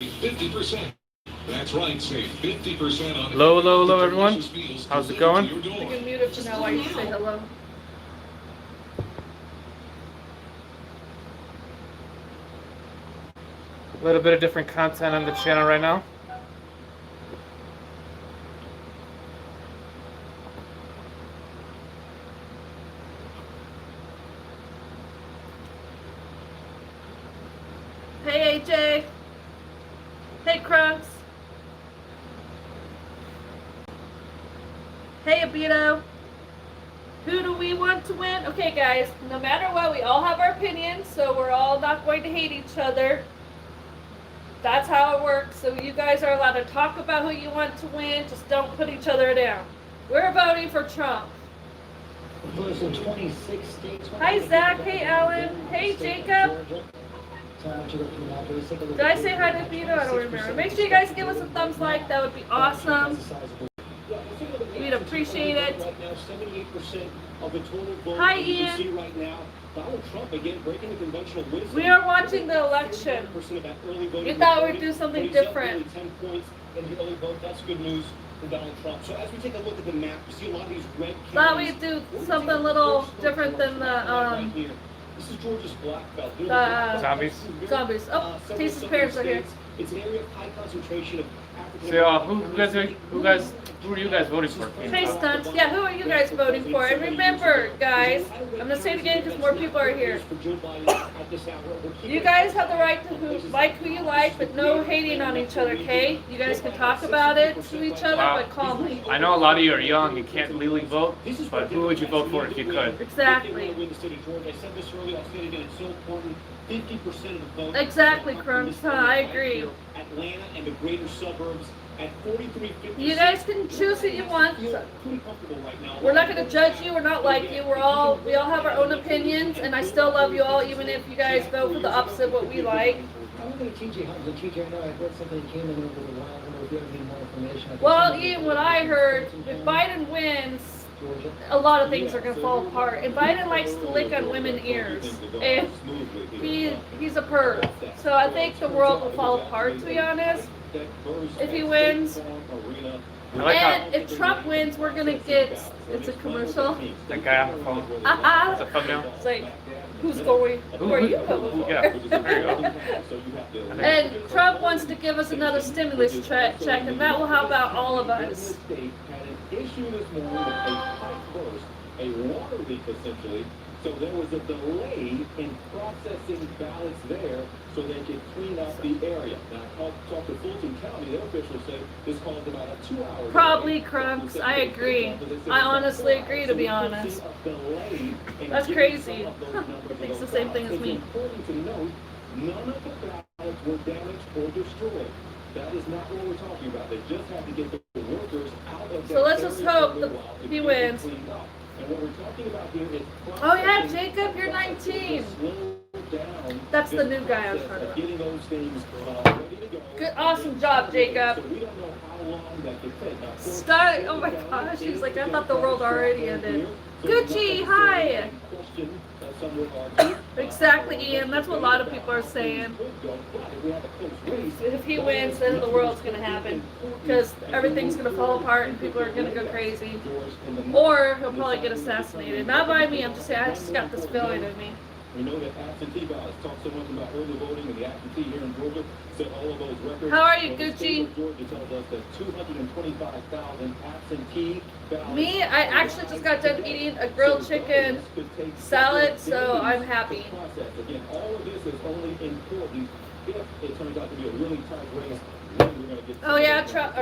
50%. That's right, save 50% on Hello, everyone. How's it going? You can mute it for now while you say hello. A little bit of different content on the channel right now. Hey AJ. Hey Crunks. Hey Abito. Who do we want to win? Okay guys, no matter what, we all have our opinions, so we're all not going to hate each other. That's how it works. So you guys are allowed to talk about who you want to win, just don't put each other down. We're voting for Trump. Hi Zach, hey Alan, hey Jacob. Did I say hi to Abito? I don't remember. Make sure you guys give us a thumbs like, that would be awesome. We'd appreciate it. Hi Ian. We are watching the election. We thought we'd do something different. That's good news for Donald Trump. So as we take a look at the map, you see a lot of these red counties. Thought we'd do something a little different than the This is Georgia's black belt. Zombies. Zombies. Oh, Tase's parents are here. It's an area of high concentration of African. So, who are you guys voting for? Hey Stunts. Yeah, who are you guys voting for? And remember, guys, I'm gonna say it again because more people are here. You guys have the right to like who you like, but no hating on each other, okay? You guys can talk about it to each other, but calmly. I know a lot of you are young, you can't legally vote, but who would you vote for if you could? Exactly. Exactly, Crumbs. I agree. Atlanta and the greater suburbs at 43.50. You guys can choose who you want. We're not going to judge you. We're not like you. We all have our own opinions, and I still love you all, even if you guys vote for the opposite of what we like. Well, Ian, what I heard, if Biden wins, a lot of things are going to fall apart. And Biden likes to lick on women's ears. And he's a perv. So I think the world will fall apart, to be honest, if he wins. And if Trump wins, we're going to get, it's a commercial. That guy on the phone. It's a thumbnail. It's like, who's going? Who are you voting for? Yeah, there you go. And Trump wants to give us another stimulus check, and that will help out all of us. Issue this morning with a pipe burst, a water leak essentially. So there was a delay in processing ballots there so they could clean up the area. Now, I talked to Fulton County, their officials say this caused about a 2-hour Probably Crunks. I agree. I honestly agree, to be honest. That's crazy. Thinks the same thing as me. Important to note, none of the ballots were damaged or destroyed. That is not what we're talking about. They just have to get the workers out of So let's just hope that he wins. And what we're talking about here is Oh yeah, Jacob, you're 19. That's the new guy on front of getting those things ready to go. Good, awesome job, Jacob. So we don't know how long that could take. Now, Start. Oh my gosh, he's like, I thought the world already ended. Gucci, hi. Exactly, Ian. That's what a lot of people are saying. If he wins, then the world's going to happen. Because everything's going to fall apart and people are going to go crazy. Or he'll probably get assassinated. Not by me, I'm just saying, I just got this feeling in me. We know that absentee ballots. Talked so much about early voting and the absentee here in Georgia. Set all of those records. How are you, Gucci? Georgia tells us that 225,000 absentee ballots. Me, I actually just got done eating a grilled chicken salad, so I'm happy. Again, all of this is only important if it turns out to be a really tight race. Oh yeah, Trump.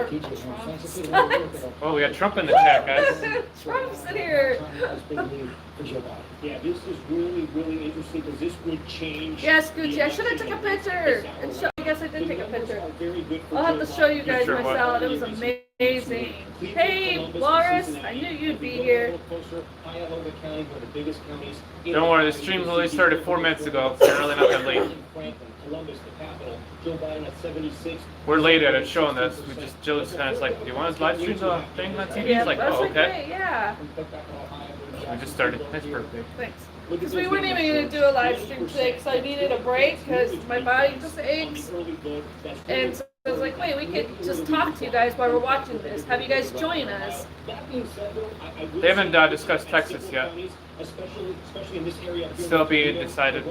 Oh, we got Trump in the chat, guys. Trump's in here. Yeah, this is really, really interesting because this would change. Yes, Gucci. I should have took a picture. And I guess I did take a picture. I'll have to show you guys my salad. It was amazing. Hey, Walrus. I knew you'd be here. Don't worry, the stream only started 4 minutes ago, so you're really not that late. We're late at it showing this. Joe's kind of like, do you want us live stream the thing on TV? Yeah, He's like, oh, okay. Yeah. We just started. Nice birthday. Thanks. Because we weren't even going to do a live stream today because I needed a break because my body just aches. And so I was like, wait, we could just talk to you guys while we're watching this. Have you guys join us? They haven't discussed Texas yet. It's still being decided.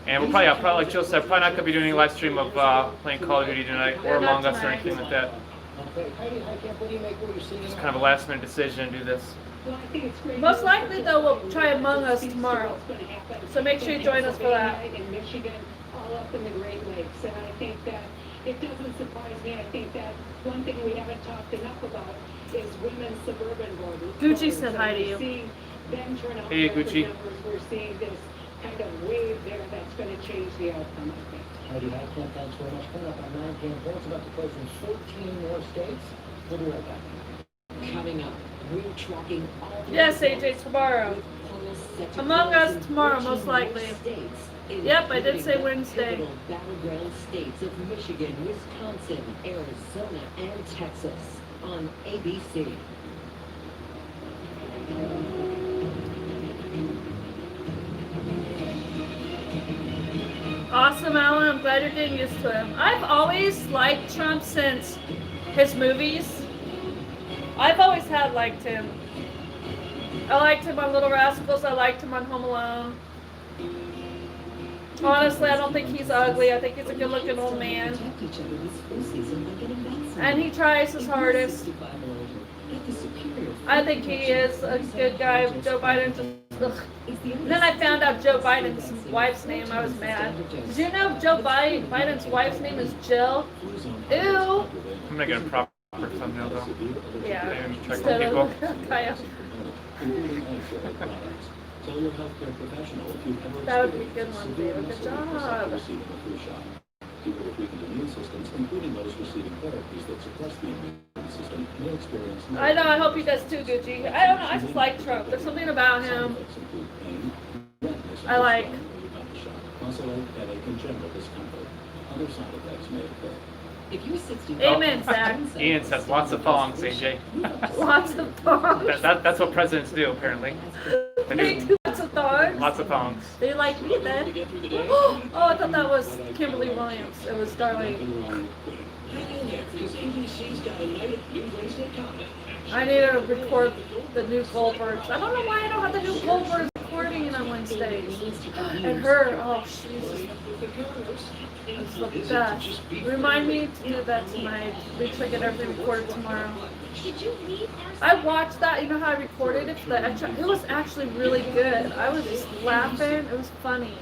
And we'll probably, like Jill said, probably not going to be doing any live stream of playing Call of Duty tonight or Among Us or anything like that. It's kind of a last minute decision to do this. Most likely, though, we'll try Among Us tomorrow. So make sure you join us for that. In Michigan, all up in the Great Lakes, and I think that it doesn't surprise me. I think that one thing we haven't talked enough about is women's suburban voters. Gucci said hi to you. Seeing them turn out Hey, record Gucci. numbers, we're seeing this kind of wave there that's going to change the outcome, I think. Heidi Heitkamp, thanks very much. Coming up on 9 p.m. Votes about to close in 14 more states. We'll be right back. Coming up, we're tracking all the Yes, AJ, tomorrow. Among Us tomorrow, most likely. Yep, I did say Wednesday. Battleground states of Michigan, Wisconsin, Arizona, and Texas on ABC. Awesome, Alan. I'm glad you're getting used to him. I've always liked Trump since his movies. I've always liked him. I liked him on Little Rascals. I liked him on Home Alone. Honestly, I don't think he's ugly. I think he's a good-looking old man. And he tries his hardest. I think he is a good guy. Joe Biden just... Ugh. And then I found out Joe Biden's wife's name. I was mad. Did you know Joe Biden's wife's name is Jill? Ew. I'm going to get a proper thumbnail though. Yeah. And check Instead the people. of Kaya. Tell your healthcare professional if you've ever That would be a good one, David. Good job. receiving a flu shot. People with weakened immune systems, including those receiving therapies that suppress the immune system, may experience. I know, I hope he does too, Gucci. I don't know, I just like Trump. There's something about him I like. Muscle headache, and general discomfort. Other side effects may occur. If you're 60, Amen, Zach. Ian says lots of thongs, AJ. Lots of thongs. That's what presidents do, apparently. They do lots of thongs. Lots of thongs. They like me then. Oh, I thought that was Kimberly Williams. It was Darlene. I need to record the new Goldbergs. I don't know why I don't have the new Goldbergs recording on Wednesdays. And her, oh, she's it's the best. Remind me to do that tonight. Make sure I get everything recorded tomorrow. I watched that. You know how I recorded it? It was actually really good. I was just laughing. It was funny.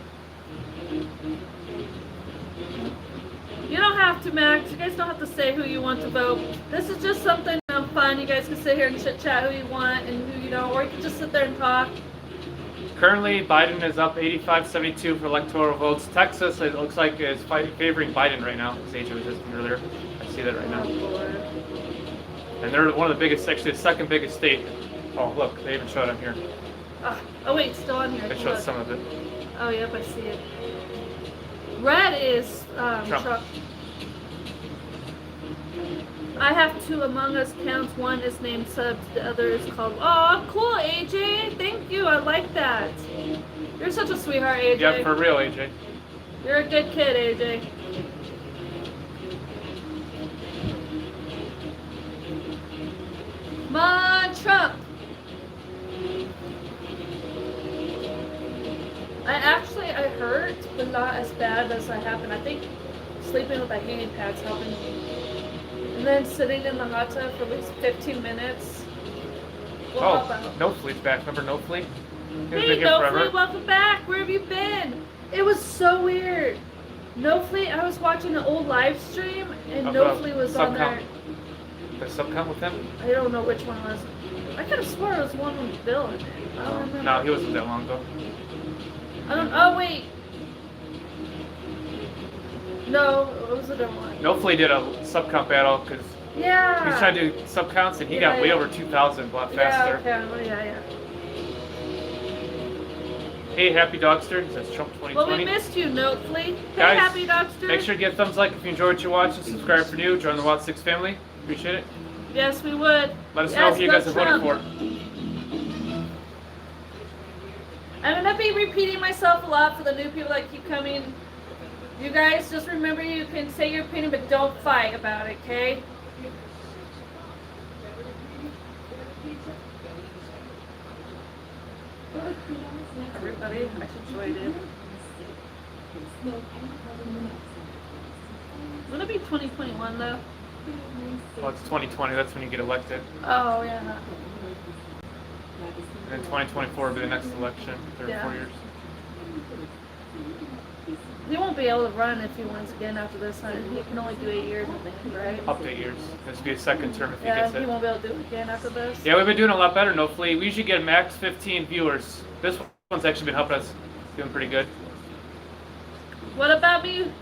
You don't have to, Max. You guys don't have to say who you want to vote. This is just something fun. You guys can sit here and chit-chat who you want and who you don't. Or you can just sit there and talk. Currently, Biden is up 85-72 for electoral votes. Texas, it looks like, is favoring Biden right now, as AJ was just earlier. I see that right now. And they're one of the biggest, actually the second biggest state. Oh, look, they even showed on here. Oh, wait, it's still on here. They showed some of it. Oh, yep, I see it. Red is Trump. I have 2 Among Us counts. One is named Subs, the other is called... Oh, cool, AJ. Thank you. I like that. You're such a sweetheart, AJ. Yeah, for real, AJ. You're a good kid, AJ. Come on, Trump. I hurt, but not as bad as I happened. I think sleeping with a hand pad's helping me. And then sitting in the hot tub for at least 15 minutes. No Fleet's back. Remember No Fleet? Hey, No Fleet, welcome back. Where have you been? It was so weird. No Fleet, I was watching an old live stream, and No Fleet was on there. The subcount with him? I don't know which one it was. I could have sworn it was one with Bill in it. I don't remember. No, he wasn't that long ago. Oh, wait. No, it was a different one. No Fleet did a subcount battle because he was trying to do subcounts and he got way over 2,000 a lot faster. Yeah. Hey, Happy Dogster, it says Trump 2020. Well, we missed you, No Fleet. Hey, Guys, Happy Dogster. Make sure to give a thumbs like if you enjoyed what you watched and subscribe for new. Join the Wild 6 family. Appreciate it. Yes, we would. Let us know who you guys are voting for. I'm gonna be repeating myself a lot for the new people that keep coming. You guys just remember you can say your opinion, but don't fight about it, okay? Everybody, I enjoyed it. Will it be 2021 though? Well, it's 2020. That's when you get elected. Oh yeah. And then 2024 will be the next election. 3 or 4 years. He won't be able to run if he wins again after this. He can only do 8 years, I think, right? Up to 8 years. This will be a second term if he Yeah, gets he it. won't be able to do it again after this. Yeah, we've been doing a lot better, no flea. We usually get max 15 viewers. This one's actually been helping us, doing pretty good. What about me?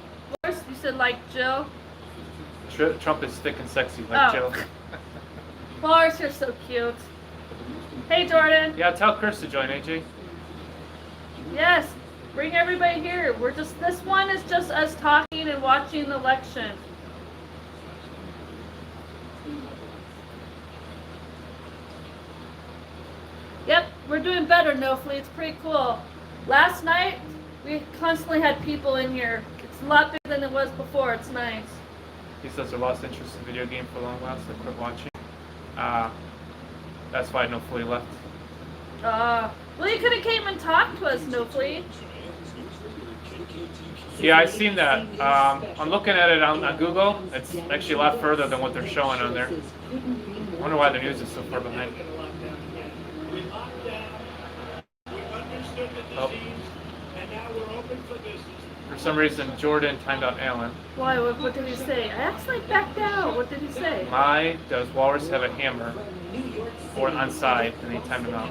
Worse, you said like Jill. Trump is thick and sexy like Jill. Lars, you're so cute. Hey, Jordan. Yeah, tell Chris to join, AJ. Yes, bring everybody here. This one is just us talking and watching the election. Yep, we're doing better, No Flea. It's pretty cool. Last night, we constantly had people in here. It's a lot bigger than it was before. It's nice. He says they lost interest in video game for a long while, so they quit watching. That's why No Flea left. Well, you could have came and talked to us, No Flea. Yeah, I've seen that. I'm looking at it on Google. It's actually a lot further than what they're showing on there. I wonder why the news is so far behind. Oh. For some reason, Jordan timed out Alan. Why? What did he say? I actually backed out. What did he say? Why does Walrus have a hammer or on side and he timed him out?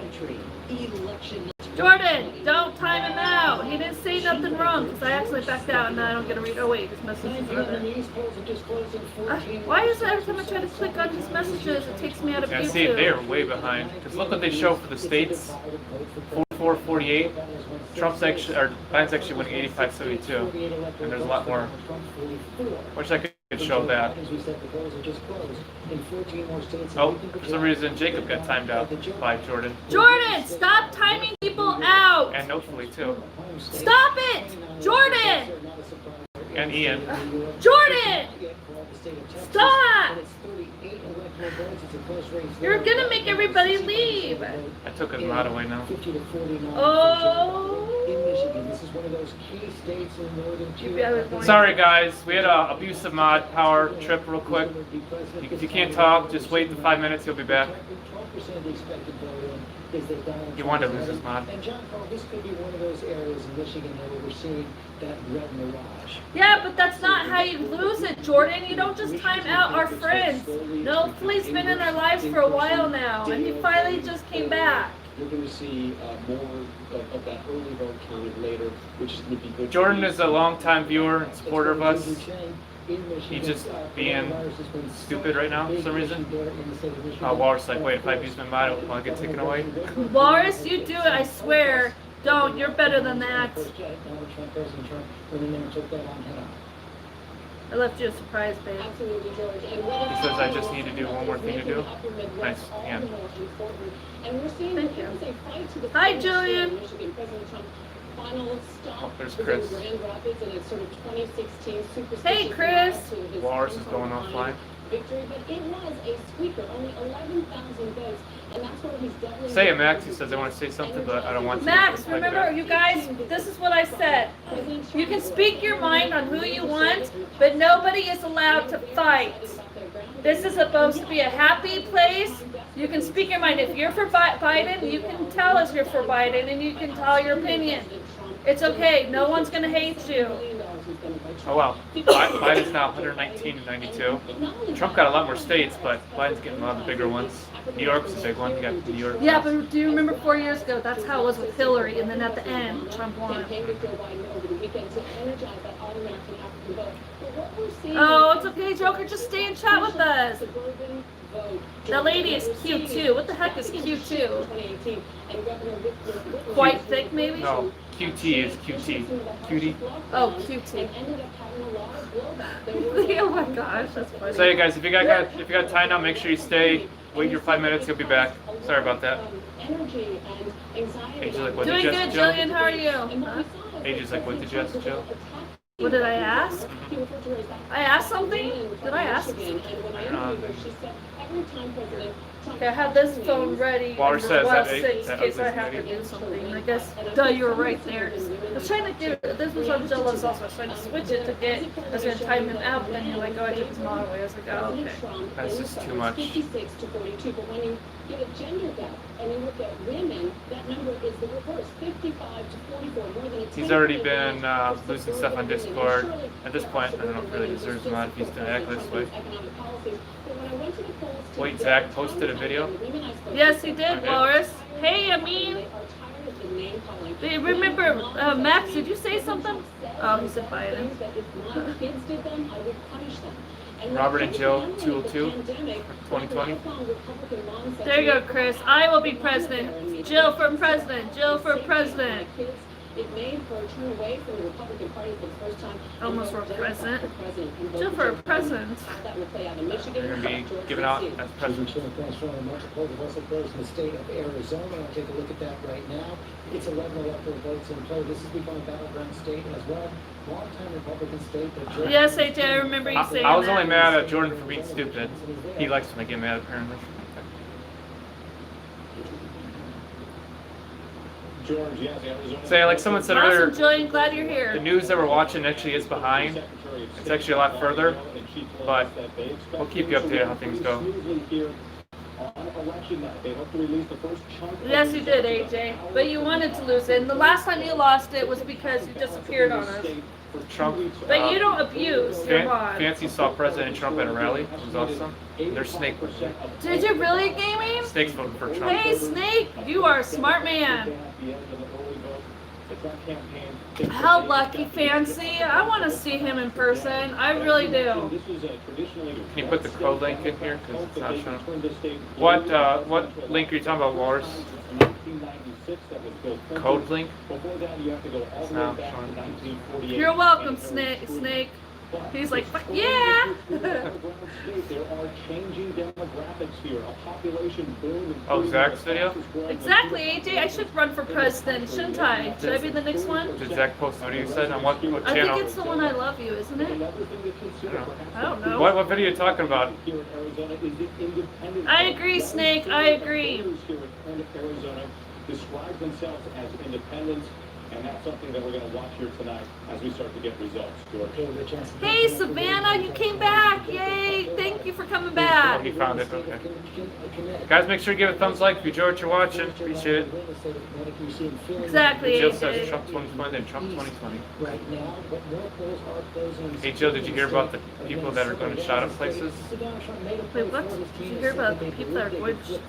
Jordan, don't time him out. He didn't say nothing wrong because I actually backed out and now I don't get to read. Oh wait, his message is over. Why is it every time I try to click on his messages, it takes me out of Yeah, YouTube? see, they're way behind. Because look what they show for the states. 44-48. Trump's actually, or Biden's actually winning 85-72. And there's a lot more. Wish I could show that. Oh, for some reason Jacob got timed out by Jordan. Jordan, stop timing people out. And No Flea too. Stop it, Jordan. And Ian. Jordan, stop. You're gonna make everybody leave. I took his mod away now. Oh. Sorry guys, we had a abusive mod power trip real quick. If you can't talk, just wait the 5 minutes, he'll be back. He wanted to lose his mod. And John Paul, this could be one of those areas in Michigan where we're seeing that red mirage. Yeah, but that's not how you lose it, Jordan. You don't just time out our friends. No Flea's been in our lives for a while now, and he finally just came back. You're going to see more of that early vote counted later, which is going to be good. Jordan is a longtime viewer and supporter of us. He's just being stupid right now for some reason. Walrus like, wait, if I abuse my mod, will I get taken away? Walrus, you do it, I swear. Don't, you're better than that. I left you a surprise, babe. Absolutely, George. And He says I just need to do one more thing to do. Nice, yeah. And we're seeing Thank you. a fight to the Hi, Julian. Michigan President Trump final stop. Oh, there's was in Chris. Grand Rapids and it's sort of 2016 superstitious Hey, Chris. nod to his Walrus is going offline. victory, but it was a squeaker, only 11,000 votes, and that's where he's doubling. Say it, Max. He says I want to say something, but I don't want to. Max, Type it remember, out. you guys, this is what I said. You can speak your mind on who you want, but nobody is allowed to fight. This is supposed to be a happy place. You can speak your mind. If you're for Biden, you can tell us you're for Biden, and you can tell your opinion. It's okay. No one's going to hate you. Oh wow. Biden's now 119 and 92. Trump got a lot more states, but Biden's getting a lot of the bigger ones. New York's a big one. You got New York. Yeah, but do you remember 4 years ago? That's how it was with Hillary, and then at the end, Trump won. Oh, it's okay, Joker. Just stay and chat with us. That lady is cute too. What the heck is cute too? Quite thick, maybe? No, QT is QT. Cutie. Oh, QT. Oh my gosh, that's funny. So yeah, guys, if you got time now, make sure you stay. wait your 5 minutes, you'll be back. Sorry about that. Energy and anxiety. Age's like, what Doing did you good, ask, Jill? Jillian. How are you? Huh? Age's like, what did you ask, Jill? What did I ask? I asked something? Did I ask? Okay, I have this phone ready. Water says that in case I have to do something. I guess, duh, you were right there. I was trying to get, this was on Jealous also. I was trying to switch it to get, I was going to time him out, but then you're like, oh, I took his model away. I was like, oh, okay. That's just too much. 56 to 42, but when you get a gender gap and you look at women, that number is the reverse, 55 to 44, more than a 10. He's already been losing stuff on Discord. At this point, I don't know if he really deserves a mod if he's gonna act this way. Wait, Zach posted a video? Yes, he did, Walrus. Hey, I mean, remember, Max, did you say something? Oh, he said Biden. Robert and Jill, 202 for 2020. There you go, Chris. I will be president. Jill for president. Jill for president. It made her turn away from the Republican Party for the first time. Almost for president. Jill for president. That will play out in Michigan. They're going to be given out as president. Thanks very much. A poll also occurs in the state of Arizona. I'll take a look at that right now. It's 11 electoral votes in play. This is becoming a battleground state as well. Long-time Republican state. Yes, AJ, I remember you saying that. I was only mad at Jordan for being stupid. He likes when I get mad, apparently. George, yes, Arizona. Say, like someone said Awesome, earlier, Julian, glad you're here. the news that we're watching actually is behind. It's actually a lot further, but we'll keep you updated on how things go. Yes, you did, AJ. But you wanted to lose it. And the last time you lost it was because you disappeared on us. Trump. But you don't abuse your mod. Fancy saw President Trump at a rally. It was awesome. Their Snake. Did you really, Gaming? Snake's voting for Trump. Hey, Snake, you are a smart man. How lucky, Fancy. I want to see him in person. I really do. Can you put the code link in here? Because it's not showing. What link are you talking about, Wars? Code link? It's not showing. You're welcome, Snake. He's like, fuck yeah! Oh, Zach's video? Exactly, AJ. I should run for president, shouldn't I? Should I be the next one? Did Zach post what you said? On what channel? I think it's the one I love you, isn't it? I don't know. What video are you talking about? I agree, Snake. I agree. Describe themselves as independents, and that's something that we're going to watch here tonight as we start to get results. Hey, Savannah, you came back. Yay. Thank you for coming Oh, back. he found it. Okay. Guys, make sure you give a thumbs like if you enjoy what you're watching. Appreciate it. Exactly, Jill says AJ. Trump 2020 and Trump 2020. Right now, but more polls are closing. Hey, Jill, did you hear about the people that are going to shot up places? Wait, what? Did you hear about the people that are going to...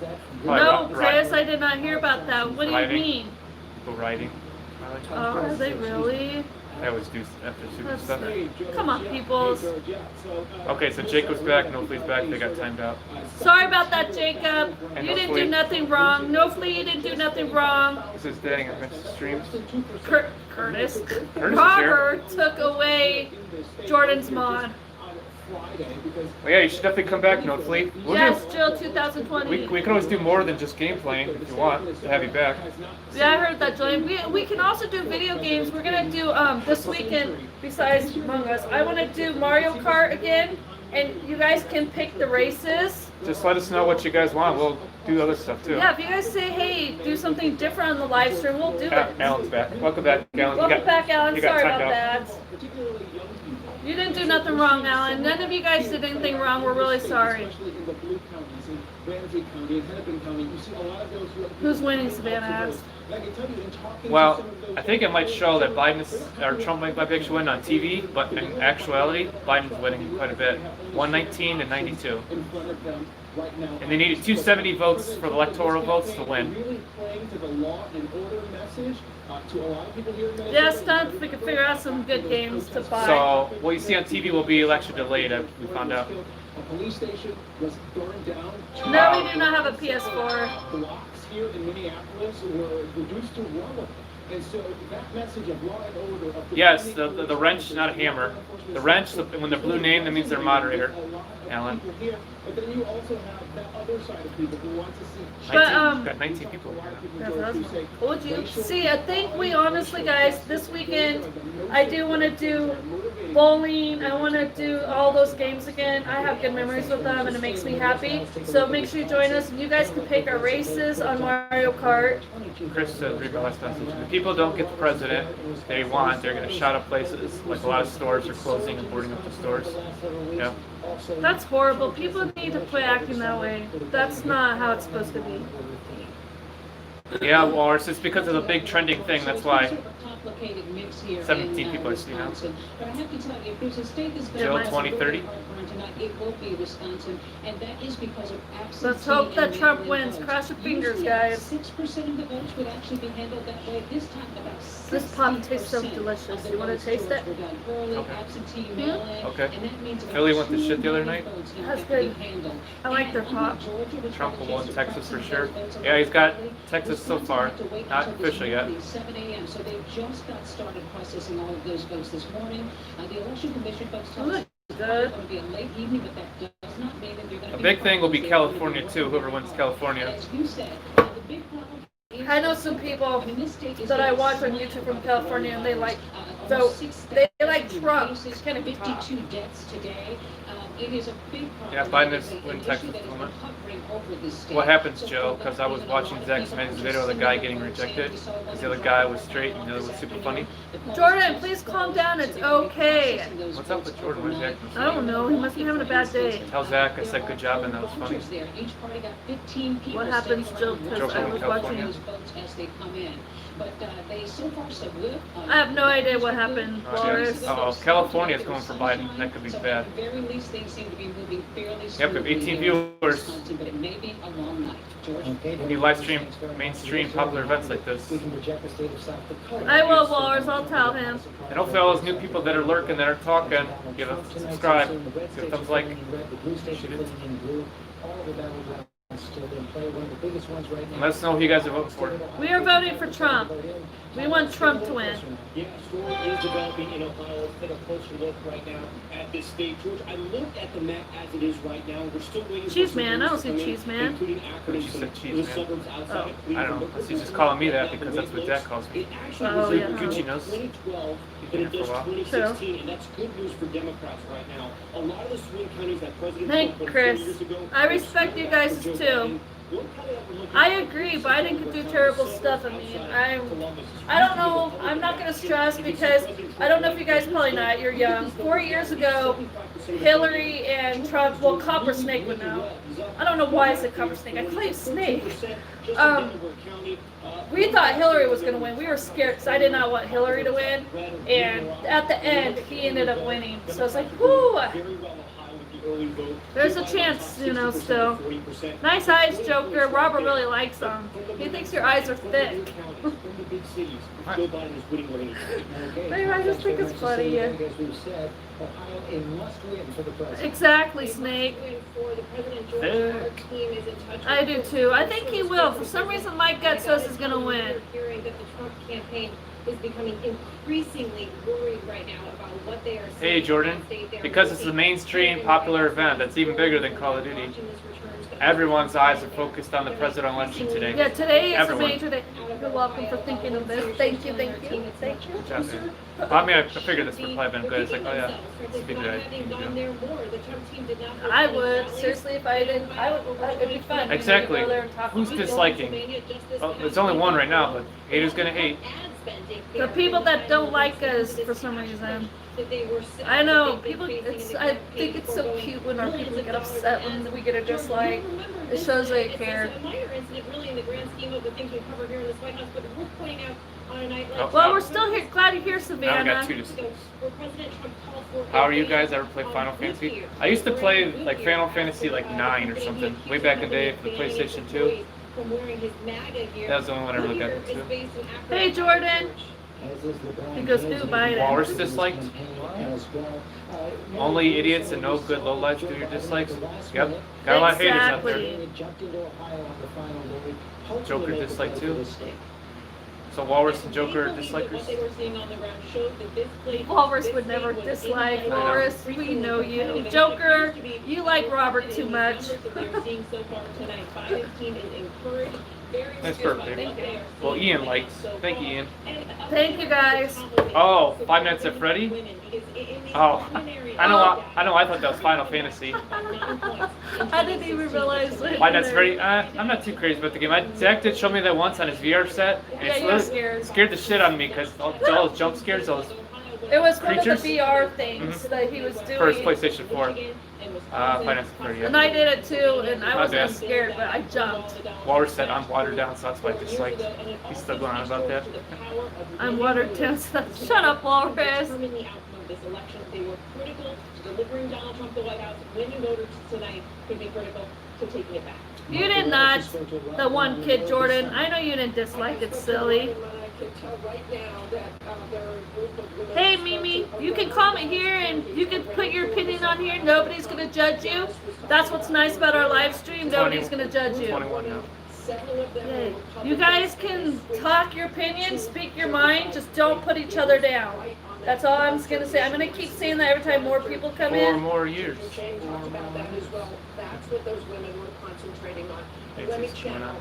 Probably No, Chris, I did not hear about that. What do you Rioting. mean? People writing. Oh, are they really? I always do after super That's stuff. Come on, peoples. Okay, so Jacob's back. Noflee's back. They got timed out. Sorry about that, Jacob. You didn't do nothing wrong. No flea, you didn't do nothing wrong. This is dang. I missed the streams. Curtis. is here. Robert took away Jordan's mod. Well, yeah, you should definitely come back, Noflee. Yes, Jill 2020. We can always do more than just game playing if you want to have you back. Yeah, I heard that, Julian. We can also do video games. We're gonna do this weekend. Besides Among Us, I want to do Mario Kart again, and you guys can pick the races. Just let us know what you guys want. We'll do other stuff too. Yeah, if you guys say, hey, do something different on the live stream, we'll do it. Alan's back. Welcome back, Alan. Welcome back, Alan. you got Sorry about timed out. that. You didn't do nothing wrong, Alan. None of you guys did anything wrong. We're really sorry. Who's winning, Savannah asked. Well, I think it might show that Trump might be actually winning on TV, but in actuality, Biden's winning quite a bit. 119 to 92. And they needed 270 votes for the electoral votes to win. Yes, done. We can figure out some good games to buy. So what you see on TV will be election delayed, we found out. No, we do not have a PS4. Blocks here in Minneapolis were reduced to rubble. And so that message of law and order of Yes, the wrench, not a hammer. The wrench, when they're blue name, that means they're moderator. Alan. But then you also have that other side of people who want to see. But, got 19 people. That's awesome. What would you see? I think we honestly, guys, this weekend, I do want to do bowling. I want to do all those games again. I have good memories with them, and it makes me happy. So make sure you join us. You guys can pick our races on Mario Kart. Chris said, read the last message. If people don't get the president they want, they're going to shut up places. Like a lot of stores are closing and boarding up the stores. Yeah. That's horrible. People need to quit acting that way. That's not how it's supposed to be. Yeah, well, it's just because of the big trending thing, that's why. 17 people I see now. But I have to tell you, if there's a state that's been Jill, 2030. tonight, it will be Wisconsin, and that is because of absentee. Let's hope that and Trump mail-in wins. votes. Cross your fingers, Usually, guys. 6% of the votes would actually be handled that way. This time, about 60%. This pop tastes so delicious. of the You want to votes taste it? were done early, Okay. absentee, mail-in, Okay. and that means about Philly went to 2 shit the other million night. votes now That's have to be good. handled. I like their And pop. unlike Georgia, which Trump had a will win case of Texas for proxy sure. votes Yeah, he's got electronically, Texas so Wisconsin far. had to wait Not until this official yet. morning, 7 a.m. So they just got started processing all of those votes this morning. The election commission folks tell us it's Good. going to be a late evening, but that does not mean that they're going to A be big thing will be closed. California too, whoever wins California. As you said, the big problem is I know some people in this state is that I that watch on it's YouTube from California, and they like, so almost 6,000 they like Trump. cases, It's gonna be tough. 52 deaths today. It is a big problem. Yeah, Biden is It an winning issue Texas that at the has been moment. hovering over this state. What happens, So Joe? for Because I was even a watching lot of Zach people Smith's are video of the just guy sitting getting there rejected. saying, "We saw Because the other guy was straight and the other was super funny. Jordan, please calm down. It's okay. What's up with Jordan? Why is he acting I don't know. He must be having a bad day. Tell Zach I said good job and that was funny. What happens, Jill? Because I was watching. But they so far so good. I have no idea what happened, Walrus. Uh-oh, California's going for Biden. That could be So bad. at the very least, things seem to be moving fairly Yep, we have 18 smoothly in viewers. Wisconsin, but it may be a long night. George? When you live stream mainstream popular events like this. We can reject the state of South Dakota. I will, Walrus. I'll tell him. And hopefully all those new people that are lurking, that are talking, give a subscribe, give a thumbs like. The blue station filling in blue. All the battlegrounds still in play. One of the biggest ones right now. And let us know who you guys are voting for. We are voting for Trump. We want Trump to win. Yeah, story is developing in Ohio. Let's take a closer look right now at this state. George, I looked at the map as it is right now. We're still waiting Cheese for Man. I don't see some Cheese Man. including Akron and She some said Cheese little Man. suburbs outside of I Cleveland. don't know. She's just calling me that because that's what Zach calls me. It actually Oh, was yeah. Gucci knows. 2012, He's but been it here does for a while. 2016, and that's good news for Democrats right now. A lot of the swing counties that President Thank Trump won Chris. 4 years ago, I respect you guys for Joe too. Biden. What kind of looking I at agree. this Biden could do terrible stuff. I mean, I don't know. I'm not gonna stress because I don't know if you guys probably not. You're young. 4 years ago, Hillary and Trump. Well, Copper Snake would know. I don't know why I said Copper Snake. I call him Snake. We thought Hillary was gonna win. We were scared because I did not want Hillary to win. And at the end, he ended up winning. So it's like, whoo! There's a chance, you know, still. Nice eyes, Joker. Robert really likes them. He thinks your eyes are thick. Maybe I just think it's funny. Yeah. As we've said, Ohio a must win for the president. Exactly, Snake. I do too. I think he will. For some reason, my gut says he's gonna win. Hearing that the Trump campaign is becoming increasingly worried right now about what they are saying. Hey Jordan, because it's a mainstream popular event that's even bigger than Call of Duty, everyone's eyes are focused on the presidential election today. Yeah, today is Everyone. a major day. You're welcome for thinking of this. Thank you, thank you, thank you. Good job, man. I mean, I figured this would probably been good. It's like, oh yeah, it's a big day. I would. Seriously, if I didn't, I would. It'd be fun. Exactly. Go there and talk Who's to people. disliking? Well, there's only one right now, but haters gonna hate. The people that don't like us for some reason. I know people. I think it's so cute when our people get upset when we get a dislike. It shows they care. It's a minor incident, really, in the grand scheme of the things we cover here in this White House, but we're pointing out on a night like Oh, Well, we're still here. Glad you're here, Now we Savannah. got 2 dislikes. where President Trump called for How are you guys? Ever play Final Fantasy? I used to play like Final Fantasy like 9 or something, way back in the day for the PlayStation 2. From wearing his MAGA gear. That was the only one I really got Here is into. based in Akron. Hey, Jordan. As is LeBron He goes, James "Ooh, Biden." Walrus disliked? as well. Only idiots and no good lowlifes do your dislikes? Yep. Got a lot of haters out there. Exactly. Jumped into Ohio on the final day. Joker dislike too? So So Walrus and They Joker believe that dislikers. what they were seeing on the ground showed that this play- Walrus this would play never was dislike in- Walrus. We know you. Joker, you like Robert too much. They're seeing so far tonight. Biden's team is encouraged. Very That's encouraged by perfect. what they are Well, seeing Ian tonight likes. so Thank you, far. Ian. And Thank you, guys. Oh, 5 Nights at Freddy? Oh, I know. I thought that was Final Fantasy. I didn't even realize it. 5 Nights at Freddy. I'm not too crazy about the game. Zach did show me that once on his VR set, and Yeah, it's you were really scared. scared the shit out of me because all those jump scares, those It was one Creatures? of the VR things that he was doing. first PlayStation 4. 5 Nights at Freddy. And I did it too, and I My wasn't bad. scared, but I jumped. Walrus said I'm watered down, so that's why I disliked. He's still going on about that. I'm watered down. Shut up, Walrus. Determine the outcome of this election. They were critical to delivering Donald Trump to the White House. Winning voters tonight could be critical to taking it back. You did not. The one kid, Jordan. I know you didn't dislike it, silly. Hey, Mimi, you can comment here and you can put your opinion on here. Nobody's going to judge you. That's what's nice about our live stream. Nobody's going to judge you. 21 now. Hey, you guys can talk your opinion, speak your mind, just don't put each other down. That's all I'm just going to say. I'm going to keep saying that every time more people come 4 in. more years. That's what those women were concentrating on. Let me channel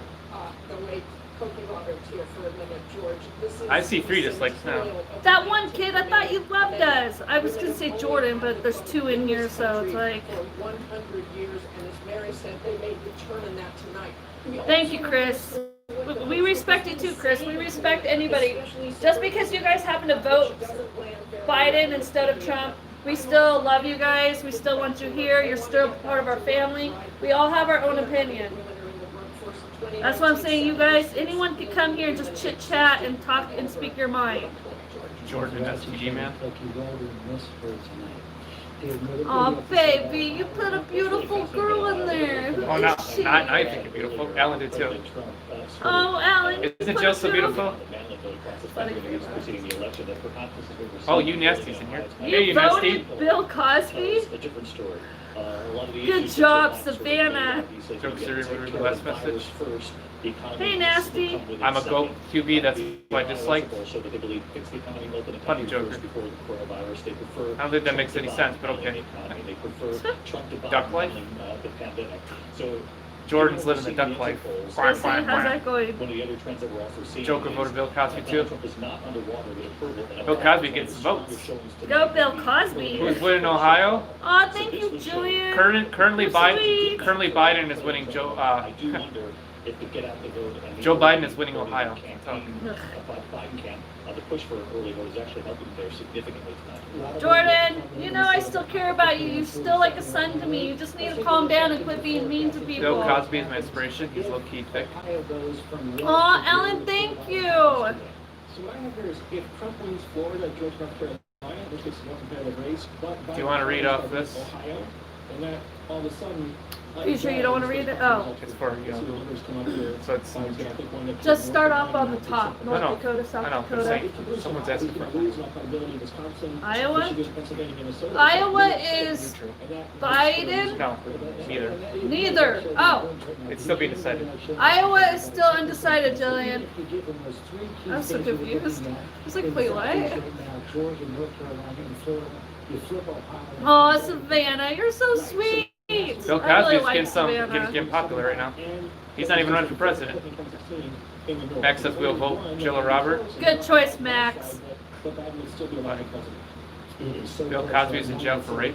the way Cokie Roberts here for a minute, George. This is, I see 3 dislikes now. That one kid, I thought you loved us. I was going to say Jordan, but there's 2 in here, so it's like... For 100 years, and as Mary said, they may determine that tonight. Thank you, Chris. We respect you too, Chris. We respect anybody. Just because you guys happen to vote Biden instead of Trump, we still love you guys. We still want you here. You're still part of our family. We all have our own opinion. That's what I'm saying, you guys. Anyone can come here and just chit chat and talk and speak your mind. Jordan SPG man. Oh, baby, you put a beautiful girl in there. Oh, not I think you're beautiful. Alan did too. Oh, Alan. you Isn't put Jill a so beautiful? Oh, you Nasty's in here. Hey, You you Nasty. voted Bill Cosby? Good job, Savannah. Jokes are in the last message. Hey, Nasty. I'm a GOAT QB, that's what I dislike. Funny Joker. I don't think that makes any sense, but okay. Duck life? Jordan's living the duck life. Quack, Jesse, quack, how's quack. that going? Joker voted Bill Cosby too. Bill Cosby gets votes. Go, Bill Cosby. Who's winning Ohio? Oh, thank you, Julian. Currently Sweet. Biden is winning Joe Biden is winning Ohio. The push for early vote is actually helping there significantly tonight. Jordan, you know I still care about you. You're still like a son to me. You just need to calm down and quit being mean to people. Bill Cosby is my inspiration. He's low-key thick. Aw, Alan, thank you. So what I have here is if Trump wins Florida, Georgia, North Carolina, which is a more competitive race, but Do you want to read off this? Ohio, and that all of a sudden. Are you sure you don't want to read it? Oh. It's for, you know, so it's... Just start off on the top. North know. Dakota, South I know, Dakota. saying, someone's asking for Iowa? Iowa is Biden? No, neither. Neither. Oh. It's still being decided. Iowa is still undecided, Jillian. I'm so confused. I was like, wait, what? Oh, Savannah, you're so sweet. Bill I really Cosby's like Savannah. getting popular right now. He's not even running for president. Max says we'll vote Jill or Robert. Good choice, Max. Bill Cosby's in jail for rape.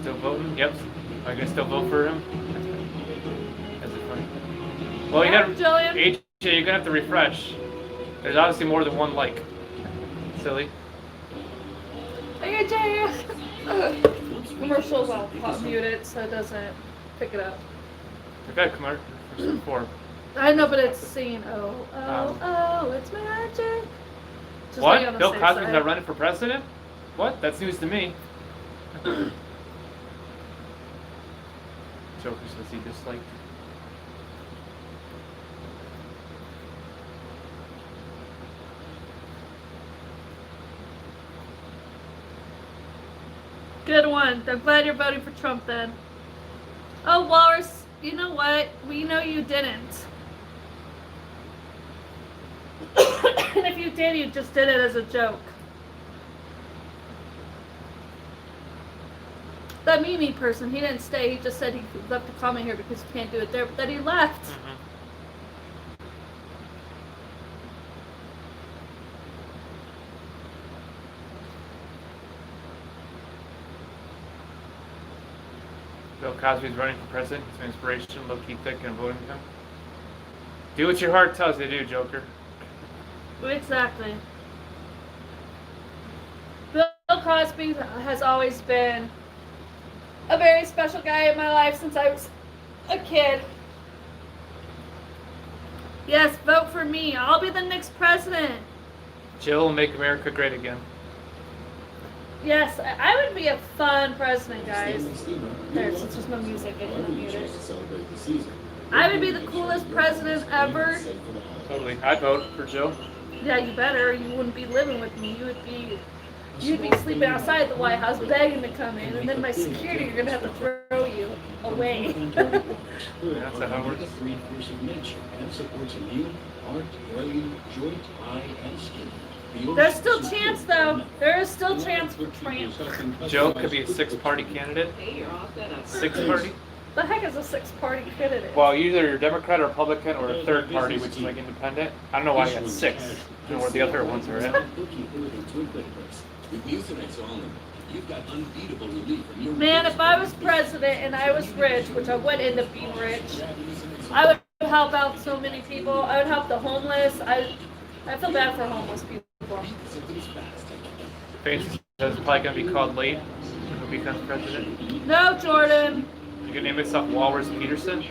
Still voting? Yep. Are you gonna still vote for him? That's funny. Well, you Yeah, gotta, Jillian. AJ, you're gonna have to refresh. There's obviously more than one like. Silly. Hey, Jay. Commercials, I'll mute it so it doesn't pick it up. We've had commercials before. I know, but it's saying, oh, it's magic. Just like on What? the Bill safe Cosby's side. not running for president? What? That's news to me. Joker says he disliked. Good one. I'm glad you're voting for Trump then. Oh, Walrus, you know what? We know you didn't. And if you did, you just did it as a joke. That Mimi person, he didn't stay. He just said he left a comment here because he can't do it there, but then he left. Bill Cosby's running for president. He's an inspiration, low-key thick, and voting him. Do what your heart tells you to do, Joker. Exactly. Bill Cosby has always been a very special guy in my life since I was a kid. Yes, vote for me. I'll be the next president. Jill will make America great again. Yes, I would be a fun president, guys. There's just no music. I can mute it. I would be the coolest president ever. Totally. I'd vote for Jill. Yeah, you better. You wouldn't be living with me. You'd be sleeping outside the White House begging to come in, and then my security, you're gonna have to throw you away. That's how it works. There's still chance, though. There is still chance for Trump. Joe could be a six-party candidate. Six-party? The heck is a six-party candidate? Well, either you're Democrat or Republican or a third party, which is like independent. I don't know why you got six. I don't know where the other ones are at. Man, if I was president and I was rich, which I would end up being rich, I would help out so many people. I would help the homeless. I feel bad for homeless people. Fancy says probably gonna be called late when he becomes president. No, Jordan. You can name yourself Walrus Peterson.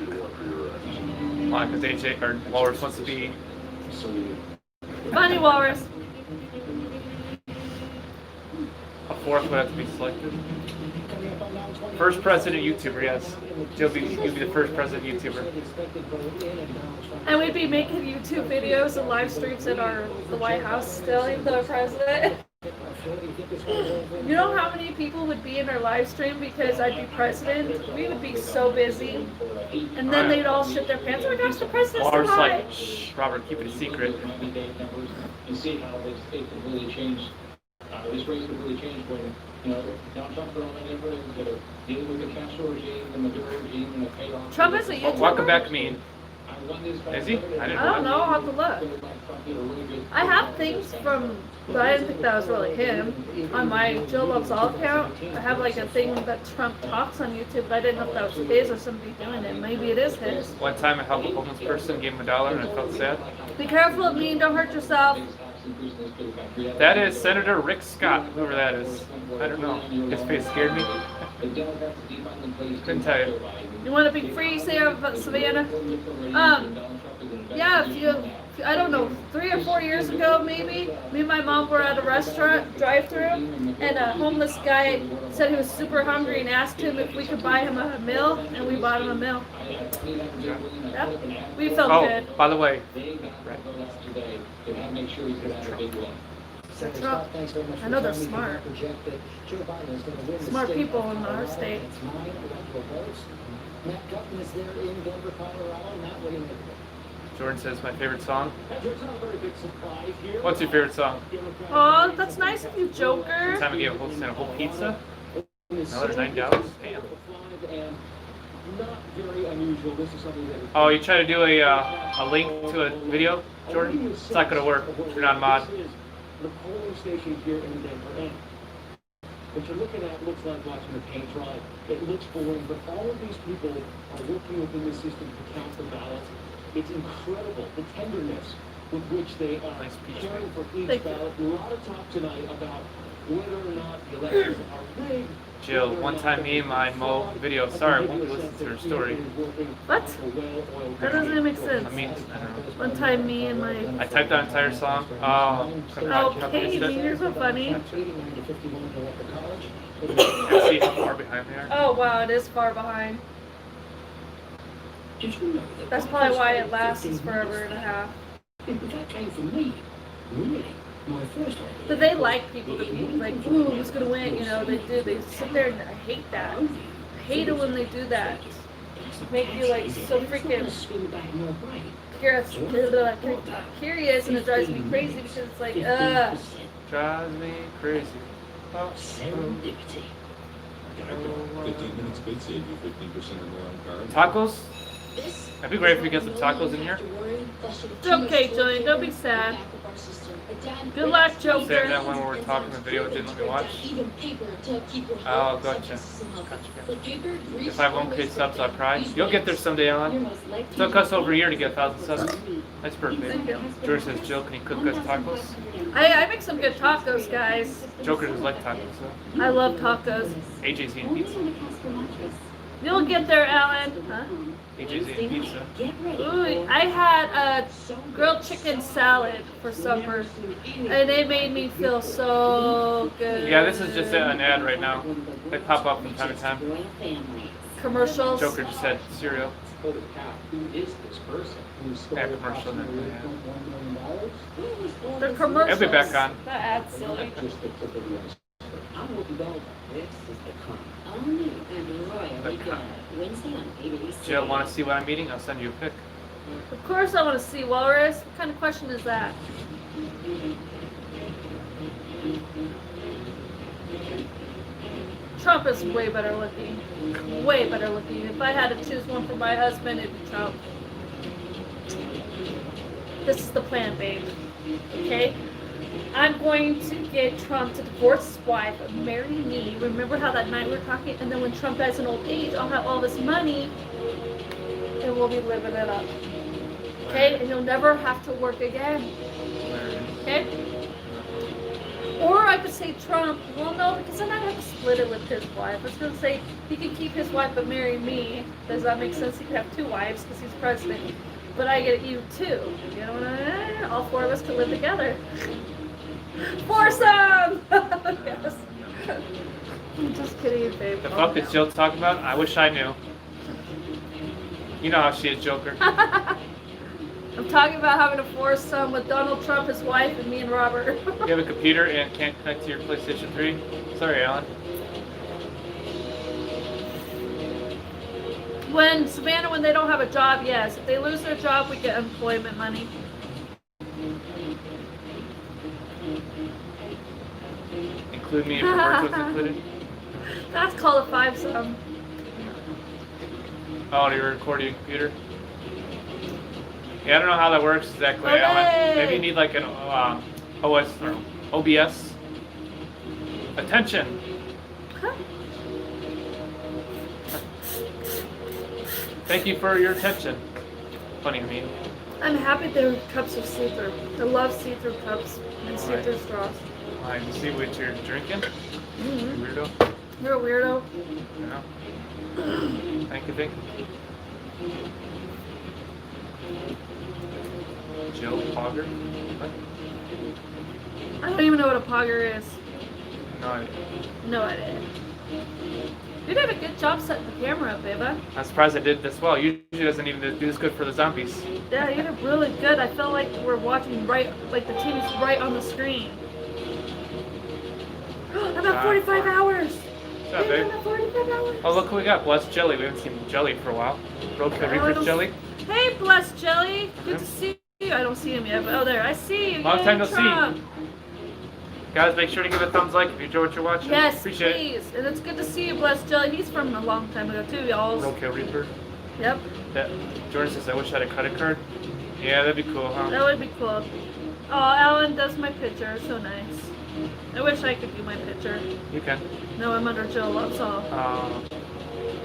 Why? Because AJ or Walrus wants to be Funny Walrus. a fourth would have to be selected. First president YouTuber, yes. You'll be the first president YouTuber. And we'd be making YouTube videos and live streams at the White House still, even though we're president. You know how many people would be in our live stream because I'd be president? We would be so busy. And then they'd all shit their pants. Oh my gosh, the president's so Walrus high. like, shh, Robert, keep it a secret. You see how it can really change. This race could really change when, Donald Trump and all that everything that are dealing with the Castro regime, the Maduro regime, and the payoff. Trump is a YouTuber? Welcome back, mean. Is he? I didn't I don't know. I'll have to look. I have things from, but I didn't think that was really him. On my Jill Loves All account, I have like a thing that Trump talks on YouTube, but I didn't know if that was his or somebody doing it. Maybe it is his. One time I helped a homeless person, gave him $1, and I felt sad. Be careful of me, don't hurt yourself. That is Senator Rick Scott, whoever that is. I don't know. His face scared me. Couldn't tell you. You want to be free, Savannah? Yeah, I don't know, 3 or 4 years ago maybe, me and my mom were at a restaurant drive-thru, and a homeless guy said he was super hungry and asked him if we could buy him a meal, and we bought him a meal. Yep. We felt good. By the way, They're Trump. I know they're smart. Smart people in our state. Jordan says my favorite song. What's your favorite song? Oh, that's nice of you, Joker. Time I gave a whole pizza. Another $9. Damn. Oh, you try to do a link to a video, Jordan? It's not gonna work. You're not a mod. The polling station here in Denver, and what you're looking at looks like watching the paint dry. It looks boring, but all of these people are working within the system to count the ballots. It's incredible, the tenderness with which they are caring for each ballot. A lot of talk tonight about whether or not the elections are rigged. Jill, one time me and my Mo video. Sorry, I won't listen to her story. What? That doesn't even make sense. I mean, I don't know. One time me and my... I typed that entire song. Oh. Okay, you're so funny. See how far behind they are? Oh wow, it is far behind. That's probably why it lasts forever and a half. That came from me. Really? My first one. But they like people to be like, ooh, who's gonna win? You know, they do. They sit there and I hate that. I hate it when they do that. Make you like so freaking curious, and it drives me crazy because it's like, Drives me crazy. Oh. 15 minutes could save you 15% or more on carbs. Tacos? That'd be great if we get some tacos in here. it's okay, Julian. Don't be sad. Good luck, Joker. Saying that when we were talking the video didn't let me watch. Oh, gotcha. If I have 1K subs, I'll cry. You'll get there someday, Alan. It took us over a year to get 1,000 subs. Nice birthday. George says, Jill, can you cook us tacos? I make some good tacos, guys. Joker does like tacos, so. I love tacos. AJ's eating pizza. You'll get there, Alan. Huh? AJ's eating pizza. Ooh, I had a grilled chicken salad for supper, and it made me feel so good. Yeah, this is just an ad right now. They pop up from time to time. Commercials. Joker just said cereal. Holy cow, who is this person? Yeah, commercial. They're commercials. It'll be back on. That ad's silly. I'm Whoopi Goldberg. This is The Crown. All new and royally good. Wednesday on ABC. Jill, want to see what I'm eating? I'll send you a pic. Of course I want to see Walrus. What kind of question is that? Trump is way better looking. Way better looking. If I had to choose one for my husband, it'd be Trump. This is the plan, babe. Okay? I'm going to get Trump to divorce his wife, marry me. Remember how that night we were talking? And then when Trump dies in old age, I'll have all this money and we'll be living it up. Okay? And you'll never have to work again. Okay? Or I could say Trump. Well, no, because then I'd have to split it with his wife. I was going to say he can keep his wife but marry me. Does that make sense? He could have two wives because he's president. But I get you too. You know what I mean? All four of us could live together. Foursome! Yes. I'm just kidding, babe. The fuck is Jill talking about? I wish I knew. You know how she is, Joker. I'm talking about having a foursome with Donald Trump, his wife, and me and Robert. You have a computer and can't connect to your PlayStation 3? Sorry, Alan. When Savannah, when they don't have a job, yes. If they lose their job, we get employment money. Include me if your work was included. That's called a five-some. Oh, you're recording your computer? Yeah, I don't know how that works exactly, Okay. Alan. Maybe you need like an OS or OBS. Attention. Huh? Thank you for your attention. Funny, I mean. I'm happy their cups are see-through. I love see-through cups and see-through straws. I can see what you're drinking. Mm-hmm. Weirdo. You're a weirdo. Yeah. Thank you, thank you. Jill Pogger? What? I don't even know what a pogger is. No idea. No idea. You did a good job setting the camera up, Ava. I'm surprised I did this well. Usually doesn't even do this good for the zombies. Yeah, you did really good. I felt like we're watching right, like the TV's right on the screen. About 45 hours. What's up, babe? About 45 hours. Oh, look who we got. Blessed Jelly. We haven't seen Jelly for a while. Roadkill Reaper Jelly. Hey, Blessed Jelly. Good to see you. I don't see him yet, but oh, there. I see you. Long Yay, time no Trump. see. Guys, make sure to give it a thumbs like if you enjoy what you're watching. Yes, Appreciate please. And it's good to see you, Blessed Jelly. He's from a long time ago, too, y'all. Roadkill Reaper. Yep. Yeah. Jordan says, I wish I had a credit card. Yeah, that'd be cool, huh? That would be cool. Oh, Alan does my picture. So nice. I wish I could do my picture. You can. No, I'm under Jill. That's all.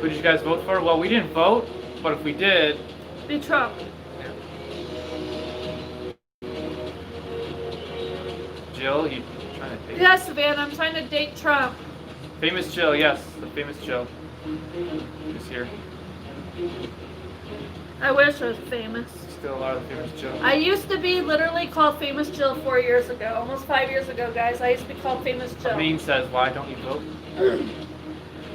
Who did you guys vote for? Well, we didn't vote, but if we did... Be Trump. Jill, you trying to date? Yes, Savannah. I'm trying to date Trump. Famous Jill, yes. The famous Jill. Who's here? I wish I was famous. Still are the famous Jill. I used to be literally called Famous Jill 4 years ago. Almost 5 years ago, guys. I used to be called Famous Jill. Amin says, why don't you vote?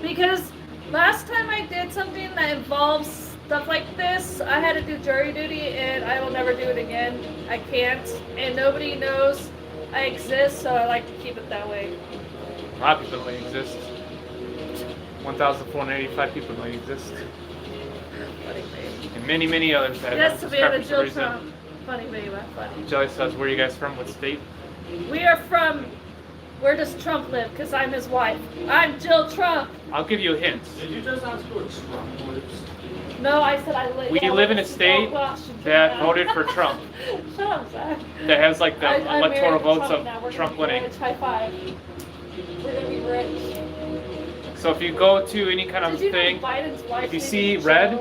Because last time I did something that involves stuff like this, I had to do jury duty, and I will never do it again. I can't, and nobody knows I exist, so I like to keep it that way. A lot of people don't exist. 1,485 people don't exist. Funny baby. And many, many others that Yes, have Savannah subscribed for some Jill reason. Trump. Funny baby, funny. Jelly says, where are you guys from? What state? We are from, where does Trump live? Because I'm his wife. I'm Jill Trump. I'll give you a hint. Did you just ask where Trump lives? No, I said I live. We live in a state that voted for Trump. Shut up, Zach. That has like the I'm electoral married to votes Trump now. of We're Trump gonna be winning. rich. High five. We're gonna be rich. So if you go to any kind of Did you know thing, Biden's wife if you named see Jill? red,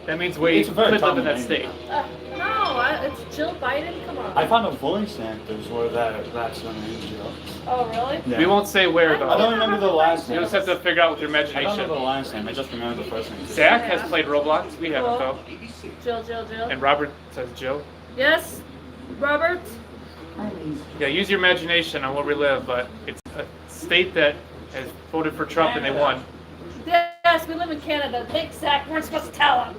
that means we It's a very could live in common that name. state. No, it's Jill Biden. Come on. I found a voice actors where that's the name, Jill. Oh, really? Yeah. We won't say where I though. don't remember the last You name. just have to figure out with your I don't know the imagination. last name. I just remember the first name. Zach has played Roblox. We haven't though. Jill. And Robert says Jill. Yes, Robert. Yeah, use your imagination on where we live, but it's a state that has voted for Trump and they won. Yes, we live in Canada. Thanks, Zach. We're supposed to tell him.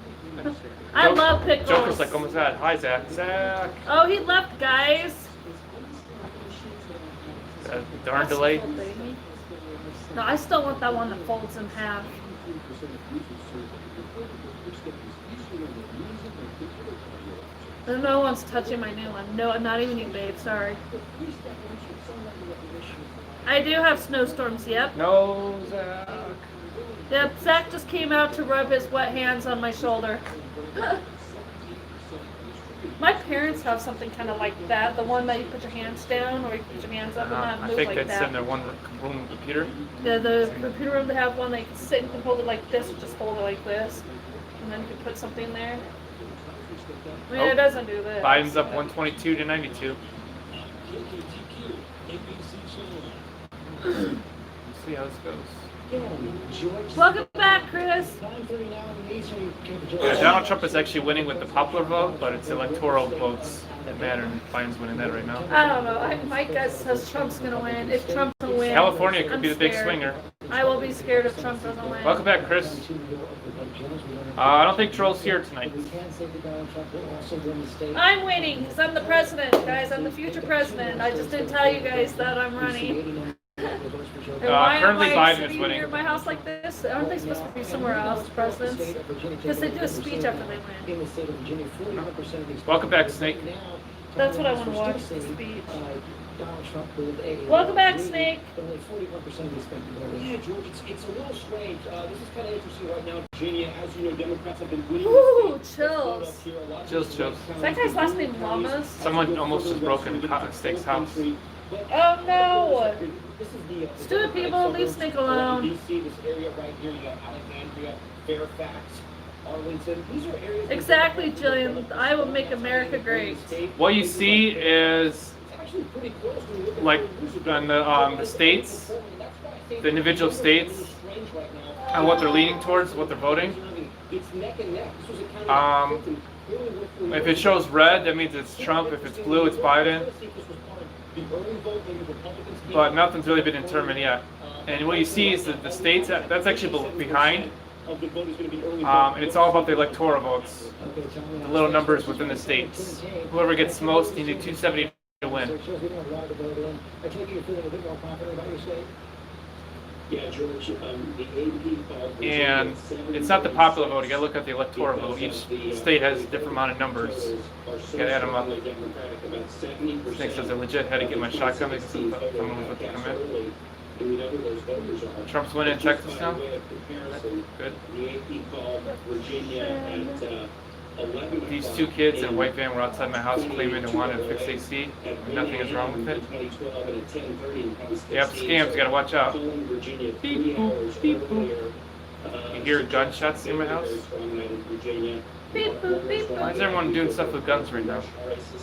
I love pickles. Joker's like, oh my god. Hi, Zach. Zach. Oh, he left, guys. Darn delay. No, I still want that one that folds in half. No one's touching my new one. No, not even you, babe. Sorry. I do have snowstorms, yep. No, Zach. Yep, Zach just came out to rub his wet hands on my shoulder. My parents have something kind of like that. The one that you put your hands down or you put your hands up and not I move think like that's in that. their one room computer. The computer room, they have one that you can sit and hold it like this or just hold it like this. And then you can put something there. I mean, it doesn't do this. Biden's up 122 to 92. Let's see how this goes. Welcome back, Chris. Yeah, Donald Trump is actually winning with the popular vote, but it's electoral votes that matter, and Biden's winning that right now. I don't know. My guess says Trump's going to win. If Trump doesn't win, California could I'm be the big scared. swinger. I will be scared if Trump doesn't win. Welcome back, Chris. I don't think Troll's here tonight. I'm winning because I'm the president, guys. I'm the future president. I just didn't tell you guys that I'm running. And why am Currently I Biden sitting is winning. here in my house like this? Aren't they supposed to be somewhere else, presidents? Because they do a speech after they win. Welcome back, Snake. That's what I want to watch, the speech. Welcome back, Snake. Yeah, George, it's a little strange. This is kind of interesting right now, Virginia. As you know, Democrats have been winning. Ooh, chills. Chills. Is that guy's last name Lamas? Someone almost just broke into Snake's house. Oh no! Stupid people, leave Snake alone. DC, this area right here, you got Alexandria, Fairfax, Arlington. These are areas. Exactly, Jillian. I will make America great. What you see is, like, on the states, the individual states, and what they're leaning towards, what they're voting. If it shows red, that means it's Trump. If it's blue, it's Biden. But nothing's really been determined yet. And what you see is that the states, that's actually behind. And it's all about the electoral votes, the little numbers within the states. Whoever gets most, you need 270 to win. And it's not the popular vote. You gotta look at the electoral vote. Each state has a different amount of numbers. You gotta add them up. Snake says I legit had to get my shotgun because someone was with the commit. Trump's winning in Texas now? Good. These two kids in a white van were outside my house claiming they wanted to fix AC. Nothing is wrong with it. Yep, scams, you gotta watch out. Beep boop, beep boop. You hear gunshots in my house? Beep boop, beep boop. Why is everyone doing stuff with guns right now?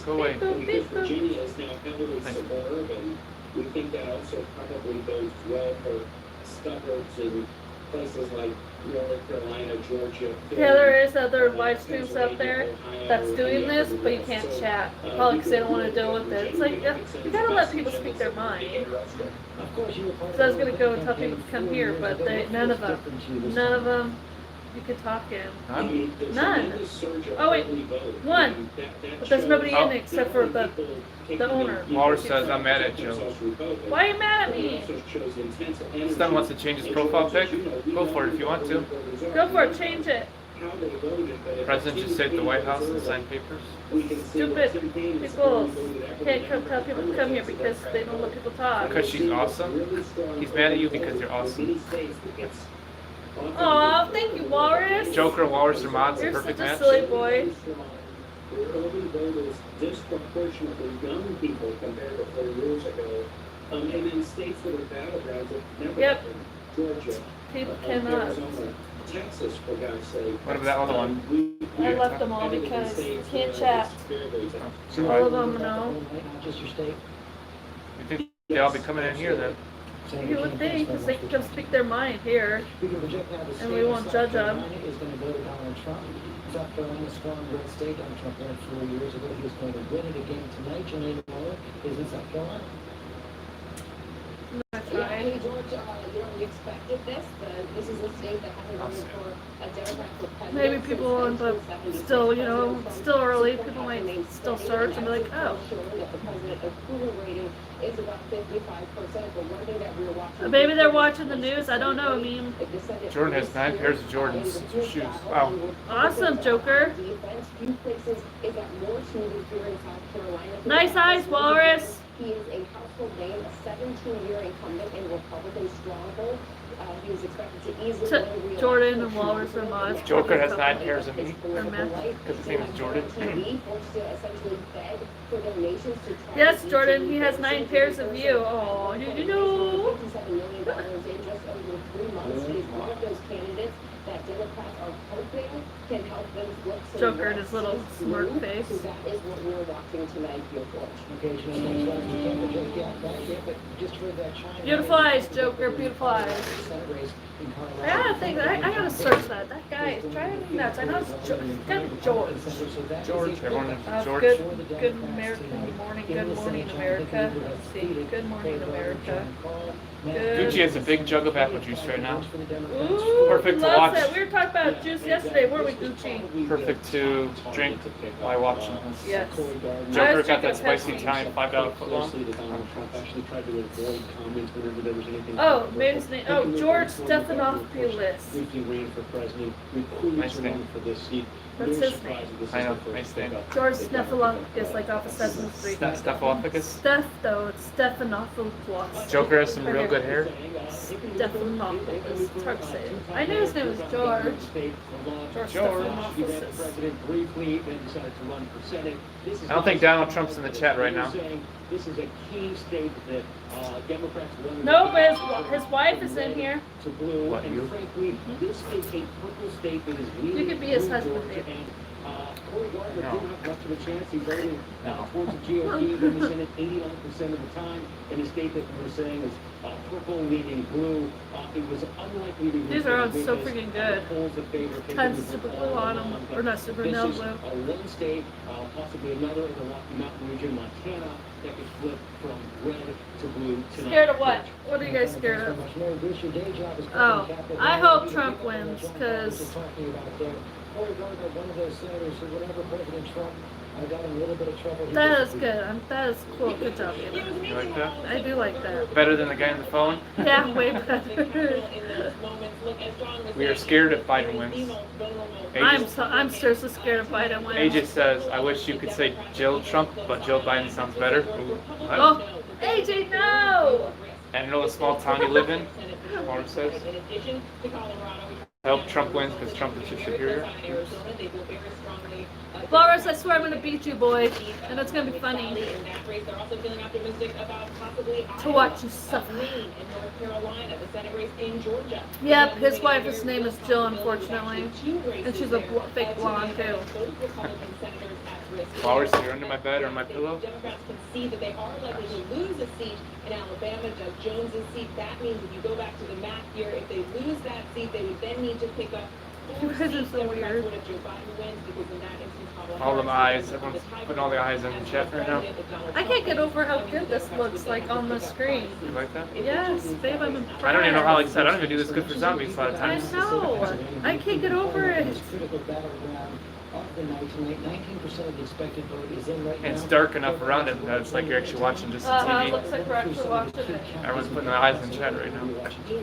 Go away. Virginia is now heavily suburban. We think that also probably bodes well for suburbs in places like North Carolina, Georgia. Yeah, there is other live streams out there that's doing this, but you can't chat. Probably because they don't want to deal with it. It's like, you gotta let people speak their mind. So I was gonna go and tell people to come here, but none of them, you could talk in. None. Oh wait, one. But there's nobody in it except for the owner. Walrus says I'm mad at Joe. Why are you mad at me? Stan wants to change his profile pic. Go for it if you want to. Go for it, change it. how they voted, but President just saved the White House and signed papers. Stupid people can't come tell people to come here because they don't let people talk. Because she's awesome. He's mad at you because you're awesome. Aw, thank you, Walrus. Joker, Walrus, or Mods, You're perfect such a match. silly boy. Early voters disproportionately young people compared to 4 years ago. And in states that are battlegrounds that never Yep. happened, Georgia, People cannot. Arizona, Texas, for God's sake. What about that other one? I left them all because you can't chat. So All of them know. Not just your state. You think they'll all be coming in here then? You would think, because they can come speak their mind here. We can project now the And state we of won't South judge 'em. Carolina is going to go to Donald Trump. South Carolina is a strong red state. Donald Trump won it 4 years ago. He was going to win it again tonight. Janine Moore is in South Carolina. That's Yeah, I right. mean, George, we expected this, but this is a state that hasn't running for a Democrat for president. Maybe since people will end up 1976. still, you know, President still Trump early. still People has might remained still steady. search and be like, Experts oh. are showing that the president approval rating is about 55%, but one thing that we're watching. Maybe they're watching the news. I don't know. I mean, Jordan has 9 pairs of Jordans shoes. Wow. awesome, Joker. Defense, few places is that more smooth here in South Carolina. Nice eyes, Walrus. He is a household name, a 17-year incumbent in Republican stronghold. He was expected to easily win re-election. Jordan and Walrus are mods. Joker has 9 pairs of His meat. political life Because his name is Jordan. TV, forced to essentially beg for donations to try Yes, to Jordan, reach he has 9 pairs of you. Oh, you know. $57 million in just over 3 months. He is one of those candidates that Democrats are hoping can help them flip some Joker and red his little states smirk blue. face. So that is what we're watching tonight here, George. Occasionally, we can't project that yet, but just for that China. Beautiful eyes, Joker. Beautiful eyes. Senate race in Colorado. I gotta think. I gotta search that. That guy is driving me nuts. I know it's gotta be George. George, everyone knows George. Good American morning. Good morning, America. Let's see. Good morning, America. Good. Gucci has a big jug of apple juice right now. Ooh, Perfect to loves watch. it. We were talking about juice yesterday, weren't we, Gucci? Perfect to drink while watching this. Yes. Joker got that spicy Italian $5 footlong. Oh, maybe his name. Oh, George Stephanopoulos. Nice name. That's his name. I know, nice name. George Stephanopoulos, like off of Sesame Street. Stephanopoulos. Steph, though, it's Stephanopoulos. Joker has some real good hair. Stephanopoulos. It's hard to say. I knew his name was George. George Stephanopoulos. I don't think Donald Trump's in the chat right now. This is a key state that Democrats won. No, but his wife is in here. To blue, What, and you? frankly, this is a purple state that is leading. You could be his blue husband, Georgia, maybe. and Cory Gardner No. didn't have much of a chance. He voted No. towards the GOP, but he's in it 89% of the time. In a state that we're saying is purple leading blue, it was unlikely to. These are all so freaking good. Polls that favor Tons of super blue on them, or not super this nail is blue. one state, possibly another in the Rocky Mountain region, Montana, that could flip from red to blue tonight. Scared of what? What are you guys scared of? Oh, I hope Trump wins, because Cory Gardner, one of those senators who, whenever President Trump got in a little bit of trouble. that is good. That is cool. Good job, Anna. You like that? I do like that. Better than the guy on the phone? Yeah, way better. We are scared if Biden wins. I'm seriously scared if Biden wins. AJ says, I wish you could say Jill Trump, but Jill Biden sounds better. Ooh. Oh, AJ, no! And you know what small town you live in? Warren says. I hope Trump wins because Trump is your superior. Boris, I swear I'm gonna beat you, boy, and it's gonna be funny to watch you suffer. Yep, his wife's name is Jill, unfortunately, and she's a fake blonde too. Flowers, you're under my bed or my pillow? Democrats can see that they are likely to lose a seat in Alabama, Doug Jones's seat. That means if you go back to the map here, if they lose that seat, they would then need to pick up You guys are so weird. All the eyes, everyone's putting all the eyes in the chat right now. I can't get over how good this looks like on the screen. You like that? Yes, babe, I'm impressed. I don't even know how, like I said, I don't even do this good for zombies a lot of I times. know. I can't get over it. Critical battleground of the night tonight. 19% of the expected vote is in right now. And it's dark enough around it that it's like you're actually watching just the TV. Looks like we're actually watching it. Everyone's putting their eyes in chat right now. You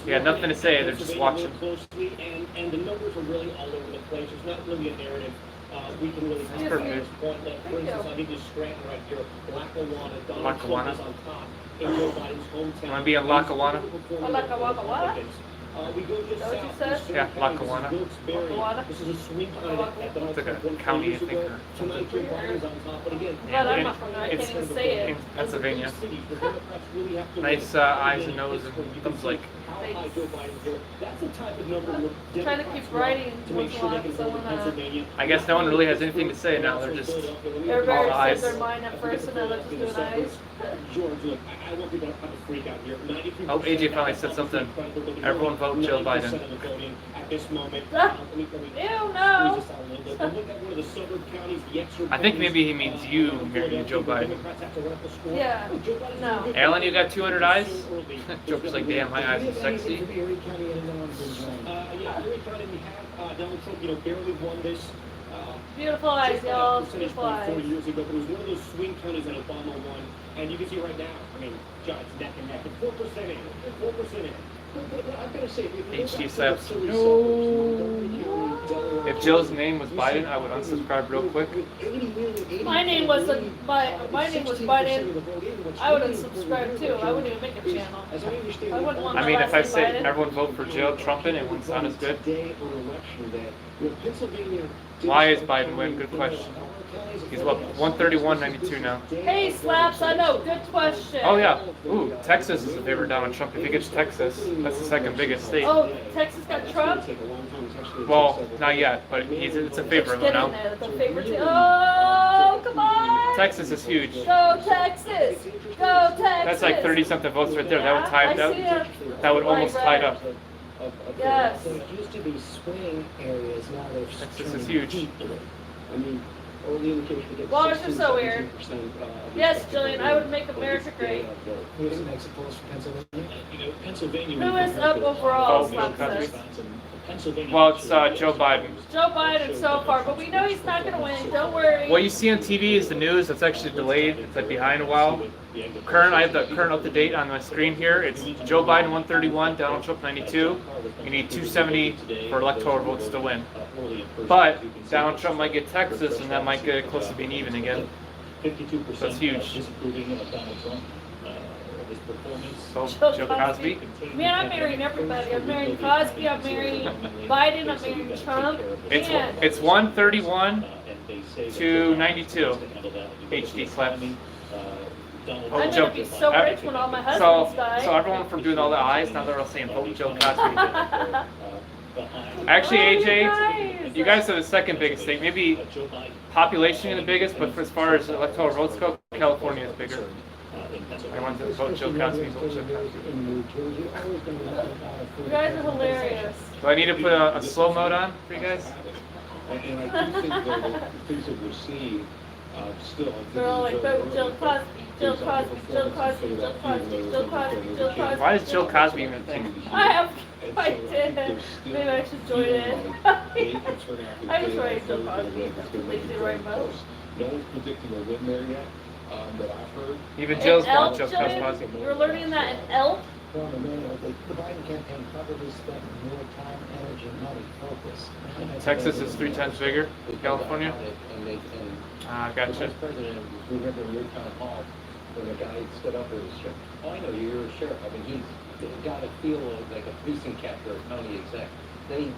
got nothing to say, they're just watching. Closely, and the numbers are really all over the place. There's not really a narrative. We can really That's at perfect. this point. Like, for instance, I think this Scranton right here, Lackawanna, Donald Trump Lackawanna. is on top in Joe Biden's hometown. Wanna be in Lackawanna? Lackawanna what? We go just Is that what you south. said? This is Yeah, County. Lackawanna. This is Wilkes-Barre. Lackawanna? This is a swing county that Donald It's like a Trump won 4 county, I years think, ago. or Tonight, Joe Biden's on top. But again, But I'm And not from there. I it's can't even say it. in Pennsylvania. cities, the Democrats really have to Nice win. eyes Again, and nose it's and you can thumbs see like. how high Joe Biden's here. That's the type of number we're Trying to keep writing to make what's sure they on, can so hold when, Pennsylvania. I guess no one really has anything to say now. They're just Everybody all said eyes. their mind at first, and then they're just doing eyes. George, look, I want people to have a freak out here. 93% Oh, AJ finally said something. Everyone vote Joe Biden. 90% of the voting at this moment. Ah. Let me Ew, squeeze no. this out a little bit. But look at one of the suburb counties, the extra I think counties, maybe he means you marrying Joe where the Biden. Democrats have to run up the score. Yeah. Oh, Joe Biden's No. doing good. Alan, you got 200 eyes? Joke's Joke's like, damn, my eyes are sexy. For the Erie County and Illinois Bridge. Yeah, Erie County, we have Donald Trump, barely won this. Beautiful eyes, just by a y'all. percentage Beautiful point eyes. 4 years ago, but it was one of those swing counties that Obama won. And you can see right now, I mean, John, it's neck and neck. And 4% in. 4% in. But I've got to say, if you go HD back to slaps. the silly No. suburbs, Montgomery County, Delaware, If Joe's name was Biden, I would unsubscribe real quick. My name wasn't my name was Biden. I would unsubscribe too. I wouldn't even make a channel. I wouldn't want I my mean, last if I name say Biden. everyone vote for Joe Trump and it wouldn't sound as good. Day on election day, Pennsylvania. Why is Biden win? Good question. He's what, 131.92 now. Hey, Slaps, I know. Good question. Oh yeah. Ooh, Texas is a favorite Donald Trump. If he gets Texas, that's the second biggest state. Oh, Texas got Trump? Well, not yet, but it's a favorite Get in now. there. The favorite team. Oh, come on. Texas is huge. Go Texas. Go Texas. That's like 30-something votes right there. That would tie it I see up. it. That would almost tie it up. Yes. So it used to be swing areas, now they're Texas is huge. I mean, early indication to get Waters are so weird. 16, 17%, Yes, Jillian, I would make America great. Who is the next opposed for Pennsylvania? Pennsylvania. Who is up overall, Oh, Slap Bill says? Well, it's Joe Biden. Joe Biden so far, but we know he's not going to win. Don't worry. What you see on TV is the news. It's actually delayed. It's like behind a while. I have the current up to date on my screen here. It's Joe Biden 131, Donald Trump 92. You need 270 for electoral votes to win. But Donald Trump might get Texas, and that might get it close to being even again. 52% That's huge. disapproving of Donald Trump, his performance. So Joe Cosby. Man, I'm marrying everybody. I'm marrying Cosby. I'm marrying Biden. I'm marrying Trump. Man. It's 131 to 92. HD slap. I'm Joe- going to be so rich when all my So, husbands die. so everyone from doing all the eyes, now they're all saying vote Joe Cosby. Actually, AJ, you guys are the second biggest state. Maybe population the biggest, but as far as electoral votes go, California is bigger. I want to vote Joe Cosby. Vote Joe Cosby. You guys are hilarious. Do I need to put a slow mode on for you guys? And I do think that the things that we're seeing still. They're all like, vote Joe Cosby, Joe Cosby, Joe Cosby, Joe Cosby, Joe Cosby, Joe Cosby. Why is Joe Cosby even a thing? I did. Maybe I should join in. I just write Joe Cosby. Completely right vote. No one's predicting a win there yet, that I've heard. Even Joe's In going Elk, Joe Jillian? Cosby. You're learning that in Elk? Well, the Biden campaign probably spent more time, energy, and money focused. Texas is 3 times bigger than California. Ah, gotcha. The vice president, remember in your town hall, when the guy stood up with his sheriff, oh, I know, you're a sheriff. I mean, he's got a feel of like a precinct captain or a county exec. They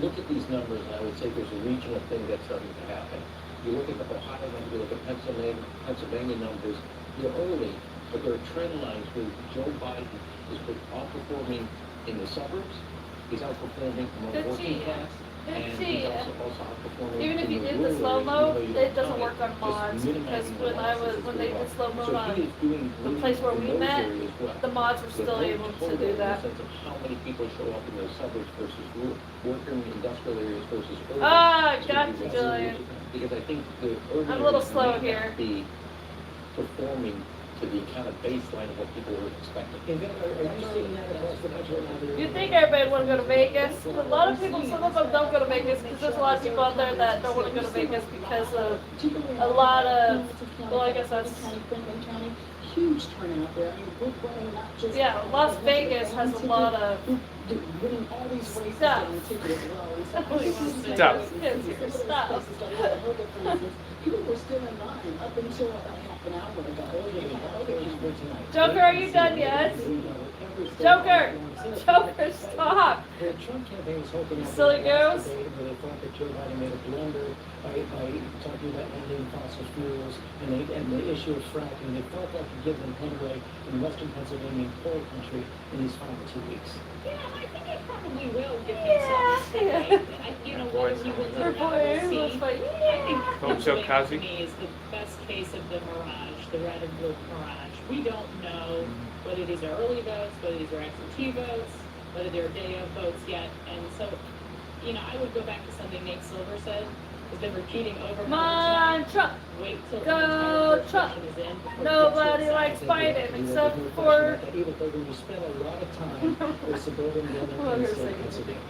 look at these numbers, and I would say there's a regional thing that's starting to happen. You look at the Ohio numbers, you look at Pennsylvania numbers, you're early, but there are trend lines where Joe Biden is outperforming in the suburbs, he's outperforming among Good working cheat. class, Good and he's cheat. also outperforming Even if in you the did the rural slow areas, mo, even though it you doesn't don't work on just mods because minimizing the when losses is they really did slow mo so on he is doing the really place where in we those met, areas well. the mods were The still vote able to total do in the that. sense of how many people show up in those suburbs versus rural, working industrial areas versus urban. Ah, is gonna gotcha, be less. Jillian. Because I think the urban I'm a little areas slow may here. not be performing to the kind of baseline of what people were expecting. Are you seeing that across the country now? You think everybody would want to go to Vegas? A lot of people, some of them don't go to Vegas because there's a lot of people out there that don't want to go to Vegas because of a lot of, well, I guess that's huge turnout there. I mean, we're playing not just Yeah, Las Vegas has a lot of winning all these races stuff. on the ticket as well. Stuff. Stuff. People were still in line up until about half an hour ago. Joker, are you done yet? Joker! Joker, stop! The Trump campaign was hoping that Silly girls. they thought that Joe Biden made a blunder by talking about ending fossil fuels and the issue of fracking. They felt like to give them headway in western Pennsylvania and coal country in these final 2 weeks. Yeah, I think it probably will give himself you know, whether he wins or not, we'll see. I think Pennsylvania to me is the best case of the mirage, the red and blue mirage. We don't know whether these are early votes, whether these are absentee votes, whether they're day of votes yet. And so, you know, I would go back to something Nate Silver said. Has been repeating over and Come on, Trump! Wait till Go, Trump! Nobody likes Biden except for Even though when you spend a lot of time with suburban women in state Pennsylvania.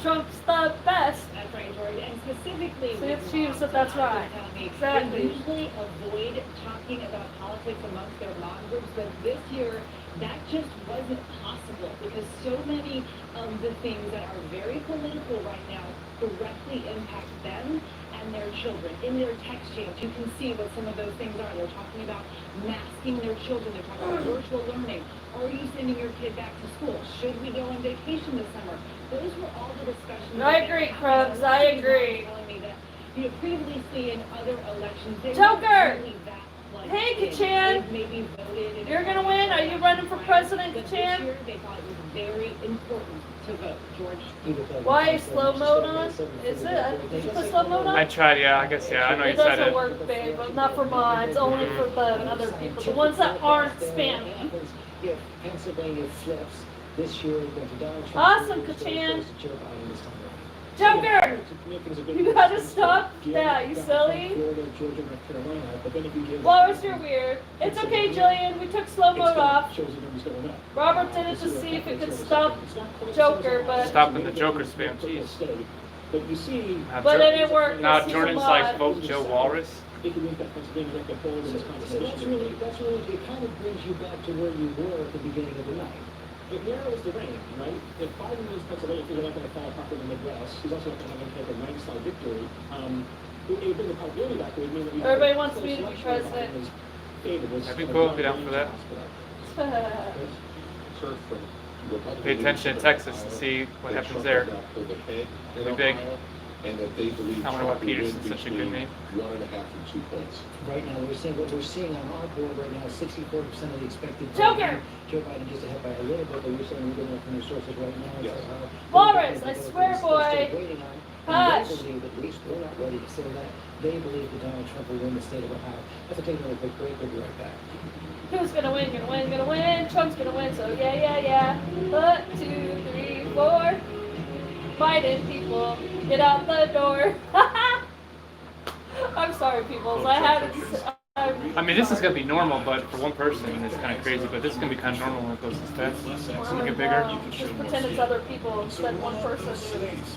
Trump's the best. That's right, George. And specifically, See, it's you, so that's right. Exactly. They usually avoid talking about politics amongst their mom groups, but this year, that just wasn't possible because so many of the things that are very political right now directly impact them and their children. In their text chains, you can see what some of those things are. They're talking about masking their children. They're talking about virtual learning. Are you sending your kid back to school? Should we go on vacation this summer? Those were all the discussions. I agree, Krubs. I agree. Telling me that, you know, previously in other elections, they Joker! weren't really that plugged Hey, in. Kachan! They maybe voted in You're gonna win? Are you running for president, But this Kachan? year, they thought it was very important to vote. George. Why is slow mode on? Is it? Did you put slow mode on? I tried, yeah, I guess, yeah, I know you It said doesn't it. work, babe, but not for mods, only for the other people, the ones that aren't spammy. If Pennsylvania flips this year, going to Donald Trump. Awesome, Kachan. Joker! You gotta stop that, you silly. Walrus, you're weird. It's okay, Jillian, we took slow mode off. Robert did it to see if it could stop Joker, but... Stopping the Joker spam, jeez. But you see, But it didn't work. Now He's a Jordan's mod. like, vote Joe Walrus. it can impact Pennsylvania like the polls in Wisconsin. That's really, it kind of brings you back to where you were at the beginning of the night. It narrows the range, right? If Biden wins Pennsylvania, they're not going to fall apart in the Midwest. He's also not going to have a landslide victory. It would bring the probability back. It would mean that we Everybody wants me to be president. That'd be cool if you're down for that. Pay attention to Texas to see what happens there. It'll be big. And that they believe I wonder why Peterson's such a good name. 1.5 and 2 points. Right now, what we're seeing on our board right now is 64% of the expected vote. Joker! Joe Biden just ahead by a little bit, but we're saying we're getting it from the sources right now. Yes. Walrus, I swear, boy. Hush. They believe, at least we're not ready to say that, they believe that Donald Trump will win the state of Ohio. Let's take another quick break. We'll be right back. Who's gonna win? Gonna win? Gonna win? Trump's gonna win. So yeah. 1, 2, 3, 4. Biden, people, get out the door. I'm sorry, people. I had to. I mean, this is gonna be normal, but for one person, it's kind of crazy. But this is gonna be kind of normal when it goes this fast. It's gonna get bigger. Just pretend it's other people instead of one person.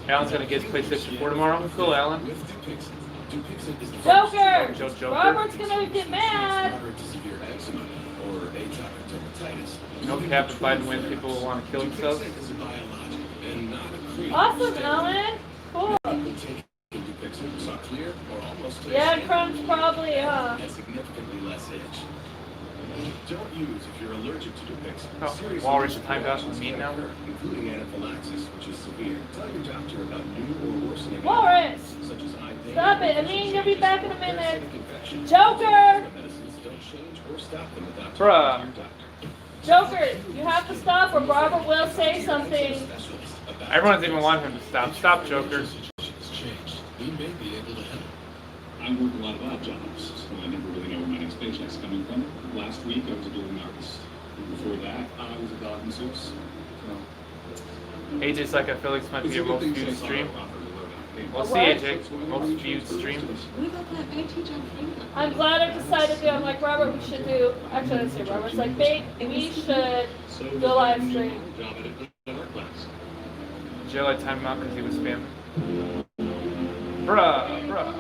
Alan's gonna get his PlayStation 4 tomorrow. Cool, Alan. Joker! Joker. Robert's gonna get mad. No cap, if Biden wins, people will want to kill themselves. Awesome, Alan. Cool. Yeah, Crumb's probably, Don't use if you're allergic to Dupixent. Oh, Walrus timed out the mean now. Including anaphylaxis, which is severe. Tell your doctor about new or worsening Walrus! such as eye pain. Stop it. I mean, you'll be back in a minute. Joker! Medicines don't change or stop them without Bruh. talking to your doctor. Joker, you have to stop or Robert will say something. Everyone's even wanting him to stop. Stop, Joker. He may be able to help. I work a lot of odd jobs, so I never really know where my next paycheck's coming from. Last week, I was a building artist. Before that, I was a dog masseuse. AJ's like, I feel like this might be your most viewed stream. We'll see, AJ. Most viewed stream. I'm glad I decided to. I'm like, Robert, we should do. Actually, I didn't say Robert. It's like, babe, we should do a live stream. Jill, I timed him out because he was spamming. Bruh.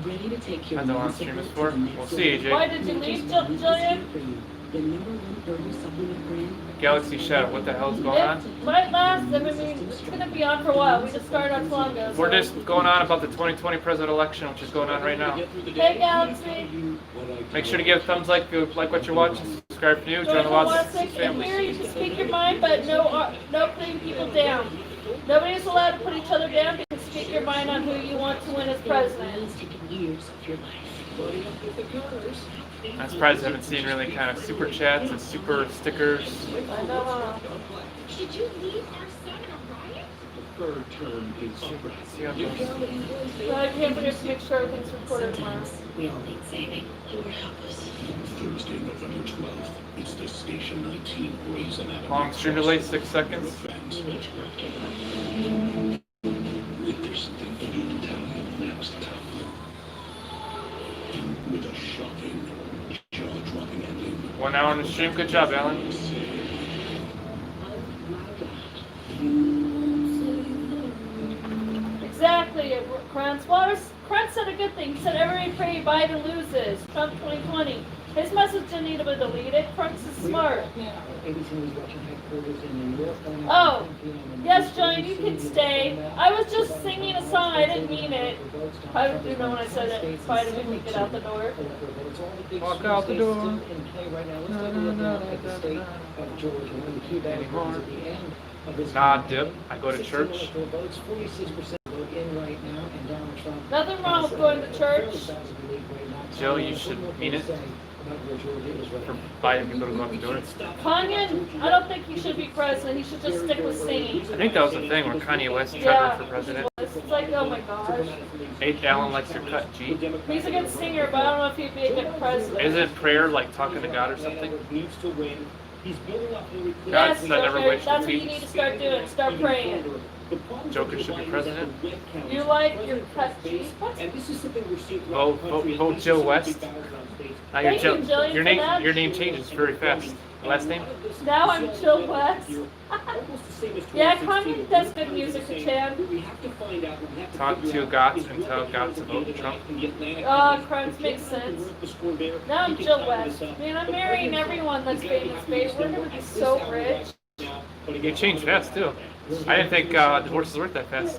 Ready to take your I don't know what stream is for. We'll see, AJ. Why did you leave, Jillian? The #1 Birdie supplement brand. Galaxy Shadow, what the hell's going on? It might last. I mean, it's gonna be on for a while. We just started not too long ago. We're so- just going on about the 2020 president election, which is going on right now. Hey, Galaxy. Make sure to give a thumbs up if you like what you're watching. Subscribe if you're new. Join the Watts In family. here, you can speak your mind, but no putting people down. Nobody's allowed to put each other down. You can speak your mind on who you want to win as president. It's taken years of your life. I'm surprised I haven't seen really kind of super chats and super stickers. I know. Did you leave our son in a riot? The third term is super. See how it goes. So I can't forget to make sure everything's recorded tomorrow. We all need saving. Lord help us. Thursday, November 12th. It's the Station 19 Grey's Anatomy. Long stream delay, 6 seconds. Fans. There's something for you to tell you next time. With a shocking, jaw-dropping ending. 1 hour on the stream. Good job, Alan. Exactly, Krantz. Krantz said a good thing. He said everybody pray Biden loses. Trump 2020. His message didn't need to be deleted. Krantz is smart. ABC News watching headquarters in New York. Oh, yes, Johnny, you can stay. I was just singing a song. I didn't mean it. I do know when I said it. Biden didn't make it out the door. Walk out the door. In play right now. Let's take a look at the state of Georgia. One of the key battlegrounds at the end of this. Nah, dip. I go to church. Votes 46% vote in right now, and Donald Trump. Nothing wrong with going to church. Joe, you should mean it. For Biden people to go out the door. Kanye, I don't think he should be president. He should just stick with singing. I think that was the thing when Kanye West tried Yeah. for president. It's like, oh my gosh. H. Alan likes your cut, G. He's a good singer, but I don't know if he'd be a good president. Isn't prayer like talking to God or something? Needs to win. He's building up Hillary Clinton. God Yes, said never Joker, wish that's what you defeat. need to start doing. Start praying. Joker should be president. You like your cut cheese? What? And this is something we're seeing Vote, vote Joe West. Now Thank you, Jillian, your for name, that. your name changes very fast. Last name? Now I'm Jill West. Yeah, Kanye does good music to Chan. Talk to Gotts and tell Gotts to vote Trump. Crimes make sense. Now I'm Jill West. Man, I'm marrying everyone that's famous, babe. We're gonna be so rich. You change fast too. I didn't think divorce is worth that fast.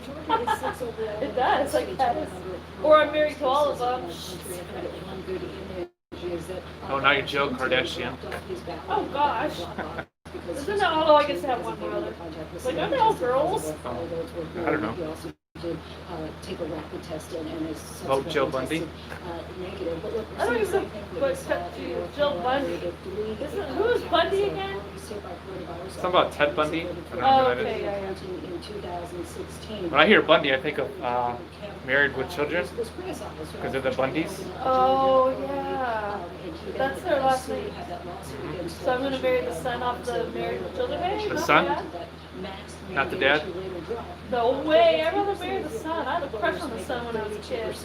It does, I guess. Or I'm married to all of them. Oh, now you're Joe Kardashian. Oh gosh. Isn't that all I get to have one brother? Like, aren't they all girls? I don't know. Take a rapid test and is Vote Joe Bundy. negative. But look, I don't even know what Jill Bundy. Who's Bundy again? Something about Ted Bundy. I don't know Oh, who that okay, is. yeah, yeah. In 2016. When I hear Bundy, I think of Married with Children because they're the Bundys. Oh, yeah. That's their last name. So I'm gonna marry the son off the Married with Children. Hey, The not son? bad. Not the dad? No way. I'd rather marry the son. I had a crush on the son when I was a kid.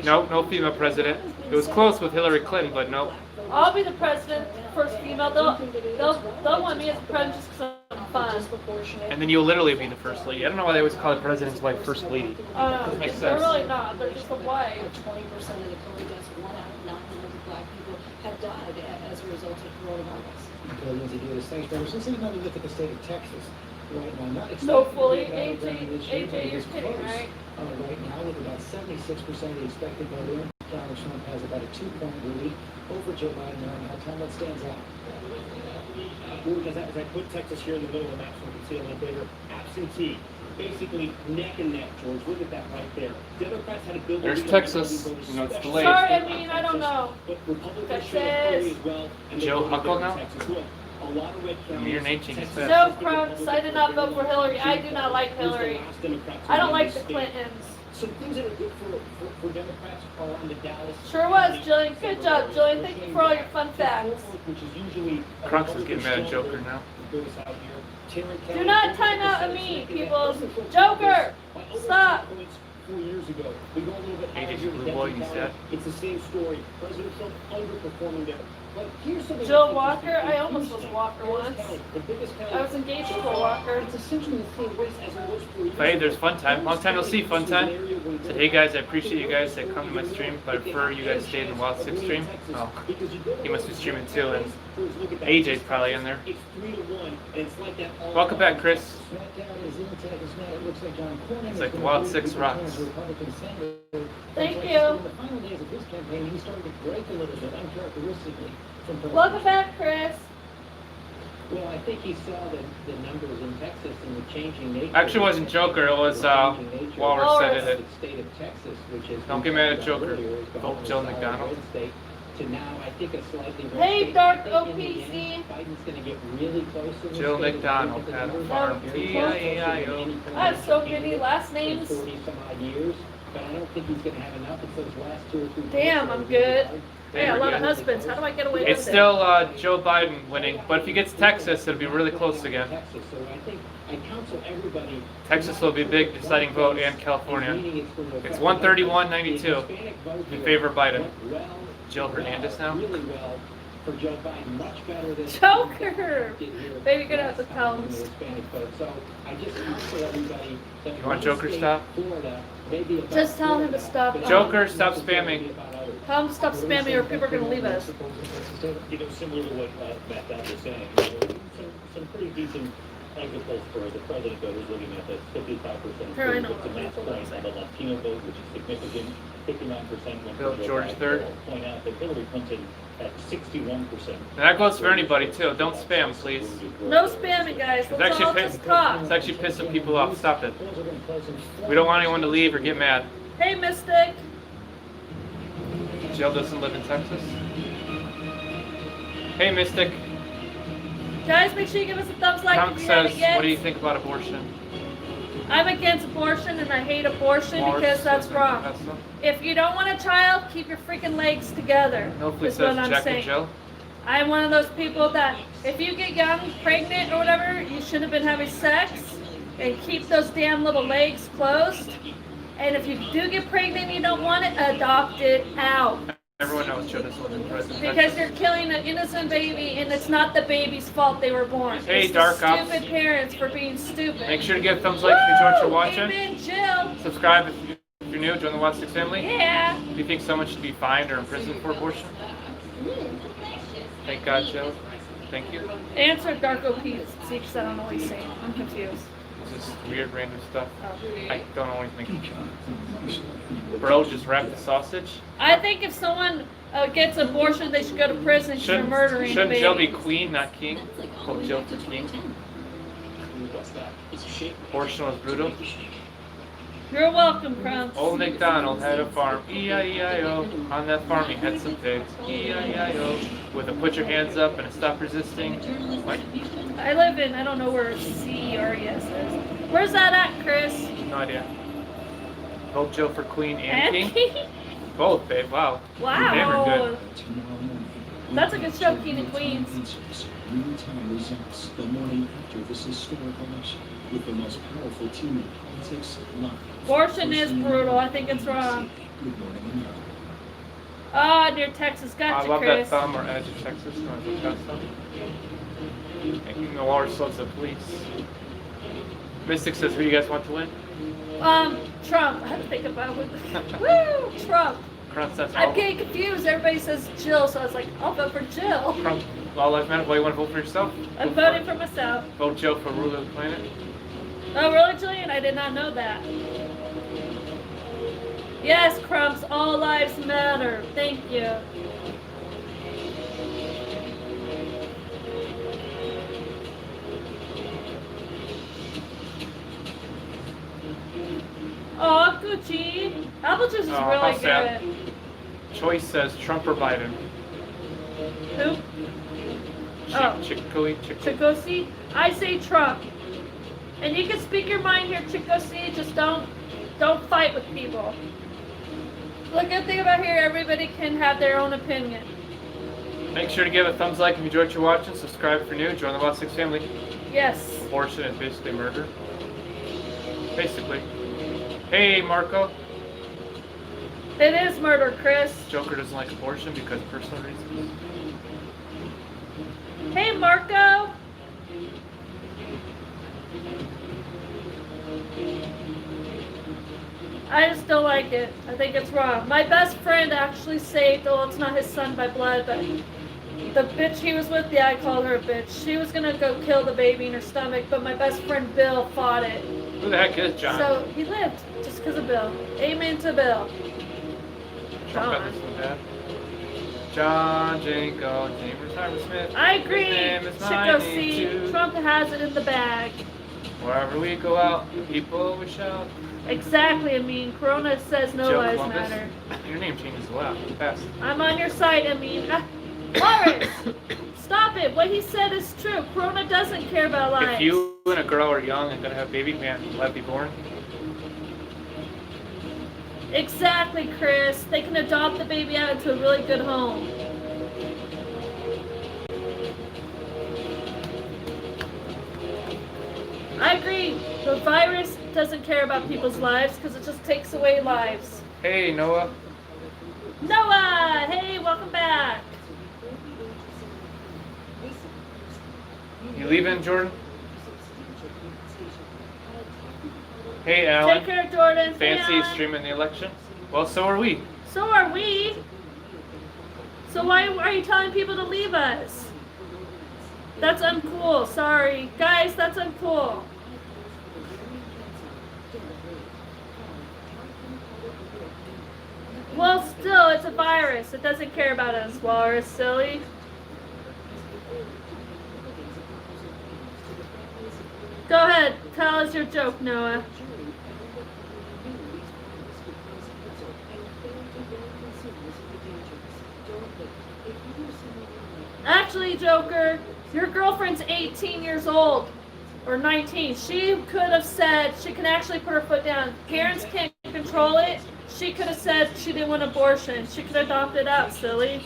Nope, no female president. It was close with Hillary Clinton, but nope. I'll be the president, first female. They'll want me as president just because I'm fun. And then you'll literally be the first lady. I don't know why they always call the president's wife first lady. Doesn't makes they're sense. really not. They're just a wife. 20% of the COVID deaths, 1 out of 900 black people have died as a result of coronavirus. Okay, Lindsay, do this. Thanks, brother. So let's take another look at the state of Texas right now. Not No, expected fully. to be a battleground this year, AJ, but you're it's kidding, close. right? Right now, with about 76% of the expected vote in, Donald Trump has about a 2-point lead over Joe Biden around how time that stands out. As I put Texas here in the middle of the map so we can see a little bigger, absentee, basically neck and neck, George. Look at that right there. Democrats had to build. There's Texas. You know, it's delayed. Sorry, I mean, I don't know. But Republicans Texas. showed authority as well. And Joe they voted Huckle there in now? Texas. Look, a lot of red counties. Your name changes fast. No, Krantz, I did not vote for Hillary. I do not like Hillary. I don't like the Clintons. Some things that are good for Democrats are on the Dallas. Sure was, Jillian. Good job, Jillian. Thank you for all your fun facts. Which is usually Crux is getting mad at Joker now. Do not time out at me, people. Joker, stop. 4 years ago, we go a little bit higher AJ here Blue with Boy, Denver, you said? It's the same story. President Trump underperforming there. But here's something. Jill Walker? I almost was Walker once. The biggest county. I was engaged to a Walker. It's essentially the same race as it was for years. Hey, there's Funtime. Long time no see, Funtime. Said, hey guys, I appreciate you guys that come to my stream, but I prefer you guys stayed in the Wild 6 stream. Oh, he must be streaming too, and AJ's probably in there. It's 3-1, and it's like that all Welcome back, Chris. It's like the Wild 6 rocks. Thank you. In the final days of his campaign, he started to break a little bit uncharacteristically from Welcome back, Chris. Well, I think he saw the numbers in Texas and the changing nature. Actually, it wasn't Joker. It was Walrus said it. The state of Texas, which is Don't get mad at Joker. Vote Jill McDonald. To now, I think a slightly Hey, Dark OPC. Biden's going to get really close in the Jill state. McDonald had a farm. E-I-E-I-O. I have so many last names. 40 some odd years, but I don't think he's going to have enough. It's those last 2 or 3. Damn, I'm good. I got a lot of husbands. How do I get away with it? It's still Joe Biden winning, but if he gets Texas, it'll be really close again. Texas, so I think I counsel everybody. Texas will be a big deciding vote, and California. It's 131-92 in favor of Biden. Jill Hernandez now. Really well for Joe Biden, much better than Joker. Baby, gonna have to tell him. So I just counsel everybody. You want Joker stop? Just tell him to stop. Joker, stop spamming. Tell him to stop spamming or people are gonna leave us. You know, similar to what Matt was saying, some pretty decent exit polls for the president vote is looking at that 55%. Sure, I know. To Matt's point on the Latino vote, which is significant, 59%. Bill George III. Point out that Hillary Clinton at 61%. And that goes for anybody too. Don't spam, please. No spamming, guys. It's Let's all actually, just talk. it's actually pissing people off. Stop it. We don't want anyone to leave or get mad. Hey, Mystic. Jill doesn't live in Texas. Hey, Mystic. Guys, make sure you give us a thumbs like Punkt if you says, haven't yet. what do you think about abortion? I'm against abortion and I hate abortion because that's wrong. If you don't want a child, keep your freaking legs together. Hopefully Is says what I'm Jack and saying. Jill. I'm one of those people that if you get young, pregnant or whatever, you shouldn't have been having sex and keep those damn little legs closed. And if you do get pregnant and you don't want it, adopt it out. Everyone knows Jill doesn't live in Texas. Because you're killing an innocent baby and it's not the baby's fault they were born. Hey, it's Dark the Ops. stupid parents for being stupid. Make sure to give a thumbs like if you enjoyed your watching. Amen, Jill. Subscribe if you're new. Join the Watch 6 family. Yeah. Do you think someone should be fined or imprisoned for abortion? Thank God, Jill. Thank you. Answer Darko Pete. See, because I don't know what he's saying. I'm confused. It's just weird random stuff. Oh. I don't always think. Bro, just wrap the sausage. I think if someone gets abortion, they should go to prison for murdering Shouldn't babies. Jill be queen, not king? Quote Jill for king. Abortion was brutal. You're welcome, Crumbs. Old MacDonald had a farm, E-I-E-I-O. On that farm he had some pigs, E-I-E-I-O. With a put your hands up and a stop resisting. What? I live in, I don't know where C-E-R-E-S is. Where's that at, Chris? No idea. Vote Jill for queen and And king? Both, babe, wow. Wow. Damn, good. That's a good show, King and Queens. Real-time results the morning after this historic election with the most powerful team in politics live. Abortion is brutal. I think it's wrong. Good morning, America. Ah, near Texas. I Gotcha, love that Chris. thumb or edge of Texas. No, I just got some. Making the water slows the police. Mystic says, who do you guys want to win? Trump. I have to think about it. Woo, Trump. Crunch, that's I'm all. getting confused. Everybody says Jill, so I was like, I'll vote for Jill. Crunch. All life matters. Why you want to vote for yourself? I'm voting for myself. Vote Joe for ruler of the planet. Oh, really, Julian? I did not know that. Yes, Crumps, all lives matter. Thank you. Oh, Gucci. Apple juice is Oh, really how sad. good. Choice says Trump or Biden. Who? Oh. Chikosi? I say Trump. And you can speak your mind here, Chikosi. Just don't fight with people. The good thing about here, everybody can have their own opinion. Make sure to give a thumbs like if you enjoyed what you're watching. Subscribe if you're new. Join the Watch 6 family. Yes. Abortion is basically murder. Basically. Hey, Marco. It is murder, Chris. Joker doesn't like abortion because of personal reasons. Hey, Marco. I just don't like it. I think it's wrong. My best friend actually saved, well, it's not his son by blood, but the bitch he was with, yeah, I called her a bitch. She was gonna go kill the baby in her stomach, but my best friend Bill fought it. Who the heck is John? So he lived just because of Bill. Amen to Bill. John. John Janko, James Smith. I agree. His name is Chico C. 92. Trump has it in the bag. Wherever we go out, people we shout. Exactly. I mean, Corona says no Joe lives Columbus. matter. Your name changes a lot. Fast. I'm on your side. I mean, Lawrence, stop it. What he said is true. Corona doesn't care about lives. If you and a girl are young and gonna have a baby, man, let it be born. Exactly, Chris. They can adopt the baby out into a really good home. I agree. The virus doesn't care about people's lives because it just takes away lives. Hey, Noah. Noah! Hey, welcome back. You leaving, Jordan? Hey, Alan. Take care, Jordan. Fancy Hey, Alan. streaming the election? Well, so are we. So are we. So why are you telling people to leave us? That's uncool. Sorry. Guys, that's uncool. Well, still, it's a virus. It doesn't care about us, Walrus. Silly. Go ahead. Tell us your joke, Noah. Actually, Joker, your girlfriend's 18 years old. Or 19. She could have said, she can actually put her foot down. Parents can't control it. She could have said she didn't want abortion. She could adopt it out, silly.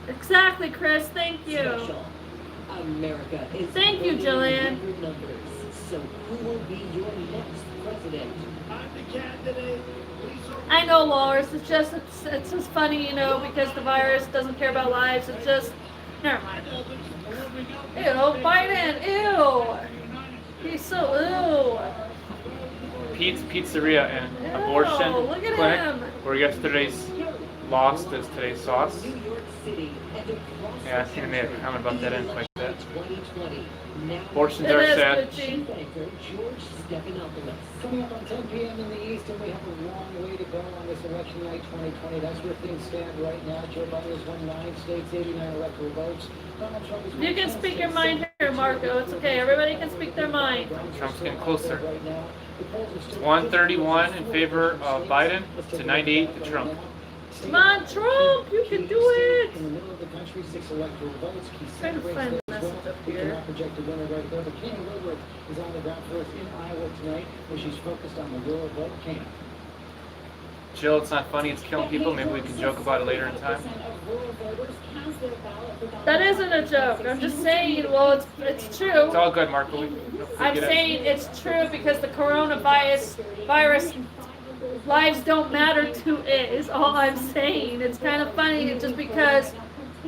Exactly, Chris. Thank you. America is Thank you, Jillian. numbers. So who will be your next president? I'm the candidate. I know, Walrus. It's just funny, you know, because the virus doesn't care about lives. It's just, never mind. Ew, Biden. Ew. He's so ew. Pete's Pizzeria and Ew, Abortion look at Clinic, him. where yesterday's lost is today's sauce. New York City and across Yeah, I seen him make a comment about that. I didn't like that. 2020. Now Abortions It are is sad. Gucci. banker George Stephanopoulos. Coming up on 10 p.m. in the East, and we have a long way to go on this election night 2020. That's where things stand right now. Joe Biden has won 9 states, 89 electoral votes. Donald Trump has won You can 10 speak your states, mind here, Marco. It's okay. Everybody can speak their mind. Trump's getting closer. Right now, the polls are still 131 in favor of Biden to 98 to Trump. Come on, Trump. You can do it. In the middle of the country, 6 electoral votes. He's Trying to find the message up We here. cannot project a winner right there. But Kiean is on the ground for us in Iowa tonight, where she's focused on the rural vote. Kiean. Jill, it's not funny. It's killing people. Maybe we can joke about it later in time. That isn't a joke. I'm just saying, well, it's true. It's all good, Marco. I'm saying it's true because the coronavirus lives don't matter to it is all I'm saying. It's kind of funny just because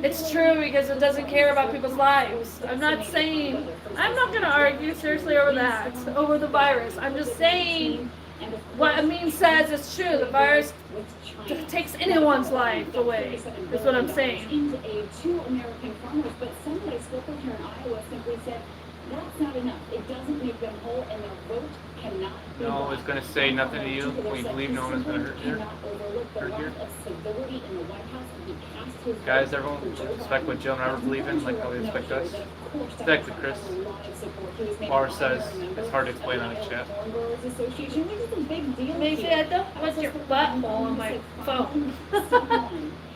it's true because it doesn't care about people's lives. I'm not going to argue seriously over that, over the virus. I'm just saying what Amin says is true. The virus takes anyone's life away, is what I'm saying. Two American farmers, but somebody I spoke with here in Iowa simply said, that's not enough. It doesn't make them whole, and their vote cannot be No one is going to say nothing to you when you believe no one is going to hurt you. Hurt you. Guys, everyone respect what Jill and Robert believe in, like how they respect us. Exactly, Chris. Mara says it's hard to explain on a chat. Macy, I don't want your butthole on my phone.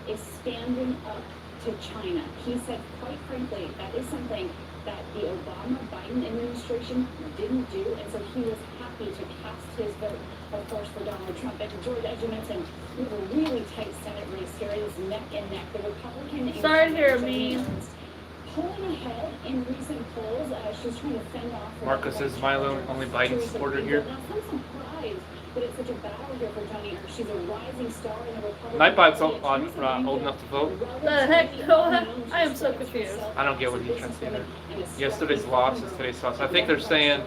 Expanding up to China. He said, quite frankly, that is something that the Obama-Biden administration didn't do, and so he was happy to cast his vote, of course, for Donald Trump. And George, as you mentioned, we have a really tight Senate race here. It is neck and neck. The Republican... Sorry to hear, Amin. pulling ahead in recent polls. She's trying to fend off. Marcus is my only Biden supporter here. Now, some surprise that it's such a battle here for Johnny. She's a rising star in the Republican Nightbot's Party. old enough to vote. The heck, Noah? I am so confused. I don't get what he's trying to say there. Yesterday's loss is today's loss. I think they're saying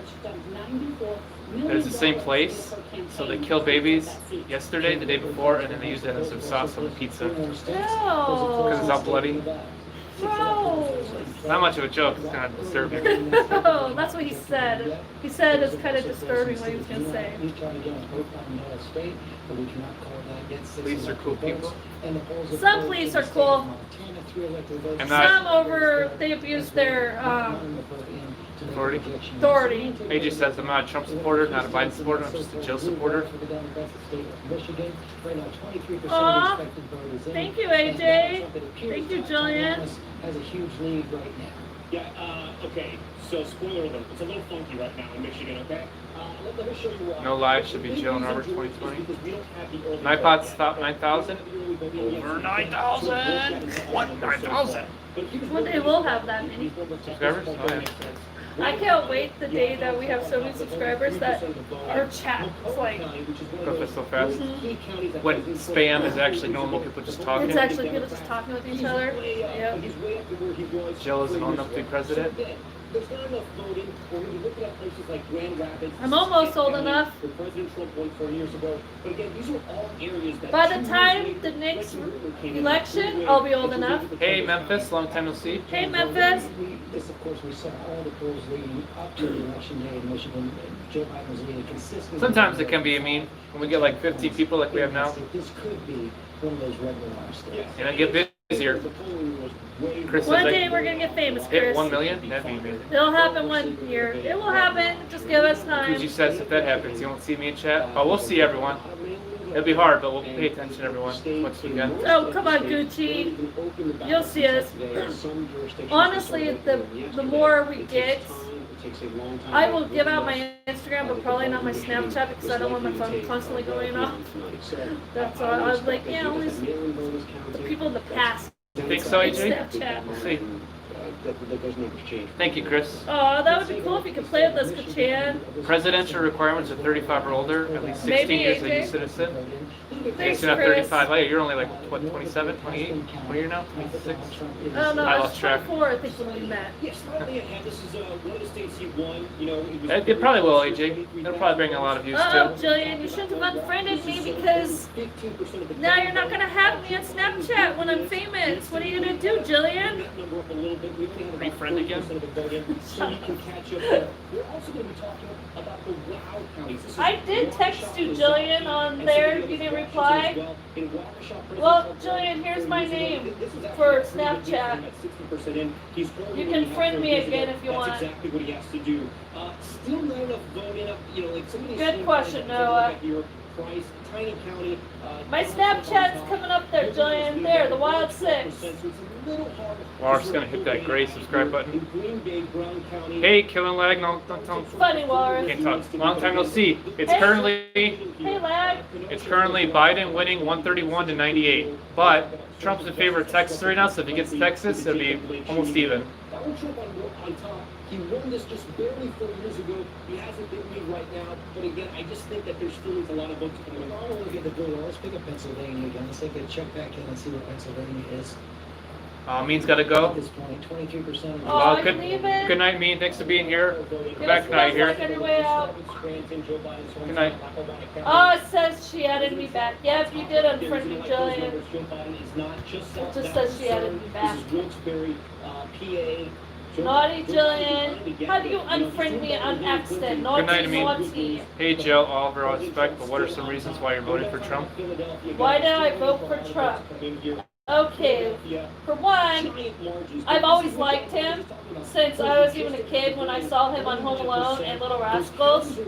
there's the same place, so they kill babies yesterday, the day before, and then they use it as some sauce on the pizza. Because it's all bloody. Bro! Not much of a joke, it's kind of disturbing. Oh, that's what he said. He said it's kind of disturbing what he was going to say. Police are cool people. Some police are cool. And Some they abuse their authority. authority. AJ says I'm not a Trump supporter, not a Biden supporter, I'm just a Jill supporter. Aw, thank you, AJ. Thank you, Jillian. Has a huge lead right now. Yeah, okay. So, spoiler alert. It's a little funky right now in Michigan, okay? Let me show you why. No lies should be Jill and Robert 2020. Nightbot's top 9,000. Over 9,000! What? 9,000! One day we'll have that many. Subscribers? Oh, yeah. I can't wait the day that we have so many subscribers that our chat is like, Go so fast. When spam is actually normal people just talking. it's actually people just talking with each other. Yep. Jill isn't old enough to be president. There's not enough voting. Or when you look at places like Grand Rapids, I'm almost old enough. where President Trump won 4 years ago. But again, these are all areas that. By the time the next election, I'll be old enough. Hey Memphis, long time no see. Hey Memphis. This, of course, we saw all the polls leading up to the election day in Michigan. Joe Biden was leading consistently. Sometimes it can be mean when we get like 50 people like we have now. This could be one of those red alarm states. And I get busier. Chris One says day like, we're gonna get famous, hit Chris. 1 million? That'd be amazing. It'll happen one year. It will happen. Just give us time. Gucci says if that happens, you won't see me in chat. Oh, we'll see everyone. It'll be hard, but we'll pay attention to everyone as much as we can. Oh, come on, Gucci. You'll see us. Honestly, the more we get, I will give out my Instagram, but probably not my Snapchat because I don't want my phone constantly going off. That's all. I was like, yeah, only the people in the past. You think so, AJ? Snapchat. We'll see. Thank you, Chris. Oh, that would be cool if you could play with us, Kachan. Presidential requirements are 35 or older, at least 16 Maybe, years a AJ. U.S. citizen. Thanks, You have Chris. 35. Oh, yeah, you're only like, what, 27, 28? What are you now? 26? I don't know. I I lost was track. 24, I think, when we met. Yeah, slightly ahead. This is one of the states he won. You know, it was It probably will, AJ. It'll probably bring a lot of views, Oh, too. Jillian, you shouldn't have unfriended me because now you're not gonna have me on Snapchat when I'm famous. What are you gonna do, Jillian? Befriend again? So you can catch up there. We're also going to be talking about the wow counties. This is I did text you, Jillian, on there. You didn't reply. Well, Jillian, here's my name for Snapchat. You can friend me again if you want. That's exactly what he has to do. Still not enough voting up, you know, like some of these Good question, Noah. Price, tiny county. My Snapchat's coming up there, Jillian. There, the Wild Six. Walrus is going to hit that gray subscribe button. Green Bay, Brown County. Hey, Killing Lag, no, don't tell me. Funny, Walrus. Can't talk. Long time no see. It's Hey. currently Biden winning 131 to 98. But Trump's in favor of Texas right now, so if he gets Texas, it'll be almost even. Donald Trump on top. He won this just barely 4 years ago. He hasn't been lead right now. But again, I just think that there still is a lot of votes coming in. I don't want to get the bill. Let's pick up Pennsylvania again. Let's take a check back in and see what Pennsylvania is. Mean's got to go. At this point, 23% of the Oh, Well, you good, leaving? good night, Mean. Thanks for being here. Come Get back us tonight back here. on your way out. Good night. Oh, it says she added me back. Yep, you did unfriend me, Jillian. It just says she added me back. Naughty Jillian. How do you unfriend me on accident? Good night, Naughty, Amin. naughty. Hey, Joe. All of our respect, but what are some reasons why you're voting for Trump? Why did I vote for Trump? Okay, for one, I've always liked him since I was even a kid when I saw him on Home Alone and Little Rascals.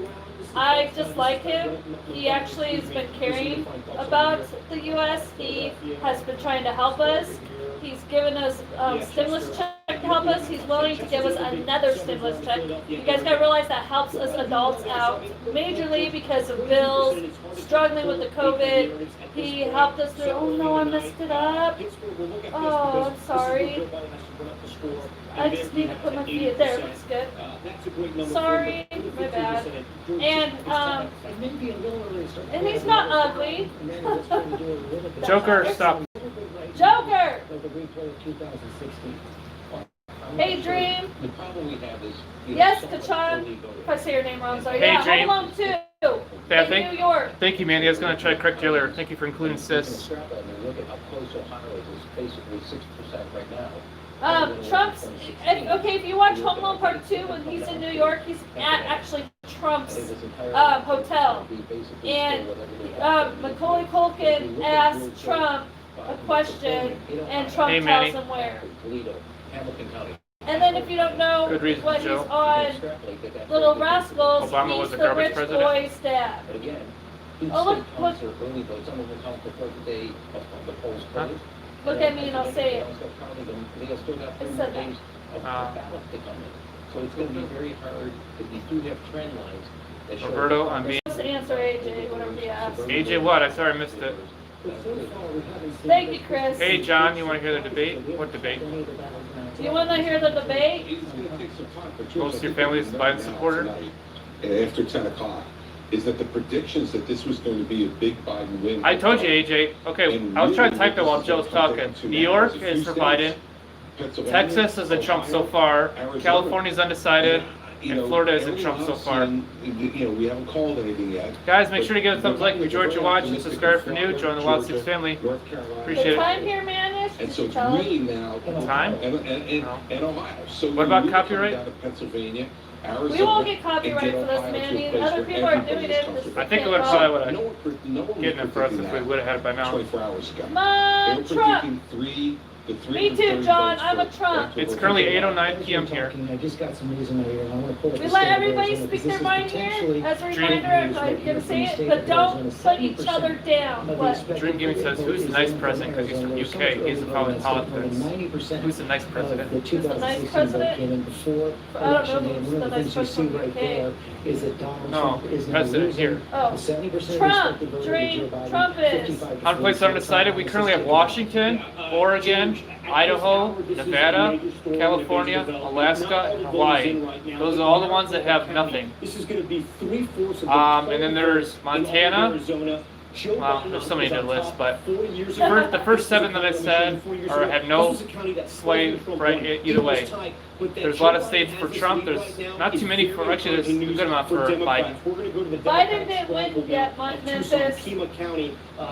I just like him. He actually has been caring about the U.S. He has been trying to help us. He's given us stimulus check to help us. He's willing to give us another stimulus check. You guys gotta realize that helps us adults out majorly because of bills, struggling with the COVID. He helped us through. Oh no, I messed it up. Oh, I'm sorry. score. I just need to put my feet there. Looks good. That's a great number. Sorry, my bad. And Maybe a little early start. and he's not ugly. Joker, stop. Joker. Like the replay of 2016. Hey, Dream. The problem we have is. Yes, Kachan. If I say your name wrong, sorry. Hey, Yeah, Dream. Home Alone 2. Yeah, In New York. Thank you, Mandy. I was going to try to correct you earlier. Thank you for including sis. Look at how close Ohio is basically 6% right now. Trump's, okay, if you watch Home Alone Part 2, when he's in New York, he's at actually Trump's hotel. And Macaulay Culkin asked Trump a question, and Trump Hey, tells Manny. him where. Toledo, Hamilton County. And then if you don't know Good reason, what he's Joe. on Little Rascals, Obama was he's the the garbage rich president? boy's dad. But again, Oh, look, counts are early votes. Some of them count before the day of the polls closed. Look at me and I'll say it. They still got 3 It more said that. days of ballots to come in. So it's going to be very hard, because we do have trend lines that show. Roberto, I'm being. Just answer AJ, whatever he asks. AJ, what? I sorry I missed it. Thank you, Chris. Hey, John, you want to hear the debate? What debate? You want to hear the debate? Most of your family is a Biden supporter? After 10 o'clock, is that the predictions that this was going to be a big Biden win. I told you, AJ. Okay, I was trying to type that while Joe was talking. New York is for Biden. Texas is a Trump so far. California's undecided. And Florida is in Trump so far. We haven't called anything yet. Guys, make sure to give a thumbs like if you enjoyed your watch and subscribe for new. Join the Wild Six family. North Carolina. Appreciate The it. time here, Manish? And so it's Tell him. really now. Time? And Ohio. So What about we copyright? Down to Pennsylvania, Arizona, We won't get copyright and for this, Ohio to a Manny. place Other where people are doing everybody it. is comfortable. I think it would Can't probably would No have one was getting it for us if we predicting would have had it by that now. 24 hours ago. Come on, They were Trump. predicting the Me too, John. I'm a Trump. It's currently 8:09 p.m. here. I just got some news in my ear, and I want to pull up We the let state of everybody Arizona, speak because their this mind is here. potentially As a great reminder, news I'm right going here to from say the it, state but of don't Arizona. put each other down. of the What? expected Dream Gaming says, vote who's the is nice in president? 'Cause he's from Arizona. UK. There's so much He's early following voting that's politics. more than 90% Who's the nice of president? the 2016 vote president? came in before I don't know election day. And who's one the of the nice things you see president right from UK. there is that Donald No, Trump is now president losing here. Oh. 70% of Trump, the respected voter to Dream, Joe Biden, Trump is. 55 to On place 44. undecided, we currently have Washington, Oregon, Idaho, Nevada, California, Alaska, and Hawaii. Those are all the ones that have nothing. This is going to be 3/4 of the And then there's Montana. Arizona. Wow, there's so many to list, but the first 7 that I said have no sway right either way. There's a lot of states for Trump. There's not too many for, actually there's a good amount for Biden. Biden didn't win yet, Memphis.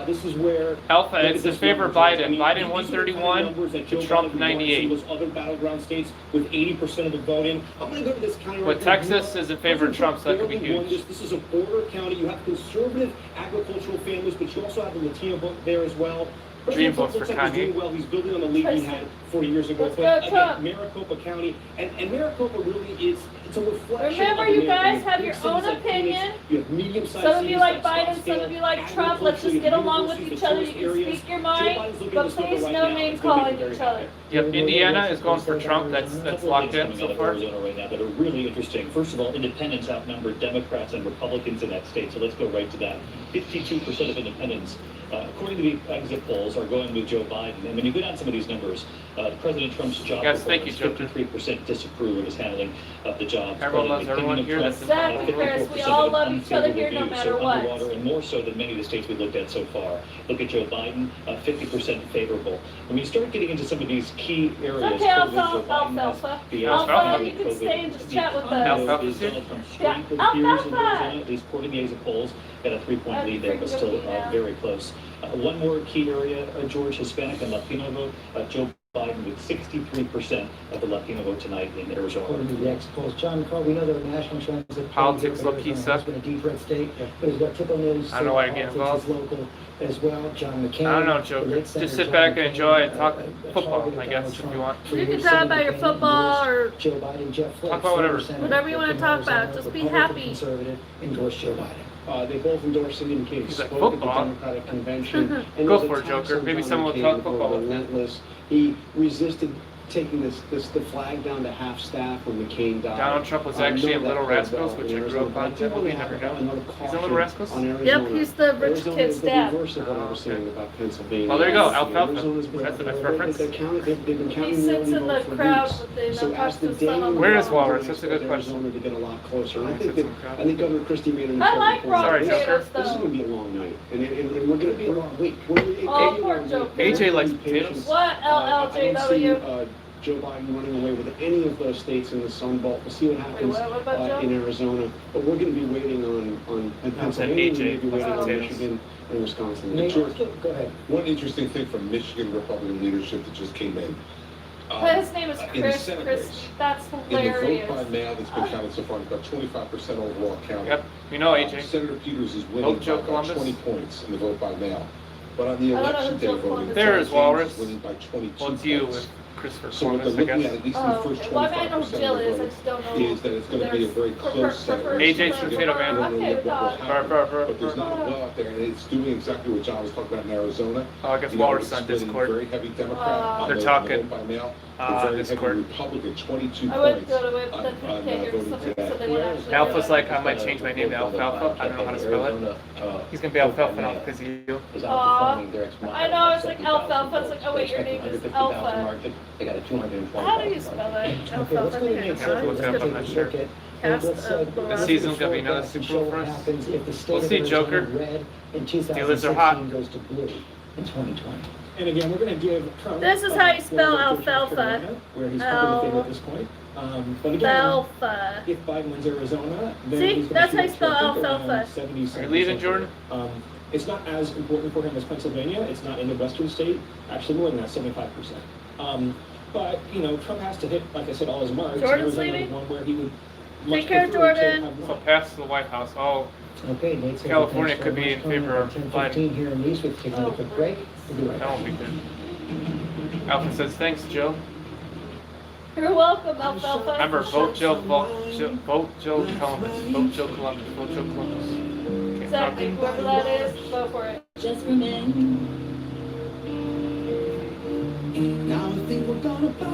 This is where Alpha, it's in favor of Biden. Biden 131 to Trump 98. Those other battleground states with 80% of the vote in. I'm going to go to this county. But Texas is in favor of Trump, so that could be huge. This is a border county. You have conservative agricultural families, but you also have the Latino vote there as well. Dream President Trump vote for looks like he's Kanye. doing well. He's building on the lead he had 40 years ago. Let's But go, again, Trump. Maricopa County, and Maricopa really is, it's a reflection Remember, of you America. guys You have your cities own like Phoenix, opinion. You have medium-sized Some of you cities like Biden, some Scottsdale, of you like Trump. Let's just get along with each other. You can speak your mind, but please no name calling each other. Yep, Indiana is going for Trump. That's locked in so far. Arizona right now that are really interesting. First of all, independents outnumber Democrats and Republicans in that state, so let's go right to that. 52% of independents, according to the exit polls, are going with Joe Biden. And when you go down some of these numbers, President Trump's job Yes, thank you, performance, Joker. 53% disapprove of his handling of the job. Everyone loves everyone here. That's Exactly, Chris. We all love each other here no matter what. Underwater, and more so than many of the states we looked at so far. Look at Joe Biden, 50% favorable. When you start getting into some of these key areas, Okay, Alfalfa. Alfalfa, you can stay and just chat with us. Alfalfa's here? Yeah, At Alfalfa. least according to the polls, got a 3-point lead there, but freaking still good now. very close. One more key area, George, Hispanic and Latino vote. Joe Biden with 63% of the Latino vote tonight in Arizona. According to the exit polls, John McCall, we know there are national trends that Politics, low-key Arizona stuff. has been a deep red state, but it's got typical news. I don't know why you're getting politics involved. is local as well. John McCain. I don't know, Joker. Just sit back and enjoy and talk football, I guess, if you want. You can talk about your football or Joe Biden, Jeff Flake, Talk about whatever. whatever you want to talk about. Just be happy. Conservative endorsed Joe Biden. They both endorsed it in case He's like, spoke at the football? Democratic convention. And Go those for it, attacks Joker. on Maybe John someone will McCain talk were football with him. relentless. He resisted taking the flag down to half staff when McCain died. Donald Trump was actually in Little Rascals, which I grew up on. That movie, never know. He's in Little Rascals? Yep, he's the rich kid's dad. The reverse of what I was saying about Pennsylvania. Oh, there you go, Alfalfa. Arizona's been- That's a nice reference. They've been He counting sits in the crowd weeks. with the So as the day Where is Walrus? That's a good question. Arizona to get a lot closer. And I He think sits that in the crowd. I think Governor Christie made an I like important raw Sorry, point. Joker. potatoes This is though. going to be a long night, and we're going to be wait. Oh, poor Joker. AJ likes potatoes. What, I don't see LLJW? Joe Biden running away with any of those states in the Sun Belt. We'll see what happens what about Joe? in Arizona. But we're going to be waiting on Pennsylvania, AJ we're going to be waiting on potatoes. Michigan and Wisconsin. Nate, George, Go ahead. One interesting thing from Michigan Republican leadership that just came in. His name is in the Chris. Senate Chris, race. that's In the vote hilarious. by mail that's been counted so far, it's about 25% overall counted. Yep, we know AJ. Senator Peters is winning Vote Joe by about Columbus. 20 points in the vote by mail. But on the I don't know election who day Joe voting, Columbus There James is Walrus. is winning by 22 Well, it's you points. with Christopher So what they're Columbus, I looking at guess. at least in the Oh, first okay. Well, I mean, I know 25% who of Jill the is. I vote, just don't know. is that it's going to be a very close Senate. AJ's from Potato Man. But there's not a well out there, and it's doing exactly what John was talking about in Arizona. Oh, I guess You know, Walrus it's on splitting Discord. Very heavy Democrat. on They're the talking. vote by mail. And very heavy Discord. Republican, 22 I would points go to it, but then on can't hear voting something, today. so they would actually. Alpha's like, I might change my name to Alfalfa. I don't know how to spell it. He's gonna be Alfalfa now because of you. Aw, I know, it's like Alfalfa. It's like, oh wait, your name is Alpha. They got a 220. How do you spell it? Okay, let's Alfalfa. go to I Nate's think I Look it up, I'm not sure. Cast Let's, of let's This Brodie. season's gonna be another and Super show Bowl for what us. happens if the state We'll of see, Arizona Joker. red in Steelers are hot. 2016 goes to blue in 2020. And again, we're going to give Trump. This is how you spell Florida, Georgia, alfalfa. Carolina, where he's probably the favorite at this point. But again, Alpha. if Biden wins Arizona, then See, he's going that's to how you spell alfalfa. Are you leaving, Jordan? It's not as important for him as Pennsylvania. It's not in the western state. Actually, more than that, 75%. But you know, Trump has to hit, like I said, all his marks. Jordan's Arizona is leaving? one where he would much Take care, prefer to Jordan. have So one. pass to the White House. Oh, Okay, Nate. California could be in favor of 10:15 here in Eastwood. Taking a quick break. We'll be right that back. won't be good. Alpha says, thanks, Joe. You're welcome, Alfalfa. Remember, vote Joe, vote Joe Columbus. Vote Joe Columbus. Vote Joe Columbus. Exactly, whoever that is, go for it. Just for men. Now I think we're gonna buy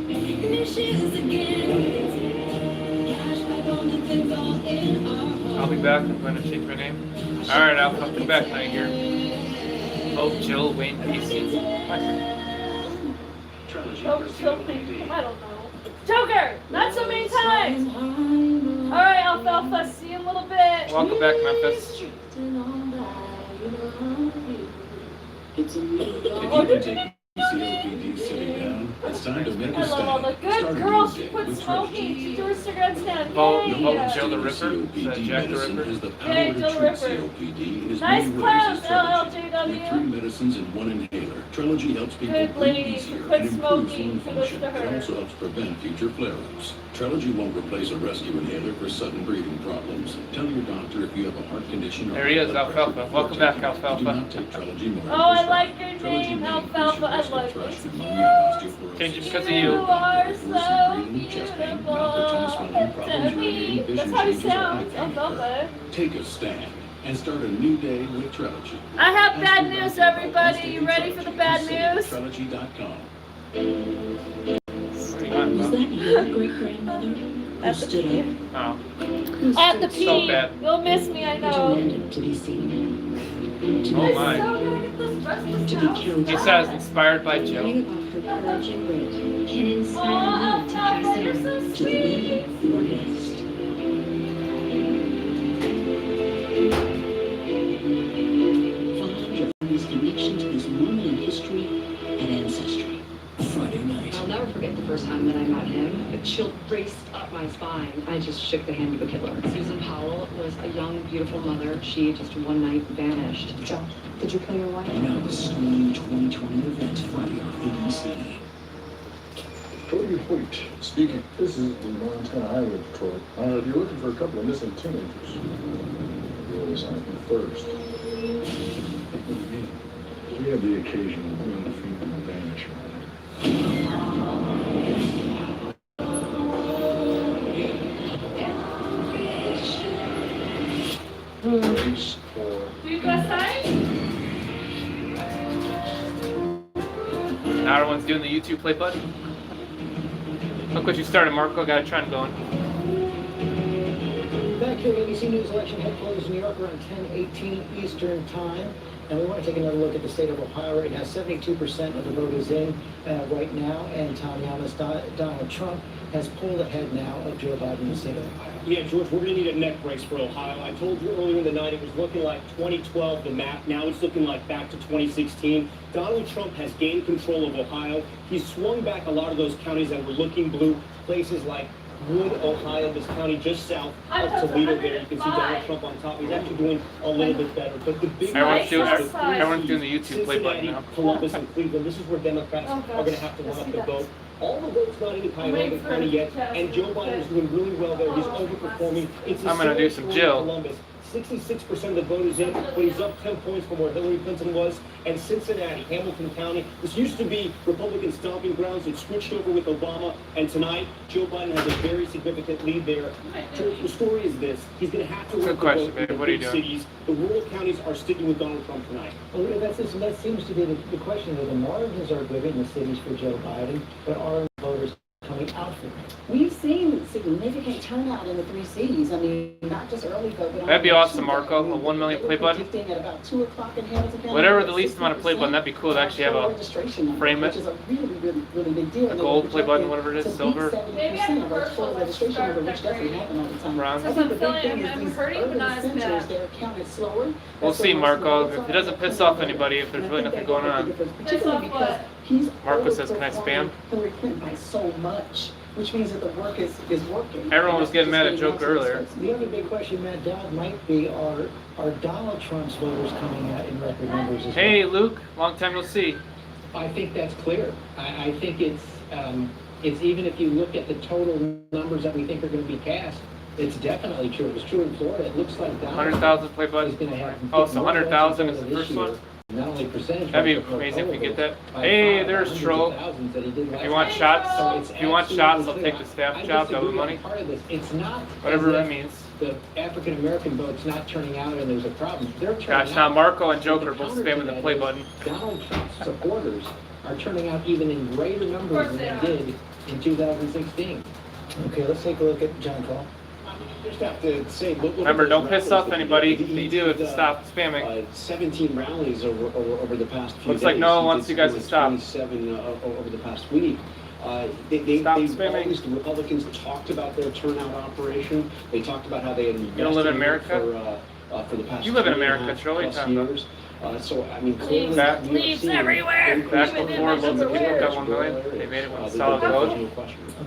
new shoes again. Cash back on the things all in our I'll be back. I'm going to change my name. Alright, Alpha, I'll come back tonight here. Vote Jill Wayne PC. Oh, something. I don't know. Joker! Not so many times! Alright, Alfalfa, see you in a little bit. Welcome back, Memphis. Oh, did you get COPD sitting down. It's time to make a I love all the stand. good Start a girls new who day quit with smoking. Trey. She threw her cigarette stand. Vote Yay! Joe the Ripper. Is that COPD Jack the medicine Ripper? has the power Yay, to Joe the treat Ripper. COPD in as Nice many ways clowns, as Trelegy. LLJW. With 3 medicines and 1 inhaler, Trelegy helps people Good breathe lady, easier quit and improves smoking. lung Kudos function. to It her. also helps prevent future flare-ups. Trelegy won't replace a rescue inhaler for sudden breathing problems. Tell your doctor if you have a heart condition or There he is, blood pressure Alfalfa. before Welcome back, taking it. Alfalfa. Do not take Trelegy more than Oh, I prescribed. like your Trelegy name, may Alfalfa. I increase your like risk it. of pneumonia and osteoporosis. Change it because of You you. are so Breathing, chest pain, beautiful. mouth or tongue swelling, problems To me. urinating, vision That's how he changes, or sounds, eye pain Alfalfa. Take a stand and start a new day with Trelegy. I have Ask bad your news, doctor about everybody. Trelegy You ready for the bad news? Trelegy.com. Was that your great-grandmother who At the stood pee. up? Oh, Who At the stood So pee. bad. You'll miss me, I know. demanded to be seen? Oh my. So gonna get this breakfast To be house. counted. He says, inspired by Joe. Writing about her courage and grit can Oh, inspire me to pass Alfalfa, you're so on to the sweet. or guest. Find your family's connection to this moment in history and ancestry. Friday night. I'll never forget the first time that I met him. A chill raced up my spine. I just shook the hand of a killer. Susan Powell was a young, beautiful mother. She just one night vanished. Joe, did you kill your wife? Now the stormy 2020 event Friday on ABC. Cody Fleet speaking. This is the Montana Highway Patrol. If you're looking for a couple of missing teenagers, you'll sign in first. We have the occasional male female vanish. Race for Do you guys sign? Now everyone's doing the YouTube play button. Look what you started, Marco. Got a trend going. Back here, ABC News election headquarters in New York around 10:18 Eastern Time. And we want to take another look at the state of Ohio right now. 72% of the vote is in right now. And Tom Yamas, Donald Trump has pulled ahead now of Joe Biden in the state of Ohio. Yeah, George, we're going to need a neck brace for Ohio. I told you earlier in the night it was looking like 2012, the map. Now it's looking like back to 2016. Donald Trump has gained control of Ohio. He's swung back a lot of those counties that were looking blue, places like Wood, Ohio, this county just south of Toledo there. You can see Donald Trump on top. He's actually doing a little bit better. But the big Everyone's doing the YouTube play button now. Columbus and Cleveland, this is where Democrats are going to have to run up the vote. All the votes not in Cuyahoga County yet, and Joe Biden is doing really well there. He's overperforming. I'm going to do some Jill. Columbus. 66% of the vote is in, but he's up 10 points from where Hillary Clinton was. And Cincinnati, Hamilton County, this used to be Republican stomping grounds. It switched over with Obama, and tonight Joe Biden has a very significant lead there. The story is this: he's going to have to work the vote in the big cities. The rural counties are sticking with Donald Trump tonight. Well, that seems to be the question. The margins are good in the cities for Joe Biden, but are voters coming out for him? We've seen significant turnout in the 3 cities. I mean, not just early vote, but that'd be awesome, Marco. A 1 million play button. At about 2 o'clock in Hamilton County. Whatever the least amount of play button, that'd be cool to actually have a frame it. Which is a really big deal. A gold play button, whatever it is, silver. Maybe I'm a full registration number, which doesn't happen all the time. Bronze. I think the big thing is these urban centers, they're counted slower. We'll see, Marco. If it doesn't piss off anybody, if there's really nothing going on. Particularly because he's Marco says, can I spam? Hillary Clinton by so much, which means that the work is working. Everyone was getting mad at Joker earlier. The other big question, Matt Dowd, might be are Donald Trump's voters coming out in record numbers as well? Hey, Luke. Long time no see. I think that's clear. I think it's even if you look at the total numbers that we think are going to be cast, it's definitely true. It was true in Florida. It looks like Donald 100,000 play button. is going to have. Oh, so 100,000 is the first one? Not only percentage. That'd be amazing if we get that. Hey, there's Troll. If you want shots, I'll take the staff job, double money. Part of this, it's not whatever that means. The African American vote's not turning out, and there's a problem. They're turning Gosh, now Marco and Joker both spamming the play button. Donald Trump's supporters are turning out even in greater numbers than they did in 2016. Okay, let's take a look at John Call. Just have to say, look remember, don't piss off anybody. You do have to stop spamming. 17 rallies over the past few Looks days. like no one wants you guys to stop. 27 over the past week. They've always, the Republicans talked about their turnout operation. They talked about how they had invested You don't live in America? For the past you live in America, Troy. years. So, I mean, clearly, leaves everywhere. Back before votes of people got 1 million, they made it with solid vote.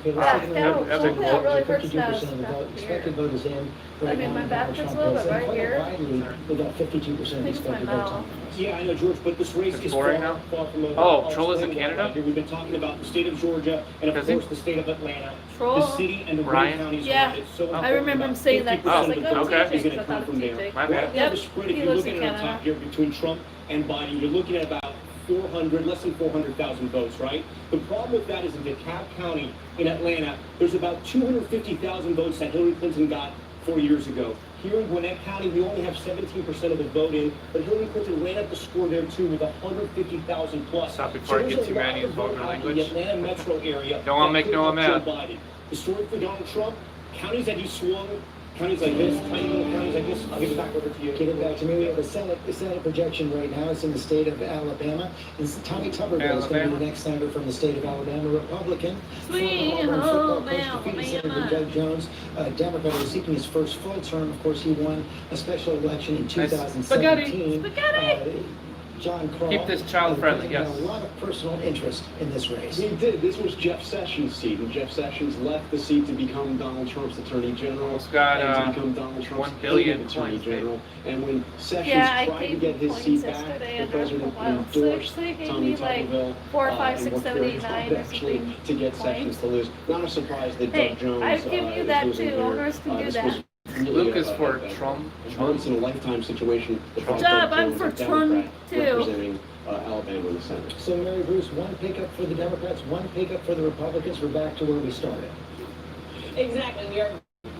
Okay, let's take a look at 52% of the vote. Expected vote is in. Right now, my Donald bathroom's Trump a little is bit right quite here. widely. We got 52% of expected vote. Yeah, I know, George, but this race is far from Troll is in Canada? We've been talking about the state of Georgia and, of course, the state of Atlanta. Troll? The city and the rural counties. Yeah, I remember him saying that. I was like, oh, okay. Is going to come from there. My bad. Yep, if you're looking at the top here between Trump and Biden, you're looking at about less than 400,000 votes, right? The problem with that is in DeKalb County in Atlanta, there's about 250,000 votes that Hillary Clinton got 4 years ago. Here in Gwinnett County, we only have 17% of the vote in, but Hillary Clinton ran up the score there too with 150,000 plus. Stop before I get too mad at you, vulgar language. The Atlanta metro area. Don't want to make no one mad. The story for Donald Trump, counties that he swung, counties like this, tiny little counties like this, I'll give it back over to you. Give it back to me. We have a Senate projection right now. It's in the state of Alabama. It's Tommy Tuberville is going to be the next senator from the state of Alabama, Republican. Sweet Former home Auburn football coach, defeated Senator Doug Jones, Democrat, who's seeking his first full term. Of course, he won a special election in 2017. Spaghetti! John Crawl. Keep this child friendly, yes. Had a lot of personal interest in this race. He did. This was Jeff Sessions' seat, and Jeff Sessions left the seat to become Donald Trump's attorney general. It's got and to become Donald Trump's 1 billion attorney general. And when Sessions Yeah, tried to get his seat back, the president endorsed Tommy Tuberville 4, 5, 6, and worked 7, very 8, 9 hard or actually something. to get Sessions to lose. Not a surprise that Hey, Doug Jones I'd give you that too. Owners can do that. Luke is for Trump. Once in a lifetime situation. Good job. I'm for Trump too. Representing Alabama in the Senate. So, Mary Bruce, one pickup for the Democrats, one pickup for the Republicans. We're back to where we started. Exactly. We are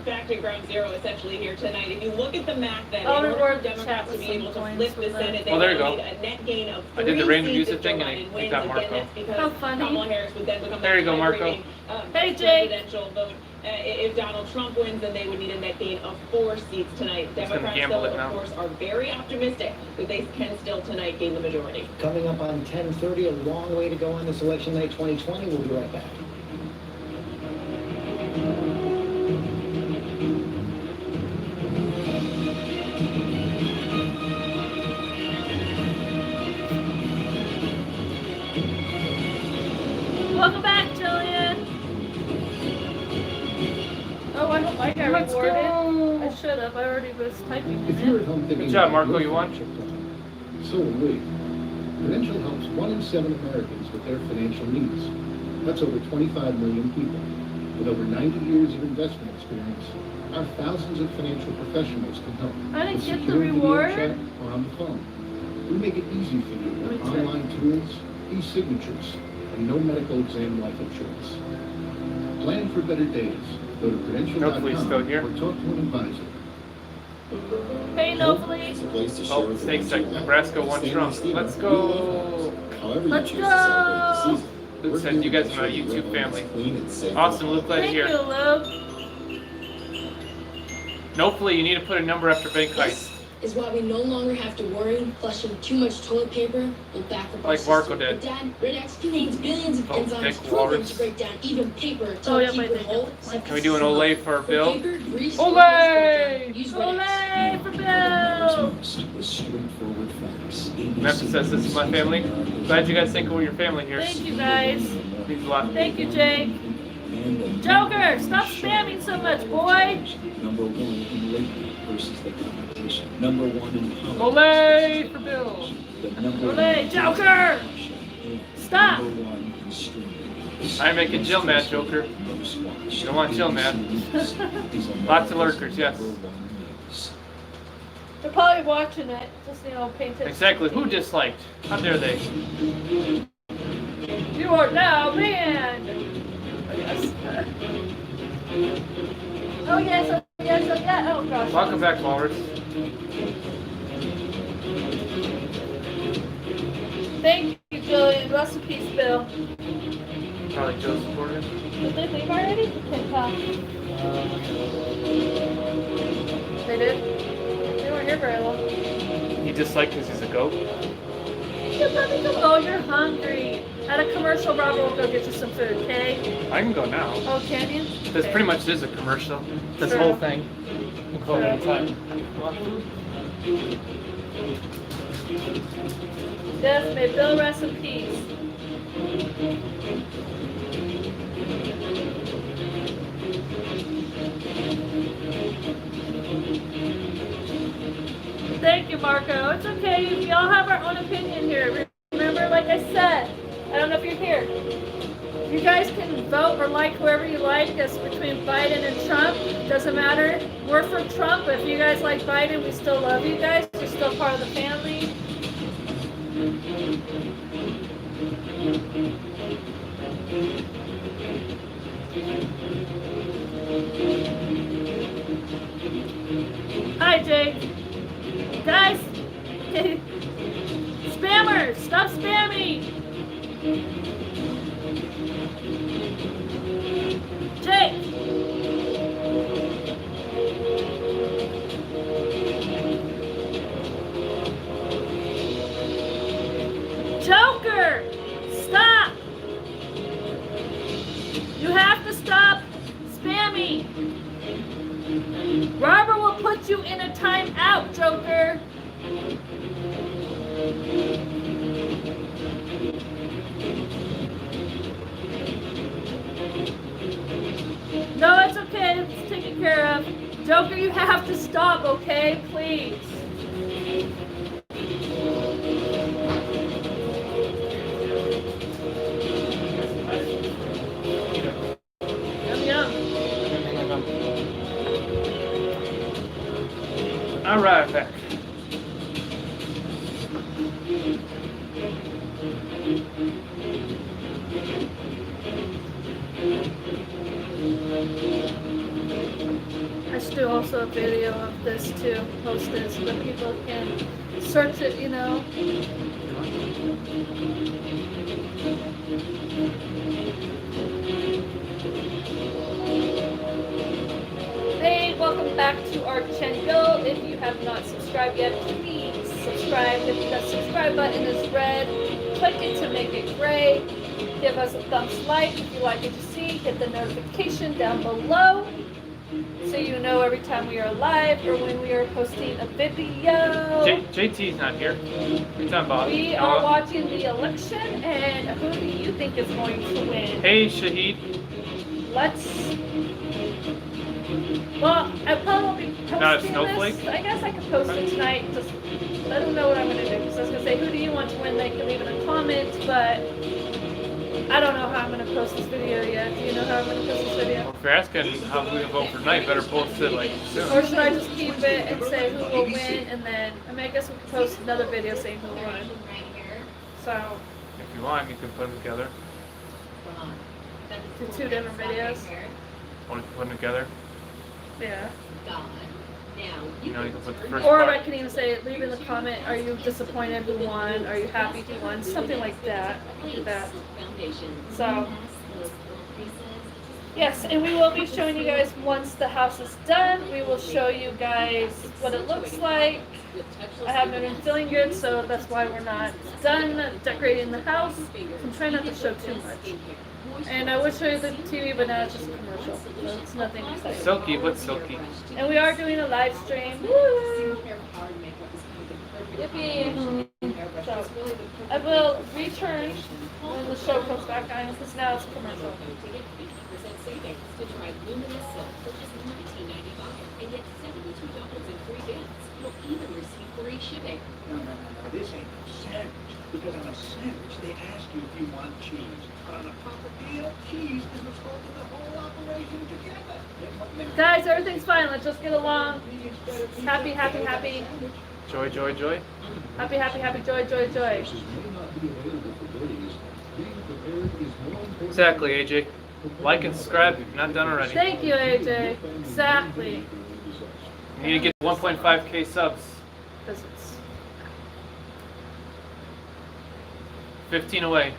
back to ground zero essentially here tonight. If you look at the map, then I'll in order reward for the Democrats chat to be with able some to coins flip the for Senate, they Oh, there you will go. need a net gain of I did the 3 random seats music if Joe thing and I Biden wins. got Again, Marco. that's because How funny. Kamala Harris would then become There you the go, Marco. migrating, Hey, Jake. presidential vote. If Donald Trump wins, then they would need a net gain of 4 seats tonight. He's gonna Democrats, gamble though, it now. of course, are very optimistic that they can still tonight gain the majority. Coming up on 10:30, a long way to go on this election night 2020. We'll be right back. Welcome back, Jillian. Oh, I hope I got Let's rewarded. go. I should have. I already was typing If in you're it. at home thinking, Good job, Marco, about you your won. financial plan, so will we. Prudential helps 1 in 7 Americans with their financial needs. That's over 25 million people. With over 90 years of investment experience, our thousands of financial professionals can help. I didn't with get the secure video reward. chat or on the phone. We make it easy for you with online tools, e-signatures, and no medical exam life insurance. Plan for better days. Go to Hopefully he's still Prudential.com here. or talk to an advisor. Hey, Nobly. Oh, stakes like Nebraska won Trump. Let's go. Let's go. Luke said you guys are my YouTube family. Awesome, Luke, glad Thank you're you, here. Luke. And hopefully you need to put a number after bank heist. Is why we no longer have to worry flushing too much toilet paper will back up our Like Marco system. did. But Dad, Red X contains billions of Oh, enzymes Dick proven Walrus. to break down even paper to Oh, yeah, keep my it Dick. whole. Can we do an Olay for Bill? paper, grease, Olay! use Red X. Olay for Bill. With straightforward facts. Memphis says this is my family. Glad you guys think we're your family here. Thank you, guys. Means a lot. Thank you, Jake. Joker, stop spamming so much, boy. Number 1 in labor versus the competition. Number 1 in politics. Olay for Bill. The number Olay, Joker. Stop. Number 1 in streaming. I'm making Jill mad, Joker. You don't want Jill mad. Lots of lurkers, yes. They're probably watching it. Just, pay attention. Exactly. Who disliked? How dare they? You are now banned. Oh, yes. Oh, yes. Oh, yes. Oh, yes. Oh, gosh. Welcome back, Walrus. Thank you, Jillian. Rest in peace, Bill. Probably Joe supported him. Did they leave already? Can't tell. They did? They weren't here very long. He disliked because he's a goat. Oh, you're hungry. At a commercial, Robert will go get you some food, okay? I can go now. Oh, can you? This Okay. pretty much is a commercial. This Sure. whole thing. We'll go anytime. Yes, may Bill rest in peace. Thank you, Marco. It's okay. We all have our own opinion here. Remember, like I said, I don't know if you're here. You guys can vote or like whoever you like. It's between Biden and Trump. Doesn't matter. We're for Trump, but if you guys like Biden, we still love you guys. You're still part of the family. Hi, Jake. Guys, spammers, stop spamming. Jake. Joker, stop. You have to stop spamming. Robert will put you in a timeout, Joker. No, it's okay. It's taken care of. Joker, you have to stop, okay? Please. Yum, yum. All right, back. should do also a video of this too, post it so that people can search it, you know. Hey, welcome back to our channel. If you have not subscribed yet, please subscribe. If the subscribe button is red, click it to make it gray. Give us a thumbs like if you like what you see. Hit the notification down below so you know every time we are live or when we are posting a video. JT's not here. What time, Bob? We are watching the election, and who do you think is going to win? Hey, Shahid. Well, I probably won't be posting Not a snowflake? this. I guess I could post it tonight. Just I don't know what I'm gonna do. Because I was gonna say, who do you want to win? They can leave it in the comments, but I don't know how I'm gonna post this video yet. Do you know how I'm gonna post this video? If you're asking how we vote for tonight, better post it like soon. Or should I just keep it and say who will win, and then I mean I guess we could post another video saying who will win. So If you want, you can put them together. do 2 different videos. Want to put them together? Yeah. You know, you can put the first Or part. I can even say, leave in the comment, are you disappointed who won? Are you happy who won? Something like that. Do that. So, yes, and we will be showing you guys once the house is done. We will show you guys what it looks like. I haven't been feeling good, so that's why we're not done decorating the house. I'm trying not to show too much. And I would show you the TV, but now it's just a commercial, so it's nothing exciting. Silky, what's Silky? And we are doing a live stream. Woo! Yippee! So, I will return when the show comes back on, because now it's a commercial. No, this ain't a sandwich. Because on a sandwich, they ask you if you want cheese. But on a proper deal, cheese is what's holding the whole operation together. Guys, everything's fine. Let's just get along. Happy, happy, happy. Joy, joy, joy. Happy, happy, happy, joy, joy, joy. Exactly, AJ. Like and subscribe if you're not done already. Thank you, AJ. Exactly. You need to get 1.5k subs. 'Cause it's 15 away.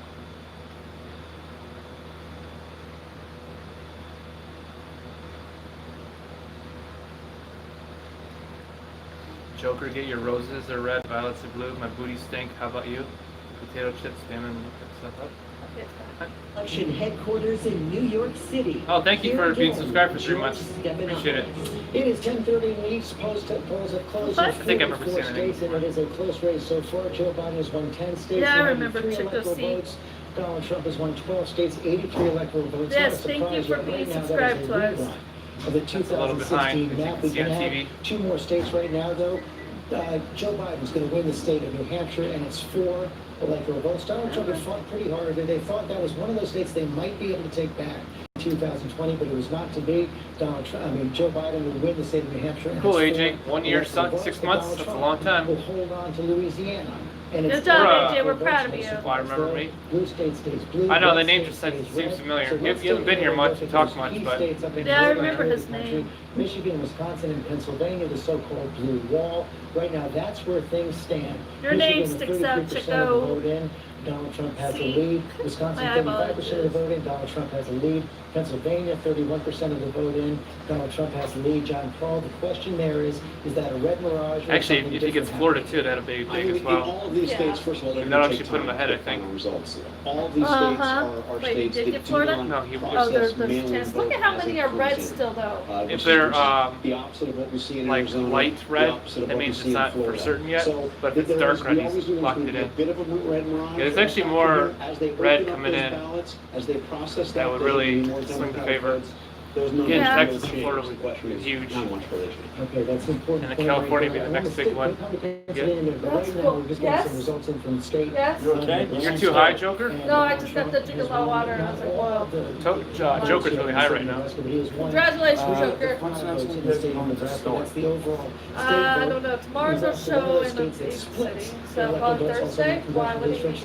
Joker, get your roses. They're red, violets are blue. My booty stink. How about you? Potato chips, damn, look that stuff up. Election headquarters in New York City. Oh, thank you for being subscribed for 3 months. Appreciate it. It is 10:30 in the East. Polls have closed I in think I've ever 44 seen anything. states, and it is a close race so far. Joe Biden has won 10 states. Yeah, I 93 remember Chico electoral C. votes. Donald Trump has won 12 states, 83 electoral votes. Yes, Not a thank you surprise, for yet being right now, that subscribed is to a us. rerun of the That's a little behind, 2016 as you map. can We see can on have TV. 2 more states right now, though. Joe Biden's going to win the state of New Hampshire, and it's 4 electoral votes. Donald Trump had fought pretty hard. They thought that was one of those states they might be able to take back in 2020, but it was not to be. Joe Biden would win the state of New Hampshire. And Cool, it's 4 AJ. 1 year, electoral votes, 6 but months. Donald That's a Trump long time. will hold on to Louisiana. And Good it's job, 4 AJ. We're electoral proud votes. of you. Why, remember me? Blue state stays blue. I know, the red name state just stays seems red. familiar. So You let's haven't been take here a much look to at talk those much, key but states up in Yeah, I northern remember part of his the country. name. Michigan, Wisconsin, and Pennsylvania, the so-called blue wall. Right now, that's where things stand. Your name sticks out, 33% Chico. of the vote in. Donald Trump has the See? lead. Wisconsin, My eyeball 35% of the vote in. Donald Trump has the lead. Pennsylvania, 31% of the vote in. Donald Trump has the lead. John Paul, the question there is that a red mirage? Or actually, something if he gets different Florida too, that'll be I big mean, as in well. all of these states, first of all, they're And going that'll to actually take put him time ahead, to I get think. final results. All of these states are Wait, states did you that get do Florida? not No, he won't. Oh, there's process mail-in 10. vote Look at how as many a are red cruising. still, though. If they're the opposite of what we see in like Arizona, light the red, opposite of that what we means see it's in not for Florida. certain yet. So But if it's there dark is- red, we always he's knew there's locked gonna it be a in. bit of a red mirage. Yeah, there's actually After more that, as they red open up coming those in ballots, as they process that would there's gonna really be more swing the Democratic favor. votes. There's no Again, Yeah. Texas and Florida The question was is, huge. how much will they change? Okay, that's important. And then California be the next big one. Right That's now, cool. we're just getting Yes. some results in from the state. Yes. You okay? You're too high, Joker? No, I just got to drink a lot of water, and I was like, wow. Joker's really high right now. Congratulations, Joker. That's the overall I don't know. Tomorrow's our show in the big city. So on Thursday, why would he?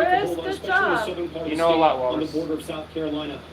Chris. Good job. You know a lot, On the Walrus. border of South Carolina,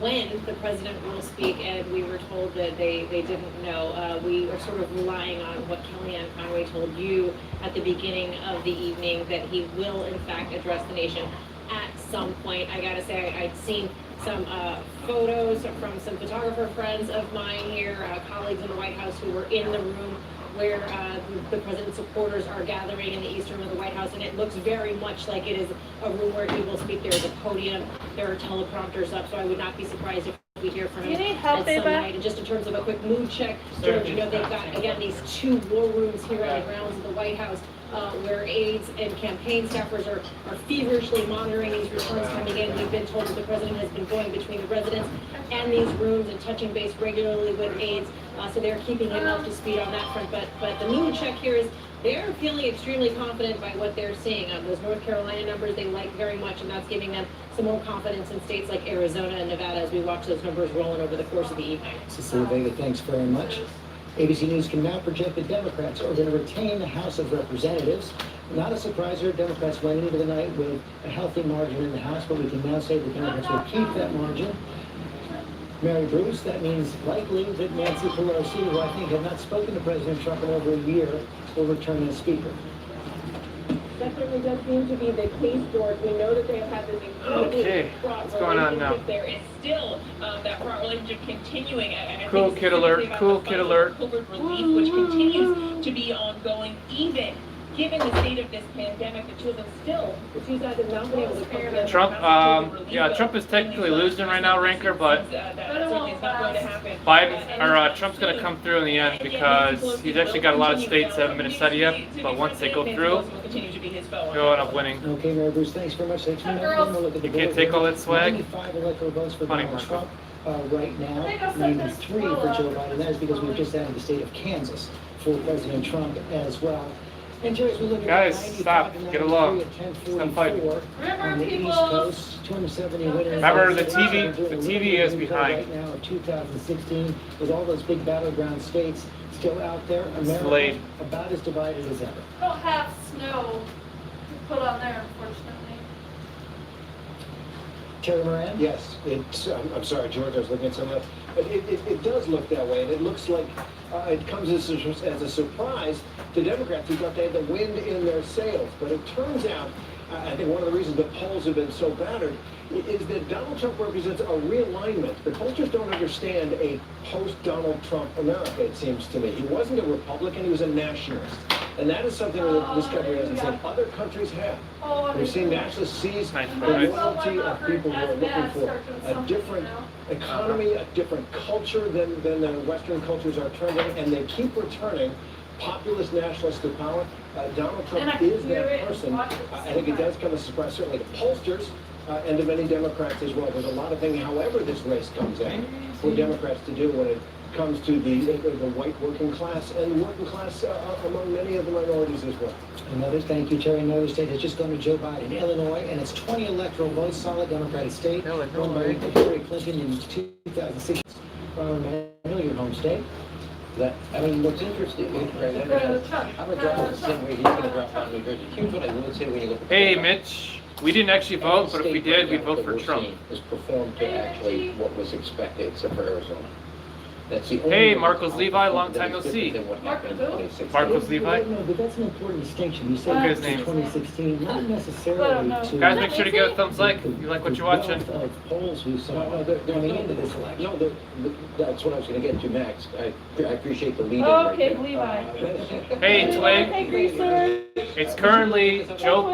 when the president will speak, and we were told that they didn't know. We are sort of relying on what Kellyanne Conway told you at the beginning of the evening, that he will in fact address the nation at some point. I gotta say, I'd seen some photos from some photographer friends of mine here, colleagues in the White House who were in the room where the president's supporters are gathering in the east room of the White House, and it looks very much like it is a room where he will speak. There's a podium, there are teleprompters up, so I would not be surprised if we hear from him at some night. And just in terms of a quick mood check, George, you know, they've got, again, these 2 war rooms here on the grounds of the White House, where aides and campaign staffers are feverishly monitoring these returns coming in. We've been told that the president has been going between the residence and these rooms and touching base regularly with aides, so they're keeping him up to speed on that front. But the mood check here is they're feeling extremely confident by what they're seeing. Those North Carolina numbers they like very much, and that's giving them some more confidence in states like Arizona and Nevada as we watch those numbers rolling over the course of the evening. Cecilia Vega, thanks very much. ABC News can now project the Democrats are going to retain the House of Representatives. Not a surprise here, Democrats went into the night with a healthy margin in the House, but we can now say the Democrats will keep that margin. Mary Bruce, that means likely that Nancy Pelosi, who I think had not spoken to President Trump in over a year, will return as Speaker. That certainly does seem to be the case, George. We know that they have had this incredibly fraught relationship. There is still that fraught relationship continuing. And Cool kid alert, cool kid alert. COVID relief, which continues to be ongoing, even given the state of this pandemic. The two of them still, the two sides have not been able to come together. Trump, yeah, Trump is technically losing right now, Ranker, but Biden or Trump's gonna come through in the end because he's actually got a lot of states that haven't been decided yet. But once they go through, he'll end up winning. Okay, Mary Bruce, thanks very much. Thanks for look at the You can't take all that swag. 95 electoral votes for Donald Trump right now, 93 for Joe Biden. That is because we've just added the state of Kansas for President Trump as well. And Jerry, as we look at Guys, stop. Get along. Stop fighting. On the East Coast, 270 winners. Remember, the TV is behind. Right now, 2016, with all those big battleground states still out there, America late. about as divided as ever. I don't have snow to put on there, unfortunately. Terry Moran? Yes, it's, I'm sorry, George, I was looking at some of that. It does look that way, and it looks like it comes as a surprise to Democrats who thought they had the wind in their sails. But it turns out, I think one of the reasons the polls have been so battered is that Donald Trump represents a realignment. The pollsters don't understand a post-Donald Trump America, it seems to me. He wasn't a Republican, he was a nationalist. And that is something that this country hasn't seen. Other countries have. We've seen nationalists seize the loyalty of people who are looking for a different economy, a different culture than the Western cultures are trending, and they keep returning populist nationalists to power. Donald Trump is that person. I think it does come as a surprise, certainly to pollsters and to many Democrats as well. There's a lot of things, however this race comes out, for Democrats to do when it comes to the white working class and working class among many of the minorities as well. Another thank you, Terry. Another state has just gone to Joe Biden, Illinois, and it's 20 electoral votes, solid Democratic state, won by Hillary Clinton in 2006. Your home state. I mean, what's interesting is I'm a drop the same way he's going to drop out in New Jersey. Here's what I would say when you look at Hey, Mitch. We didn't actually vote, but if we did, we'd vote for Trump. Is performed to actually what was expected, except for Arizona. That's the only Hey, Marcos Levi, long time no see. Marcos Levi? No, but that's an important distinction. You said his name. 2016, not necessarily to... Guys, make sure to give a thumbs like. You like what you're watching. Polls we saw coming into this election. No, that's what I was going to get to next. I appreciate the lead. Okay, Levi. Hey, Twig. It's currently Joe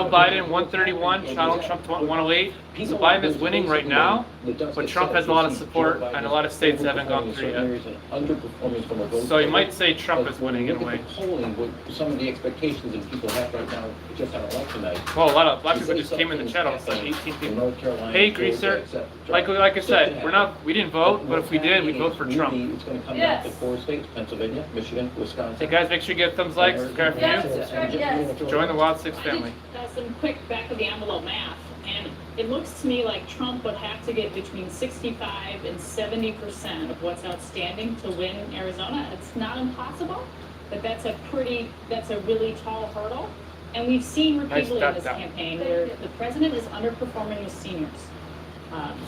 Biden 131, Donald Trump 108. So Biden is winning right now, but Trump has a lot of support and a lot of states haven't gone through yet. So you might say Trump is winning in a way. Polling with some of the expectations that people have right now just on election night. Well, a lot of people just came in the chat. It's like 18 people. Hey, Greaser. Like I said, we didn't vote, but if we did, we'd vote for Trump. It's going to come down to 4 states: Pennsylvania, Michigan, Wisconsin. Hey guys, make sure you give thumbs like, subscribe for you. Join the Wild 6 family. Some quick back of the envelope math, and it looks to me like Trump would have to get between 65 and 70% of what's outstanding to win Arizona. It's not impossible, but that's a really tall hurdle. And we've seen repeatedly in this campaign where the president is underperforming with seniors.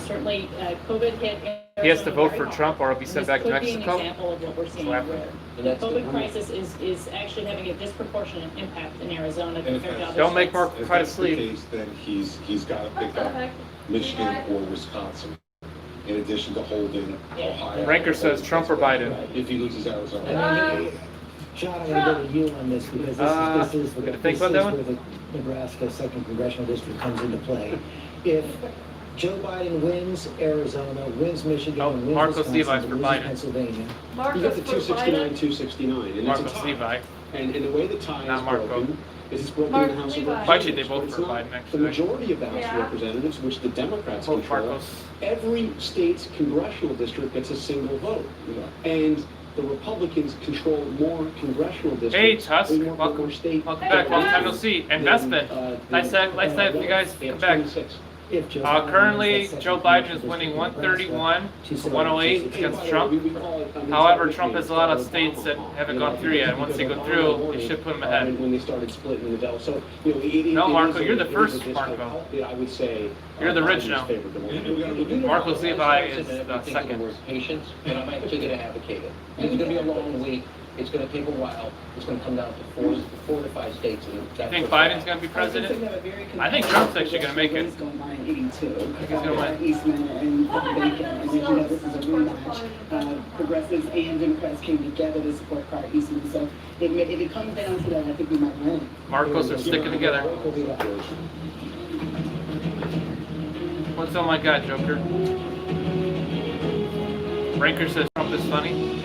Certainly, COVID hit. He has to Arizona vote very for hard. Trump or he'll be And sent this back to could be an Mexico. example of what we're seeing, Slap. where the COVID crisis is actually having a disproportionate impact in Arizona And if compared to that's, other Don't make states. Mark if try to that's the sleep. case, then he's got to pick up Michigan or Wisconsin, in addition to holding Ohio. Ranker says Trump or Biden. If he loses And Arizona. then, John, I'm going to go to you on this because this is Gonna think about that where one? the Nebraska 2nd Congressional District comes into play. If Joe Biden wins Arizona, wins Michigan, and wins Marcos Wisconsin, Levi's and for loses Biden. Pennsylvania, You got the 269, 269, and it's Marcos a tie. Levi. And the way the tie Not is Marco. broken is it's broken Mark in the House Levi. of Actually, Representatives. they vote but it's for not Biden, actually. the majority of the House Yeah. of Representatives, which the Democrats Vote control. Marcos. Every state's congressional district gets a single vote. And the Republicans control more congressional districts. Hey, Tusk. More Welcome. state. Welcome back. Long time no see. And Bespin. Nice to have you guys come back. if Joe Biden Currently, wins that second Joe Biden congressional is winning district, 131 to Nebraska, 108 against Trump. However, Trump has a lot of states that haven't gone through yet. Once they go through, it should put him ahead. When they started splitting the Dell, so No, Marco, you're the first Marco. I would say You're the rich now. Marcos Levi is the Everything in second. the word patience, but I'm actually going to advocate it. It's going to be a long week. It's going to take a while. It's going to come down to four to five states. And You that's think what's Biden's going to be president? I think Trump's actually going to make it. I think he's going to win. Eastman and Bacon, and as you know, this is a rematch. Progressives and Democrats came together to support Carter Eastman, so if it comes down to that, I think we might win. Marcos are sticking together. What's oh my god, Joker? Ranker says Trump is funny.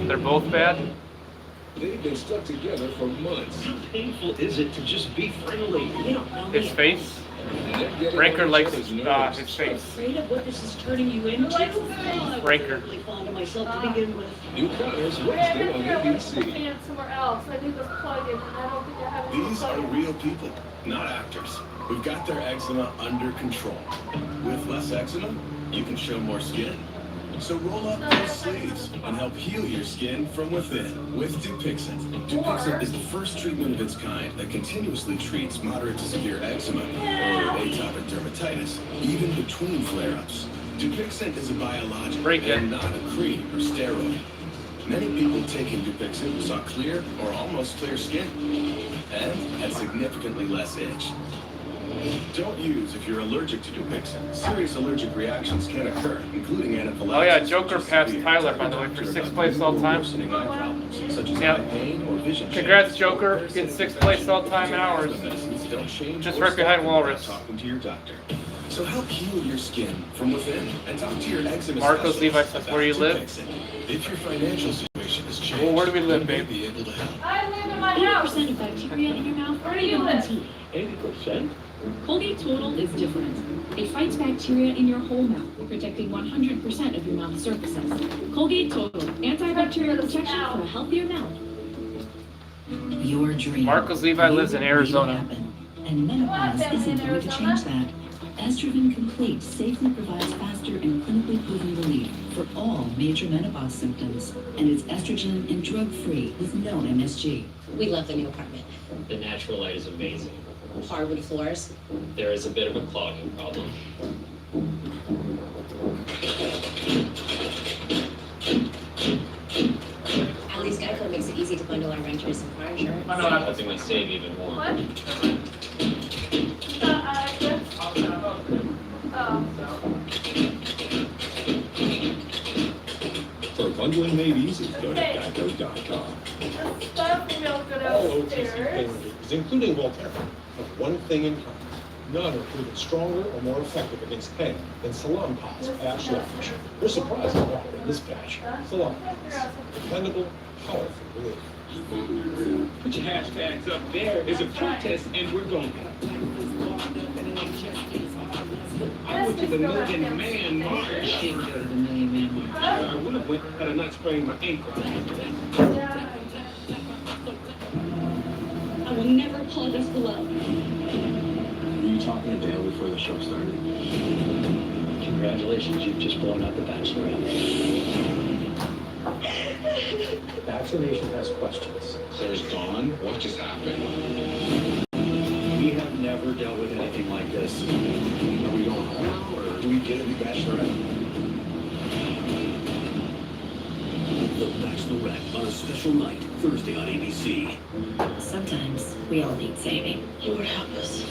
They're both bad. They've been stuck together for months. How painful is it to just be friendly? His face. Ranker likes his face. Afraid of what this is turning you into? Ranker. Really fond of myself to begin with. New Connors I Wednesday on have to NBC. fan somewhere else. I need this plug in. I don't think I have it. These are real people, not actors, who've got their eczema under control. With less eczema, you can show more skin. So roll up those sleeves and help heal your skin from within with Dupixent. Dupixent is the first treatment of its kind that continuously treats moderate to severe eczema or atopic dermatitis, even between flare-ups. Dupixent is a biologic and not a cream or steroid. Many people taking Dupixent saw clear or almost clear skin and had significantly less itch. Don't use if you're allergic to Dupixent. Serious allergic reactions can occur, including anaphylaxis. Oh yeah, Joker passed Tyler, by the way, for 6th place all time. Yeah. Congrats, Joker. Getting 6th place all time in hours. Just right behind Walrus. Talking to your doctor. So help heal your skin from within and talk to your eczema Marcos Levi specialist says, about where you live? Dupixent. If your financial situation has changed, Well, where do we live, you may babe? be able to help. I live in my house. 80% of bacteria in your mouth Where do you live? 80%? Colgate Total is different. It fights bacteria in your whole mouth, protecting 100% of your mouth surfaces. Colgate Total, antibacterial protection for a healthier mouth. Your dream. Marcos Levi lives in Arizona. And menopause isn't going to change that. Estrogen Complete safely provides faster and clinically proven relief for all major menopause symptoms. And it's estrogen and drug-free with no MSG. We love the new apartment. The natural light is amazing. Hardwood floors. There is a bit of a clogging problem. At least Geico makes it easy to bundle our renters and car insurance. I know I'm hoping to save even more. What? For bundling made easy, go to geico.com. The stuff will go All OTC downstairs. payloaders, including Volterra, have one thing in common. None are proven stronger or more effective against pain than Salonpas patch leverage. We're surprised at why in this patch. Salonpas, dependable, powerful relief. Put your hashtags up there. There's a protest and we're going. I went to the Million Man March. Didn't go to the Million Man March. I would have went had I not sprained my ankle. I will never apologize for love. Were you talking to Dale before the show started? Congratulations, you've just blown out the Bachelorette. Vaccination has questions. There's Dawn. What just happened? We have never ever dealt with anything like this? Are we going home or do we get a new bachelorette? The Bachelorette on a special night, Thursday on ABC. Sometimes we all need saving. Lord help us.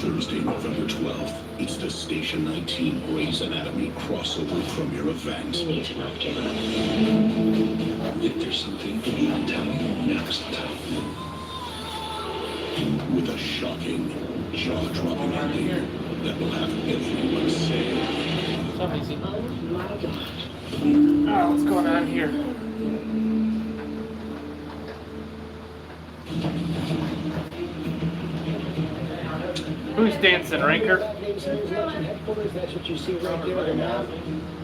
Thursday, November 12th. It's the Station 19 Grey's Anatomy crossover premiere event. We need to not give up. If there's something we can tell you next time. With a shocking, jaw-dropping ending that will have everyone say, So easy. oh my God. Oh, what's going on here? Who's dancing, Ranker? That's what you see right there. The map.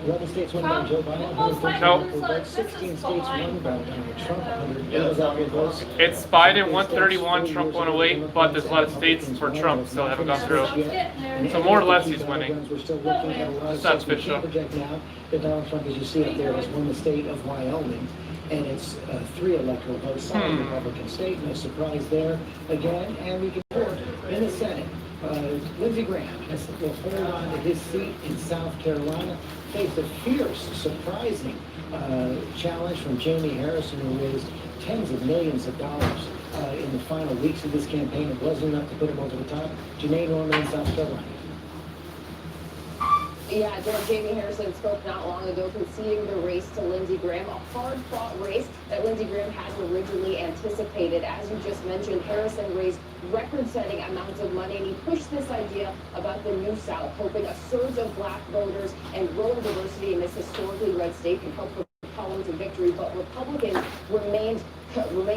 11 states won by Joe Biden. Nope. 16 states won by Donald Trump. It's Biden 131, Trump 108, but there's a lot of states for Trump still haven't gone through. So more or less he's winning. We're still looking at a lot of It's not states. We official. can't project now that Donald Trump, as you see up there, has won the state of Wyoming. And it's 3 electoral votes, solid Republican state, no surprise there again. And we can report in the Senate, Lindsey Graham will hold on to his seat in South Carolina, faced a fierce, surprising challenge from Jamie Harrison, who raised tens of millions of dollars in the final weeks of this campaign. It wasn't enough to put him over the top. Janae Norman in South Carolina. Yeah, Jamie Harrison spoke not long ago conceding the race to Lindsey Graham, a hard-fought race that Lindsey Graham hadn't originally anticipated. As you just mentioned, Harrison raised record-setting amounts of money, and he pushed this idea about the New South, hoping a surge of black voters and growing diversity in this historically red state can help propel him to victory. But Republicans remained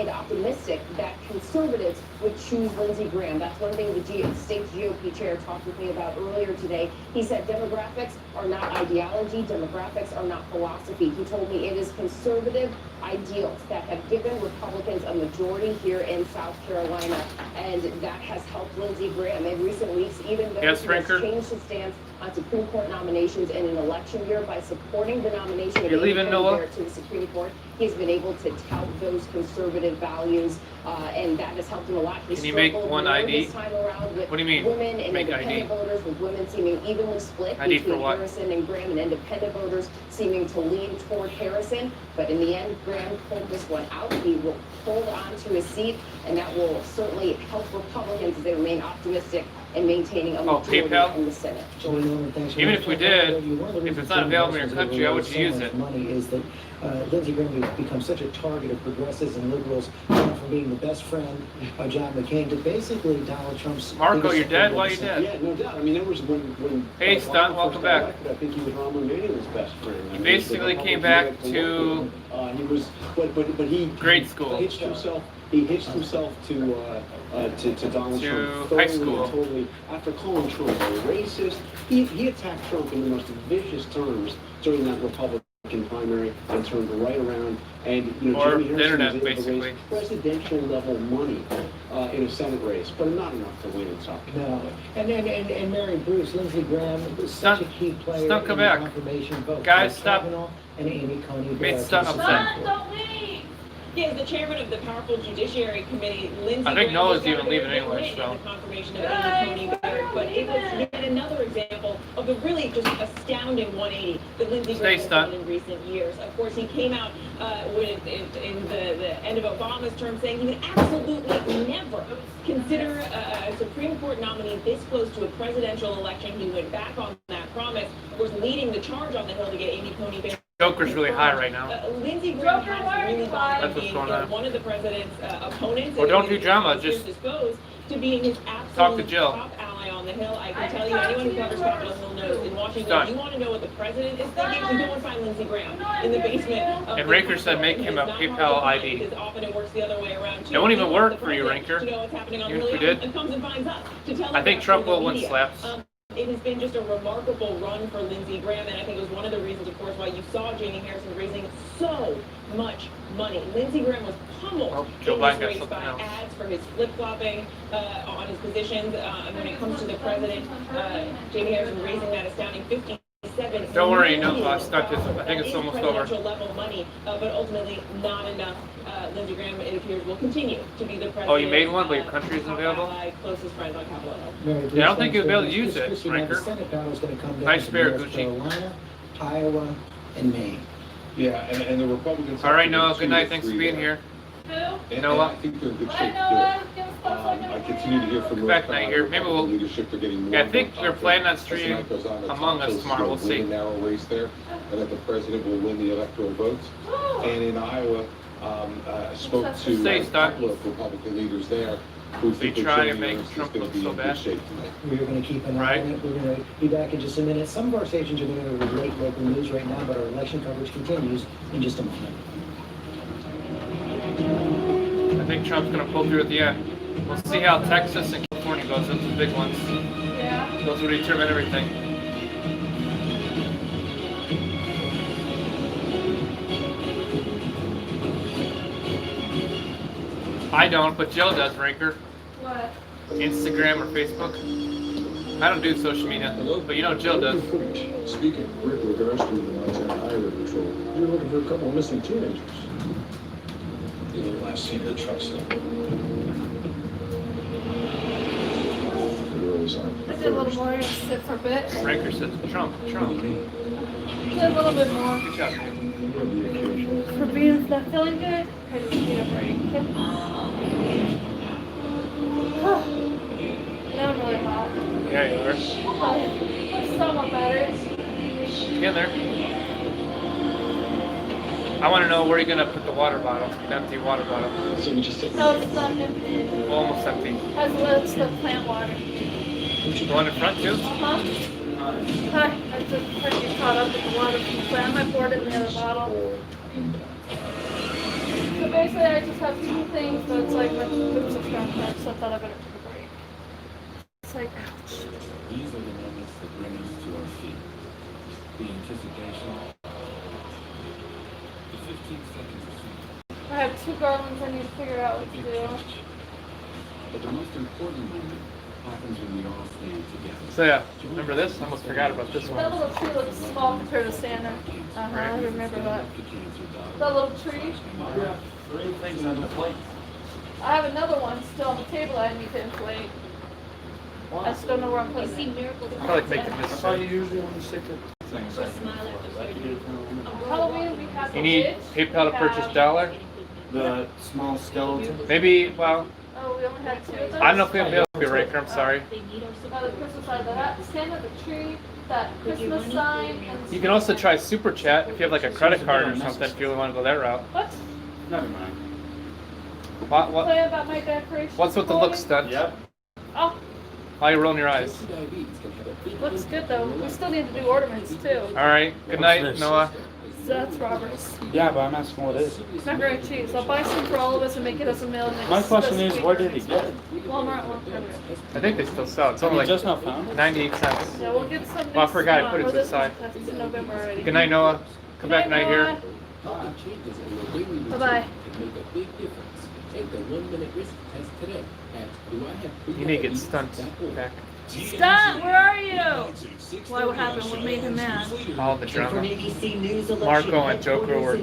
optimistic that conservatives would choose Lindsey Graham. That's one thing the state GOP chair talked with me about earlier today. He said demographics are not ideology, demographics are not philosophy. He told me it is conservative ideals that have given Republicans a majority here in South Carolina, and that has helped Lindsey Graham in recent weeks, even though he has changed his stance on Supreme Court nominations in an election year by supporting the nomination of Eike to the Supreme Court. He's been able to tout those conservative values, and that has helped him a lot. Can you make one ID? This time around with What do you mean? women and Make independent ID. voters, with women seeming evenly split ID for between what? Harrison and Graham, and independent voters seeming to lean toward Harrison. But in the end, Graham pulled this one out. He will hold on to his seat, and that will certainly help Republicans as they remain optimistic in maintaining a majority in the Senate. Even if we did, if it's not available in your country, how would you use it? Money is that Lindsey Graham has become such a target of progressives and liberals, from being the best friend of John McCain to basically Donald Trump's. Marco, you're dead? Why are you dead? Yeah, no doubt. I mean, there was when Hey, Stunt, welcome back. Elected, I think he was Ron Mulvaney's best friend. I He mean, basically came back to he was, but he grade school. He hitched himself to Donald Trump. High school. Totally, after calling Trump a racist, he attacked Trump in the most vicious terms during that Republican primary and turned right around. And Or Jamie the Harrison internet, was able to basically. raise presidential level money in a Senate race, but not enough to win in South Carolina. No, and Mary Bruce, Lindsey Graham was such a key player Stunt, in come the back. confirmation vote. Guys, stop. Kavanaugh and Amy Coney Made Barrett. Stunt upset. He is the chairman of the powerful Judiciary Committee, Lindsey I think Graham, Noah's who's got even a very leaving big anyway, win so. in the confirmation of Amy Coney Barrett, but it was yet another example of the really just astounding 180 that Lindsey Graham has done in recent years. Of course, he came out in the end of Obama's term saying he would absolutely never consider a Supreme Court nominee this close to a presidential election. He went back on that promise, of course, leading the charge on the Hill to get Amy Coney Barrett. Joker's really high right now. Lindsey Graham has really gone That's from what's being going on. one of the president's opponents. Or don't do and drama, he's just disposed to being his talk to absolute Jill. top ally on the Hill. I can tell you, anyone who covers Capitol Hill knows in Washington, Done. you want to know what the president is thinking, you go and find Lindsey Graham in the basement. Of And the Ranker said Capitol. make It him is a not PayPal hard to find ID. because often it works the other way around too. It won't even He work wants the for you, president Ranker. to know what's happening on Even the if Hill we did. and comes and finds us to tell I think us Trump through the will win media. slaps. It has been just a remarkable run for Lindsey Graham, and I think it was one of the reasons, of course, why you saw Jamie Harrison raising so much money. Lindsey Graham was pummeled Joe in Biden this got race something by else. ads for his flip-flopping on his positions. And when it comes to the president, Jamie Harrison raising that astounding $56 27. Don't worry, no, million stunt is, I think it's almost over. presidential level money, but ultimately not enough. Lindsey Graham, it appears, will continue to be the president. Oh, you made one, but your country isn't available? Closest friends on Capitol Hill. Yeah, I don't think you'll be able to use it, Ranker. Nice spirit, Gucci. Carolina, Iowa, and Maine. Yeah, and the Republicans. All right, Noah, good night. Thanks for being here. And Noah. I think they're in good shape to do it. I continue to hear from Come back night here. Maybe we'll. leadership. They're getting more Yeah, I and think more they're planning on confident. streaming As the night goes on, the Among top Us shows tomorrow. We'll win see. a narrow race there, and that the president will win the electoral votes. And in Iowa, I spoke to a couple of Republican leaders there who think that try to Jimmy make Ernst is Trump going look to be so in bad. good shape tonight. We're going to keep an eye on it. We're going to be back in just a minute. Some of our stations are going to relate local news right now, but our election coverage continues in just a moment. I think Trump's going to pull through at the end. We'll see how Texas and California goes. Those are the big ones. Yeah. Those will determine everything. I don't, but Jill does, Ranker. What? Instagram or Facebook. I don't do social media, but you know Jill does. Speaking with regards to the Montana Highway Patrol, you're looking for a couple of missing teenagers. You know, last seen the truck stop. The girls aren't. I did a little more and sit for a bit. Ranker says Trump. Did a little bit more. Good job. For being not feeling good, I just need a break. Now I'm really hot. Yeah, you are. It's somewhat better. Get there. I want to know where you're going to put the water bottle, the empty water bottle. So we just take No, it's not empty. Almost empty. It's the plant water. The one in front too? Hi. I just tried to get caught up with the water from the plant. I poured it in the other bottle. So basically, I just have two things, but it's like my boobs are strong, so I thought I better take a break. It's like, ouch. These are the moments that bring us to our feet. The anticipation. The 15 seconds of sleep. I have two garlands I need to figure out what to do. But the most important moment happens when we all stand together. So yeah, remember this? I almost forgot about this That one. little tree looks small compared to Santa. I remember that. That little tree. Yeah, 3 things on the plate. I have another one still on the table I need to inflate. I just don't know where I'm putting it. I like making this. That's how you usually want to stick to things. Halloween, we have You need PayPal to purchase dollar? The small skeleton. Maybe, well, Oh, we only had 2 of those? I don't know if we'll be able to be Ranker, I'm sorry. The Christmas side, that Santa, the tree, that Christmas sign, and... You can also try SuperChat if you have like a credit card or something if you really want to go that route. What? Never mind. Play about my decoration. What's with the look stunt? Yep. Oh, Why are you rolling your eyes? looks good though. We still need to do ornaments too. Alright, good night, this? Noah. So that's Robert's. Yeah, but I'm asking what it is. Macaroni and cheese. I'll buy some for all of us and make it as a meal. Next, My question this is, week where or did he next get it? week. Walmart one. I think they still sell it. It's only You like just now found it? 98 cents. Yeah, we'll get some. Well, I forgot I put it or to the this side. month. That's in November already. Good night, Noah. Come back night here. Bye bye. You need to get stunt back. Stunt, where are you? Why? What happened? What made him mad? All the drama. Marco and Joker were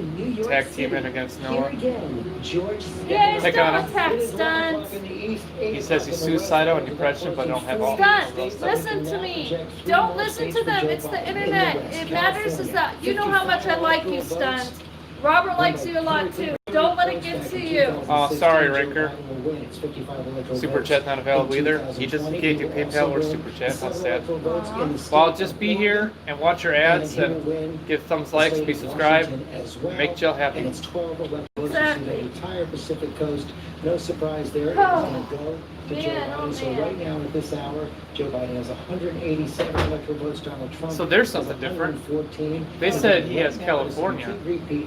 tag teaming against Noah. Yeah, Pick on him. attack Stunt. He says he's suicidal and depression, but don't have all Stunt, listen to me. Don't listen to them. It's the internet. It matters is that you know how much I like you, Stunt. Robert likes you a lot too. Don't let it get to you. Oh, sorry, Ranker. Super Chat not available either. He just gave you PayPal or Super Chat. How sad. Well, just be here and watch your ads and give thumbs likes, be subscribed, and make Jill happy. And it's 12 elected positions in the entire Pacific Coast. No surprise there. It's Oh. going to go to Joe Man, oh, Biden. So man. right now at this hour, Joe Biden has 187 electoral votes. Donald Trump So there's has something different. 114. They said he has California. Repeat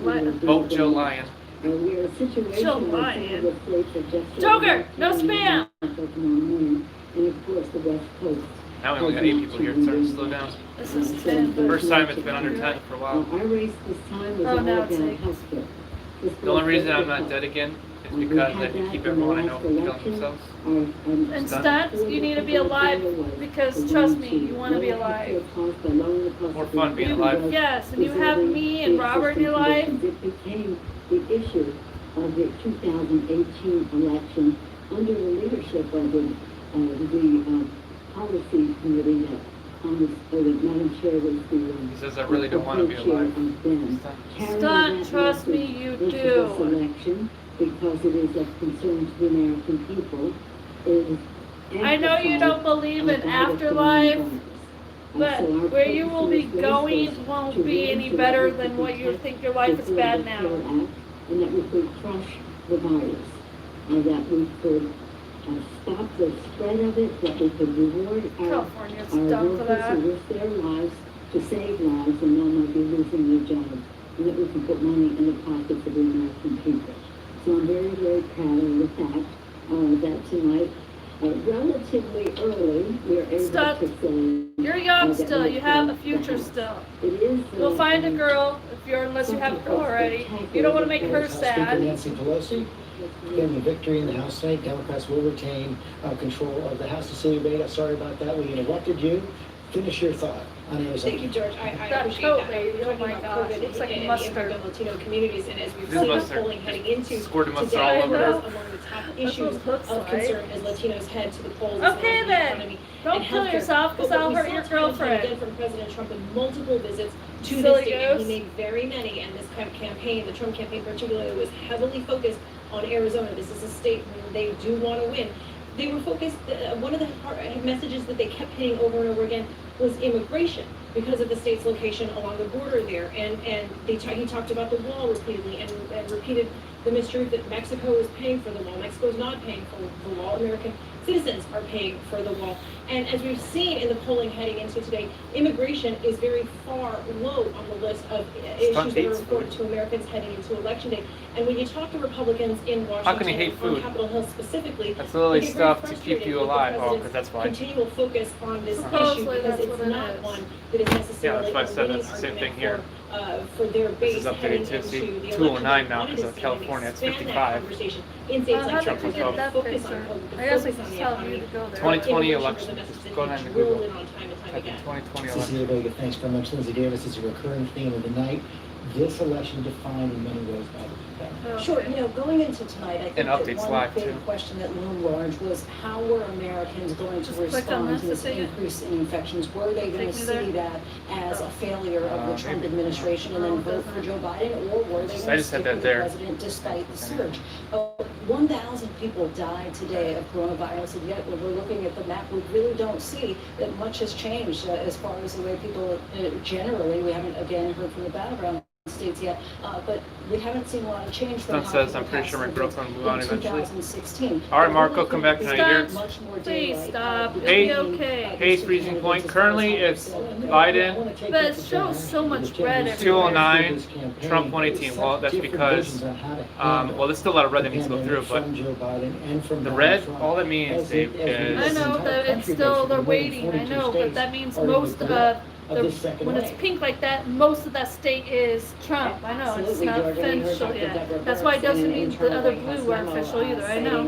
Vote Joe Lyon. We're in a situation Joe where Lyon. some of the states have just Joker, no spam. until tomorrow morning, and of course the West Coast. Now we only got 8 people here. It's starting to slow down. This is 10. First time it's been under 10 for a while. Our race this time was Oh, all now about it's 8. healthcare. The only reason I'm not dead again It's because they can keep everyone I know from killing themselves. And stunts, you need to be alive because trust me, you want to be alive. More fun being alive. Yes, and you have me and Robert in your life. It became the issue of the 2018 election under the leadership of the policy committee that Madam Chair was the. He says I really don't want to be alive. Stunt, trust me, you do. Election, because it is of concern to the American people. Is I know you don't believe in afterlife, but where you will be going won't be any better than what you think your life is bad now. And that we could crush the virus, and that we could stop the spread of it, that we could reward our workers who risk their lives to save lives and they'll not be losing their jobs, and that we can put money in the pockets of the American people. So I'm very, very proud of the fact that tonight, relatively early, we are able to say... You're young still, you have a future still. You'll find a girl, unless you have a girl already. You don't want to make her sad. Nancy Pelosi. Again, the victory in the House tonight. Democrats will retain control of the House. Cecilia Beta, sorry about that. We interrupted you. Finish your thought on Arizona. Thank you, George. I That appreciate coat, that. lady, oh my gosh, it looks like a mustard. In Latino communities, and as we've This seen mustard. polling heading into Squirted mustard today, all over among her. the top That's issues what it looks of like. concern as Latinos head to the polls. Okay is the then. economy Don't and kill healthcare. yourself, because But what I'll we hurt saw your time and time girlfriend. again from President Trump in multiple visits to Silly this state, and he goose. made very many, and this campaign, the Trump campaign particularly, was heavily focused on Arizona. This is a state where they do want to win. They were focused, one of the messages that they kept hitting over and over again was immigration because of the state's location along the border there. And he talked about the wall repeatedly and repeated the mistruth that Mexico is paying for the wall. Mexico is not paying for the wall. American citizens are paying for the wall. And as we've seen in the polling heading into today, immigration is very far low on the list of issues that are important to Americans heading into Election Day. And when you talk to Republicans in Washington, How can you hate on food? Capitol Hill specifically, That's literally they get very stuff to keep frustrated you with the alive. Oh, president's because that's why. continual focus on this issue Supposedly because that's it's what it not is. one that is necessarily Yeah, that's why I said a winning that's the same thing argument here. for their This base is heading updated to into see the 209 election. now Wanted because to of see California. It's them expand 55. that conversation in states How like did you Trump get that focus picture? on COVID, I guess we focus on can the tell economy. you to go there. 2020 Immigration election. was a message Just that go he down to drilled Google. in on time and time Type in again. 2020 election. Cecilia Vega, thanks very much. Lindsay Davis is a recurring theme of the night. This election defined in many ways by the pandemic. Sure, going into tonight, I think And that updates one live, big too. question that loomed large was how were Americans going to click on respond to this this to see it. increase in infections? Were they going to Take me there. see that as a failure of the Trump maybe. administration and then vote for Joe Biden, or were they I going to just had stick that with the there. president despite the surge? 1,000 people died today of coronavirus, and yet when we're looking at the map, we really don't see that much has changed as far as the way people generally, we haven't again heard from the battleground states yet, but we haven't seen a lot of change from Stunt how says, people I'm pretty sure my passed girlfriend will move on in eventually. 2016. All right, Marco, come back tonight. Here. Much more Please daylight, stop. It'll Hey, be okay. hey, freezing point. Currently, it's Biden But it shows so much red everywhere. 209, Trump 118. Well, that's because, well, there's still a lot of red that needs to go through, but the red, all that means, Dave, I is know that it's still, they're waiting, I know, but that means most of when it's pink like that, most of that state is Trump. I know, it's not official yet. That's why it doesn't mean the other blue aren't official either, I know.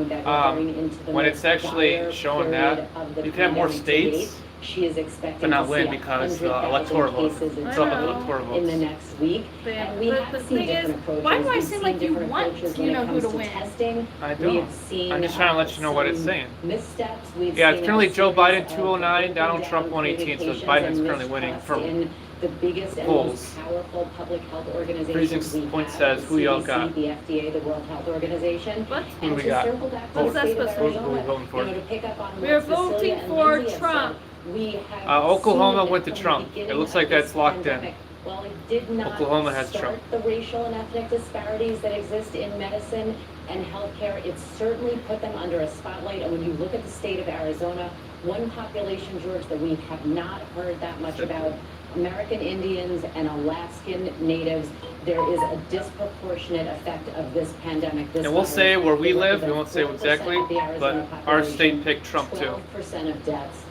when it's actually showing that, you can have more states, She is expecting but not to win see because 100,000 electoral vote. cases It's all about know. electoral in the votes. next week. And we But have the seen thing is, different approaches. why do I We've seem seen like you different want approaches to when it know who comes to to win? testing. I We don't. have seen, I'm just trying to let you know what it's some saying. missteps. We've Yeah, seen it's currently a Joe series Biden of 209, Donald broken Trump down 118, so communications Biden's and currently winning mistrust from in the biggest and polls. most powerful public health organizations Freezing we point have, says, the who y'all CDC, got? the FDA, the World Health Organization. What? Who And we to got? circle back to Vote. the state of What's Who are we Arizona, voting for? to pick up on We're what Cecilia voting and for Lindsay have Trump. said, we have Oklahoma seen went to from the Trump. beginning It looks of like this that's locked in. pandemic, while it did not Oklahoma has start Trump. the racial and ethnic disparities that exist in medicine and healthcare, it certainly put them under a spotlight. And when you look at the state of Arizona, one population, George, that we have not heard that much about, American Indians and Alaskan Natives, there is a disproportionate effect of this pandemic. This And we'll virus. say where we live, we About won't say 4% exactly, of the Arizona but our population, state picked Trump too. 12% of deaths.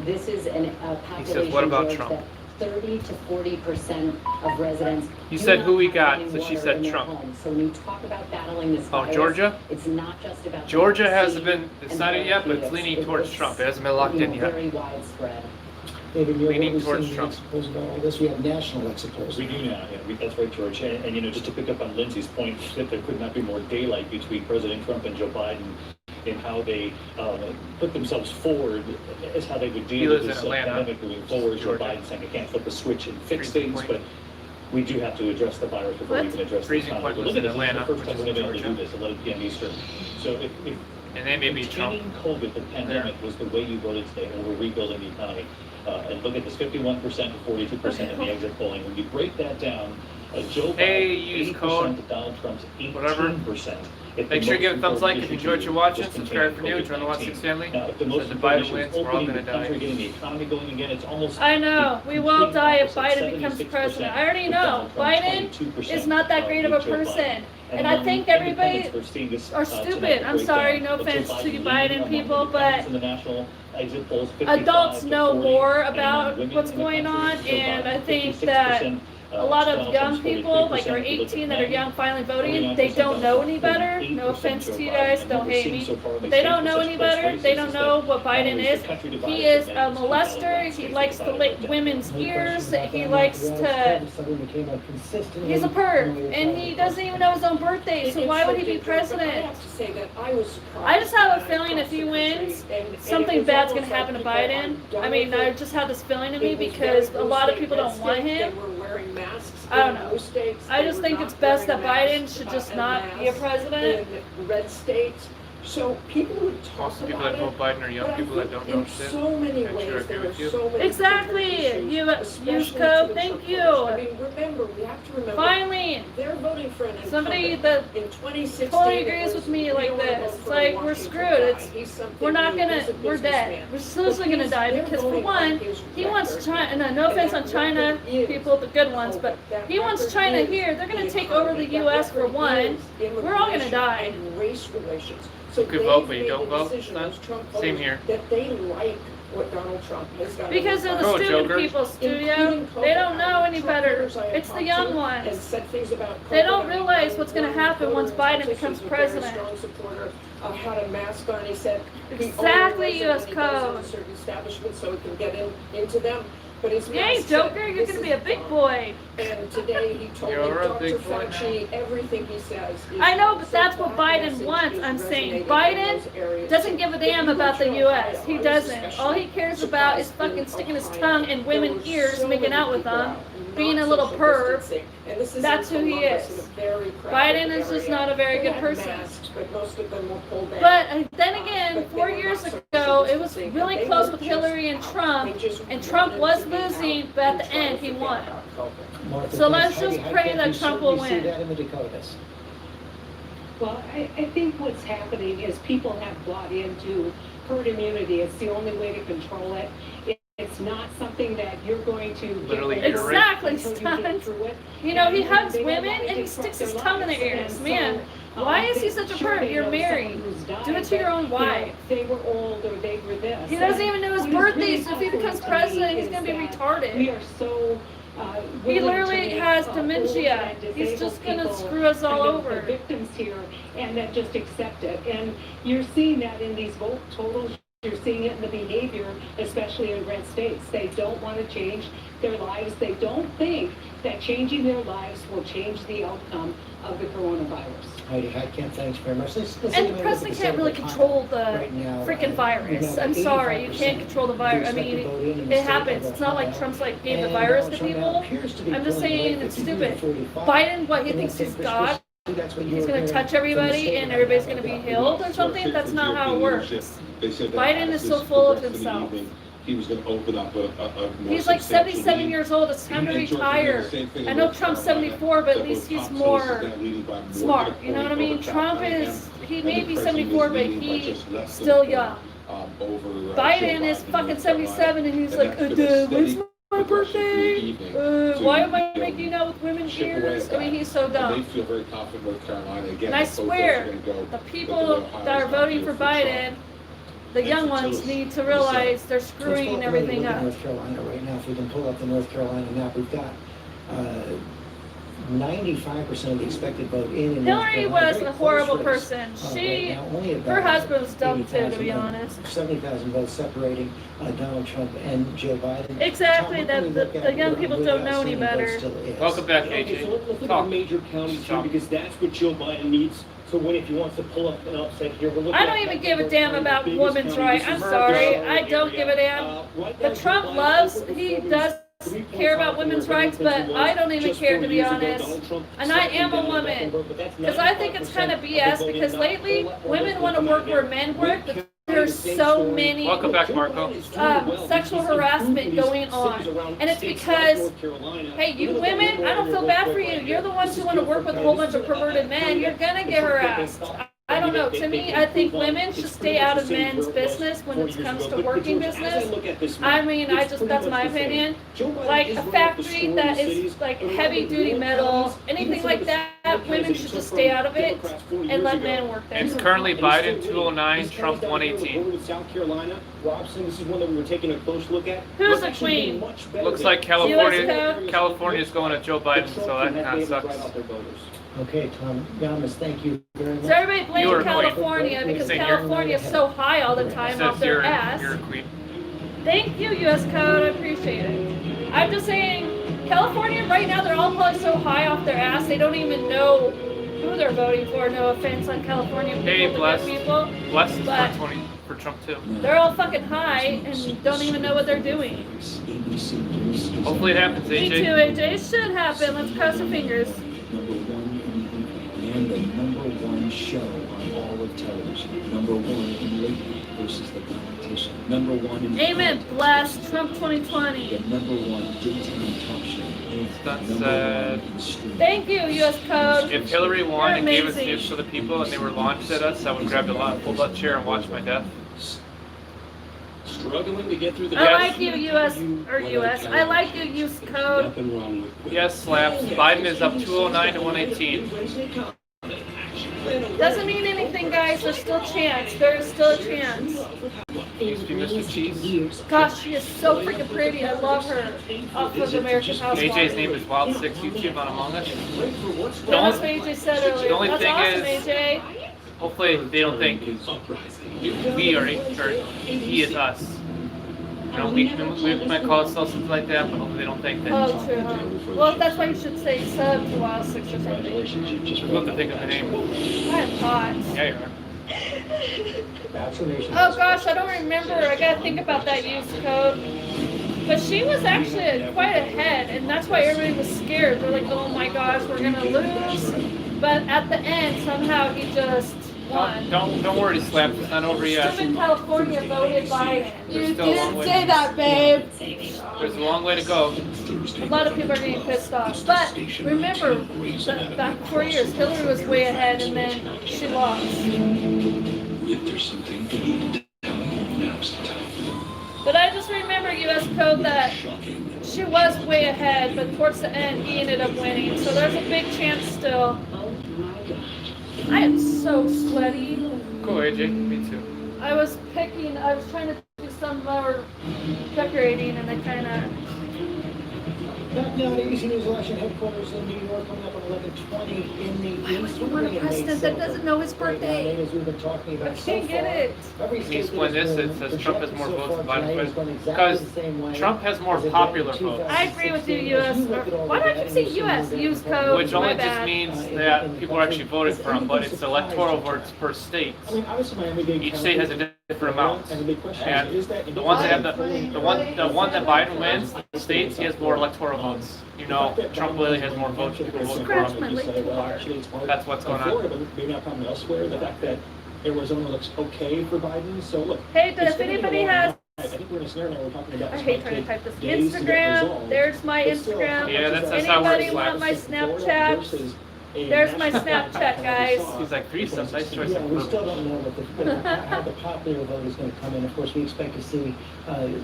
This is a population, says, what about George, Trump? that 30 to 40% of residents. You do said not who we have got, running so she water said in their Trump. homes. So when you talk about battling this Oh, virus, Georgia? it's not just about Georgia hasn't vaccine been decided and yet, but it's therapeutics. leaning towards Trump. It hasn't been locked in yet. Very widespread. David, you're Leaning really towards seeing the Trump. exit polls about all this. We have national exit polls. We do now, yeah, that's right, George. And, you know, just to pick up on Lindsay's point, that there could not be more daylight between President Trump and Joe Biden in how they put themselves forward as how they would deal with this pandemic moving forward. Joe Biden saying they can't flip the switch and fix things, but we do have to address the virus before we can address the economy. But look at this, this is the first time we're going to be able to do this, 11 p.m. Eastern. So if and then maybe Trump. COVID, the pandemic, was the way you voted today, and we're rebuilding the economy. And look at this, 51% to 42% in the exit polling. When you break that down, Joe Biden, 80% to Donald Trump's 18%. Make sure you give a thumbs like if you enjoyed your watching. Subscribe for new. Join the Watch 6 family. If the most So the Biden wins, we're all opening gonna the country, die. getting the economy going again, it's almost. I know. We will die if Biden becomes president. I already know. Biden is not that great of a person. And I think everybody are stupid. I'm sorry, no offense to you Biden people, but adults know more about what's going on, and I think that a lot of young people, like are 18 that are young finally voting, they don't know any better. No offense to you guys, don't hate me. But they don't know any better. They don't know what Biden is. He is a molester. He likes to lick women's ears. He likes to... He's a perv. And he doesn't even know his own birthday, so why would he be president? I just have a feeling if he wins, something bad's going to happen to Biden. I mean, I just have this feeling in me because a lot of people don't want him. I don't know. I just think it's best that Biden should just not be a president. In red states. So people would talk Most people that vote Biden are young people that don't know shit. so many I'm sure I ways, agree there with are you. so many Exactly. Use code. Thank you. I mean, remember, we have to remember. Finally, they're voting for an somebody incumbent. that In 2016, totally agrees with me like this. It's like we're screwed. We're not gonna. We're dead. We're seriously gonna die because for one, he wants China. No offense on China people, the good ones, but he wants China here. They're gonna take over the U.S. for one. We're all gonna die. Race relations. So You could vote, but you don't vote. Same here. That they like what Donald Trump has done. Because of the stupid people, studio. They don't know any better. It's the young ones. They don't realize what's going to happen once Biden becomes president. Had a mask on. He said Exactly, U.S. code. Certain establishments so he can get into them. But his Yay, Joker, you're going to be a big boy. And today he told me, Dr. Fauci, everything he says. I know, but that's what Biden wants. I'm saying Biden doesn't give a damn about the U.S. He doesn't. All he cares about is fucking sticking his tongue in women's ears, making out with them, being a little perv. That's who he is. Biden is just not a very good person. But then again, 4 years ago, it was really close with Hillary and Trump was losing, but at the end, he won. So let's just pray that Trump will win. Well, I think what's happening is people have bought into herd immunity. It's the only way to control it. It's not something that you're going to Literally exactly, son. You know, he hugs women and he sticks his tongue in their ears. Man, why is he such a perv? You're married. Do it to your own wife. They were old or they were this. He doesn't even know his birthday, so if he becomes president, he's going to be retarded. We are so he literally has dementia. He's just going to screw us all over. The victims here and then just accept it. And you're seeing that in these vote totals. You're seeing it in the behavior, especially in red states. They don't want to change their lives. They don't think that changing their lives will change the outcome of the coronavirus. Heidi Heitkamp, thanks very much. And the president can't really control the freaking virus. I'm sorry, you can't control the virus. I mean, it happens. It's not like Trump's like gave the virus to people. I'm just saying it's stupid. Biden, what, he thinks he's God? He's going to touch everybody and everybody's going to be healed or something? That's not how it works. Biden is so full of himself. He was going to open up a he's like 77 years old. It's time to retire. I know Trump's 74, but at least he's more smart. You know what I mean? Trump is, he may be 74, but he's still young. Biden is fucking 77 and he's like, when's my birthday? Why am I making out with women's ears? I mean, he's so dumb. They feel very confident North Carolina. Again, and I swear, the people that are voting for Biden, the young ones need to realize they're screwing everything up. North Carolina right now, if we can pull up the North Carolina map, we've got 95% of the expected vote in North Hillary Carolina. was a horrible person. She, her husband was dumb too, to be honest. 70,000 votes separating Donald Trump and Joe Biden. Exactly, that the young people don't know any better. Welcome back, Okay, so let's look at AJ. the major counties here because that's what Joe Biden needs. So when if he wants to pull up an upset here, we're looking I don't even give a damn about women's rights. I'm sorry, I don't give a damn. The Trump loves, he does care about women's rights, but I don't even care, to be honest. And I am a woman, because I think it's kind of BS, because lately women want to work where men work, but there's so many Welcome back, Marco. sexual harassment going on. And it's because, hey, you women, I don't feel bad for you. You're the ones who want to work with a whole bunch of perverted men. You're going to get harassed. I don't know. To me, I think women should stay out of men's business when it comes to working business. I mean, that's my opinion. Like a factory that is like heavy duty metal, anything like that, women should just stay out of it and let men work there. It's currently Biden 209, Trump 118. South Carolina, Robson, this is one that we were taking a close look at. Who's the queen? Looks like California's going to Joe Biden, so that kind of sucks. Okay, Tom Yamas, thank you very much. So everybody blame California because California is so high all the time off their ass. You're a queen. Thank you, U.S. Code. I appreciate it. I'm just saying, California right now, they're all probably so high off their ass, they don't even know who they're voting for. No offense on California people. Hey, Bless is but 420 for Trump too. they're all fucking high and don't even know what they're doing. Hopefully it happens, AJ. Me too, AJ. It should happen. Let's cross our fingers. And the #1 show on all of television. #1 in rating versus the competition. #1 in Amen. Bless Trump 2020. the #1 daytime talk show. Thank you, U.S. Code. If Hillary won You're and gave us amazing. news for the people and they were launched at us, I would grab a full-butt chair and watch my death. Struggling to get through the I like you, U.S. or U.S. I like you, U.S. Code. Nothing wrong with Yes, slaps. Biden is up 209 to 118. Doesn't mean anything, guys. There's still a chance. There is still a chance. Used to be Mr. Cheese. Gosh, she is so freaking pretty. I love her. Off of American Housewives. AJ's name is Wild6 YouTube on Among Us. That's what AJ said earlier. The only That's thing awesome, is, AJ. hopefully they don't think we are he is us. You know, we might call ourselves something like that, but hopefully they don't think that. Oh, true, huh? Well, that's why you should say sub to Wild6 or something. I'm about to think of the name. I'm hot. Yeah, you are. Oh gosh, I don't remember. I gotta think about that use code. But she was actually quite ahead, and that's why everybody was scared. They're like, oh my gosh, we're gonna lose. But at the end, somehow he just won. Don't worry, Slaps. It's not over yet. Stupid California voted Biden. You still a long didn't way. say that, babe. There's a long way to go. A lot of people are getting pissed off. But remember, back 4 years, Hillary was way ahead, and then she lost. But I just remember, U.S. Code, that she was way ahead, but towards the end, he ended up winning. So there's a big chance still. I am so sweaty. Cool, AJ. Me too. I was trying to do some more decorating, and I kind of... Back now at ABC News Election Headquarters in New York, coming up on 11:20 in the I always want a president that doesn't know his birthday. As we've been talking about I can't get it. Can you explain this? It says Trump has more votes than Biden. Because Trump has more popular votes. I agree with you, U.S. Why do I keep saying U.S.? Use code. Which only just means that people actually voted for him, but it's electoral votes per state. Each state has a different amount. And the ones that have the one that Biden wins, the states, he has more electoral votes. You know, Trump really has more votes. People vote for him. That's what's going on. Maybe not coming elsewhere. The fact that Arizona looks okay for Biden. So look. Hey, but if anybody has... I think we're in a scenario now we're talking about. I hate trying to type this. Instagram. There's my Instagram. Yeah, that's how it Anybody want my Snapchat? There's my Snapchat, guys. He's like threesomes. Nice choice. Yeah, we still don't know how the popular vote is going to come in. Of course, we expect to see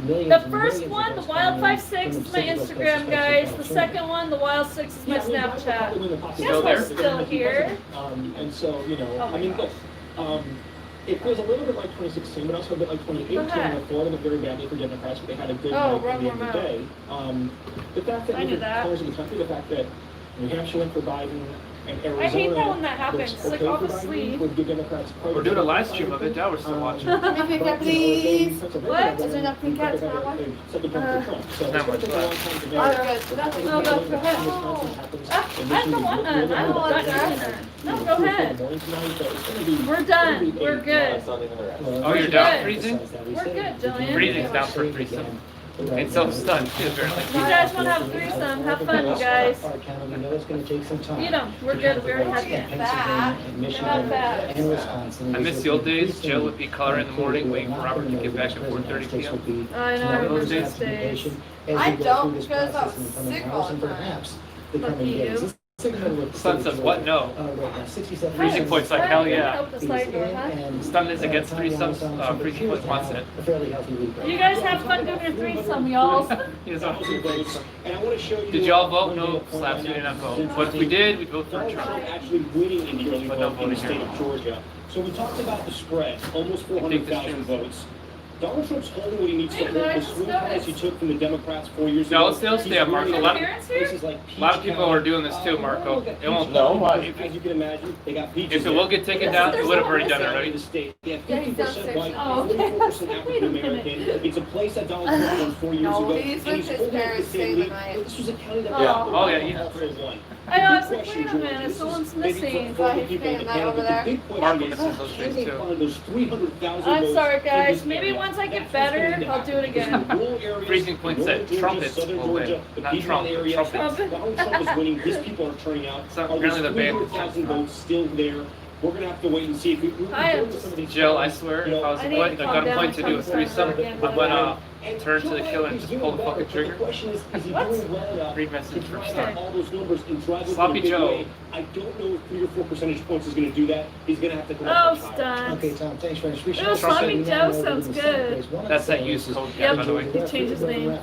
millions. The first one, the Wild56, is my Instagram, guys. The second one, the Wild6, is my Snapchat. Guess we're still here. And so, you know, I mean, look, It feels a little bit like 2016, but also a bit like 2018, where Florida went very badly for Democrats, but they had a good night at the end of the day. The fact that different corners of the country, the fact that New Hampshire went for Biden and Arizona. I hate that when that happens. It's like off asleep. We're doing a live stream of it. Now we're still watching. Please. What? Is there enough pink cats for one? Not much left. No, go ahead. I'm the one. I don't want to. No, go ahead. We're done. We're good. Oh, you're down freezing? We're good, Jillian. Freezing's down for threesome. And self-stunned too, apparently. You guys want to have a threesome? Have fun, you guys. Beat them. We're good. We're happy. I miss the old days. Jill would be coloring in the morning, waiting for Robert to get back at 4:30 p.m. I know. I remember those days. I don't because I was sick all the time. Fuck you. Stun says, what? No. Freezing point's like, hell yeah. Stun is against threesomes. Freezing point wants it. You guys have fun doing your threesome, y'all. Did y'all vote? No, Slaps, we did not vote. But if we did, we'd vote for Trump. Actually winning in the early vote in the state of Georgia. So we talked about the spread, almost 400,000 votes. Donald Trump's holding what he needs to hold. The swing policy he took from the Democrats 4 years ago. No, it'll stay up, Marco. A lot of people are doing this too, Marco. It won't. No, as you can imagine, they got peaches. If it will get taken down, it would have already done it already. They have 50% white, 44% African American. It's a place that Donald Trump won 4 years ago. He's with his parents stay the night. This was a county that Oh yeah. I know, I was like, wait a minute, someone's missing. Marco misses those things too. I'm sorry, guys. Maybe once I get better, I'll do it again. Freezing point said trumpets will win. Not Trump, but trumpets. Donald Trump is winning. His people are turning out. Apparently the band 300,000 votes still there. We're going to have to wait and see if we Jill, I swear, if I was put a gunpoint to do a threesome, I'm gonna turn to the killer and just pull the fucking trigger. Read message from Star. Sloppy Joe. I don't know if 3 or 4 percentage points is going to do that. He's going to have to come up with Okay, Tom, thanks for Ooh, Sloppy Joe sounds good. That's that use code, yeah, by the way. He changed his name.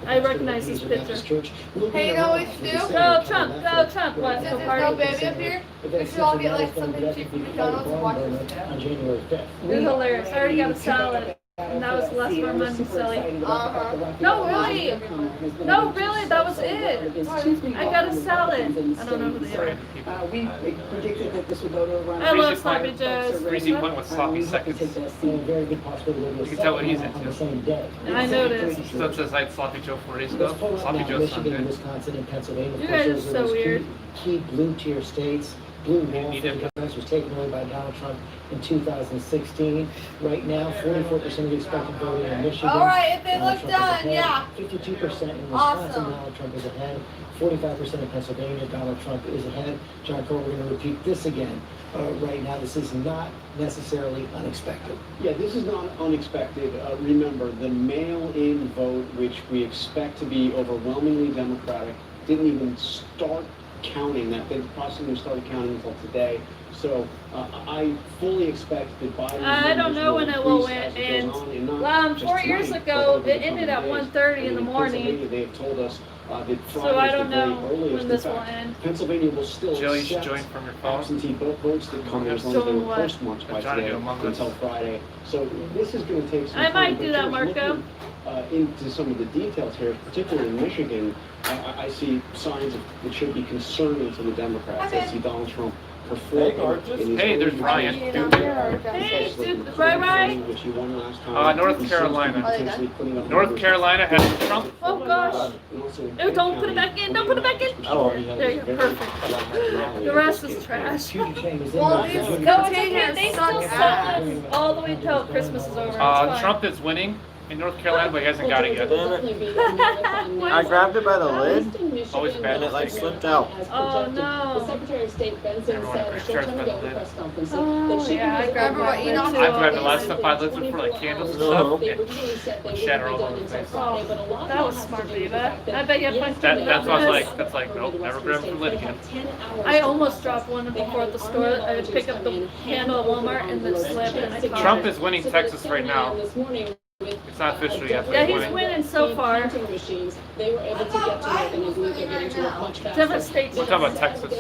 I recognize his picture. Hey, you know what we should do? Go Trump, go Trump. Let's Since go there's no party. baby up here, we should all get like something cheap from McDonald's and watch this. On January 5th. It was hilarious. I already got a salad. And that was less for money, silly. No, really. No, really, that was it. I got a salad. I don't know who they are. We predicted that this would go to around. I love Sloppy Joes. Freezing point with sloppy seconds. You can tell what he's into. I noticed. So it says I had Sloppy Joe 4 days ago. Sloppy Joe's not Michigan, good. Wisconsin, and Pennsylvania. You guys are so weird. Key blue tier states. Blue wall for the guys was taken away by Donald Trump in 2016. Right now, 44% of the expected voting in Michigan. All right, if it looks done, yeah. 52% in Wisconsin, Awesome. Donald Trump is ahead. 45% in Pennsylvania, Donald Trump is ahead. John Cole, we're going to repeat this again. Right now, this is not necessarily unexpected. Yeah, this is not unexpected. Remember, the mail-in vote, which we expect to be overwhelmingly Democratic, didn't even start counting. That the process didn't start counting until today. So I fully expect that Biden. I don't know when it will end. 4 years ago, it ended at 1:30 in the morning. They have told us that So I don't know when this will end. Pennsylvania will still Jill, you should accept join from your phone. absentee votes that come in as long as they were postmarked by today until Friday. So this is going to take some I time. might but do that, just Marco. looking, into some of the details here, particularly in Michigan, I see signs of it should be concerning to the Democrats. I see Donald Trump performing. Hey, there's Ryan. Hey, dude, Ryan. Which he won last time. North Carolina. North Carolina has Trump. Oh gosh. Oh, don't put it back in. Don't put it back in. There you go. Perfect. The rest is trash. Well, these They still sell us all the way until Christmas is over. It's fine. Trump is winning in North Carolina, but he hasn't got it yet. I grabbed it by the lid, Always bad. and it like slipped out. Oh no. The Secretary of State Benson said a short time ago at a press conference Oh, that she yeah, I grabbed what you know. I've grabbed the last stuff I lifted for like candles and stuff. Yeah. Shatter all over the place. Oh, that was smart, Viva. I bet you have fun. That's what I was like. That's like, nope, never grab from lid again. I almost dropped one before at the store. I would pick up the handle at Walmart and then slipped and I caught Trump it. is winning Texas right now. It's not official yet. Yeah, he's winning so far. They were able to get to it, and I believe they're getting to it much faster. Different states. We're talking about Texas.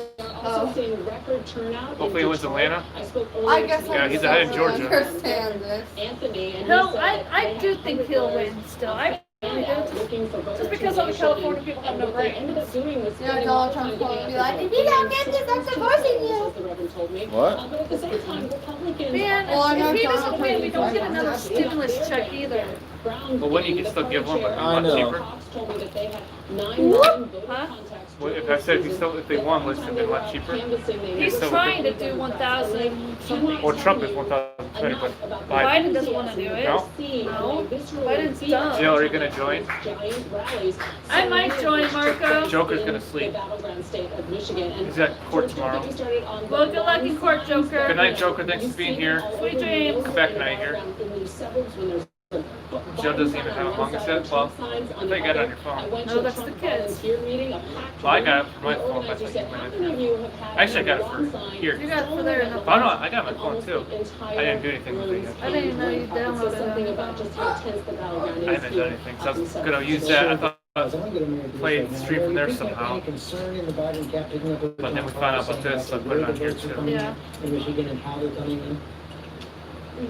also seeing record turnout. Hopefully he wins Atlanta. I spoke I guess Yeah, he's ahead in Georgia. understand this. Anthony, and No, I do think he'll win still. I really do. Just because all the California people have no brains. Yeah, Donald Trump's going to be like, if you don't get this, I'm divorcing you. What? But at the same time, Republicans. Man, Well, I know if he Donald doesn't win, we don't get Trump another is stimulus check either. But when you can still give one, but I not know. cheaper. Huh? Well, if I said if they won, would it have been a lot cheaper? He's trying to do 1,000 something. Or Trump is 1,020, but Biden doesn't want to do it. No? No. Biden's dumb. Jill, are you gonna join? I might join, Marco. Joker's gonna sleep. He's at court tomorrow. Well, good luck in court, Joker. Good night, Joker. Thanks for being here. Sweet dreams. Come back tonight here. Jill doesn't even have Among Us yet. Well, I think I got it on your phone. No, that's the kids. Well, I got it for my phone. That's what you meant. Actually, I got it for here. You got it for there. Oh no, I got my phone too. I didn't do anything with it yet. I didn't even know you downloaded it on your phone. I haven't done anything, so I was gonna use that. I thought I'd play stream from there somehow. But then we found out about this, so I put it on here too. Yeah. In Michigan and how they're coming in.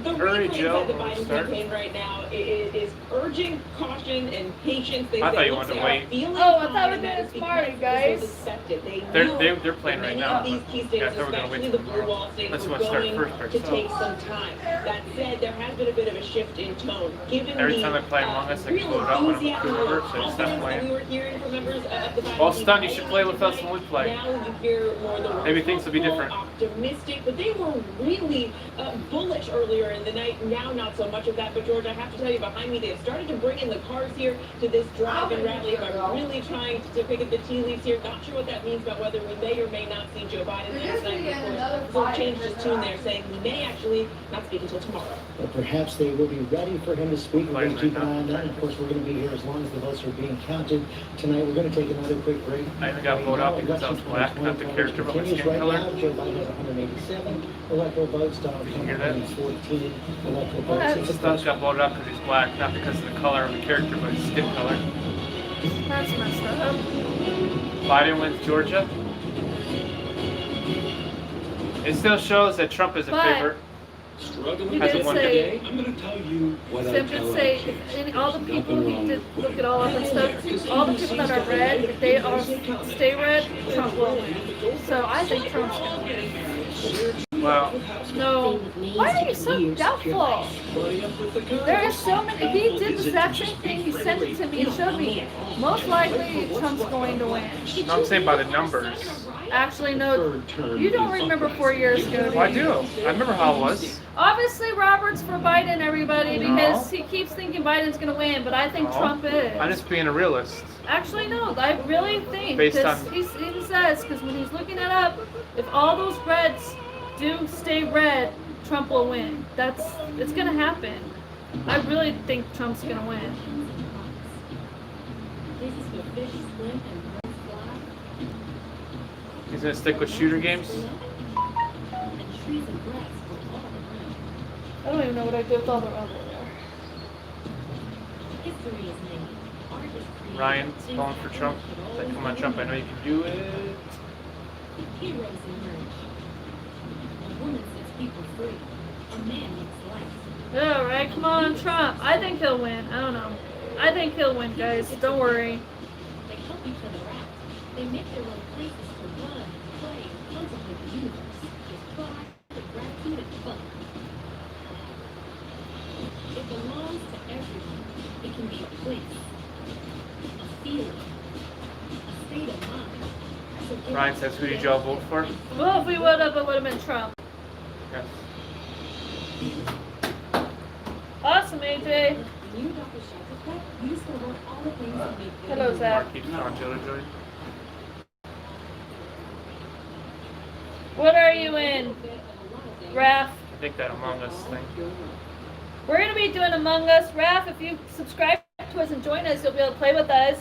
The Hurry, reclaims Jill. that the Biden campaign right now is urging caution and patience. They I thought say you once wanted to they are wait. feeling Oh, I thought fine, we were that doing is smart, because guys. this was accepted. They They're knew playing right many now. of these key Yeah, states, I thought we were gonna especially wait the till blue tomorrow. wall states, Unless you were want to start going first by to take yourself. some time. That said, there has been a bit of a shift in tone. Given Every the time I play Among Us, I real blow it out when I'm enthusiasm recruiting her, so and it's not confidence that we playing. were hearing from members of the Biden Well, Stun, you should team play with us when we play. now you hear more the Maybe things will be different. optimistic, but they were really bullish earlier in the night. Now, not so much of that. But George, I have to tell you, behind me, they have started to bring in the cars here to this drive and rally. If I'm really trying to pick up the tea leaves here, not sure what that means about whether we may or may not see Joe Biden last night. Of course, so changed his tune there, saying he may actually not speak until tomorrow. But perhaps they will be ready for him to speak. We're going to keep an eye on that. Of course, we're going to be here as long as the votes are being counted. Tonight, we're going to take another quick break. I even got voted out because I was black, not the character, but my Continues skin right color. now. Joe Biden has 187 electoral votes. Donald Trump hear that? 114 electoral What? votes. Stun's got voted out because he's black, not because of the color of the character, but his skin color. That's messed up. Biden wins Georgia. It still shows that Trump is a But- favorite. He Hasn't did won say, I'm going to tell you what I Sim tell did our say, kids. and all the There's people nothing he wrong did with look it all up and stuff, all the people that are red, if they all stay red, Trump will win. So I think Trump's gonna win. Well, No. Why are you so doubtful? There are so many. He did the exact same thing. He sent it to me and showed me. Most likely, Trump's going to win. no, I'm saying by the numbers. Actually, no. You don't remember 4 years ago, do Well, I you? do. I remember how it was. Obviously, Robert's for Biden, everybody, because he keeps thinking Biden's going to win, but I think No. Trump is. I'm just being a realist. Actually, no. I really think, Based because on- he says, because when he's looking it up, if all those reds do stay red, Trump will win. It's going to happen. I really think Trump's going to win. He's gonna stick with shooter games. I don't even know what I did with all the other there. Ryan calling for Trump. Like, come on, Trump, I know you can do it. All right, come on, Trump. I think he'll win. I don't know. I think he'll win, guys. Don't worry. They help each other out. They make their own places to run, play, contemplate the universe. With pride, with gratitude, and fun. It belongs to everyone. It can be a place, a feeling, a state of mind. So Ryan says, who did y'all vote for? Well, if we would have, it would have been Trump. Okay. Awesome, AJ. Hello, Zach. Marky on Jojo. What are you in, Raph? I think that Among Us thing. We're going to be doing Among Us. Raph, if you subscribe to us and join us, you'll be able to play with us.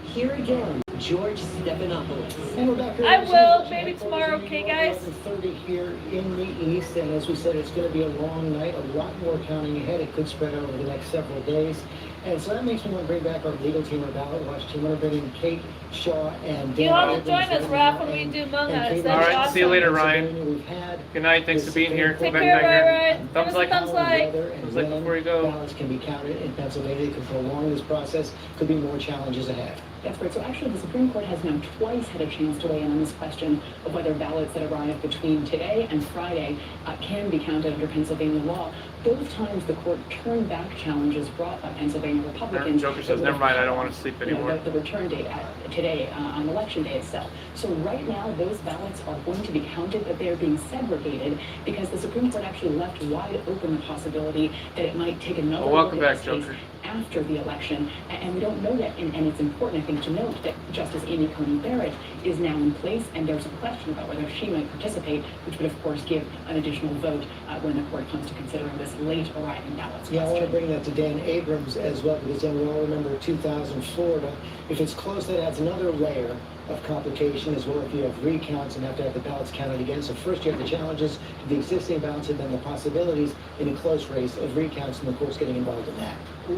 Here again, George Stephanopoulos. And we're back here. I will, maybe tomorrow, okay, guys? 30 here in the East, and as we said, it's going to be a long night. A lot more counting ahead. It could spread over the next several days. And so that makes me want to bring back our legal team, our ballot watch team. I want to bring in Kate, Shaw, and Dan. You have to join us, Raph, when we do Among Us. All right, see you later, Ryan. Good night. Thanks for being here. Take care, Ryan. Thumbs like. Thumbs like before you go. Ballots can be counted in Pennsylvania. It could prolong this process. Could be more challenges ahead. That's right. So actually, the Supreme Court has now twice had a chance to weigh in on this question of whether ballots that arrive between today and Friday can be counted under Pennsylvania law. Both times, the court turned back challenges brought by Pennsylvania Republicans. Joker says, "Never mind. I don't want to sleep anymore." The return date today on election day itself. So right now, those ballots are going to be counted, but they are being segregated because the Supreme Court actually left wide open the possibility that it might take another welcome look at back, this case Joker. after the election, and we don't know yet. And it's important, I think, to note that Justice Amy Coney Barrett is now in place, and there's a question about whether she might participate, which would, of course, give an additional vote when the court comes to considering this late arriving ballots. Yeah, I want to bring that to Dan Abrams as well, because then we all remember 2000 Florida. If it's close, that adds another layer of complication as well if you have recounts and have to have the ballots counted again. So first you have the challenges to the existing ballots and then the possibilities in a close race of recounts and the courts getting involved in that.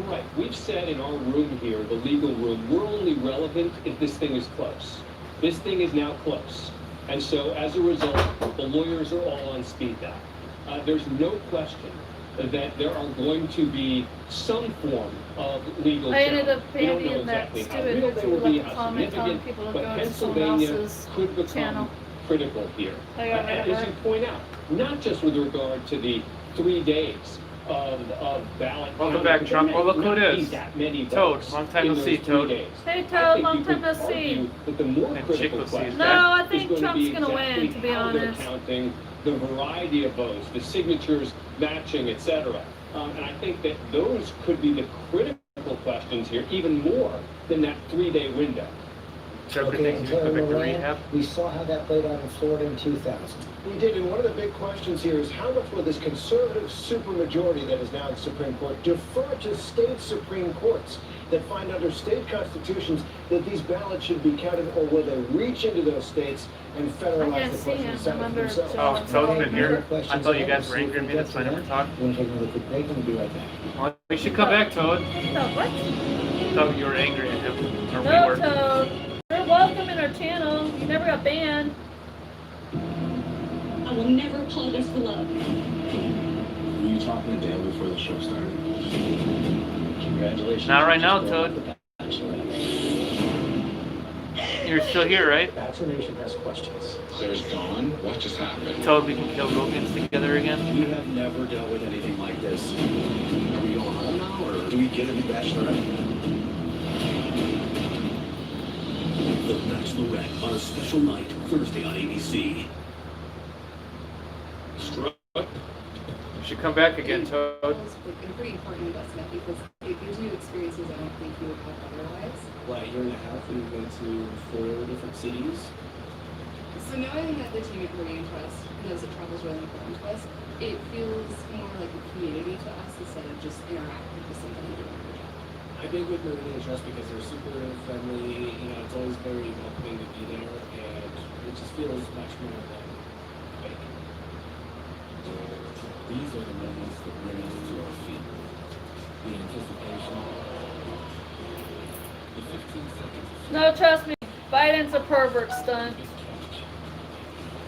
Right. We've said in our room here, the legal room, we're only relevant if this thing is close. This thing is now close. And so as a result, the lawyers are all on speed dial. There's no question that there are going to be some form of legal I ended up we don't know banning that exactly how stupid real they will be, how comment telling significant, people to but go to someone Pennsylvania else's could become channel. critical here. I got rid of As her. you point out, not just with regard to the 3 days of ballot. Welcome back, Trump. Oh, look who it is. Toad. votes Long time in no those see, 3 Toad. days. Hey, I Toad, think long you time could no see. argue that the more And critical Chick question No, I is think going Trump's to be gonna win, exactly to be how they're honest. counting the variety of votes, the signatures matching, etc. And I think that those could be the critical questions here, even more than that 3-day window. Okay, and Taylor Moran, we saw how that played out in Florida in 2000. We did, and one of the big questions here is how much will this conservative supermajority that is now the Supreme Court defer to state Supreme Courts that find under state constitutions that these ballots should be counted, or will they reach into those states and federalize the question and decide for themselves? Oh, Toad's been here. I thought you guys were angry at me. That's why I never talked. We're going to take another quick break and we'll be right back. Well, you should come back, Toad. What? I thought you were angry at him. Or we No, were. Toad. You're welcome in our channel. You never got banned. I will never apologize for love. Were you talking to Dan before the show started? Congratulations. Not right now, Toad. You're still here, right? Vaccination has questions. There's Dawn. What just happened? Toad, we can kill Roadkills together again. We have never dealt with anything like this. Are we going home now, or do we get a new bachelorette? The Bachelorette on a special night, Thursday on ABC. You should come back again, Toad. It's a pretty important investment because it gives you experiences I don't think you would have otherwise. What, a year and a half, we went to 4 different cities? So knowing that the team at Brodie Trust knows that travel is really important to us, it feels more like a community to us instead of just interacting with somebody doing their job. I think with Brodie Trust because they're super friendly, you know, it's always very welcoming to be there, and it just feels much more like These are the moments that bring us to our feet. The anticipation. The 15 seconds. No, trust me. Biden's a pervert stunt.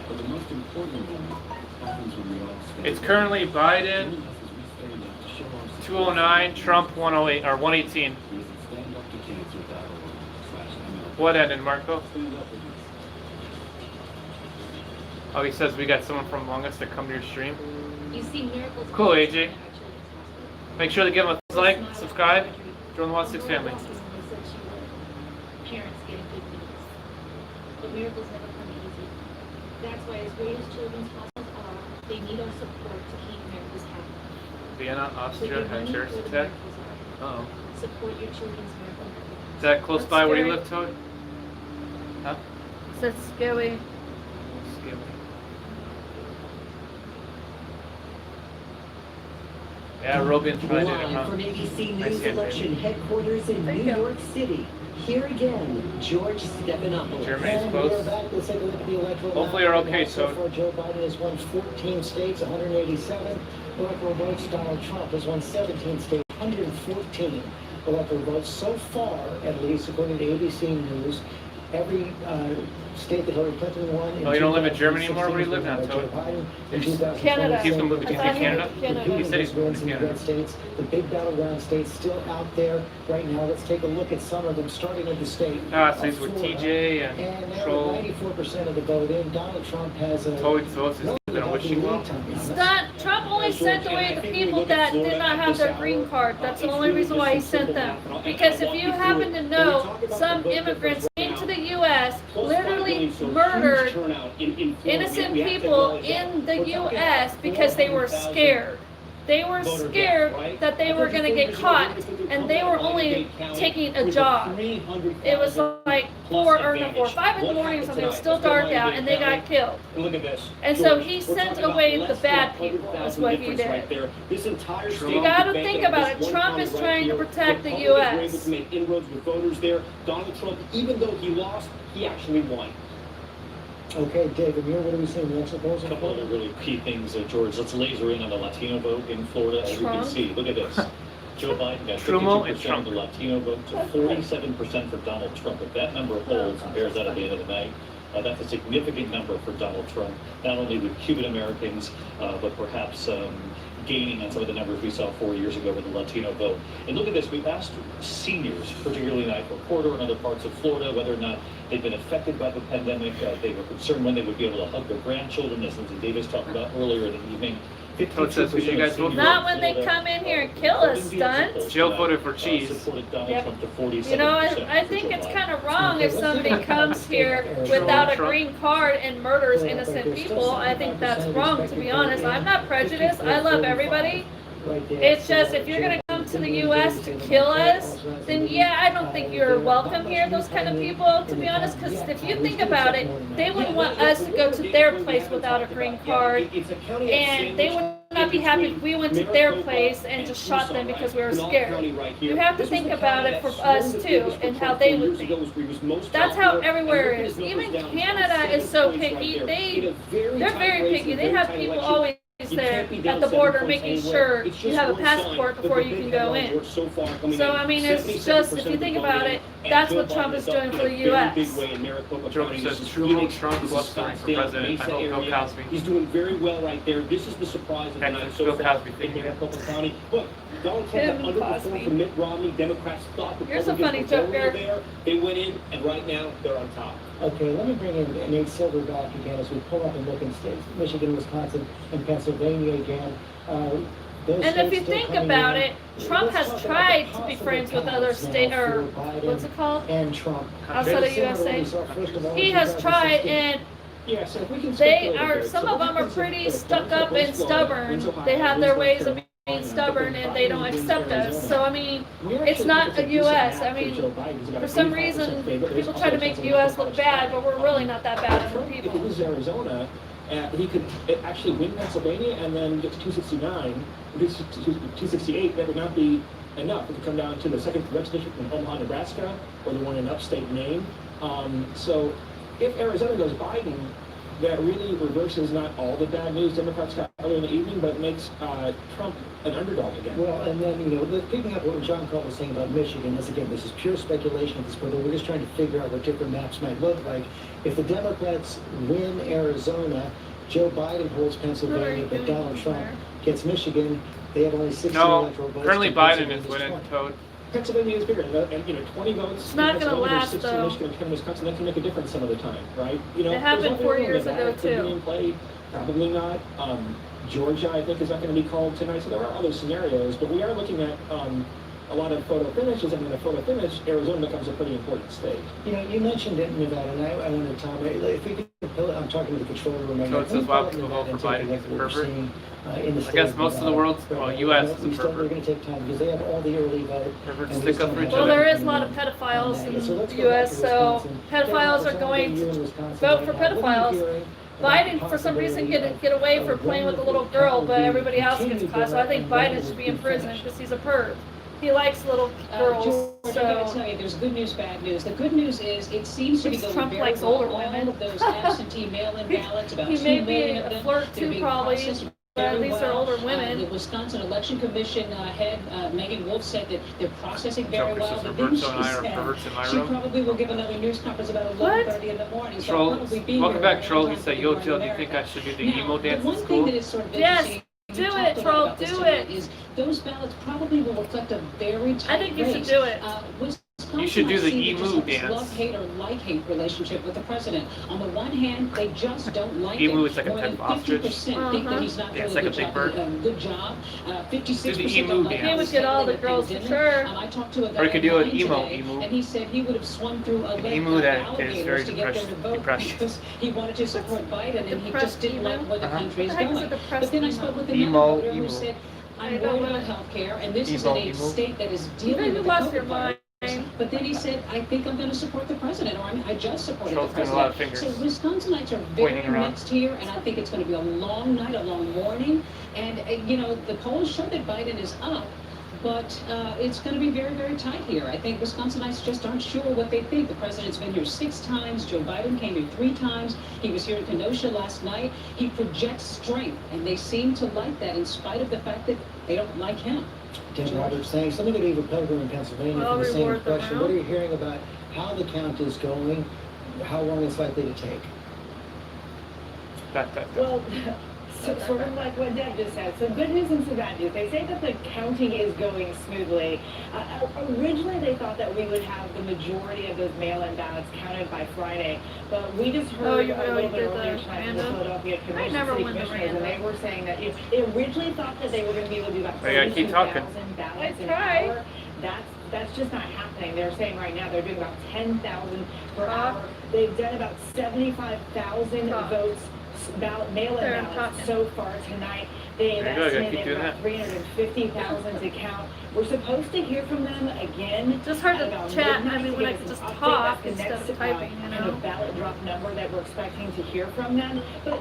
But the most important moment happens when we all stand. It's currently Biden 209, Trump 108 or 118. What ended, Marco? Oh, he says we got someone from Among Us to come to your stream. You see miracles. Cool, AJ. Make sure to give him a like, subscribe, join the Watch 6 family. Parents getting good news. But miracles never come easy. That's why as great as children's hospitals are, they need our support to keep miracles happening. Vienna, Austria, had terrorist attack. Uh-oh. Support your children's miracle. Is that close by where you live, Toad? Huh? That's scary. Scary. Yeah, Robin tried it. Live from ABC News election headquarters in New York City. Here again, George Stephanopoulos. Germany's And close. we're back. Let's take a look at the electoral Hopefully map. you're okay, So Toad. far, Joe Biden has won 14 states, 187. Electoral votes. Donald Trump has won 17 states, 114. electoral votes. So far, at least, according to ABC News, every state that Hillary Clinton won in Oh, you don't live in Germany anymore? Where do you live now, Toad? Canada. Keep them moving to Canada? Canada. He said he's moving to in the Canada. red states, the big battleground states still out there right now. Let's take a look at some of them, starting with the state. States with TJ And and now Troll. 94% of the vote in. Donald Trump has a... Toad votes is been a wishing well. It's not, Trump only sent away the people that did not have their green card. That's the only reason why he sent them. Because if you happen to know, some immigrants came to the U.S., literally murdered innocent people in the U.S. because they were scared. They were scared that they were going to get caught, and they were only taking a jog. It was like 4 or 5 in the morning or something. It was still dark out, and they got killed. Look at this. And so he sent away the bad people. That's what he did. This entire state, You got to think about it. Trump is trying to protect the U.S. To make inroads with voters there. Donald Trump, even though he lost, he actually won. Okay, David, what are we seeing in the next polls? A couple other really key things, George. Let's laser in on the Latino vote in Florida. As you can see, look at this. Joe Biden got 52% of the Latino vote to 47% for Donald Trump. If that number holds and bears out at the end of the night, that's a significant number for Donald Trump, not only with Cuban Americans, but perhaps gaining on some of the numbers we saw 4 years ago with the Latino vote. And look at this, we've asked seniors, particularly in Ike Corridor and other parts of Florida, whether or not they've been affected by the pandemic. They were concerned when they would be able to hug their grandchildren, as Lindsay Davis talked about earlier in the evening. Not when they come in here and kill us, stunts. Jill voted for cheese. You know, I think it's kind of wrong if somebody comes here without a green card and murders innocent people. I think that's wrong, to be honest. I'm not prejudiced. I love everybody. It's just, if you're going to come to the U.S. to kill us, then yeah, I don't think you're welcome here, those kind of people, to be honest, because if you think about it, they wouldn't want us to go to their place without a green card, and they would not be happy if we went to their place and just shot them because we were scared. You have to think about it for us too, and how they would think. That's how everywhere is. Even Canada is so picky. They're very picky. They have people always there at the border making sure you have a passport before you can go in. So I mean, it's just, if you think about it, that's what Trump is doing for the U.S. Trump says Trump left for president. I hope Bill Cosby. He's doing very well right there. This is the surprise of the night so far in Maricopa County. Look, Donald Trump had underperformed for Mitt Romney. Democrats thought the Here's a funny joke here. There. They went in, and right now they're on top. Okay, let me bring in Nate Silver back again as we pull up and look in states, Michigan, Wisconsin, and Pennsylvania again. And if you think about it, Trump has tried to be friends with other states, or what's it called? And Trump. Outside of USA. He has tried, and they are, some of them are pretty stuck up and stubborn. They have their ways of being stubborn and they don't accept us. So I mean, it's not the U.S. I mean, for some reason, people try to make the U.S. look bad, but we're really not that bad as people. If he loses Arizona, he could actually win Pennsylvania and then get to 269, 268. That would not be enough. It would come down to the second congressional district in Omaha, Nebraska, or the one in upstate Maine. So if Arizona goes Biden, that really reverses not all the bad news Democrats got earlier in the evening, but makes Trump an underdog again. Well, and then, picking up what John Cole was saying about Michigan, this is pure speculation at this point. We're just trying to figure out what different maps might look like. If the Democrats win Arizona, Joe Biden holds Pennsylvania, but Donald Trump gets Michigan, they have only 16 electoral votes. Currently Biden is winning, Toad. Pennsylvania is bigger, and 20 votes. It's not going to last, 16 though. Michigan, 10 Wisconsin, that can make a difference some of the time, right? It happened 4 years ago, too. Play, probably not. Georgia, I think, is not going to be called tonight, so there are other scenarios, but we are looking at a lot of photo finishes, and in a photo finish, Arizona becomes a pretty important state. You mentioned it, Nevada, and I wanted to tell me, if we could, I'm talking to the control room. So it says why people vote for Biden is a pervert. I guess most of the world's, U.S. is a pervert. We're going to take time because they have all the early vote. Perverts stick up for each Well, other. there is a lot of pedophiles in the U.S., so pedophiles are going to vote for pedophiles. Biden, for some reason, get away for playing with a little girl, but everybody else gets caught. So I think Biden should be in prison because he's a perv. He likes little girls. George, I gotta tell you, there's good news, bad news. The good news is it seems to be going Trump very likes well. older All women. of those absentee mail-in ballots, about He 2 may be million of a them, flirt they're too, being probably. processed at least they're older The women. Wisconsin Election Commission head, Megan Wolf, said that they're processing very Joker well. says But then she Roberto and I are said perverts in my she room. probably will give another news conference about What? 11:30 in the morning. So Troll, I'll probably be welcome here back, right Troll. on He time said, for yo, Good Jill, do Morning you think I America. should do the Now, emo dance the in one thing school? that is sort of Yes, interesting, do we it, talked a lot Troll, about this do tonight, it. is those ballots probably will reflect a very tight I think you should race. do it. You should do the Wisconsin emu seems to just have dance. Love-hate or like-hate relationship with the president. On the one hand, they just don't like Emu him. is like a More type than of ostrich. 50% think that he's not Dance doing like a big bird. good job. 56% Do the emu don't like dance. him. He would get all the girls for sure. I talked to a guy Or you could do an online emo today, emu. and he said he would have swum through a lake emu of that is alligators very to get them to vote depressed. because he wanted to support Biden, and he Depressed just didn't like emu? where the country is What the heck is a going. depressed But then I emo? spoke with Emo, another voter who emo. said, I I'm don't worried know. about health care, and this is Emo, in a emo. state that is You dealing with the lost your COVID mind. virus. But then he said, I think I'm going to support the president, or I just supported Troll's the got a lot of president. fingers So Wisconsinites are very pointing around. mixed here, and I think it's going to be a long night, a long morning. And, you know, the polls show that Biden is up, but it's going to be very, very tight here. I think Wisconsinites just aren't sure what they think. The president's been here 6 times. Joe Biden came here 3 times. He was here in Kenosha last night. He projects strength, and they seem to like that in spite of the fact that they don't like him. Tim Roberts, thanks. Let me go to Eva Pilgrim in Pennsylvania Well, for the same reward them question. now. What are you hearing about how the count is going, how long it's likely to take? Well, sort of like what Deb just said. Some good news and some bad news. They say that the counting is going smoothly. Originally, they thought that we would have the majority of those mail-in ballots counted by Friday, but we just heard you a really little bit did earlier the tonight from the random? Philadelphia I Commission, never City win the Commissioners, and they random. were saying that they originally thought that they were going to be able to do about Hey, I keep talking. 32,000 ballots I an tried. hour. That's just not happening. They're saying right now they're doing about 10,000 per hour. They've done about 75,000 votes, mail-in They're ballots talking. so far tonight. They've There you go, you gotta estimated keep doing about that. 350,000 to count. We're supposed to hear from them again. Just heard at the about chat. midnight I mean, to when I give could us an just update. talk That's the instead next, of typing, you kind know? of ballot drop number that we're expecting to hear from them. But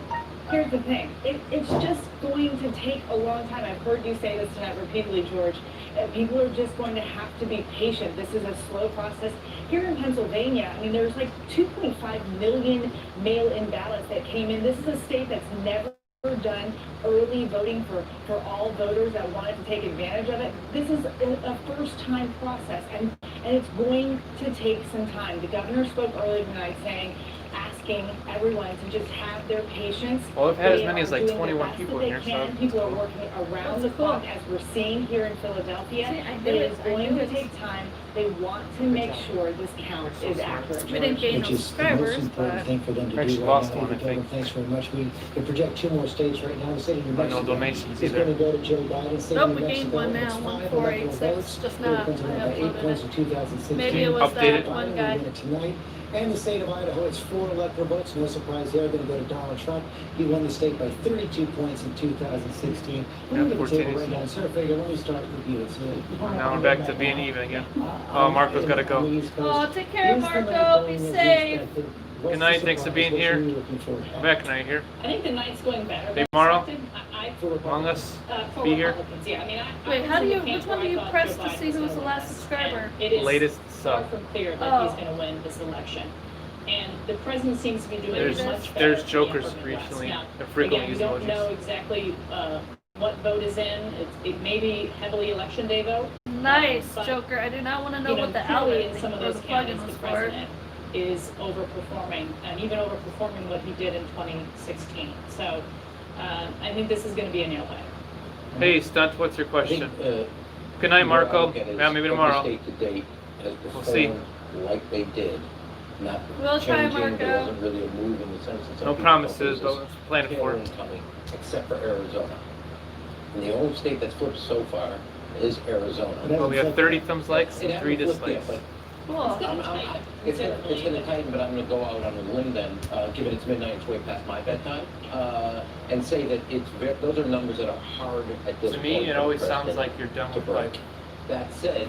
here's the thing. It's just going to take a long time. I've heard you say this tonight repeatedly, George. People are just going to have to be patient. This is a slow process. Here in Pennsylvania, I mean, there's like 2.5 million mail-in ballots that came in. This is a state that's never done early voting for all voters that wanted to take advantage of it. This is a first-time process, and it's going to take some time. The governor spoke earlier tonight asking everyone to just have their patience. Well, we've had as They many are as like doing the 21 best people that in they here, so can. it's People are cool. working around That's the cool. clock, as we're seeing here in Philadelphia. See, I It knew is it. I going knew to it. take time. They want to make sure this count is accurate. We didn't gain Which no is the most subscribers, important but thing for them to Actually do right lost now. one, I Eva Pilgrim, think. thanks very much. We can project 2 more states right now. The state of New No Mexico donations is either. going to go to Joe Biden. State Nope, of New we gained Mexico, one it's now, 5 1486, electoral votes. just It not. depends on I about 8 uploaded points it. in 2016. Maybe it was Updated. that one Biden guy. will win it tonight. And the state of Idaho, it's 4 electoral votes. No surprise there. Going to go to Donald Trump. He won the state by 32 points in 2016. We're going to 14 take a is- right now. Sir, figure, let me start with you. It's, Now we're back to being even again. Oh, Marco's got to go. Oh, take care, Marco. Be safe. Good night, thanks for being here. I'm back tonight here. I think the night's going better. Hey, tomorrow? Among Us? For Be here? Republicans, yeah. I mean, Wait, how do you? Which Which one do you press to see who's the last subscriber? It is Latest far sub. from clear that Oh. he's going to win this election. And the president seems to be doing There's much better. there's than the jokers upper Midwest. recently. Now, They're frequently again, we using don't know emojis. exactly what vote is in. It may be heavily election day vote. Nice, But, Joker. I do not want to know you know, what the clearly outlet in some of or those the plugin counties, was the for. president is overperforming, and even overperforming what he did in 2016. So I think this is going to be a nail biter. Hey, Stunt, what's your question? Good night, the way I Marco. look at it is Yeah, maybe every tomorrow. state to date has We'll see. performed like they did. Not We'll try, changing, Marco. there wasn't really a move in the sense that some No people promises, thought but there let's was plan it for it. tailwind coming, except for Arizona. And the only state that's flipped so far is Arizona. Well, we have 30 thumbs likes It and 3 hasn't flipped yet, dislikes. but Cool. it's going to tighten, but I'm going to go out on a limb then, given it's midnight, it's way past my bedtime, and say that those are numbers that are hard at this To point. me, it for always the sounds president like you're done to with break. like. That said,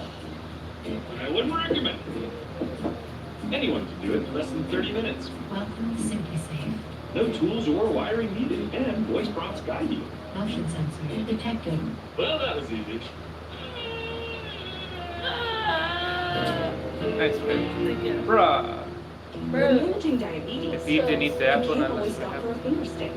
I wouldn't recommend it. Anyone can do it in less than 30 minutes. Welcome to Simply Safe. No tools or wiring needed, and voice prompts guide you. Motion sensor detected. Well, that was easy. Nice, man. Bruh. Managing diabetes. If Eve didn't eat the apple, you then can't always that's what stop for a finger stick.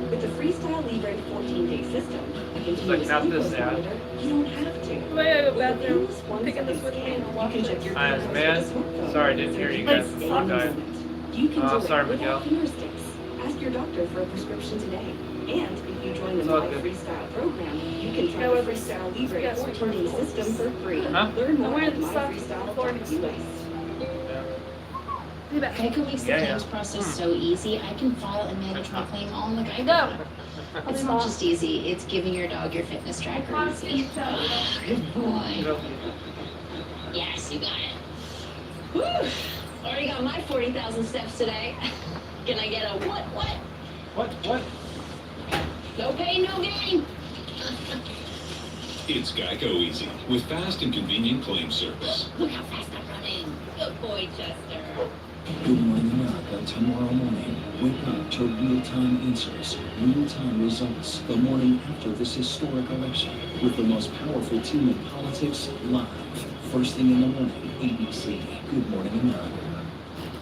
With the Freestyle Libre 14-day system, a continuous not this glucose ad. monitor, you don't have to. I gotta go bathroom. With one Picking this with second me and scan, watch you can it. check your Nice, glucose man. with a smartphone. Sorry, didn't hear you guys. Stay I'm in dying. movement. You can do it Sorry, without Miguel. finger sticks. Ask your doctor for a prescription today. And if you join the It's all My good. Freestyle program, you can try Yeah, the with Freestyle Libre yes, 14-day system for free. Huh? Learn I'm more wearing at the stuff before it's myfreestyle.us. Geico makes the Yeah, claims yeah. process so easy. I can file and manage my claim all in the Geico No. app. It's not just easy, it's giving your dog your fitness tracker easy. Good boy. Yes, you got it. Woo! Already got my 40,000 steps today. Can I get a what? What? No pain, no gain. It's Geico Easy with fast and convenient claim service. Look how fast I'm running. Good boy, Chester. Good morning, America. Tomorrow morning, wake up to real-time answers, real-time results. The morning after this historic election, with the most powerful team in politics live. First thing in the morning, ABC. Good morning, America.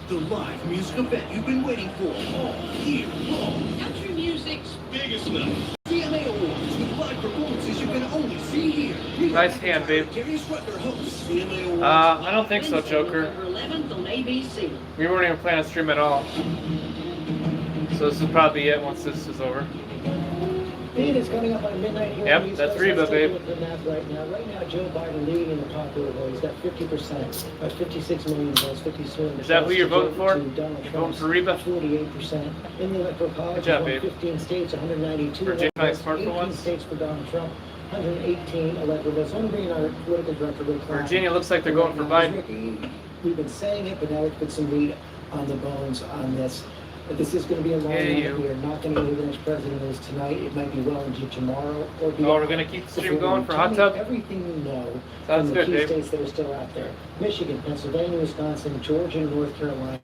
The live music event you've been waiting for all year long. Country music's Biggest night. CMA Awards with live performances you can only see here. Nice hand, babe. Gary Sweatler hosts CMA Awards. I don't think so, Joker. November 11th on ABC. We weren't even planning to stream at all. So this is probably it once this is over. It is coming up on midnight here. Yep, on the East that's Coast. Reba, Let's take a babe. look at the map right now. Right now, Joe Biden leading in the popular vote. He's got 50%, about 56 million votes, 57. Is that who you're voting for? To Donald You're voting Trump's for Reba? 48%. In the Electoral College, Good job, he's won babe. 15 states, 192. For Jay Mike's electoral votes, smartphone 18 ones? states for Donald Trump, 118 electoral votes. I'm bringing our political director, Rick Klein. Virginia looks like they're going for Biden. We've been saying it, but now let's put some meat on the bones on this. This is going to be a long Yeah, night. you. We are not going to know who the next president is tonight. It might be well into tomorrow or beyond. Oh, we're gonna keep the stream going for Hot Tell Tub? me everything you know Sounds from the good, key Dave. states that are still out there. Michigan, Pennsylvania, Wisconsin, Georgia, and North Carolina.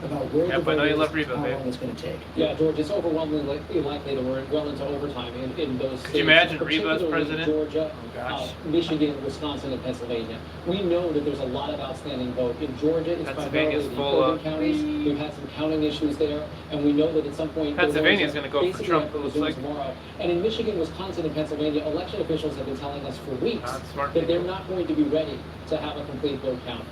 About where Yep, the I know vote you is, love Reba, how babe. long it's going to take. Yeah, George, it's overwhelmingly likely that we're well into overtime in those states. Could you imagine Reba as particularly president? Georgia, Oh, gosh. Michigan, Wisconsin, and Pennsylvania. We know that there's a lot of outstanding vote. In Georgia, it's Pennsylvania's primarily the full urban of- counties. We've had some counting issues there, and we know that at some point... Pennsylvania's gonna go for basically Trump, have it to looks resume like. tomorrow. And in Michigan, Wisconsin, and Pennsylvania, election officials have been telling us for weeks Not smart that they're people. not going to be ready to have a complete vote count.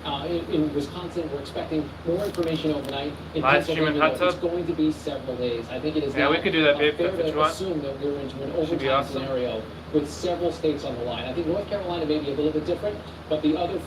In Wisconsin, we're expecting more information overnight. In Live stream in Pennsylvania, Hot Tub? it's going to be several days. I think it is Yeah, now, we could do that, babe, fair if you to want. assume that we're into an Should be overtime awesome. scenario with several states on the line. I think North Carolina may be a little bit different, but the other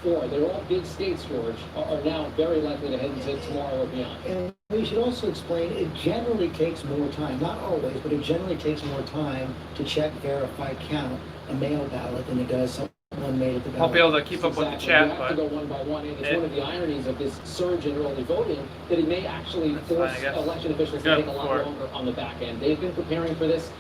four, they're all big states, George, are now very likely to head into tomorrow or beyond. And we should also explain, it generally takes more time, not always, but it generally takes more time to check, verify, count a mail ballot than it does someone made at the ballot. Won't be able to keep up with the Exactly. chat, You have to but go one by one, and it's Yeah. one of the ironies of this surge in early voting that it may actually force fine, I guess. election officials to Good, take a lot before. longer on the back end. They've been preparing for this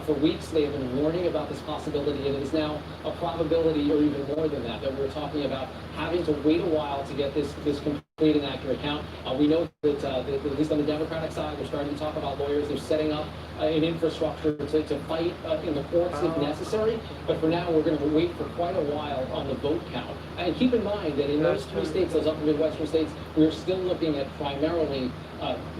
for weeks. They have been warning about this possibility, and it is now a probability, or even more than that we're talking about having to wait a while to get this complete and accurate count. We know that at least on the Democratic side, they're starting to talk about lawyers. They're setting up an infrastructure to fight in the courts if necessary. But for now, we're going to wait for quite a while on the vote count. And keep in mind that in those three states, those upper Midwestern states, we're still looking at primarily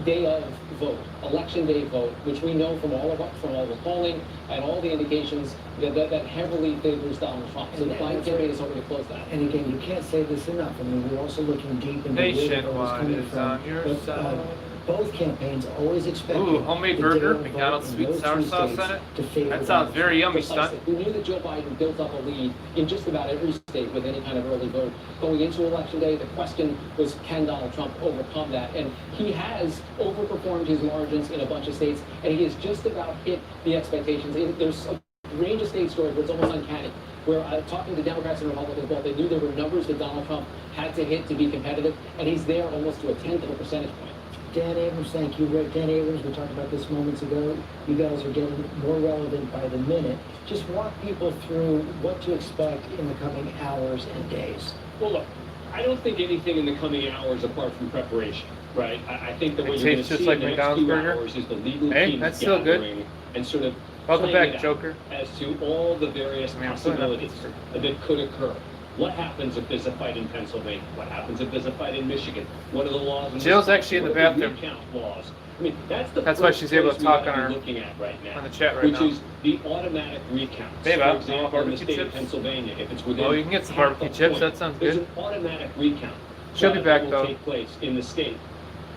day of vote, election day vote, which we know from all the polling and all the indications that heavily favors Donald Trump. So the Biden campaign is hoping to close that. And again, you can't say this enough. I mean, we're also looking deep into where the vote is Nationwide coming is from. on your But, side. both campaigns always expected Ooh, homemade the burger, day of McDonald's vote sweet in and sour those two sauce states in it. to favor That sounds Donald very Trump. yummy, stunt. We knew that Joe Biden built up a lead in just about every state with any kind of early vote. Going into Election Day, the question was, can Donald Trump overcome that? And he has overperformed his margins in a bunch of states, and he has just about hit the expectations. There's a range of states, George, where it's almost uncanny. Where talking to Democrats and Republicans, both, they knew there were numbers that Donald Trump had to hit to be competitive, and he's there almost to a tenth of a percentage point. Dan Abrams, thank you, Rick. Dan Abrams, we talked about this moments ago. You guys are getting more relevant by the minute. Just walk people through what to expect in the coming hours and days. Well, look, I don't think anything in the coming hours apart from preparation, right? I think that what you're going to see in the next few hours is the legal team that's still gathering good. and sort of Welcome playing back, it out Joker. as to all the various possibilities that could occur. What happens if there's a fight in Pennsylvania? What happens if there's a fight in Michigan? What are the laws? Jill's actually in the bathroom. Laws? I mean, that's why she's able to talk on our looking at right now, on the chat right which now. is the automatic recount. Hey, For Bob, example, in the barbecue state of chips? Pennsylvania, if it's within Oh, you can get some half barbecue a chips. point, That sounds there's good. an automatic recount. She'll be back, that though. will take place in the state.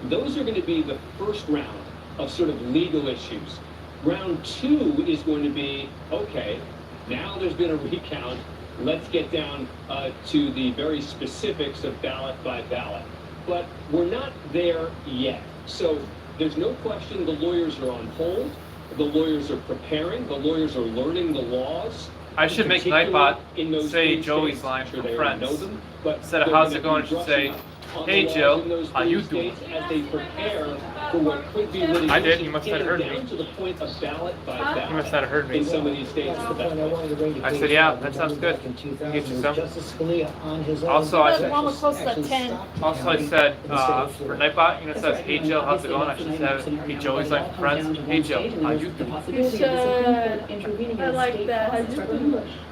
Those are going to be the first round of sort of legal issues. Round 2 is going to be, okay, now there's been a recount. Let's get down to the very specifics of ballot by ballot. But we're not there yet. So there's no question the lawyers are on hold. The lawyers are preparing. The lawyers are learning the laws. I should make Nightbot say Joey's line from Friends. Instead of how's it going, I should say, hey Jill, how you doing? As they prepare for what could be litigation. I did, you must not have heard me. Down to the point of ballot by ballot. You must not have heard me. In some of these states. I said, yeah, that sounds good. Get you some. Also, I said, for Nightbot, you know, it says, hey Jill, how's it going? I should say, hey Joey's line from Friends. Hey Jill, how you doing? You should. I like that.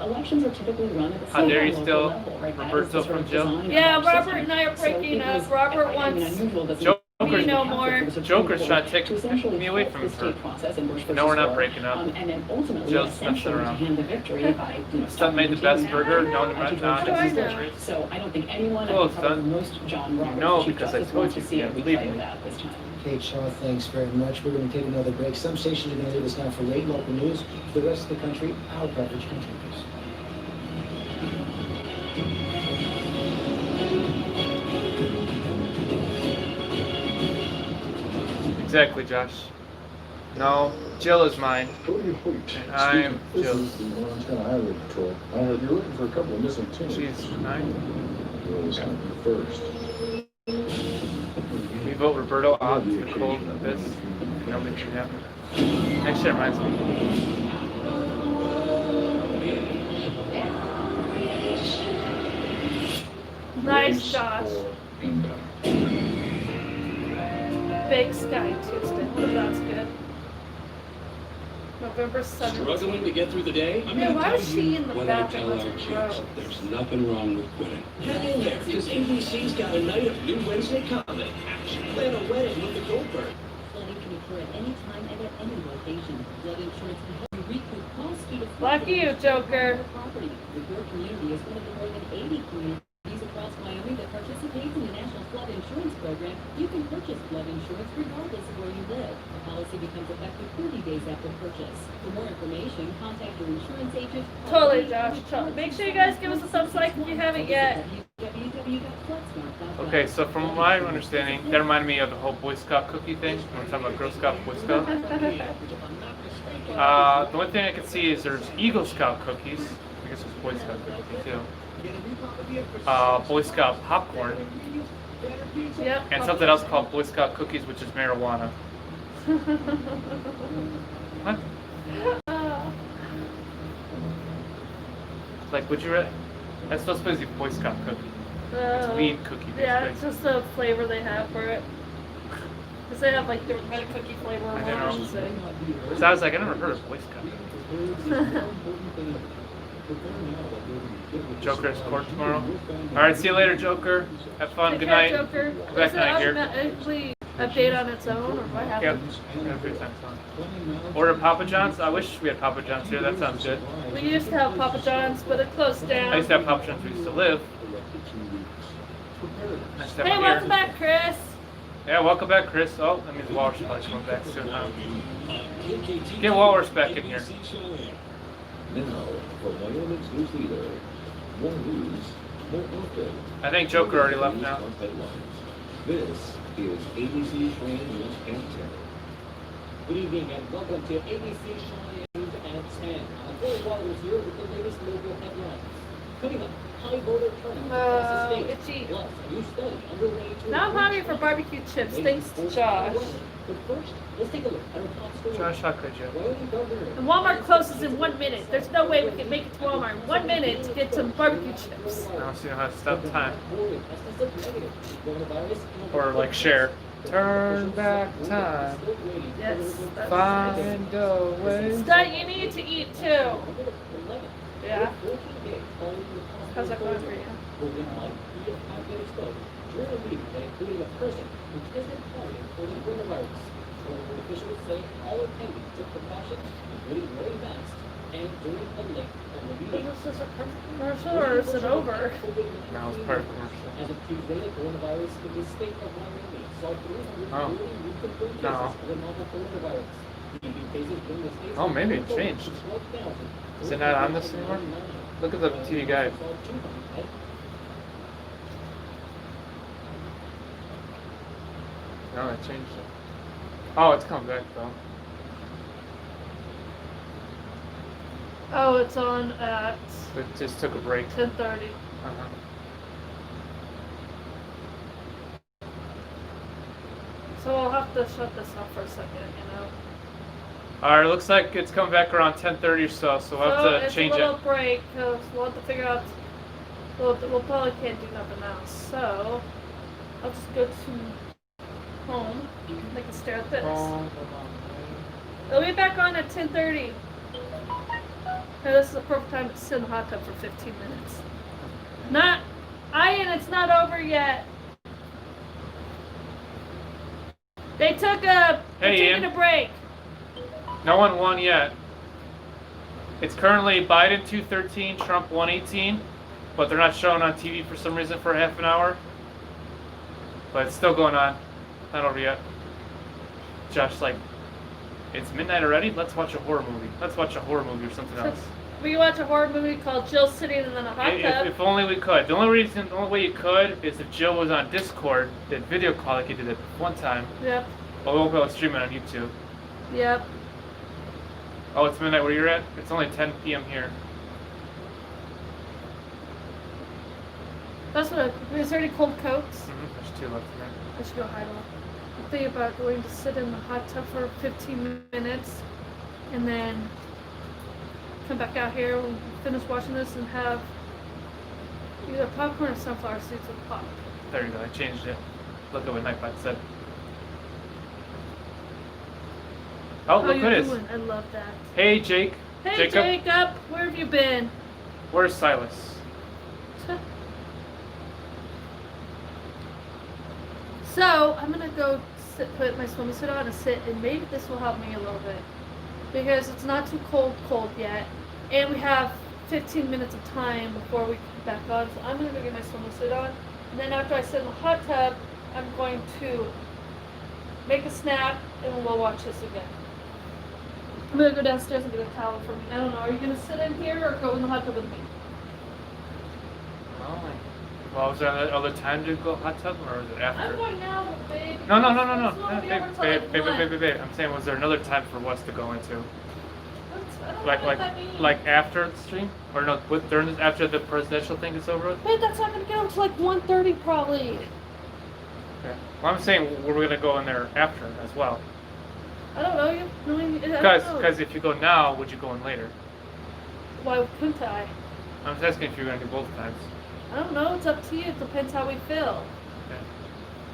Elections are typically run at the How dare you still, Roberto from Jill? Yeah, Robert and I are breaking up. Robert wants me no more. Joker's trying to take me away from her. No, we're not breaking up. Jill's messing around. Stuff made the best burger. No, not. So I don't think anyone most John Roberts. No, because I told you. Yeah, believe me. Kate Shaw, thanks very much. We're going to take another break. Some stations are going to leave us now for late local news. For the rest of the country, our coverage continues. Exactly, Josh. No, Jill is mine. And I am Jill. Montana Highway Patrol. I heard you're looking for a couple of missing teams. Jeez, nine. First. We vote Roberto out to the cold abyss. Nobody can happen. That shit reminds me. Nice, Josh. Big Sky Tuesday. That's good. November 7th. Struggling to get through the day? Yeah, why is she in the When I bathroom? tell our kids there's nothing wrong with quitting. Hang in there, because ABC's got a night of new Wednesday comedy action. Plan a wedding with the Goldberg. Flooding can occur at any time and at any location. Flood insurance can help you recoup costs due to Lucky you, Joker. property. Your community is one of the more than 80 communities across Wyoming that participate in the National Flood Insurance Program. You can purchase flood insurance regardless of where you live. The policy becomes effective 30 days after purchase. For more information, contact your insurance agent. Totally, Josh. Make sure you guys give us a thumbs like if you haven't yet. Okay, so from my understanding, that reminded me of the whole Boy Scout cookie thing. When we're talking about Girl Scout, Boy Scout. The only thing I can see is there's Eagle Scout cookies. I guess there's Boy Scout cookies too. Boy Scout popcorn. Yep. And something else called Boy Scout cookies, which is marijuana. What? Like, would you? That's not supposed to be Boy Scout cookie. It's weed cookie. Yeah, basically. it's just the flavor they have for it. Because they have like different red cookie flavor I don't know. ones. And... So I was like, I never heard of Boy Scout. Joker's court tomorrow. Alright, see you later, Joker. Have fun. Good night. Joker. Come back Is it tonight here. automatically update on its own, or what Yep. happens? Order Papa John's. I wish we had Papa John's here. That sounds good. We used to have Papa John's, but it closed down. I used to have Papa John's where we used to live. Nice to have Hey, him welcome here. back, Chris. Yeah, welcome back, Chris. Oh, that means Walrus probably coming back soon, huh? Get Walrus back in here. Now, from Wyoming's news leader, more news, more often. I think Joker already left now. This is ABC Cheyenne News at 10. Good evening and welcome to ABC Cheyenne News at 10. Corey Waters here with the latest local headlines. Coming up, high voter turnout across the state. Itchy. Plus, a new study underway to Now I'm hungry for barbecue chips. Thanks to Josh. But first, let's take a look at our top story. Josh, how could you? Wyoming Governor. And Walmart closes in 1 minute. There's no way we can make it to Walmart in 1 minute to get some barbecue chips. I don't see how to stop time. Coronavirus. Or like share. Turn back time. Yes. Find a way. Stud, you need to eat too. Yeah. How's that going for you? During a meeting that included a person who tested positive for the coronavirus. Government officials say all attendees took precautions, including wearing masks and doing a link on the meeting. Is this a commercial or is it over? Now it's part of the commercial. As of Tuesday, the coronavirus in the state of Wyoming saw 340 new confirmed cases No. of the novel coronavirus. The new cases bring the state's Oh, maybe it total to changed. 12,000. Is it not on this anymore? Look at the TV guide. No, it changed it. Oh, it's coming back though. Oh, it's on at It just took a break. 10:30. So I'll have to shut this off for a second, you know. Alright, looks like it's coming back around 10:30 or so, so we'll have to change it's a little it. break because we'll have to figure out. We'll probably can't do nothing now. So I'll just go to home. They can stare at this. It'll be back on at 10:30. Okay, this is the perfect time to sit in the hot tub for 15 minutes. Ian, it's not over yet. They took a. They're taking a break. No one won yet. It's currently Biden 213, Trump 118, but they're not showing on TV for some reason for half an hour. But it's still going on. Not over yet. Josh's like, it's midnight already? Let's watch a horror movie. Let's watch a horror movie or something else. We watch a horror movie called Jill Sitting in a Hot Tub. If only we could. The only way you could is if Jill was on Discord, did video call like you did it one time. Yep. But we won't be able to stream it on YouTube. Yep. Oh, it's midnight where you're at? It's only 10 p.m. here. That's what. Is there any cold coats? There's 2 left there. I should go hide them. I'm thinking about going to sit in the hot tub for 15 minutes and then come back out here and finish watching this and have either popcorn or sunflower seeds with pop. There you go, I changed it. Look at what Nightbot said. Oh, How look you who it is. doing? I love that. Hey, Jake. Hey, Jacob. Where have you been? Where's Silas? So, I'm going to go put my swimming suit on and sit, and maybe this will help me a little bit. Because it's not too cold yet, and we have 15 minutes of time before we get back on. So I'm going to go get my swimming suit on, and then after I sit in the hot tub, I'm going to make a snack, and we'll watch this again. I'm going to go downstairs and get a towel for me. I don't know, are you going to sit in here or go in the hot tub with me? Well, was there other time to go hot tub, or was it after? I'm going now, babe. No. Babe. I'm saying, was there another time for us to go into? Like after the stream, or no? After the presidential thing is over? Babe, that's not gonna get until like 1:30 probably. Okay. Well, I'm saying we're gonna go in there after as well. I don't know. Because if you go now, would you go in later? Why couldn't I? I'm just asking if you're gonna do both times. I don't know. It's up to you. It depends how we feel. Okay.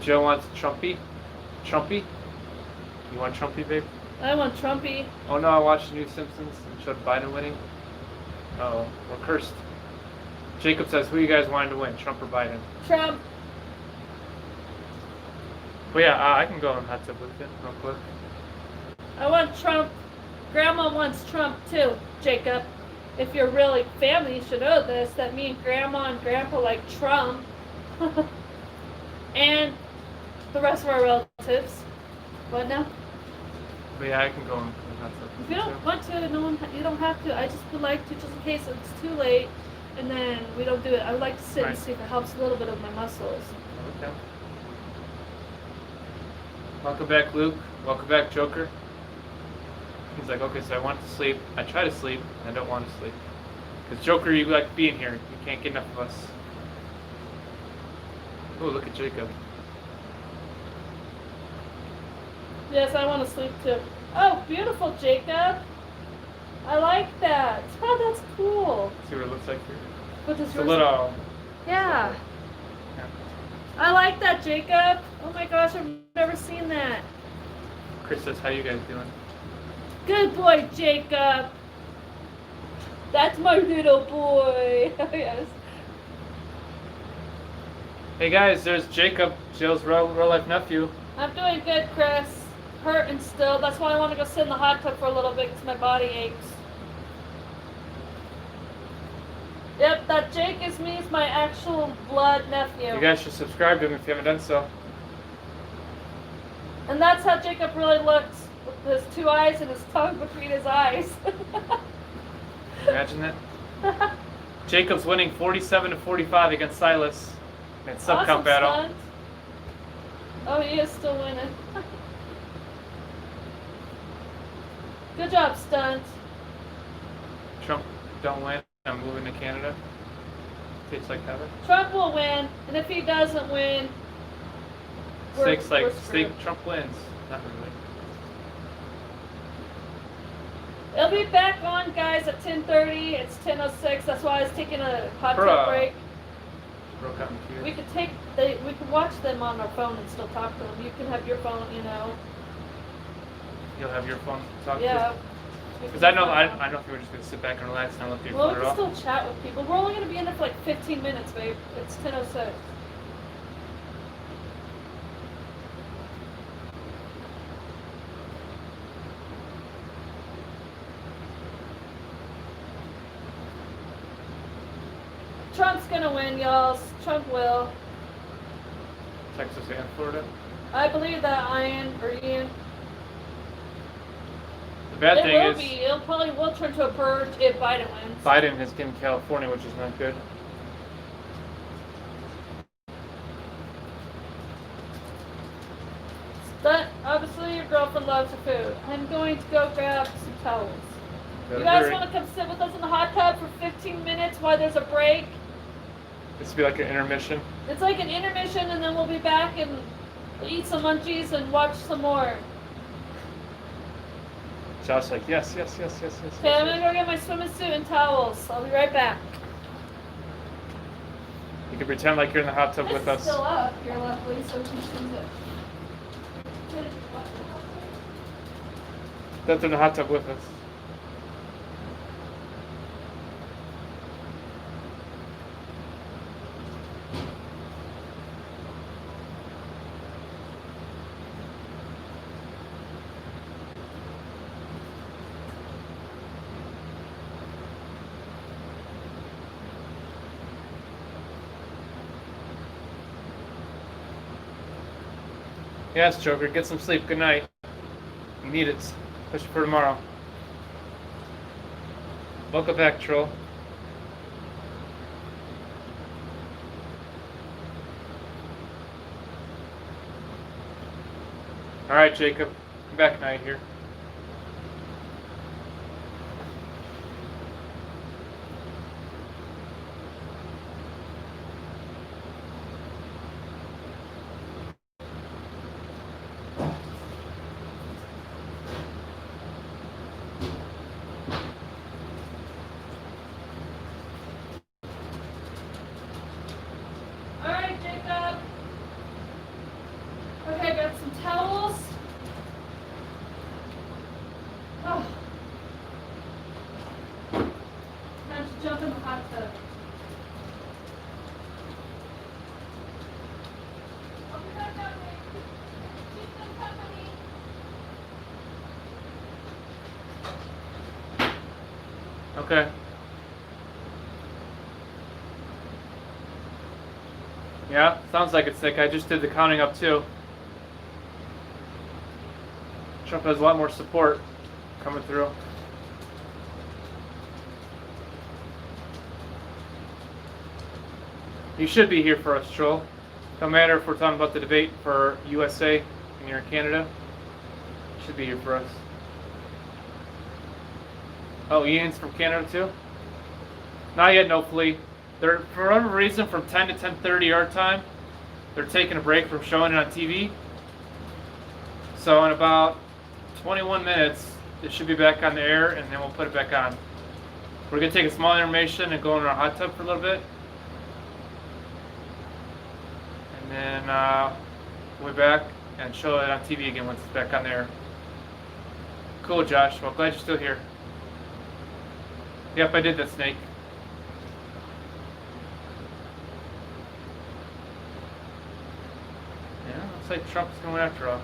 Joe wants Trumpy. Trumpy? You want Trumpy, babe? I want Trumpy. Oh no, I watched New Simpsons and showed Biden winning. Uh-oh, we're cursed. Jacob says, who you guys wanted to win, Trump or Biden? Trump. But yeah, I can go in hot tub with you real quick. I want Trump. Grandma wants Trump too, Jacob. If you're really family, you should know this, that me and Grandma and Grandpa like Trump. And the rest of our relatives. What now? But yeah, I can go in hot tub. If you don't want to, you don't have to. I just would like to, just in case it's too late, and then we don't do it. I would like to sit and see if it helps a little bit of my muscles. Okay. Welcome back, Luke. Welcome back, Joker. He's like, okay, so I want to sleep. I try to sleep, and I don't want to sleep. Because Joker, you like being here. You can't get enough of us. Oh, look at Jacob. Yes, I want to sleep too. Oh, beautiful, Jacob. I like that. Oh, that's cool. See what it looks like here. What does It's a yours little. Yeah. I like that, Jacob. Oh my gosh, I've never seen that. Chris says, how you guys doing? Good boy, Jacob. That's my little boy. Yes. Hey guys, there's Jacob, Jill's real life nephew. I'm doing good, Chris. Hurting still. That's why I want to go sit in the hot tub for a little bit because my body aches. Yep, that Jake is me. Is my actual blood nephew. You guys should subscribe to him if you haven't done so. And that's how Jacob really looks, with his 2 eyes and his tongue between his eyes. Imagine that. Jacob's winning 47-45 against Silas. It's sub-count Awesome battle. stunt. Oh, he is still winning. Good job, Stunt. Trump don't win. I'm moving to Canada. Tastes like heaven. Trump will win, and if he doesn't win, we're screwed. Trump wins. Not really. It'll be back on, guys, at 10:30. It's 10:06. That's why I was taking a hot tub break. Broke out in tears. We could watch them on our phone and still talk to them. You can have your phone, you know. You'll have your phone to talk Yeah. to. Because I know if you were just gonna sit back and relax and not look at your Well, phone we at can all. still chat with people. We're only going to be in there for like 15 minutes, babe. It's 10:06. Trump's going to win, y'all. Trump will. Texas and Florida. I believe that, Ian. The bad thing is It probably will turn to a purge if Biden wins. Biden has given California, which is not good. But obviously your girlfriend loves her food. I'm going to go grab some towels. Better You guys hurry. want to come sit with us in the hot tub for 15 minutes while there's a break? This would be like an intermission. It's like an intermission, and then we'll be back and eat some munchies and watch some more. Josh's like, yes. Okay, I'm gonna go get my swimming suit and towels. I'll be right back. You can pretend like you're in the hot tub This with is us. still up here, luckily, so we can use it. That's in the hot tub with us. Yes, Joker, get some sleep. Good night. You need it, especially for tomorrow. Welcome back, Troll. Alright, Jacob. Come back now, here. Alright, Jacob. Okay, got some towels. Oh. Time to jump in the hot tub. I'll be back out, babe. Keep them company. Okay. Yeah, sounds like it's sick. I just did the counting up too. Trump has a lot more support coming through. You should be here for us, Troll. No matter if we're talking about the debate for USA and you're in Canada, you should be here for us. Oh, Ian's from Canada too? Not yet, no flea. They're, for whatever reason, from 10 to 10:30 our time, they're taking a break from showing it on TV. So in about 21 minutes, it should be back on the air, and then we'll put it back on. We're going to take a small intermission and go in our hot tub for a little bit. And then we'll be back and show it on TV again once it's back on the air. Cool, Josh. Well, glad you're still here. Yep, I did that, Snake. Yeah, looks like Trump's going after all.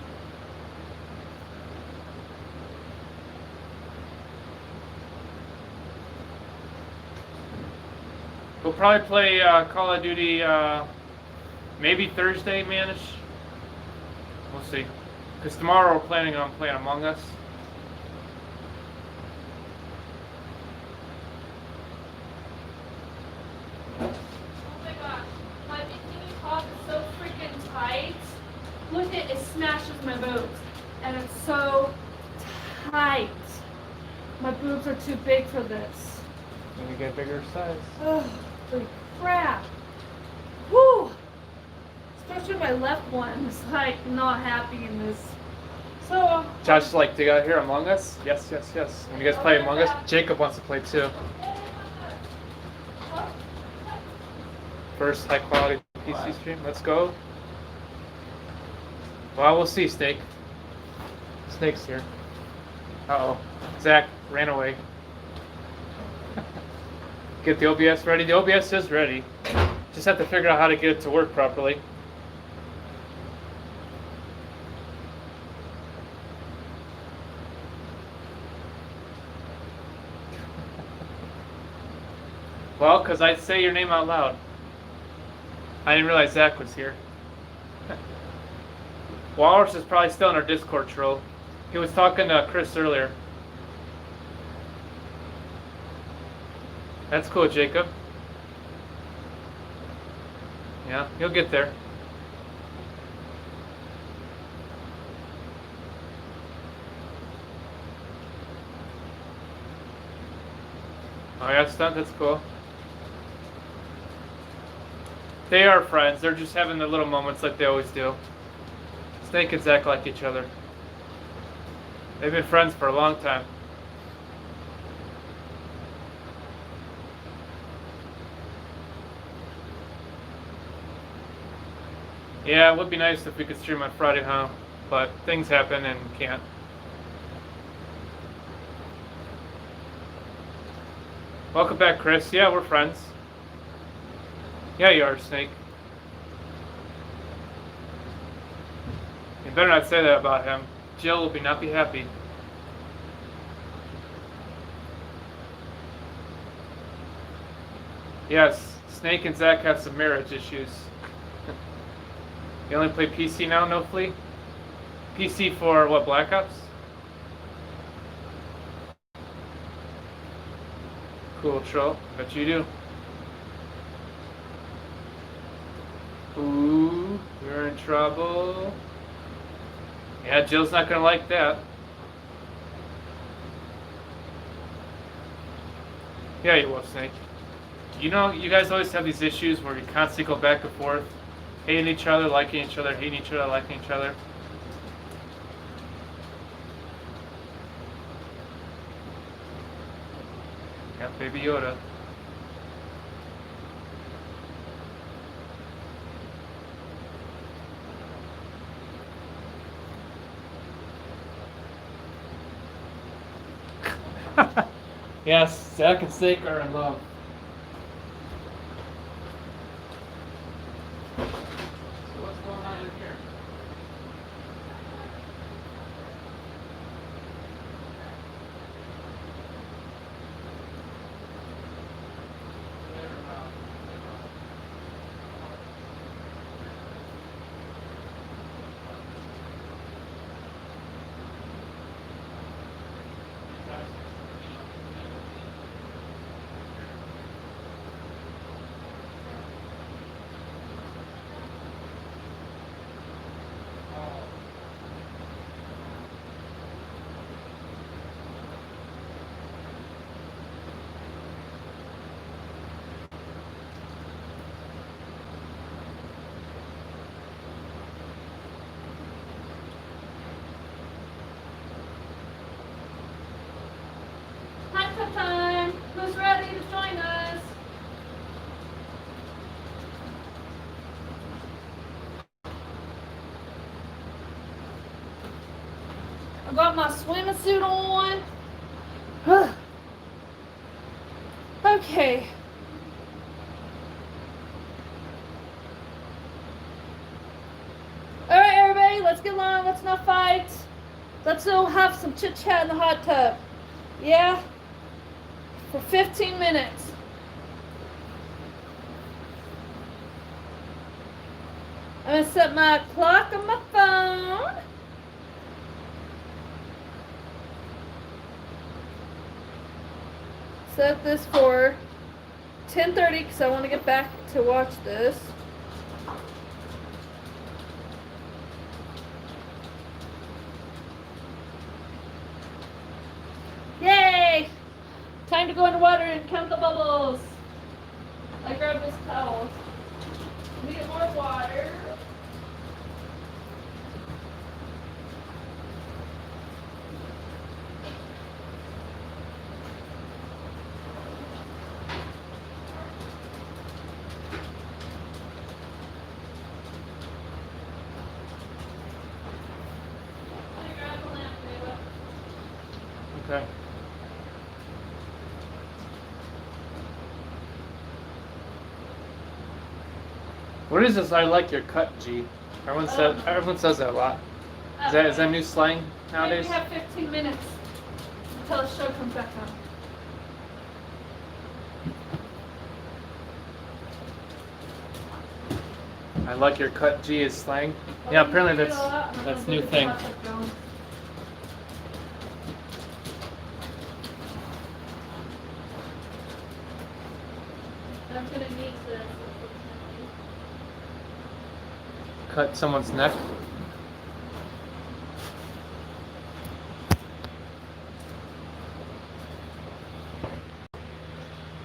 We'll probably play Call of Duty maybe Thursday, manish. We'll see. Because tomorrow we're planning on playing Among Us. Oh my gosh, my bikini top is so freaking tight. Look at it, smashes my boobs. And it's so tight. My boobs are too big for this. Let me get a bigger size. Ugh, holy crap. Whew. Especially my left one is like not happy in this. So Josh, like, do you guys hear Among Us? Yes, yes, yes. When you guys play Among Us, Jacob wants to play too. First high quality PC stream. Let's go. Well, we'll see, Snake. Snake's here. Uh-oh. Zach ran away. Get the OBS ready. The OBS is ready. Just have to figure out how to get it to work properly. Well, because I'd say your name out loud. I didn't realize Zach was here. Walrus is probably still in our Discord troll. He was talking to Chris earlier. That's cool, Jacob. Yeah, you'll get there. Oh yeah, stunt, that's cool. They are friends. They're just having their little moments like they always do. Snake and Zach like each other. They've been friends for a long time. Yeah, it would be nice if we could stream on Friday, huh? But things happen and can't. Welcome back, Chris. Yeah, we're friends. Yeah, you are, Snake. You better not say that about him. Jill will not be happy. Yes, Snake and Zach have some marriage issues. You only play PC now, no flea? PC for what, Black Ops? Cool, troll. Bet you do. Ooh, you're in trouble. Yeah, Jill's not gonna like that. Yeah, you will, Snake. You know, you guys always have these issues where you constantly go back and forth, hating each other, liking each other, hating each other, liking each other. Yeah, Baby Yoda. Yes, Zach and Snake are in love. So what's going on in here? I got my swimsuit on. Okay. Alright, everybody, let's get along. Let's not fight. Let's go have some chit chat in the hot tub. Yeah? For 15 minutes. I'm gonna set my clock on my phone. Set this for 10:30 because I want to get back to watch this. Yay! Time to go in the water and count the bubbles. I grabbed this towel. Let me get more water. Okay. What is this? I like your cut, G. Everyone says that a lot. Is that new slang nowadays? We have 15 minutes until the show comes back on. I like your cut, G is slang. Yeah, apparently that's new thing. I'm gonna need this. Cut someone's neck.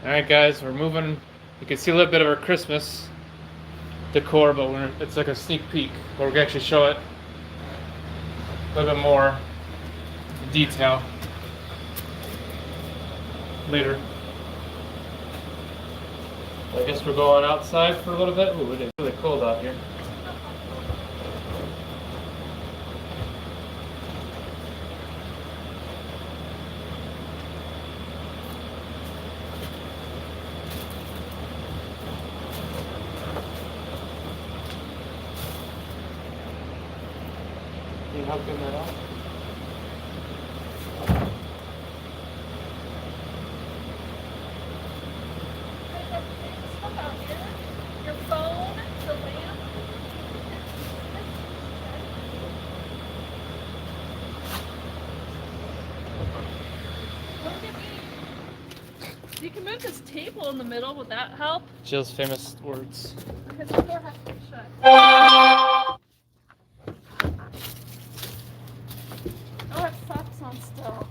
Alright guys, we're moving. You can see a little bit of our Christmas decor, but it's like a sneak peek where we can actually show it a little bit more detail later. I guess we're going outside for a little bit. Ooh, it is really cold out here. Can you help get that off? Your phone, the lamp. You can move this table in the middle. Would that help? Jill's famous words. Because the door has to be shut. Oh, I have socks on still.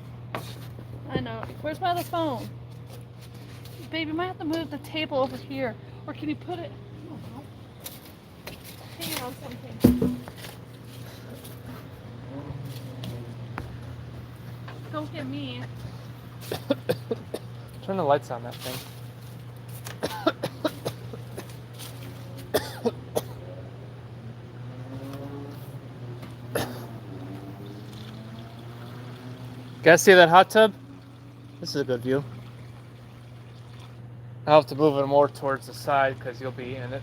I know. Where's my other phone? Baby, might have to move the table over here. Or can you put it? I don't know. Hang it on something. Don't get me. Turn the lights on that thing. Guys, see that hot tub? This is a good view. I'll have to move it more towards the side because you'll be in it.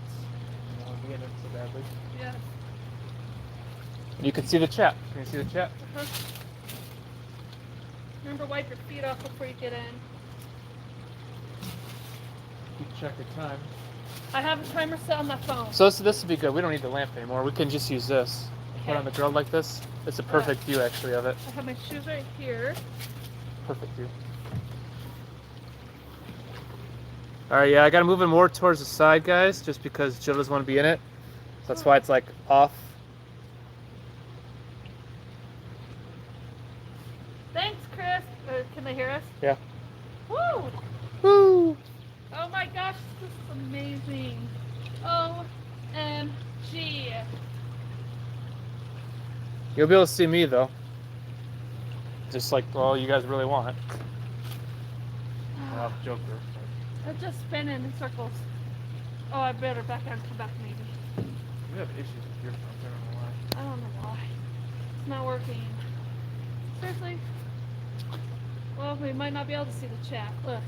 You won't be in it so badly. Yeah. You can see the chat. Can you see the chat? Remember, wipe your feet off before you get in. You check your time. I have a timer set on my phone. So this would be good. We don't need the lamp anymore. We can just use this. Okay. Put it on the grill like this. It's a perfect view actually of it. I have my shoes right here. Perfect view. Alright, yeah, I gotta move it more towards the side, guys, just because Jill doesn't want to be in it. So that's why it's like off. Thanks, Chris. Can they hear us? Yeah. Woo! Woo! Oh my gosh, this is amazing. OMG. You'll be able to see me though. Just like all you guys really want. Well, Joker. I'm just spinning in circles. Oh, I better back out and come back maybe. We have issues with your phone, I don't know why. I don't know why. It's not working. Seriously? Well, we might not be able to see the chat. Look.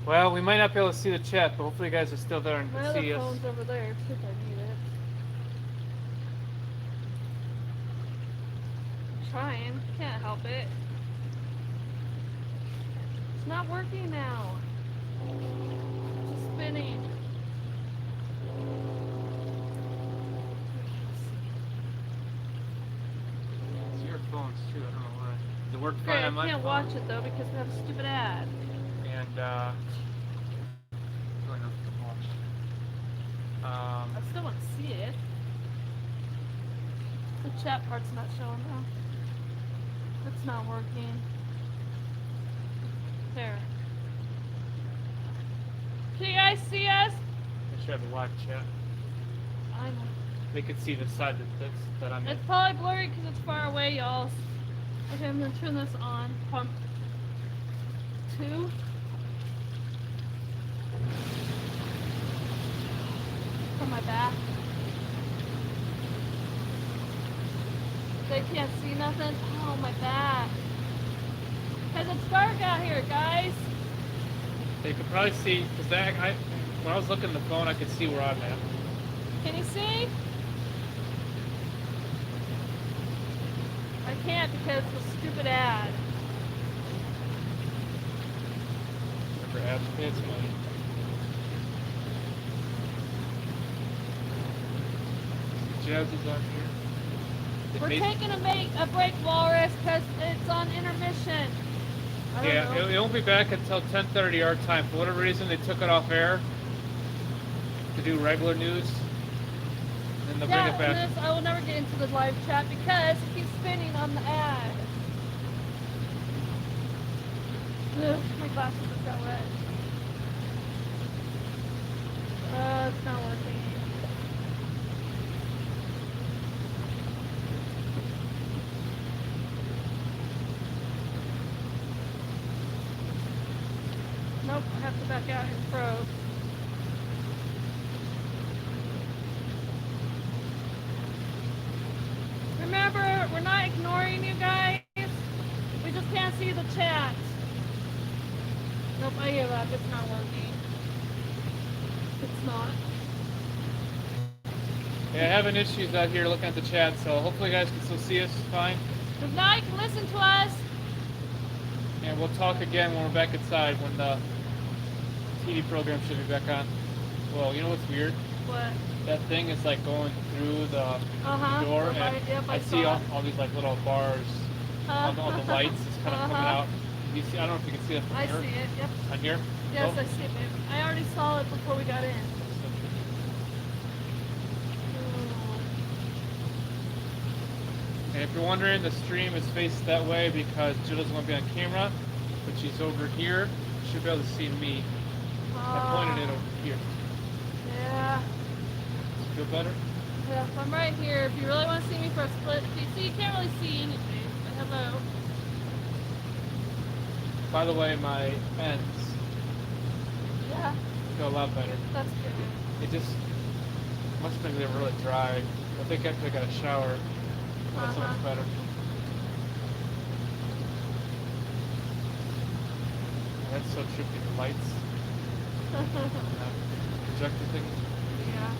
Well, we might not be able to see the chat, but hopefully you guys are still there and My can other see us. phone's over there if I need it. I'm trying. Can't help it. It's not working now. It's just spinning. It's your phones too, I don't know why. Does it work fine Great, on my I can't phone? watch it though because we have a stupid ad. And really nothing to watch. I still want to see it. The chat part's not showing though. It's not working. There. Can you guys see us? I should have a live chat. I know. They could see the side that I'm in. It's probably blurry because it's far away, y'all. Okay, I'm gonna turn this on. Pump 2. From my back. They can't see nothing. Oh, my back. Cause it's dark out here, guys. They could probably see, because when I was looking at the phone, I could see where I'm at. Can you see? I can't because of the stupid ad. Remember ads pays money. Jazz is on here. We're taking a break, Walrus, because it's on intermission. I don't know. It won't be back until 10:30 our time. For whatever reason, they took it off air to do regular news. And then they'll bring it back. And this, I will never get into the live chat because it keeps spinning on the ad. Ugh, my glasses just got wet. It's not working. Nope, I have to back out and froze. Remember, we're not ignoring you guys. We just can't see the chat. Nope, I give up. It's not working. It's not. Yeah, having issues out here looking at the chat, so hopefully you guys can still see us fine. If not, you can listen to us. And we'll talk again when we're back inside, when the TV program should be back on. Well, you know what's weird? What? That thing is like going through the door, and I see all these like little bars on all the lights. It's kind of coming out. You see? I don't know if you can see that from I here. see it. Yep. On here? Yes, Oh. I see it. I already saw it before we got in. And if you're wondering, the stream is faced that way because Jill doesn't want to be on camera, but she's over here. You should be able to see me. I pointed it over here. Yeah. Feel better? Yeah, I'm right here. If you really want to see me for a split, you can't really see anything. But hello. By the way, my ends Yeah, feel a lot better. that's good. It just must have been they were really dry. I think after I got a shower, that's so much better. That's so trippy, the lights. Projector thing. Yeah.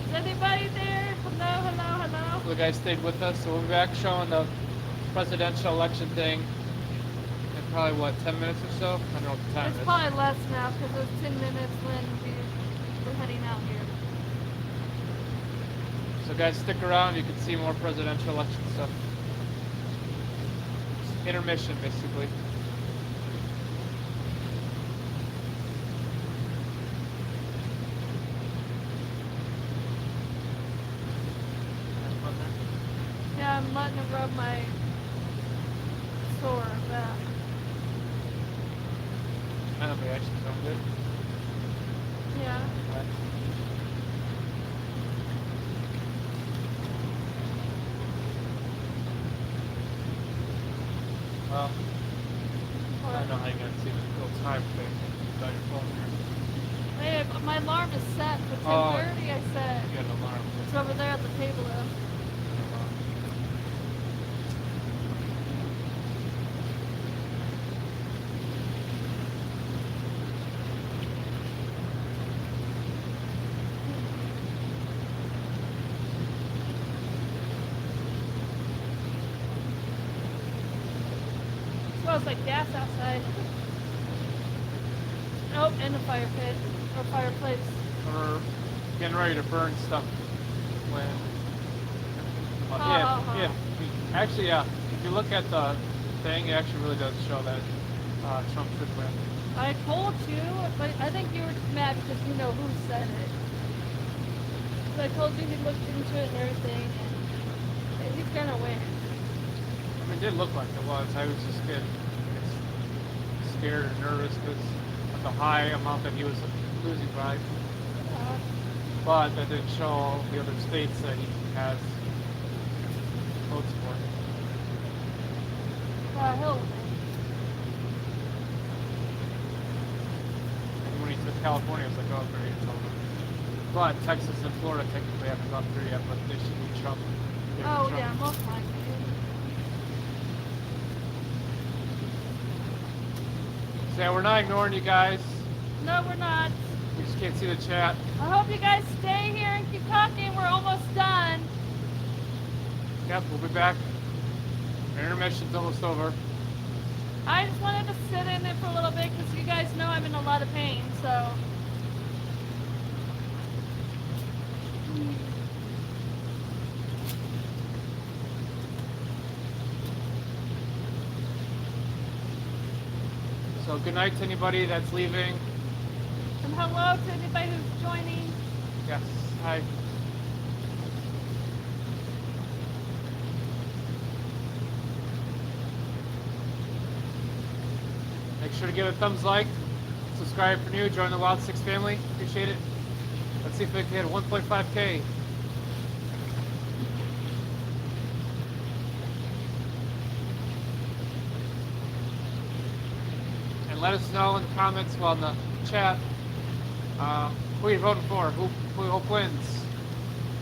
Is anybody there? Hello, hello, hello. The guys stayed with us, so we'll be back showing the presidential election thing in probably, what, 10 minutes or so? I don't know what the time It's is. probably less now because it was 10 minutes when we're heading out here. So guys, stick around. You can see more presidential election stuff. Intermission, basically. Yeah, I'm letting it rub my sore back. I don't know if it actually sounds good. Yeah. Well, I don't know how you're going to see the little time thing without your phone here. my alarm is set for 10:30. I said. You got an alarm. It's over there at the table though. Smells like gas outside. Oh, and a fire pit or fireplace. Or getting ready to burn stuff when. Actually, yeah. If you look at the thing, it actually really does show that Trump should win. I told you, but I think you were just mad because you know who said it. So I told you he looked into it and everything, and he's gonna win. I mean, it did look like it was. I was just getting scared and nervous because of the high amount that he was losing by. But that didn't show all the other states that he has votes for. He'll win. And when he took California, I was like, oh, great, it's over. But Texas and Florida technically haven't gone through yet, but they should be Trump. Oh, yeah, most likely. So yeah, we're not ignoring you guys. No, we're not. We just can't see the chat. I hope you guys stay here and keep talking. We're almost done. Yep, we'll be back. Our intermission's almost over. I just wanted to sit in it for a little bit because you guys know I'm in a lot of pain, so. So good night to anybody that's leaving. And hello to anybody who's joining. Yes, hi. Make sure to give it a thumbs like, subscribe if you're new, join the Wild 6 family. Appreciate it. Let's see if we can hit 1.5K. And let us know in the comments, well, in the chat, who you're voting for, who you hope wins.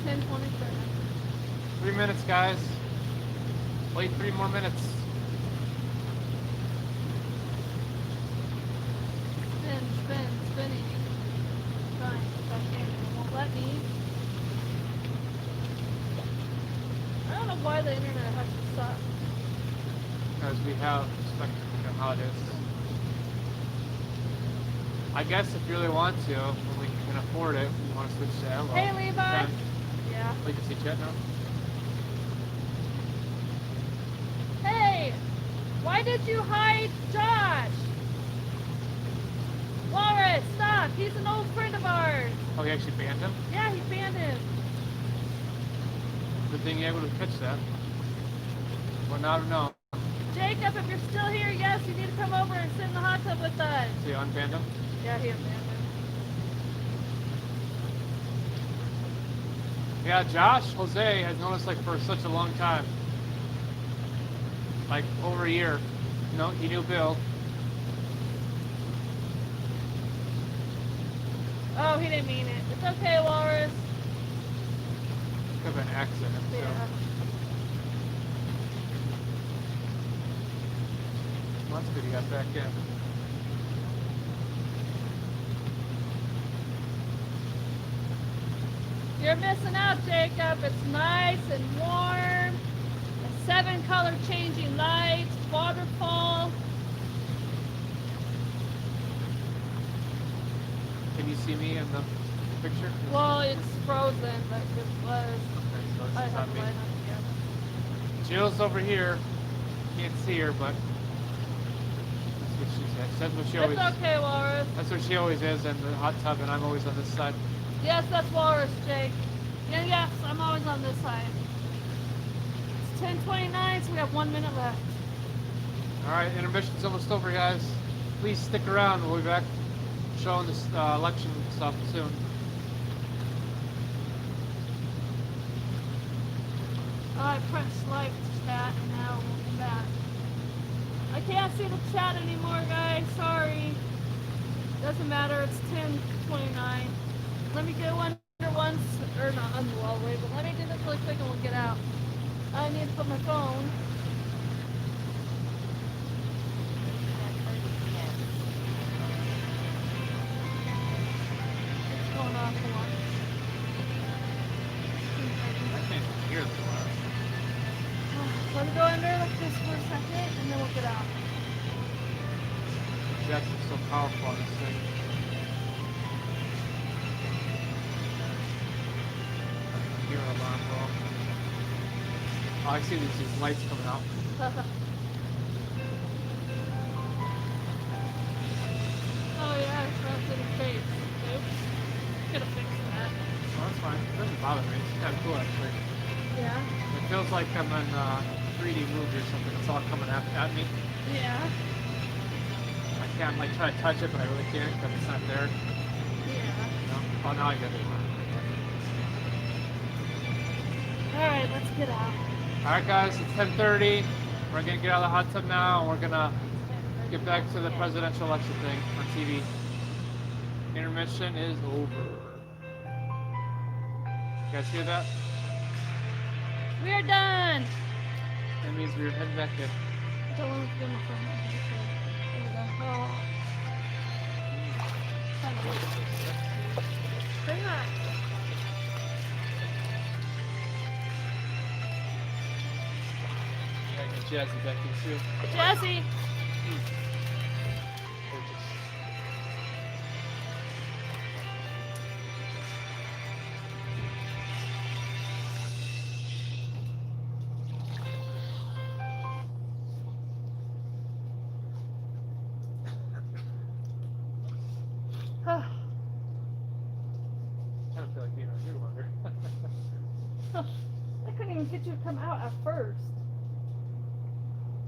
10:27. 3 minutes, guys. Wait 3 more minutes. Spinning. Fine, it won't let me. I don't know why the internet has to suck. Because we have Spectrum, you know how it is. I guess if you really want to, when we can afford it, we want to switch to Hello. Hey, Levi. Yeah. Oh, you can see chat now. Hey, why did you hide Josh? Walrus, stop. He's an old friend of ours. Oh, he actually banned him? Yeah, he banned him. Good thing you're able to catch that. Well, now I don't know. Jacob, if you're still here, yes, you need to come over and sit in the hot tub with us. So you unbanned him? Yeah, he unbanned him. Yeah, Josh Jose has known us like for such a long time. Like over a year. You know, he knew Bill. Oh, he didn't mean it. It's okay, Walrus. Could have been an accident. Yeah. So. Well, that's good he got back in. You're missing out, Jacob. It's nice and warm. 7 color changing lights, waterfall. Can you see me in the picture? Well, it's frozen, but it was. Okay, so I this is have not to me. light up again. Jill's over here. Can't see her, but that's what she said. That's what she always. It's okay, Walrus. That's what she always is in the hot tub, and I'm always on this side. Yes, that's Walrus, Jake. Yeah, yes, I'm always on this side. It's 10:29, so we have 1 minute left. All right, intermission's almost over, guys. Please stick around. We'll be back showing this election stuff soon. I pressed like chat, and now we'll be back. I can't see the chat anymore, guys. Sorry. Doesn't matter, it's 10:29. Let me go under once, or not under the wall way, but let me do this really quick and we'll get out. I need to put my phone. What's going on? Come on. I can't hear the loud. Let me go under like this for a second and then we'll get out. That's so powerful on this thing. Hear an alarm go off. Oh, I see these lights coming out. Oh yeah, it's not in the face. Oops. Could have fixed that. Oh, that's fine. It doesn't bother me. It's kind of cool actually. Yeah. It feels like I'm in a 3D movie or something. It's all coming at me. Yeah. I can't like try to touch it, but I really can't because it's not there. Yeah. No? Oh, now I get it. Alright, let's get out. Alright guys, it's 10:30. We're gonna get out of the hot tub now and we're gonna get back to the presidential election thing on TV. Intermission is over. You guys hear that? We're done! That means we're heading back in. Don't want to get my phone. There we go. Oh. Bring that. Yeah, get Jazzy back in too. Jazzy! I don't feel like being on here longer. I couldn't even get you to come out at first.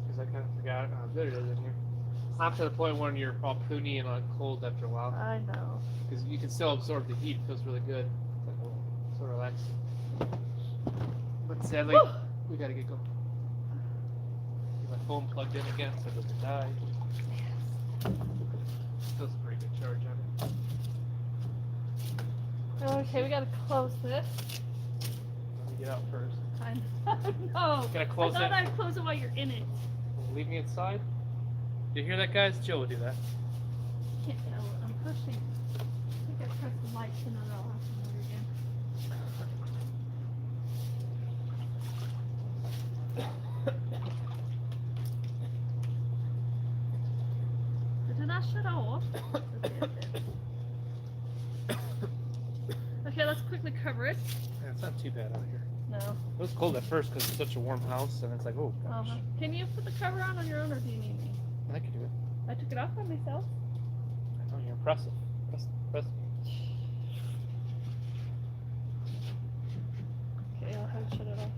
Because I kind of forgot. There it is in here. Not to the point when you're all poony and cold after a while. I know. Because you can still absorb the heat. It feels really good. It's like, oh, so relaxing. But sadly, we gotta get going. Get my phone plugged in again so it doesn't die. Still some pretty good charge on it. Okay, we gotta close this. Let me get out first. I know. Gotta close I thought it. I'd close it while you're in it. Leave me inside. Did you hear that, guys? Joe will do that. Can't tell. I'm pushing. I think I pressed the lights and then I'll have to move again. Did I shut off? Okay, let's quickly cover it. Yeah, it's not too bad out here. No. It was cold at first because it's such a warm house, and it's like, oh gosh. Can you put the cover on your own, or do you need me? I can do it. I took it off on myself. I know, you're impressive. Press. Okay, I'll have to shut it off.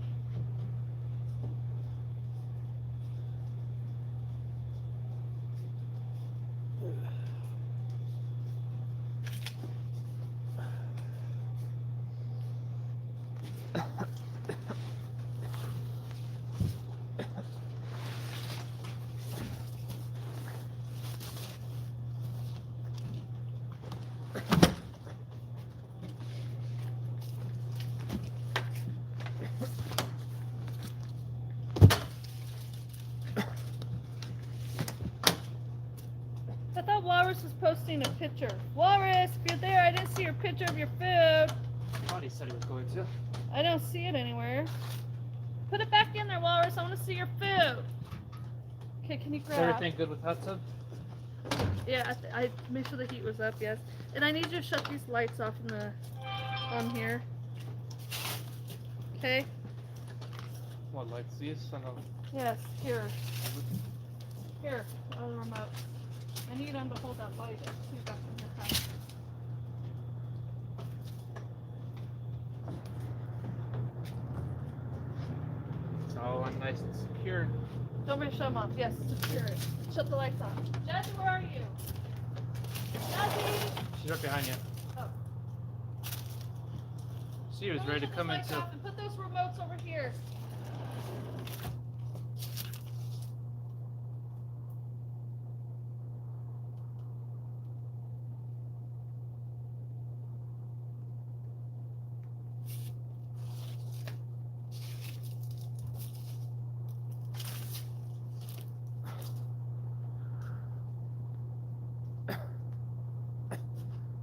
I thought Walrus was posting a picture. Walrus, if you're there, I didn't see your picture of your food. Brodie said he was going to. I don't see it anywhere. Put it back in there, Walrus. I want to see your food. Okay, can you Is grab? everything good with hot tub? Yeah, I made sure the heat was up, yes. And I need you to shut these lights off in the on here. Okay? What lights? These? I know. Yes, here. Here, on the remote. I need him to hold that light up too back in your house. It's all nice and secure. Don't make shut them off. Yes, secure it. Shut the lights off. Jazzy, where are you? Jazzy! She's right behind you. Oh. She was ready to come Lights into. off and put those remotes over here.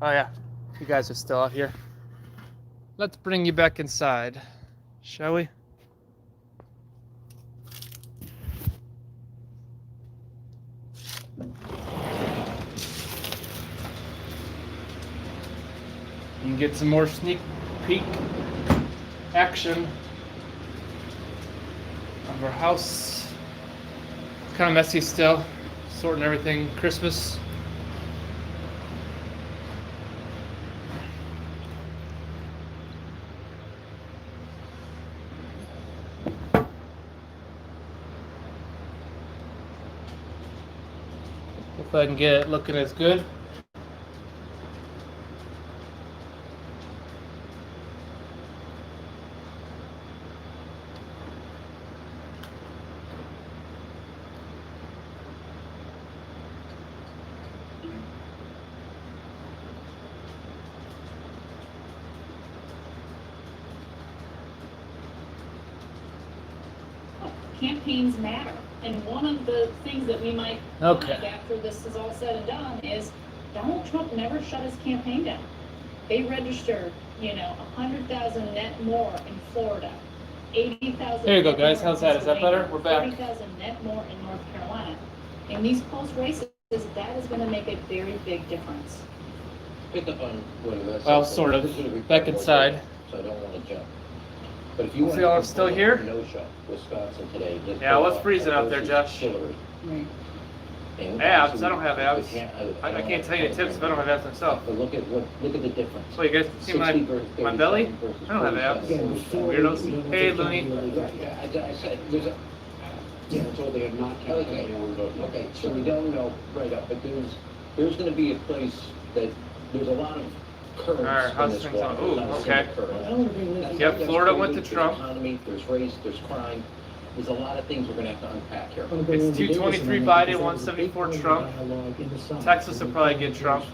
Oh yeah, you guys are still out here. Let's bring you back inside, shall we? You can get some more sneak peek action of our house. Kind of messy still, sorting everything Christmas. If I can get it looking as good. Campaigns matter. And one of the things that we might find after this is all said and done is Donald Trump never shut his campaign down. They registered, 100,000 net more in Florida, 80,000. There you go, guys. How's that? Is that better? We're back. 30,000 net more in North Carolina. In these close races, that is going to make a very big difference. Pick up on one of those. Well, sort of. Back inside. So I don't want to jump. But if you want see all still here? No show, Wisconsin today. Yeah, let's freeze it out there, Josh. Abs? I don't have abs. I can't tell you the tips if I don't have abs myself. But look at the difference. So you guys see my belly? I don't have abs. Weirdos. Hey, Looney. I said there's a. Yeah, so they have not counted anyone voting. Okay, so we don't know right up, but there's going to be a place that there's a lot of. All right, how's things on? Ooh, okay. Yep, Florida went to Trump. There's race, there's crime. There's a lot of things we're going to have to unpack here. It's 223 Biden, 174 Trump. Texas will probably get Trump.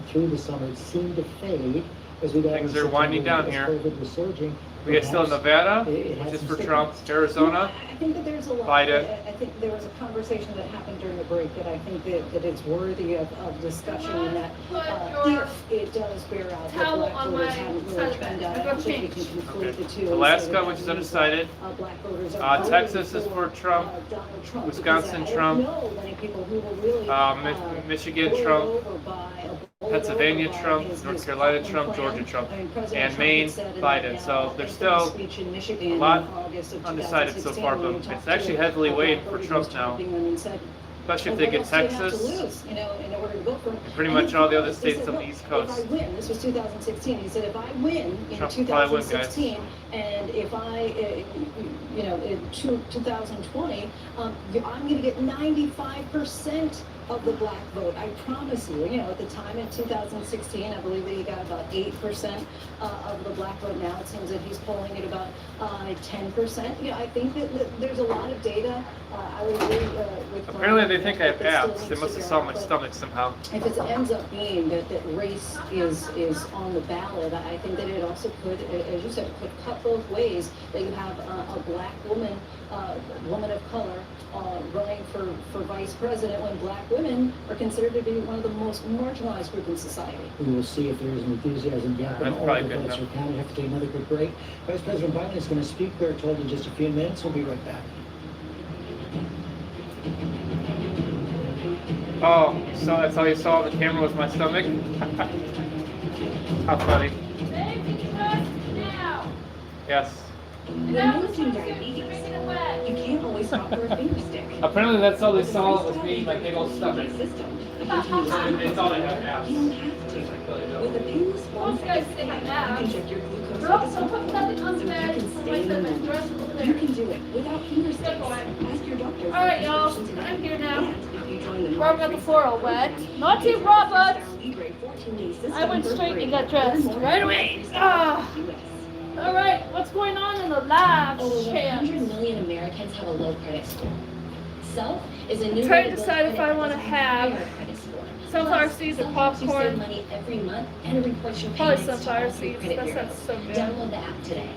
Through the summer, it seemed to fade as we got. Things are winding down here. We get still Nevada, which is for Trump. Arizona, I think that there's a lot. Biden. I think there was a conversation that happened during the break that I think that it's worthy of discussion, and that if it does bear out, that black voters haven't really turned out. I don't think we can conflate the two. Alaska, which is undecided. Black voters are Texas is for Trump. Wisconsin, Trump. Michigan, Trump. Pennsylvania, Trump. North Carolina, Trump. Georgia, Trump. And Maine, Biden. So there's still a lot undecided so far, but it's actually heavily weighted for Trump now. Especially if they get Texas, pretty much all the other states on the East Coast. If I win, this was 2016. He said, if I win in 2016, and if I, in 2020, I'm going to get 95% of the black vote. I promise you. At the time in 2016, I believe that he got about 8% of the black vote. Now it seems that he's polling at about 10%. I think that there's a lot of data. I would agree with. Apparently, they think I have abs. They must have saw my stomach somehow. If it ends up being that race is on the ballot, I think that it also could, as you said, could cut both ways. That you have a black woman, woman of color, running for vice president when black women are considered to be one of the most marginalized groups in society. We will see if there is an enthusiasm gap and all the votes are counted. We have to take another quick break. Vice President Biden is going to speak. We're told in just a few minutes. We'll be right back. Oh, so that's all you saw on the camera was my stomach? How funny. Yes. Losing diabetes, you can't always stop for a finger stick. Apparently that's all they saw was me, my big old stomach. It's all I have now. You don't have to. With a painless form, you can check your glucose levels, so you can stay in the moment. You can do it without finger sticks. Ask your doctor. All right, y'all. I'm here now. Robert got the floor all wet. Not too Robert. I went straight and got dressed right away. All right, what's going on in the lab? Over 100 million Americans have a low credit score. Self is a new. I'm trying to decide if I want to have sunflower seeds or popcorn. Money every month and reports your Probably payments sunflower to your seeds. credit That bureau. sounds so good. Download the app today.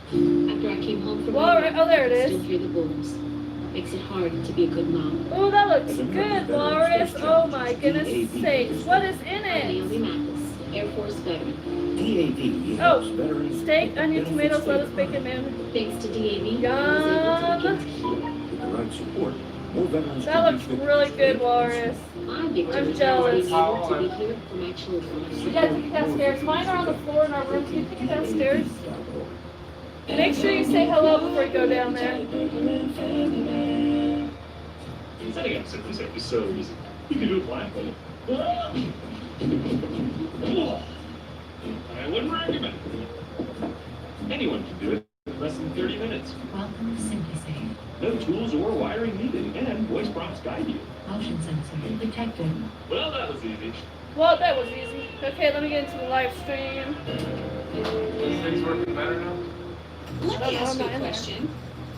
After I came home from well, right. Oh, there it is. through the booms. makes it hard to be a good mom. Oh, that looks good, Walrus. Oh my goodness sakes. What is in Naomi it? Mathis, Air Force veteran. DAV Oh, helps veterans steak, onions, benefits tomatoes, lettuce, they bacon, man. Thanks to DAV, Yum. with the right support. More veterans That can looks reach really good, Walrus. I'm jealous. to be here for my children. You guys take it downstairs. Mine are on the floor in our room. Can you take it downstairs? Make sure you say hello before you go down there. Setting up SuperChat is so easy. You can do it blindfolded. I wouldn't recommend it. Anyone can do it in less than 30 minutes. Welcome to SimpliSafe. No tools or wiring needed, and voice prompts guide you. Motion sensor detected. Well, that was easy. Well, that was easy. Okay, let me get into the live stream. This thing's working better now. Let me ask you a in there. question.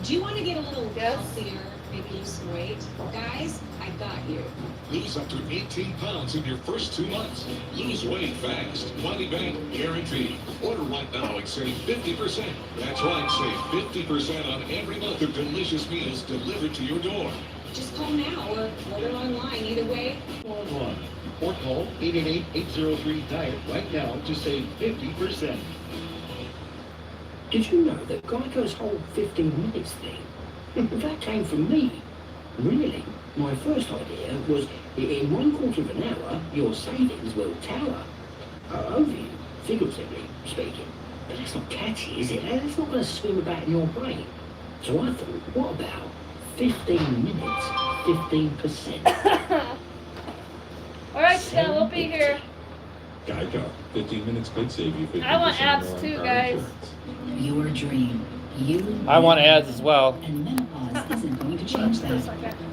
Do you want to get a little healthier, maybe lose some weight? Guys, I got you. Lose up to 18 pounds in your first 2 months. Lose weight fast. Money back guaranteed. Order right now and save 50%. That's right, save 50% on every month of delicious meals delivered to your door. Just call now or order online. Either way. Online. Or call 888-803-DIET right now to save 50%. Did you know that Geico's whole 15 minutes thing, that came from me? Really? My first idea was, in 1/4 of an hour, your savings will tower over you, figuratively speaking. But that's not catchy, is it? That's not going to swim about in your brain. So I thought, what about 15 minutes, 15%? All right, Stan, we'll be here. Geico. 15 minutes could save you 50%. I want abs more on too, car guys. insurance. Your dream. You. I want ads as well. And menopause isn't going to change that.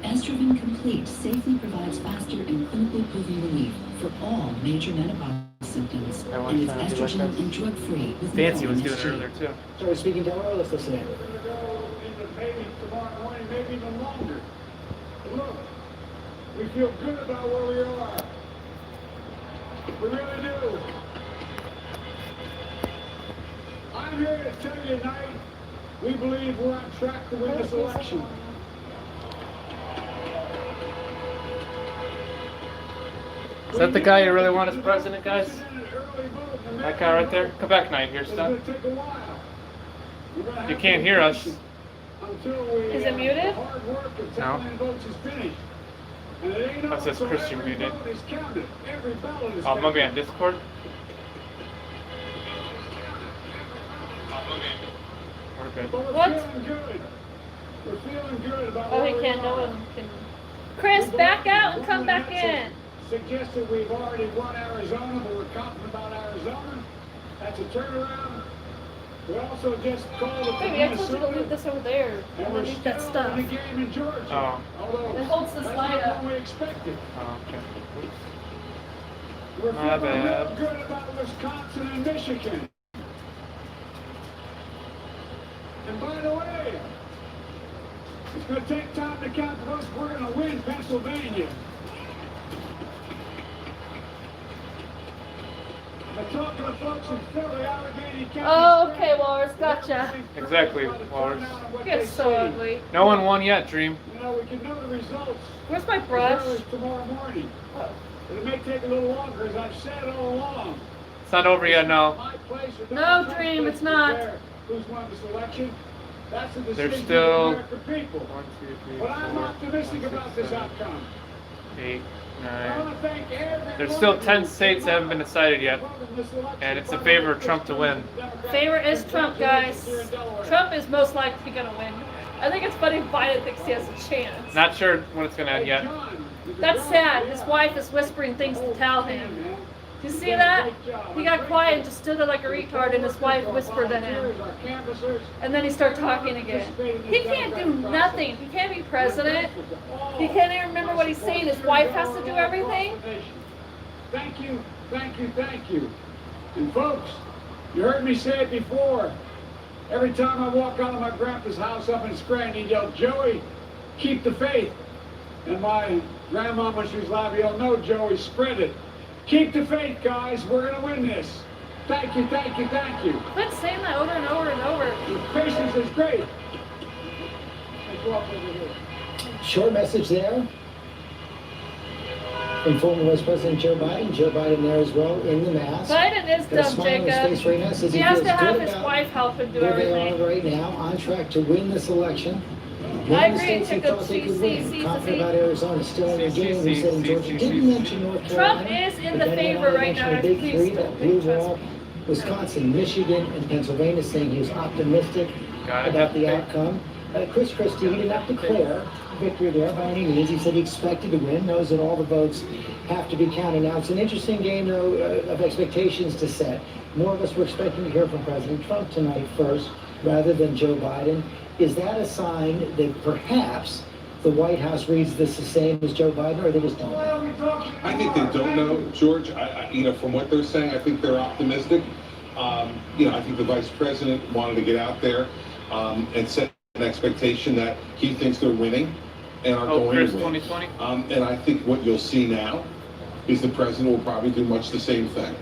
Estrogen Complete safely provides faster and clinically proven relief for all major menopause symptoms. I want And it's to do like estrogen that. and drug-free with Fancy was doing it MSG. earlier too. Sorry, speaking to our, let's listen in. Maybe tomorrow morning, maybe even longer. But look, we feel good about where we are. We really do. I'm here to tell you tonight, we believe we're on track to win this election. Is that the guy you really want as president, guys? That guy right there? Come back, Knight. Here's It's stuff. going to take a while. We're gonna You have can't to hear be us. patient Until we, Is it muted? the hard work of tallying votes is finished. And it ain't That says over, so Christian every muted. vote is counted. Every ballot is Oh, counted. maybe on Discord? We're good. But we're What? feeling good. We're feeling good about Oh, where he we can't. No are. one can. Chris, back out and come back in. Suggested we've already won Arizona, but we're confident about Arizona. That's a turnaround. We also just called it Baby, I told you to leave this over there. and we're Underneath that still stuff. in the game in Georgia. Oh. Although It holds this that's light not up. what we expected. Oh, okay. We're My feeling bad. real good about Wisconsin and Michigan. And by the way, it's going to take time to count the votes. We're going to win Pennsylvania. I talked to the folks in Philly, Allegheny County. Oh, okay, Walrus, gotcha. Exactly, Walrus. You're so ugly. No one won yet, Dream. You know, we can know the results Where's my as brush? early as tomorrow morning. Oh. But it may take a little longer, as I've said all along. It's not over yet, no. My place or No, Donald Trump's Dream, place it's to not. declare Who's won this election? That's the There's decision still of the American people. 1, 2, 3, But I'm 4, optimistic 5, about 6, this 7, outcome. 8, I 9. want to thank every There's one still of 10 you states that haven't been decided yet. who voted in this election. And it's in favor of Trump to win. Favorite is Trump, guys. Trump is most likely gonna win. I think it's funny Biden thinks he has a chance. Not sure when it's gonna end yet. That's sad. His wife is whispering things to tell him. You see that? He got quiet and just stood there like a retard, and his wife whispered to him. And then he started talking again. He can't do nothing. He can't be president. He can't even remember what he's saying. His wife has to do everything. Thank you, thank you, thank you. And folks, you heard me say it before. Every time I walk out of my grandpa's house up in Scranton, he yelled, "Joey, keep the faith." And my grandma, when she was alive, yelled, "No, Joey, spread it." Keep the faith, guys. We're going to win this. Thank you, thank you, thank you. Quit saying that over and over and over. Patience is great. Let's walk over here. Short message there from former Vice President Joe Biden. Joe Biden there as well in the mask. Biden is Got a dumb, smile on his face Jacob. right now. Says He has feels to have good his about wife help him do where they everything. are right now, on track to win this election. One I of the agree, states he Jacob. thought they could See, win. see, Confident see. about Arizona, still in their game. We said in Georgia. Didn't mention North Carolina. Trump is in but the then favor went on right to now. mention the big Please three, don't that blue trust wall, me. Wisconsin, Michigan, and Pennsylvania, saying he was optimistic about the outcome. Chris Christie, he did not declare victory there by any means. He said he expected to win, knows that all the votes have to be counted. Now, it's an interesting game, though, of expectations to set. More of us were expecting to hear from President Trump tonight first, rather than Joe Biden. Is that a sign that perhaps the White House reads this the same as Joe Biden, or they just don't know? I think they don't know, George. From what they're saying, I think they're optimistic. I think the vice president wanted to get out there and set an expectation that he thinks they're winning and are going Chris, to win. 2020. And I think what you'll see now is the president will probably do much the same thing.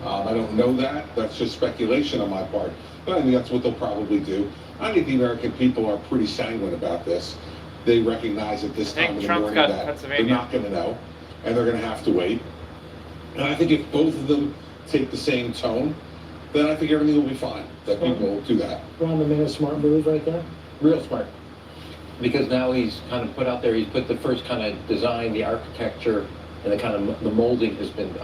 I don't know that. That's just speculation on my part. But I think that's what they'll probably do. I think the American people are pretty sanguine about this. They recognize at this time in the morning that they're not going to know, and they're going to have to wait. And I think if both of them take the same tone, then I think everything will be fine. That people will do that. Ron, the minute smart move right there. Real smart. Because now he's kind of put out there, he's put the first kind of design, the architecture, and the kind of the molding has been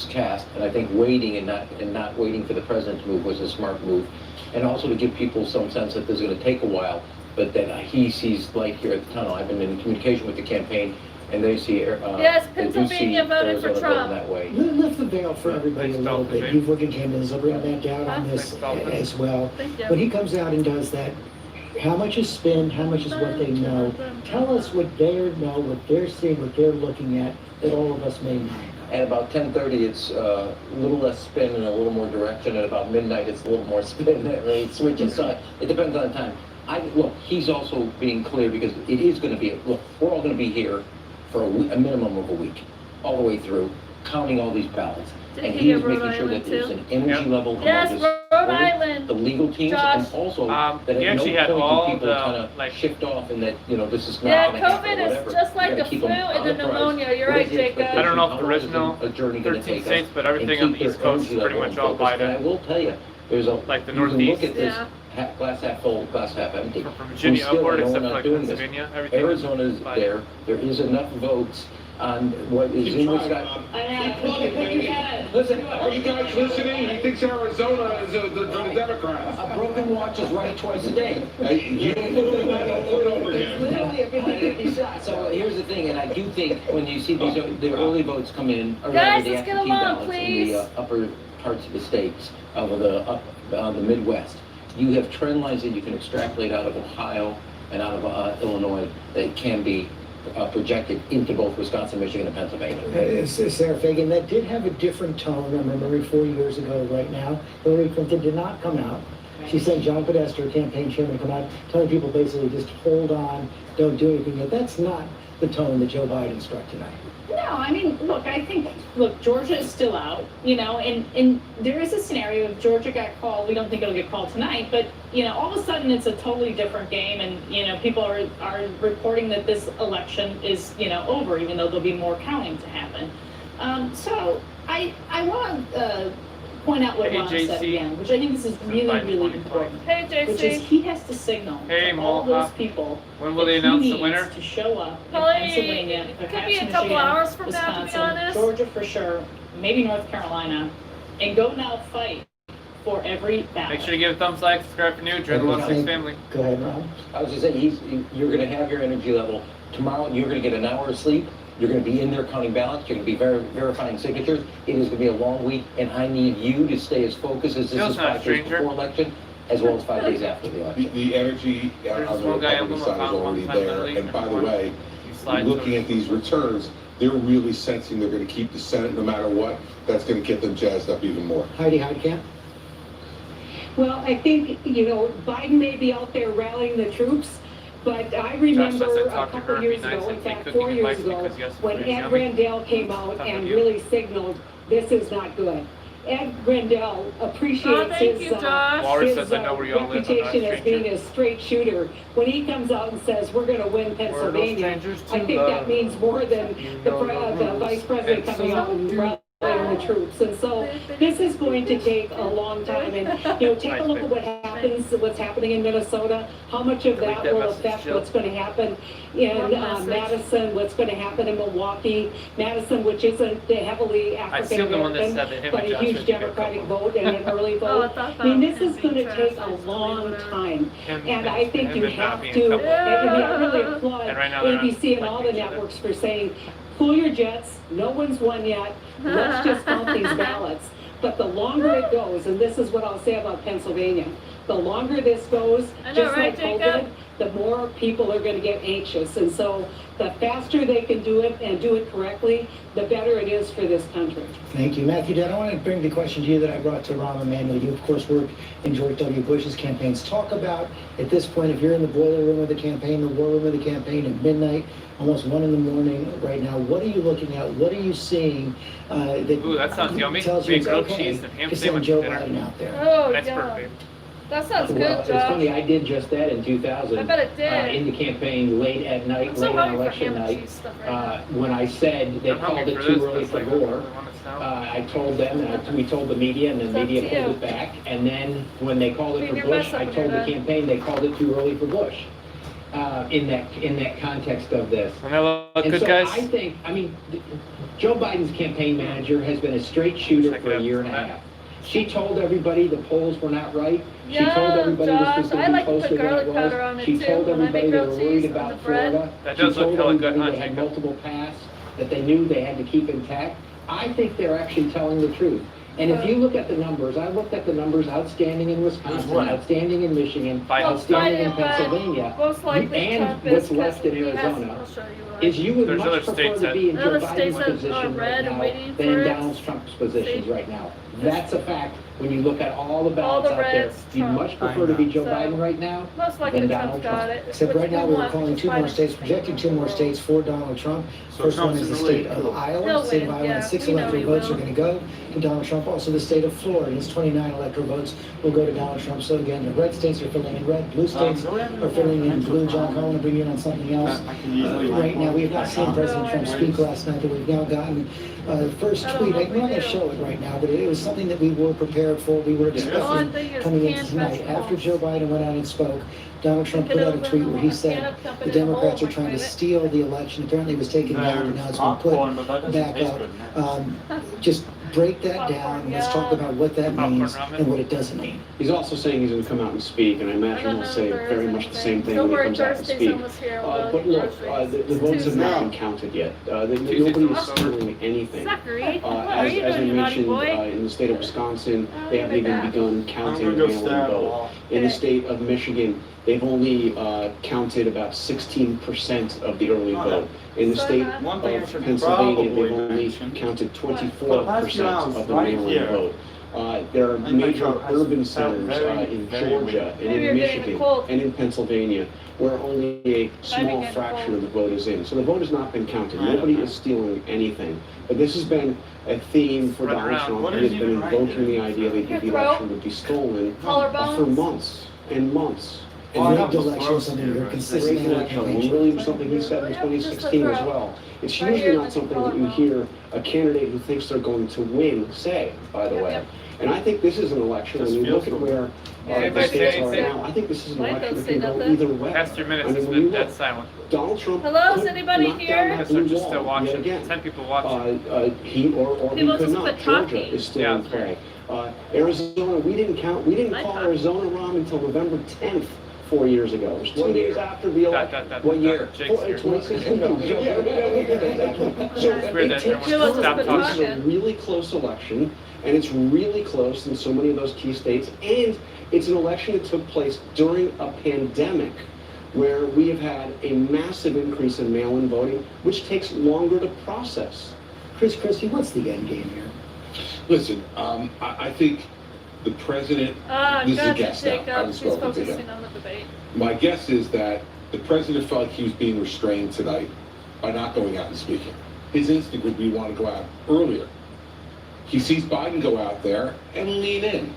cast. And I think waiting and not waiting for the president to move was a smart move. And also to give people some sense that this is going to take a while, but that he sees light here at the tunnel. I've been in communication with the campaign, and they see yes, Pennsylvania voted for Trump. That way. Lift the veil for everybody a little bit. You've worked in campaigns. I'll bring Matt down on this as well. When he comes out and does that, how much is spin? How much is what they know? Tell us what they know, what they're seeing, what they're looking at, that all of us may know. At about 10:30, it's a little less spin and a little more direction. At about midnight, it's a little more spin. It switches. So it depends on the time. Look, he's also being clear because it is going to be, look, we're all going to be here for a minimum of a week, all the way through, counting all these ballots. And he is making sure that there's an energy level among Rhode Island. The legal teams, Josh. and also that he at actually no had point all do people the, kind of shift off and that, this is not Yeah, going to happen or COVID whatever. is just like You the gotta keep flu them and the apprised. pneumonia. You're What right, is the Jacob. expectation? I don't know if How the long is original a journey gonna 13 take states, us? but everything And on the keep East their Coast is energy pretty level much and all focus. And I Biden. will tell you, there's a, Like the you can Northeast. look at this glass half full, glass half empty. From Virginia Still, upward, I know except we're for not like doing this. Pennsylvania, everything is Arizona's Biden. there. There is enough votes on what is in Wisconsin. Listen, are you guys listening? He thinks Arizona is for the Democrats. A broken watch is right twice a day. You don't put it over again. Literally a 50-50 shot. So here's the thing, and I do think when you see these the early votes come in around Guys, the let's get absentee along, ballots please. in the upper parts of the states, of the Midwest, you have trend lines that you can extrapolate out of Ohio and out of Illinois that can be projected into both Wisconsin, Michigan, and Pennsylvania. Sarah Fagan, that did have a different tone. I remember 4 years ago right now. Hillary Clinton did not come out. She sent John Podesta, her campaign chairman, come out telling people basically just hold on, don't do anything. Yet that's not the tone that Joe Biden struck tonight. No, I mean, look, Georgia is still out, and there is a scenario if Georgia got called, we don't think it'll get called tonight, but, all of a sudden it's a totally different game, and, people are reporting that this election is, over, even though there'll be more counting to happen. So I want to point out what Ron said again, which I think this is really, really important. Hey, JC. Which is he has to signal to all those people when will they announce the winner? to show up in Probably, Pennsylvania, it could perhaps be a Michigan, couple hours from now, to be Wisconsin, honest. Georgia for sure, maybe North Carolina, and go now fight for every ballot. Make sure to give a thumbs like, subscribe for new, join the Love 6 family. Go ahead, Ron. I was just saying, you're going to have your energy level. Tomorrow, you're going to get an hour of sleep. You're going to be in there counting ballots. You're going to be verifying signatures. It is going to be a long week, and I need you to stay as focused as this is 5 days before election, as well as 5 days after the election. The energy on the Republican side is already there. And by the way, looking at these returns, they're really sensing they're going to keep the Senate no matter what. That's going to get them jazzed up even more. Heidi Heitkamp. Well, I think, Biden may be out there rallying the troops, but I remember a couple years ago, in fact 4 years ago, when Ed Randall came out and really signaled this is not good. Ed Rendell appreciates thank his, you, Josh. Walrus his says, I know where you all live, I'm not a reputation as stranger. being a straight shooter. When he comes out and says, we're going to win Pennsylvania, strangers to I think that love. means more than the vice president coming out and rallying the troops. And so this is going to take a long time. And, take a look at what happens, what's happening in Minnesota, how much of that will affect what's going to happen in Madison, what's going to happen in Milwaukee. Madison, which isn't heavily African American, but a huge Democratic vote and an early vote. I mean, this is going to take a long time. And I think you have to, and I really applaud ABC and all the networks for saying, cool your jets, no one's won yet, let's just count these ballots. But the longer it goes, and this is what I'll say about Pennsylvania, the longer this goes, just like COVID, the more people are going to get anxious. And so the faster they can do it and do it correctly, the better it is for this country. Thank you. Matthew, Dad, I want to bring the question to you that I brought to Rahm Emanuel. You, of course, work in George W. Bush's campaigns. Talk about, at this point, if you're in the boiler room of the campaign, the war room of the campaign at midnight, almost 1 in the morning right now, what are you looking at? What are you seeing that sounds yummy. tells you Big it's grilled okay cheese and ham to send sandwich Joe for dinner. Biden out there? Oh, That's yeah. perfect. That sounds good, Well, Josh. it's funny, I did just that in 2000. I bet it did. In the campaign, late at night, I'm so late on hungry for election ham and night, cheese stuff right now. when I said they called it too early for Gore, I told them, and we told the media, and the It's up media to pulled you. it back. And then when they called it Clean for your Bush, mess up I when told you're the done. campaign they called it too early for Bush. In that context of this. And that look And good, so guys? I think, Joe Biden's campaign manager has been a straight shooter for a year and a half. She told everybody the polls were not right. She told everybody this was Josh, I going to be like to closer put than it garlic powder was. on it She too told when I everybody make they were grilled worried cheese on the about bread. Florida. That She does look told hella good, everybody huh, they had Jacob? multiple paths that they knew they had to keep intact. I think they're actually telling the truth. And if you look at the numbers, I looked at the numbers outstanding in Wisconsin, outstanding in Michigan, outstanding in Pennsylvania, most likely and Trump what's is left in because he has- Arizona, I'll show you why. is you would There's other much prefer states to that- be in Joe Other states Biden's that are position red right and now waiting than for in it. Donald Trump's positions See? right now. That's a fact. When you look at all the ballots the out there, reds, you'd Trump. much prefer to be Joe So, Biden right now Most likely than Trump's Donald got Trump. it. Except Which right now we we're want, calling which 2 is more fine. states, projecting 2 more states for Donald Trump. First one is the state of Iowa. He'll The state of win, Iowa yeah. has 6 We know electoral he votes are will. going to go to Donald Trump. Also the state of Florida, his 29 electoral votes will go to Donald Trump. So again, the red states are filling in red, blue states are filling in blue. John, I want to bring you in on something else. Right now, we have not seen President Trump speak last night, but we've now gotten the first tweet. We're not going to show it right now, but it was something that we were prepared for. We were expecting coming into tonight. After Joe Biden went out and spoke, Donald Trump put out a tweet where he said the Democrats are trying to steal the election. Apparently it was taken down, and now it's been put back up. Just break that down, and let's talk about what that means and what it doesn't mean. He's also saying he's going to come out and speak, and I imagine he'll say very much the same thing Don't when he worry, comes out and Thursday's speak. almost here. But look, the votes have not been counted yet. Nobody is stealing anything. Zachary, what are As you I doing, you naughty mentioned, boy? in the state of Wisconsin, they haven't even begun counting I'm the gonna go mail-in stab vote. Wall. In the state of Michigan, they've only counted about 16% of the early vote. In the state of One thing I should Pennsylvania, probably they've only mention. counted Well, 24% of the right mail-in here. vote. There are I think major Trump has urban felt centers very, in very Georgia and Maybe you're in getting Michigan a cold. and in Pennsylvania where only a small getting a fraction cold. of the vote is in. So the vote has not been counted. I don't Nobody know. is stealing anything. But this has been a theme for Run Donald around. Trump. What He is has been even right invoking there? the idea that Your the throat? election would be stolen Collarbones? for months and months. Well, I And have rigged the election throat is something here, you're right? consistent Rigged in election, campaign. really something he said in 2016 as well. It's Right usually here, not the something that you collarbone. hear a candidate who thinks they're going to win say, by the Yep, way. yep. And I think this is an election, when Just you look feels at the- where Yeah, the but states say- are say- now, I think this is an Mike election don't that say can go nothing. either way. Past 3 minutes, I mean, it's when you been dead look, silent. Donald Trump Hello, is could anybody knock here? down I that guess they're blue just still wall yet watching. again. 10 people watching. He or People he could just not. quit Georgia talking. is still Yeah. in play. Arizona, we didn't I call thought- Arizona Rom until November 10th. 4 years ago. It was 2 days after the election. What year? Jake's here. 2016. So It's weird it that takes everyone time. stopped This talking. is a really close election, and it's really close in so many of those key states. And it's an election that took place during a pandemic, where we have had a massive increase in mail-in voting, which takes longer to process. Chris Christie, what's the end game here? Listen, I think the president, this is a Gotcha, guess now, I Jacob. haven't She's spoken to focusing him. on the debate. My guess is that the president felt like he was being restrained tonight by not going out and speaking. His instinct would be want to go out earlier. He sees Biden go out there and lean in.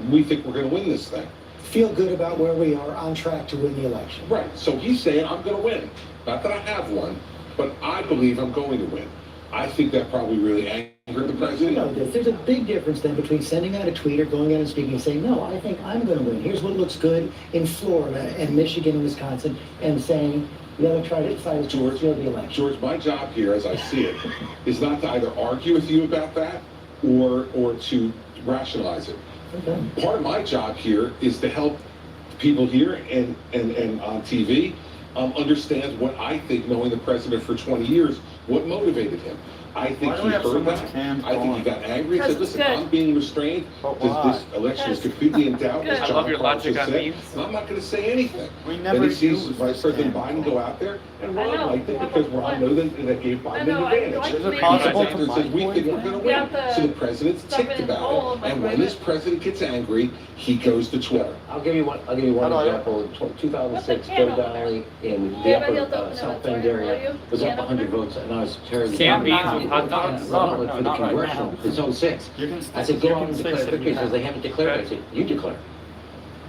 We think we're going to win this thing. Feel good about where we are on track to win the election. Right. So he's saying, I'm going to win. Not that I have one, but I believe I'm going to win. I think that probably really angered the president. You know this. There's a big difference then between sending out a tweet or going out and speaking and saying, no, I think I'm going to win. Here's what looks good in Florida and Michigan and Wisconsin, and saying the other side is to steal the election. George, my job here, as I see it, is not to either argue with you about that or to rationalize it. Okay. Part of my job here is to help people here and on TV understand what I think, knowing the president for 20 years, what motivated him. I think he heard that. I think he got angry and said, listen, I'm being restrained. This election is completely in doubt. I love your logic on memes. I'm not going to say anything. Then he sees Vice President Biden go out there, and Ron liked it because Ron knew that gave Biden an advantage. Is it possible to says, we think we're going to win. So the president's ticked about it. And when this president gets angry, he goes to Twitter. I'll give you one example. In 2006, Joe Donnelly in the upper South Bend area was up 100 votes, and I was terribly Canned beans with hot dogs? for the congressional. It's 06. I said, go out and declare victory. He says, they haven't declared. I said, you declare.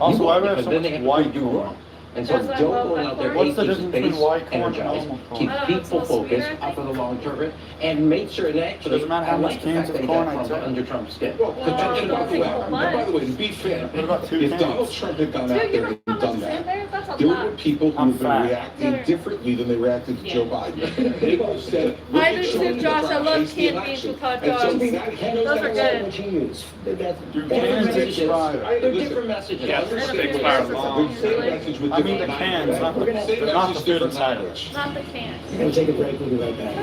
Also, I read because so then they much white have to do corn. wrong. And so Joe going out there What's the keeps his difference between base white corn and energized, normal corn? keeps people focused for the long term, and made sure, and actually, Doesn't matter how I much like the cans fact of that he corn got I Trump take. under Trump's skin. Well, by the way, to be fair, if Donald Trump had gone out there and done that, there were people who have been reacting differently than they reacted to Joe Biden. They both said, look I at do Trump too, Josh. I love changed the canned beans election. with hot And so dogs. Those are good. Different messages. They're different messages. Yes, they expire long. Same message with I mean the different cans, not the, language. Same not the message, food different inside language. it. Not the can. We're going to take a break. We'll be right back.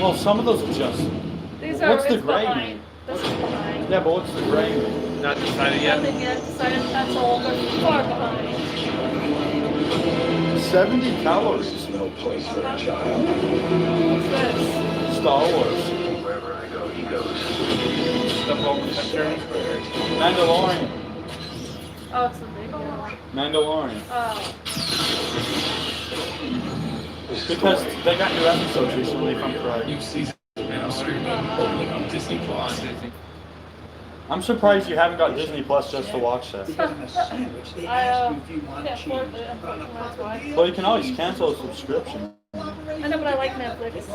Well, some of those are just. These are What's the it's gray behind. mean? This is behind. Yeah, but what's the gray mean? Not decided yet. Nothing yet. Decided that's all. They're far behind. 70 calories. There's no place for a child. What's this? Star Wars. Wherever I go, he goes. The whole picture. Mandalorian. Oh, it's the big one. Mandalorian. Oh. Because they got new episodes recently, if I'm correct. New season now streaming only on Disney Plus. I'm surprised you haven't got Disney Plus just to watch that. I can't afford it. That's why. Well, you can always cancel a subscription. I know, but I like Netflix.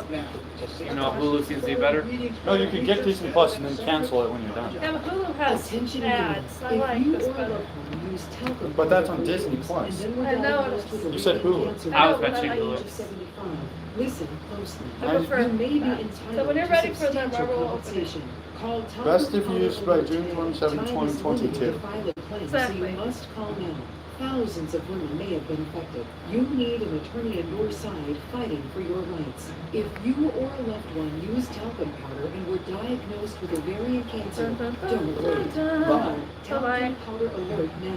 You know, Hulu seems to be better. No, you can get Disney Plus and then cancel it when you're done. Yeah, but Hulu has ads. I like this better. But that's on Disney Plus. I know it is. You said Hulu. I was mentioning Hulu. Listen closely. I prefer You may be that. entitled So when you're to ready for the substantial Marvel, we'll open it. compensation. Call Tom Best if Call used by Alert June today. 27, Time is limited 2022. to file a claim, Exactly. So you must call now. Thousands of women may have been affected. You need an attorney on your side fighting for your rights. If you or a loved one used talcum powder and were diagnosed with ovarian cancer, don't wait. Call Talcum Powder Alert now.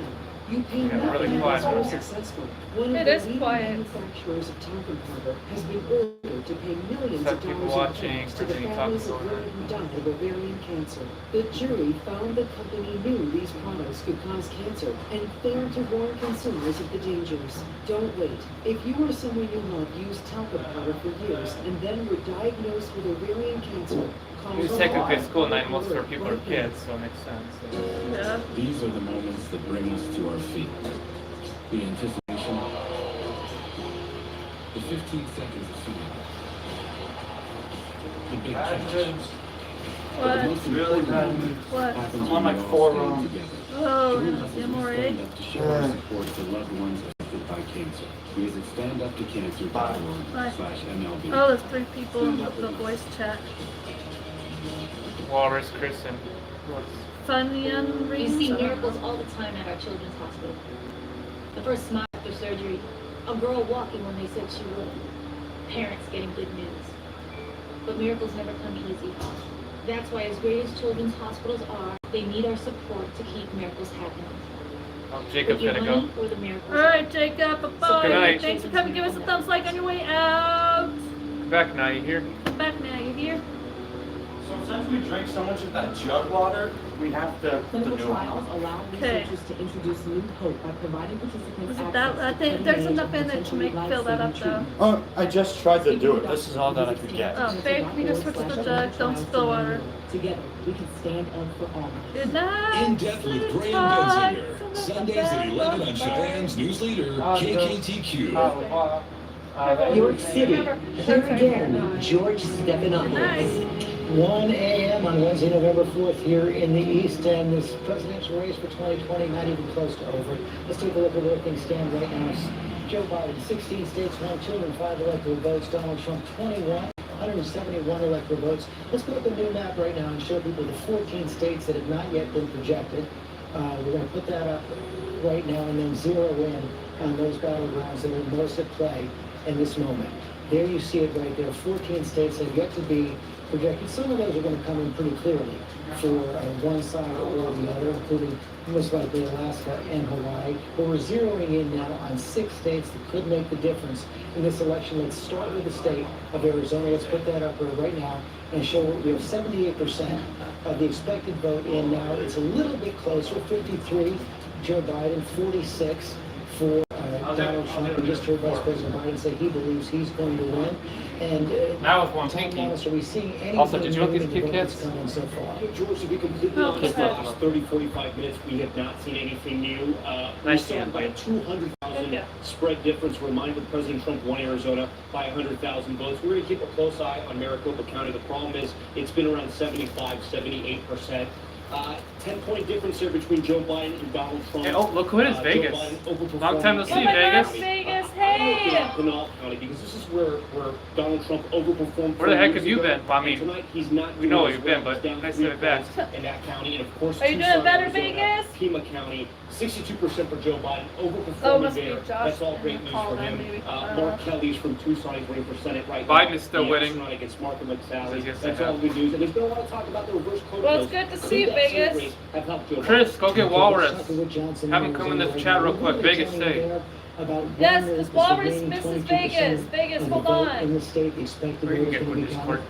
You pay Yeah, nothing really unless quiet. you're successful. One It of the is leading quiet. manufacturers of talcum powder has been ordered to pay millions Have of people dollars watching, in cash to the continue families talking of about women who died of ovarian cancer. The jury found the company knew these products could cause cancer and failed to warn consumers of the dangers. Don't wait. If you or someone you love used talcum powder for years and then were diagnosed with ovarian cancer, call It's technically a school night, most of our people are kids, so it makes sense. Yeah. These are the moments that bring us to our feet. The anticipation, the 15 seconds of fear, the big change. But the most important moment What? happens I'm on when like we all 4 stand rounds. together. Oh, Join yeah, us as we MRA. stand up to show our support for loved ones affected by cancer. Visit standuptocancer.org/MLB. Oh, there's 3 people in the voice chat. Walrus, Chris, and Funyan We see Reeves. miracles all the time at our children's hospital. The first smile after surgery, a girl walking when they said she would. Parents getting good news. But miracles never come easy. That's why as great as children's hospitals are, they need our support to keep miracles happening. oh, Jacob's Put your gonna go. money where the miracles Alright, Jacob, Good bye-bye. night. Thanks for coming. Give us a thumbs like on your way out. Back now, you hear? Back now, you hear? Sometimes we drink so much of that jug water, we have to put the Clinical new trials one. allow researchers to introduce new hope by providing participants Is it access that? I to think there's cutting-edge enough in and it to make potentially fill that up though. life-saving Oh, I just tried to do it. This is all that I could get. Oh, babe, you just switch the jug. Don't spill water. Together, we can stand up for all. Good night. In Depth with Graham Benzinger. Sundays at 11 on Cheyenne's news leader, KKTQ. York City, here again, George Stephanopoulos. 1 a.m. on Wednesday, November 4th here in the East, and this presidential race for 2020 not even close to over. Let's take a look at where things stand right now. Joe Biden, 16 states, 1 children, 5 electoral votes. Donald Trump, 171 electoral votes. Let's put up the new map right now and show people the 14 states that have not yet been projected. We're going to put that up right now and then zero in on those battlegrounds that are most at play in this moment. There you see it right there. 14 states have yet to be projected. Some of those are going to come in pretty clearly for one side or the other, including most likely Alaska and Hawaii. But we're zeroing in now on 6 states that could make the difference in this election. Let's start with the state of Arizona. Let's put that up right now and show we have 78% of the expected vote in now. It's a little bit closer, 53 Joe Biden, 46 for Donald Trump. We just heard Vice President Biden say he believes he's going to win. And now with one pinky. Are we seeing anything Also, did you want these Kit Kats? coming so far? George, to be completely honest, the last 30, 45 minutes, we have not seen anything new. We saw by a 200,000 spread difference. Reminder, President Trump won Arizona by 100,000 votes. We're going to keep a close eye on Maricopa County. The problem is it's been around 75, 78%. 10-point difference here between Joe Biden and Donald Trump. Hey, oh, look who it is, Vegas. Long time no see, Oh my Vegas. gosh, Vegas, hey! Pinal County, because this is where Donald Trump overperformed. Where the heck have you been? I mean, tonight he's not. We know where you've been, but nice to have it back. In that county, and of course, Are you doing Tucson, better, Arizona, Vegas? Pima County, 62% for Joe Biden, overperforming Oh, must be there. Josh. That's all great news for him. Maybe. Mark Kelly's from Tucson, he's running for Senate right now. Biden is still The winning. astronaut against Martha McSally. Yes, That's I all have. good news. And there's been a lot of talk about the reverse code. Well, it's good to see you, Vegas. Chris, go get Walrus. Have him come in this chat real quick. Vegas, stay. Yes, because Walrus misses Vegas. Vegas, hold on. In the state, the expected Or you vote can is get going one to be Discord.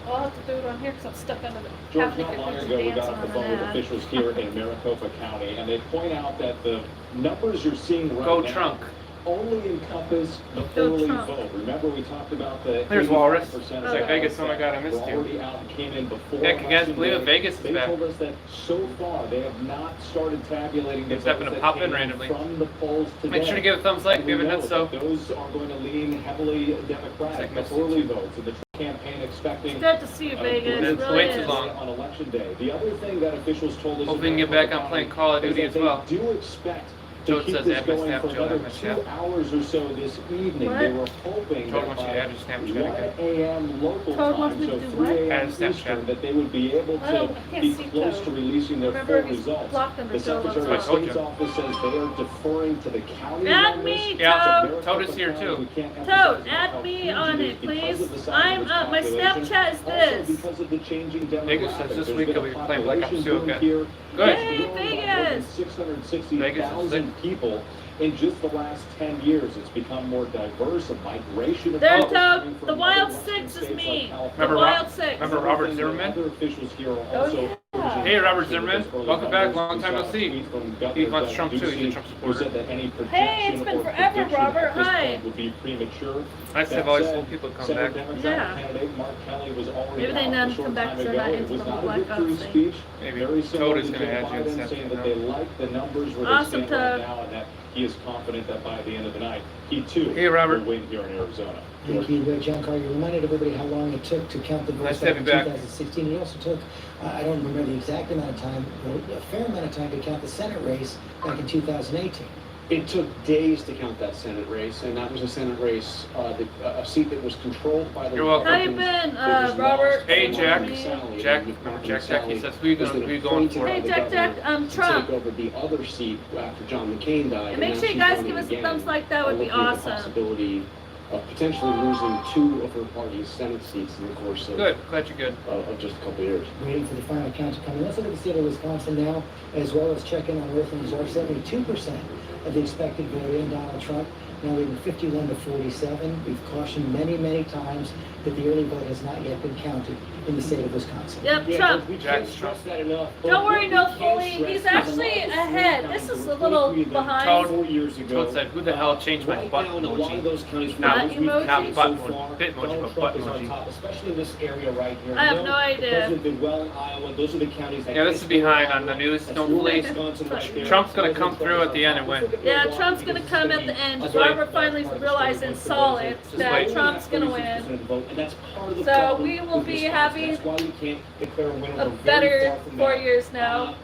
I'll have to do it on here because I'm stuck under the George, half not naked long bitch ago, we got dancing off the on phone with an ad. officials here in Maricopa County, and they point out that the numbers you're seeing right Go now Trunk. only encompass the Go early Trump. vote. Remember, we talked about the There's Walrus. 85% It's of like Vegas, oh my God, I ballots missed that you. were already out and came in before. Yeah, can you guys election believe it? day. Vegas is They back. told us that so far they have not started tabulating the It's happened votes to that pop in came randomly. from the polls today. Make sure to give a thumbs like, And give we a know hit so. that those are going to lean heavily Democratic, It's the like early votes, and the campaign expecting It's good to see you, Vegas. It's Really way too is. long. on election day. The other thing that officials told us Hope we can get back on playing Call of Duty as well. They do expect Joe to keep says this add my going snap, for Joe, another add my 2 snap. hours or so this evening. What? They were hoping Joe that wants you to by add your Snapchat 1 again. a.m. local Toad wants time, me so to do 3 what? a.m. Add Snapchat. Eastern, that they would be able I to can't be see close Toad. to releasing their Remember, full he's results. blocked under The Joe Secretary of I told State's you. office says they are deferring to the county. Add on me, this. Toad. So Toad is here, Maricopa too. County, we can't Toad, emphasize add how me huge on it it, is because please. of the size of I'm its my population. Snapchat is Also this. because of the changing Vegas demographics. says this There's week been he'll a be playing Black Ops population 2 boom again. here. Good. Yay, It's grown by more than Vegas. 660,000 people in just the last 10 years. It's become more diverse, a migration of There, people coming Toad. from The Wild other western Six is states like me. California. Remember The Wild Six. Remember Robert Other Zimmerman? officials here are Oh, also yeah. urging Hey, Robert caution Zimmerman. because early Welcome back. numbers. Long We time no saw a see. tweet from He Governor wants Doug Trump too. He's a Ducey, Trump who supporter. said that any Hey, projection it's been or forever, prediction Robert. at this Hi. point would be premature. Nice to have That all these said, old people come Senate back. Democratic Yeah. candidate Mark Kelly was already Maybe they out not a short come back time so ago. not It into was the not a Black victory Ops thing. speech. Maybe Very similar Toad is to gonna Joe add you in Biden Snapchat saying that now. they like the numbers where Awesome, they stand right Toad. now, and that he is confident that by the end of the night, he too Hey, Robert. will win here in Arizona. Thank you, John Carr. You reminded everybody how long it took to count the votes Nice to have back you in back. 2016. It also took, I don't remember the exact amount of time, but a fair amount of time to count the Senate race back in 2018. It took days to count that Senate race, and that was a Senate race, a seat that was controlled by the You're welcome. How you Republicans. been, It was Robert? lost Hey, by Jack. Marky Sally, Jack. and Remember Marky Jack? Sally He says, who you was going? then Who you going appointed for? by Hey, the Jack, governor Jack, to Trump. take over the other seat after John McCain died. And make now sure you she's guys running give us again, thumbs like that would be looking at the awesome. possibility potentially losing 2 of her party's Senate seats in the course of, Good, glad you're good. Of just a couple of years. Waiting for the final count to come in. Let's look at the state of Wisconsin now, as well as check in on where things are. 72% of the expected vote in Donald Trump. Now we're 51 to 47. We've cautioned many, many times that the early vote has not yet been counted in the state of Wisconsin. Yep, Yeah, Trump. we can't stress that enough. Don't worry, no, We can't fully. stress He's that actually enough. ahead. This is a little behind. Toad. 4 years ago. Toad said, who the hell changed my Right butt now, in a lot of emoji? those counties, Not emoji? not butt so emoji, far, bit emoji, Donald but Trump butt is on emoji. top, especially in this area right here. I have no idea. Those have been well in Iowa. Those are the counties that Yeah, this is behind on the news. That's Hopefully, Wisconsin right there. Trump's gonna come through at the end and win. Yeah, Trump's gonna come at the end. Barbara finally realized and saw it that Trump's gonna win. And that's part of the So problem we will with be Wisconsin. having That's why we can't declare a winner. a We're very better far from 4 that. years now.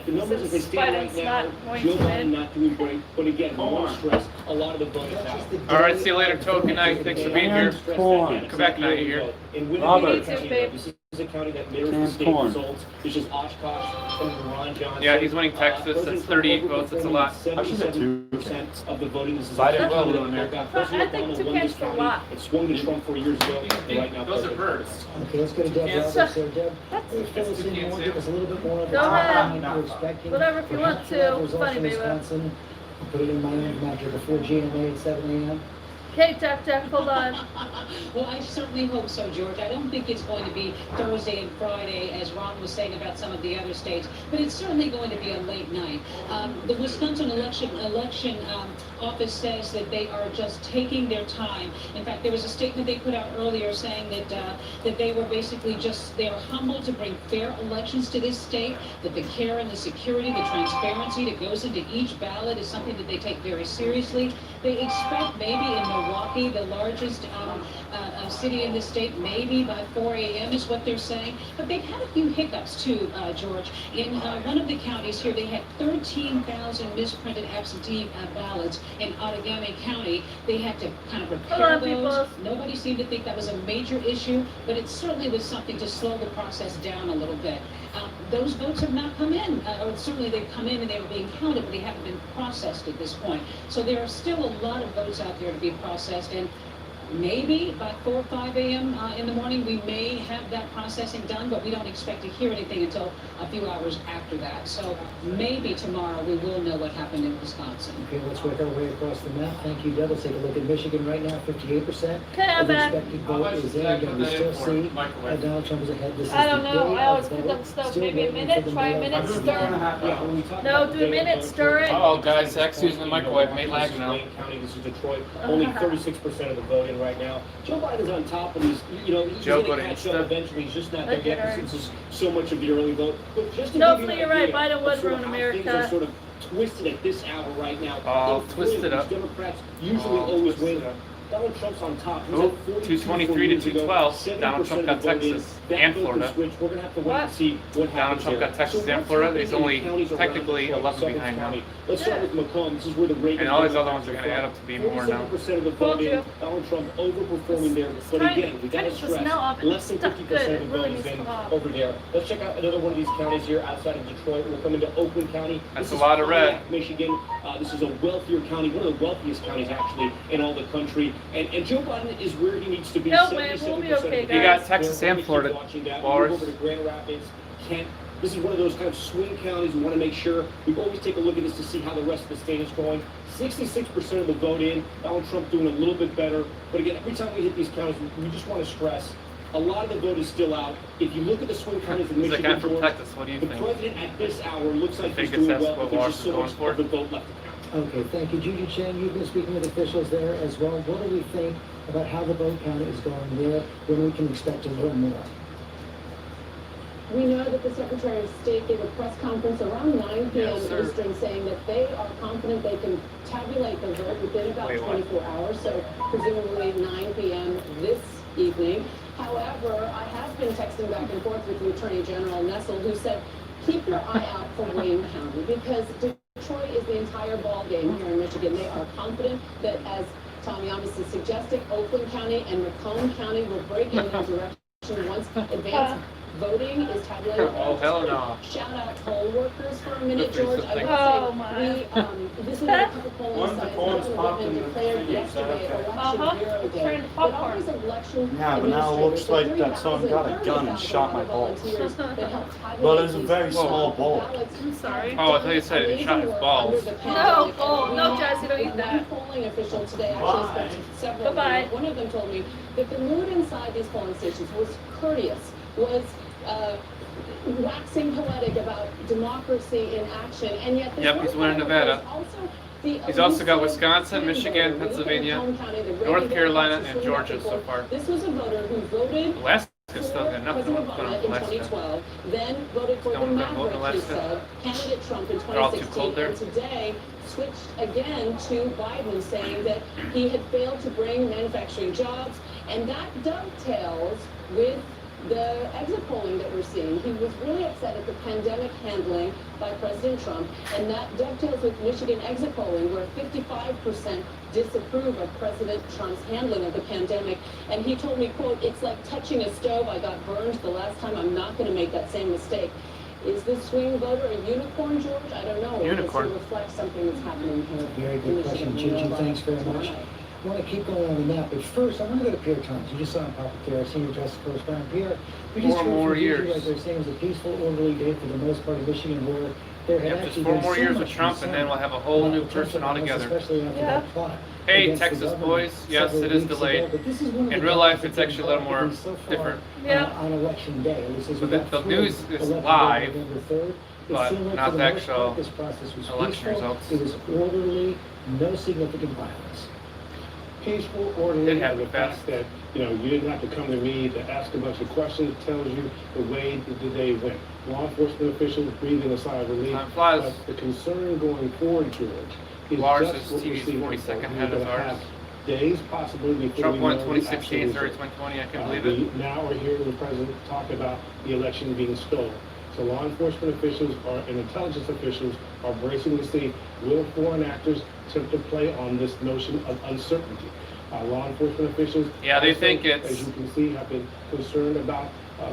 The numbers as they Since stand Biden's right now, not going Joe to Biden win. not doing great, but again, we want to stress a lot of the vote is out. All right, see you later, Toad. Good night. Thanks for being here. Come back tonight, you're here. In Winnebago Robert. County, babe. this is a county that mirrors the state results. It's just Oshkosh and Ron Johnson. Yeah, he's winning Texas. That's 38 votes. That's a lot. 77% of the voting. This is Biden a will in America. I think 2 cans for a lot. It swung to Trump 4 years ago. Right now, Those are birds. Okay, let's go to Deb Yes. Roberts there. Deb, can you fill us in more, give us a little bit more of the Go ahead. timeline you're expecting? Whatever if you want Perhaps to. we'll have results Funny, in baby. Wisconsin. Put it in my own matter before GMA at 7 a.m. Okay, Jack, hold on. Well, I certainly hope so, George. I don't think it's going to be Thursday and Friday, as Ron was saying about some of the other states, but it's certainly going to be a late night. The Wisconsin election office says that they are just taking their time. In fact, there was a statement they put out earlier saying that they were basically they are humbled to bring fair elections to this state, that the care and the security, the transparency that goes into each ballot is something that they take very seriously. They expect maybe in Milwaukee, the largest city in the state, maybe by 4 a.m. is what they're saying. But they've had a few hiccups too, George. In one of the counties here, they had 13,000 misprinted absentee ballots in Outagamie County. They had to kind of repair those. Nobody seemed to think that was a major issue, but it certainly was something to slow the process down a little bit. Those votes have not come in, or certainly they've come in and they were being counted, but they haven't been processed at this point. So there are still a lot of votes out there to be processed, and maybe by 4 or 5 a.m. In the morning we may have that processing done, but we don't expect to hear anything until a few hours after that. So maybe tomorrow we will know what happened in Wisconsin. Okay, let's work our way across the map. Thank you, Deb. Let's take a look at Michigan right now. 58% I'm of the back. expected vote is in. Again, we still see Donald Trump is ahead. This is I don't the know. day I always of put vote. them stuff. Still Maybe a waiting minute. for the Try a mail. minute. Stir. No, do a minute. Stir it. Oh, guys, Zach's using the microwave. Made lag now. County, this is Detroit. Only 36% of the vote in right now. Joe Biden's on top, and he's Joe going to catch up eventually. He's just not there yet because this is so much of the early vote. But just to No, give you you're an right. idea Biden would of sort of ruin how things America. are sort of twisted at this hour right now. Oh, In twisted Florida, up. these Democrats usually always win. Donald Trump's on top. He's Oh, at 42 223 to 212. Donald Trump got 70% of the vote in. Texas That and vote will Florida. switch. We're going to have to wait and see what Donald happens Trump there. got Texas So and what's Florida. happening He's in only counties around technically Detroit, 11 Suffolk behind now. County? Let's start with Macomb. This is where the Reagan And all these other Democrats ones are are going to add from. up to be more now. 47% of the vote in. Donald Trump overperforming there. But again, we got to finish this stress, now off. less than Stuck 50% good. of the It really vote needs is to in come off. over there. Let's check out another one of these counties here outside of Detroit. We'll come into Oakland County. That's This a lot is of red. Pontiac, Michigan. This is a wealthier county, one of the wealthiest counties actually in all the country. And Joe Biden is where he needs to be. No, man, we'll be 77% okay, of the You guys. got Texas and Florida. watching that. Bars. Move over to Grand Rapids, Kent. This is one of those kind of swing counties. We want to make sure we always take a look at this to see how the rest of the state is going. 66% of the vote in. Donald Trump doing a little bit better. But again, every time we hit these counties, we just want to stress a lot of the vote is still out. If you look at the swing counties in He's the Michigan, guy from Georgia, Texas. What do you the think? president at this hour looks like he's Think doing that's well, what but there's Marsh just is so going much for? of the vote left to count. Okay, thank you. Judy Chen, you've been speaking with officials there as well. What do we think about how the vote count is going there, when we can expect to learn more? We know that the Secretary of State gave a press conference around 9 p.m. Eastern saying that they are confident they can tabulate the vote within about 24 hours, so presumably 9 p.m. this evening. However, I have been texting back and forth with the Attorney General Nessel, who said, keep your eye out for Wayne County, because Detroit is the entire ball game here in Michigan. They are confident that, as Tom Yamas is suggesting, Oakland County and Macomb County will break in their direction once advanced voting is tabulated. Oh, hell no. Shout out poll workers for a minute, Good for George. I something. Oh, will my. say, this is a couple polling sites. Government declared yesterday election bureau day. But all these election Yeah, but now it looks like that someone got a gun and shot my balls. Well, it's a very small ball. I'm sorry. Oh, I thought you said he shot his balls. No, oh, no, Jess, you don't eat that. One polling official today actually spoke to several. Bye-bye. One of them told me that the mood inside these polling stations was courteous, was waxing poetic about democracy in action, and yet Yep, he's winning Nevada. He's also got Wisconsin, Michigan, Pennsylvania, North Carolina, and Georgia so far. This was a voter who voted Alaska's still got nothing President going on Obama with in Alaska. 2012, then voted for the Don't vote in maverick, he Alaska. said, candidate Trump in They're all too 2016, cold there. and today switched again to Biden, saying that he had failed to bring manufacturing jobs, and that dovetails with the exit polling that we're seeing. He was really upset at the pandemic handling by President Trump, and that dovetails with Michigan exit polling, where 55% disapprove of President Trump's handling of the pandemic. And he told me, quote, "It's like touching a stove. I got burned the last time. I'm not going to make that same mistake." Is this swing voter a unicorn, George? I don't know. Unicorn. Does it reflect something that's happening here? Very good question, Gigi. Thanks very much. I want to keep going on the map, but first, I want to go to Pierre Thomas. You just saw him pop up there, our senior justice correspondent. Pierre, we just 4 heard more from Gigi years. right there saying it was a peaceful, orderly day for the most part of Michigan, where there had Yep, actually just 4 been more so years with much Trump, and concern then we'll have a whole new about person Trump, altogether. especially after Yeah. that plot Hey, against the Texas governor boys, yes, several it is weeks ago. delayed. But this is one of In the real life, topics it's that's actually a little been more involved so far, different. Yeah. on election day. At least as So we the got through news is election day, live, November 3rd. It but seemed like not for the most actual part, this process was election peaceful. results. It was orderly, no significant violence. Peaceful, orderly, It happened and the fact fast. that, you didn't have to come to me to ask a bunch of questions, tells you the way that they went. Law enforcement officials breathing a sigh of relief. Time flies. But the concern going forward, George, is Ours just is what we're TV's seeing. 42nd We're ahead of gonna ours. have days, possibly, before Trump we won know the 2016, actual third result. 2020, I can believe it. We now are hearing the president talk about the election being stolen. So law enforcement officials and intelligence officials are bracing to see, will foreign actors attempt to play on this notion of uncertainty? Law enforcement officials, Yeah, they also, think it's as you can see, have been concerned about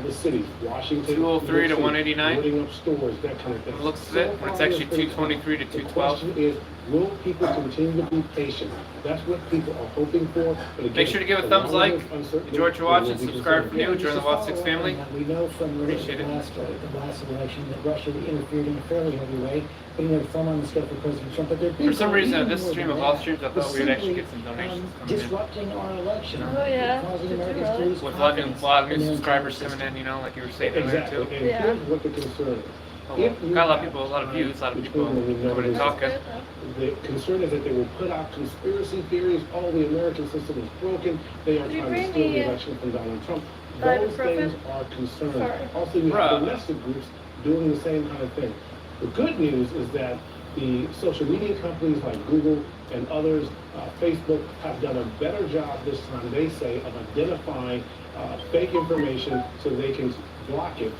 the cities, Washington, 203 to New York City, 189. loading up stores, that kind of thing. It looks So it, when it's far, actually there's been 223 to the 212. question is, will people continue to be patient? That's what people are hoping for. But again, Make sure to give a as thumbs long as like. there's uncertainty, Enjoy what you're there will watching. be Subscribe for concern. new. Join the Watch 6 family. We know from the Appreciate it. last election that Russia interfered in a fairly heavy way, putting their thumb on the scale for President Trump. But they're For some reason, even this more stream than of all that. streams, I They're thought we would actually simply, get some donations coming in. disrupting our election. Oh, yeah. Causing Did you Americans to really? lose With a lot of confidence new in their subscribers entire coming in, like you were saying earlier Exactly. too. And Yeah. here's what the concern is. Oh, well, If you got a lot of have people, a lot of views, a lot of between people when we know coming and this- talking. The concern is that they will put out conspiracy theories. Oh, the American system is broken. They are Did you trying to bring steal the the, election from Donald Trump. Those ibuprofen? things are concerning. Sorry. Also, you have Bruh. domestic groups doing the same kind of thing. The good news is that the social media companies like Google and others, Facebook, have done a better job this time, they say, of identifying fake information so they can block it.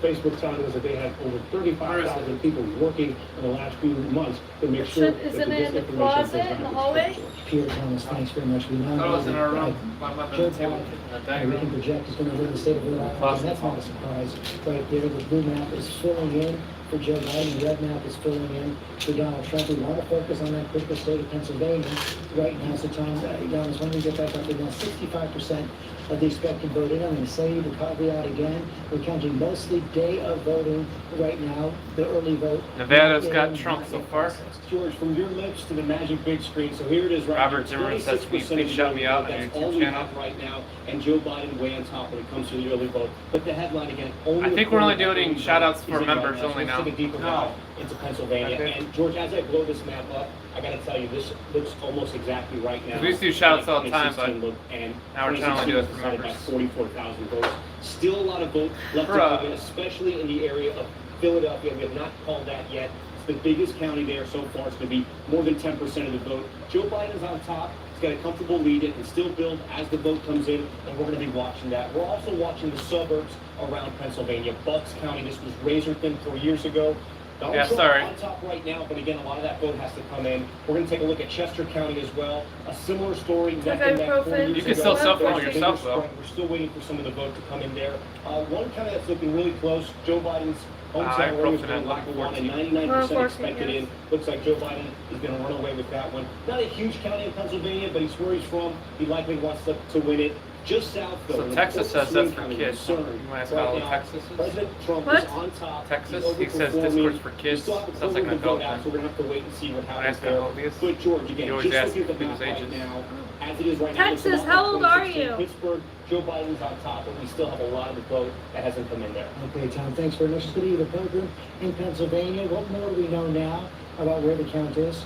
Facebook telling us that they had over 35,000 people working in the last few months to make sure that the Isn't it in the disinformation closet, does in the not hallway? spread. Pierre Thomas, thanks very much. We now I know was in our room. that Joe Biden, we can project, is going to win the state of Rhode Island, and that's not a surprise. Right there, the blue map is filling in for Joe Biden, the red map is filling in for Donald Trump. We want to focus on that critical state of Pennsylvania. Right now is the time, Donald, when we get back up to now 65% of the expected vote in. I'm going to say the caveat again. We're counting mostly day of voting right now, the early vote. Nevada's Not got yet Trump so far. processed. George, from your lips to the magic big screen. So here it is, right? Robert now, Zimmerman says to me, 26% please of shout the me vote. out on your That's YouTube all we channel. have right now, and Joe Biden way on top when it comes to the early vote. But the headline again, only I think we're only doing shout outs for members only now. Take a deeper dive into Pennsylvania. Okay. And George, as I blow this map up, I got to tell you, this looks almost exactly right now. We used to do shout outs all the time, 2016 but look, and now we're trying to do it for 2016 decided by members. 44,000 votes. Still a lot of vote left to Bruh. go in, especially in the area of Philadelphia. We have not called that yet. It's the biggest county there so far. It's going to be more than 10% of the vote. Joe Biden's on top. He's got a comfortable lead. It can still build as the vote comes in, and we're going to be watching that. We're also watching the suburbs around Pennsylvania. Bucks County, this was razor thin 4 years ago. Donald Yeah, Trump sorry. on top right now, but again, a lot of that vote has to come in. We're going to take a look at Chester County as well. A similar story. Neck and neck 4 years You can ago. still self-vote There's a yourself, bigger though. spread. We're still waiting for some of the vote to come in there. One county that's looking really close, Joe Biden's hometown where he was going to Lackawanna, 99% expected in. Looks like Joe Biden is going to run away with that one. Not a huge county in Pennsylvania, but he's where he's from. He likely wants to win it. Just south, though. So Texas says that's for kids. You might ask how old Texas is? President Trump is on top. Texas? He says Discord's for kids. Sounds like an adult out, thing. so we're going to have to wait and see what When I happens ask how there. old he is, But George, again, you always just ask looking at the people's map right ages. now, as it is right now, Texas, how old are you? Pittsburgh, Joe Biden's on top, but we still have a lot of the vote that hasn't come in there. Okay, Tom, thanks very much. City of the Pilgrim in Pennsylvania. What more do we know now about where the count is?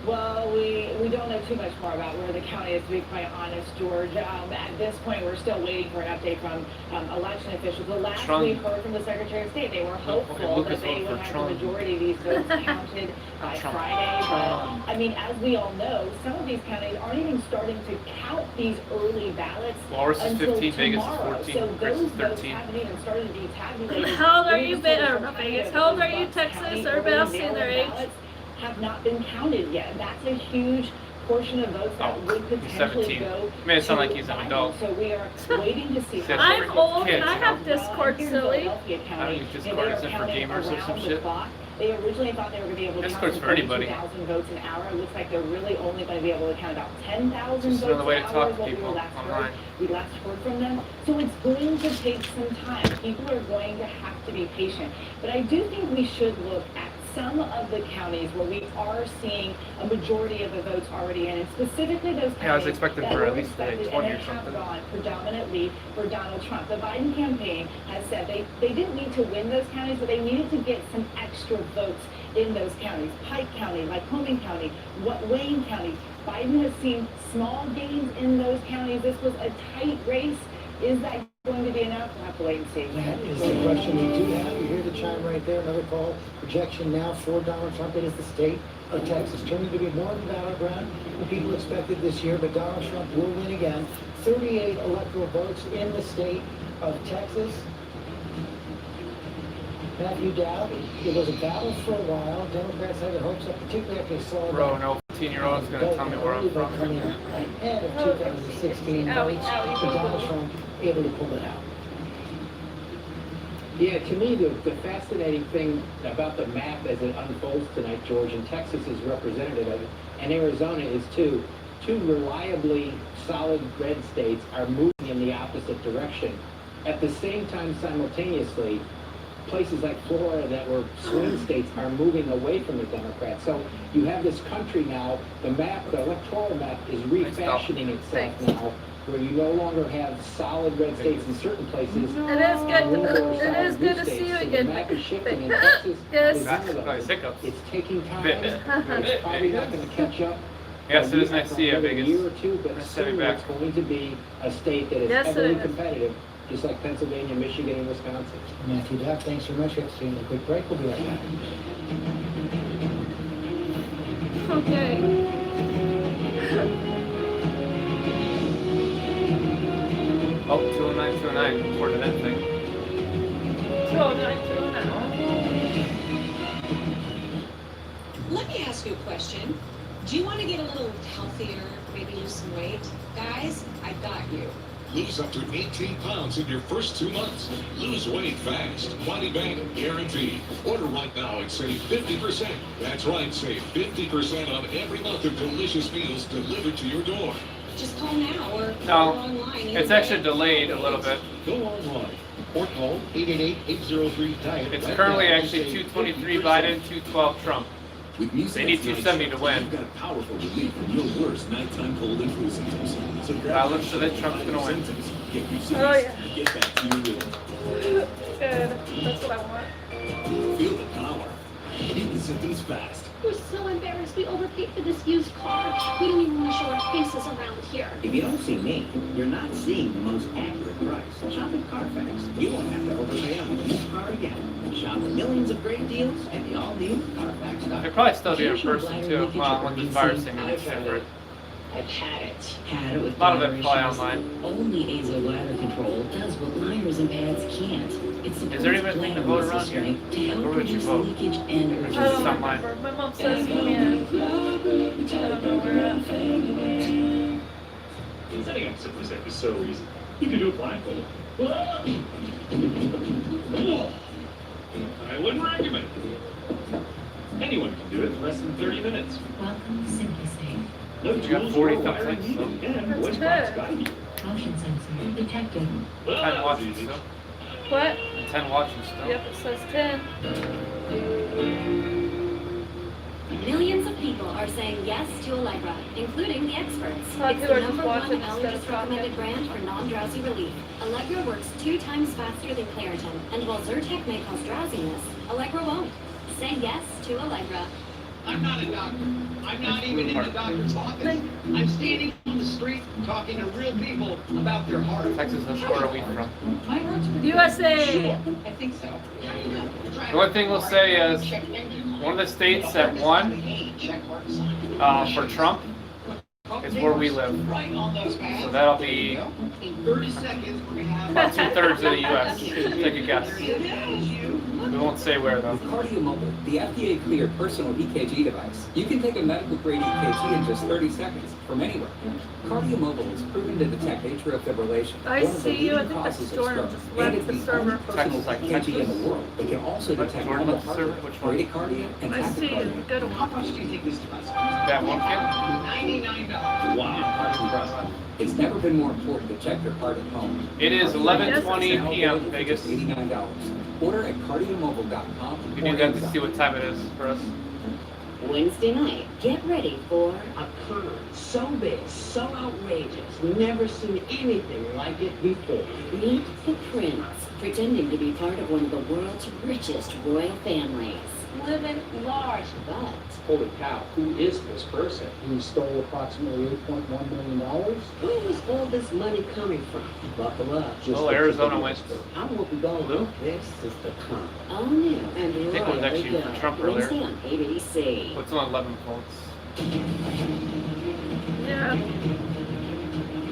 Well, we don't know too much more about where the county is, to be quite honest, George. At this point, we're still waiting for an update from election officials. The last we heard from the Secretary of State, they were hopeful that they would have the majority of these votes counted by Friday. But, I mean, as we all know, some of these counties aren't even starting to count these early ballots Walrus is until 15, Vegas is tomorrow. 14, So Chris those is votes 13. haven't even started to be tabulated. How old are you, Vegas? Vegas? How old are you, Texas? Everybody else saying their age? Have not been counted yet. That's a huge portion of votes that would potentially 17. go. Made it sound to like he's an Biden. adult. So we are waiting to see. Says I'm for old kids, and I you know? have Discord, silly. I don't use Discord. Is it for gamers or some shit? They originally thought they were going to be able to Discord's count for anybody. 2,000 votes an hour. It looks like they're really only going to be able to count about 10,000 Just votes another way an to hour. talk is to what people online. We last heard from them. So it's going to take some time. People are going to have to be patient. But I do think we should look at some of the counties where we are seeing a majority of the votes already in, and specifically those counties I was expecting that for were at least expected 20 or and have something. gone predominantly for Donald Trump. The Biden campaign has said they didn't need to win those counties, but they needed to get some extra votes in those counties. Pike County, Lycoming County, Wayne County. Biden has seen small gains in those counties. This was a tight race. Is that going to be enough? We'll have to wait and see. That is the question we do have. You hear the chime right there. Another call. Projection now for Donald Trump. It is the state of Texas, turning to be more of the battleground than people expected this year, but Donald Trump will win again. 38 electoral votes in the state of Texas. Matthew Dowd, it was a battle for a while. Democrats had their hopes up, particularly after they saw Bro, no 15-year-old is going to tell me where I'm from. coming ahead of 2016 votes, but Donald Trump able to pull it out. Yeah, to me, the fascinating thing about the map as it unfolds tonight, George, and Texas is representative of it, and Arizona is too. Two reliably solid red states are moving in the opposite direction. At the same time, simultaneously, places like Florida that were swing states are moving away from the Democrats. So you have this country now, the map, the electoral map is refashioning itself now, where you no longer have solid red states in certain places. It is good to see you So again. the map is shifting, and Texas Yes. is one of them. It's taking time. It's probably not going to catch up. Yes, it is nice to see you, Vegas. A year or two, but Nice to have you soon back. it's going to be a state that is Yes, it heavily is. competitive, just like Pennsylvania, Michigan, and Wisconsin. Matthew Dowd, thanks very much. We have to take a quick break. We'll be right back. Okay. Oh, 209, 209. According to that thing. 209, 209. Let me ask you a question. Do you want to get a little healthier, maybe lose some weight? Guys, I got you. Lose up to 18 pounds in your first 2 months. Lose weight fast. Body bank guaranteed. Order right now and save 50%. That's right, save 50% on every month of delicious meals delivered to your door. Just call now or go No, online. it's actually delayed a little bit. Go online or call 888-803-DIET. It's currently actually 223 Biden, 212 Trump. With They need 270 to win. You've got powerful relief from your worst nighttime cold and flu symptoms. So That looks so that Trump's gonna win. Get your Oh, yeah. and get back to your rhythm. Good. That's what I want. Feel the power. Beat the symptoms fast. We're so embarrassed. We overpaid for this used car. We don't even want to show our faces around here. If you don't see me, you're not seeing the most accurate price. Shop at Carfax. You won't have to overpay on a used car again. Shop millions of great deals at the all-new Carfax.com. They probably still do it in person too. Well, with this virus thing, it's different. I've had it. Had it with A lot of bladder it probably issues. online. Only Azo Bladder Control does what liners and pads can't. Is there anything to vote around here? Where would you vote? I don't remember. My mom says yeah. I don't know where at. Setting up SuperChat is so easy. You can do it blindfolded. I wouldn't recommend it. Anyone can do it in less than 30 minutes. Welcome to SimpliSafe. No You got tools 40 or wiring thumbs, needed, and That's voice good. box guide you. Motion sensor detected. 10 watching still. What? 10 watching still. Yep, it says 10. Millions of people are saying yes to Allegra, including the experts. Some It's people the are just number one watching instead of allergist recommended talking. brand for non-drowsy relief. Allegra works 2 times faster than Claritin, and while Zyrtec may cause drowsiness, Allegra won't. Say yes to Allegra. I'm not a doctor. I'm not even in the doctor's office. I'm standing on the street talking to real people about their heart. Texas, that's where are we from? USA! I think so. The only thing we'll say is one of the states that won for Trump is where we live. So that'll be In 30 seconds, we're going to have about 2/3 of the U.S. Take a guess. We won't say where though. KardioMobile, the FDA-cleared personal EKG device. You can take a medical-grade EKG in just 30 seconds from anywhere. KardioMobile is proven to detect atrial fibrillation. I one of the see you. I leading think the causes of storm stroke. just And left it's the the server. only personal EKG in the world. It can also detect Jordan normal left the heart server? rate, Which one? bradycardia, and I see you. tachycardia. Good How one. much do you think this device costs? That one kid? $99. Wow, that's impressive. It's never been more important to check your heart at home. It is 11:20 p.m. Vegas. $89. Order at KardioMobile.com. You do that to see what time it is for us. Wednesday night, get ready for A con so big, so outrageous, never seen anything like it before. Meet the Prince, pretending to be part of one of the world's richest royal families. Living large. But Holy cow, who is this person who stole approximately $8.1 million? Where was all this money coming from? Buckle up. Oh, Arizona went. I won't be going. Blue? This is the con. all new I and think it was royally actually for good. Trump earlier. Wednesday on ABC. What's on 11 volts? Yeah.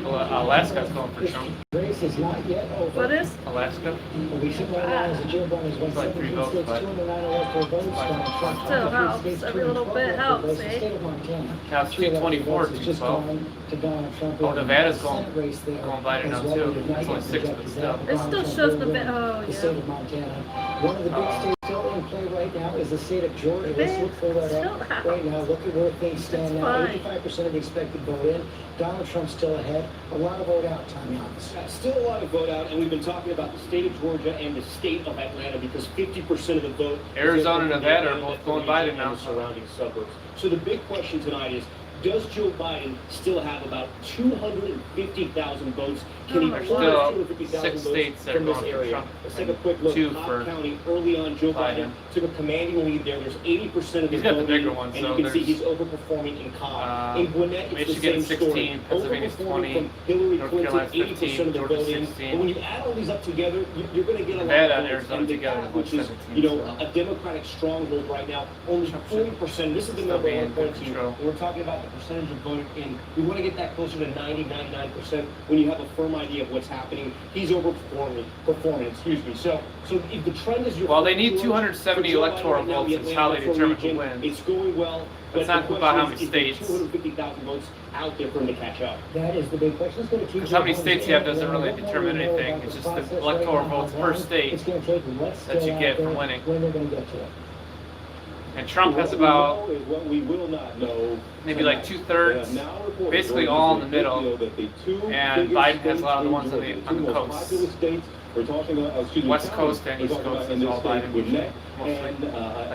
Alaska's going for Trump. Race is not yet over. What is? Alaska? We sit right now as the Joe Biden has won It's like 3 17 votes, states, but 209 electoral votes. Donald Trump Still won 50 helps. states, Every little 212 bit electoral helps, votes. The eh? state of Montana. Now it's 224, It's just 212. gone to Donald Trump. Oh, Nevada's going, Senate race there going Biden now as well. too. It did not It's only get 6, but rejected. still. It Donald still Trump shows will the win bit. Oh, the yeah. state of Montana. One of the big states still in play right now is the state of Georgia. Let's look for that up right now. Look at where things stand now. 85% of the expected vote in. Donald Trump's still ahead. A lot of vote out, Tommy Thomas. Still a lot of vote out, and we've been talking about the state of Georgia and the state of Atlanta because 50% of the vote. Arizona and is in Nevada are Atlanta, both the going region, Biden and now. the surrounding suburbs. So the big question tonight is, does Joe Biden still have about 250,000 votes? Can he There's pull still those 250,000 6 votes states that are from this going for area? Trump. Let's take a quick look. 2 Cobb for County, early on, Joe Biden Biden. took a commanding lead there. There's 80% of the He's got the voting, bigger one, and so you can see there's, he's overperforming in Cobb. In Gwinnett, it's Michigan the same 16, story. Pennsylvania's Overperforming 20, from Hillary North Clinton, Carolina's 80% 15, of the Georgia voting. 16. But when you add all these up together, you're going to get a Nevada lot and of votes. Arizona And together, Nevada, like which is, 17, you know, so. a Democratic stronghold right now, only 40%. This is the Still number I being want to in point to. control. We're talking about the percentage of voting in. We want to get that closer to 90, 99% when you have a firm idea of what's happening. He's overperforming, So if the trend is your Well, they need 270 for Joe Biden electoral right now, votes the is how they Atlanta determine who region, wins. It's going well. Let's but not the talk about how question many is, states. 250,000 votes out there for him to catch up. That is the big question. Let's go to Because how many states you have doesn't really determine anything. It's just the electoral votes per state It's going to take what's that you still get out there, from winning. when they're going to get to it. And Trump has What we about know is what we will not know maybe like tonight. 2/3, They have now reported basically Georgia all is in a the middle. big deal that the two And biggest Biden has states a lot of the in ones on Georgia, the two most coast. populous states. We're talking about, West counties. Coast and We're East talking Coast about in is this all state, Biden, Gwinnett mostly.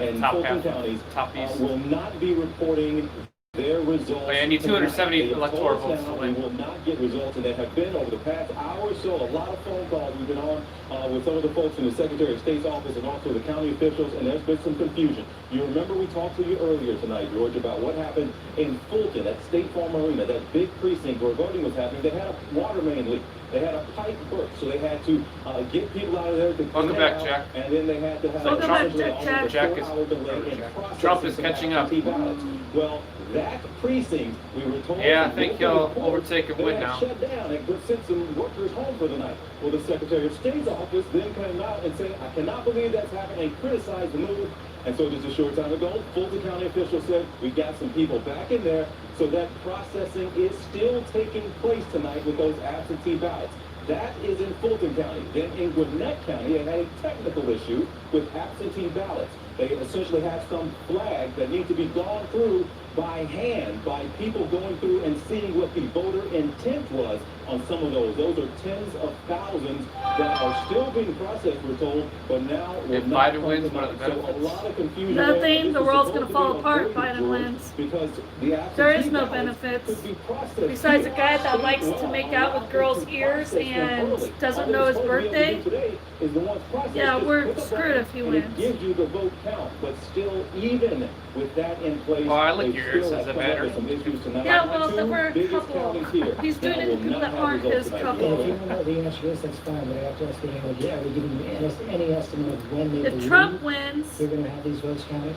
and Top Fulton half, counties top east. will not be reporting their results. But you need 270 They have electoral told us votes to now win. We will not get results, and there have been over the past hour or so a lot of phone calls. We've been on with some of the folks in the Secretary of State's office and also the county officials, and there's been some confusion. You remember we talked to you earlier tonight, George, about what happened in Fulton, at State Farm Arena, that big precinct where voting was happening. They had a water main leak. They had a pipe burst, so they had to get people out of there to Welcome back, Jack. and then they had to have Welcome back, Jack. Trump is catching up. Well, that precinct, we were told... Yeah, I think he'll overtake and win now. shut down and sent some workers home for the night. Well, the Secretary of State's office then came out and said, I cannot believe that's happened, and criticized the move. And so just a short time ago, Fulton County officials said, we got some people back in there, so that processing is still taking place tonight with those absentee ballots. That is in Fulton County. Then in Gwinnett County, they had a technical issue with absentee ballots. They essentially have some flags that need to be gone through by hand, by people going through and seeing what the voter intent was on some of those. Those are tens of thousands that are still being processed, we're told, but now will not Biden wins, what are the so a lot of confusion. Nothing. The world's going to fall apart if Biden wins. Because the there is no benefits. Besides a guy that likes to make out with girls' ears and doesn't know his birthday. Yeah, we're screwed if he wins. It gives you the vote count, but still, even with that in place, oh, I like your ears. Does it matter? Yeah, well, there were a couple. He's doing it to people that aren't his couple. If you don't know the answer to this, that's fine, but I have to ask anyone, are we giving any estimate of when they If Trump wins, they're going to have these votes counted?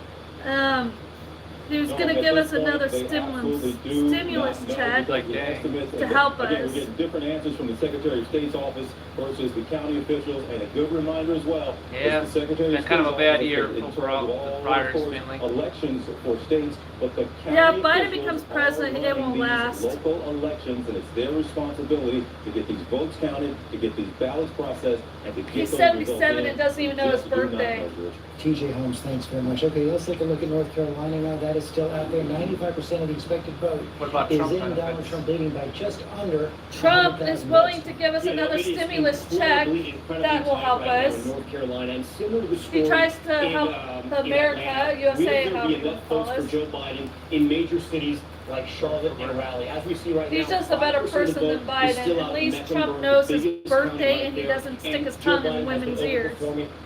He was going to give us another stimulus check to help us. Again, we're getting different answers from the Secretary of State's office versus the county officials, and a good reminder as well. Yeah, it's kind of a bad year overall with priors mainly. Elections for states, but the county yeah, if Biden becomes president, it won't last. Local elections, and it's their responsibility to get these votes counted, to get these ballots processed, and to get He's those 77 and doesn't even know his birthday. TJ Holmes, thanks very much. Okay, let's take a look at North Carolina now. That is still out there. 95% of the expected vote is in Donald Trump, leading by just under. Trump is willing to give us another stimulus check that will help us. North Carolina, and similar to the He tries to help America, USA, how people enough call votes us. for Joe Biden in major cities like Charlotte and Raleigh. As we see right now, He's just a better person than Biden. At least Trump knows his birthday and he doesn't stick his tongue in women's ears.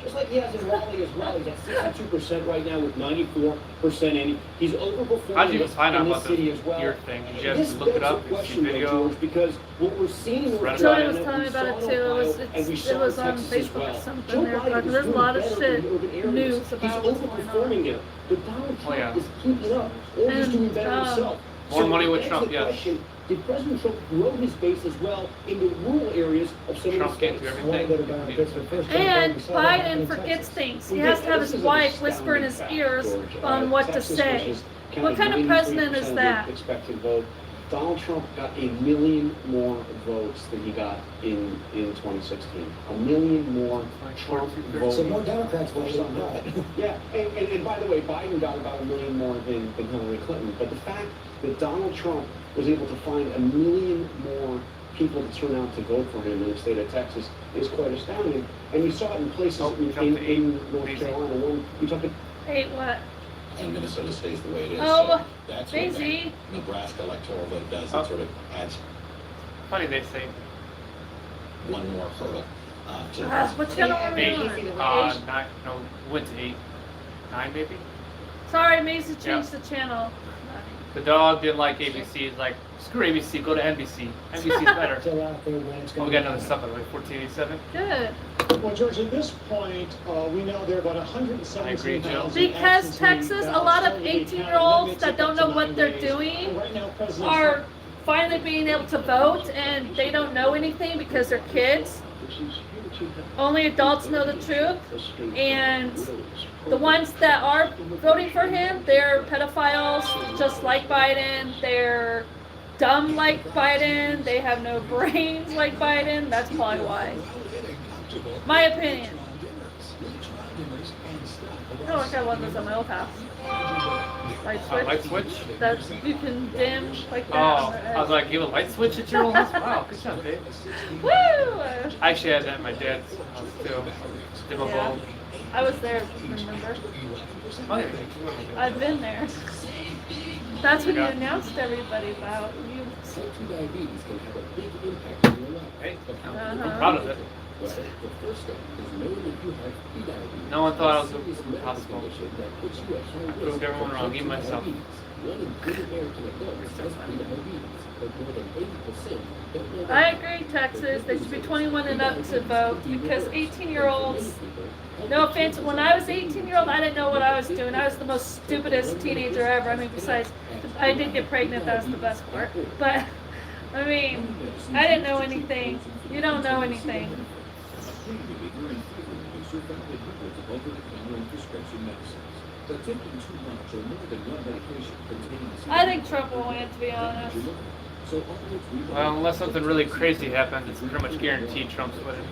Just like he has in Raleigh as well. He's at 62% right now with 94% in. He's overperforming How'd you even find out in this about city the as well. ear thing? Did you have to look it up and see video? Because what we're seeing in North Jody Carolina, was telling me about it too. It was on Facebook or something there. But there's a lot of shit news about what's going on. But Donald Trump is keeping up, or he's doing better himself. More money with Trump, yes. Did President Trump grow his base as well into rural areas of some Trump of the can't states? do everything. And Biden forgets things. He has to have his wife whisper in his ears on what to say. What kind of president is that? Expected vote. Donald Trump got 1 million more votes than he got in 2016. 1 million more Trump votes. So more Democrats voted on that. Yeah, and by the way, Biden got about 1 million more than Hillary Clinton. But the fact that Donald Trump was able to find 1 million more people to turn out to vote for him in the state of Texas is quite astounding. And you saw it in places in North Carolina. When you talk to 8 what? And Minnesota stays the way it is. Oh, so that's what Daisy. that Nebraska electoral vote does. It sort of adds Funny they say. one more hurdle to the What channel are we on? 9, no, went to 8. 9 maybe? Sorry, Macy changed the channel. The dog didn't like ABC. He's like, screw ABC, go to NBC. NBC's better. We got another sub by the way, 1487. Good. Well, George, at this point, we know there are about 117,000. Because Texas, a lot of 18-year-olds that don't know what they're doing are finally being able to vote, and they don't know anything because they're kids. Only adults know the truth, and the ones that are voting for him, they're pedophiles, just like Biden. They're dumb like Biden. They have no brains like Biden. That's probably why. My opinion. I don't like I want this at my old house. Light switch. Light switch? That you can dim like that. Oh, I was like, you have a light switch at your old house? Wow, good job, babe. Woo! I actually had that at my dad's house too. Dimmable. Yeah. I was there, remember? Oh, yeah. I've been there. That's what you announced to everybody about. You. Type 2 diabetes can have a big impact on your life. Hey, I'm proud of it. Well, the first step is knowing that you have prediabetes. No one thought it was Serious medical possible. condition that puts you at high risk Proved everyone of wrong, even type 2 myself. diabetes. 1 in 3 American adults has prediabetes, but more than 80% don't know I agree, Texas. They should be 21 and up to vote because 18-year-olds. No offense, when I was 18-year-old, I didn't know what I was doing. I was the most stupidest teenager ever. I mean, besides, I did get pregnant. That was the best part. But I mean, I didn't know anything. You don't know anything. I think Trump will win, to be honest. Well, unless something really crazy happens, it's pretty much guaranteed Trump's winning.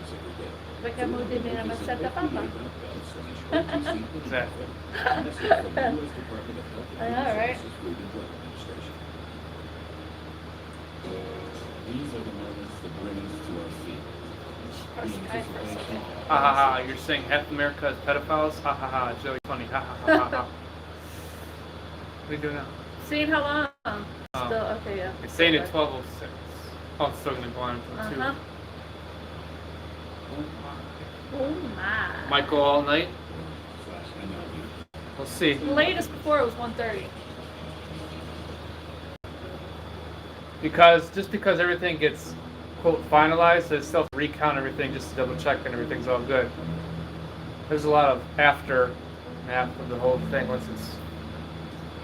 Exactly. I know, right? These are the moments that bring us to our feet. Ha ha ha, you're saying half America is pedophiles? Ha ha ha, it's really funny. Ha ha ha ha ha. What are you doing now? Seeing how long? Still, okay, yeah. It's saying at 12:06. Oh, it's still going to go on until 2. Uh-huh. Oh my. Might go all night. We'll see. The latest before it was 1:30. Just because everything gets quote finalized, they still have to recount everything just to double check and everything's all good. There's a lot of aftermath of the whole thing once it's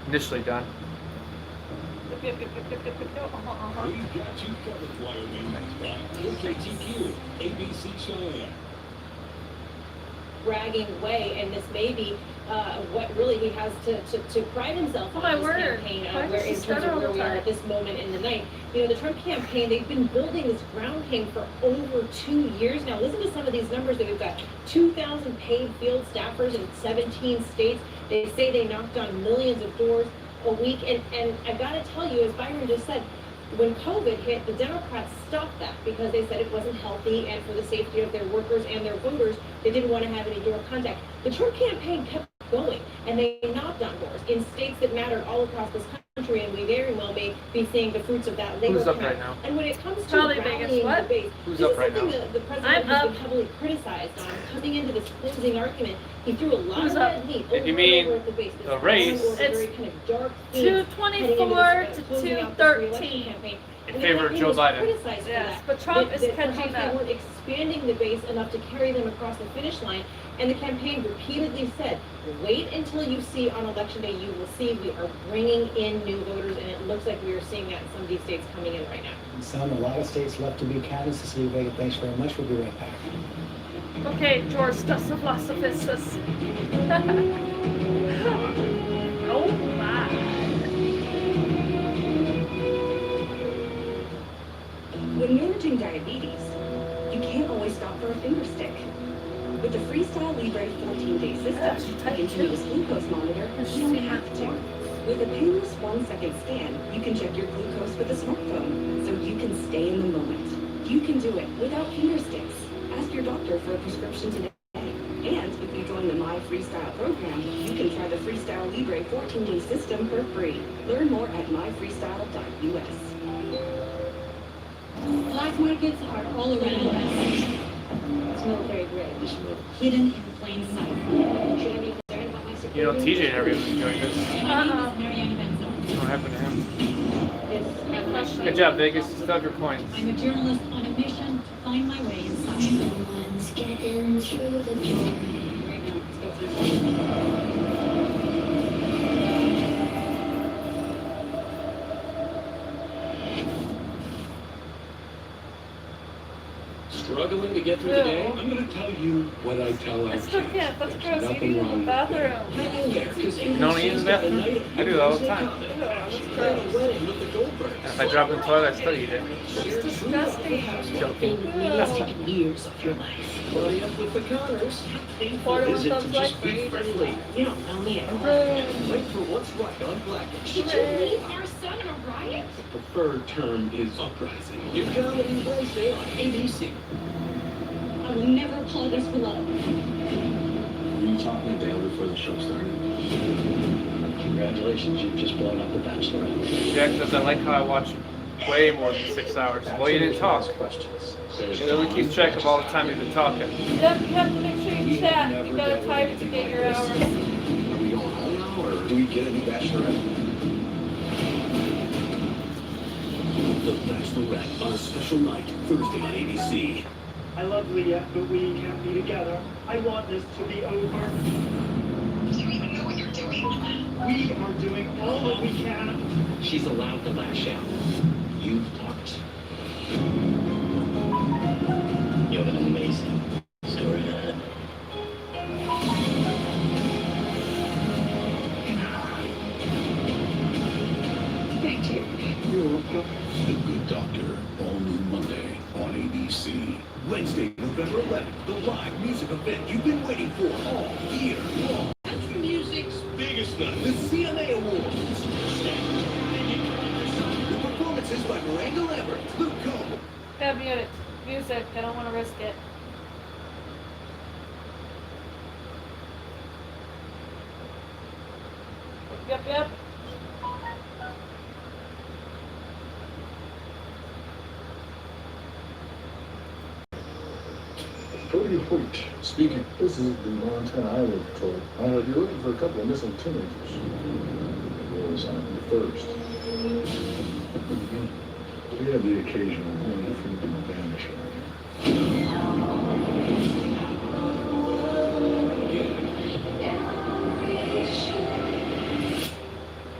initially done. We've got you covered, Wyoming. KTQ, ABC China. Bragging way, and this may be what really he has to pride himself on this campaign, where in terms of where we are at this moment in the night. You know, the Trump campaign, they've been building this ground game for over 2 years now. Listen to some of these numbers that we've got. 2,000 paid field staffers in 17 states. They say they knocked on millions of doors a week, and I've got to tell you, as Byron just said, when COVID hit, the Democrats stopped that because they said it wasn't healthy, and for the safety of their workers and their voters, they didn't want to have any door contact. The Trump campaign kept going, and they knocked on doors in states that mattered all across this country, and we very well may be seeing the fruits of that labor. Who's up right now? And when it comes to Probably rallying biggest what? the base, Who's this up is right something now? that the president has been heavily criticized on. Coming into this closing argument, he threw a lot Who's of up? red meat If you over mean and over at the base. the race, It's kind of dark 224 to 213 in favor of Joe Biden. Yes, but Trump is catching They up. weren't expanding the base enough to carry them across the finish line, and the campaign repeatedly said, wait until you see on election day, you will see we are bringing in new voters, and it looks like we are seeing that in some of these states coming in right now. Some, a lot of states left to be candidates to see Vega. Thanks very much. We'll be right back. Okay, George, that's a philosophistus. Oh my. When managing diabetes, you can't always stop for a finger stick. With the Freestyle Libre 14-day system, a continuous glucose monitor, you don't have to. With a painless 1-second scan, you can check your glucose with a smartphone, so you can stay in the moment. You can do it without finger sticks. Ask your doctor for a prescription today. And if you join the My Freestyle program, you can try the Freestyle Libre 14-day system for free. Learn more at myfreestyle.us. Black markets are all around us. It's military grade. Hidden in plain sight. Should I be concerned about my security? You know, TJ and everyone's enjoying this. My name is Marianne Benzo. What happened to him? It's Good job, Vegas. You still have your points. I'm a journalist on a mission to find my way inside. Someone's getting through the door. right now. Let's go through. Struggling to get through the day? I'm going to tell you what I tell our I still kids. can't. That's gross. Nothing Eating in wrong the with bathroom. Hang in there, 'cause You don't eat in the bathroom? I do that all the time. If I drop in the toilet, I still eat it. It's disgusting. Joking. Years of your life. Hurry up with the counters. Florida one Visit to thumbs like just be me. friendly. You don't know me. Wait for what's right on Blackish. Did you leave our son in a riot? The preferred term is uprising. You've got it in Wednesday on ABC. I will never apologize for love. Were you talking to Dale before the show started? Congratulations, you've just blown up the Bachelorette. Jack says, I like how I watch Way more than 6 hours. Well, you didn't talk. Lily keeps track of all the time you've been talking. Yep, you have to make sure you chat. You gotta type to get your hours. Are we going home now, or do we get a new bachelorette? The Bachelorette on a special night, Thursday on ABC. I love Leah, but we can't be together. I want this to be over. Do you even know what you're doing? We are doing all that we can. She's allowed to lash out. You've talked. You have an amazing story ahead. Thank you. You're welcome. The Good Doctor, all new Monday on ABC. Wednesday, November 11th, the live music event you've been waiting for all year long. Country music's biggest night, the CMA Awards. The performances by Miranda Lambert, Luke Cole. Yeah, mute it. Music. I don't want to risk it. Yep. Brodie Hoyt speaking. This is the Montana Highway Patrol. You're looking for a couple of missing teenagers. It was on the thirst. We have the occasional one from the vanish.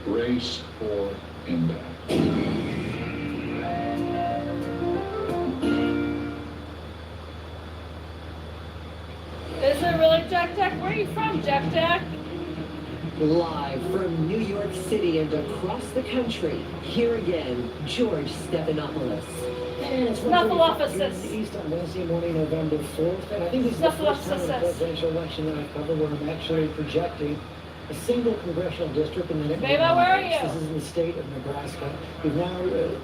Race or impact. Is it really Jack? Where are you from, Jack? Live from New York City and across the country, here again, George Stephanopoulos. And it's Snuffleupagus. East on Wednesday morning, November 4th. And I think this is the first time in the presidential election that I've covered where I'm actually projecting a single congressional district in the next. Beba, where are you? This is in the state of Nebraska. We've now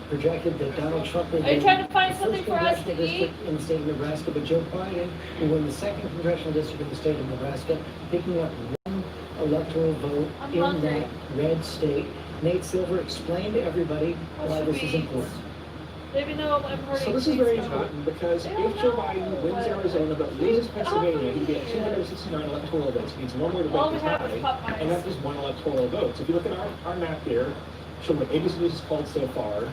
projected that Donald Trump will Are you trying to find the something first for us congressional to eat? district in the state of Nebraska, but Joe Biden will win the second congressional district in the state of Nebraska, picking up one electoral vote in that red state. Nate Silver explained to everybody why this is important. Maybe no, I'm hurting. So this is very important because if Joe Biden wins Arizona but loses Pennsylvania, he'd be at 269 electoral votes. It means one more to break the tie, and that's just one electoral vote. So if you look at our map here, show what ABC News has called so far,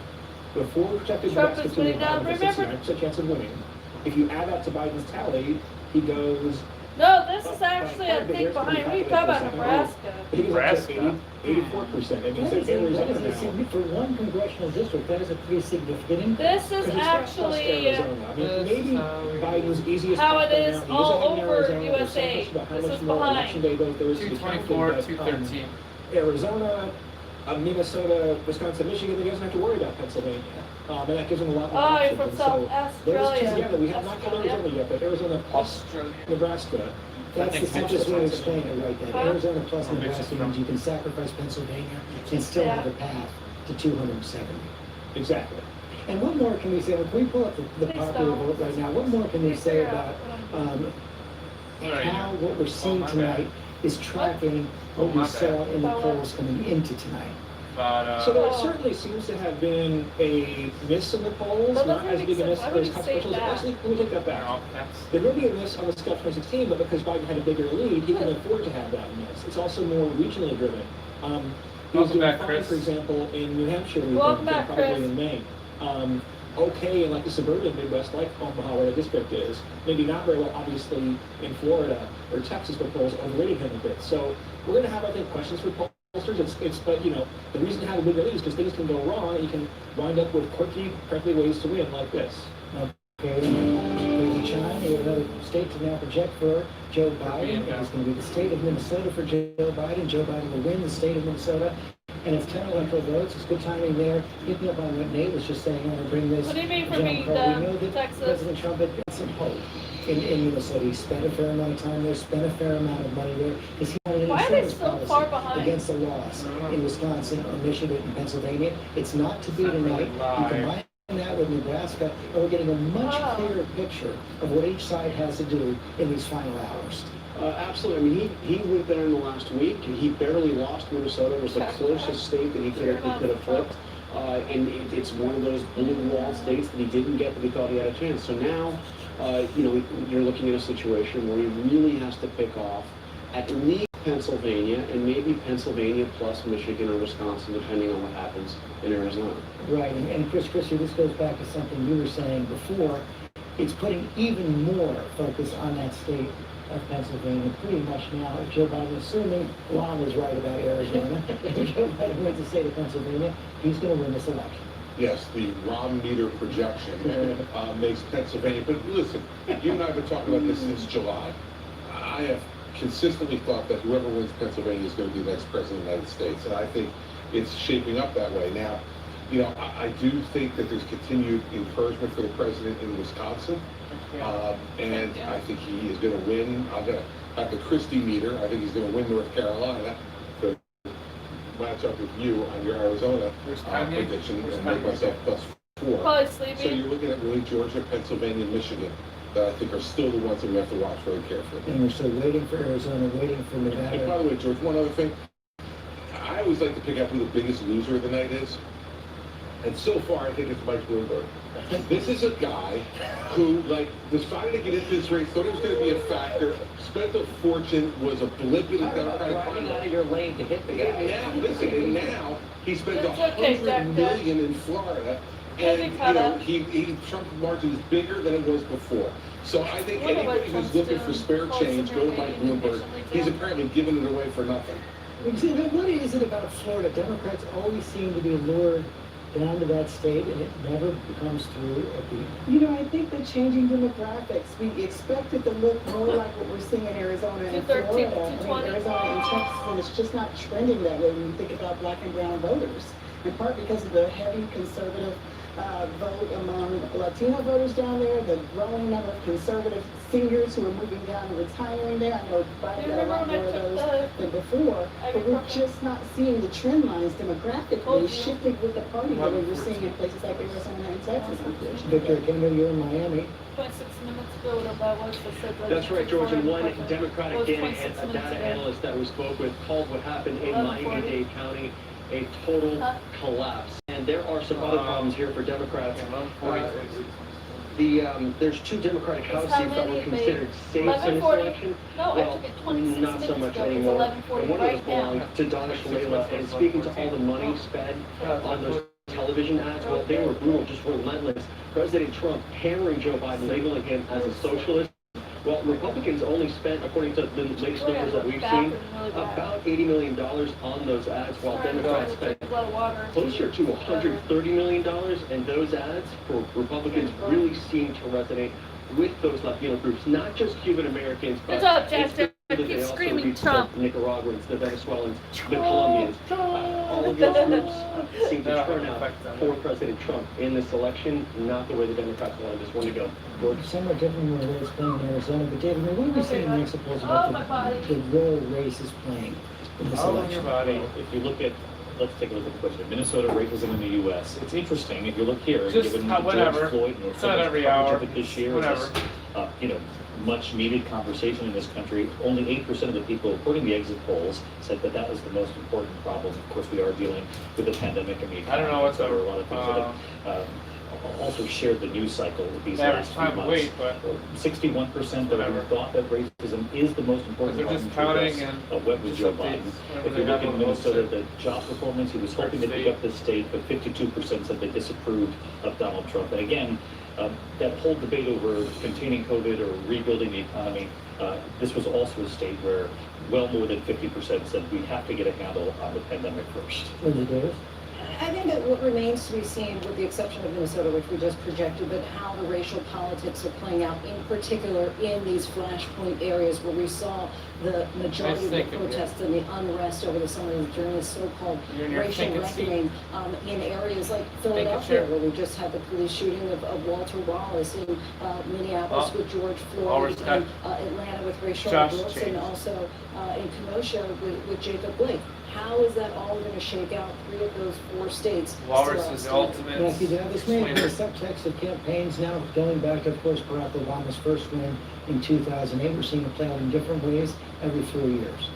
before we projected Nebraska to win, Biden with a 69% chance of winning. If you add that to Biden's tally, he goes. No, this is actually a thing behind. What are you talking about, Nebraska? Nebraska? 84%. I mean, so Arizona now. For one congressional district, that is a pretty significant. This is actually maybe Biden's easiest how it is now. all over USA. This is behind. 224, 213. Arizona, Minnesota, Wisconsin, Michigan, he doesn't have to worry about Pennsylvania. And that gives him a lot more Oh, you're options. from South Australia. Those two together, we have not got Arizona yet, but Arizona plus Nebraska. That's the simplest way to explain it right there. Arizona plus Nebraska means you can sacrifice Pennsylvania and still have a path to 270. Exactly. And what more can we say? Can we pull up the popular vote right now? What more can we say about how what we're seeing tonight is tracking what we saw in the polls coming into tonight? So there certainly seems to have been a miss in the polls, not as big a miss as consequential. Actually, let me take that back. There may be a miss on the scale 2016, but because Biden had a bigger lead, he can afford to have that miss. It's also more regionally driven. He was doing fine, for example, in New Hampshire, probably in Maine. Okay in like the suburban Midwest, like Omaha, where the district is. Maybe not very well, obviously, in Florida or Texas, where polls overrated him a bit. So we're going to have, I think, questions for pollsters. But you know, the reason to have a bigger lead is because things can go wrong, and you can wind up with quirky, frankly, ways to win like this. Okay, here's a chime. We have another state to now project for Joe Biden. It's going to be the state of Minnesota for Joe Biden. Joe Biden will win the state of Minnesota. And it's 10 electoral votes. It's good timing there. Picking up on what Nate was just saying, I want to bring this. What do you mean for John me, Crow. We know that Texas? President Trump had got some hope in Minnesota. He spent a fair amount of time there, spent a fair amount of money there, because he wanted an Why are they insurance so policy far behind? against the loss in Wisconsin, or Michigan, and Pennsylvania. It's not to be tonight. You combine that with Nebraska, and we're getting a much clearer picture of what each side has to do in these final hours. Absolutely. I mean, he went there in the last week, and he barely lost Minnesota. It was the closest state that he could have flipped. And it's one of those bullet wall states that he didn't get, that he thought he had a chance. So now, you're looking at a situation where he really has to pick off at least Pennsylvania, and maybe Pennsylvania plus Michigan or Wisconsin, depending on what happens in Arizona. Right, and Chris, this goes back to something you were saying before. It's putting even more focus on that state of Pennsylvania pretty much now. If Joe Biden, assuming Lon is right about Arizona, if Joe Biden wins the state of Pennsylvania, he's going to win this election. Yes, the ROM meter projection makes Pennsylvania, but listen, you and I have been talking about this since July. I have consistently thought that whoever wins Pennsylvania is going to be the next president of the United States, and I think it's shaping up that way. Now, I do think that there's continued encouragement for the president in Wisconsin, and I think he is going to win. I'm going to have the Christie meter. I think he's going to win North Carolina. To match up with you on your Arizona prediction and make myself +4. Probably sleeping. So you're looking at really Georgia, Pennsylvania, Michigan, that I think are still the ones that we have to watch very carefully. And we're still waiting for Arizona, waiting for Nevada. And by the way, George, one other thing. I always like to pick out who the biggest loser of the night is. And so far, I think it's Mike Bloomberg. This is a guy who, decided to get into this race, thought it was going to be a factor, spent a fortune, was a blip in the Democratic Party. Out of your lane to hit the guy. And now he spent $100 million in Florida, and Trump's margin is bigger than it was before. So I think anybody who's looking for spare change, go to Mike Bloomberg. He's apparently giving it away for nothing. What is it about Florida? Democrats always seem to be lured down to that state, and it never comes through at the... I think the changing demographics, we expect it to look more like what we're seeing in Arizona and Florida. Arizona and Texas, and it's just not trending that way when you think about black and brown voters. In part because of the heavy conservative vote among Latino voters down there, the growing number of conservative seniors who are moving down and retiring there. I know Biden got a lot more of those than before, but we're just not seeing the trend lines demographically shifting with the party that we're seeing in places like Arizona and Texas. Victor, I know you're in Miami. 26 minutes ago, that was the That's right, George. And one Democratic data analyst that we spoke with called what happened in Miami-Dade County a total collapse. And there are some other problems here for Democrats. There's 2 Democratic House seats that were considered safe in this election. Well, not so much anymore. And one of those belonged to Donna Shalala. And speaking to all the money spent on those television ads, well, they were brutal, just relentless. President Trump hammering Joe Biden, labeling him as a socialist. Well, Republicans only spent, according to the latest numbers that we've seen, about $80 million on those ads, while Democrats spent closer to $130 million, and those ads for Republicans really seem to resonate with those Latino groups, not just Cuban Americans, but they also reach the Nicaraguans, the Venezuelans, the Colombians. All of those groups seem to turn out for President Trump in this election, not the way the Democrats wanted this one to go. Somewhat different where it's playing in Arizona, but David, what are we saying in Mexico about the role race is playing in this election? If you look at, let's take a look at the question. Minnesota racism in the U.S. It's interesting if you look here, just given whatever. George Floyd and it's not every hour. This year, whatever. Much needed conversation in this country. Only 8% of the people, according to the exit polls, said that that was the most important problem. Of course, we are dealing with the pandemic and the economy. I don't know what's over. A lot of things that also shared the news cycle with these last few months. 61% of them thought that racism is the most important problem. They're just counting and what was Joe Biden. If you look at Minnesota, the job performance, he was hoping to pick up the state, but 52% said they disapproved of Donald Trump. And again, that whole debate over containing COVID or rebuilding the economy, this was also a state where well more than 50% said we have to get a handle on the pandemic first. Lindsay Davis? I think that what remains to be seen, with the exception of Minnesota, which we just projected, but how the racial politics are playing out, in particular in these flashpoint areas where we saw the majority of the protests and the unrest over the summer during this so-called racial reckoning in areas like Philadelphia, where we just had the police shooting of Walter Wallace, in Minneapolis with George Floyd, in Atlanta with Rayshard Brooks, and also in Kenosha with Jacob Blake. How is that all going to shake out? 3 of those 4 states. Walrus is the ultimate. This may be the subtext of campaigns now, going back to, of course, Barack Obama's first win in 2008. We're seeing it play out in different ways every 4 years.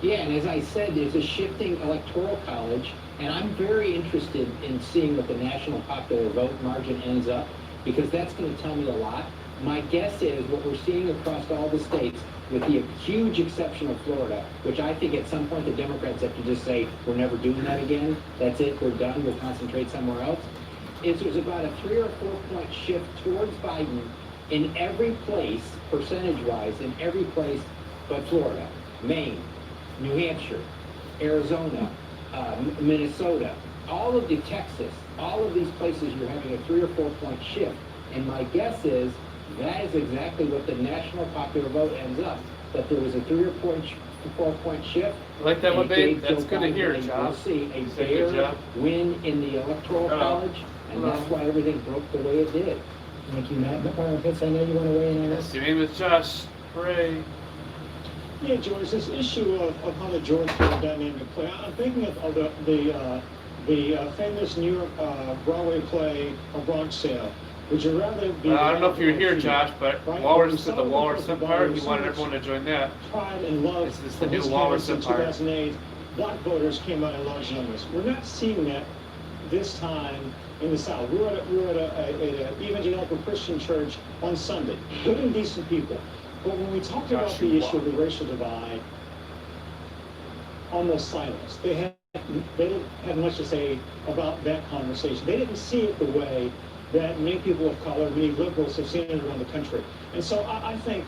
Yeah, and as I said, there's a shifting electoral college, and I'm very interested in seeing what the national popular vote margin ends up, because that's going to tell me a lot. My guess is what we're seeing across all the states, with the huge exception of Florida, which I think at some point the Democrats have to just say, we're never doing that again, that's it, we're done, we'll concentrate somewhere else, is there's about a 3 or 4 point shift towards Biden in every place, percentage-wise, in every place but Florida, Maine, New Hampshire, Arizona, Minnesota, all of the Texas, all of these places you're having a 3 or 4 point shift. And my guess is that is exactly what the national popular vote ends up. That there was a 3 or 4 point shift. Like that one, babe? That's good to hear, We'll Josh. see a fair win in the electoral college, and that's why everything broke the way it did. Thank you, Matt. I know you want to weigh in on this. Your name is Josh. Hooray. Yeah, George, this issue of how the George dynamic play, I'm thinking of the famous New York Broadway play, A Bronx Sale. Would you rather be... I don't know if you're here, Josh, but Walrus to the Walrus Empire, he wanted everyone to join that. Pride and love. This is the new Walrus Empire. In 2008, black voters came out in large numbers. We're not seeing that this time in the South. We were at an evangelical Christian church on Sunday. Good and decent people. But when we talked about the issue of the racial divide, almost silence. They didn't have much to say about that conversation. They didn't see it the way that many people of color, many liberals have seen it around the country. And so I think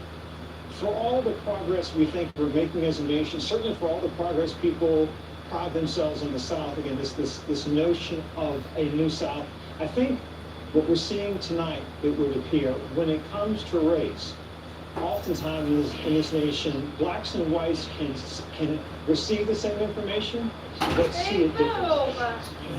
for all the progress we think we're making as a nation, certainly for all the progress people pride themselves in the South, again, this notion of a new South, I think what we're seeing tonight, it would appear, when it comes to race, oftentimes in this nation, blacks and whites can receive the same information, but see it differently.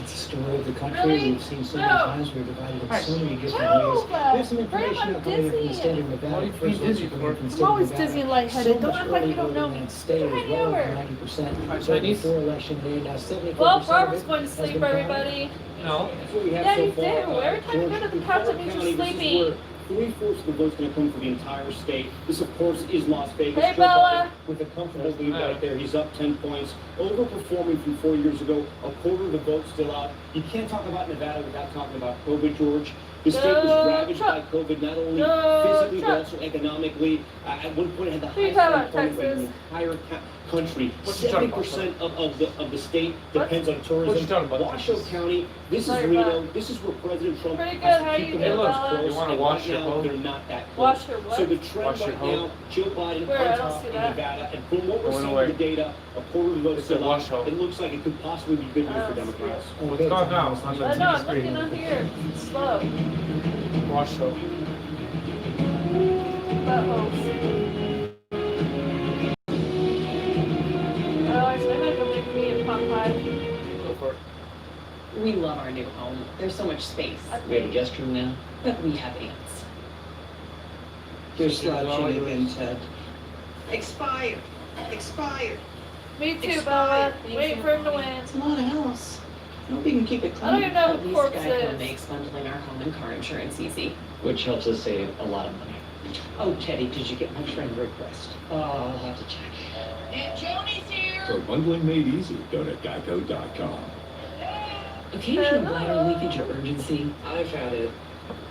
It's the story of the country. We've seen so many times we're divided in so many different ways. There's some information coming from the state of Nevada. First of all, from the state I'm always of dizzy and Nevada. lightheaded. Don't much act like you early don't know voting in me. that state Come as on well over. as 90%. So before election day, now 74%. Well, of Robert's it going to has sleep, been counted. everybody. No. Yeah, you do. Every time you go to the couch, it means you're sleeping. 3/4 of the vote's going to come from the entire state. This, of course, is Las Vegas. Hey, Joe Bella. Biden with a comfortable lead right there. He's up 10 points, overperforming from 4 years ago. A quarter of the vote still out. You can't talk about Nevada without talking about COVID, George. The state was ravaged by COVID, not only physically, but also economically. At one point, it had the highest unemployment rate in the entire country. 70% of the state depends on tourism. Washoe County, this is Reno. This is where President Trump Pretty good. has How to you keep doing, them Bella? close. You wanna And wash right your now, home? they're not that close. Wash your what? So the trend Wash your right home? now, Joe Biden Where? I on don't top see in that. Nevada, and from what we're Going seeing away. in the data, a quarter of the vote It's still a out. wash home. It looks like it could possibly be good news for Democrats. What's going on? On the I know, TV I'm screen. looking on here. It's slow. Wash show. Buttholes. Oh, I said I'm going to make me a pot pie. Go for it. We love our new home. There's so much space. We have a guest room now. But we have ants. You're slouching again, Ted. Expired. Expired. Me too, Bella. Waiting for him to win. It's not a house. Nobody can keep it clean. I don't even know At who least corpse Geico is. makes bundling our home and car insurance easy. Which helps us save a lot of money. Oh, Teddy, did you get my friend request? I'll have to check. Aunt Joni's here. For bundling made easy, go to geico.com. Occasional bladder leakage or urgency. I've had it.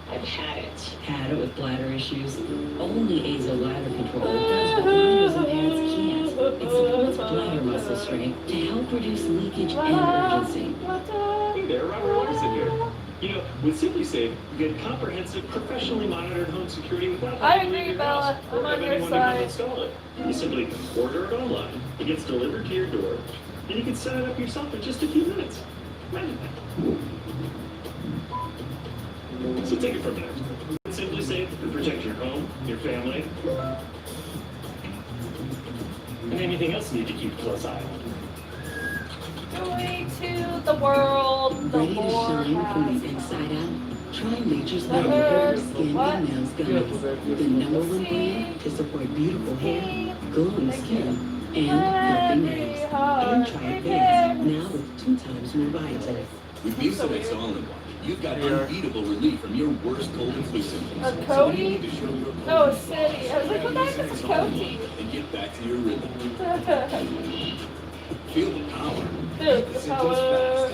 I've had it. Had it with bladder issues. Only Azo bladder control does what blinders and pads can't. It supports bladder muscle strength to help reduce leakage and urgency. Hey there, Robert Larson here. You know, with SimpliSafe, you get comprehensive, professionally monitored home security without I having to leave agree, your Bella. house I'm or on have your anyone to come side. install it. You simply order it online, it gets delivered to your door, and you can set it up yourself in just a few minutes. Imagine that. So take it from there. SimpliSafe to protect your home, your family, and anything else you need to keep a close eye on. Going to the world, the Ready to more shine from the inside out? Try Nature's Better Hair, Skin, and Nails Gummies. The #1 brand to support beautiful hair, glowing skin, and healthy nails. And try Advance, now with 2 times more biotin. With Mucinex All-in-One, you've got unbeatable relief from your worst cold and flu symptoms. A Cody? No, a City. I was like, what the heck is a Cody? And get back to your rhythm. Feel the power. Feel the power.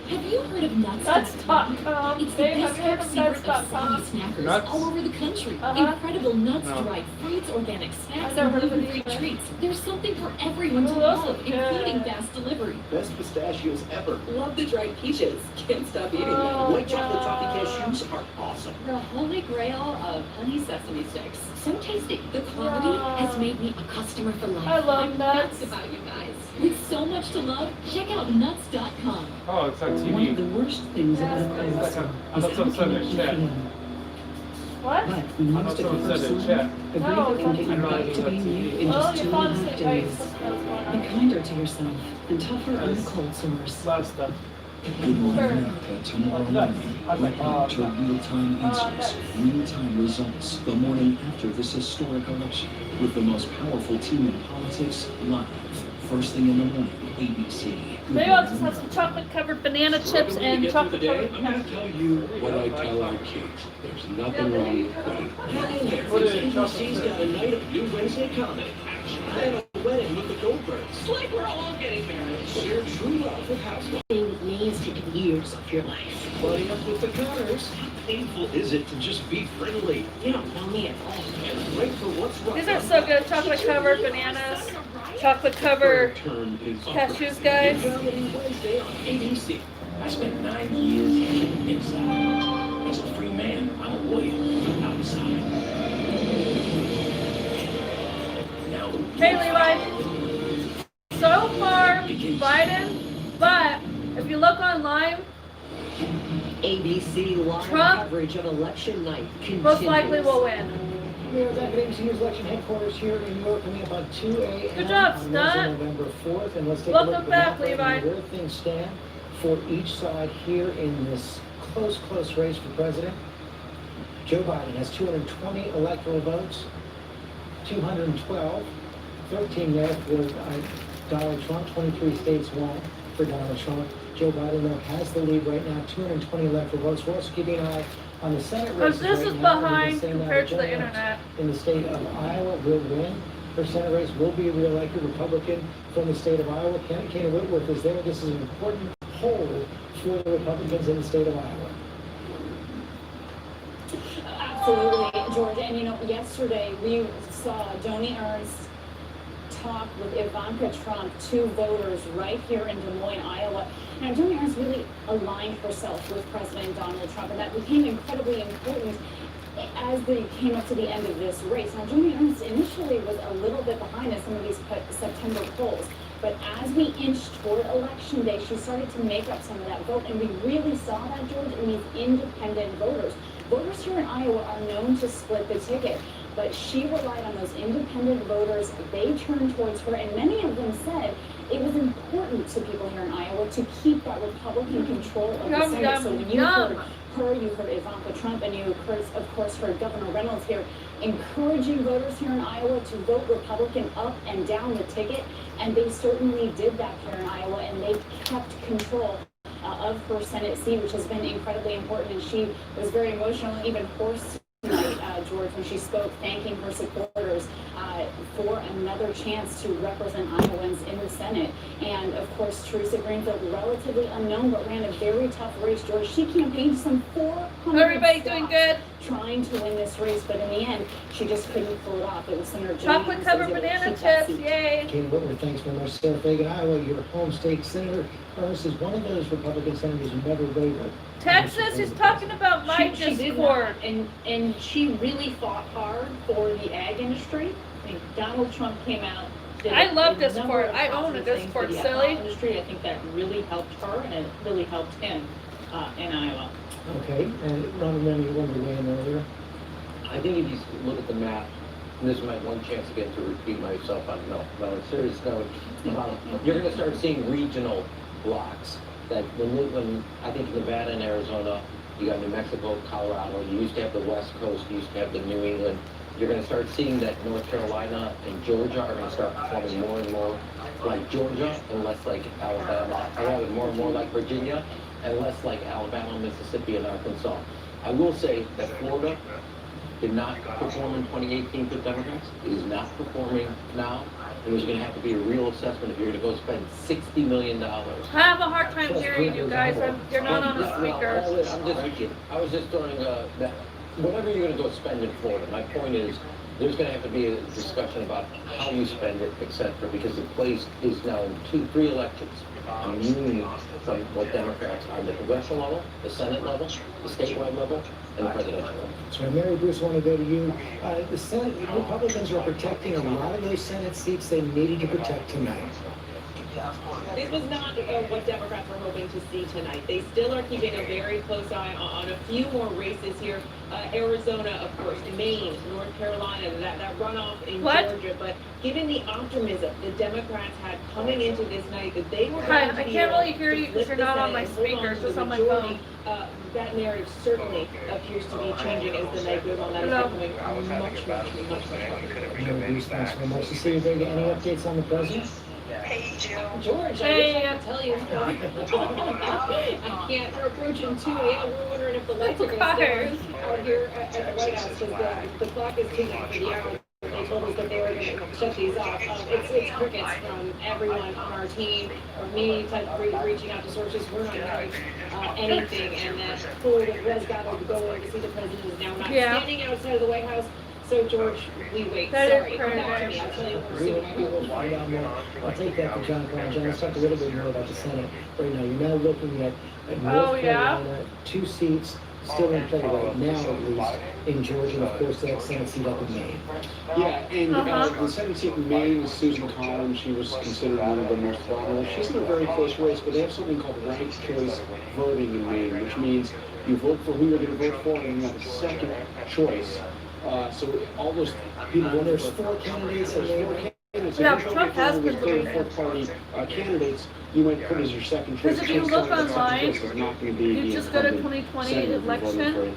Have you heard of Nuts? Nuts.com. It's the best kept secret of farm snackers Nuts? all over the country. Uh-huh. Incredible nuts, No. dried fruits, organic snacks, I've never and heard of gluten-free it either. treats. There's something for everyone to Oh, those love, look good. including fast delivery. Best pistachios ever. Love the dried peaches. Can't stop eating them. Oh, White chocolate toffee God. cashews are awesome. The holy grail of honey sesame sticks. So tasty. The quality Yeah. has made me a customer for life. I love I'm nuts. nuts about you guys. With so much to love, check out nuts.com. Oh, it's on One of the TV. worst things about Yes. iOS I is thought how someone said in chat. What? But I most thought of the someone said in first chat. agree No, that it's can on get you TV. back to being you in Oh, just you 2.5 found it. days. Something else going Be on. kinder to yourself and tougher on the cold sores. A lot of stuff. Good Morning America tomorrow morning. Wake up to real-time answers, real-time results. The morning after this historic election, with the most powerful team in politics live. First thing in the morning, ABC. Good Maybe I'll Morning just have some America. chocolate covered banana chips and chocolate covered I'm going to tell you what I tell our kids. There's nothing wrong with pudding. Hi there. ABC's got a night of new Wednesday comedy. Action. And a wedding with the Goldbergs. It's like we're all getting married. Share true love with housewives. With me has taken years of your life. Buddy up with the Connors. How painful is it to just be friendly? You don't know me at all. And right for what's right. These are so good. Chocolate covered bananas. Chocolate covered Term is cashews, guys. Comedy Wednesday on ABC. I spent 9 years inside. As a free man, I'm a William outside. Now, Hey, Levi. So far, Biden, but if you look online, ABC live Trump coverage of election night continues. most likely will win. Mayor's Academic Seniors Election Headquarters here in New York, coming about 2 a.m. Good job, on Stud. Wednesday, November 4th. And let's take a Welcome look at the back, map right Levi. now, where things stand for each side here in this close race for president. Joe Biden has 220 electoral votes, 212, 13 there for Donald Trump, 23 states won for Donald Trump. Joe Biden, though, has the lead right now, 220 electoral votes. We're also keeping an eye on the Senate race. This is behind compared to the internet. In the state of Iowa will win. Her Senate race will be a re-elected Republican from the state of Iowa. Kenny Whitworth is there. This is an important poll for the Republicans in the state of Iowa. Absolutely, Georgia. And you know, yesterday we saw Joni Ernst talk with Ivanka Trump, two voters right here in Des Moines, Iowa. Now, Joni Ernst really aligned herself with President Donald Trump, and that became incredibly important as they came up to the end of this race. Now, Joni Ernst initially was a little bit behind in some of these September polls, but as we inched toward Election Day, she started to make up some of that vote, and we really saw that, George, in these independent voters. Voters here in Iowa are known to split the ticket, but she relied on those independent voters. They turned towards her, and many of them said it was important to people here in Iowa to keep that Republican control of the Senate. So when you heard her, you heard Ivanka Trump, and you heard, of course, heard Governor Reynolds here encouraging voters here in Iowa to vote Republican up and down the ticket, and they certainly did that here in Iowa, and they kept control of her Senate seat, which has been incredibly important. And she was very emotional and even hoarse tonight, George, when she spoke, thanking her supporters for another chance to represent Iowans in the Senate. And of course, Teresa Greenfield, relatively unknown, but ran a very tough race, George. She campaigned some 400 Everybody doing good? Trying to win this race, but in the end, she just couldn't pull it off. It was Senator Chocolate covered banana chips, yay! Kenny Whitworth, thanks very much. Sarah Fagan, Iowa, your home state senator. Ernst is one of those Republican senators who never wavered. Texas is talking about my She did Discord. not, and she really fought hard for the ag industry. I mean, Donald Trump came out. I love Discord. I own a Discord, the silly. industry. I think that really helped her, and it really helped him in Iowa. Okay, and Ron, remember you wanted to weigh in earlier? I think if you look at the map, and this is my one chance again to repeat myself on a serious note, you're going to start seeing regional blocks. That when I think Nevada and Arizona, you got New Mexico, Colorado, you used to have the West Coast, you used to have the New England. You're going to start seeing that North Carolina and Georgia are going to start performing more and more like Georgia and less like Alabama, or rather more and more like Virginia and less like Alabama, Mississippi, and Arkansas. I will say that Florida did not perform in 2018 for Democrats. It is not performing now. and there's going to have to be a real assessment if you're going to go spend $60 million. I have a hard time hearing you guys. You're not on a speaker. I was just throwing that. Whatever you're going to go spend in Florida, my point is there's going to have to be a discussion about how you spend it, etc. Because the place is now in 3 elections. Immune from what Democrats are, the congressional level, the Senate level, the statewide level, and the presidential level. So Mary Bruce, I want to go to you. The Senate, Republicans are protecting a lot of those Senate seats they needed to protect tonight. This was not what Democrats were hoping to see tonight. They still are keeping a very close eye on a few more races here. Arizona, of course, Maine, North Carolina, that runoff in Georgia. But given the optimism the Democrats had coming into this night, that they were going to be I can't really hear you because you're not on my speaker, it's just on my phone. That narrative certainly appears to be changing as the night goes on. That is becoming much Mary Bruce, thanks very much. To see you, baby. Any updates on the president? Hey, George, hey. I wish I could tell you. I can't approach him too. Yeah, we're wondering if the lights are going to stay out here at the White House because the clock is ticking for the hour. They told us that they were going to shut these off. It's crickets from everyone on our team, or me, reaching out to sources. We're not hearing anything, and that pool that was gathered to go over to see the president is now not standing outside of the White House. So, George, we wait. Sorry, come back to me. I'll tell you soon. I'll take that to John Brown. John, let's talk a little bit more about the Senate right now. You're now looking at North Carolina, 2 seats still in play right now, at least, in Georgia, and of course that Senate seat up in Maine. Yeah, and the Senate seat in Maine is Susan Collins. She was considered one of the most popular. She's in a very close race, but they have something called ranked choice voting in Maine, which means you vote for who you're going to vote for, and you have a second choice. So all those people, when there's 4 candidates, Trump has been doing it. 4th party candidates, you might put as your second choice. Because if you look online, you just go to 2020 election,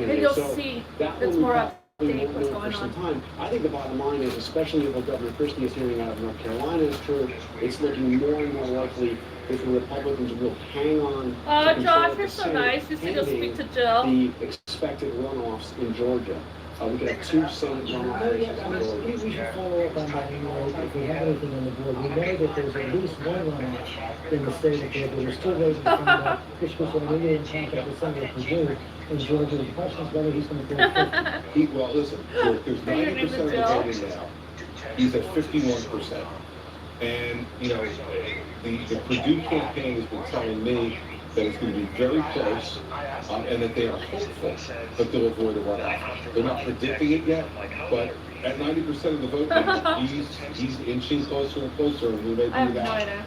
and you'll see it's more up to date what's going on. I think the bottom line is, especially if what Governor Christie is hearing out of North Carolina is true, it's looking more and more likely that the Republicans will hang on. Josh, you're so nice. You said you'll speak to Jill. The expected runoffs in Georgia. We could have 2 Senate runoff races in Georgia. We should follow up on that if we have anything on the board. We know that there's at least 1 runoff in the state of Georgia. We're still waiting to find out which was an immediate contact with Senator Perdue in Georgia. The question is whether he's going to go. Well, listen, there's 90% of the voting now. He's at 51%. And, you know, the Purdue campaign has been telling me that it's going to be very close, and that they are hopeful that they'll avoid a runoff. They're not predicting it yet, but at 90% of the vote now, he's inching closer and closer, and we may be without a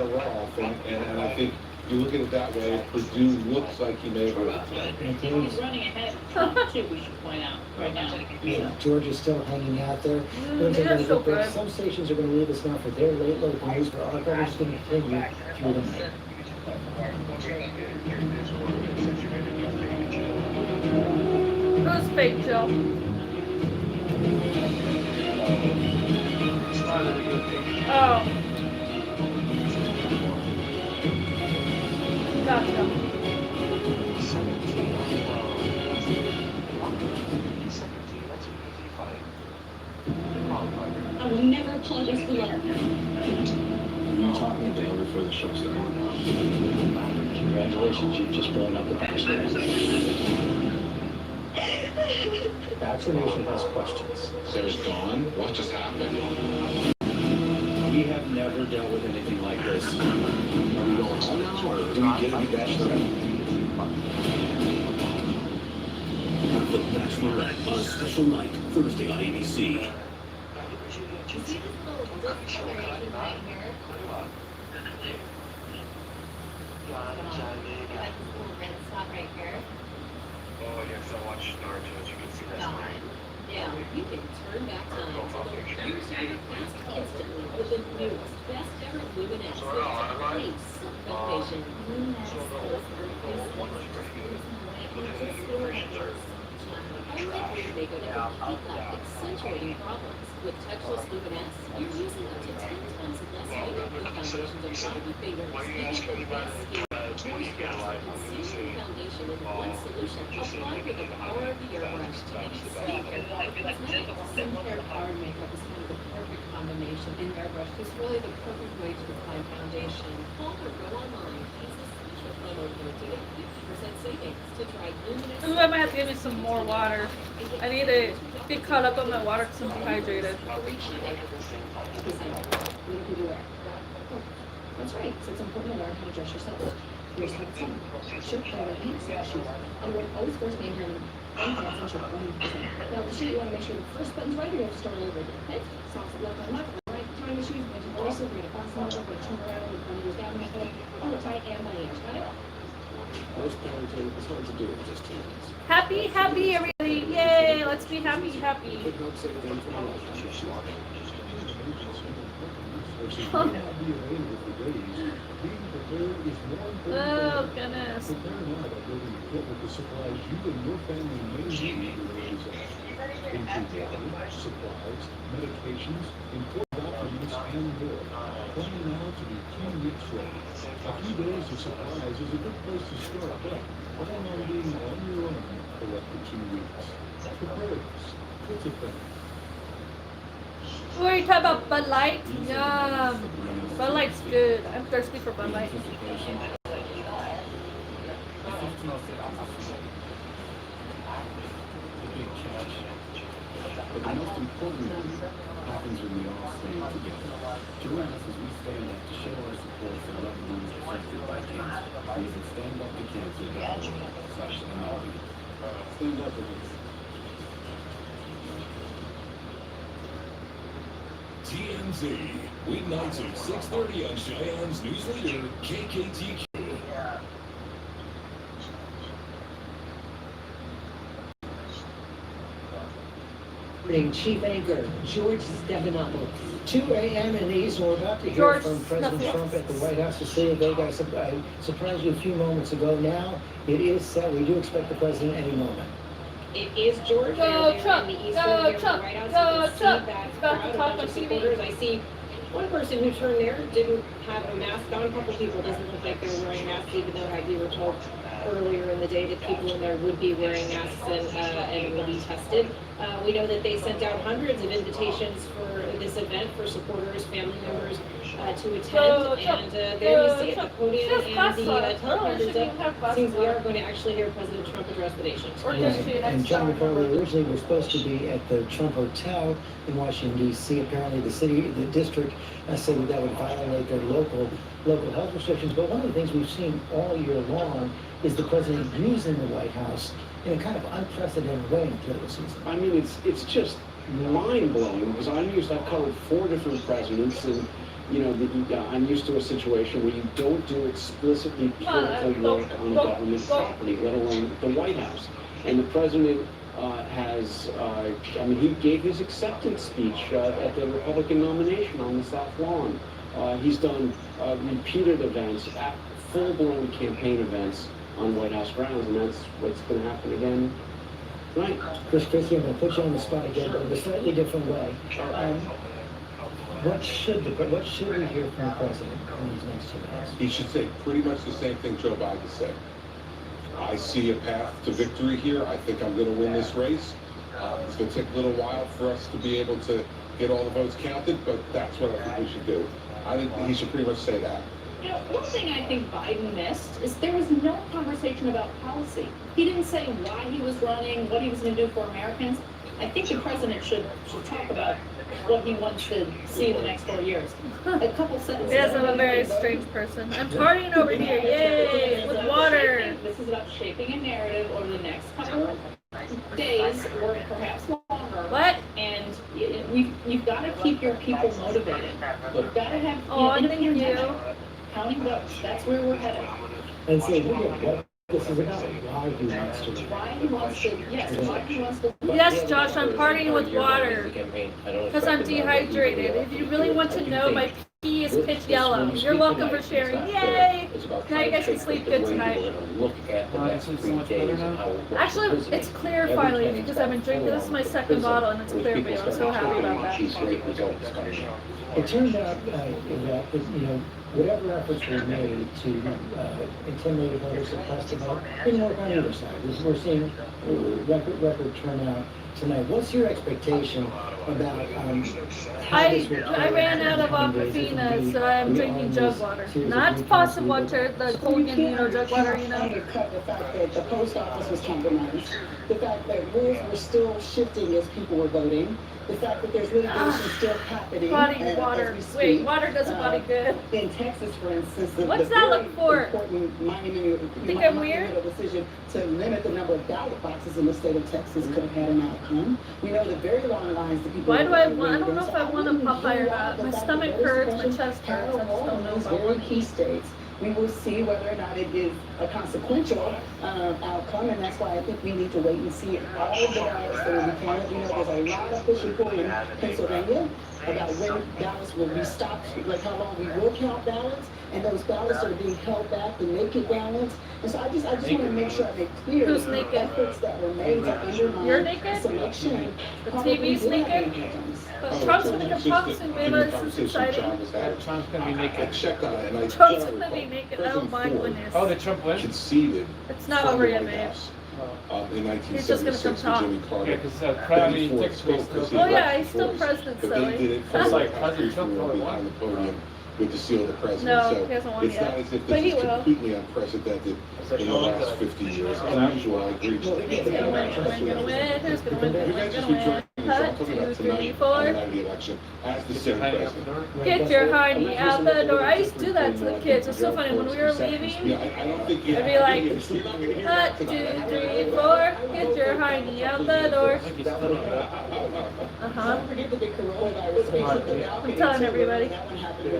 runoff. And I think if you look at it that way, Purdue looks like he may have won. He's running ahead of Trump, too, we should point out, right now. Yeah, Georgia's still hanging out there. Some stations are going to leave us now for their late local news, but our coverage is going to continue through the night. Who's fake, Jill? Oh. Gotcha. I will never apologize for love. I'm talking to her before the show started. Congratulations, you've just blown up the Bachelor. Vaccination has questions. There's gone. What just happened? We have never dealt with anything like this. Are we going home now, or do we get a Bachelorette? The Bachelorette on a special night, Thursday on ABC. Oh, yes, I watched Naruto, as you can see that. Yeah, you can turn back time to learn every single class instantly with the newest, best ever Luminous foundation. They go to complete accentuating problems. With touchless Luminous, you're using up to 10 times less makeup than foundations of Bobby Fingers. Making the best skin. Concealing foundation in one solution. Apply with the power of the airbrush to make sleek and cosmetic. Some hair powered makeup is kind of the perfect combination in airbrush is really the perfect way to apply foundation. Call or go online. It's a special promo code to get 50% savings to try luminous. Ooh, I might have to give me some more water. I need to get caught up on my water because I'm dehydrated. That's right. So it's important to learn how to dress yourself. Here's how it's done. Shirt, collar, pants, shoes. Underwear always first name here and pants and shirt 100%. Now the shoe, you want to make sure the first button's right. You have to start over with the head. Socks left on left. Right. Tying the shoes. Going to voice over. Going to fasten them up. Going to turn around. With one ears down. On the tight and my ears. Got it? Most parenting is hard to do in just 2 minutes. Happy, happy, everybody! Yay! Let's be happy, happy. Oh goodness. Supplies, medications, important documents, and more. Plan now to be 2 weeks ready. A few days of supplies is a good place to start, but plan on being on your own for up to 2 weeks. Preparedness, it's a thing. Who are you talking about? Bud Light? Yum. Bud Light's good. I'm thirsty for Bud Light. But the most important thing happens when we all stand together. Join us as we stand up to show our support for loved ones affected by cancer. Visit standuptocancer.org/MLB. Stand up with us. TMZ, weeknights at 6:30 on Cheyenne's news leader, KKTQ. Chief Anchor George Stephanopoulos. 2 a.m. in the East, we're about to hear George from President Trump at the White House to see if they got I surprised you a few moments ago. Now it is set. We do expect the president any moment. It is Georgia. Go Trump! In the East Go Trump! Right Go Trump! That About to crowd, a talk bunch on of TV. supporters. I see one person who turned there didn't have a mask on. A couple people doesn't look like they were wearing masks, even though we were told earlier in the day that people in there would be wearing masks and will be tested. We know that they sent out hundreds of invitations for this event for supporters, family members to attend. And there you see at the podium and the teleprompters up, seems we are going to actually hear President Trump address the nation. And John McCarthy originally was supposed to be at the Trump Hotel in Washington, D.C. Apparently the district said that would violate their local health restrictions. But one of the things we've seen all year long is the president using the White House in a kind of unprecedented way in political season. I mean, it's just mind-blowing because I've covered 4 different presidents, and you know, I'm used to a situation where you don't do explicitly political work on government property, let alone the White House. And the president has, he gave his acceptance speech at the Republican nomination on the South Lawn. He's done repeated events, full-blown campaign events on White House grounds, and that's what's going to happen again tonight. Chris, I'm going to put you on the spot again, but in a slightly different way. What should we hear from the president in these next 2 days? He should say pretty much the same thing Joe Biden said. I see a path to victory here. I think I'm going to win this race. It's going to take a little while for us to be able to get all the votes counted, but that's what I think we should do. I think he should pretty much say that. You know, one thing I think Biden missed is there was no conversation about policy. He didn't say why he was running, what he was going to do for Americans. I think the president should talk about what he wants to see in the next 4 years. A couple sentences. Yes, I'm a very strange person. I'm partying over here, yay, with water. This is about shaping a narrative over the next couple of days, or perhaps longer. What? And you've got to keep your people motivated. You've got to have Thank you. Counting votes. That's where we're headed. And so what this is about why he wants to. Why he wants to, yes, why he wants to. Yes, Josh, I'm partying with water because I'm dehydrated. If you really want to know, my pee is pitch yellow. You're welcome for sharing. Yay! Now you guys can sleep good tonight. Actually, it's clear finally because I've been drinking. This is my 2nd bottle and it's clear for you. I'm so happy about that. It turned out that, whatever efforts were made to intimidate voters, suppress the vote, didn't work on either side. We're seeing record turnout tonight. What's your expectation about I ran out of Aquafina, so I'm drinking jug water. Not faucet water, the Colgan, jug water, Undercut the fact that the post office was compromised, the fact that rules were still shifting as people were voting, the fact that there's litigation still happening. Body water. Wait, water doesn't body good. In Texas, for instance, the What's that look for? Think I'm weird? decision to limit the number of ballot boxes in the state of Texas could have had an outcome. We know that very long lines that people. Why do I want? I don't know if I want a Popeye or not. My stomach hurts, my chest hurts. I just don't know. Very key states. We will see whether or not it is a consequential outcome, and that's why I think we need to wait and see all the ballots that will be counted. There's a lot of push and pull in Pennsylvania about when ballots will be stopped, like how long we will count ballots, and those ballots are being held back, the naked ballots. And so I just want to make sure I make clear Who's the naked? efforts that were made to undermine You're naked? selection. The TV's naked? But Trump's gonna come Trump's gonna be this is exciting. Trump's gonna be naked. I checked on it and I Trump's gonna be naked. Oh my goodness. Oh, did Trump win? conceded It's not from over the yet, White babe. House, in He's just gonna 1976 come with Jimmy Carter. Yeah, because But Crowley he took spoke 'cause he Oh yeah, left he's still force. president, But they did silly. it for It's like the President Trump people for behind the podium with the seal of the president. No, So he hasn't won it's yet. not as if But this he is will. completely unprecedented in the last 50 years. Unusual, I agree. Who's gonna win? Who's gonna win? Who's gonna win? You Who's guys just gonna be win? joining us. I'm Cut, talking 2, about 3, tonight 4. on the night of the election as the Senate president. Get your hiney out the door. I used to do that to the kids. It's so funny. When we were leaving, Yeah, I don't think you I'd be like, cut, 2, 3, 4. Get your hiney out the door. I'm telling everybody.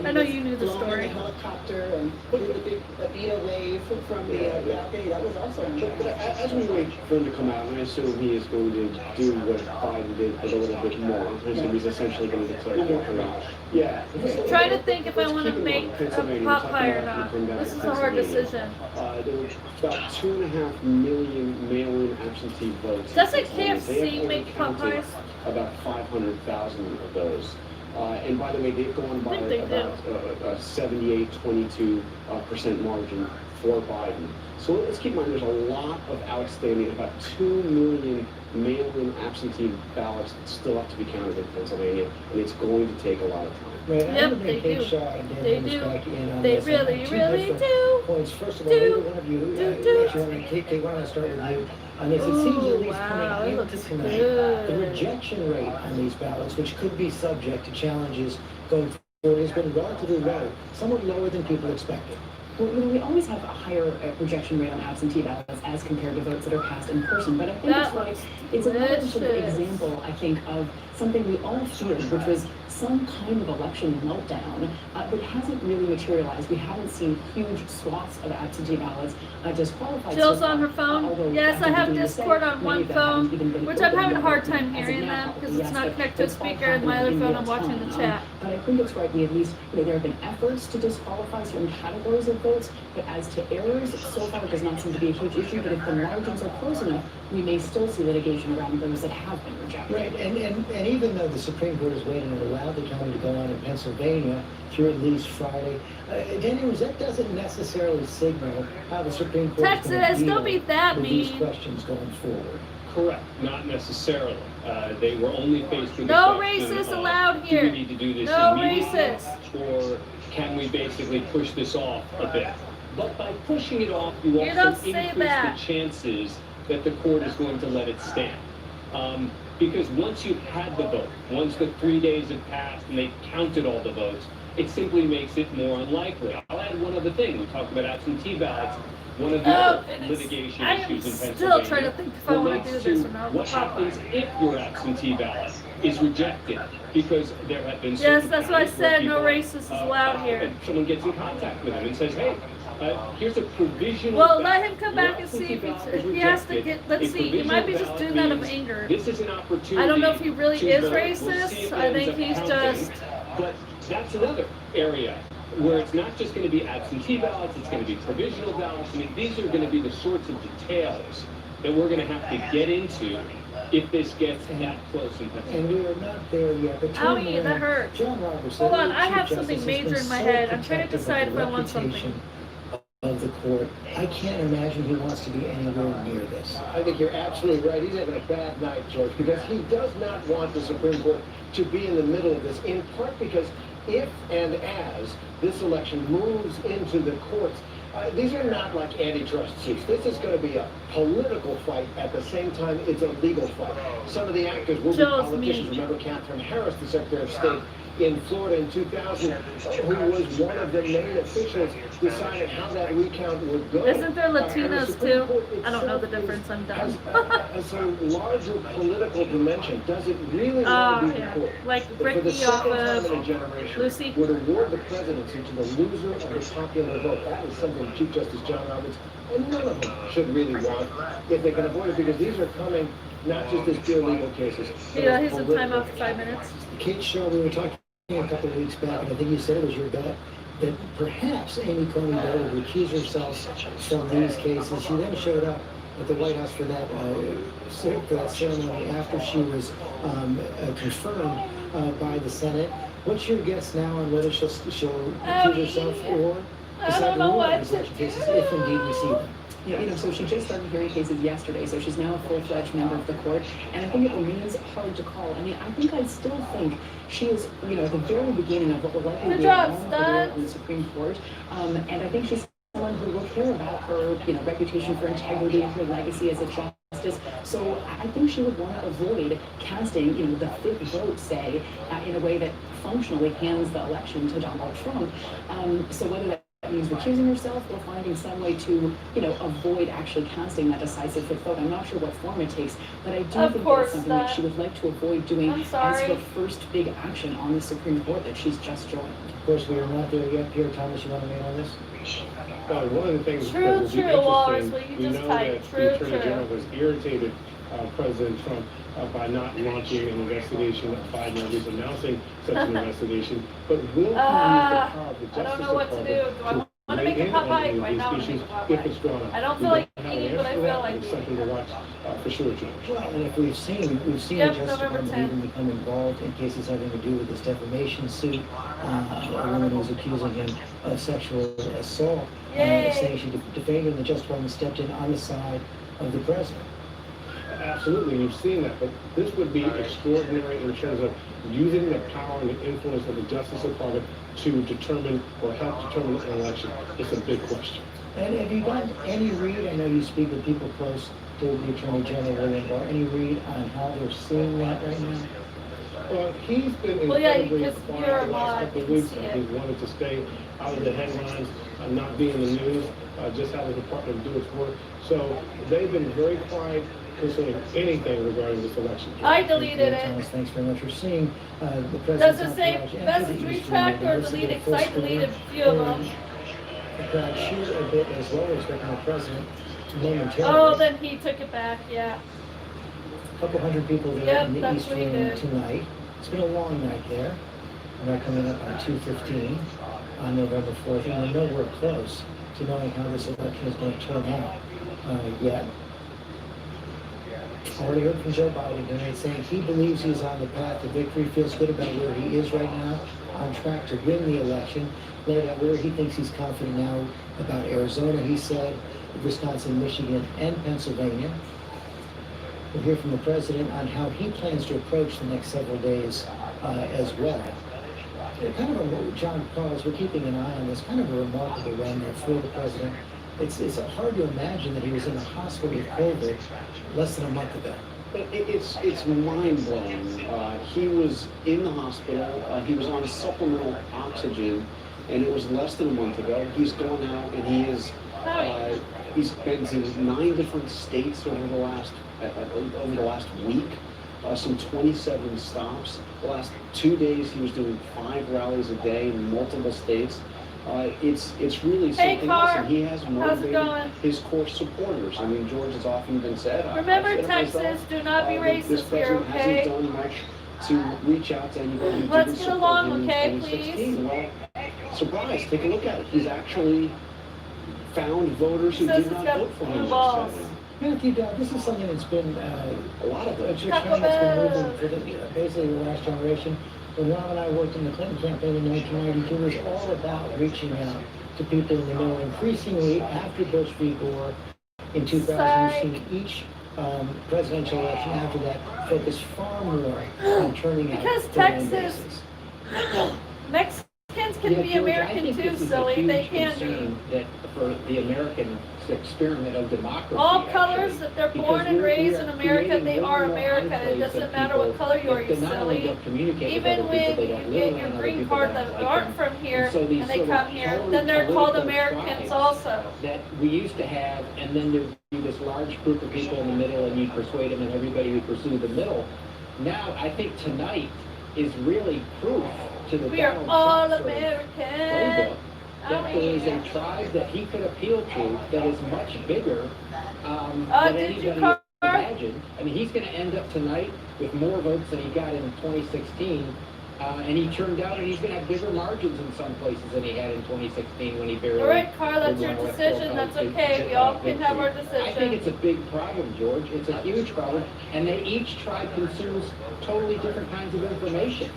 I know you knew the story. Helicopter and did the big Abita wave from the balcony. That was also. But as we wait for him to come out, and I assume he is going to do what Biden did, but a little bit more. So he's essentially going to declare victory. Yeah. Trying to think if I want to make a pot pie or not. This is a hard decision. There were about 2.5 million mail-in absentee votes. Doesn't They have KFC only make pot counted pies? about 500,000 of those. And by the way, they've gone by think they about a 78-22% margin for Biden. So let's keep in mind there's a lot of outstanding, about 2 million mail-in absentee ballots still have to be counted in Pennsylvania, and it's going to take a lot of time. Right, I'm Yep, gonna they bring do. Kate Shaw and Dan They Hennis do. back in on They this. really, Two really different do. Points. First of all, Do. maybe one of you, Do. actually, Kate, why don't I start with you on this? It seems at Ooh, least wow, coming it into looks tonight, good. the rejection rate on these ballots, which could be subject to challenges going forward, has been relatively low, somewhat lower than people expected. Well, we always have a higher rejection rate on absentee ballots as compared to votes that are cast in person. But I think it's another sort of example, I think, of something we all feared, which was some kind of election meltdown, but hasn't really materialized. We haven't seen huge swaths of absentee ballots disqualified. Jill's so on her phone. Yes, I have Discord on one phone, which I'm having a hard time hearing them because it's not connected to a speaker, and my other phone I'm watching the chat. But I think it's right. We at least, there have been efforts to disqualify certain categories of votes, but as to errors, so far it does not seem to be a huge issue. But if the margins are close enough, we may still see litigation around those that have been rejected. Right, and even though the Supreme Court has waited and allowed the county to go on in Pennsylvania through at least Friday, Daniel, that doesn't necessarily signal how the Supreme Court is going Texas, to don't be deal that with these mean. questions going forward. Correct, not necessarily. They were only faced with No the question racists of, allowed do here. we need to do this No immediately, racists. or can we basically push this off a bit? But by pushing it off, you You don't also say increase that. the chances that the court is going to let it stand. Because once you've had the vote, once the 3 days have passed and they've counted all the votes, it simply makes it more unlikely. I'll add one other thing. We talked about absentee ballots. One of the other litigation I am issues in still Pennsylvania trying to think if I want to do relates this to or not. what happens if your absentee ballot is rejected, because there have been Yes, certain that's what I counties where said. No people, racists is allowed here. and someone gets in contact with him and says, hey, here's a provisional Well, let ballot. him come Your back and see if absentee he ballot is has to rejected. get. Let's A see. He might be just provisional doing that of ballot anger. means this is an opportunity I don't know if he really to is vote. We'll see racist. if it I ends think up he's counting. just. But that's another area where it's not just going to be absentee ballots, it's going to be provisional ballots. I mean, these are going to be the sorts of details that we're going to have to get into if this gets that close in Pennsylvania. And we are not there yet. But Owie, that hurt. John Roberts, Hold on, the I Chief have Justice, something has major been in my so head. I'm trying to protective of decide the if I want something. reputation of of the court. I can't imagine he wants to be anywhere near this. I think you're absolutely right. He's having a bad night, George, because he does not want the Supreme Court to be in the middle of this, in part because if and as this election moves into the courts, these are not like antitrust suits. This is going to be a political fight. At the same time, it's a legal fight. Some of the actors will be politicians. Remember Catherine Harris, the Secretary of State in Florida in 2000, who was one of the main officials, decided how that recount would go. Isn't there Latinas too? I don't know the difference. I'm done. Has a larger political dimension. Does it really want to be the court? Like For the Ricky second off time in a of generation, Lucy. would award the presidency to the loser of the popular vote. That is something Chief Justice John Roberts and none of them should really want if they can avoid it, because these are coming not just as pure legal cases. Yeah, he's in time out for 5 minutes. Kate Shaw, we were talking a couple of weeks back, and I think you said it was your bet that perhaps Amy Coney Barrett would recuse herself from these cases. She then showed up at the White House for that ceremony after she was confirmed by the Senate. What's your guess now on whether she'll recuse herself or decide to rule on these election cases, if indeed we see them? Yeah, so she just started hearing cases yesterday, so she's now a full-fledged member of the court, and I think it remains hard to call. I mean, I still think she is, at the very beginning of what will likely be a long career on the Supreme Court, and I think she's someone who will care about her, reputation for integrity and her legacy as a justice. So I think she would want to avoid casting, the fifth vote, say, in a way that functionally hands the election to Donald Trump. So whether that means recusing herself or finding some way to, avoid actually casting that decisive fifth vote. I'm not sure what form it takes, but I do think that's something that she would like to avoid doing as her first big action on the Supreme Court that she's just joined. Of course, we are not there yet. Pierre Thomas, you want to weigh on this? One of the things that will be interesting, we know that the Attorney General has irritated President Trump by not launching an investigation of Biden, or at least announcing such an investigation. But will he use the power of the Justice Department I want to make a Popeye right now. if it's drawn up? I don't feel like eating, but I feel like it's something to watch for sure, George. Well, and if we've seen the Justice Department even become involved in cases having to do with this defamation suit, a woman who's accusing him of sexual assault, saying she defamed him, the Justice Department stepped in on the side of the president. Absolutely, you've seen that, but this would be extraordinary in terms of using the power and the influence of the Justice Department to determine or help determine an election. It's a big question. And have you got any read? I know you speak with people close to the Attorney General, William Barr. Any read on how they're seeing that right now? Well, he's been incredibly quiet the last couple of weeks. He's wanted to stay out of the headlines, not be in the news, just have the department do its work. So they've been very quiet concerning anything regarding this election. I deleted it. Thomas, thanks very much for seeing the president. Does it say message retract or deleted? Because I deleted a few of them. The crowd cheered a bit as well, expecting the president momentarily. Oh, then he took it back, yeah. A couple hundred people there in the East Room tonight. It's been a long night there. We're not coming up on 2:15 on November 4th, and we're nowhere close to knowing how this election is going to turn out yet. Already heard from Joe Biden tonight saying he believes he's on the path to victory, feels good about where he is right now, on track to win the election, laid out where he thinks he's confident now about Arizona, he said, Wisconsin, Michigan, and Pennsylvania. We'll hear from the president on how he plans to approach the next several days as well. Kind of a, John Carlos, we're keeping an eye on this, kind of a remarkable run there for the president. It's hard to imagine that he was in the hospital with COVID less than a month ago. It's mind-blowing. He was in the hospital. He was on supplemental oxygen, and it was less than a month ago. He's gone out, and he is he's been to 9 different states over the last week. Some 27 stops. The last 2 days, he was doing 5 rallies a day in multiple states. It's really something else, and he has motivated his core supporters. I mean, George has often been said. Remember, Texas, do not be racist here, okay? Hasn't done much to reach out to anybody. Let's get along, okay, please? Well, surprise! Take a look at it. He's actually found voters who did not vote for him. Matthew, this is something that's been a lot of it. Taco Bell. For basically the last generation. When Rob and I worked in the Clinton campaign in 1992, it was all about reaching out to people in the middle. Increasingly, after Bush v. Gore in 2000, we've seen each presidential election after that focus far more on turning out because voting Texas, bases. Mexicans can be George, American I think too, this is silly. a huge They can concern be. that for the American experiment of democracy. All colors, actually, that they're because born and we raised are in America, creating they more are and more American. It enclaves doesn't of matter what people color you are, that you not only silly. don't communicate with Even other when people, they you don't live get your around other green people card that that like aren't them. from here, And so these and they sort of come here, colored then they're called political Americans tribes also. that we used to have, and then there'd be this large group of people in the middle, and you'd persuade them, and everybody would pursue the middle. Now, I think tonight is really proof to the We are Donald all Trump sort of American. playbook that there is a tribe that he could appeal to that is much bigger than did you anybody imagined. I mean, he's going to end up tonight with more votes than he got in 2016. And he turned out, and he's going to have bigger margins in some places than he had in 2016 when he barely. All right, Carl, that's your won decision. That's electoral okay. We all can have our decision. I think it's a big problem, George. It's a huge problem, and they each tribe consumes totally different kinds of information.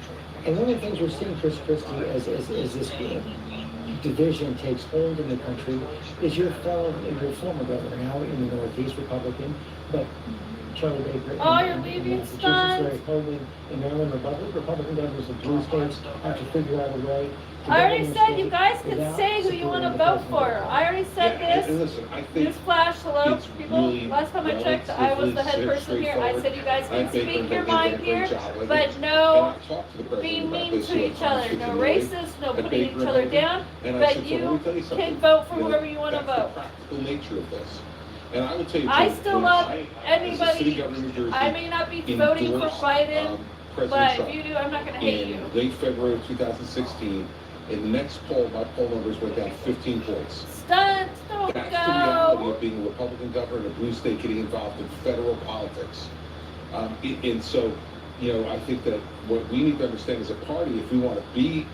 And one of the things we're seeing, Chris Christie, as this division takes hold in the country, is your former governor, now in the Northeast, Republican, but Charlie Baker. Oh, you're leaving Massachusetts, very holding in Maryland, Republican governors of blue states have to figure out a way. I already said you guys can say who you want to vote for. I already said this. And listen, I think Newsflash, hello, it's people. really Last time I checked, I was the head person here. I said you guys can speak your mind here, but no being mean to each other, no racist, no putting each other down. But you can vote for whoever you want to vote. Practical nature of this. And I will tell you, I still love anybody. Jersey, I may not be voting for Biden, but if you do, I'm not going to hate you. In late February of 2016, in the next poll, my poll numbers went down 15 points. Stunt, don't That's the reality go. of being a Republican governor in a blue state getting involved in federal politics. And so, you know, I think that what we need to understand as a party, if we want to be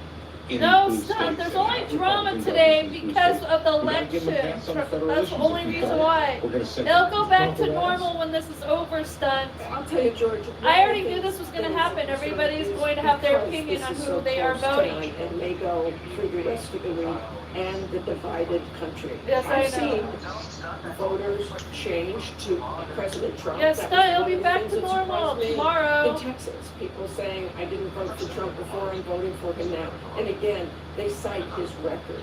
in No, blue stop. states There's and only have drama Republican today governors in blue because states, of the we gotta give them a election. pass on federal That's the issues. only If we reason don't, why. we're gonna send It'll them go back to normal when this is over, Stunt. I'll tell you, George. I already knew this was going to happen. Everybody's going to have their opinion on who they are voting. And may go through the rest of the week and the divided country. Yes, I I've know. seen voters change to President Trump. Yes, That no, was it'll one be of the back things to that normal surprised me tomorrow. In Texas, people saying, I didn't vote for Trump before, I'm voting for him now. And again, they cite his record.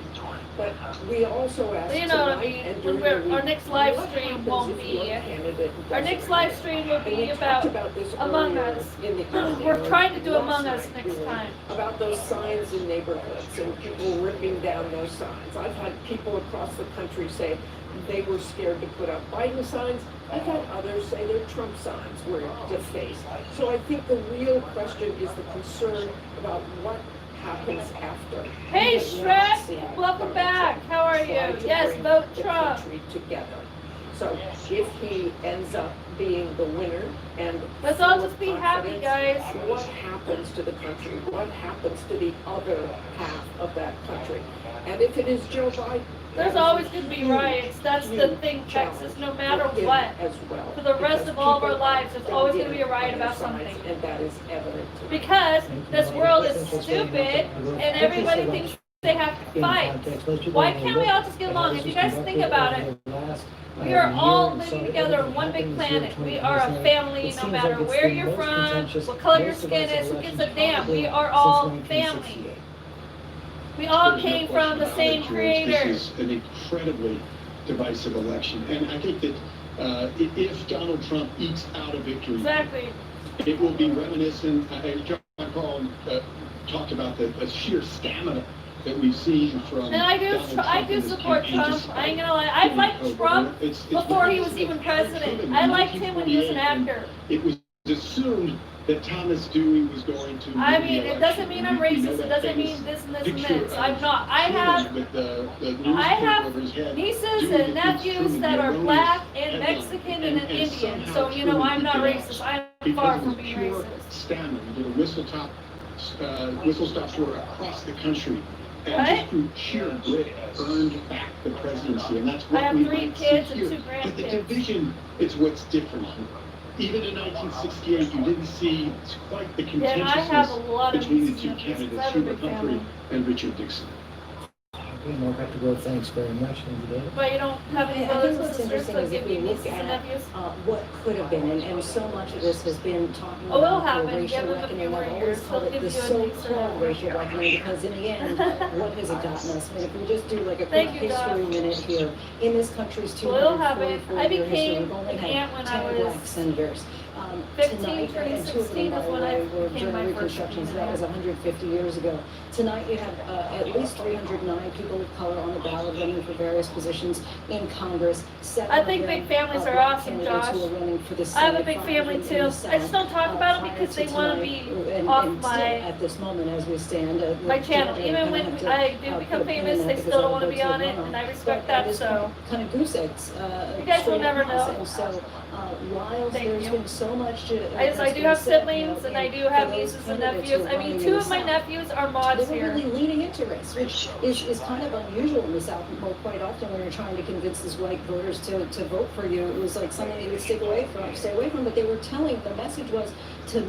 But we also asked You know what I tonight mean? and during When the our week, next live what stream happens won't if be. your candidate Our doesn't next live win? stream will And we be talked about this Among earlier Us. in the We're trying to do last Among Us night, next really, time. about those signs in neighborhoods and people ripping down those signs. I've had people across the country say they were scared to put up Biden signs. I've had others say their Trump signs were defaced. So I think the real question is the concern about what happens after. Hey, We have not Shrek, seen welcome Donald back. Trump How are try you? to Yes, bring vote the Trump. country together. So if he ends up being the winner and Let's all full of just be happy, confidence, guys. what happens to the country? What happens to the other half of that country? And if it is Joe Biden, There's always going to be riots. That's the thing, Texas, no matter what. as well. For the rest of all of our lives, there's always going to be a riot about something. And that is evident. Because this world is stupid and everybody thinks they have to fight. Why can't we all just get along? If you guys think about it, we are all living together on one big planet. We are a family, no matter where you're from, what color your skin is, who gives a damn. We are all family. We all came from the same creator. This is an incredibly divisive election, and I think that if Donald Trump ekes out a victory, Exactly. it will be reminiscent. John Paul talked about the sheer stamina that we've seen from. And I do in this support campaign, Trump. despite I ain't gonna lie. I liked being Trump it's before he was even president. I liked him when he was an actor. It was assumed that Thomas Dewey was going to. I win the mean, it election. doesn't mean I'm We know racist. It that doesn't famous mean this and this and picture this. of I'm not. I Truman have with the I newspaper over his have head, nieces doing and the nephews Truman that are erroneous black and headline. Mexican and an Indian. somehow So, you know, I'm not Truman racist. I'm because far of from his being pure racist. stamina, did a whistle stop tour across the country. And What? just through sheer grit, earned back the presidency, and that's what I have we 3 might kids see and here. 2 But the grandkids. division is what's different here. Even in 1968, you didn't see quite the Yeah, and I have a contentiousness lot of between the nieces two and nephews. candidates, I have a Hubert big Humphrey family. and Richard Nixon. got to go, thanks very much, and today. But you don't have any I brothers think and what's sisters interesting to is if give we you look nieces and at nephews? what could have been, and so much of this has been talking Oh, it'll about the happen. racial Give them a reckoning. few more I've always years. called They'll it the give you a niece so-called and racial reckoning because in the end, what has it gotten us? I mean, if we just do like a quick Thank you, history Doc. minute here, in this country's Well, it'll happen. 244 I year history, became we've only an had aunt when 10 I was black senators. 15, Tonight, turning and two of 16 them, is by when the I way, were became during my first Reconstruction, so that aunt. was 150 years ago. Tonight you have at least 309 people of color on the ballot running for various positions in Congress. I think big families are awesome, Josh. I have a big family too. I just don't talk about it because they want to be off my at this moment as we stand. my channel. Even when I do become famous, they still don't want to be on it, and I respect that. So kind of goose eggs. You guys will never know. And so while there's been so much I do have siblings, and I do have nieces and nephews. I mean, 2 of my nephews are mods they were here. really leaning into race, which is kind of unusual in the South. Quite often when you're trying to convince these white voters to vote for you, it was like something you would stay away from. But they were telling, the message was,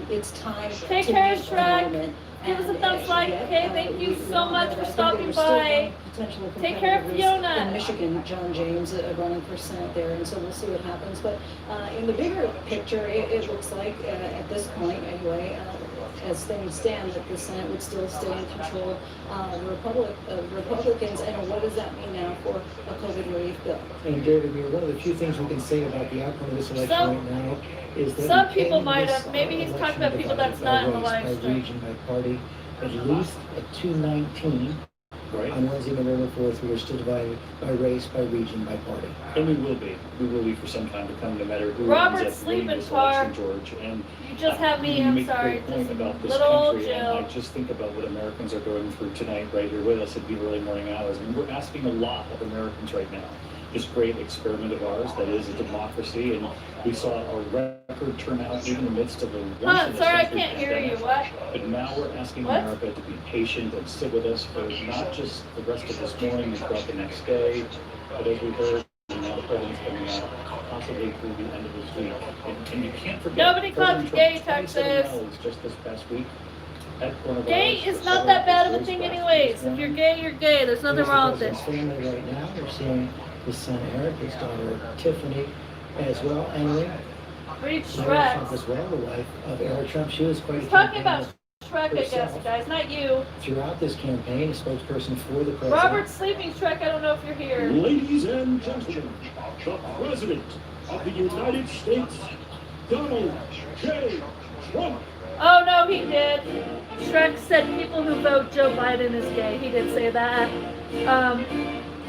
it's time Take to care, make a Shrek. moment. Give us a And, thumbs like. yet, Okay, thank you so much for I think stopping they were still by. going potentially Take care of competitive race Fiona. in Michigan, John James running for Senate there, and so we'll see what happens. But in the bigger picture, it looks like at this point anyway, as things stand, that the Senate would still stay in control. Republicans, and what does that mean now for a COVID relief bill? And David, one of the few things we can say about the outcome of this election right now is that Some we people came might this have. Maybe he's talking election about people that's divided not in the by live race, stream. by region, by party, at least at 219. Right. On Wednesday, November 4th, we were still divided by race, by region, by party. And we will be. We will be for some time to come, no matter who Robert's ends up winning sleeping, this Tar. election, George. And You just have me. you I'm make a sorry. great point Just about this little country, and I Jill. just think about what Americans are going through tonight, right here with us at the early morning hours. I mean, we're asking a lot of Americans right now. This great experiment of ours that is a democracy, and we saw a record turnout even in the midst of a Huh, sorry, I can't hear you. What? But now we're asking What? America to be patient and sit with us for not just the rest of this morning and throughout the next day, but as we heard, now the president's coming out, possibly through the end of this week. And you can't forget, Nobody called you gay, President Trump's 27 Texas. rallies just this past week. Had coronavirus Gay is for not several that bad of a days thing last anyways. week. If you're gay, you're gay. There's nothing wrong with it. His family right now, we're seeing his son Eric, his daughter Tiffany as well, and Read Mary Shrek. Trump as well, the wife of Eric Trump. She was quite a He's talking campaigner about Shrek, I guess, herself. guys, not you. Throughout this campaign, a spokesperson for the president. Robert's sleeping, Shrek. I don't know if you're here. Ladies and gentlemen, the President of the United States, Donald J. Trump. Oh no, he did. Shrek said people who vote Joe Biden is gay. He did say that.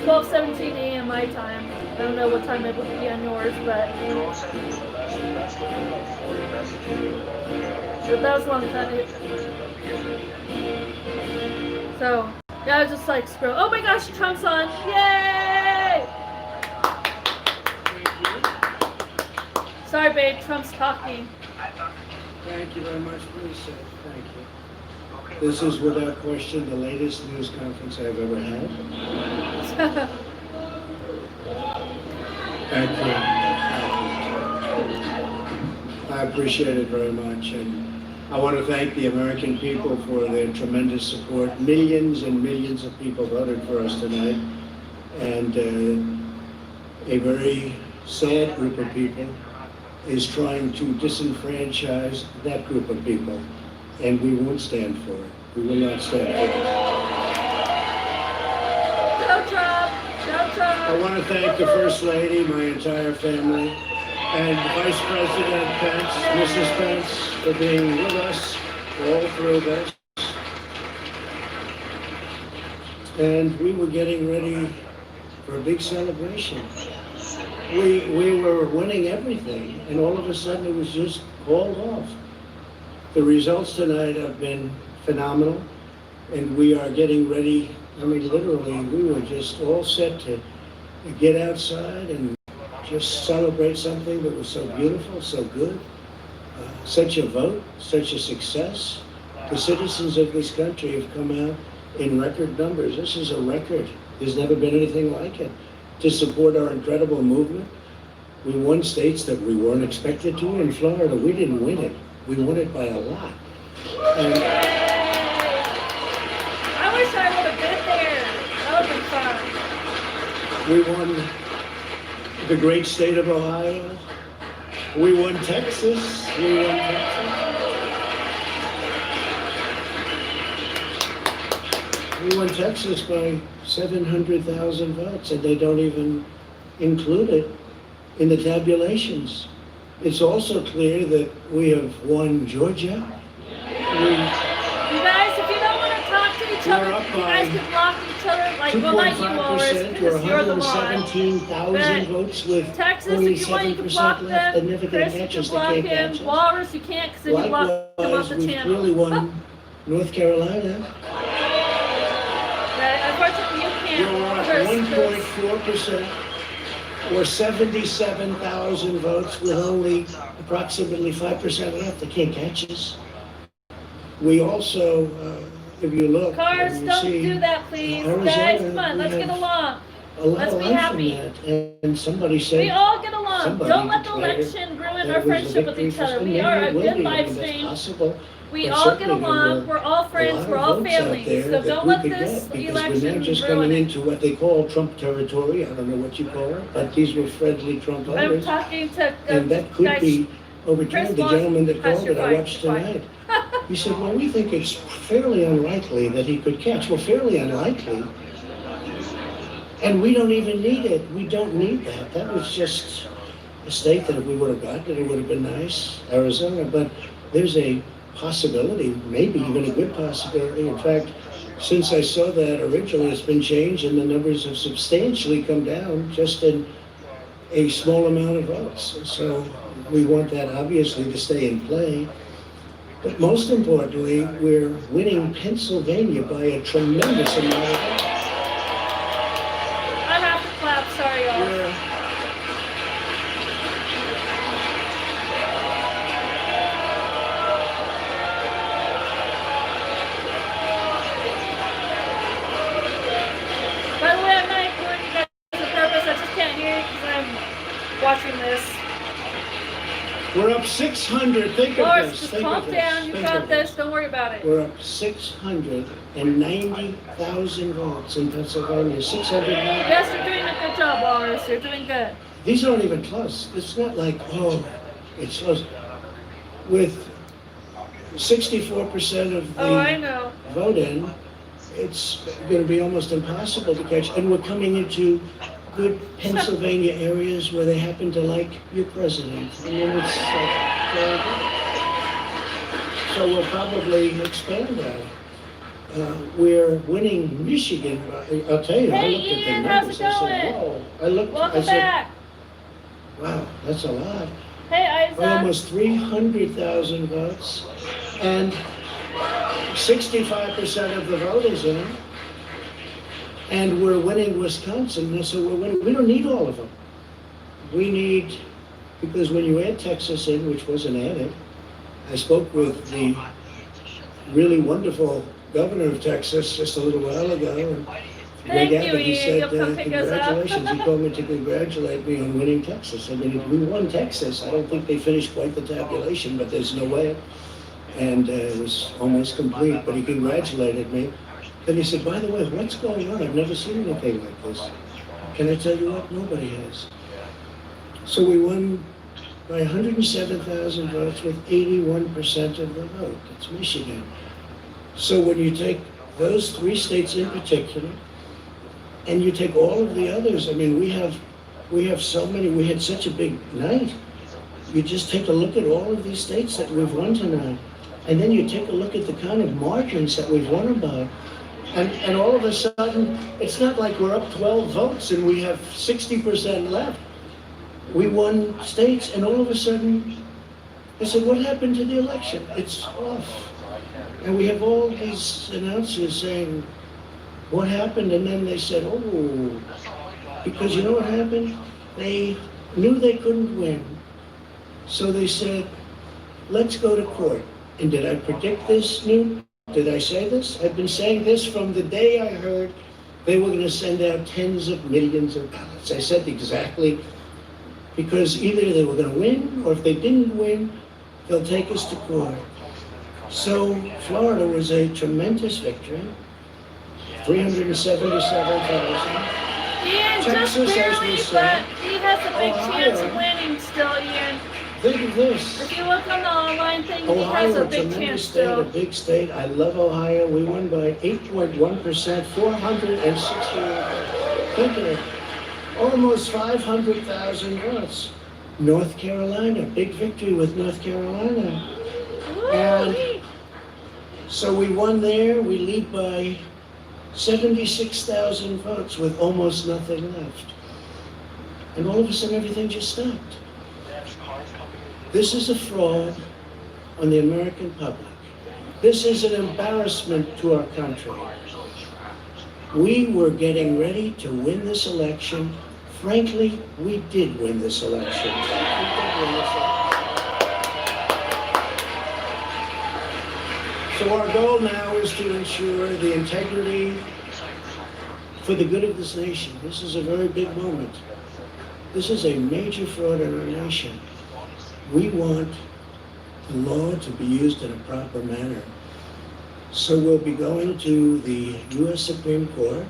12:17 a.m. my time. I don't know what time it would be on yours, but that was a long time. So yeah, I was just like scroll. Oh my gosh, Trump's on! Yay! Sorry, babe. Trump's talking. Thank you very much, please, sir. Thank you. This is without question the latest news conference I've ever had. Thank you. I appreciate it very much, and I want to thank the American people for their tremendous support. Millions and millions of people voted for us tonight, and a very sad group of people is trying to disenfranchise that group of people, and we won't stand for it. We will not stand for it. Go Trump! Go Trump! I want to thank the First Lady, my entire family, and Vice President Pence, Mrs. Pence, for being with us all through this. And we were getting ready for a big celebration. We were winning everything, and all of a sudden it was just called off. The results tonight have been phenomenal, and we are getting ready. I mean, literally, we were just all set to get outside and just celebrate something that was so beautiful, so good. Such a vote, such a success. The citizens of this country have come out in record numbers. This is a record. There's never been anything like it. To support our incredible movement. We won states that we weren't expected to. In Florida, we didn't win it. We won it by a lot. And I wish I would have been there. That would have been fun. We won the great state of Ohio. We won Texas. We won Texas. We won Texas by 700,000 votes, and they don't even include it in the tabulations. It's also clear that we have won Georgia. You guys, if you don't want to talk to each other, you guys can block each other. Like, we'll let you always, because you're the law. 117,000 votes with Texas, only if you want, you can 7% block left. them. And if Chris, you can block him. Walrus, you can't, because then you block them off the we've channel. really won North Carolina. Unfortunately, you can't. We're up 1.4%. Or 77,000 votes with only approximately 5% left. They can't catch us. We also, if you look, Cars, you don't see do that, please. Arizona, Guys, come on, let's get along. Let's be happy. And somebody said, We all get along. Don't let the election ruin our friendship with each other. We are a good live stream. We all get along. We're all friends. We're all family. So don't let this election we're now just ruin coming it. into what they call Trump territory. I don't know what you call it, but these were friendly Trump I'm voters. talking to And that could guys. be overturned. Chris The gentleman that wants- called it, I watched tonight. He said, well, we think it's fairly unlikely that he could catch. Well, fairly unlikely. And we don't even need it. We don't need that. That was just a state that if we would have gotten it, it would have been nice, Arizona. But there's a possibility, maybe even a good possibility. In fact, since I saw that originally, it's been changed and the numbers have substantially come down just in a small amount of votes. So we want that obviously to stay in play. But most importantly, we're winning Pennsylvania by a tremendous amount of votes. I have to clap. Sorry, y'all. By the way, I'm not ignoring you guys on purpose. I just can't hear you because I'm watching this. We're up 600. Think of Boris, this. just Think calm of this. down. You Think got of this. Don't worry about it. We're up 690,000 votes in Pennsylvania. 690. Yes, you're doing a good job, Boris. You're doing good. These aren't even close. It's not like, oh, it's close. With 64% of Oh, I the know. vote in, it's going to be almost impossible to catch. And we're coming into good Pennsylvania areas where they happen to like your president. I mean, it's very good. So we'll probably expand that. We're winning Michigan. I'll tell you, I Hey, looked at the Ian, how's numbers. it I said, going? whoa. I looked, Welcome I said, back. wow, that's a lot. Hey, Isaac. Almost 300,000 votes, and 65% of the vote is in. And we're winning Wisconsin, so we're winning. We don't need all of them. We need, because when you add Texas in, which wasn't added, I spoke with the really wonderful governor of Texas just a little while ago. And Thank right you, after he Ian. said, You'll come pick us up. congratulations. He told me to congratulate me on winning Texas. I mean, we won Texas. I don't think they finished quite the tabulation, but there's no way. And it was almost complete, but he congratulated me. Then he said, by the way, what's going on? I've never seen anything like this. Can I tell you what? Nobody has. So we won by 107,000 votes with 81% of the vote. That's Michigan. So when you take those three states in particular, and you take all of the others, I mean, we have so many, we had such a big night. You just take a look at all of these states that we've won tonight, and then you take a look at the kind of margins that we've won by. And all of a sudden, it's not like we're up 12 votes and we have 60% left. We won states, and all of a sudden, they said, what happened to the election? It's off. And we have all these announcers saying, what happened? And then they said, oh, because you know what happened? They knew they couldn't win. So they said, let's go to court. And did I predict this, Newt? Did I say this? I've been saying this from the day I heard they were going to send out tens of millions of ballots. I said exactly, because either they were going to win, or if they didn't win, they'll take us to court. So Florida was a tremendous victory, 377,000. Ian, just Texas, as we barely, said. but he has a big chance of Ohio. winning still, Ian. Think of this. If you look on the online thing, he has Ohio, a a big tremendous chance state, a still. big state. I love Ohio. We won by 8.1%, 460. Think of it. Almost 500,000 votes. North Carolina, big victory with North Carolina. And so we won there. We lead by 76,000 votes with almost nothing left. And all of a sudden, everything just stopped. This is a fraud on the American public. This is an embarrassment to our country. We were getting ready to win this election. Frankly, we did win this election. So our goal now is to ensure the integrity for the good of this nation. This is a very big moment. This is a major fraud in our nation. We want the law to be used in a proper manner. So we'll be going to the U.S. Supreme Court.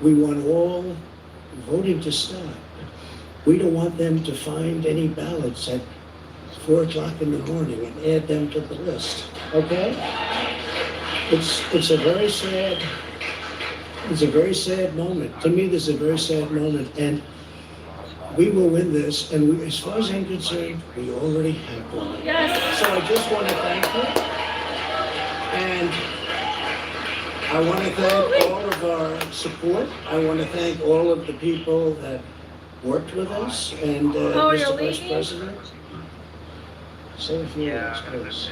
We want all voting to stop. We don't want them to find any ballots at 4 o'clock in the morning and add them to the list, okay? It's a very sad moment. To me, this is a very sad moment, and we will win this, and we, as far as I'm concerned, we already have won. Yes. So I just want to thank you, and I want to thank all of our support. I want to thank all of the people that worked with us, and Mr. Vice President. Say a few words, please.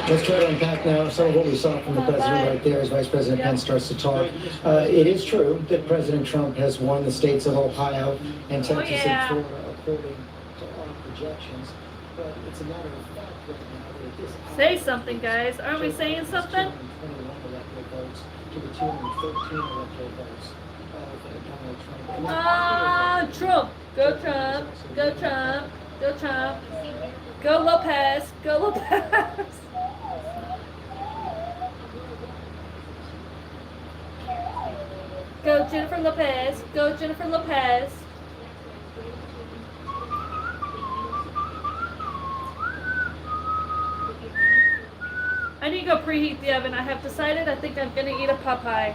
Let's try to unpack now some of what we saw from the president right there as Vice President Pence starts to talk. It is true that President Trump has won the states of Ohio and Texas and Florida according to our projections, but it's a matter of fact right now that this Say something, guys. Aren't we saying something? 221 electoral votes to the 213 electoral votes of Donald Trump. Trump. Go Trump. Go Trump. Go Trump. Go Lopez. Go Lopez. Go Jennifer Lopez. Go Jennifer Lopez. I need to go preheat the oven. I have decided I think I'm gonna eat a Popeye.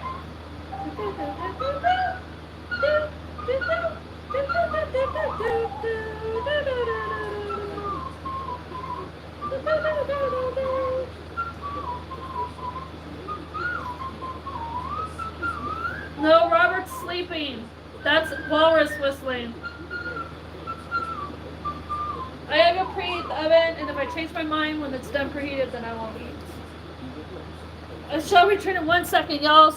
No, Robert's sleeping. That's walrus whistling. I gotta go preheat the oven, and if I change my mind when it's done preheated, then I won't eat. I shall return in 1 second, y'all.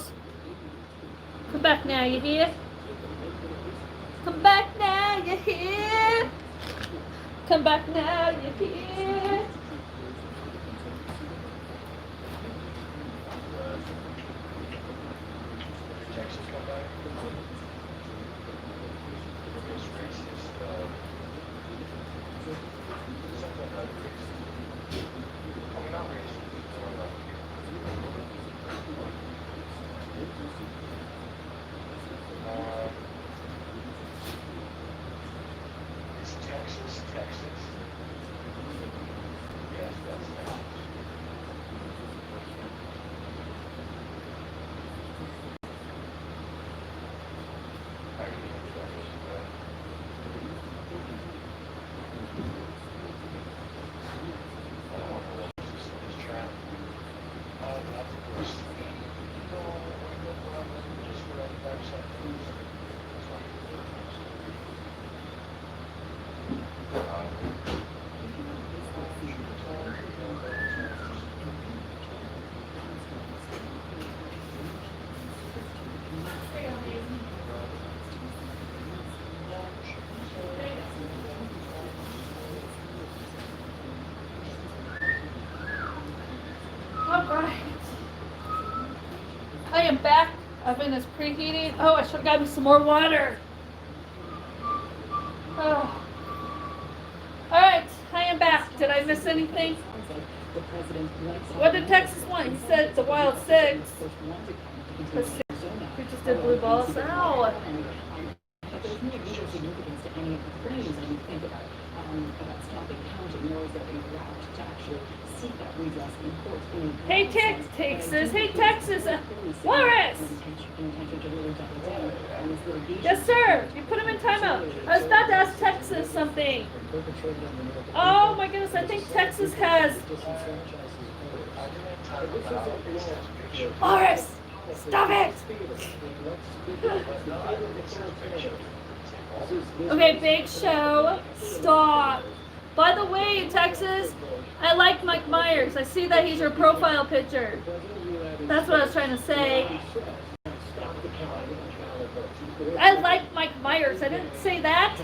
Come back now, you hear? Come back now, you hear? Come back now, you hear? I am back. Oven is preheating. Oh, I should have gotten some more water. Oh. Alright, miss anything? What did Texas want? He said it's a wild 6. Let's see. We just did blue balls. Ow! But there's no real significance to any of the claims when you think about stopping counting, nor is there any route to actually seek that redress in court. Hey, Texas! Hey, Texas! Walrus! Yes, sir! You put him in timeout. I was about to ask Texas something. Oh my goodness, I think Texas has... Walrus! Stop it! Okay, Big Show, stop. By the way, Texas, I like Mike Myers. I see that he's your profile picture. That's what I was trying to say. I like Mike Myers. I didn't say that.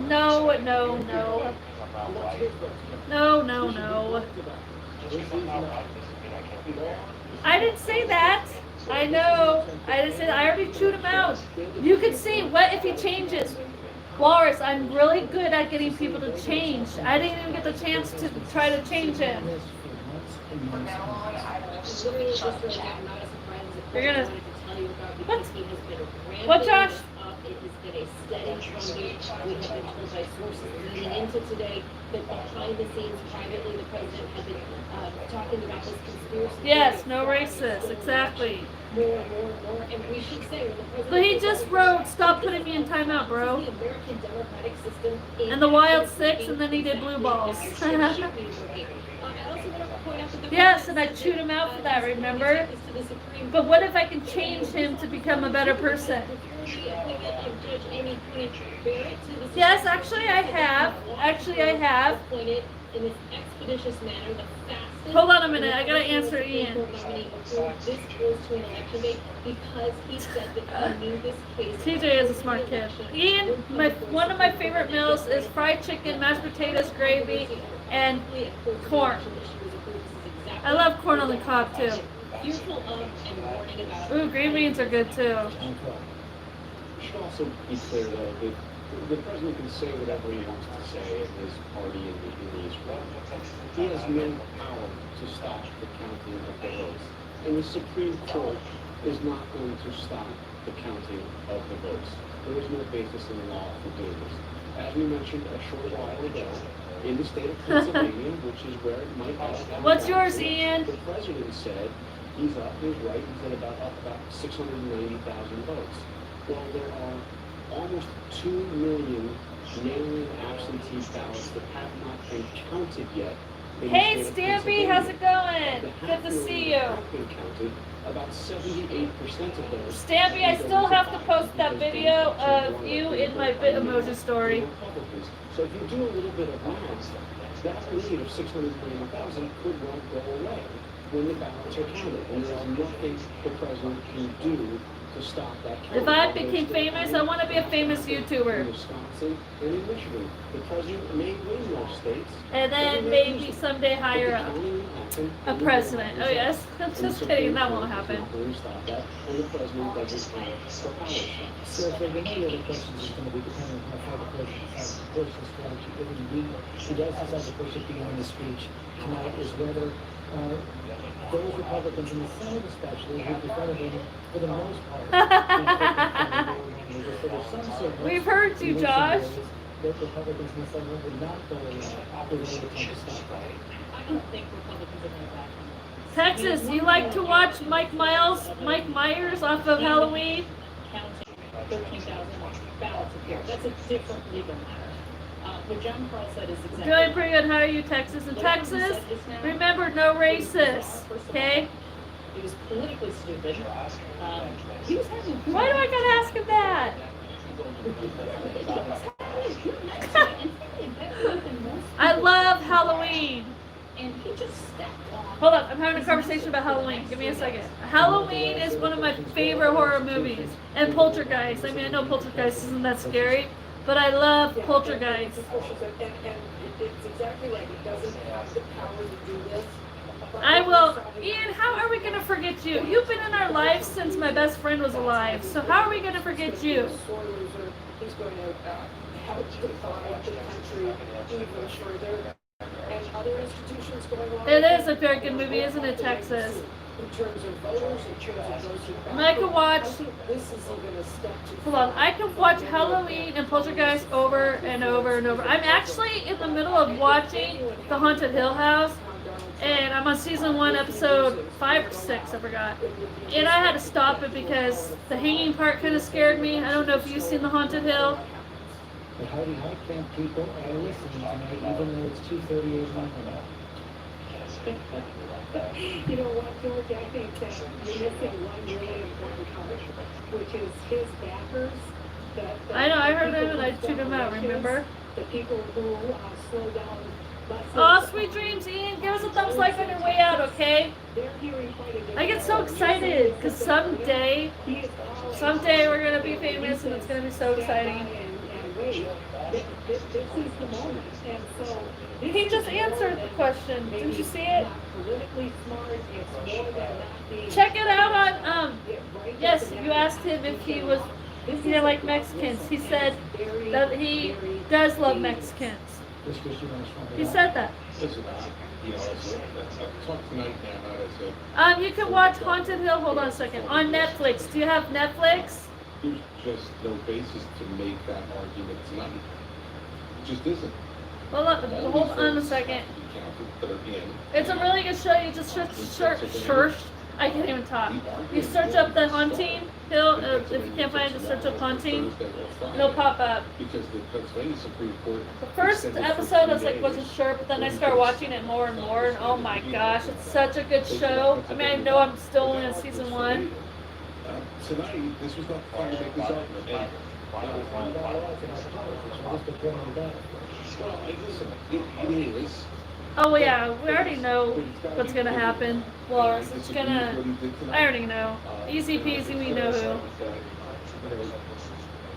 No, no, no. No, no, no. I didn't say that. I know. I just said I already chewed him out. You can see what if he changes. Walrus, I'm really good at getting people to change. I didn't even get the chance to try to change him. You're gonna... What? What, Josh? It has been a steady drumbeat. We have been told by sources leading into today that behind the scenes, privately, the president had been talking about this conspiracy. Yes, no racist, exactly. More and more and more. And we should say, when the president... But he just wrote, stop putting me in timeout, bro. The American democratic system And the wild 6, and then he did blue balls. Yes, and I chewed him out for that, remember? But what if I can change him to become a better person? Yes, actually I have. Actually I have. Hold on a minute, I gotta answer Ian. TJ is a smart kid. Ian, one of my favorite meals is fried chicken, mashed potatoes, gravy, and corn. I love corn on the cob too. Ooh, green beans are good too. We should also be clear, though, that the president can say whatever he wants to say in his party in the Israel. He has no power to stop the counting of the votes. And the Supreme Court is not going to stop the counting of the votes. There is no basis in the law for doing this. As we mentioned a short while ago, in the state of Pennsylvania, which is where it might be. What's yours, Ian? The president said he's up, he's right, he's at up about 690,000 votes. Well, there are almost 2 million mail-in absentee ballots that have not been counted yet. Hey, Stampy, how's it going? Good to see you. About 78% of those. Stampy, I still have to post that video of you in my Bitmoji story. So if you do a little bit of math, that lead of 690,000 could well go away when the ballots are counted. And there's nothing the president can do to stop that count. If I became famous, I want to be a famous YouTuber. In Wisconsin and in Michigan, the president may win those states. And then maybe someday hire a president. Oh yes, I'm just kidding, that won't happen. So for the many other questions is going to be dependent on how far the president has the personal strategy. If he does decide to push it beyond the speech tonight, is whether those Republicans in the Senate especially who defended him for the most part. We've heard you, Josh. That Republicans in the Senate would not go along with the attempt to stop that. I don't think Republicans are going to back him. Texas, you like to watch Mike Myers off of Halloween? Counting 13,000 ballots appear. That's a different legal matter. What John Carl said is exactly Doing pretty good. How are you, Texas? And Texas, remember, no racists, okay? He was politically stupid. He was having... Why do I gotta ask him that? I love Halloween. And he just stepped on. Hold up, I'm having a conversation about Halloween. Give me a second. Halloween is one of my favorite horror movies. And Poltergeist. I mean, I know Poltergeist isn't that scary, but I love Poltergeist. And it's exactly right. He doesn't have the power to do this. I will. Ian, how are we going to forget you? You've been in our lives since my best friend was alive. So how are we going to forget you? He's going to help divide the country even further. And other institutions going on. It is a very good movie, isn't it, Texas? In terms of voters, in terms of those who I could watch. this is even a step too Hold on, I can watch Halloween and Poltergeist over and over and over. I'm actually in the middle of watching The Haunted Hill House, and I'm on season 1, episode 5 or 6, I forgot. And I had to stop it because the hanging part kind of scared me. I don't know if you've seen The Haunted Hill. But howdy, hi, camp people are listening tonight, even though it's 2:38 in the morning. You know what, George, I think that you're missing one really important part, which is his backers. I know, I heard him and I tuned him out, remember? The people who slow down buses. Oh, sweet dreams, Ian. Give us a thumbs like on your way out, okay? They're hearing quite a different I get so excited because someday we're going to be famous and it's going to be so exciting. This is the moment. And so He just answered the question. Didn't you see it? politically smart, it's more than not being. Check it out on, yes, you asked him if he didn't like Mexicans. He said that he does love Mexicans. He said that. Listen, you know, I talk tonight now, as a You can watch Haunted Hill, hold on a second, on Netflix. Do you have Netflix? there's just no basis to make that argument tonight. It just isn't. Hold on a second. It's a really good show. You just search. I can't even talk. You search up The Haunting Hill. If you can't find it, just search up Haunting. It'll pop up. Because the Pennsylvania Supreme Court. The first episode, I was like, wasn't sure, but then I started watching it more and more, and oh my gosh, it's such a good show. I mean, I know I'm still only on season 1. Tonight, this was not fun to make this argument. Well, listen, it is. Oh yeah, we already know what's gonna happen, Walrus. It's gonna. I already know. Easy peasy, we know who.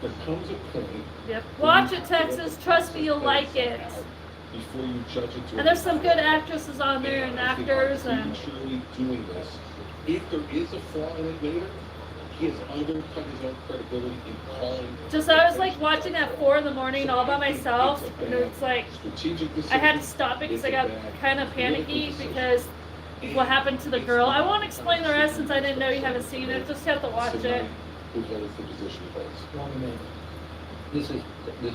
There comes a point. Yep. Watch it, Texas. Trust me, you'll like it. Before you judge it. And there's some good actresses on there and actors and. Truly doing this. If there is a flaw in it later, he has undercut his own credibility in calling. I was like watching at 4 in the morning all by myself, and it's like I had to stop it because I got kind of panicky because what happened to the girl. I won't explain the rest since I didn't know you haven't seen it. Just have to watch it.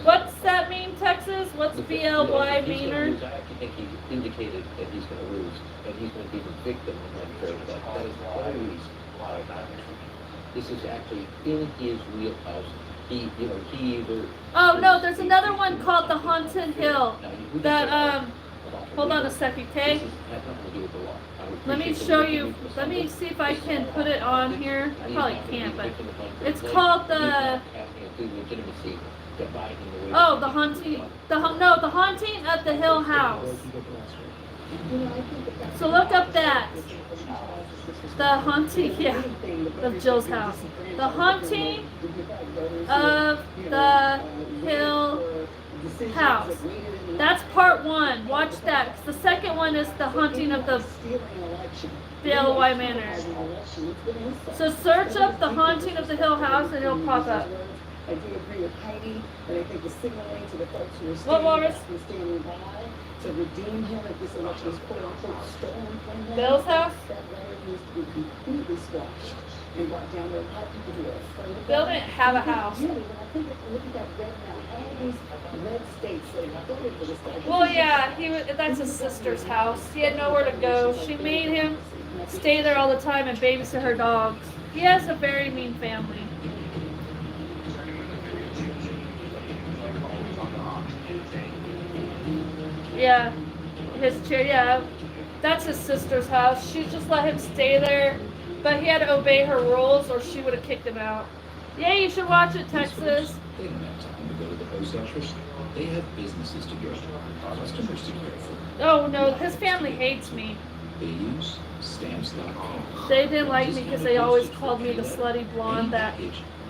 What's that mean, Texas? What's BLY meaner? I actually think he indicated that he's going to lose, and he's going to be the victim of that trade. That is always this is actually in his wheelhouse. He either. Oh no, there's another one called The Haunted Hill. That hold on a second, okay? Let me show you. Let me see if I can put it on here. I probably can't, but it's called the. Oh, the haunting. The haunting at the Hill House. So look up that. The haunting, yeah, of Jill's house. The haunting of the Hill House. That's part 1. Watch that. 'Cause the second one is the haunting of the BLY Manor. So search up the haunting of the Hill House and it'll pop up. I do agree with Heidi, and I think the signaling to the folks who are standing by to redeem him if this election is quote unquote stolen from them. Bill's house? That record needs to be completely squashed and brought down. There are a lot of people who are afraid of Bill didn't have a house. Really, when I think look at that red map, all these red states that have voted for this guy. Well, yeah, that's his sister's house. He had nowhere to go. She made him stay there all the time and babysit her dogs. He has a very mean family. Yeah, that's his sister's house. She just let him stay there, but he had to obey her rules or she would have kicked him out. Yeah, you should watch it, Texas. They don't have time to go to the post office. They have businesses to go to, customers to care for. Oh no, his family hates me. They use stamps.com. They didn't like me because they always called me the slutty blonde that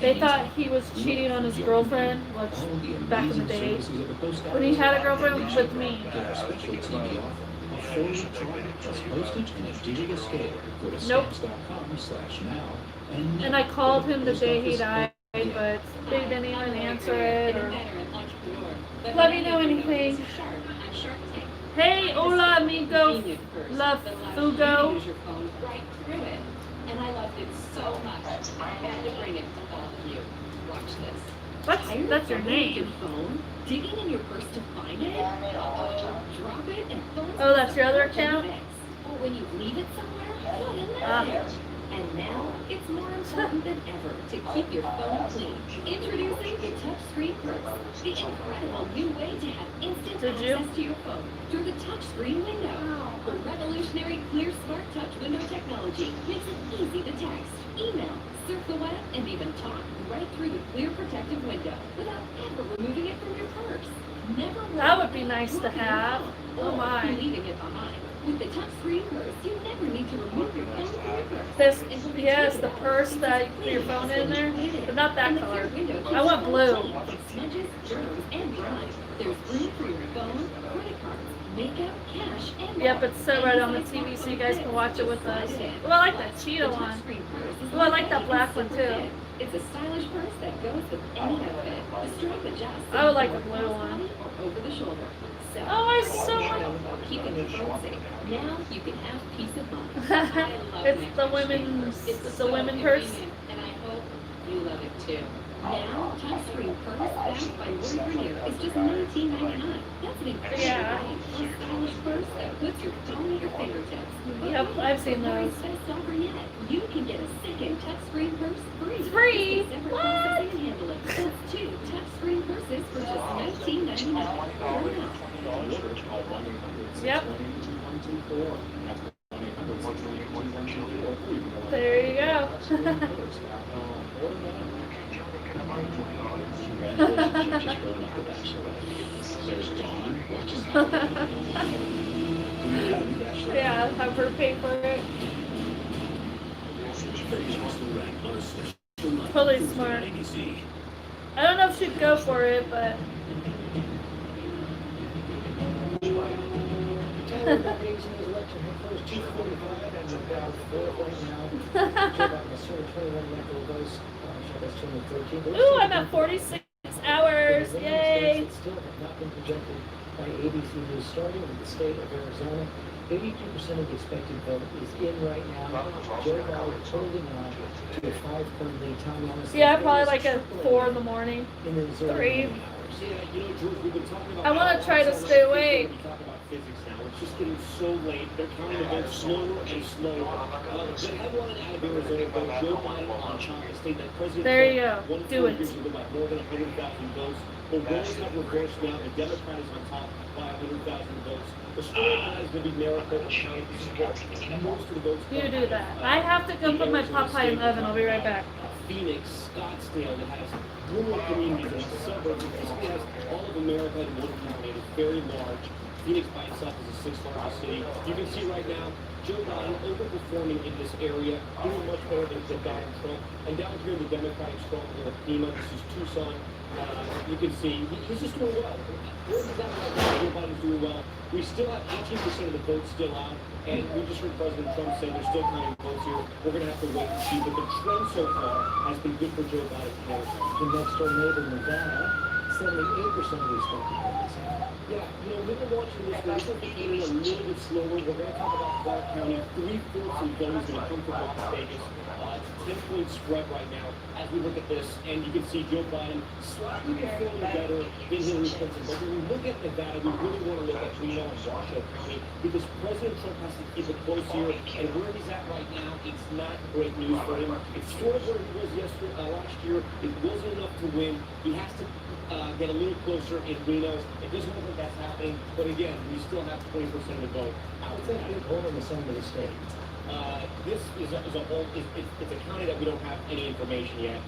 they thought he was cheating on his girlfriend, back in the day, when he had a girlfriend with me. before you try it. Plus postage and a digital scale. Go to Nope. stamps.com/now and And I called him the day he died, but they didn't even answer it or let me know anything. Hey, hola amigo, la Fugo. And I loved it so much. I had to bring it to all of you. Watch this. That's your name. Your phone, digging in your purse to find it. Drop it and Oh, that's your other account? Or when you leave it somewhere, put it in there. And now it's more important than ever to keep your phone clean. Introducing the touchscreen purse, the incredible new way to have instant access to your phone through the touchscreen window. The revolutionary clear smart touch window technology makes it easy to text, email, surf the web, and even talk right through the clear protective window without ever removing it from your purse. Never That would be nice to have. Oh my. leaving it behind. With the touchscreen purse, you never need to remove your phone from your purse. This, yes, the purse that you put your phone in there, but not that color. I want blue. Smudges, germs, and grime. There's room for your phone, credit cards, makeup, cash, and Yep, it's set right on the TV so you guys can watch it with us. Oh, I like that cheetah one. Oh, I like that black one too. It's a stylish purse that goes with any outfit. The strap adjusts. I would like the blue one. Or over the shoulder. So, Oh, I so worry like about keeping your phone safe. Now you can have peace of mind. It's the women's, it's the women purse. And I hope you love it too. Now, touchscreen purse backed by Wood Rainier is just $19.99. That's an incredible value for a stylish purse that puts your phone at your fingertips. Yep, I've seen those. Best offer yet. You can get a second touchscreen purse free. It's free. Separate What? processing and handling. That's 2 touchscreen purses for just $19.99. Yep. There you go. Yeah, have her pay for it. Totally smart. I don't know if she'd go for it, but. Ooh, I'm at 46 hours. Yay! Still have not been projected by ABC News, starting with the state of Arizona. 82% of the expected vote is in right now. Joe Biden holding on to a 5-point lead. Tommy, honestly, Yeah, probably like at 4 in the morning. in the 3. George, we've been talking about I want to try to stay awake. We talk about physics now. It's just getting so late. They're counting the votes slower and slower. The headline out of Arizona, though, Joe Biden on China state that President There you Trump go. won Do it. by more than 100,000 votes. The roles have reversed now. The Democrat is on top by 100,000 votes. The story is going to be Maricopa County. This is what most of the votes You do that. I have to go put my Popeye in the oven. I'll be right back. Phoenix, Scottsdale, that has rural communities and suburbs. It basically has all of America in one county. It is very large. Phoenix by itself is the 6th largest city. You can see right now, Joe Biden overperforming in this area, doing much better than Donald Trump. And down here, the Democratic stronghold of Pima. This is Tucson. You can see he's just doing well. Where is that right now? Joe Biden's doing well. We still have 18% of the votes still out, and we just heard President Trump say they're still counting votes here. We're going to have to wait and see. But the trend so far has been good for Joe Biden. The next door neighbor, Nevada, 78% of the expected votes. Yeah, we've been watching this. This is becoming a little bit slower. We're going to talk about Clark County. 3/4 of the vote is going to come from Las Vegas. It's a 10-point spread right now as we look at this. And you can see Joe Biden slightly performing better than Hillary Clinton. But when we look at Nevada, we really want to look at Reno and Washoe County because President Trump has to keep it close here. And where he's at right now, it's not great news for him. It's sort of where he was last year. It wasn't enough to win. He has to get a little closer in Reno. It doesn't look like that's happening, but again, we still have 20% of the vote out. What's that big hole in the center of the state? This is a whole. It's a county that we don't have any information yet.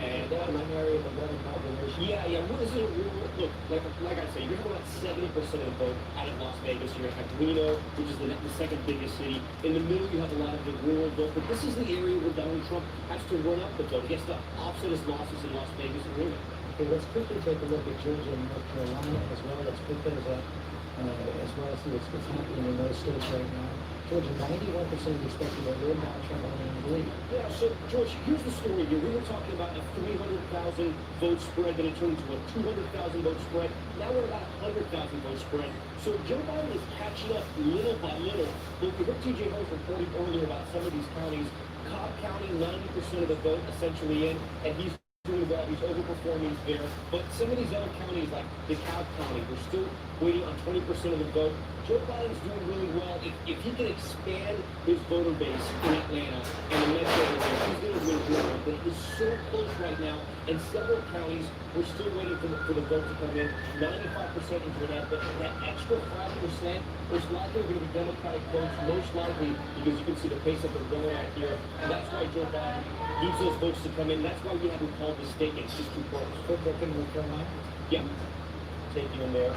And that one area of the weather population. Yeah. This is a real look. Like I say, you're going to have about 70% of the vote out of Las Vegas. You're going to have Reno, which is the second biggest city. In the middle, you have a lot of the rural vote, but this is the area where Donald Trump has to run up the vote. He has to offset his losses in Las Vegas and Reno. Okay, let's quickly take a look at Georgia and North Carolina as well. Let's put those up as well, see what's happening in those states right now. Georgia, 91% of the expected vote, Donald Trump in the lead. Yeah, so George, here's the story here. We were talking about a 300,000 vote spread, then it turned into a 200,000 vote spread. Now we're about a 100,000 vote spread. So Joe Biden is catching up little by little. Look, we heard TJ Holmes reporting earlier about some of these counties. Cobb County, 90% of the vote essentially in, and he's doing well. He's overperforming there. But some of these other counties, like DeKalb County, we're still waiting on 20% of the vote. Joe Biden's doing really well. If he can expand his voter base in Atlanta and the metro area, he's going to win more. But he's so close right now. In several counties, we're still waiting for the vote to come in. 95% into that, but that extra 5%, most likely going to be Democratic votes, most likely, because you can see the pace that they're going at here. And that's why Joe Biden needs those votes to come in. That's why we haven't called this state. It's just too close. Football in North Carolina? Yeah. Take you in there.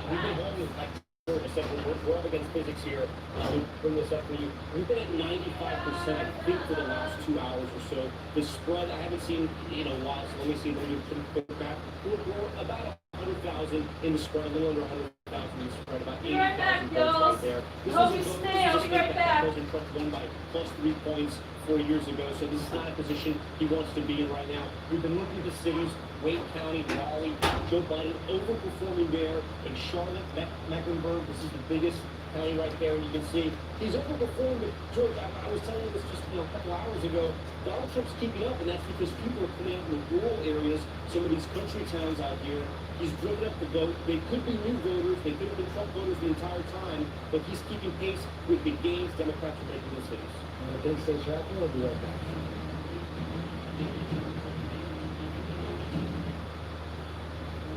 We've been holding, like I said, we're up against physics here. We'll bring this up for you. We've been at 95%, I think, for the last 2 hours or so. The spread, I haven't seen in a while, so let me see if we can put it back. We're about 100,000 in the spread, a little under 100,000 in the spread, about 80,000 votes right there. This I'll is be a stay, I'll be right back. President Trump won by plus 3 points 4 years ago, so this is not a position he wants to be in right now. We've been looking at the cities, Wayne County, Raleigh, Joe Biden overperforming there. In Charlotte, Mecklenburg, this is the biggest county right there, and you can see he's overperformed. But George, I was telling you this just a couple hours ago. Donald Trump's keeping up, and that's because people are coming out in the rural areas, some of these country towns out here. He's driven up the vote. They could be new voters. They could have been Trump voters the entire time, but he's keeping pace with the gains Democrats are making in the cities. Big State Tractor will be right back.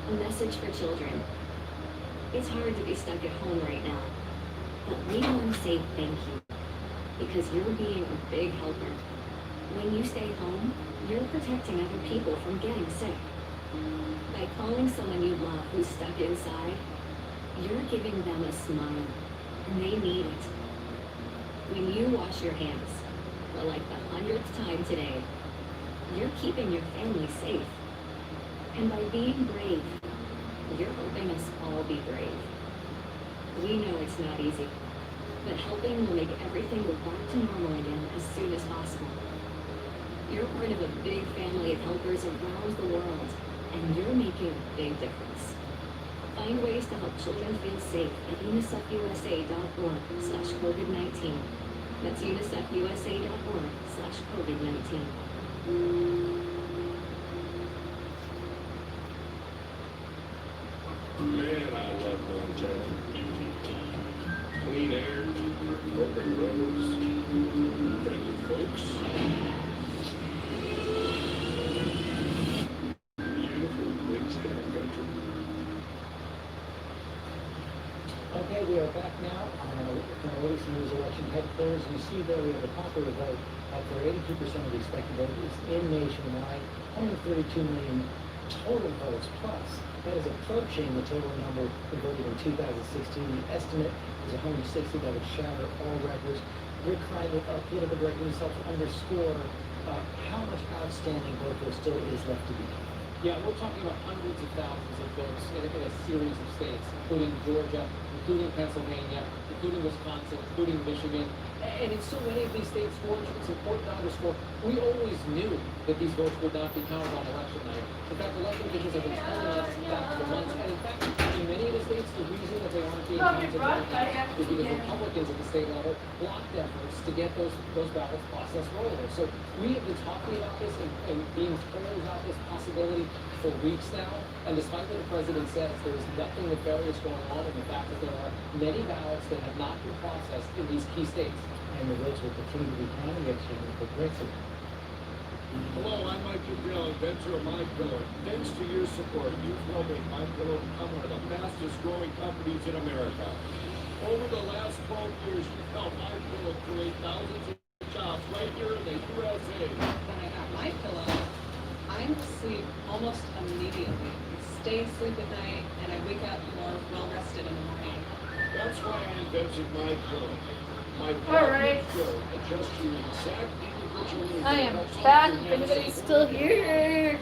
A message for children. It's hard to be stuck at home right now, but we want to say thank you because you're being a big helper. When you stay home, you're protecting other people from getting sick. By calling someone you love who's stuck inside, you're giving them a smile, and they need it. When you wash your hands, for like the 100th time today, you're keeping your family safe. And by being brave, you're helping us all be brave. We know it's not easy, but helping will make everything go back to normal again as soon as possible. You're part of a big family of helpers around the world, and you're making a big difference. Find ways to help children feel safe at unicefusa.org/COVID-19. That's unicefusa.org/COVID-19. Man, I love Montana. Clean air, open roads, friendly folks. Beautiful big sky country. Okay, we are back now on the latest news election headquarters. You see there we have a popular vote for 82% of the expected vote is in nationwide, 132 million total votes plus. That is approaching the total number that voted in 2016. The estimate is 160. That would shatter all records. Rick Klein, political director himself, to underscore how much outstanding vote there still is left to be done. Yeah, we're talking about hundreds of thousands of votes in a series of states, including Georgia, including Pennsylvania, including Wisconsin, including Michigan. And in so many of these states, George, it's important to underscore, we always knew that these votes would not be counted on election night. In fact, election officials have been telling us that for months. And in fact, in many of the states, the reason that they aren't being counted is because Republicans at the state level blocked efforts to get those ballots processed earlier. So we have been talking about this and being told about this possibility for weeks now. And despite what the president says, there is nothing nefarious going on in the fact that there are many ballots that have not been processed in these key states. And the votes will continue to be counted next year for Brexit. Hello, I'm Mike Duprell, inventor of MyPillow. Thanks to your support, you've helped make MyPillow become one of the fastest growing companies in America. Over the last 12 years, you've helped MyPillow create thousands of jobs right here in the USA. When I got MyPillow, I sleep almost immediately. I stay asleep at night, and I wake up more well-rested in the morning. That's why I invented MyPillow. My Alright. adjust your exact individual needs. I am back. If anybody's still here.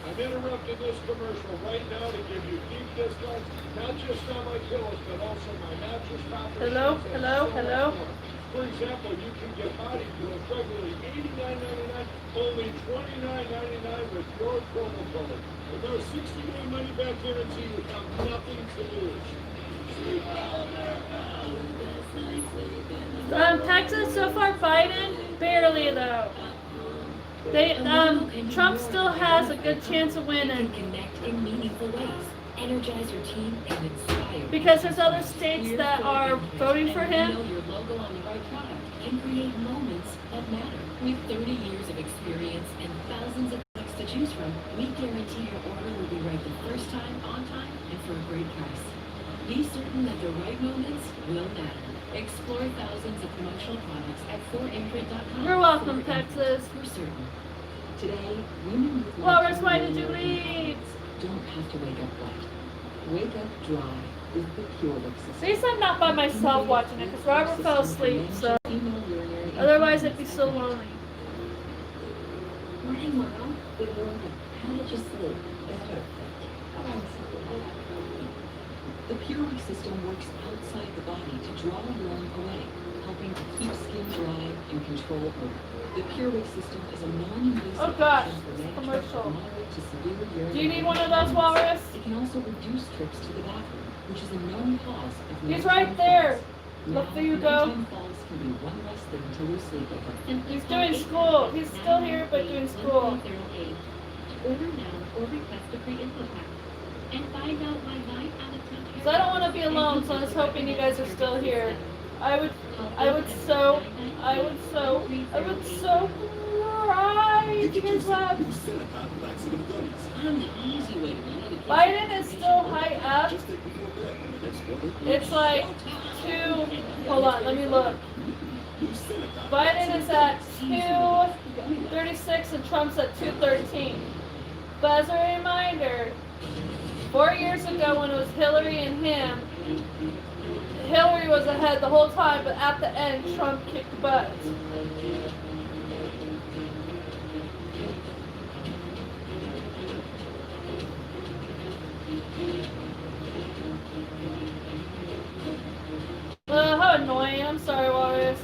I'm interrupting this commercial right now to give you deep discounts, not just on my pillows, but also my mattress toppers. Hello, sheets, and hello, so much hello. more. For example, you can get body pillows regularly $89.99, only $29.99 with your promo code. With our 60-day money-back guarantee, you have nothing to lose. Texas, so far Biden, barely though. Trump still has a good chance of winning. Connect in meaningful ways. Energize your team and inspire. Because there's other states that are voting for him. Know your logo on the right product and create moments that matter. With 30 years of experience and thousands of products to choose from, we guarantee your order will be right the first time, on time, and for a great price. Be certain that the right moments will matter. Explore thousands of promotional products at 4imprint.com. You're welcome, Texas. For certain. Today, women with Loris, why did you leave? don't have to wake up wet. Wake up dry with the PureWick system. At least I'm not by myself watching it, because Robert fell asleep, so otherwise it'd be so lonely. Morning, Mom. Good morning. How did you sleep? Better. The PureWick system works outside the body to draw urine away, helping to keep skin dry and control odor. The PureWick system is a non-invasive Oh gosh, option for management commercial. of moderate to severe urinary Do you need one of those, Walrus? It can also reduce trips to the bathroom, which is a known cause of He's nighttime right there. falls. Look, there you go. Nighttime falls can be one less thing to lose sleep over. He's doing school. He's still here, but doing school. Order now or request a free info pack. And find out why 9 out of 10 So I don't want to be alone, so I was hoping you guys are still here. I would so cry if you guys left. Biden is still high up. It's like 2, hold on, let me look. Biden is at 236 and Trump's at 213. But as a reminder, 4 years ago when it was Hillary and him, Hillary was ahead the whole time, but at the end, Trump kicked butt. How annoying. I'm sorry, Walrus.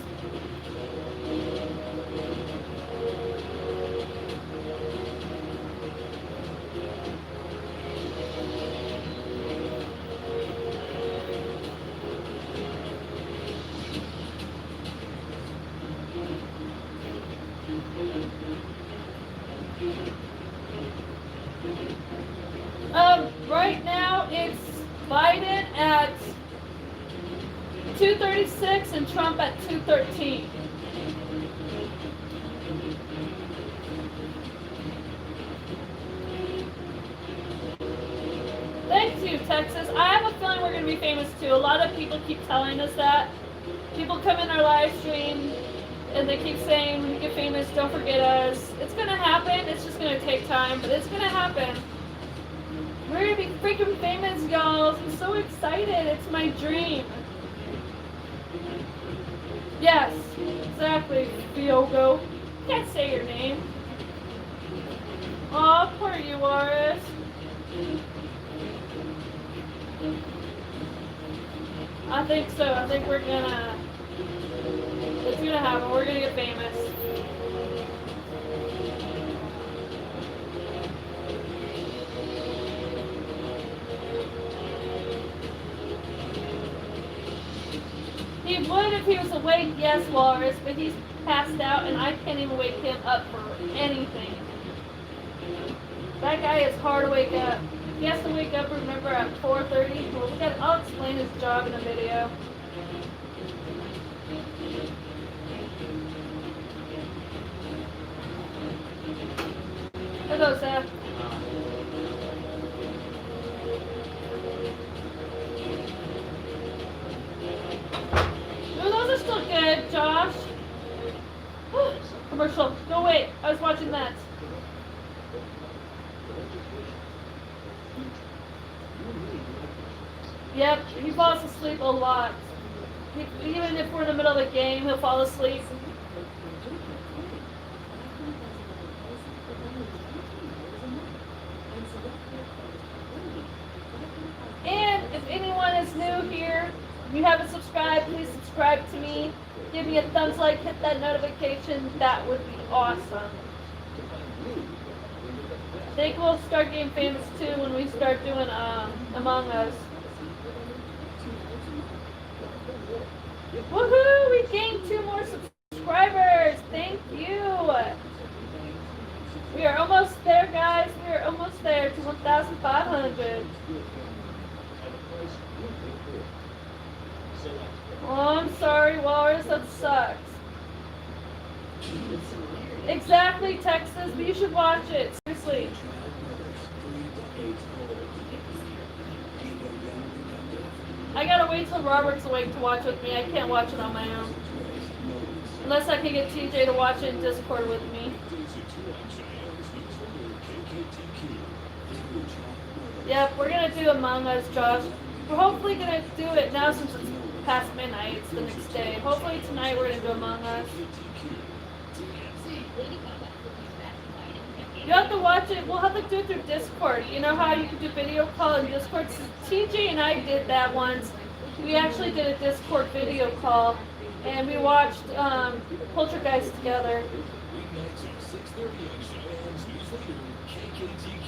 Right now it's Biden at 236 and Trump at 213. Thank you, Texas. I have a feeling we're going to be famous too. A lot of people keep telling us that. People come in our live stream and they keep saying, when you get famous, don't forget us. It's going to happen. It's just going to take time, but it's going to happen. We're going to be freaking famous, y'all. I'm so excited. It's my dream. Yes, exactly, Fiogo. Can't say your name. Aw, poor you, Walrus. I think so. I think we're gonna... It's gonna happen. We're gonna get famous. He would if he was awake, yes, Walrus, but he's passed out and I can't even wake him up for anything. That guy is hard to wake up. He has to wake up, remember, at 4:30. Well, I'll explain his job in a video. Hello, Seth. No, those are still good, Josh. Commercial. No, wait. I was watching that. Yep, he falls asleep a lot. Even if we're in the middle of the game, he'll fall asleep. new here, if you haven't subscribed, please subscribe to me. Give me a thumbs like, hit that notification. That would be awesome. I think we'll start getting famous too when we start doing Among Us. Woohoo! We gained 2 more subscribers. Thank you. We are almost there, guys. We are almost there to 1,500. Oh, I'm sorry, Walrus. That sucks. Exactly, Texas, but you should watch it. Seriously. I gotta wait till Robert's awake to watch with me. I can't watch it on my own. Unless I can get TJ to watch it in Discord with me. Yep, we're gonna do Among Us, Josh. We're hopefully gonna do it now since it's past midnight. It's the next day. Hopefully tonight we're gonna do Among Us. You have to watch it. We'll have to do it through Discord. You know how you can do video call in Discord? TJ and I did that once. We actually did a Discord video call, and we watched Poltergeist together.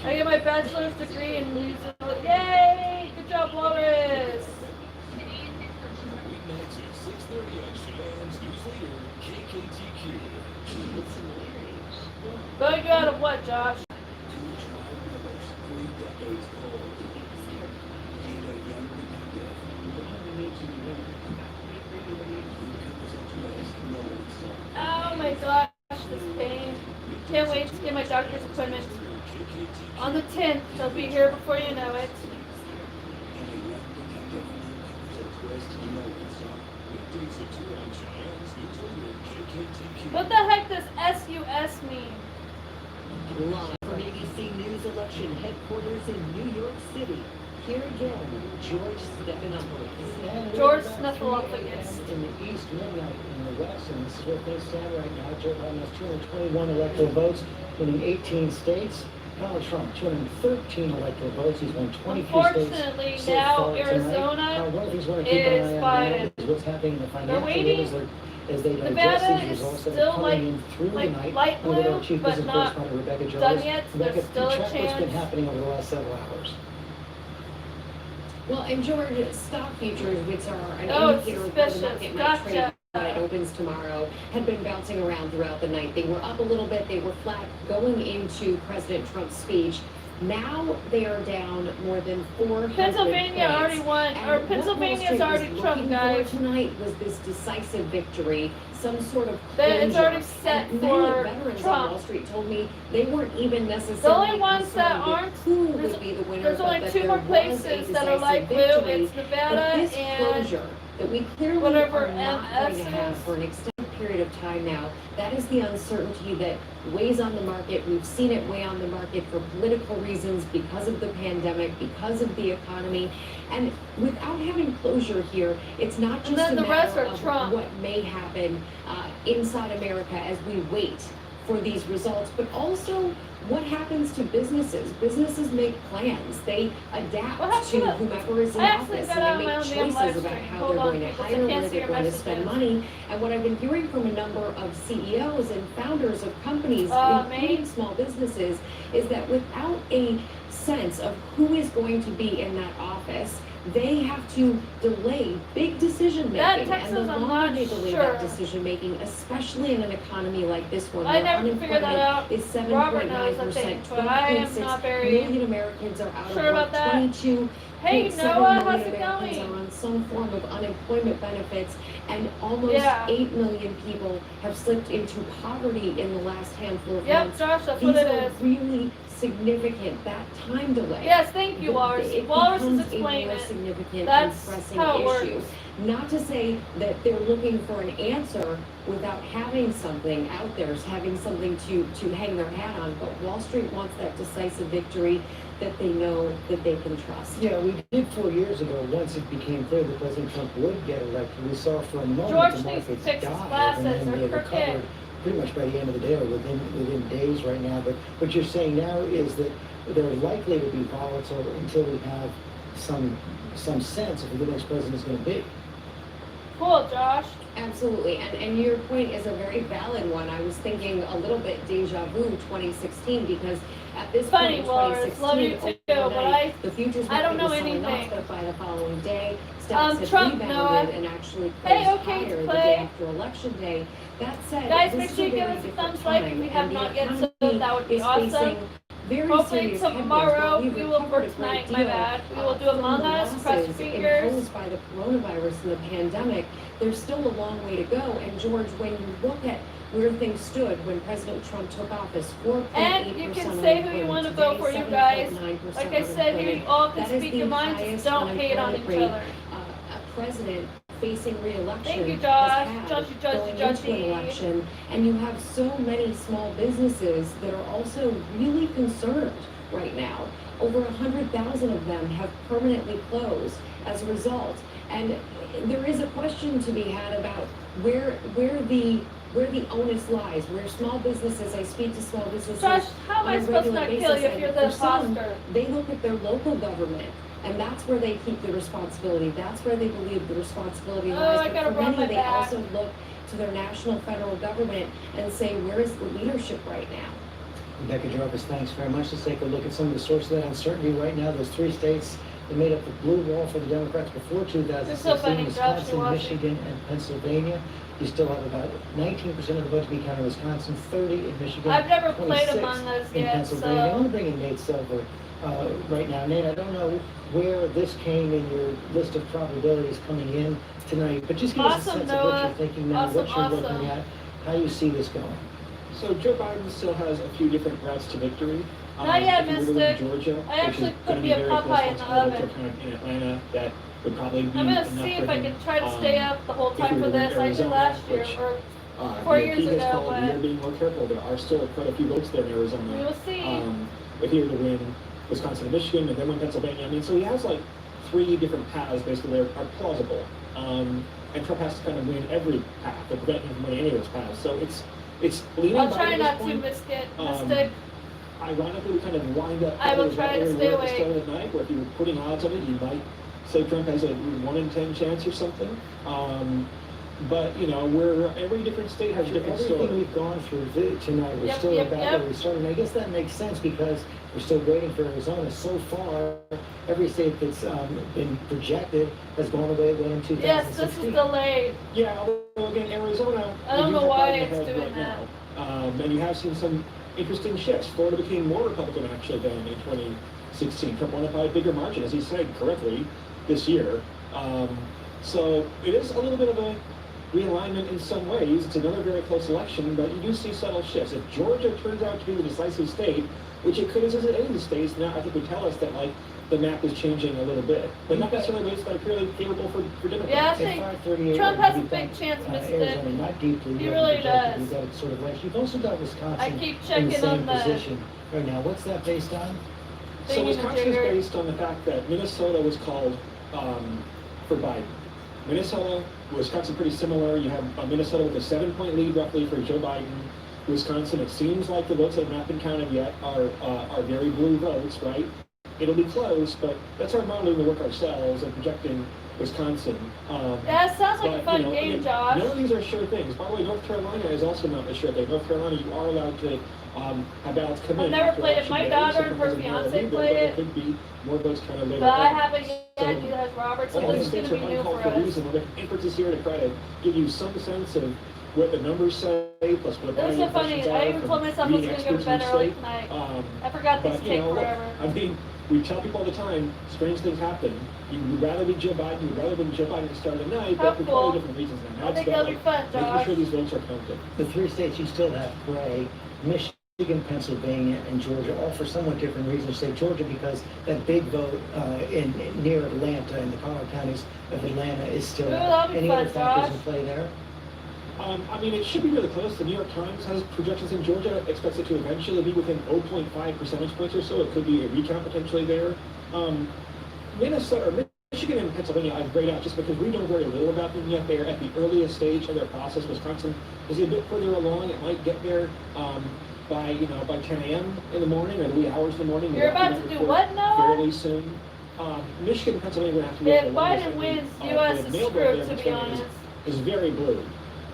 I get my bachelor's degree in music. Yay! Good job, Walrus. Going out of what, Josh? Oh my gosh, this pain. Can't wait to get my doctor's appointment. On the 10th, they'll be here before you know it. What the heck does SUS mean? Live from ABC News election headquarters in New York City. Here again, George Stephanopoulos. George Stephanopoulos. In the East, midnight in the West, and this is where things stand right now. Joe Biden has 221 electoral votes, winning 18 states. Donald Trump, 213 electoral votes. He's won 22 states. Unfortunately, so now far Arizona tonight. One of the things we want to keep an eye on now is what's happening in the financial world as they digest these results that are coming in through the night. Light And with our blue, Chief but Business not Correspondent Rebecca done Jarvis. yet. Rebecca, There's still a check what's been chance. happening over the last several hours. Well, and George, stock futures, which are an Oh, indicator of suspicious. whether the market might Gotcha. trade when it opens tomorrow, had been bouncing around throughout the night. They were up a little bit. They were flat going into President Trump's speech. Now they are down more than 400 Pennsylvania points. already won, And or what Pennsylvania's Wall Street already was Trump, looking guys. for tonight was this decisive victory, some sort of It's closure. already set And for many veterans Trump. on Wall Street told me they weren't even The necessarily only ones that concerned with aren't, who would be the winner, there's but only that 2 there more was a places that are decisive light blue. victory. It's Nevada But this and closure that we clearly whatever are not going to have MSs. for an extended period of time now, that is the uncertainty that weighs on the market. We've seen it weigh on the market for political reasons, because of the pandemic, because of the economy. And without having closure here, it's not just then a the rest matter are of Trump. what may happen inside America as we wait for these results, but also what happens to businesses. Businesses make plans. They adapt to whomever is in office, and they make choices about how they're going to hire, where they're going to spend money. And what I've been hearing from a number of CEOs and founders of companies, including small businesses, is that without a sense of who is going to be in that office, they have to delay big decision That making, and Texas, the I'm longer not they delay sure. that decision making, especially in an economy like this one, I where never could figure that out. unemployment is Robert knows, I 7.9%, think, but I am not 12.6 very million Americans are out sure of about work, that. 22 Hey, 0.7 Noah, how's million it Americans going? are on some form of unemployment benefits, and almost Yeah. 8 million people have slipped into poverty in the last handful of Yep, months. Josh, that's These what it are is. really significant. That time delay. Yes, thank you, Walrus. It Walrus is becomes a explaining more it. significant That's and pressing how it issue. works. Not to say that they're looking for an answer without having something out there, having something to hang their hat on, but Wall Street wants that decisive victory that they know that they can trust. Yeah, we did 4 years ago, once it became clear that President Trump would get elected. We saw for a moment George the needs to markets fix his dive, glasses, and then they're they crooked. recovered pretty much by the end of the day, or within days right now. But what you're saying now is that they're likely to be volatile until we have some sense of who the next president is going to be. Cool, Josh. Absolutely, and your point is a very valid one. I was thinking a little bit deja vu 2016 because at this point in 2016, love you too, but the futures I don't market know was selling off, anything. but by the following day, stocks had Trump, rebounded and actually closed higher the day after election day. That said, guys, this make is sure a you give very us a different thumbs like if time, we have and not the yet, so economy that would be is awesome. facing very Hopefully serious tomorrow headwinds, but we we've will recovered work a great tonight, my deal, bad. We will do from Among the Us, cross your losses fingers. imposed by the coronavirus and the pandemic. There's still a long way to go. And George, when you look at where things stood when President Trump took office, 4.8% And you can say who you want to vote for, you guys. Like I said, you all can speak your mind, just don't hate on each other. A president facing re-election. Thank you, has Josh. had Judgy. going into an election, and you have so many small businesses that are also really concerned right now. Over 100,000 of them have permanently closed as a result, and there is a question to be had about where the onus lies, where small businesses, I speak to small businesses. Josh, how am I on a supposed to regular not basis, kill you if and you're the for some, imposter? They look at their local government, and that's where they keep the responsibility. That's where they believe the responsibility lies. I But gotta for run many, my they back. also look to their national federal government and say, where is the leadership right now? Rebecca Jarvis, thanks very much. Let's take a look at some of the sources of that uncertainty right now. Those three states that made up the blue wall for the Democrats before 2016, so funny, Josh, Wisconsin, you're watching. Michigan, and Pennsylvania. You still have about 19% of the vote to be counted in Wisconsin, 30 in Michigan, I've never played 26 Among Us in yet, Pennsylvania. I so- want to bring in Nate Silver right now. Nate, I don't know where this came in your list of probabilities coming in tonight, but just give us a Awesome, sense of what Noah. you're thinking now, what you're looking at, how you see this going. So Joe Biden still has a few different routes to victory. Not yet, if you were to win Mystic. Georgia, I actually which is could gonna be a very close Popeye in once the more oven. to kind of in Atlanta, that would probably be I'm gonna enough see for if I him. can try to stay up the whole if time we for were to win this. I did Arizona, last year, which, or you 4 know, years he has ago, called, but we're being more careful. There are still quite a few votes there in Arizona. we will see. If he were to win Wisconsin and Michigan and then win Pennsylvania, I mean, so he has like 3 different paths basically that are plausible. And Trump has to kind of win every path to prevent him from winning any of those paths. So it's leaning I'll Biden try at this not to point. miss it. Mystic. Ironically, we kind of wind up I will right try to where we stay were at the awake. start of the night, where if you were putting odds on it, you might say Trump has a 1 in 10 chance or something. But you know, every different state has a different Everything story. we've gone through tonight, we're Yep, still yep, about yep. where we started. And I guess that makes sense because we're still waiting for Arizona. So far, every state that's been projected has gone away in 2016. Yes, this is delayed. Yeah, although again, Arizona. I don't you know have why Biden it's ahead doing right that. now. And you have seen some interesting shifts. Florida became more Republican actually than in 2016. Trump won it by a bigger margin, as he said correctly, this year. So it is a little bit of a realignment in some ways. It's another very close election, but you do see subtle shifts. If Georgia turns out to be the decisive state, which it could as any of the states, now I think would tell us that like the map is changing a little bit, but not necessarily ways that are purely favorable for Democrats. Yeah, I think Trump has a big chance, Arizona, Mystic. not deeply. He yet really projected. does. We've got it sort of right. You've also got Wisconsin I keep in the checking same on the position right now. What's that based on? So Wisconsin is based on the fact that Minnesota was called for Biden. Minnesota, Wisconsin, pretty similar. You have Minnesota with a 7-point lead roughly for Joe Biden. Wisconsin, it seems like the votes that have not been counted yet are very blue votes, right? It'll be close, but that's our modeling to work ourselves and projecting Wisconsin. That sounds like a fun you know, game, again, Josh. none of these are sure things. By the way, North Carolina is also not a sure thing. North Carolina, you are allowed to have ballots come in. I've never after played it. election My day, daughter so and her sometimes it's more fiance illegal, play but it. could be more votes kind of later But I on. haven't yet. Neither has Robert, so All this these is things going are to be new uncalled for for us. reason. We're making inferences here to try to give you some sense of what the numbers say, plus what It was so funny. I even told myself I was going to go to bed early tonight. I forgot these But, you take know, look, forever. I mean, we tell people all the time, strange things happen. You'd rather be Joe Biden, you'd rather be Joe Biden at the start of the night, How but for cool. totally different reasons now. I think that'll be fun, making Josh. sure these votes are counted. The 3 states you still have gray, Michigan, Pennsylvania, and Georgia, all for somewhat different reasons. Say Georgia because that big vote near Atlanta in the Colorado counties of Atlanta is still Ooh, out. that'll be Any fun, other factors Josh. in play there? I mean, it should be really close. The New York Times has projections in Georgia, expects it to eventually be within 0.5 percentage points or so. It could be a recount potentially there. Michigan and Pennsylvania I've grayed out just because we know very little about them yet. They're at the earliest stage of their process. Wisconsin is a bit further along. It might get there by 10 a.m. in the morning or the wee hours in the morning. You're about to do what now? Fairly soon. Michigan and Pennsylvania have to be If on the longest. Biden wins, The U.S. is mail vote screwed, there to in be Pennsylvania honest. is very blue.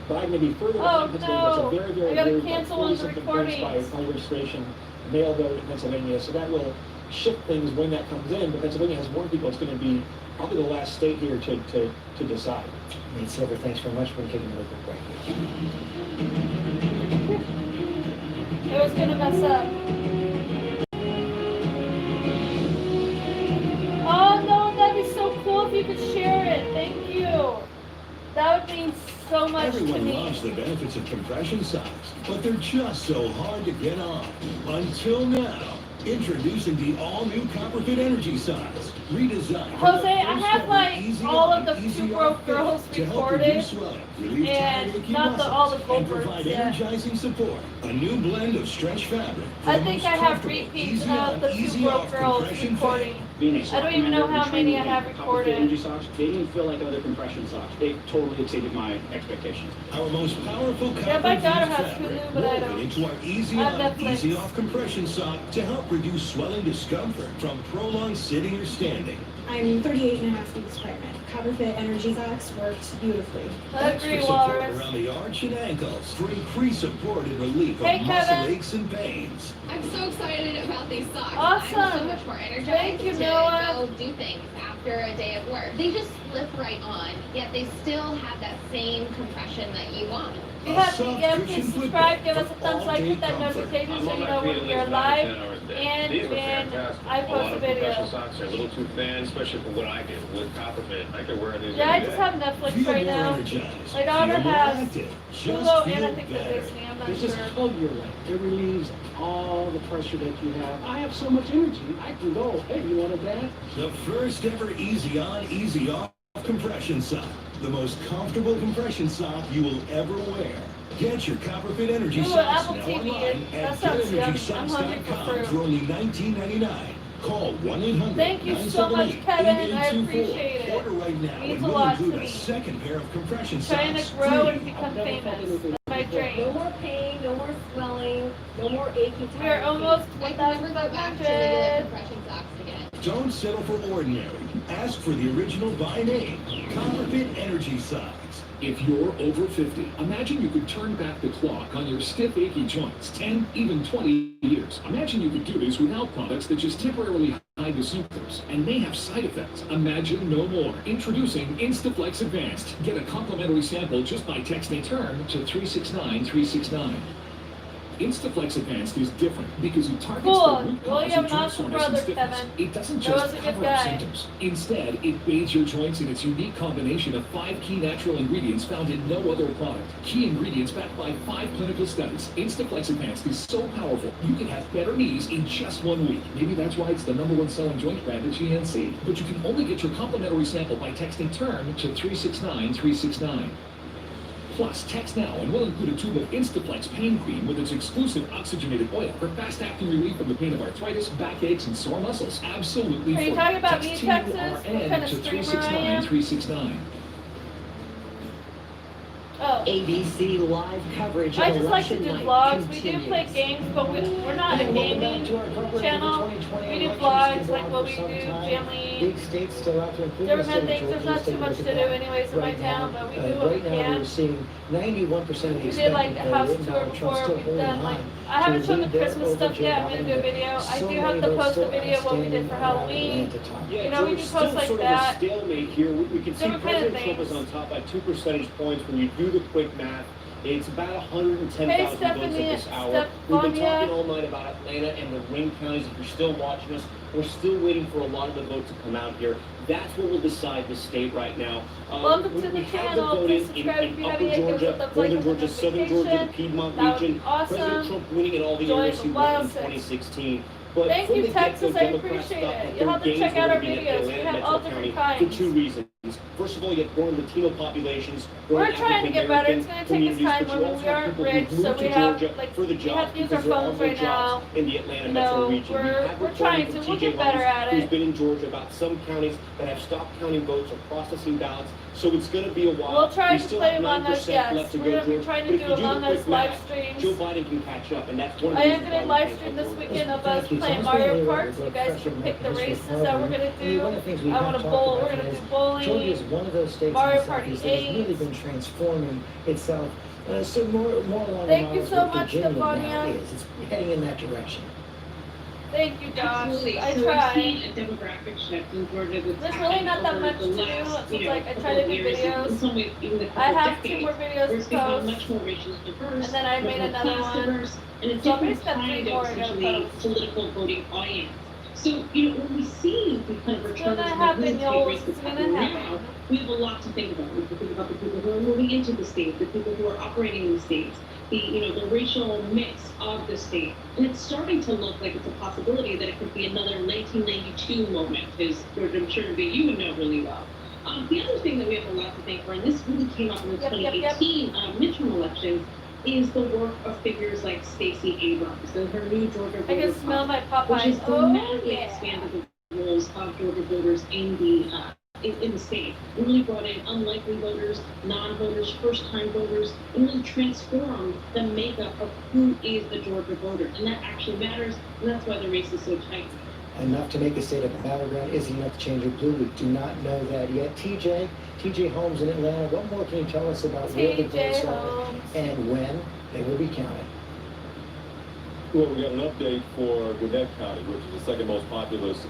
Biden may be further Oh, behind Pennsylvania, but no. it's a very, very I gotta blue, cancel one of the 40-something points recordings. by registration, mail vote in Pennsylvania. So that will shift things when that comes in. But Pennsylvania has more people. It's going to be probably the last state here to decide. Nate Silver, thanks very much for taking a look at break. It was gonna mess up. Oh no, that'd be so cool if you could share it. Thank you. That would mean so much to Everyone me. loves the benefits of compression socks, but they're just so hard to get on. Until now. Introducing the all-new Copperfit Energy Socks. Redesigned. Jose, I have like all of the Two Broke Girls recorded, and not all the and Goldbergs provide yet. energizing support. A new blend of stretch fabric. for I the think most I have comfortable, repeats easy of on, the Two easy Broke off Girls compression recording. Being a I don't even know how many I have recorded. Energy socks, they didn't feel like other compression socks. They totally exceeded my expectations. Our most powerful Yeah, my daughter copper-infused has fabric Hulu, but I woven don't. into our easy I have on, Netflix. easy off compression sock to help reduce swelling discomfort from prolonged sitting or standing. I'm 38 and a half weeks pregnant. Copperfit Energy Socks worked beautifully. I agree, Extra support Walrus. around the arch and ankles for increased support and relief Hey, of muscle Kevin. aches and pains. I'm so excited about these socks. Awesome. I'm so much more energized Thank you, to Noah. go do things after a day of work. They just slip right on, yet they still have that same compression that you want. If you have to give, please subscribe, give us a thumbs like, hit that notification so you know when we are live and when I post a video. Socks are a little too thin, especially for what I get with Copperfit. I could wear these Yeah, I every just day. have Netflix Feel right more now. energized. My daughter Feel more has active. Just Hulu and I feel think the better. Disney, I'm not It's just sure. hug your leg. It relieves all the pressure that you have. I have so much energy. I can go. Hey, you want a bath? The first ever easy on, easy off compression sock. The most comfortable compression sock you will ever wear. Get your Copperfit Energy Ooh, Socks Apple now TV. online That at sounds yummy. I'm hungry for GetEnergySocks.com fruit. for only $19.99. Call 1-800-978-8824. Thank you so much, Kevin. I appreciate it. Order right now Means and a we'll lot to include me. a second pair of compression Trying socks to grow free. and become famous. That's my No dream. more pain, no more swelling, no more achy. We are almost I can never go back to regular 1,500. compression socks again. Don't settle for ordinary. Ask for the original by name. Copperfit Energy Socks. If you're over 50, imagine you could turn back the clock on your stiff, achy joints 10, even 20 years. Imagine you could do this without products that just temporarily hide the symptoms and may have side effects. Imagine no more. Introducing Instaflex Advanced. Get a complimentary sample just by texting TURN to 369-369. Instaflex Advanced is different because it targets Cool. the root Well, cause you have of an joint awesome soreness and brother, stiffness. Kevin. It doesn't That was just a good cover up guy. symptoms. Instead, it bathes your joints in its unique combination of 5 key natural ingredients found in no other product. Key ingredients backed by 5 clinical studies. Instaflex Advanced is so powerful, you can have better knees in just 1 week. Maybe that's why it's the #1 selling joint brand at GNC. But you can only get your complimentary sample by texting TURN to 369-369. Plus, text now and we'll include a tube of Instaflex pain cream with its exclusive oxygenated oil for fast-acting relief from the pain of arthritis, backaches, and sore muscles. Absolutely Are you free. talking about Text me, TURN Texas? What kind of to streamer I am? 369-369. Oh. ABC live coverage I of just like to election do night vlogs. We do continues. play games, but we're not a Welcome back gaming to our coverage of the channel. 2020 We do elections. vlogs Been like going what for we some do, time. family. Big states still out there, including Different the state of things. There's Georgia. not Let's too take a much look to at do that. anyways in my Right town, now, but we do what right we now can. we're seeing 91% of the We did like the expectant house vote, and tour Donald Trump's before. still We've holding done like on I haven't to shown the lead there Christmas over stuff Joe yet. I'm gonna Biden, do a but video. I so do have many to votes post a still video of what we did for outstanding Halloween. at the top. Yeah, You know, we there's can still post like sort that. of a stalemate here. We can see Different kind of President Trump things. is on top by 2 percentage points. When you do the quick math, it's about 110,000 Hey, votes at Stephanie, this hour. We've been Stephania. talking all night about Atlanta and the ring counties. If you're still watching us, we're still waiting for a lot of the vote to come out here. That's what will decide the state right now. Welcome to the we have channel. the vote Please in subscribe if you Upper haven't yet. Give us Georgia, a thumbs up, Northern with the Georgia, Southern Georgia, the notification. Piedmont That would region. be awesome. President Trump winning in all the Join areas the he won wild in six. 2016. But Thank from you, the Texas. get-go, I Democrats appreciate thought it. that You'll their have to gains check were out our gonna be in videos. We Atlanta have Metro all different County for kinds. 2 reasons. First of all, you have growing Latino populations. We're trying to get better. It's going to take us time. We aren't rich, so we have like we have to use our phones right now. In the Atlanta You metro know, region. we're trying to. We'll get better at Who's it. been in Georgia about some counties that have stopped counting votes or processing ballots. So it's going to be a while. We'll try We to still play have Among Us, 9% yes. left to We're go, going to be George. trying But to if do you do the Among Us quick live math, streams. Joe Biden can catch up, and that's one of the I am reasons going to why live we stream can't this vote. weekend of us Thank you. playing Sounds Mario really Kart. So you guys can pick the races that we're going to do. One of the things we I want have to talked bowl. We're about going to is do bowling. Georgia is one of those states Mario in the Party Southeast that has 8. really been transforming itself. So more along Thank the you lines so what much, Virginia Stefania. now is. It's heading in that direction. Thank you, Josh. Absolutely. I So try. we've seen a demographic shift in Georgia that's There's really not that happened much over to the do. last, It's like I try to do years, in videos. some ways, even the I couple have 2 decades, more videos where it's to become post. much more racially diverse, And then I made much more another class one. diverse, and a So I've different got 3 kind more of to essentially post. political voting audience. So, when we see the kind of It's return gonna of happen, movement y'all. race that's It's gonna happening happen. now, we have a lot to think about. We have to think about the people who are moving into the state, the people who are operating in the states, the racial mix of the state. And it's starting to look like it's a possibility that it could be another 1992 moment, as George, I'm sure that you would know really well. The other thing that we have a lot to thank for, and this really came up in the 2018 midterm elections, is the work of figures like Stacey Abrams and her new Georgia I voter can smell my Punkt, which has Popeyes. Oh, dramatically yeah. expanded the roles of Georgia voters in the state. It really brought in unlikely voters, non-voters, first-time voters, and really transformed the makeup of who is a Georgia voter. And that actually matters, and that's why the race is so tight. Enough to make a state of a battleground is enough to change it blue. We do not know that yet. TJ Holmes in Atlanta, what more can you tell us about where the votes are and when they will be counted? Well, we got an update for Gwinnett County, which is the second most populous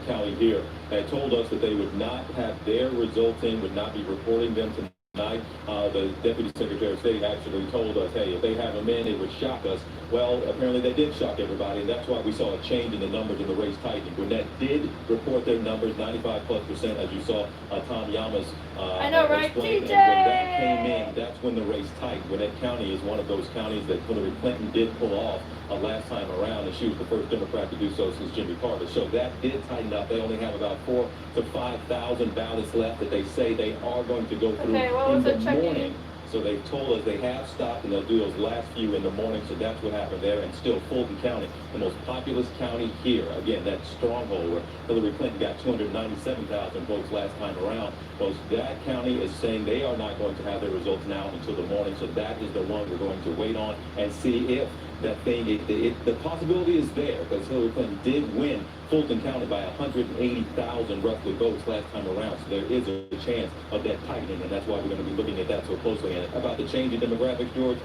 county here. They told us that they would not have their results in, would not be reporting them tonight. The Deputy Secretary of State actually told us, hey, if they have them in, it would shock us. Well, apparently they did shock everybody, and that's why we saw a change in the numbers in the race tightening. Gwinnett did report their numbers, 95+%, as you saw Tom Yama's I know, right, explain. TJ? And when that came in, that's when the race tightened. Gwinnett County is one of those counties that Hillary Clinton did pull off last time around, and she was the first Democrat to do so since Jimmy Carter. So that did tighten up. They only have about 4,000 to 5,000 ballots left that they say they are going to go through in the morning. So they've told us they have stopped, and they'll do those last few in the morning. So that's what happened there. And still, Fulton County, the most populous county here. Again, that stronghold where Hillary Clinton got 297,000 votes last time around. Well, that county is saying they are not going to have their results now until the morning. So that is the one we're going to wait on and see if that thing, the possibility is there, because Hillary Clinton did win Fulton County by 180,000 roughly votes last time around. So there is a chance of that tightening, and that's why we're going to be looking at that so closely. And about the change in demographics, George,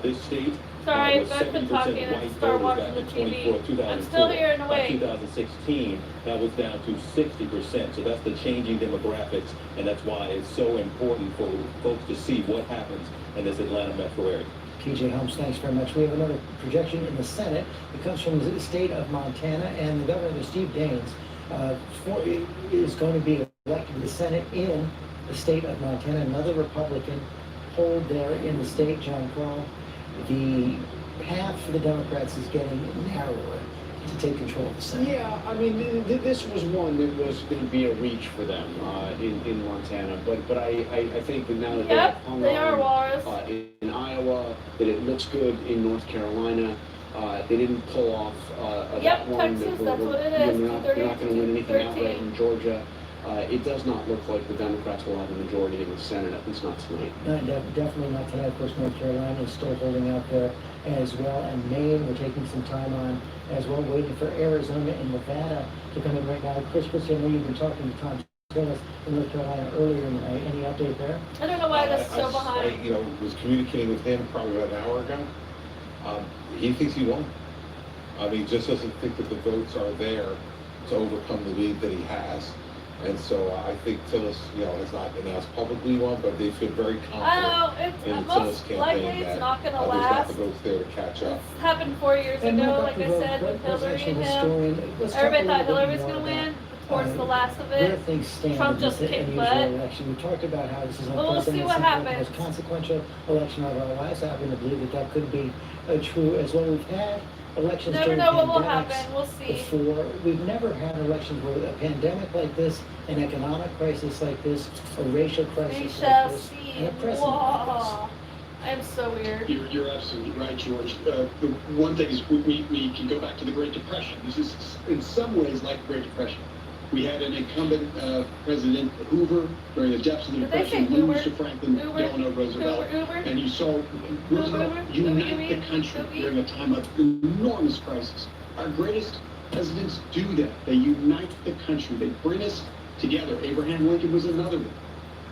this state Sorry, was I've been 70% talking and white start voters watching back the in TV. 2004. I'm still here and By awake. 2016, that was down to 60%. So that's the changing demographics, and that's why it's so important for folks to see what happens in this Atlanta metro area. TJ Holmes, thanks very much. We have another projection in the Senate. It comes from the state of Montana, and the governor, Steve Daines, is going to be elected to the Senate in the state of Montana. Another Republican hold there in the state, John Paul. The path for the Democrats is getting narrower to take control of the Senate. Yeah, I mean, this was one that was going to be a reach for them in Montana, but I think that now that they are Walrus. In Iowa, that it looks good in North Carolina. They didn't pull off that one. Texas, that's what it is. They're not going to win anything outright in Georgia. It does not look like the Democrats will have a majority in the Senate, at least not tonight. No, definitely not tonight. Of course, North Carolina is still holding out there as well, and Maine we're taking some time on as well, waiting for Arizona and Nevada to come in right now. Chris, I know you've been talking to Tom Tillis in North Carolina earlier in the night. Any update there? I don't know why that's so behind. I was communicating with him probably about an hour ago. He thinks he won. I mean, he just doesn't think that the votes are there to overcome the lead that he has. And so I think Tillis, has not announced publicly one, but they feel very confident in the Tillis campaign it's not going to there's not last. the votes there to catch up. It's happened 4 years ago, like I said, with Hillary and him. Everybody thought Hillary was going to win. Towards the last of Where it, things stand Trump in just this kicked unusual butt. election. We talked about how this is But we'll see unprecedented, what the happens. most consequential election of our lives. I happen to believe that could be true as well. We've had elections Never during know what will pandemics happen. We'll see. we've never had an election where a pandemic like this, an economic crisis like this, a racial crisis like this, and a president like this. I'm so weird. You're absolutely right, George. The one thing is we can go back to the Great Depression. This is in some ways like the Great Depression. We had an incumbent President Hoover during the depths of the Depression, lose to Franklin Delano Roosevelt, and you saw Roosevelt unite the country during a time of enormous crisis. Our greatest presidents do that. They unite the country. They bring us together. Abraham Lincoln was another one.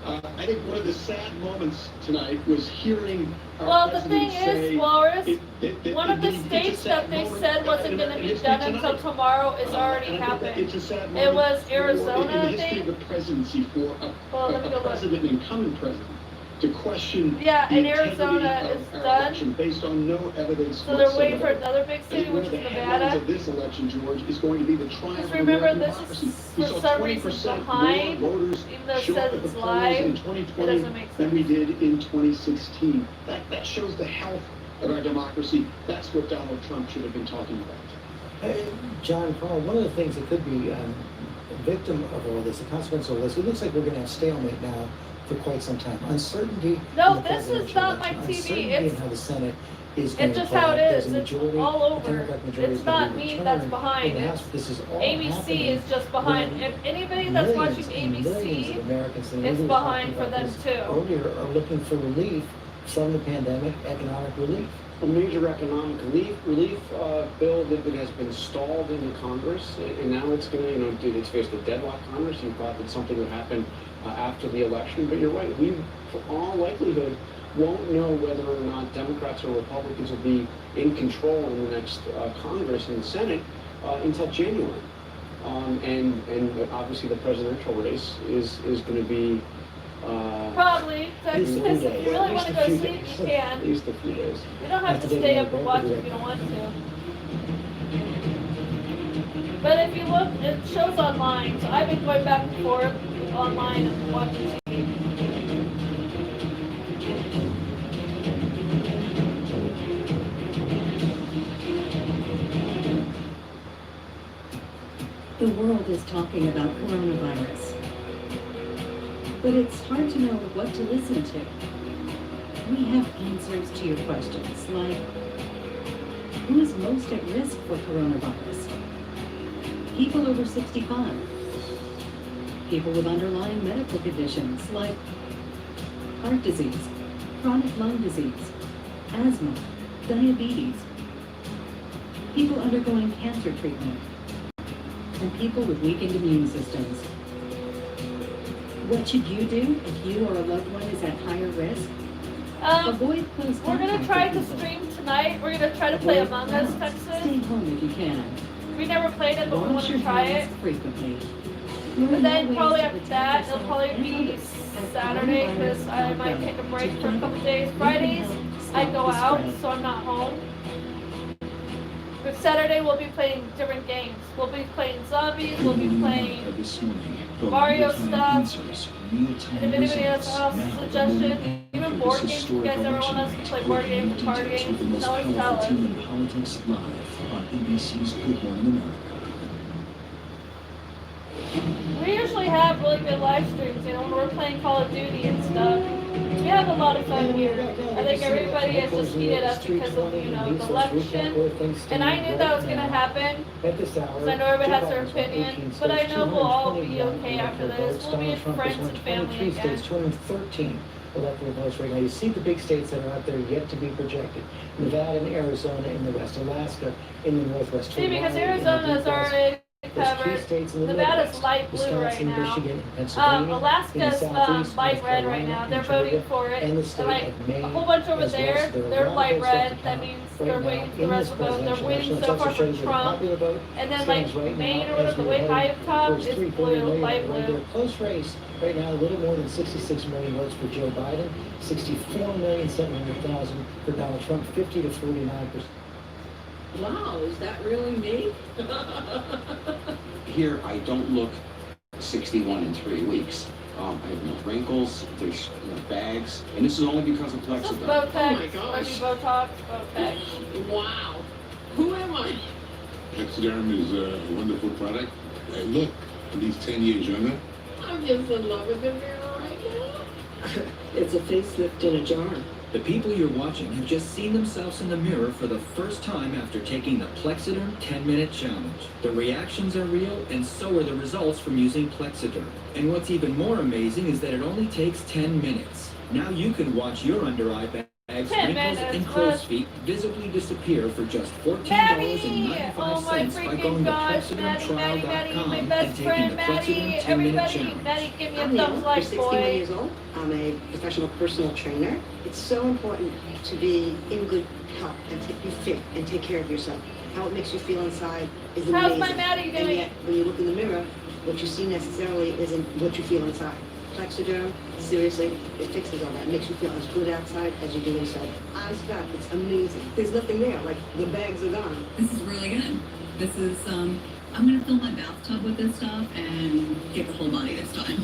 I think one of the sad moments tonight was hearing our president say... Well, the thing is, Walrus, one of the states that they said wasn't going to be done until tomorrow is already happened. It was Arizona, I think. In the history of the presidency for a president, an incumbent president, to question and Arizona is done. Based on no evidence so they're waiting for another big city, which is Nevada. Of this election, George, is going to be the triumph Just remember, this is for some reason behind, even though it says it's live, it doesn't make sense. Than we did in 2016. That shows the health of our democracy. That's what Donald Trump should have been talking about. John Paul, one of the things that could be a victim of all this, the consequence of all this, it looks like we're going to have stalemate now for quite some time. Uncertainty. No, this is not my TV. It's how the Senate is it's just how it is. It's all over. It's not me that's behind it. ABC is just behind. If anybody that's watching ABC, it's behind for them too. Earlier are looking for relief from the pandemic, economic relief. A major economic relief bill that has been stalled in the Congress, and now it's going to, it's faced a deadlock Congress. You thought that something would happen after the election, but you're right. We, for all likelihood, won't know whether or not Democrats or Republicans will be in control in the next Congress and the Senate until January. And obviously the presidential race is going to be probably. If you really want to go to sleep, you can. At least a few days. You don't have to stay up and watch if you don't want to. But if you look, it shows online. So I've been going back and forth online and watching TV. The world is talking about coronavirus. But it's hard to know what to listen to. We have answers to your questions, like, who is most at risk for coronavirus? People over 65. People with underlying medical conditions, like heart disease, chronic lung disease, asthma, diabetes. People undergoing cancer treatment, and people with weakened immune systems. What should you do if you or a loved one is at higher risk? Avoid close contact. We're going to try to stream tonight. We're going to try to play Among Us, Texas. Stay home if you can. We never played it, but we want to try it. Frequently. But then probably after that, it'll probably be Saturday because I might take a break for a couple days. Fridays, I go out, so I'm not home. But Saturday, we'll be playing different games. We'll be playing zombies, we'll be playing Mario stuff. And if anybody else has a suggestion, even board games, if you guys ever want us to play board games or card games, you can always tell us. Politics live on ABC's Good Morning America. We usually have really good live streams, when we're playing Call of Duty and stuff. We have a lot of fun here. I think everybody has just needed us because of, the election. And I knew that was going to happen because I know everybody has their opinion. But I know we'll all be okay after this. We'll be friends and family again. 213 electoral votes right now. You see the big states that are out there yet to be projected. Nevada and Arizona in the west, Alaska in the northwest. See, because Arizona is already covered. Nevada's light blue right now. Alaska's light red right now. They're voting for it. And a whole bunch over there, they're light red. That means they're waiting for the rest of the vote. They're waiting so far for Trump. And then Maine or whatever, the way high up top is blue, light blue. Close race right now, a little more than 66 million votes for Joe Biden, 64,700,000 for Donald Trump, 50 to 49%. Wow, is that really me? Here, I don't look 61 in 3 weeks. I have no wrinkles, there's no bags, and this is only because of Plexiglass. Botox, Botox. Wow. Who am I? Plexaderm is a wonderful product. Look, he's 10 years younger. I'm just in love with the mirror right now. It's a facelift in a jar. The people you're watching have just seen themselves in the mirror for the first time after taking the Plexaderm 10-minute challenge. The reactions are real, and so are the results from using Plexaderm. And what's even more amazing is that it only takes 10 minutes. Now you can watch your under-eye bags, wrinkles, and crow's feet visibly disappear for just $14.95 by going to PlexadermTrial.com and taking the Plexaderm 10-minute challenge. Matty, give me a I'm Neil. thumbs I'm like, 61 boy. years old. I'm a professional personal trainer. It's so important to be in good health and to be fit and take care of yourself. How it makes you feel inside is amazing. How's my Matty And doing? yet, when you look in the mirror, what you see necessarily isn't what you feel inside. Plexaderm, seriously, it fixes all that. It makes you feel as good outside as you do inside. Eyes back, it's amazing. There's nothing there, like the bags are gone. This is really good. This is, I'm gonna fill my bathtub with this stuff and get the whole body this time.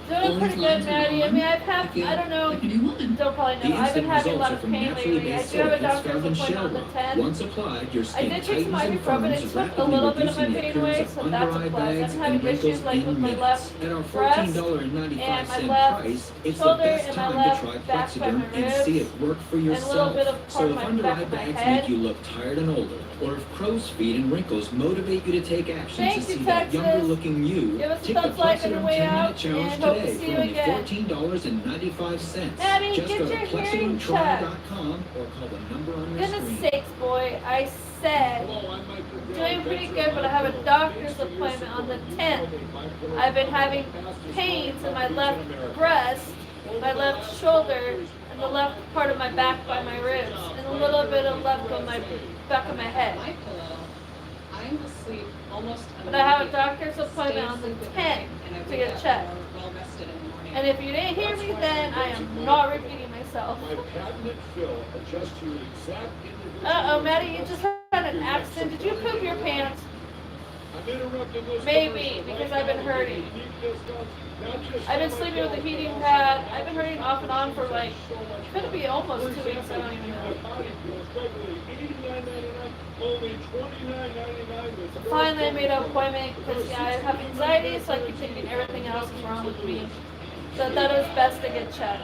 Doing pretty good, Matty. I mean, I don't know, like a new woman. don't probably The know. I've been instant having a results lot are of from pain naturally lately. I based do have a silicones doctor's found in appointment shell on the rock. 10th. Once applied, your I skin did take some tightens and ibuprofen. It firms, took a rapidly little bit of my reducing the pain appearance away, of so under that's eye a plus. bags I'm and having issues wrinkles like in with my minutes. left At our breast and $14.95 my left price, it's the shoulder best and my time to left try back by Plexaderm my and see ribs it work for and a little yourself. bit of part So of if my under back eye of my bags head. make you look tired and older, or if crow's feet and wrinkles motivate you to take action Thank to you, see that Texas. younger looking you, Give us a take the thumbs like on your Plexaderm way 10-minute out, challenge and hope to today see for you only again. $14.95. Matty, Just get go to your hearing checked. PlexadermTrial.com or call the number on your Goodness screen. sakes, boy, I said, doing pretty good, but I have a doctor's appointment on the 10th. I've been having pains in my left breast, my left shoulder, and the left part of my back by my ribs, and a little bit of left on my back of my head. My pillow, I'm asleep almost. But I have a doctor's appointment on the 10th to get checked. Well rested in the morning. And if you didn't hear me then, I am not repeating myself. My patented fill adjusts to your exact individual. Uh-oh, Matty, you just had an accident. Did you poop your pants? I'm interrupting this Maybe, commercial because right I've been now. hurting. Unique discounts, not just I've been on sleeping with my a heating pillow, pad. I've been hurting off and on for like, could be almost 2 weeks, I don't even My know. body feels regularly $89.99, only $29.99 with Finally, I made an appointment because, yeah, I have anxiety, so I keep thinking everything else is wrong with me. So I thought it was best to get checked.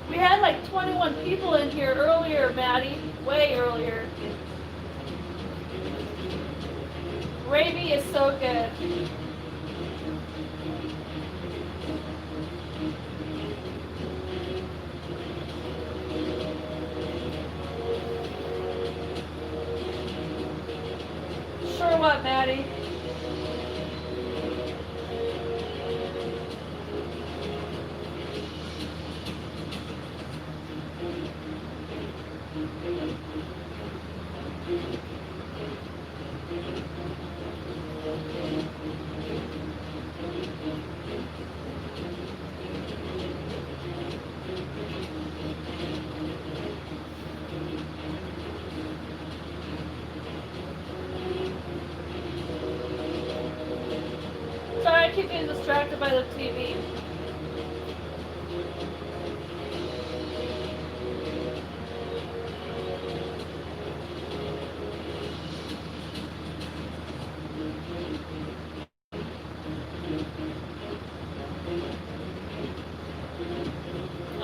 We had like 21 people in here earlier, Matty. Way earlier. Gravy is so good. Sure what, Matty? Sorry, I keep getting distracted by the TV.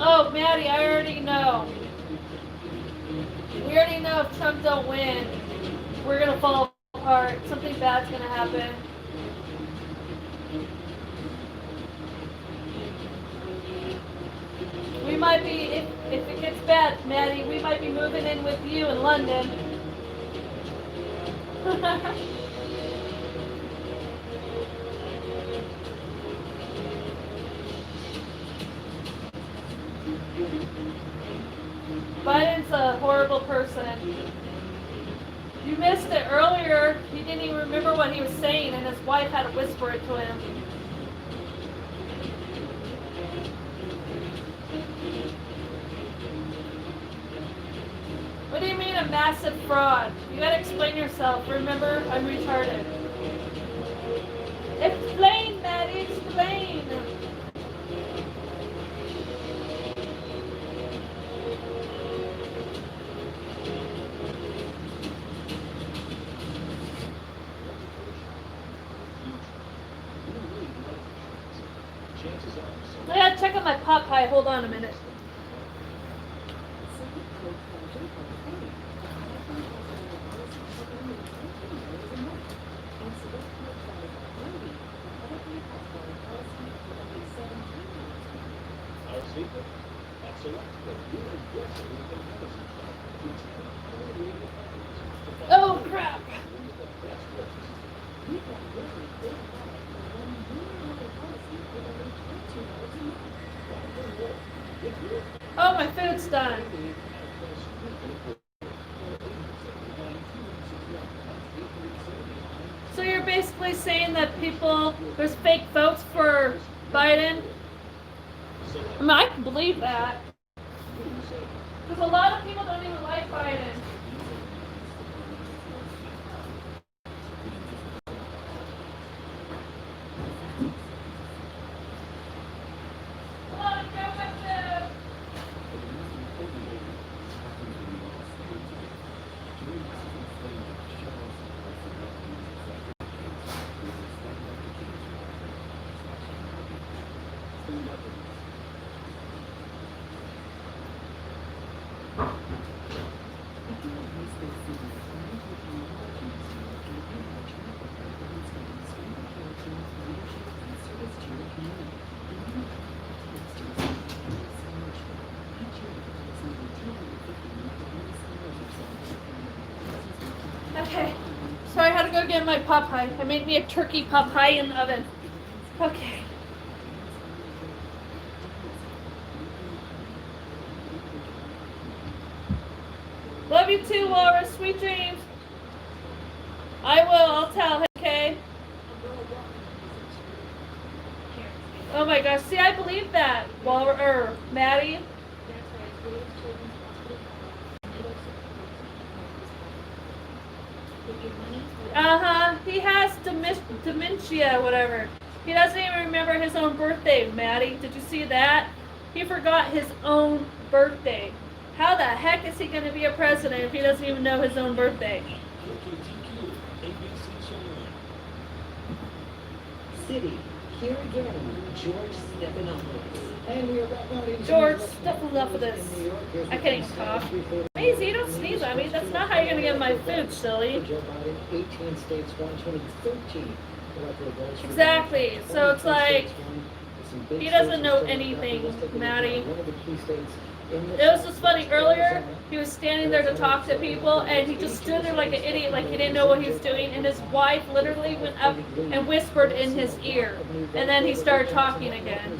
Oh, Matty, I already know. We already know if Trump don't win, we're gonna fall apart. Something bad's gonna happen. We might be, if it gets bad, Matty, we might be moving in with you in London. Biden's a horrible person. You missed it earlier. He didn't even remember what he was saying, and his wife had to whisper it to him. What do you mean a massive fraud? You gotta explain yourself. Remember, I'm retarded. Explain, Matty, explain. I gotta check out my pot pie. Hold on a minute. Oh crap! Oh, my food's done. So you're basically saying that there's fake votes for Biden? I mean, I can believe that. Because a lot of people don't even like Biden. Okay, so I had to go get my pot pie. I made me a turkey pot pie in the oven. Okay. Love you too, Laura. Sweet dreams. I will. I'll tell. Okay. Oh my gosh. See, I believe that, Laura Matty. He has dementia, whatever. He doesn't even remember his own birthday, Matty. Did you see that? He forgot his own birthday. How the heck is he going to be a president if he doesn't even know his own birthday? City, here again, George Stephanopoulos. And we are back out in George Stephanopoulos. I can't even talk. Maisie, you don't sneeze on me. That's not how you're going to get my food, silly. 18 states, 113. Exactly. So it's like, he doesn't know anything, Matty. It was just funny. Earlier, he was standing there to talk to people, and he just stood there like an idiot, like he didn't know what he was doing, and his wife literally went up and whispered in his ear, and then he started talking again.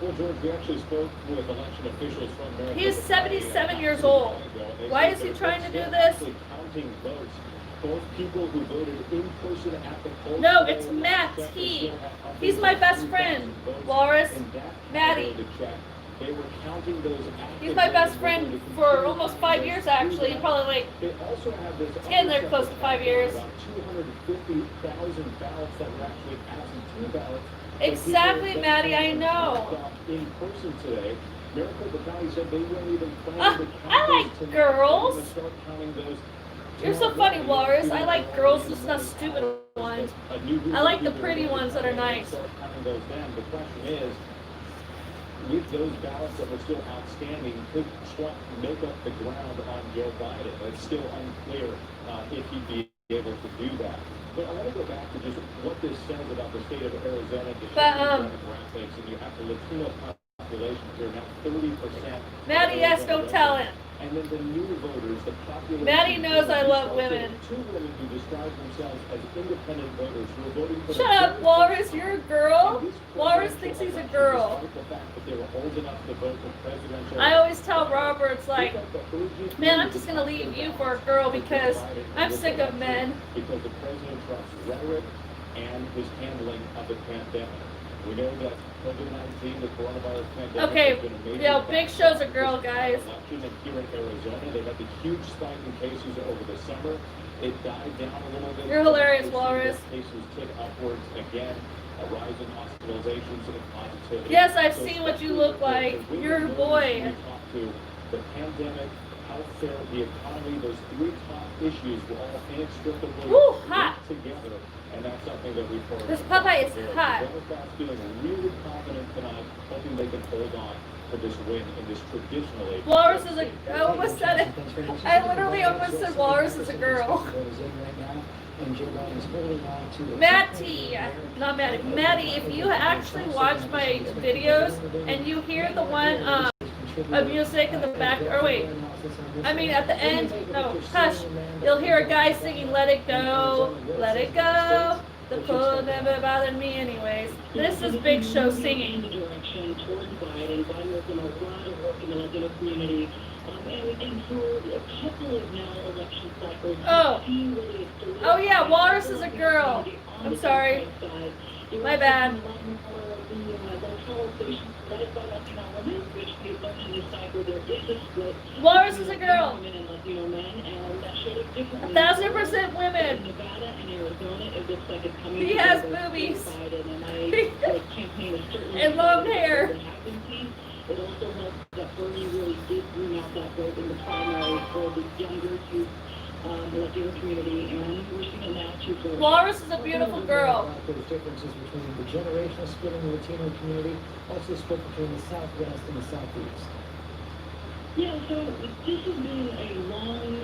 Well, George, we actually spoke with election officials from America. He is 77 years old. Why is he trying to do this? Counting votes. Both people who voted in person at the polls. No, it's Matty. He's my best friend, Loris. Matty. They were counting those. He's my best friend for almost 5 years, actually. Probably like 10, they're close to 5 years. 250,000 ballots that were actually absentee ballots. Exactly, Matty, I know. In person today, Maricopa County said they weren't even planning to count I like girls. start counting those. You're so funny, Walrus. I like girls, just not stupid ones. I like the pretty ones that are nice. The question is, with those ballots that were still outstanding, could Trump make up the ground on Joe Biden? It's still unclear if he'd be able to do that. But I want to go back to just what this says about the state of Arizona. Demographics, and you have the Latino population here now 30%. Matty, yes, don't tell him. And then the new voters, the population. Matty knows I love women. Two women who describe themselves as independent voters who are voting for. Shut up, Walrus. You're a girl. Walrus thinks he's a girl. The fact that they were old enough to vote for presidential. I always tell Roberts, like, man, I'm just going to leave you for a girl because I'm sick of men. Because of President Trump's rhetoric and his handling of the pandemic. We know that COVID-19, the coronavirus pandemic, Okay, has been a major yo, Big Show's a girl, guys. election and here in Arizona. They had the huge spike in cases over the summer. It died down a little bit. You're hilarious, We've seen Walrus. those cases tick upwards again. A rise in hospitalizations and positivity. Yes, I've So seen what you look like. You're a boy. we talk to the pandemic, healthcare, the economy, those three top issues were all inextricably Woo, hot. linked together, and that's something that we've heard. This Popeye is hot. Democrats feeling really confident tonight, hoping they can hold on to this win in this traditionally. Walrus is a. I almost said it. I literally almost said Walrus is a girl. Matty, not Matty. Matty, if you actually watch my videos and you hear the one of music in the back, or wait, I mean at the end, no, hush, you'll hear a guy singing "Let It Go, Let It Go." The pull never bothered me anyways. This is Big Show singing. Direction towards Biden. Biden has done a lot of work in the Latino community. And for a couple of now election cycles, Oh. he really is Oh yeah, Walrus is a girl. I'm sorry. My bad. Walrus is a girl. 1,000% women. He has boobies. And long hair. It also helps that Brodie really did bring out that vote in the primary for the younger youth, the Latino community, and we're seeing it now too. Walrus is a beautiful girl. There's differences between the generational split in the Latino community, also split between the Southwest and the Southeast. Yeah, so this has been a long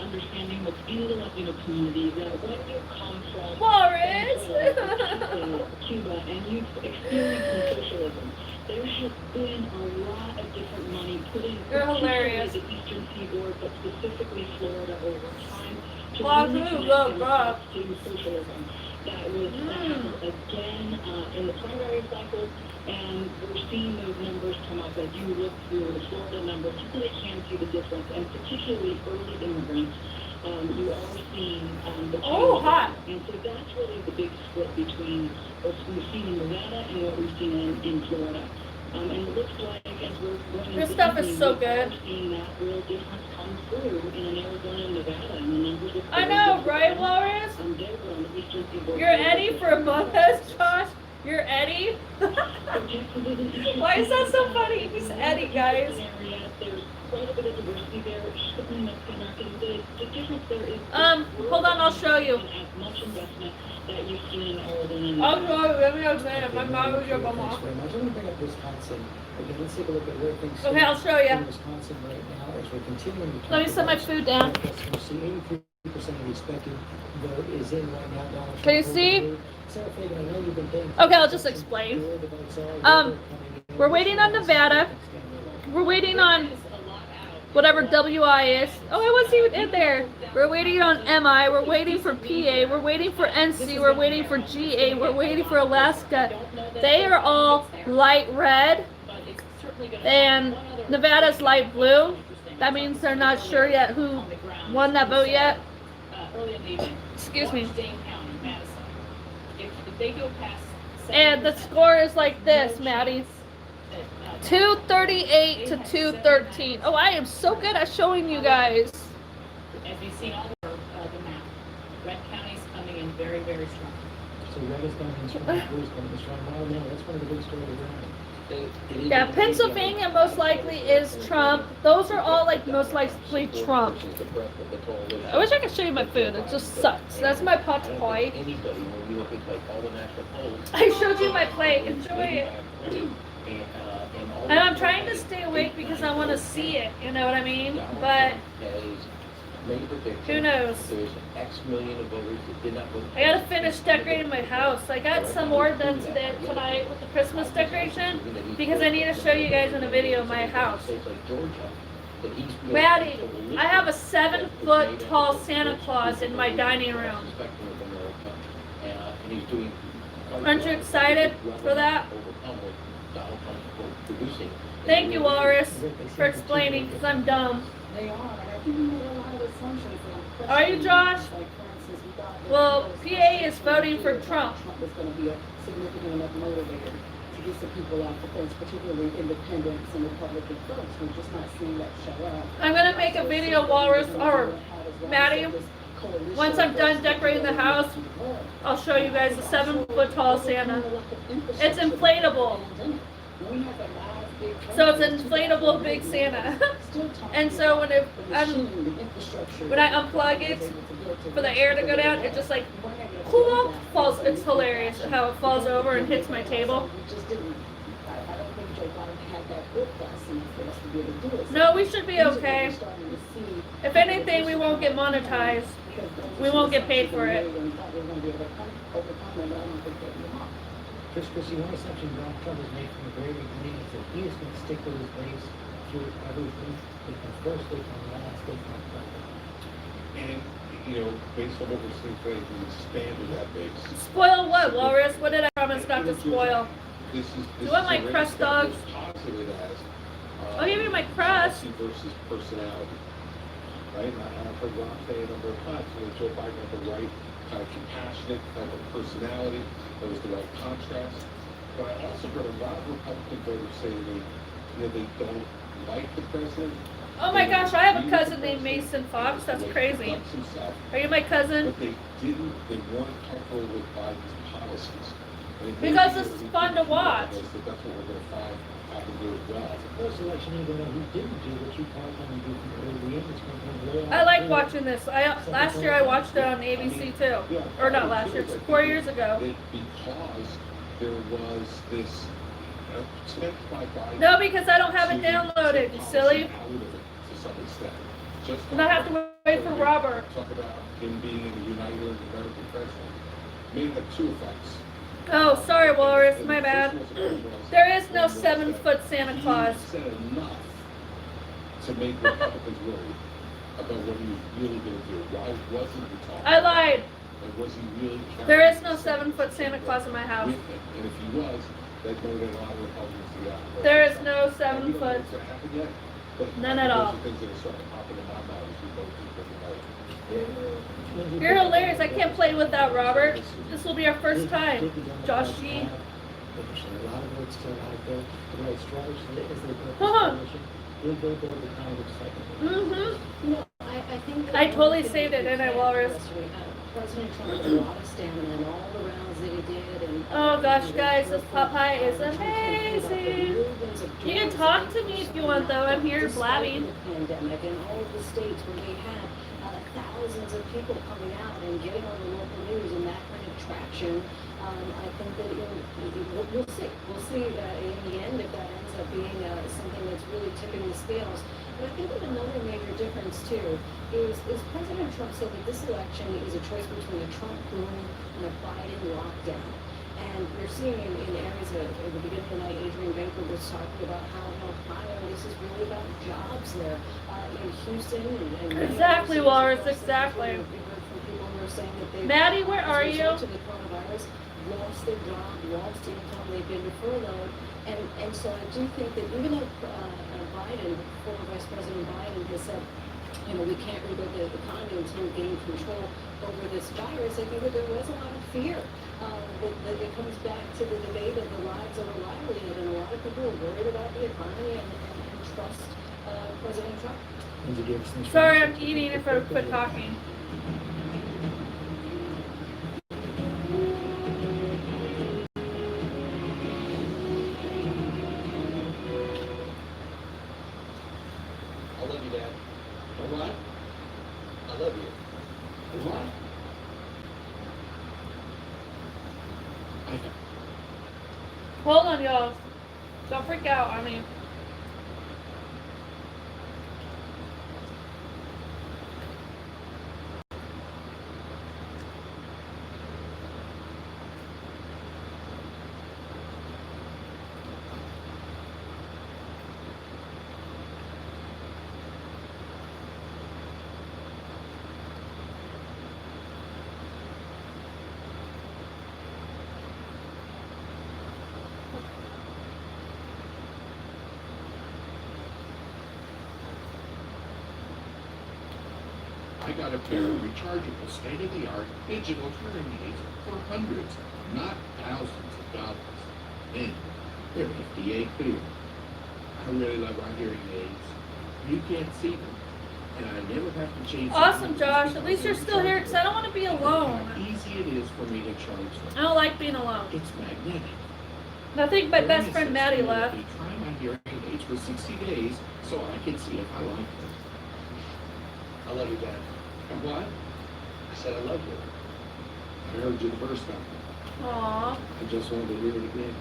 understanding within the Latino community that when you come from Cuba and you've experienced socialism, there has been a lot of different money put in, particularly the Eastern Seaboard, but specifically Florida over time, to really socialism that was again in the primary cycle, and we're seeing those numbers come up. As you look through the Florida numbers, you really can see the difference, and particularly early immigrants. You are seeing the hot. And so that's really the big split between what we've seen in Nevada and what we've seen in Florida. And it looks like as we're going This stuff is so good. we're seeing that real difference come through in Arizona and Nevada, and the numbers are I know, right, Walrus? You're Eddie for a month, Josh. You're Eddie. Why is that so funny? He's Eddie, guys. Quite a bit of diversity there. The difference there is hold on, I'll show you. as much investment that you've seen in Arizona. I'll show you. Let me understand. My mom was your mama. I'm going to bring up Wisconsin. Again, let's take a look at where things stand Okay, I'll show you. in Wisconsin right now as we're continuing to Let me set my food down. You see 83% of the expected vote is in right now. Donald Can you Trump see? over. Sarah Fagan, I know you've been paying Okay, I'll just explain. We're waiting on Nevada. We're waiting on whatever WI is. Oh, I wasn't even in there. We're waiting on MI. We're waiting for PA. We're waiting for NC. We're waiting for GA. We're waiting for Alaska. They are all light red. And Nevada's light blue. That means they're not sure yet who won that vote yet. Excuse me. And the score is like this, Maddie. 238 to 213. Oh, I am so good at showing you guys. As we've seen all over the map, Red County's coming in very, very strong. So red is coming in strong, blue is coming in strong. Well, no, that's one of the big stories around. Yeah, Pennsylvania most likely is Trump. Those are all like most likely Trump. I wish I could show you my food. It just sucks. That's my pot pie. I showed you my plate. Enjoy it. And I'm trying to stay awake because I want to see it. You know what I mean? But who knows? I gotta finish decorating my house. I got some more done tonight with the Christmas decoration because I need to show you guys in a video my house. Maddie, I have a 7-foot tall Santa Claus in my dining room. Aren't you excited for that? Thank you, Walrus, for explaining because I'm dumb. They are. I think we need a lot of assumptions. Are you, Josh? Like, for instance, we got Well, PA is voting for Trump. Trump is going to be a significant enough motivator to get some people off the fence, particularly independents and Republican folks. We're just not seeing that show up. I'm gonna make a video, Walrus, or Matty. Once I'm done decorating the house, I'll show you guys the 7-foot tall Santa. It's inflatable. So it's an inflatable big Santa. And so when I unplug it for the air to go down, it just like cool falls. It's hilarious how it falls over and hits my table. No, we should be okay. If anything, we won't get monetized. We won't get paid for it. Chris, one assumption Donald Trump has made from the very beginning is that he is going to stick with his base through everything. They come first, they come last, they come second. And, you know, based on what we're seeing today, we expanded that base. Spoil what, Walrus? What did I promise not to spoil? This you want my crust dogs? I'll give you my crust. Versus personality, right? And I've heard Ron say a number of times that Joe Biden had the right kind of compassionate type of personality. That was the right contrast. But I also heard a lot of Republican voters say to me, you know, they don't like the president. Oh my gosh, I have a cousin named Mason Fox. That's crazy. Are you my cousin? But they weren't comfortable with Biden's policies. Because this is fun to watch. That's what we're going to find happen here as well. First election, even though he didn't do what you called him to do from the early end, I like watching this. Last year I watched it on ABC too. Or not last year, 4 years ago. Because there was this attempt by Biden. No, because I don't have it downloaded, you silly. To some extent. And I have to wait for Robert. Talk about him being a United American president. May have two effects. Oh, sorry, Walrus, my bad. There is no 7-foot Santa Claus. He said enough to make Republicans worried about what he was really going to do. Why wasn't he talking? I lied. And was he really? There is no 7-foot Santa Claus in my house. And if he was, that motivated a lot of Republicans to get out. There is no 7-foot. None at all. You're hilarious. I can't play without Robert. This will be our first time. Josh G. A lot of votes still out there. The right strategy is they build Uh-huh. will build the kind of cycle. Mm-hmm. You know, I think that I totally saved it, didn't I, Walrus? President Trump had a lot of stamina and all the rounds that he did. And oh gosh, guys, this Popeye is amazing. You can talk to me if you want, though. I'm here blabbing. The pandemic and all of the states where they had thousands of people coming out and getting on the local news and that kind of traction. I think that we'll see. We'll see in the end if that ends up being something that's really tipping the scales. But I think that another major difference too is President Trump said that this election is a choice between a Trump boom and a Biden lockdown. And you're seeing in areas at the beginning of the night, Adrian Banker was talking about how in Ohio this is really about jobs there. In Houston and exactly, Walrus, exactly. Matty, where are you? To the coronavirus, lost their job, lost income, they've been furloughed. And so I do think that even though Biden, former Vice President Biden, has said, you know, we can't rebuild the economy until we gain control over this virus, I think that there was a lot of fear. That it comes back to the debate of the lives of a livelihood, and a lot of people are worried about the economy and trust President Trump. Sorry, I'm eating if I quit talking. I love you, Dad. What? I love you. What? Hold on, y'all. Don't freak out on me. I got a pair of rechargeable, state-of-the-art digital hearing aids for hundreds, not thousands of dollars. And they're FDA clear. I really love our hearing aids. You can't see them, and I never have to change. Awesome, Josh. At least you're still here because I don't want to be alone. How easy it is for me to charge them. I don't like being alone. It's magnetic. I think my best friend Matty left. Try my hearing aids for 60 days so I can see if I like them. I love you, Dad. And what? I said I love you. I heard you the first time. Aww. I just wanted to hear it again.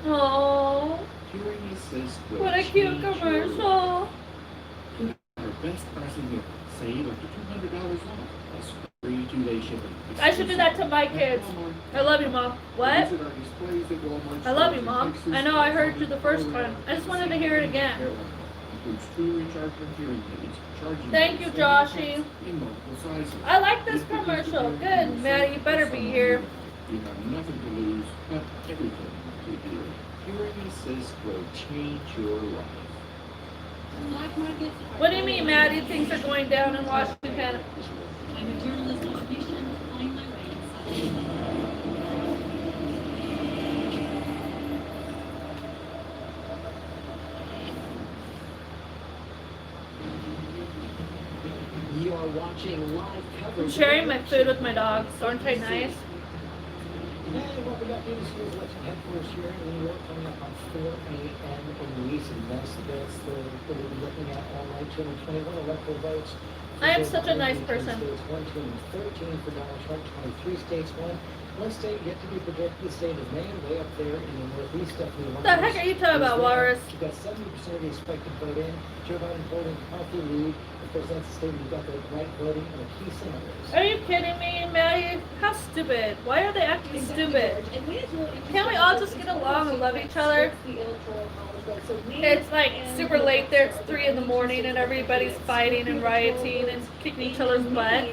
Aww. Hearing assist will What a cute change your commercial. life. Our best pricing here. Save up to $200 off. Plus free 2-day shipping. I should do that to my kids. I love you, Mom. What? Visit our displays at Walmart I love you, stores in Mom. Texas, I know I heard you the first Colorado, time. I just wanted to hear it again. Carolina. Includes 2 rechargeable hearing aids, charging Thank you, aids, Joshy. in multiple sizes. I like this commercial. Good, Matty. You better be here. You have nothing to lose, but everything to do. Hearing assist will change your life. What do you mean, Matty? Things are going down in Washington. I'm a journalist on a mission, finding my way inside. You are watching live coverage. I'm sharing my food with my dogs. Aren't I nice? Hey, what we got here is election headquarters here in New York coming up on 4 a.m. in recent. That's what we'll be looking at all night. 221 electoral votes. I am such a nice person. States 1, 2, and 13 for Donald Trump. 23 states won. One state yet to be projected, the state of Maine, way up there in the northeast. What the heck are you talking about, Walrus? You've got 70% of the expected vote in. Joe Biden holding a healthy lead. Of course, that's the state you've got the right voting and a key Senate race. Are you kidding me, Matty? How stupid. Why are they acting stupid? Can't we all just get along and love each other? It's like super late there. It's 3 in the morning and everybody's fighting and rioting and kicking each other's butt.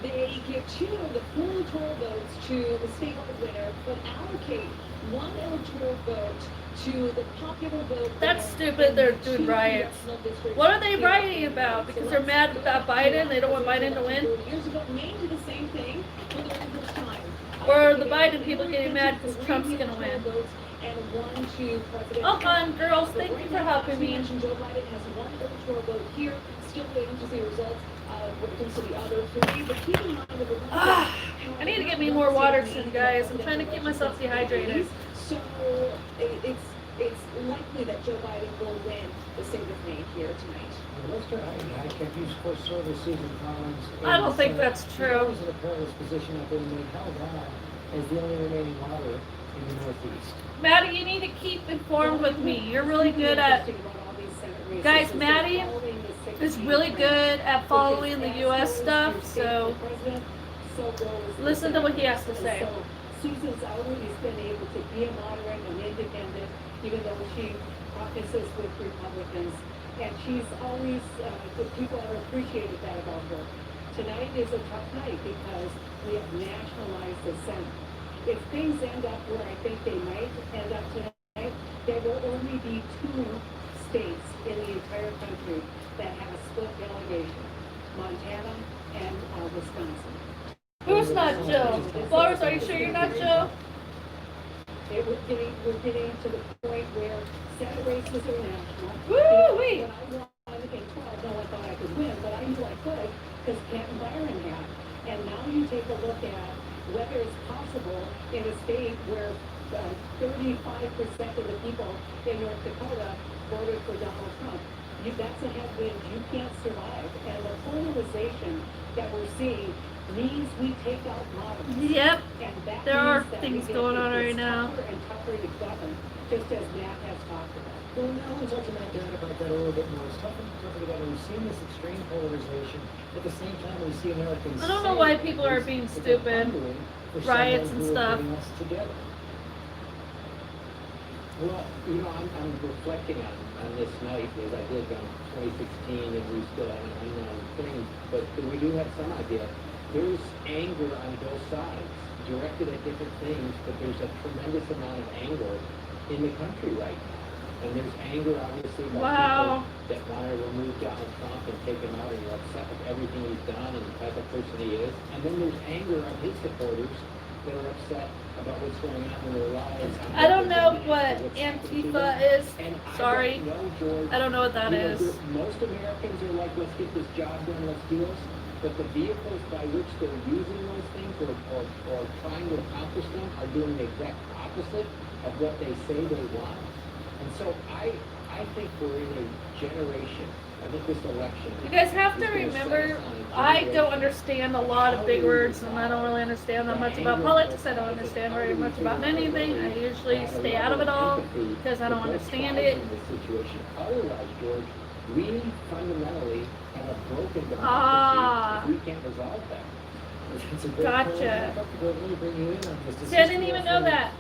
They give 2 of the full electoral votes to the state winner, but allocate 1 electoral vote to the popular vote. That's stupid. They're doing riots. What are they rioting about? Because they're mad about Biden? They don't want Biden to win? Years ago, Maine did the same thing for the very first time. Or the Biden people getting mad because Trump's going to win? And 1 to President. Oh, fun, girls. Thank you for helping me. Joe Biden has 1 electoral vote here. Still waiting to see results when it comes to the other 3. But keep in mind that I need to get me more water soon, guys. I'm trying to keep myself dehydrated. So it's likely that Joe Biden will win the state of Maine here tonight. Eike used for service Susan Collins. I don't think that's true. He's in a perilous position up there and they held on as the only remaining water in the Northeast. Maddie, you need to keep informed with me. You're really good at... Guys, Maddie is really good at following the U.S. stuff, so listen to what he has to say. Susan's always been able to be a moderate and independent, even though she caucuses with Republicans. And she's always, people have appreciated that about her. Tonight is a tough night because we have nationalized the Senate. If things end up where I think they might end up tonight, there will only be 2 states in the entire country that have a split delegation, Montana and Wisconsin. Who's not Joe? Boris, are you sure you're not Joe? We're getting to the point where Senate races are national. Woo-wee! When I won in 12, no one thought I could win, but I knew I could because Canton Byron had. And now you take a look at whether it's possible in a state where 35% of the people in North Dakota voted for Donald Trump. That's a headwind you can't survive. And the polarization that we're seeing means we take out moderates. Yep. And that there are means that things we going on get right now. tougher and tougher to govern, just as Matt has talked about. Well, now we're talking about that a little bit more. It's tougher and tougher to govern. We've seen this extreme polarization. At the same time, we see Americans. I don't know why people are being stupid. Riots and stuff. Well, you know, I'm reflecting on this night as I did on 2016, and we still have an unknown thing, but we do have some idea. There's anger on both sides, directed at different things, but there's a tremendous amount of anger in the country right now. And there's anger, obviously, by Wow. people that want to remove Donald Trump and take him out and are upset with everything he's done and the type of person he is. And then there's anger of his supporters that are upset about what's going on in their lives. I don't know what Antifa is. Sorry. I don't know what that is. Most Americans are like, let's get this job done, let's do this. But the vehicles by which they're using those things or trying to accomplish them are doing the exact opposite of what they say they want. And so I think we're in a generation. I think this election. You guys have to remember, I don't understand a lot of big words, and I don't really understand that much about politics. I don't understand very much about anything. I usually stay out of it all because I don't understand it. Otherwise, George, we fundamentally have a broken democracy. Ah. We can't resolve that. Gotcha. See, I didn't even know that.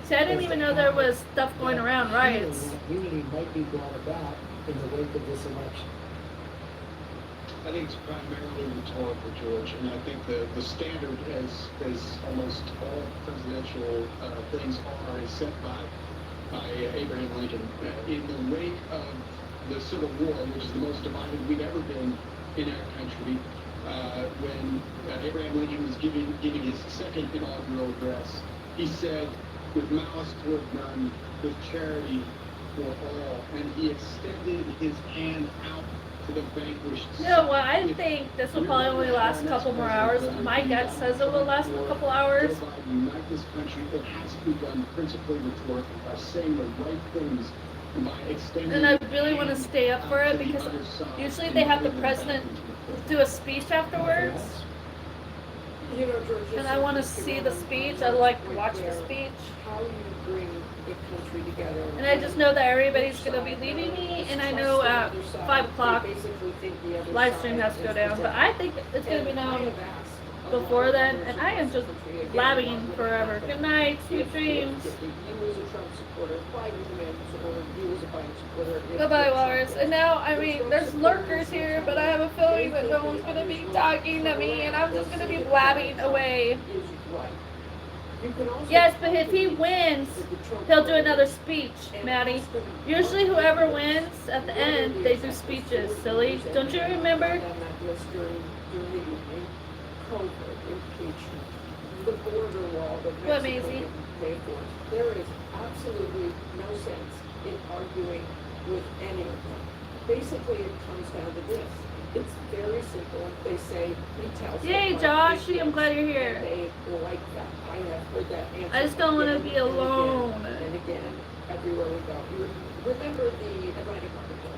See, I didn't even know there was stuff going around riots. Unity might be brought about in the wake of this election. I think it's primarily rhetorical, George, and I think the standard, as almost all presidential things are, is set by Abraham Lincoln. In the wake of the Civil War, which is the most divided we've ever been in our country, when Abraham Lincoln was giving his second inaugural address, he said, "With malice toward none, with charity for all," and he extended his hand out to the vanquished. You know what? I think this will probably only last a couple more hours. My gut says it will last a couple hours. To unite this country, it has to be done principally rhetorically by saying the right things and by extending. And I really want to stay up for it because usually they have the president do a speech afterwards. You know, George, And I want to see the speech. I like to watch the speech. how you bring the country together. And I just know that everybody's going to be leaving me. And I know at 5 o'clock, live stream has to go down. But I think it's going to be down before then. And I am just blabbing forever. Good night. Sweet dreams. Goodbye, Lars. And now, I mean, there's lurkers here, but I have a feeling that no one's going to be talking to me, and I'm just going to be blabbing away. Yes, but if he wins, he'll do another speech, Matty. Usually whoever wins, at the end, they do speeches, silly. Don't you remember? What, Maisie? There is absolutely no sense in arguing with any of them. Basically, it comes down to this. It's very simple. They say, he tells Yay, them, Josh, I'm glad you're here. They like that. I have heard that answer. I just don't want to be alone. And again, everywhere we go. You remember the Atlantic article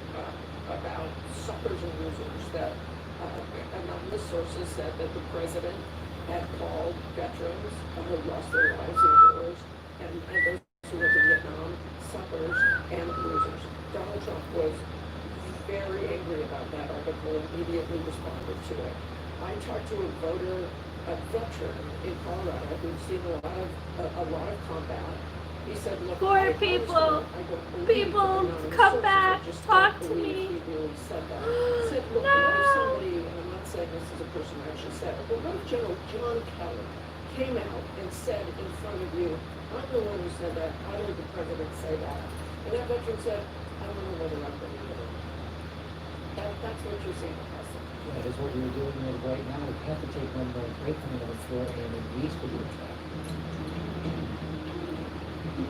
about suckers and losers that anonymous sources said that the president had called veterans who lost their lives in wars and those who went to Vietnam suckers and losers. Donald Trump was very angry about that article and immediately responded to it. I talked to a veteran in Colorado who's seen a lot of combat. He said, look, Poor people, come back, talk to me. He said that. He said, look, what if somebody, and I'm not saying this is a person who actually said it, but what if General John Kelly came out and said in front of you, I'm the one who said that, I heard the president say that. And that veteran said, I don't know whether I'm going to do it. That's what you're saying, President. That is what we're doing right now. We have to take one more break from the floor and at least we'll do it.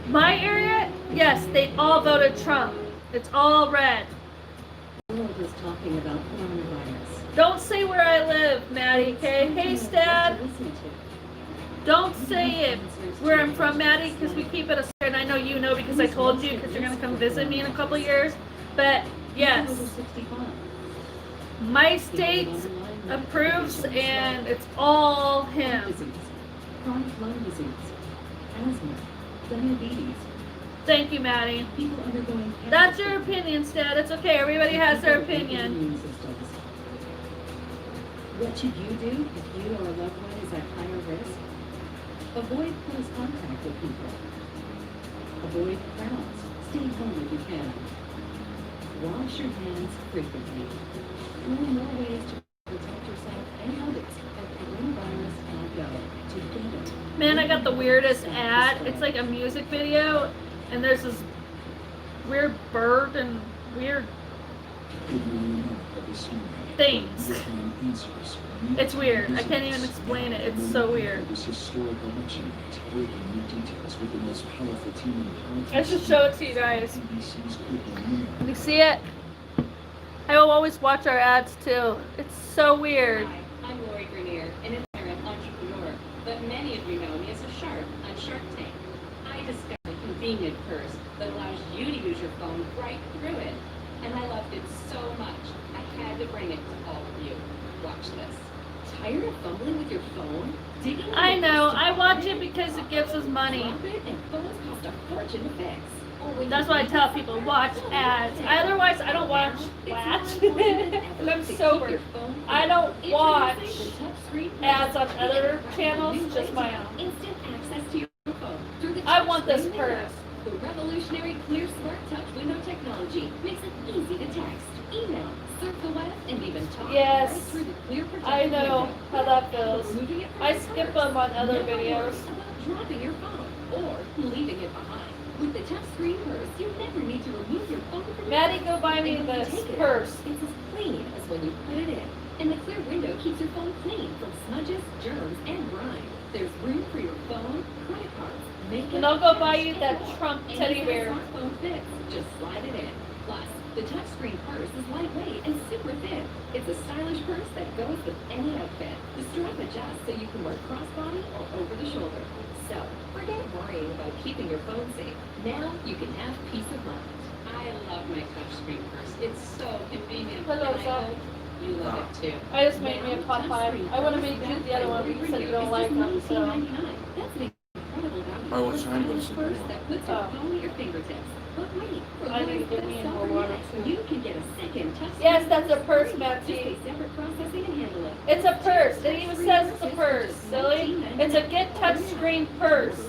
My area, yes, they all voted Trump. It's all red. The world is talking about coronavirus. Don't say where I live, Matty, okay? Hey, Stad. Don't say it where I'm from, Matty, because we keep it a secret. And I know you know because I told you because you're going to come visit me in a couple of years. But, yes, my state approves and it's all him. Chronic lung disease, asthma, diabetes. Thank you, Matty. People undergoing That's your opinion, Stad. It's okay. Everybody has their opinion. What should you do if you or a loved one is at higher risk? Avoid close contact with people. Avoid crowds. Stay home if you can. Wash your hands frequently. Learn more ways to protect yourself and others at coronavirus.gov. Together. Man, I got the weirdest ad. It's like a music video, and there's this weird bird and weird things. It's weird. I can't even explain it. It's so weird. I should show it to you guys. Can you see it? I will always watch our ads too. It's so weird. Hi, I'm Lori Grenier, an internet entrepreneur, but many of you know me as a shark on Shark Tank. I discovered a convenient purse that allows you to use your phone right through it, and I loved it so much, I had to bring it to all of you. Watch this. Tired of fumbling with your phone? I know. I watch it because it gives us money. And phones cost a fortune to fix. That's why I tell people watch ads. Otherwise, I don't watch ads. And I'm sober. I don't watch ads on other channels, just my own. Instant access to your phone through the I want this purse. The revolutionary Clear Smart Touch window technology makes it easy to text, email, surf the web, and even talk Yes, right through the clear I protected know window. how that feels. Removing it from I your skip purse. them on other Never videos. worry about dropping your phone or leaving it behind. With the touchscreen purse, you never need to remove your phone from your Maddie, purse. go buy me And when you this take it out, purse. It's as clean as when you put it in. And the clear window keeps your phone clean from smudges, germs, and grime. There's room for your phone, credit cards, makeup, And I'll go buy you and that more. Trump Anything teddy a bear. smartphone fits, just slide it in. Plus, the touchscreen purse is lightweight and super thin. It's a stylish purse that goes with any outfit. The strap adjusts so you can wear crossbody or over the shoulder. So, forget worrying about keeping your phone safe. Now you can have peace of mind. I love my touchscreen purse. It's so convenient. Hello, and I Zach. hope you love it too. I just made me a Popeye. I want to make you the other one because you don't like them, so. That's an incredible value. I was trying to Stylish purse that puts your phone at your fingertips. But wait, for I need to get me in more water too. you can get a second touch. Yes, that's a purse, Just Matty. pay separate processing and handle it. It's a purse. It even says it's a purse, silly. It's a get touchscreen purse.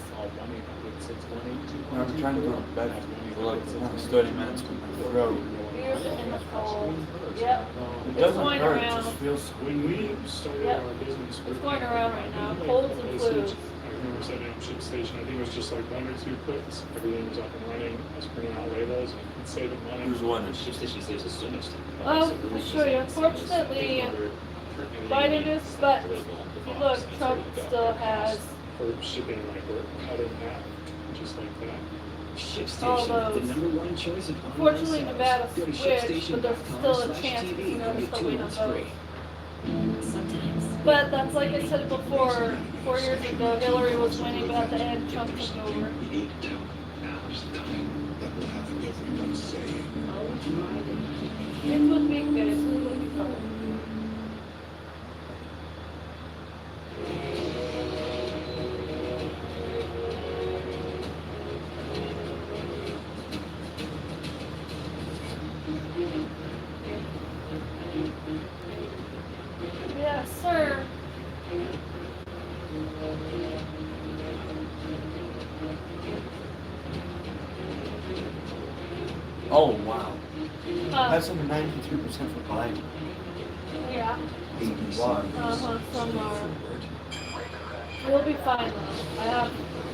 I'm trying to go to bed for like the next 30 minutes with my throat. Here's it in the cold. Yep. It It's doesn't going hurt, it around. just feels When we started Yep. our business, It's going around right now. Colds and flus. I remember setting up ship station. I think it was just like 1 or 2 clicks. Everything was up and running. I was printing out labels and saving money. Who's winning? Ship station saves us so much time. Well, I'll show you. Unfortunately, Biden is, but if you look, Trump still has For shipping, like we're cut in half, just like that. Ship all Station, the those. #1 choice of online Unfortunately, sellers. Nevada Go to switched, but there's shipstation.com/TV still a chance because you and notice get that 2 we don't months vote. free. But that's like I said before, 4 years ago, Hillary was winning, but at the end, Trump took over. It would be good. It would be fun. Yes, sir. Oh, wow. That's Uh, a 93% for Biden. yeah. 81. Some are. We'll be fine though. I have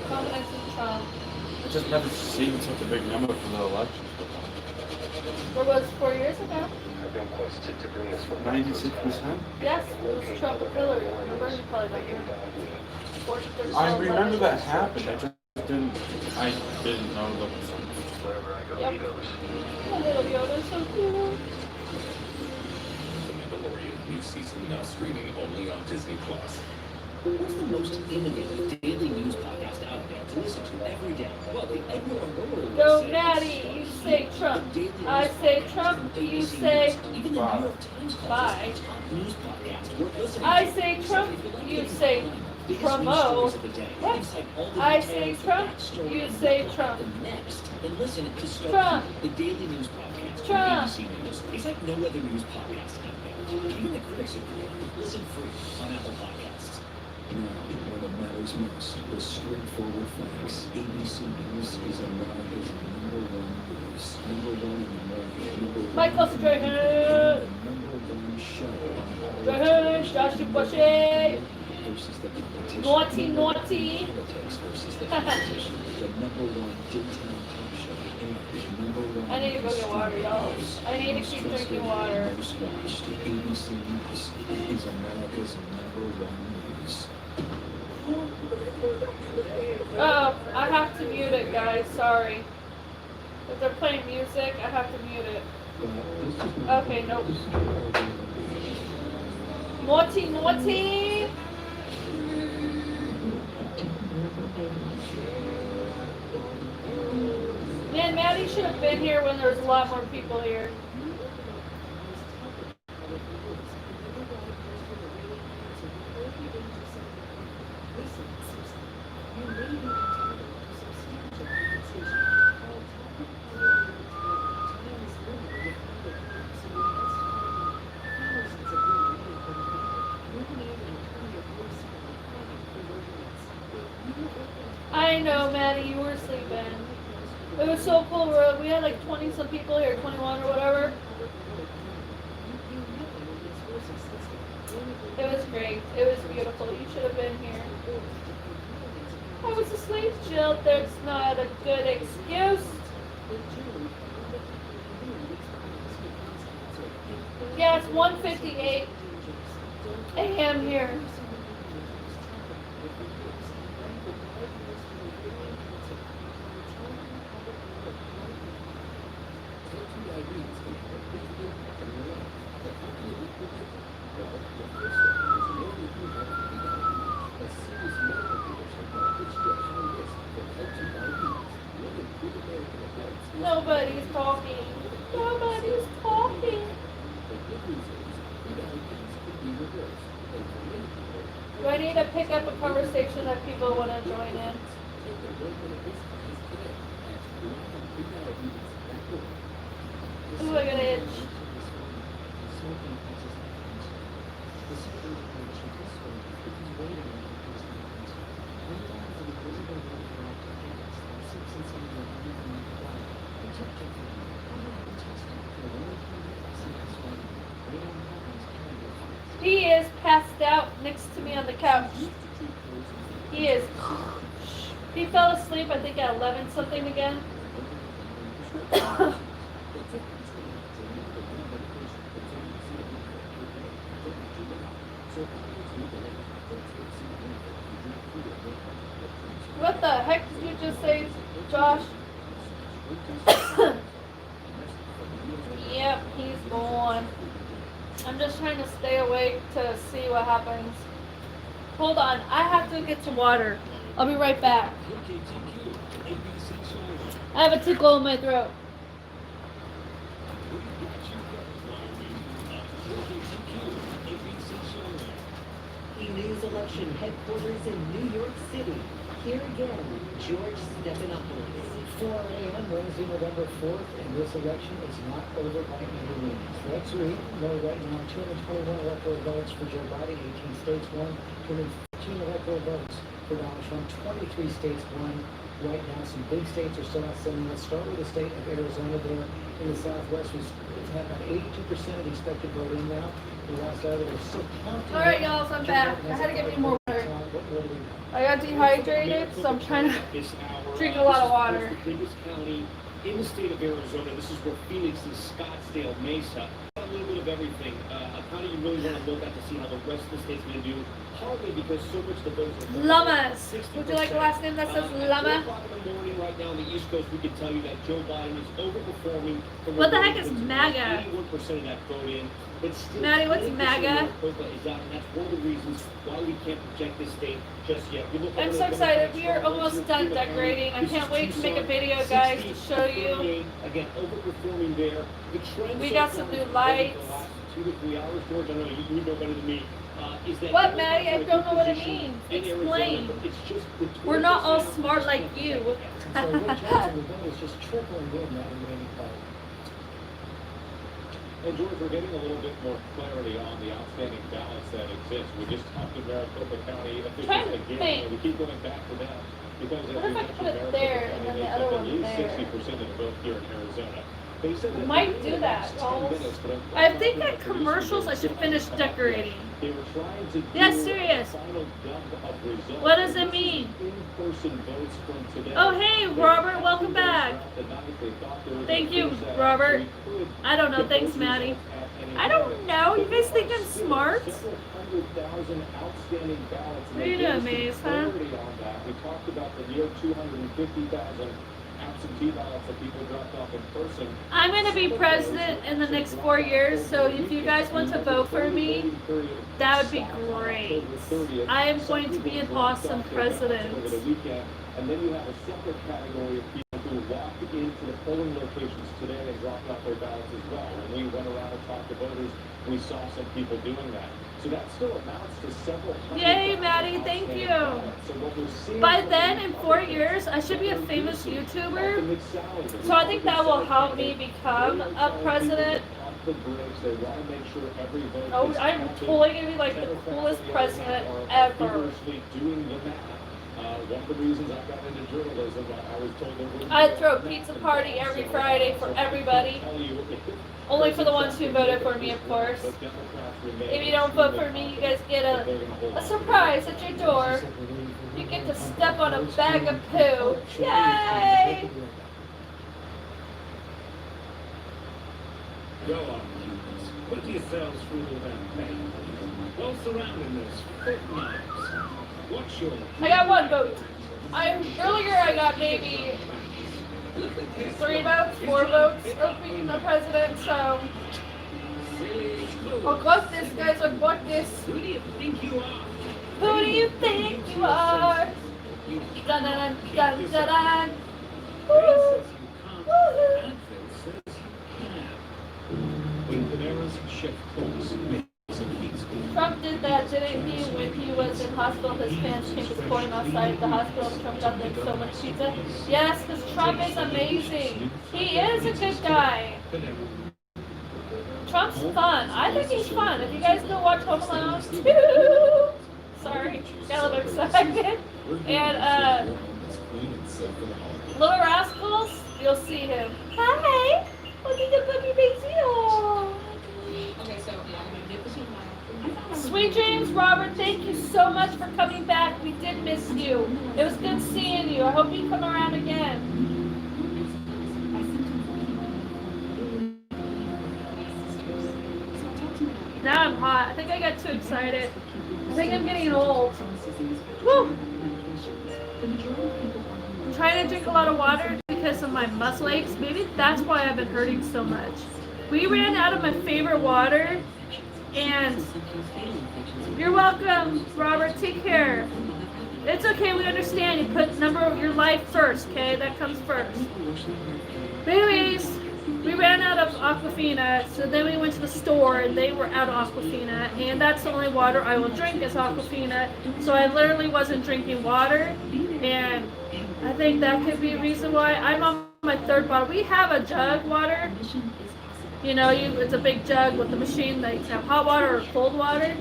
confidence in Trump. I just never seen such a big number for the elections before. There was 4 years ago. 96%? Yes, it was Trump and Hillary. Remember? You probably don't remember. I remember that happened. I just didn't know the percentage. Yep. A little Yoda, so cute. The Mandalorian new season now streaming only on Disney Plus. What's the most innovative daily news podcast out there to listen to every day? Well, the Edward Orwell Go says- Matty, you say Trump. I say Trump, you say bye. I say Trump, you say promo. What? I say Trump, you say Trump. And listen to Trump. the daily news podcast. Trump. BBC News. It's like no other news podcast out there. Even the critics agree. Listen free on Apple Podcasts. Now, when it matters most, the straightforward facts. ABC News is America's #1 news. #1 in the morning. Michael Strahan. #1 show on Strahan, Joshua Bushy. versus the competition. Naughty, naughty. Politics versus the competition. The #1 daytime talk show I need to go get water, y'all. I need to keep drinking water. Most watched ABC News is America's #1 news. Oh, I have to mute it, guys. Sorry. If they're playing music, I have to mute it. Okay, nope. Naughty, naughty! Man, Matty should have been here when there was a lot more people here. I know, Matty, you were sleeping. It was so cool. We had like 20 some people here, 21 or whatever. It was great. It was beautiful. You should have been here. I was asleep, Jill. That's not a good excuse. Yeah, it's 1:58 a.m. here. Nobody's talking. Nobody's talking. Do I need to pick up a conversation that people want to join in? Ooh, I got an itch. He is passed out next to me on the couch. He is. He fell asleep, I think, at 11 something again. What the heck did you just say, Josh? Yep, he's gone. I'm just trying to stay awake to see what happens. Hold on, I have to get some water. I'll be right back. I have a tickle in my throat. News election headquarters in New York City. Here again, George Stephanopoulos. 4 a.m. Wednesday, November 4th, and this election is not over by any means. Let's read. Know right now 221 electoral votes for Joe Biden, 18 states won, 215 electoral votes for Donald Trump, 23 states won. Right now, some big states are still outstanding. Let's start with the state of Arizona there in the southwest. We've had about 82% of the expected vote in now. The last hour, they're still counting. All right, y'all, so I'm back. I had to get me more water. I got dehydrated, so I'm trying to drink a lot of water. The biggest county in the state of Arizona. This is where Phoenix and Scottsdale, Mesa. A little bit of everything. A county you really want to look at to see how the rest of the state's going to do. Partly because so much of the votes are Llamas. Would you like a last name that says llama? At 4 o'clock in the morning right now on the East Coast, we can tell you that Joe Biden is overperforming. What the heck is MAGA? 81% of that vote in. But still, Matty, what's MAGA? Is out, and that's one of the reasons why we can't project this state just yet. I'm so excited. We are almost done decorating. I can't wait to make a video, guys, to show you. Again, overperforming there. The trend We got some new lights. the last 2 to 3 hours, George, I know you know better than me. Is that What, Matty? I don't know what it means. Explain. We're not all smart like you. So what Johnson will do is just tripling in that remaining part. And George, we're getting a little bit more clarity on the outstanding balance that exists. We just talked to Maricopa County officials again, and we keep going back to them. Because What if I put it there and then the other one there? 60% of the vote here in Arizona. I might do that. I think at commercials I should finish decorating. Yeah, serious. What does it mean? Oh, hey, Robert, welcome back. Thank you, Robert. I don't know. Thanks, Matty. I don't know. You guys think I'm smart? What are you doing, Maze, huh? We talked about the near 250,000 absentee ballots that people dropped off in person. I'm going to be president in the next 4 years, so if you guys want to vote for me, that would be great. I am going to be an awesome president. And then you have a separate category of people who walked into the polling locations today and dropped off their ballots as well. When we went around and talked to voters, we saw some people doing that. So that still amounts to several hundred. Yay, Matty, thank you. By then, in 4 years, I should be a famous YouTuber. So I think that will help me become a president. Oh, I'm totally going to be like the coolest president ever. One of the reasons I got into journalism, I was told there I'd throw a pizza party every Friday for everybody. Only for the ones who voted for me, of course. If you don't vote for me, you guys get a surprise at your door. You get to step on a bag of poo. Yay! Go on, humans. Put yourselves through the campaign. While surrounding those foot knives. What's your... I got 1 vote. Earlier I got maybe 3 votes, 4 votes of being the president, so I'll got this, guys, I got this. Who do you think you are? Who do you think you are? Dun dun dun dun dun dun. Woo! Woo! Trump did that, didn't he, when he was in hospital? His fans came to support him outside the hospital. Trump got them so much pizza. Yes, because Trump is amazing. He is a good guy. Trump's fun. I think he's fun. If you guys go watch Home Alone 2, sorry, got a little excited. And Little Rascals, you'll see him. Hi, look at the puppy baby. Okay, so I'm gonna dip this in my. Sweet dreams, Robert. Thank you so much for coming back. We did miss you. It was good seeing you. I hope you come around again. Now I'm hot. I think I got too excited. I think I'm getting old. Woo! I'm trying to drink a lot of water because of my muscle aches. Maybe that's why I've been hurting so much. We ran out of my favorite water. And you're welcome, Robert. Take care. It's okay. We understand. You put your life first, okay? That comes first. But anyways, we ran out of Aquafina, so then we went to the store, and they were out of Aquafina, and that's the only water I will drink is Aquafina. So I literally wasn't drinking water, and I think that could be a reason why. I'm on my 3rd bottle. We have a jug water. You know, it's a big jug with a machine that you can have hot water or cold water.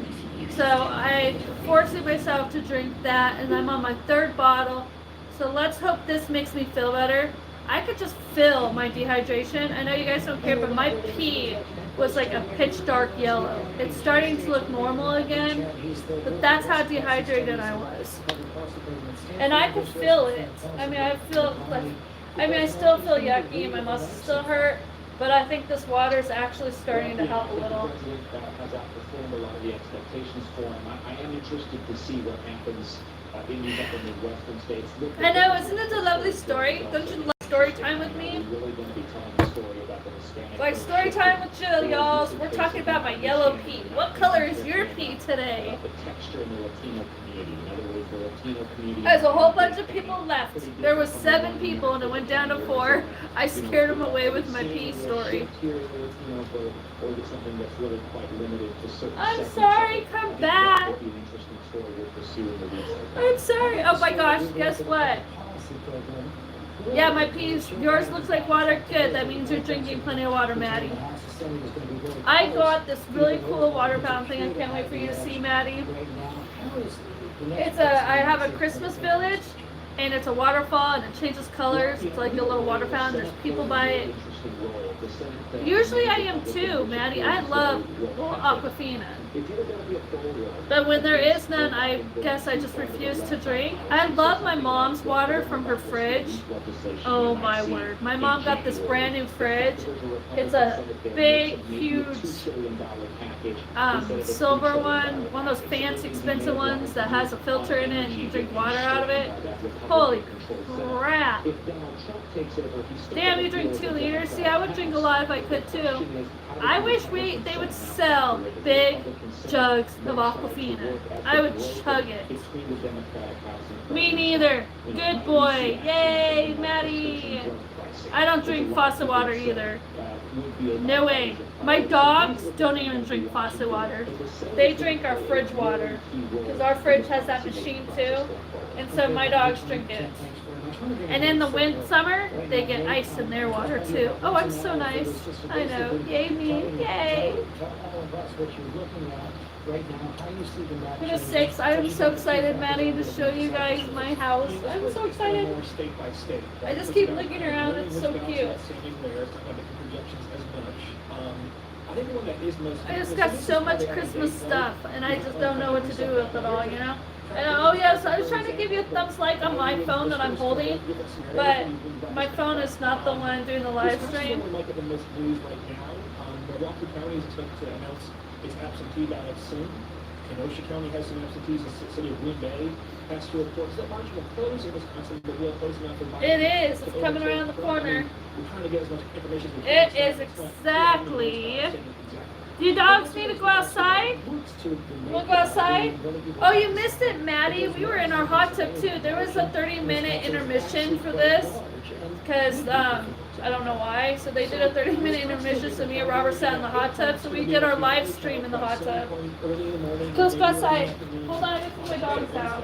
So I forced myself to drink that, and I'm on my 3rd bottle. So let's hope this makes me feel better. I could just feel my dehydration. I know you guys don't care, but my pee was like a pitch dark yellow. It's starting to look normal again, but that's how dehydrated I was. And I could feel it. I mean, I still feel yucky, and my muscles still hurt. But I think this water is actually starting to help a little. Has outperformed a lot of the expectations for him. I am interested to see what happens in these upper Midwestern states. I know, isn't it a lovely story? Don't you love story time with me? Like story time with Jill, y'all. So we're talking about my yellow pee. What color is your pee today? The texture in the Latino community. In other words, the Latino community. There's a whole bunch of people left. There was 7 people and it went down to 4. I scared them away with my pee story. I'm sorry, come back. I'm sorry. Oh my gosh, guess what? Yeah, my peas, yours looks like water. Good, that means you're drinking plenty of water, Matty. I got this really cool water fountain thing. I can't wait for you to see, Matty. I have a Christmas village, and it's a waterfall, and it changes colors. It's like a little water fountain. There's people by it. Usually I am too, Matty. I love Aquafina. But when there is none, I guess I just refuse to drink. I love my mom's water from her fridge. Oh my word. My mom got this brand new fridge. It's a big, huge silver one of those fancy expensive ones that has a filter in it and you drink water out of it. Holy crap. Damn, you drink 2 liters? See, I would drink a lot if I could too. I wish they would sell big jugs of Aquafina. I would chug it. Me neither. Good boy. Yay, Matty. I don't drink faucet water either. No way. My dogs don't even drink faucet water. They drink our fridge water. Because our fridge has that machine too. And so my dogs drink it. And in the summer, they get ice in their water too. Oh, I'm so nice. I know. Yay me. Yay. For the 6th, I am so excited, Matty, to show you guys my house. I'm so excited. I just keep looking around. It's so cute. I just got so much Christmas stuff, and I just don't know what to do with it all, you know? And, oh yes, I was trying to give you a thumbs like on my phone that I'm holding, but my phone is not the one doing the live stream. Milwaukee County is expected to announce its absentee ballot soon. Kenosha County has some absentees. The city of Green Bay has to report. So that March will close in Wisconsin, but will close now for Biden. It is. It's coming around the corner. We're trying to get as much information as we can. It is exactly. Do your dogs need to go outside? We'll go outside? Oh, you missed it, Matty. We were in our hot tub too. There was a 30-minute intermission for this because I don't know why. So they did a 30-minute intermission. So me and Robert sat in the hot tub. So we did our live stream in the hot tub. Let's go outside. Hold on, I can put my dogs out.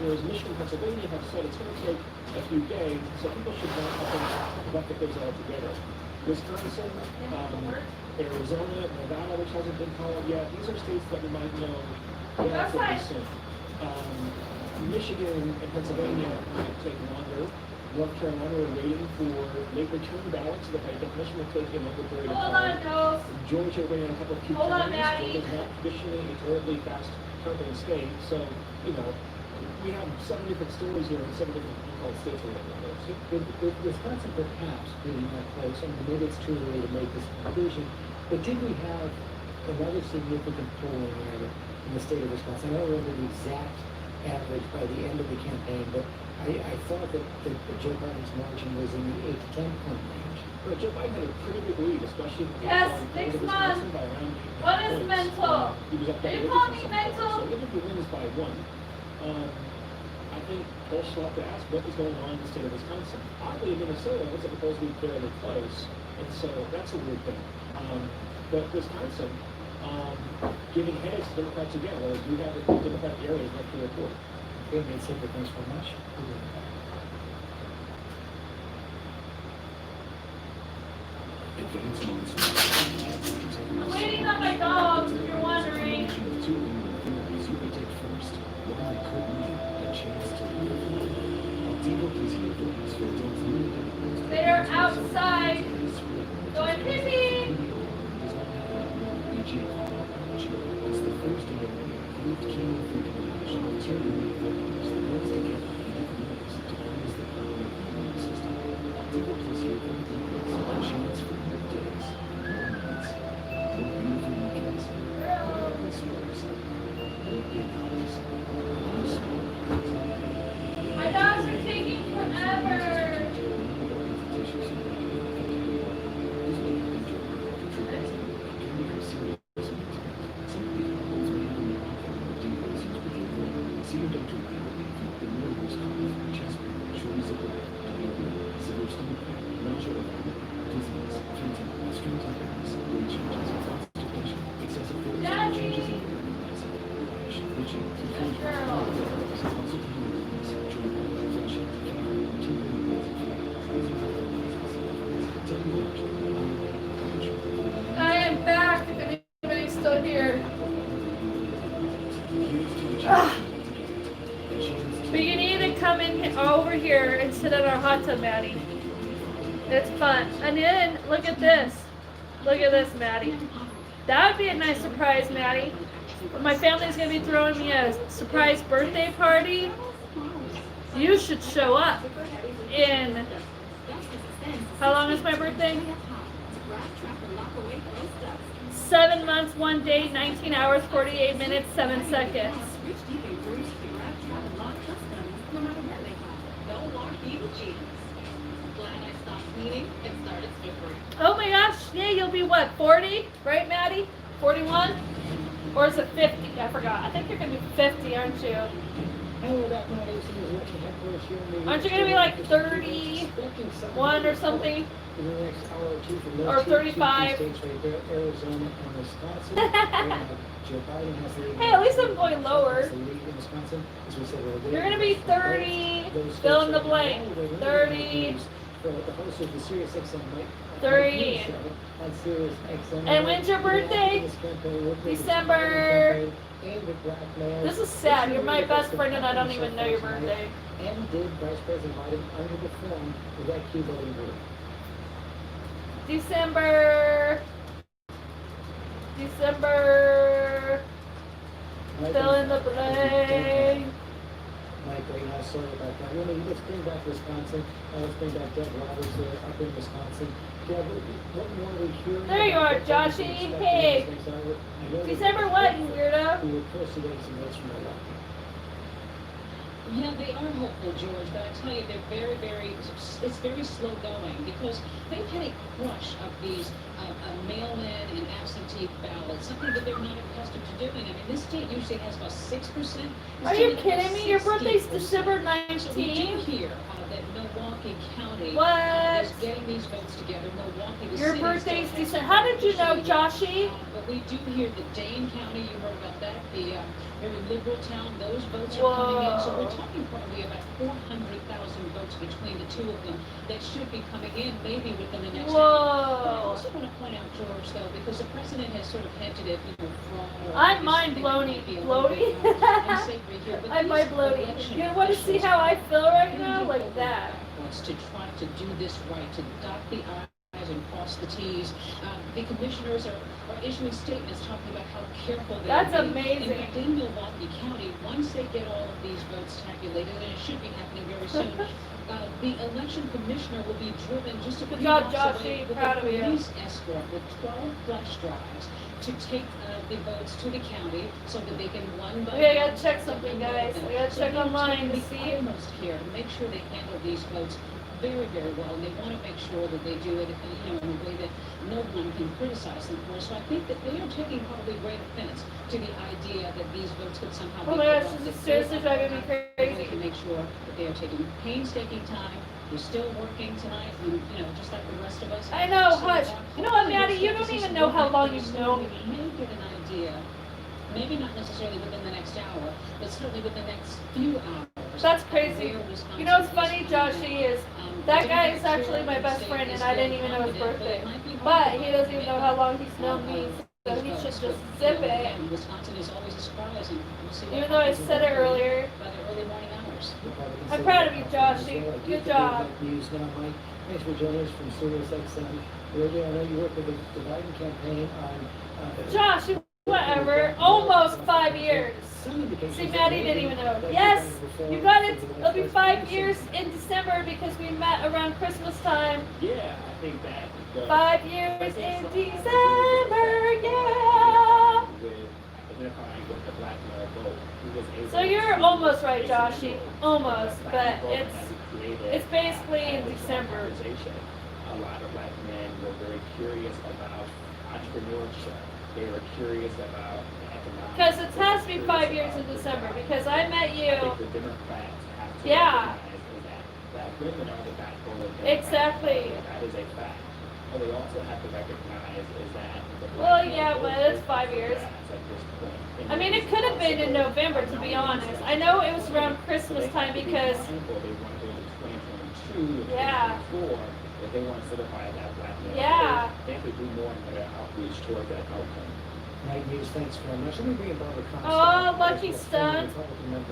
Whereas Michigan and Pennsylvania have said it's going to take a few days, so people should not bucket those all together. Wisconsin, Arizona, Nevada, which hasn't been called yet. These are states that we might know relatively soon. Michigan and Pennsylvania might take longer. North Carolina, we're waiting for late return ballots that by definition will take a longer period of time. Georgia, waiting on a couple of key counties. Georgia's not traditionally a terribly fast counting state, so, you know, we have 7 different stories here and 7 different called states we're looking at. Wisconsin perhaps being that close, and maybe it's too early to make this conclusion, but did we have another significant polling area in the state of Wisconsin? I don't remember the exact average by the end of the campaign, but I thought that Joe Biden's margin was in the 8 to 10 point range. But Joe Biden had a pretty big lead, especially yes, next month. What is mental? He was up Are you calling me mental? So even if he wins by 1, I think folks will have to ask what is going on in the state of Wisconsin. Oddly, in Minnesota, it's supposed to be fairly close, and so that's a weird thing. But Wisconsin, giving headaches to Democrats again, whereas we have the Democratic areas like to report. Okay, made simple. Thanks very much. I'm waiting on my dogs, if you're wondering. They're outside going pee-pee. My dogs are taking forever. I am back if anybody's still here. But you need to come in over here and sit in our hot tub, Matty. It's fun. And then, look at this. Look at this, Matty. That would be a nice surprise, Matty. My family's going to be throwing me a surprise birthday party. You should show up in... How long is my birthday? 7 months, 1 day, 19 hours, 48 minutes, 7 seconds. Oh my gosh, yeah, you'll be what, 40? Right, Matty? 41? Or is it 50? I forgot. I think you're going to be 50, aren't you? Aren't you going to be like 31 or something? In the next hour or two from Or 35. States right there, Arizona and Wisconsin. Joe Biden has the Hey, at least I'm going lower. You're going to be 30. Fill in the blank. 30. 30. And when's your birthday? December. This is sad. You're my best friend and I don't even know your birthday. And did Vice President Biden underperform with that key voting group? December. Fill in the blank. Mike, right now, sorry about that. Let's bring back Wisconsin. Let's bring back Deb Roberts up in Wisconsin. Deb, what more are we hearing? There you are, Joshy. Hey. December what, you weirdo? We were close to getting some votes from that. Yeah, they are hopeful, George, but I tell you, it's very slow going because they've had a crush of these mail-in and absentee ballots, something that they're not accustomed to doing. I mean, this state usually has about 6%. Are you kidding me? Your birthday's December 19th? So we do hear that Milwaukee County is getting these votes together. Milwaukee, the Your birthday's December. How did you know, Joshy? But we do hear that Dane County, you heard about that, the very liberal town, those votes are coming in. So we're talking probably about 400,000 votes between the two of them that should be coming in maybe within the next hour. But I also want to point out, George, though, because the president has sort of hinted at, fraud. I'm mind blown. I'm mind blown. You want to see how I feel right now? Like that. Wants to try to do this right, to dot the I's and cross the T's. The commissioners are issuing statements talking about how careful they are. That's amazing. In fact, in Milwaukee County, once they get all of these votes tabulated, and it should be happening very soon, the election commissioner will be driven just a few blocks away with a police escort with 12 flash drives to take the votes to the county so that they can one by one. Okay, I gotta check something, guys. I gotta check online to see. Utmost care to make sure they handle these votes very, very well, and they want to make sure that they do it, in a way that no one can criticize them for. So I think that they are taking probably great offense to the idea that these votes could somehow be. Oh my gosh, this is seriously driving me crazy. To make sure that they are taking painstaking time. They're still working tonight, and just like the rest of us. I know, hush. You know what, Matty? You don't even know how long you've known me. You may get an idea. Maybe not necessarily within the next hour, but certainly within the next few hours. That's crazy. You know what's funny, Joshy, is that guy is actually my best friend, and I didn't even know his birthday. But he doesn't even know how long he's known me, so he should just zip it. Wisconsin is always a surprise, and even though I said it earlier. By the early morning hours. I'm proud of you, Joshy. Good job. News now, Mike. Thanks for joining us from SiriusXM Radio. I know you work with the Biden campaign on. Josh, whatever. Almost 5 years. See, Matty didn't even know. Yes, you got it. It'll be 5 years in December because we met around Christmas time. Yeah, I think that. 5 years in December, yeah. So you're almost right, Joshy. Almost, but it's basically in December. A lot of black men were very curious about entrepreneurship. They were curious about economics. Because it has to be 5 years in December, because I met you. I think the Democrats have to Yeah. recognize that black women are the backbone of Democrats. Exactly. That is a fact. But they also have to recognize is that the black Well, men yeah, are but it's 5 years. at this point. I mean, it could have been in November, to be honest. I know it was around Christmas time because. Yeah. If they want to certify that black man, Yeah. they have to do more in their outreach toward that outcome. Night News, thanks very much. Let me bring in Barbara Oh, lucky stunt.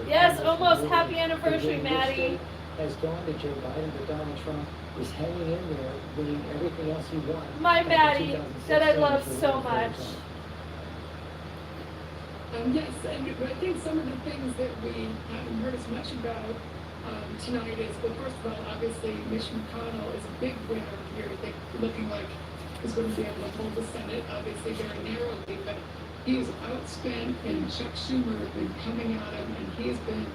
Yes, almost happy anniversary, Matty. has gone to Joe Biden, but Donald Trump is hanging in there, winning everything else he won. My Matty, that I love so much. Yes, and I think some of the things that we haven't heard as much about tonight is, well, first of all, obviously, Mitch McConnell is a big winner here. I think looking like he's going to be able to hold the Senate, obviously very narrowly, but he's outspent, and Chuck Schumer has been coming at him, and he's been,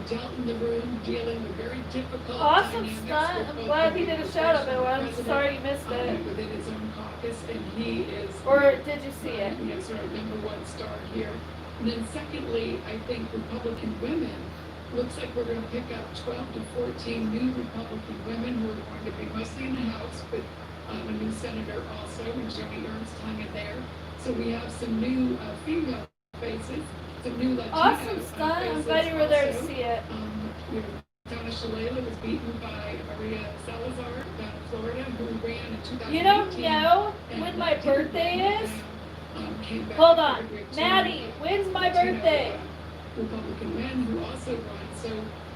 dealt in the room, dealing with very difficult Awesome dynamics stuff. with I'm both glad the he did a shout out, but I'm president, sorry you missed it. within his own caucus, and he is. Or did you see it? Sort of #1 star here. And then secondly, I think Republican women, looks like we're going to pick up 12 to 14 new Republican women who are going to be mostly in the House, but a new senator also, and Joni Ernst hung in there. So we have some new female faces, some new Latino Awesome stuff. I'm glad you were there to see it. Donna Shalala was beaten by Maria Salazar down in Florida, who ran in 2018. You don't know when my birthday is? Hold on. Maddie, when's my birthday? Republican men who also run. So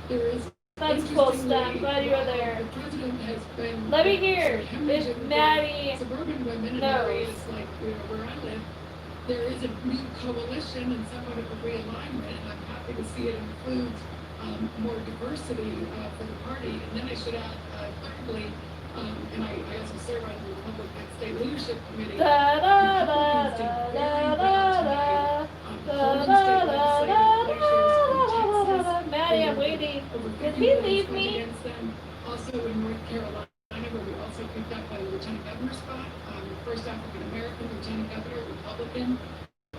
there is. That's cool stuff. I'm glad you were there. The president has been. Let me hear if Maddie suburban women in knows. areas like where I live, there is a new coalition and somewhat of a realignment, and I'm happy to see it includes more diversity for the party. And then I should add, thirdly, and I also serve on the Republican State Leadership Committee. Da da da da da da da da da. Maddie, I'm waiting. Did he leave me? Also in North Carolina, where we also picked up a lieutenant governor spot, first African American lieutenant governor, Republican.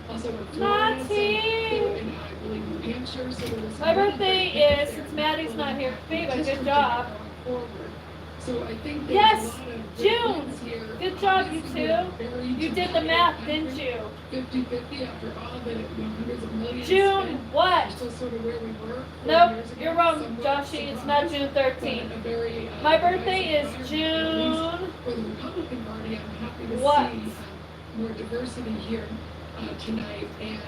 Also in Florida, and I believe New Hampshire. So there was my birthday is, since Maddie's not here, babe, good job. So I think yes, June. Good job, you two. You did the math, didn't you? 50-50 after all the hundreds of millions. June what? Still sort of where we were. Nope, you're wrong, Joshy. It's not June 13th. My birthday is June. For the Republican Party, I'm happy to what? see more diversity here tonight, and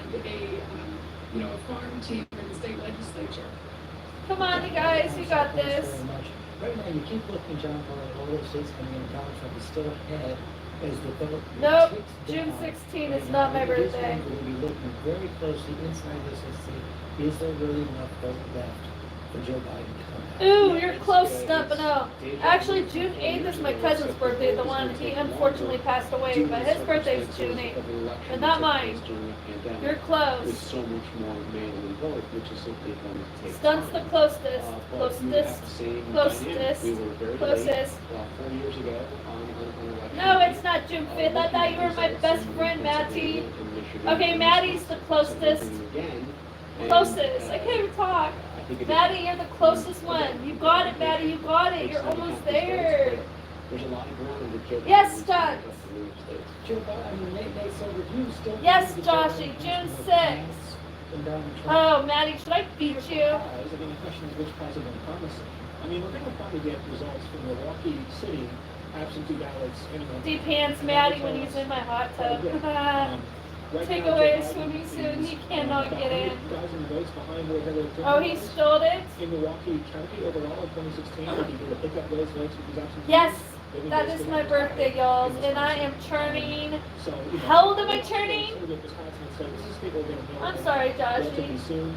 a farm team in the state legislature. Come on, you guys, you got this. Right now, you keep looking, John, for all those states coming in, Donald Trump is still ahead as the vote. Nope, June 16th is not my birthday. We're going to be looking very closely inside this and see, is there really enough vote left for Joe Biden to come back? Ooh, you're close, stepping out. Actually, June 8th is my cousin's birthday, the one he unfortunately passed away, but his birthday is June 8th, but not mine. You're close. With so much more mail-in vote, which is simply going to take Stunt's the closest. Closest. We were very Closest. 4 years ago on election. No, it's not June 5th. I thought you were my best friend, Matty. Okay, Maddie's the closest. Closest. I can't even talk. Matty, you're the closest one. You got it, Matty. You got it. You're almost there. There's a lot of ground that Joe yes, Stunt. Yes, Joshy. June 6th. Oh, Matty, should I beat you? The question is which president promising. I mean, we're going to probably get results from Milwaukee City, absentee ballots. Deep hands, Matty, when he's in my hot tub. Take away swimming suit. He cannot get in. Oh, he stole it? In Milwaukee County overall in 2016, he did pick up those votes with his absentee. Yes, that is my birthday, y'all, and I am turning. How old am I turning? I'm sorry, Joshy.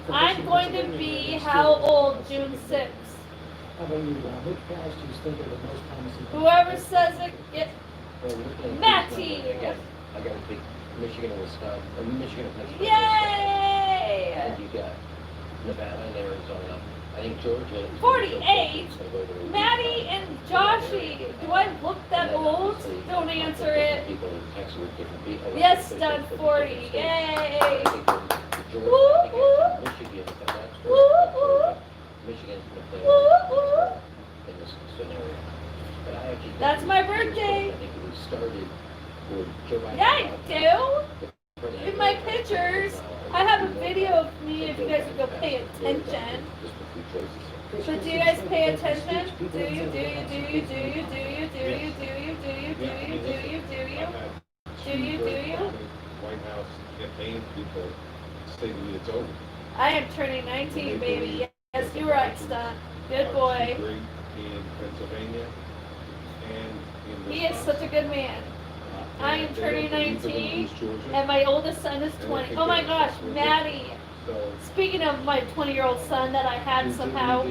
I'm going to be how old? June 6th. How about you, which guys do you think are the most promising? Whoever says it, get Matty. I got to pick Michigan and Wisconsin, or Michigan and Pennsylvania. Yay! I think you got Nevada and Arizona. I think Georgia. 48. Maddie and Joshy. Do I look that old? Don't answer it. Yes, done 40. Yay! Woo woo. Woo woo. Michigan's going to play in this scenario. But I actually. That's my birthday. I think we started with Joe Biden. Yeah, I do. In my pictures, I have a video of me if you guys would go pay attention. But do you guys pay attention? Do you? Do you? Do you? Do you? Do you? Do you? Do you? Do you? Do you? Do you? Do you? Do you? Do you? White House campaign people say to me it's over. I am turning 19, baby. Yes, you're right, Stunt. Good boy. Great in Pennsylvania and in He is such a good man. I am turning 19, and my oldest son is 20. Oh my gosh, Matty. Speaking of my 20-year-old son that I had somehow,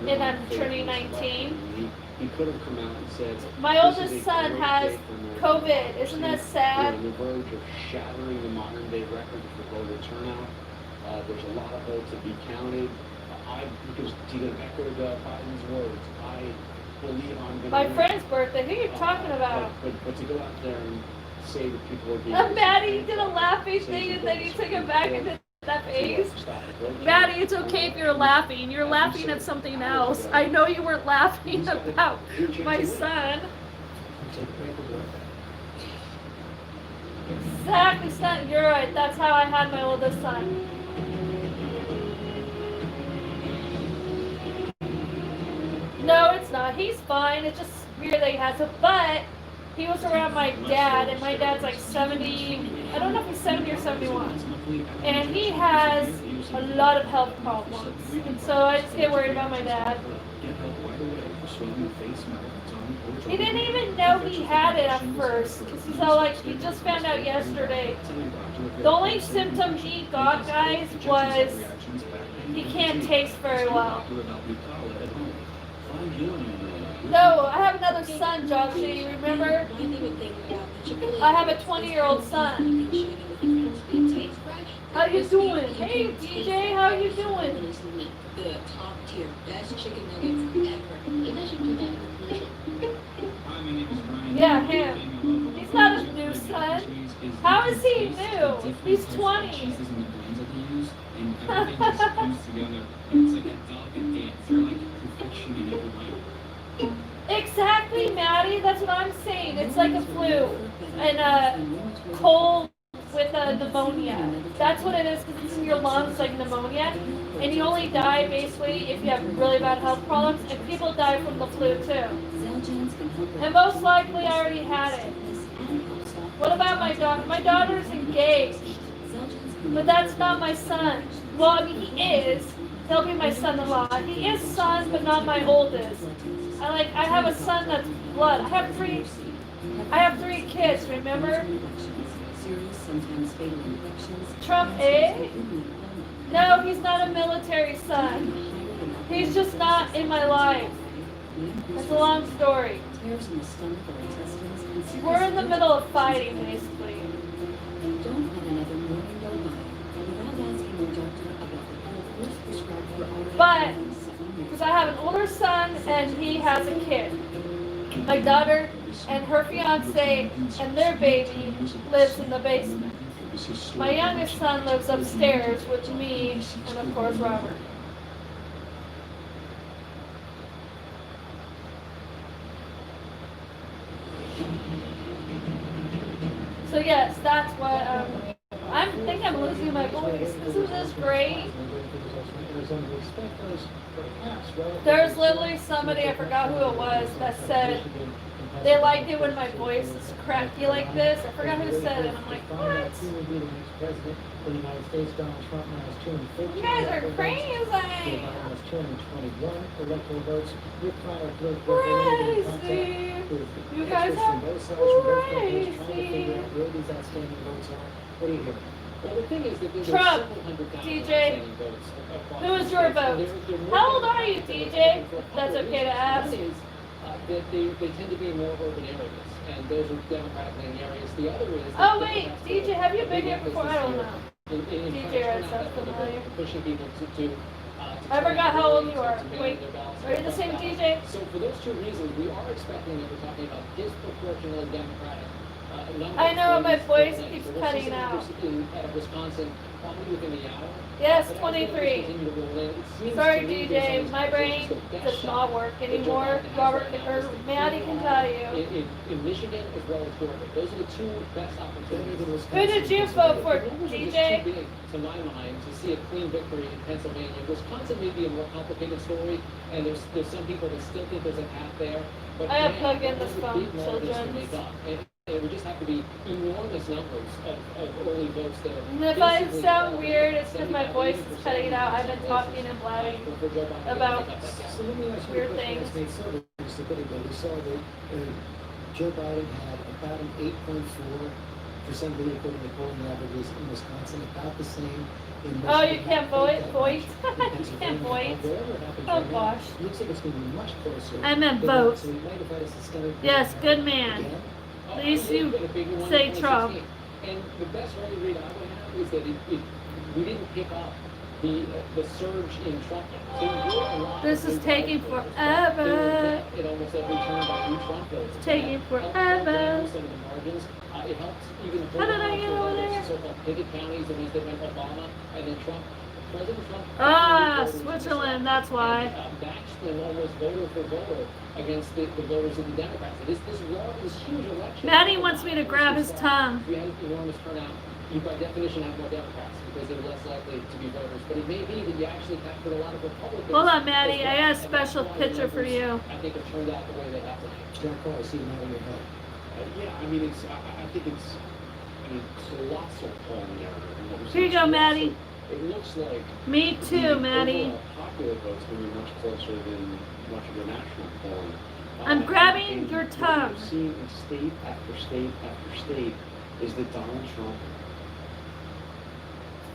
and I'm turning 19. He could have come out and said, my oldest son has COVID. Isn't that sad? We're on the verge of shattering the modern day record for voter turnout. There's a lot of votes to be counted. Because to echo Biden's words, I believe I'm going to my friend's birthday. Who are you talking about? But to go out there and say that people are being... Matty did a laughing thing and then he took it back and did that face. Matty, it's okay if you're laughing. You're laughing at something else. I know you weren't laughing about my son. Exactly, son. You're right. That's how I had my oldest son. No, it's not. He's fine. It's just weird that he has it. But he was around my dad, and my dad's like 70. I don't know if he's 70 or 71. And he has a lot of health problems. And so I just get worried about my dad. He didn't even know he had it at first. Because he's all like, he just found out yesterday. The only symptom he got, guys, was he can't taste very well. No, I have another son, Joshie, remember? I have a 20-year-old son. How you doing? Hey, DJ, how you doing? The top tier best chicken nuggets ever. Maybe I should do that in commercial. Yeah, him. He's not a new son. How is he new? He's 20. Exactly, Matty. That's what I'm saying. It's like a flu and a cold with a pneumonia. That's what it is because it's in your lungs, like pneumonia. And you only die basically if you have really bad health problems. And people die from the flu too. And most likely I already had it. What about my daughter? My daughter's engaged. But that's not my son. Well, I mean, he is. He'll be my son-in-law. He is son, but not my oldest. I have a son that's blood. I have three kids, remember? Trump, eh? No, he's not a military son. He's just not in my life. It's a long story. We're in the middle of fighting, basically. But, because I have an older son and he has a kid. My daughter and her fiance and their baby lives in the basement. My youngest son lives upstairs with me and of course Robert. So yes, that's what I think I'm losing my voice. Isn't this great? There's literally somebody, I forgot who it was, that said they liked it when my voice is cracky like this. I forgot who said it. I'm like, what? You guys are crazy. Crazy. You guys are crazy. What do you hear? Well, the thing is that there's Trump, several hundred thousand DJ, votes. who is your vote? How old are you, DJ? That's okay to ask. That they tend to be more urban areas, and those are Democratic-leaning areas. The other is... Oh, wait, DJ, have you been here before? I don't know. DJ, that sounds familiar. Pushing people to I forgot how old you are. Wait, are you the same DJ? So for those two reasons, we are expecting that we're talking about disproportionately Democratic. I know my voice keeps cutting out. Wisconsin, probably within the hour. Yes, 23. Sorry, DJ, my brain does not work anymore. Robert or Matty can tell you. In Michigan as well as Georgia, those are the two best opportunities in Wisconsin. Who did you vote for, DJ? Too big, to my mind, to see a clean victory in Pennsylvania. Wisconsin may be a more complicated story, and there's some people that still think there's a path there. But I have plugged in this phone, children. It would just have to be enormous numbers of early votes that And if I sound weird, it's because my voice is cutting out. I've been talking and blabbing about So let me ask you a weird question things. that's made several just a bit ago. We saw that Joe Biden had about an 8.4% lead according to polling averages in Wisconsin, about the same in Michigan. Oh, you can't vote? You can't vote? Whatever happens Oh right now, gosh. looks like it's going to be much closer. I meant than vote. that. So we might have had a systemic Yes, vote good man. again. At least you say Trump. And the best early read I would have is that we didn't pick up the surge in Trump. So there were a lot This of is big taking voters. forever. There were at almost every turn by new Trump voters. It's taking That helped forever. down some of the margins. It helped even How did I get over those there? so-called pivot counties, the ones that went Obama and then Trump. President Trump. Ah, Switzerland, that's why. Matched them almost voter for voter against the voters of the Democrats. This huge election. Matty wants me to grab his tongue. We had enormous turnout. You by definition have more Democrats because they're less likely to be voters. But it may be that you actually captured a lot of Republicans. Hold on, Matty. I got a special picture for you. I think it turned out the way they have tonight. John Paul, I see Matty your head. Yeah, I mean, I think it's colossal polling error. Here you go, Matty. It looks like Me too, the Matty. overall popular vote's going to be much closer than much of the national polling. I'm grabbing and your what tongue. we've seen in state after state after state is that Donald Trump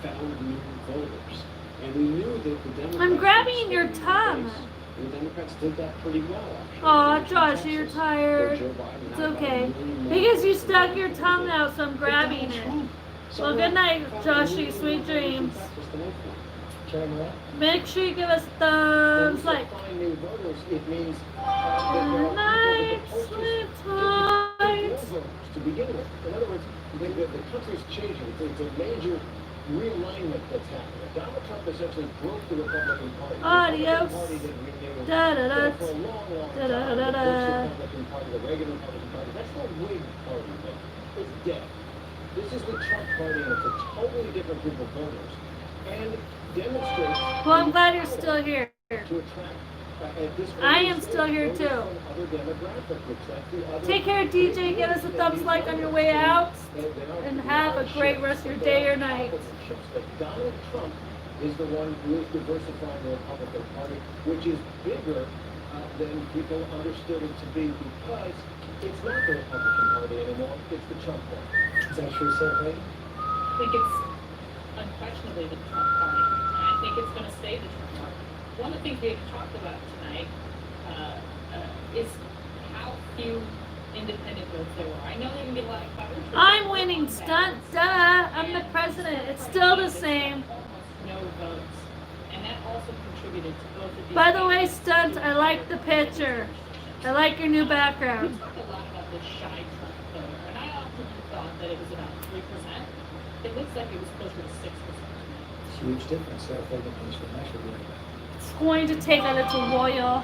found new voters. And we knew that the Democrats... I'm grabbing were your staying in tongue. place. And the Democrats did that pretty well, actually. Aw, In Josh, you're Texas, tired. where Joe Biden It's had about okay. 1 million more Because you votes stuck than your Donald tongue Trump. out, so I'm grabbing But it. Donald Trump Well, good night, found Joshy. 1 Sweet million more voters in dreams. Texas than Oakland. Make sure you give us thumbs like. Find new voters, it means Good night, sleep tight. to begin with. In other words, the country's changing. It's a major realignment that's happening. Donald Trump essentially broke the Republican Party. Adios. The Republican Party that we knew Da da da. for a long, long Da time. da da The da. Bush Republican Party, the Reagan Republican Party, that's the Whig Party. It's dead. This is the Trump Party, and it's a totally different group of voters. And demonstrates... Well, I'm glad you're still here. To attract, at this I am still here voters too. from other demographic groups, like the other- Take care, DJ. Give us a thumbs like on your way out. And have a great rest of your day or night. But Donald Trump is the one who is diversifying the Republican Party, which is bigger than people understood it to be because it's not the Republican Party anymore, it's the Trump Party. Is that true, Sarah? I think it's unquestionably the Trump party, and I think it's going to stay the Trump party. One of the things we talked about tonight is how few independent votes there were. I know they can get a lot of coverage. I'm winning stunt. Duh. I'm the president. It's still the same. No votes, and that also contributed to both of these. By the way, stunt. I like the picture. I like your new background. We talk a lot about the shy Trump voter, and I often thought that it was about 3%. It looks like it was closer to 6%. It's a huge difference. So I think it's from actually It's going to take a little while.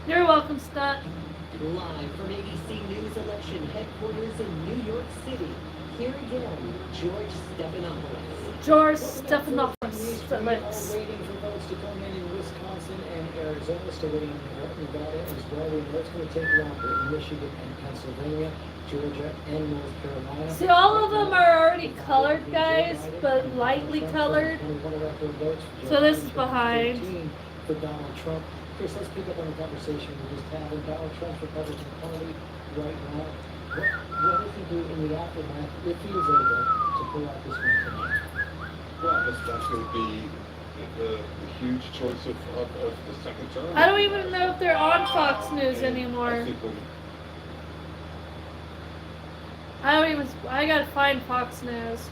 You're welcome, stunt. Live from ABC News election headquarters in New York City. Here again, George Stephanopoulos. George Stephanopoulos. We are waiting for votes to come in Wisconsin and Arizona, still waiting in Nevada as well. We know it's going to take longer in Michigan and Pennsylvania, Georgia and North Carolina. See, all of them are already colored, guys, but lightly colored. So this is behind. For Donald Trump. Chris, let's pick up on the conversation we just had with Donald Trump's Republican Party right now. What is he doing in the aftermath if he is able to pull out this one tonight? Well, that's going to be the huge choice of the second term. I don't even know if they're on Fox News anymore. I gotta find Fox News.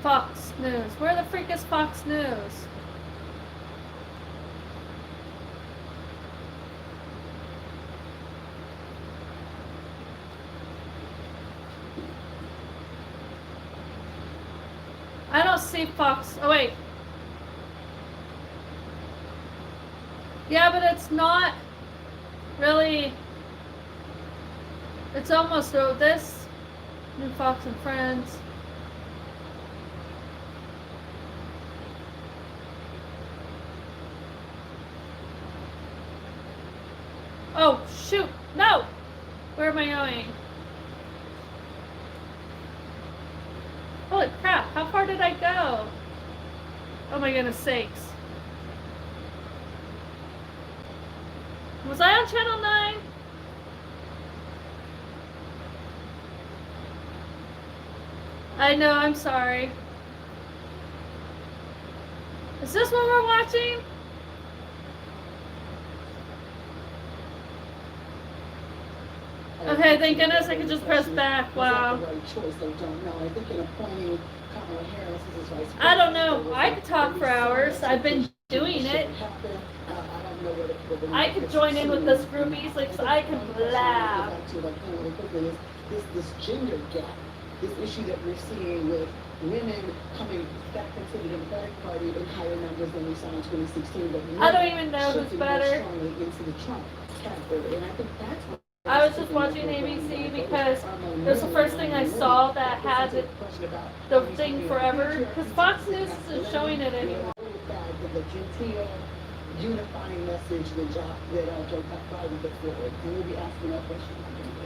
Fox News. Where the freak is Fox News? I don't see Fox. Oh, wait. Yeah, but it's not really It's almost over. This New Fox and Friends. Oh shoot! No! Where am I going? Holy crap! How far did I go? Oh my goodness sakes! Was I on channel 9? I know, I'm sorry. Is this what we're watching? Okay, thank goodness I could just press back. Wow. I don't know. I could talk for hours. I've been doing it. I could join in with this group easily because I can laugh. This gender gap, this issue that we're seeing with women coming back into the Democratic Party in higher numbers than we saw in 2016. But I don't even know who's better. Into the Trump category, and I think that's what I was just watching ABC because it was the first thing I saw that had the thing forever. Because Fox News isn't showing it anymore. The genteel, unifying message that Joe Biden put forward, and we'll be asking that question.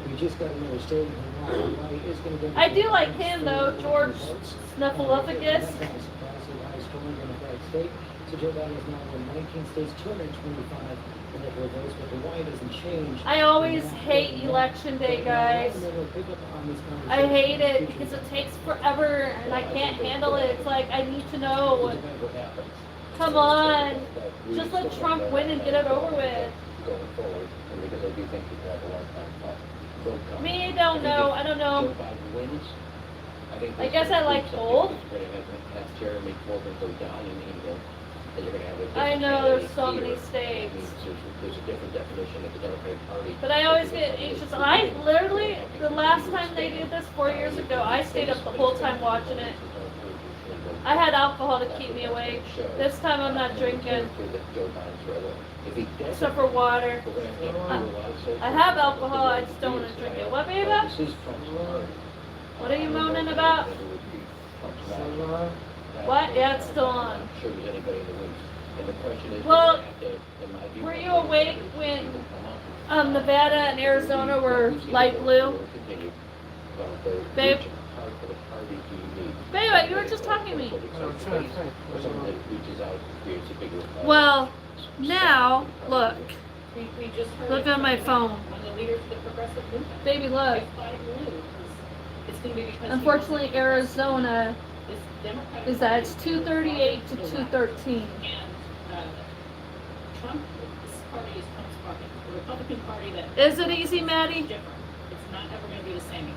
We just got another statement. I do like him though, George Snuffleupagus. So Joe Biden is now in 19 states, 225 electoral votes, but the why doesn't change. I always hate election day, guys. I hate it because it takes forever and I can't handle it. It's like I need to know. Come on, just let Trump win and get it over with. Going forward, and because I do think people have a long time. Me, don't know. I don't know. Joe Biden wins. I guess I like both. Have Jeremy Corbyn go down in England. I know there's so many states. There's a different definition of the Democratic Party. But I always get anxious. I literally, the last time they did this 4 years ago, I stayed up the whole time watching it. I had alcohol to keep me awake. This time I'm not drinking. Except for water. I have alcohol, I just don't want to drink it. What, baby? What are you moaning about? What? Yeah, it's still on. Well, were you awake when Nevada and Arizona were light blue? Babe? Babe, you were just talking to me. Well, now, look. Look on my phone. Baby, look. Unfortunately, Arizona is that it's 238 to 213. Trump's party is Trump's party. The Republican Party that is it easy, Matty? It's not ever going to be the same.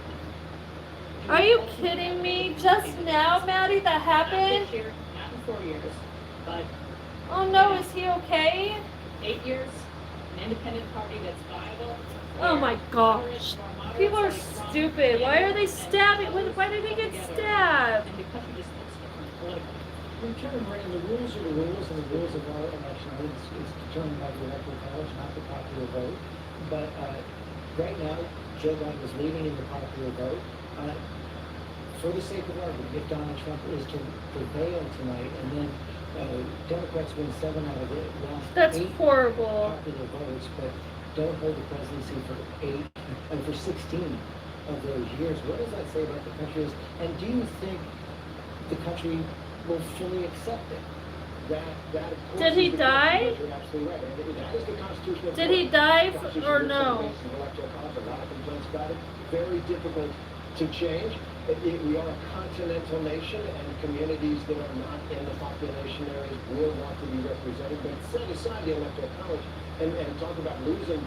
Are you kidding me? Just now, Matty, that happened? Not this year, not in 4 years, but... Oh no, is he okay? 8 years, an independent party that's viable. Oh my gosh. People are stupid. Why are they stabbing? Why did they get stabbed? Brandon, the rules are the rules, and the rules of our election is determined by the electoral college, not the popular vote. But right now, Joe Biden is leading in the popular vote. For the sake of argument, if Donald Trump is to prevail tonight, and then Democrats win 7 out of the last 8 horrible popular votes, but don't hold the presidency for 8 and for 16 of those years, what does that say about the country? And do you think the country will fully accept it? That of course, did he die? You're absolutely right. That is the constitutional. Did he die or no? Very difficult to change. We are a continental nation, and communities that are not in the population areas will want to be represented. But set aside the electoral college and talk about losing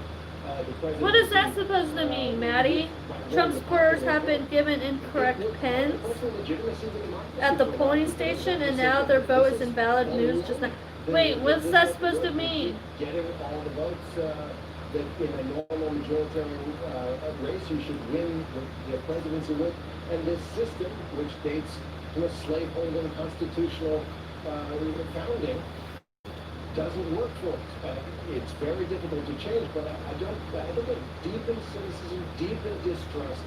the president. What is that supposed to mean, Matty? Trump supporters have been given incorrect pins at the polling station, and now their vote is invalid news just now. Wait, what's that supposed to mean? Getting all the votes that in a normal majority race you should win the presidency with. And this system, which dates to a slaveholding constitutional founding, doesn't work for us. It's very difficult to change, but I think that deep in cynicism, deep in distrust,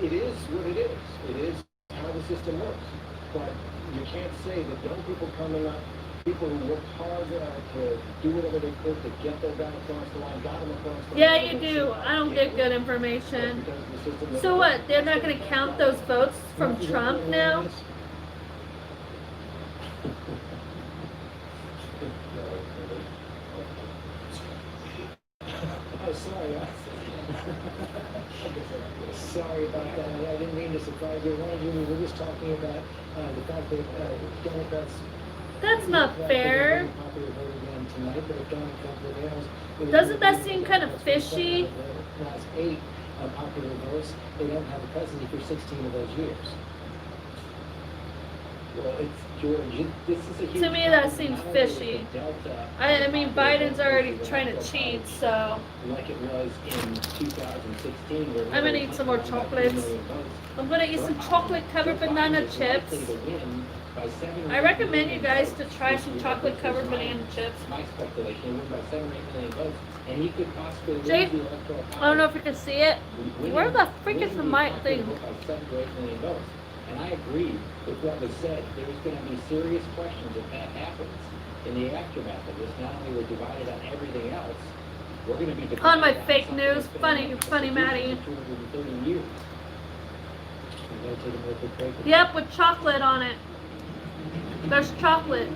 it is what it is. It is how the system works. But you can't say that young people coming up, people who worked hard to do whatever they could to get their guy across the line, got him across the line. Yeah, you do. I don't get good information. So what? They're not going to count those votes from Trump now? Oh, sorry. Sorry about that. I didn't mean to surprise you. We were just talking about the fact that Democrats. That's not fair. Doesn't that seem kind of fishy? Last 8 popular votes, they don't have a president for 16 of those years. Well, it's George. This is a huge To me, that seems fishy. I mean, Biden's already trying to cheat, so. Like it was in 2016. I'm gonna eat some more chocolates. I'm gonna eat some chocolate-covered banana chips. I recommend you guys to try some chocolate-covered banana chips. My speculation, by 7 or 8 million votes, and he could possibly Jake, lose the electoral college. I don't know if you can see it. Where the freak is the mic thing? By 7 to 8 million votes. And I agree with what was said. There's going to be serious questions if that happens in the aftermath of this. Not only we're divided on everything else, we're going to be divided On my fake news. Funny Matty. 230 years. Yep, with chocolate on it. There's chocolate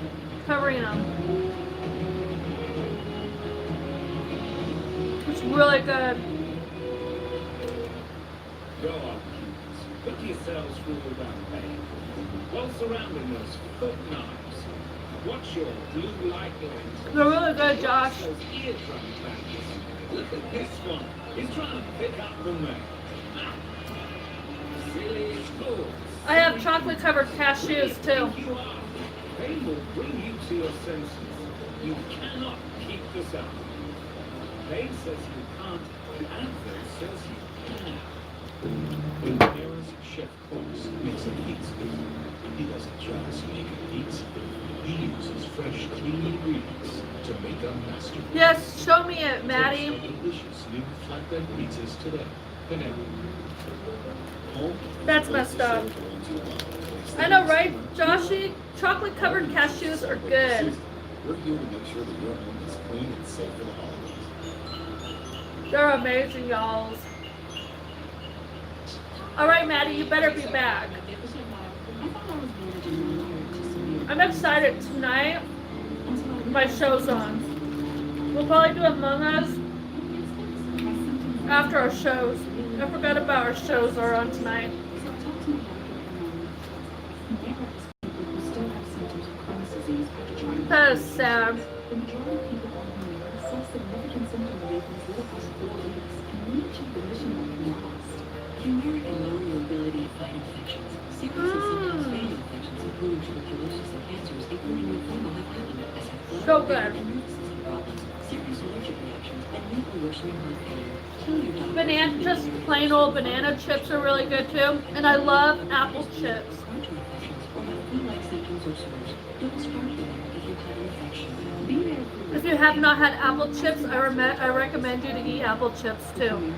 covering them. It's really good. Go on, put yourselves through the rampage. While surrounding those foot knives, watch your blue light lens. They're really good, Josh. Those eardrum tags. Look at this one. He's trying to pick up from me. Ah. Silly fools. I have chocolate-covered cashews, too. You are. They will bring you to your senses. You cannot keep this up. They says you can't, and advert says you can. When Paris chef Cox makes a pizza, he doesn't just make a pizza. He uses fresh, clean ingredients to make a masterpiece. Yes, show me it, Matty. Taste the delicious new flatbread pizzas today. Banana. That's messed up. I know, right, Joshy? Chocolate-covered cashews are good. We're here to make sure that your home is clean and safe for the holidays. They're amazing, y'all. All right, Matty, you better be back. I'm excited. Tonight, my show's on. We'll probably do Among Us after our shows. I forgot about our shows are on tonight. That is sad. So good. Banana, just plain old banana chips are really good too, and I love apple chips. If you have not had apple chips, I recommend you to eat apple chips too.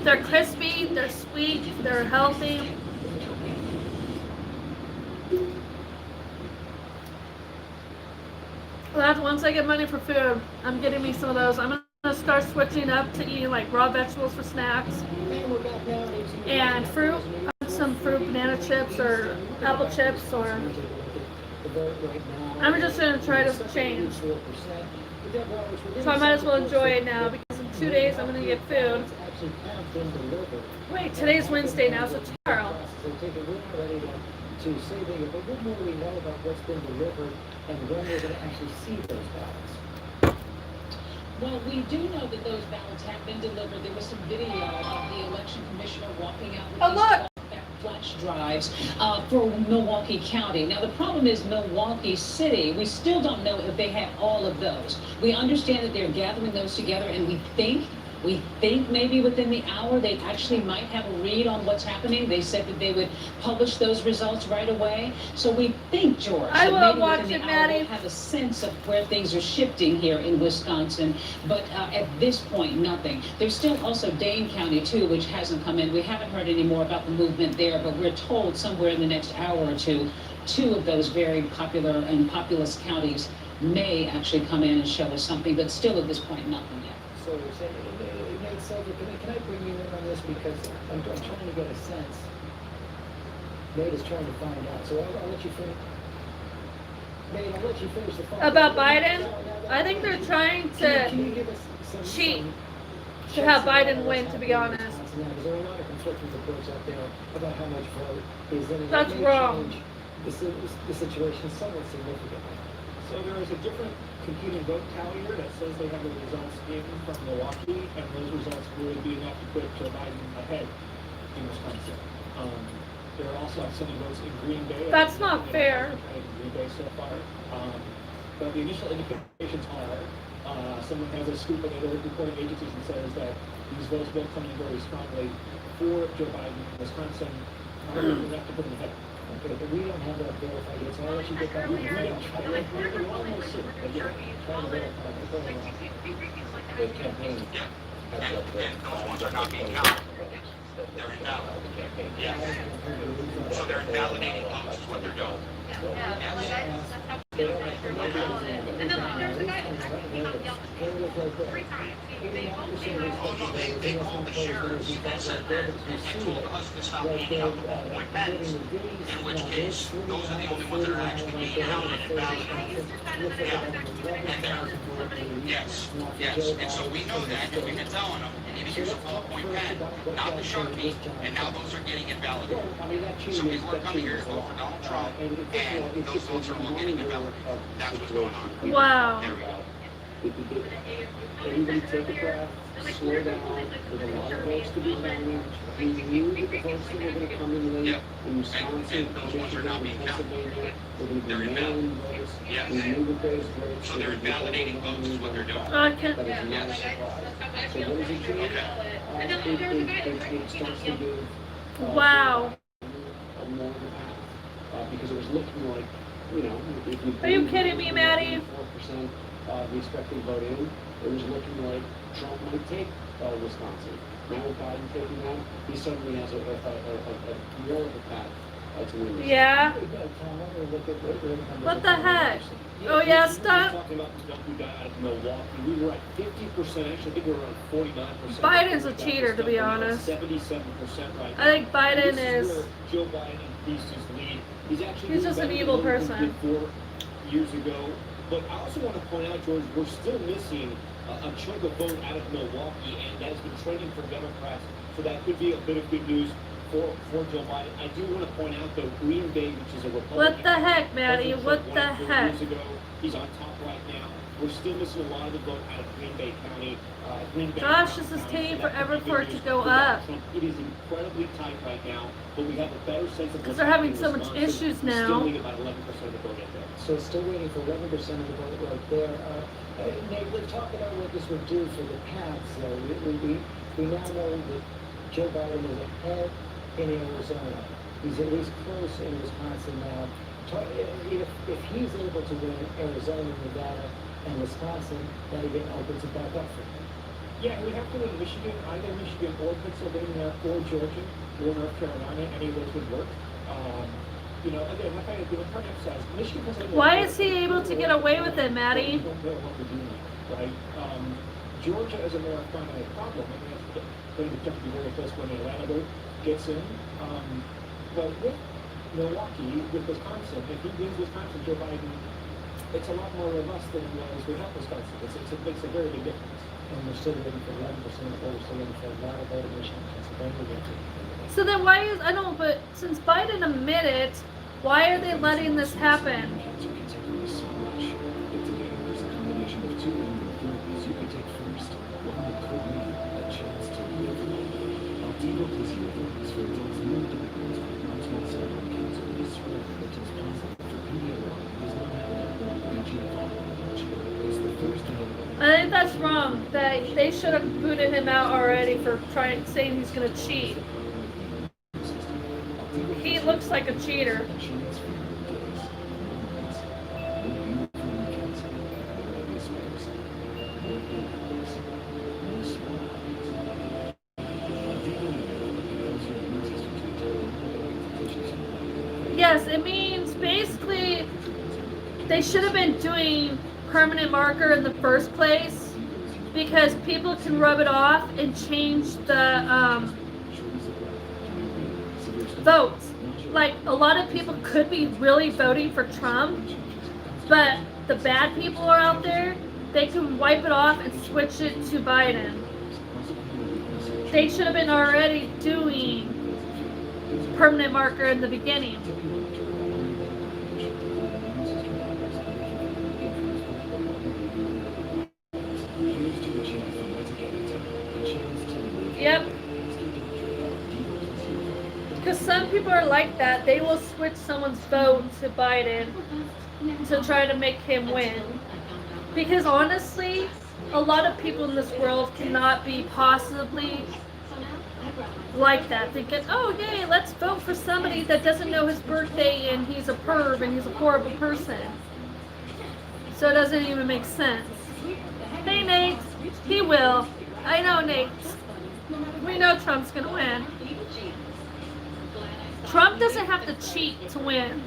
They're crispy, they're sweet, they're healthy. Well, once I get money for food, I'm getting me some of those. I'm gonna start switching up to eating like raw vegetables for snacks and fruit. Some fruit, banana chips or apple chips, or I'm just gonna try to change. So I might as well enjoy it now because in 2 days I'm gonna get food. Wait, today's Wednesday now, so tomorrow. To say that, but what more do we know about what's been delivered and when we're going to actually see those ballots? Well, we do know that those ballots have been delivered. There was some video of the election commissioner walking out with flash drives for Milwaukee County. Now, the problem is Milwaukee City. We still don't know if they have all of those. We understand that they're gathering those together, and we think We think maybe within the hour they actually might have a read on what's happening. They said that they would publish those results right away. So we think, George, I that will maybe watch within it, the hour Matty. we'll have a sense of where things are shifting here in Wisconsin. But at this point, nothing. There's still also Dane County, too, which hasn't come in. We haven't heard any more about the movement there, but we're told somewhere in the next hour or two, two of those very popular and populous counties may actually come in and show us something, but still at this point, nothing yet. So, Nate Silver, can I bring you in on this, because I'm trying to get a sense. Nate is trying to find out, so I'll let you finish. Nate, I'll let you finish the phone. About Biden? I think they're trying to cheat to have Biden win, to be honest. There are a lot of conflicting reports out there about how much vote is in it. That's It may wrong. change the situation somewhat significantly. So there is a different competing vote tallier that says they have the results in from Milwaukee, and those results would be enough to put Joe Biden ahead in Wisconsin. There are also some votes in Green Bay. That's not fair. In Green Bay so far. But the initial indications are someone has a scoop on the other reporting agencies and says that these votes will come in very strongly for Joe Biden in Wisconsin. We have to put them ahead. Okay, but we don't have that verified yet, so I'll let you get back to the We're almost soon, but yeah, trying to verify. The campaign has up there. Those ones are not being counted. They're invalid. So they're invalidating those, is what they're doing. They called the sheriffs and said that and told us to stop handing out the ballpoint pens, in which case those are the only ones that are actually being counted and validated. Yes, and so we know that, and we've been telling them, you need to use a ballpoint pen, not the Sharpie, and now those are getting invalidated. So people are coming here to vote for Donald Trump, and those votes are all getting invalidated. That's what's going on. Wow. There we go. Everybody take a breath, slow down. There's a lot of votes to be counted. We knew that the votes that were going to come in late in Wisconsin, Michigan, and Pennsylvania were going to be mail-in votes. We knew that those votes So they're invalidating votes is what they're doing. Okay. That is not a surprise. So what does it change? It starts to give Wow. a more of a path. Because it was looking like, you know, if you... Are you kidding me, Matty? 4% of the expected vote in, it was looking like Trump might take Wisconsin. Now with Biden taking that, he suddenly has a more of a path to win this. Yeah. What the heck? Oh yeah, stuff. Talking about the who got out of Milwaukee, we were at 50%. Actually, I think we were around 49%. Biden's a cheater, to be honest. 77% right now. I think Biden This is. where Joe Biden increased his lead. He's actually He's just an better evil than he person. did 4 years ago. But I also want to point out, George, we're still missing a chunk of vote out of Milwaukee, and that has been trending for Democrats. So that could be a bit of good news for Joe Biden. I do want to point out, though, Green Bay, which is a Republican. What the heck, Matty? What the heck? Years ago, he's on top right now. We're still missing a lot of the vote out of Green Bay County. Gosh, this is taking forever for it to go up. It is incredibly tight right now, but we have a better sense of Because they're having so much issues now. Still need about 11% of the vote in there. So still waiting for 11% of the vote right there. Nate, let's talk about what this would do for the paths, though. We now know that Joe Biden is ahead in Arizona. He's at least close in Wisconsin now. If he's able to win Arizona, Nevada, and Wisconsin, that again opens it back up for him. Yeah, we have to win Michigan, either Michigan or Pennsylvania or Georgia or North Carolina. Any of those would work. You know, again, like I trying to emphasize, Michigan, Pennsylvania. Why is he able to get away with it, Matty? We don't know what we're doing, right? Georgia is a more primary problem. I mean, it's going to be very close when Atlanta vote gets in. But with Milwaukee, with Wisconsin, if he wins Wisconsin, Joe Biden, it's a lot more robust than it was without Wisconsin. It makes a very big difference. And we're still waiting for 11% of vote. We're still waiting for a lot of vote in Michigan, Pennsylvania. So then why is, I don't, but since Biden admitted, why are they letting this happen? I think that's wrong. That they should have booted him out already for saying he's gonna cheat. He looks like a cheater. Yes, it means basically they should have been doing permanent marker in the first place because people can rub it off and change the votes. Like, a lot of people could be really voting for Trump, but the bad people are out there, they can wipe it off and switch it to Biden. They should have been already doing permanent marker in the beginning. Yep. Because some people are like that. They will switch someone's vote to Biden to try to make him win. Because honestly, a lot of people in this world cannot be possibly like that. Thinking, oh yay, let's vote for somebody that doesn't know his birthday and he's a perv and he's a horrible person. So it doesn't even make sense. Hey Nate, he will. I know Nate. We know Trump's gonna win. Trump doesn't have to cheat to win.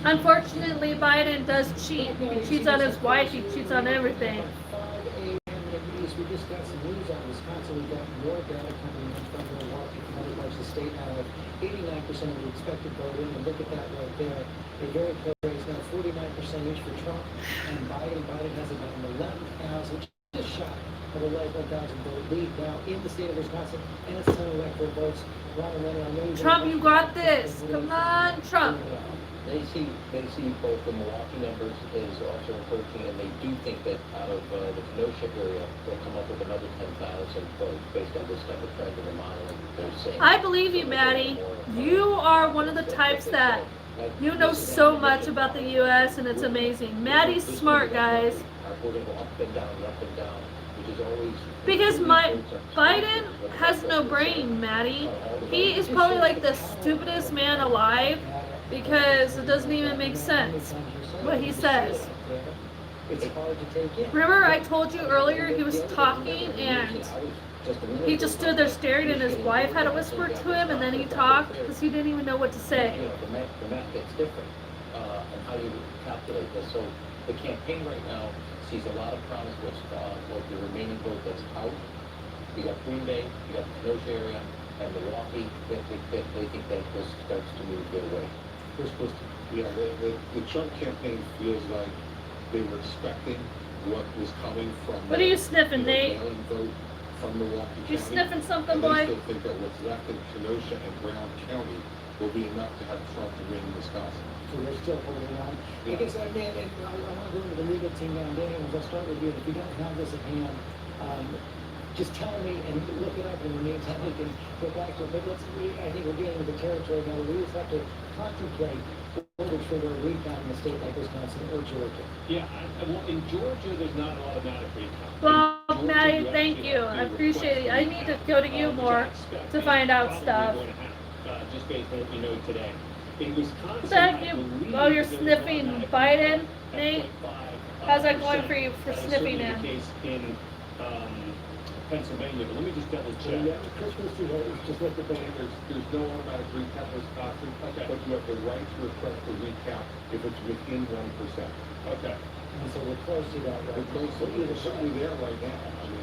Unfortunately, Biden does cheat. He cheats on his wife, he cheats on everything. We just got some news out of Wisconsin. We've got more data coming in from Milwaukee, from other parts of the state now, of 89% of the expected voting. And look at that right there. A very close race now, 49% each for Trump and Biden. Biden has about an 11,000, just shy of a 11,000 vote lead now in the state of Wisconsin, and it's 10 electoral votes. Trump, you got this. Come on, Trump. They see both the Milwaukee numbers as also encouraging, and they do think that out of the Kenosha area, they'll come up with another 10,000 votes based on this type of trend in the modeling. They're saying. I believe you, Matty. You are one of the types that you know so much about the U.S. and it's amazing. Matty's smart, guys. We're going to go up and down, which is always. Because Biden has no brain, Matty. He is probably like the stupidest man alive. Because it doesn't even make sense what he says. Remember I told you earlier he was talking and he just stood there staring and his wife had to whisper to him and then he talked because he didn't even know what to say. The math gets different and how you calculate this. So the campaign right now sees a lot of promise with the remaining vote that's out. You got Green Bay, you got the Kenosha area, and Milwaukee. They think that this starts to move their way. Yeah, the Trump campaign feels like they were expecting what was coming from. What are you sniffing, Nate? Vote from Milwaukee You County. sniffing something, And boy? they still think that what's left in Kenosha and Brown County will be enough to have Trump win Wisconsin. So they're still holding on. I guess, I want to go into the legal team now. Daniel, I'll start with you. If you don't have this at hand, just tell me and look it up in the meantime. We can go back to it. But I think we're dealing with the territory now. We just have to contemplate whether for a recount in a state like Wisconsin or Georgia. Yeah, well, in Georgia, there's not an automatic recount. Well, Matty, thank you. I appreciate it. I need to go to you more to find out stuff. Just based on what we know today. In Wisconsin, Thank you. Oh, you're sniffing Biden, Nate? How's that going for you for sniffing him? In Pennsylvania, but let me just double check. Yeah, Christmas just let the band. There's no automatic recount in Wisconsin, but you have the right to request a recount if it's within 1%. Okay. And so we're close to that. Right? We're close. We're certainly there right now. I mean,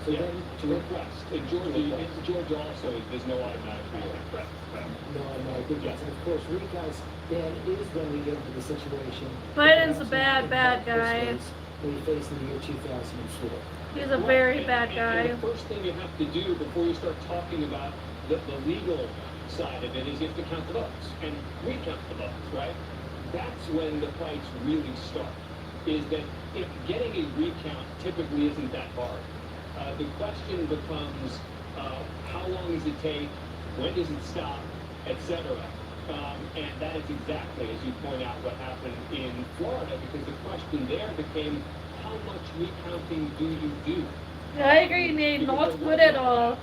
so then to request in Georgia also there's no automatic recount. No, I think yes. And of course, recounts then is when we get into the situation. Biden's a bad guy. We face in the year 2004. He's a very bad guy. And the first thing you have to do before you start talking about the legal side of it is you have to count the votes and recount the votes, right? That's when the fights really start. Is that getting a recount typically isn't that hard. The question becomes how long does it take, when does it stop, etc. And that is exactly, as you point out, what happened in Florida, because the question there became, how much recounting do you do? I agree, Nate. Not good at all.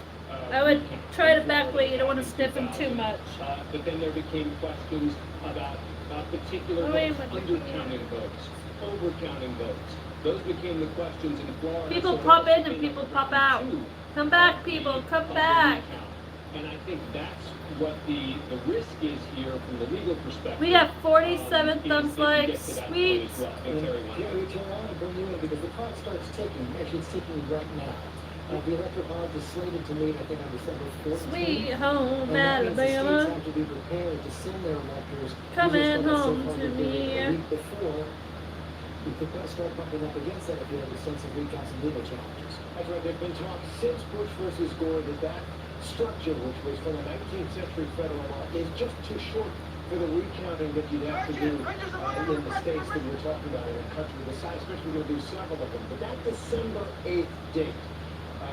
I would try to back away. You don't want to stiff him too much. But then there became questions about particular votes, undercounting votes, overcounting votes. Those became the questions in Florida. People pop in and people pop out. Come back, people. Come back. And I think that's what the risk is here from the legal perspective. We have 47 thumbs likes. Sweet. Yeah, we turn around and bring you in because the clock starts ticking. Actually, it's ticking right now. The electric college is slated to meet, I think, on December 14th. Sweet home, Alabama. The states have to be prepared to send their electors. Coming home to me. A week before, you could start bumping up against that if you have a sense of recounts and legal challenges. That's right. There's been talk since Bush versus Gore that structure, which was from a 19th century federal law, is just too short for the recounting that you'd have to do in the states that we're talking about in the country. The size, especially we're going to do several of them. But that December 8th date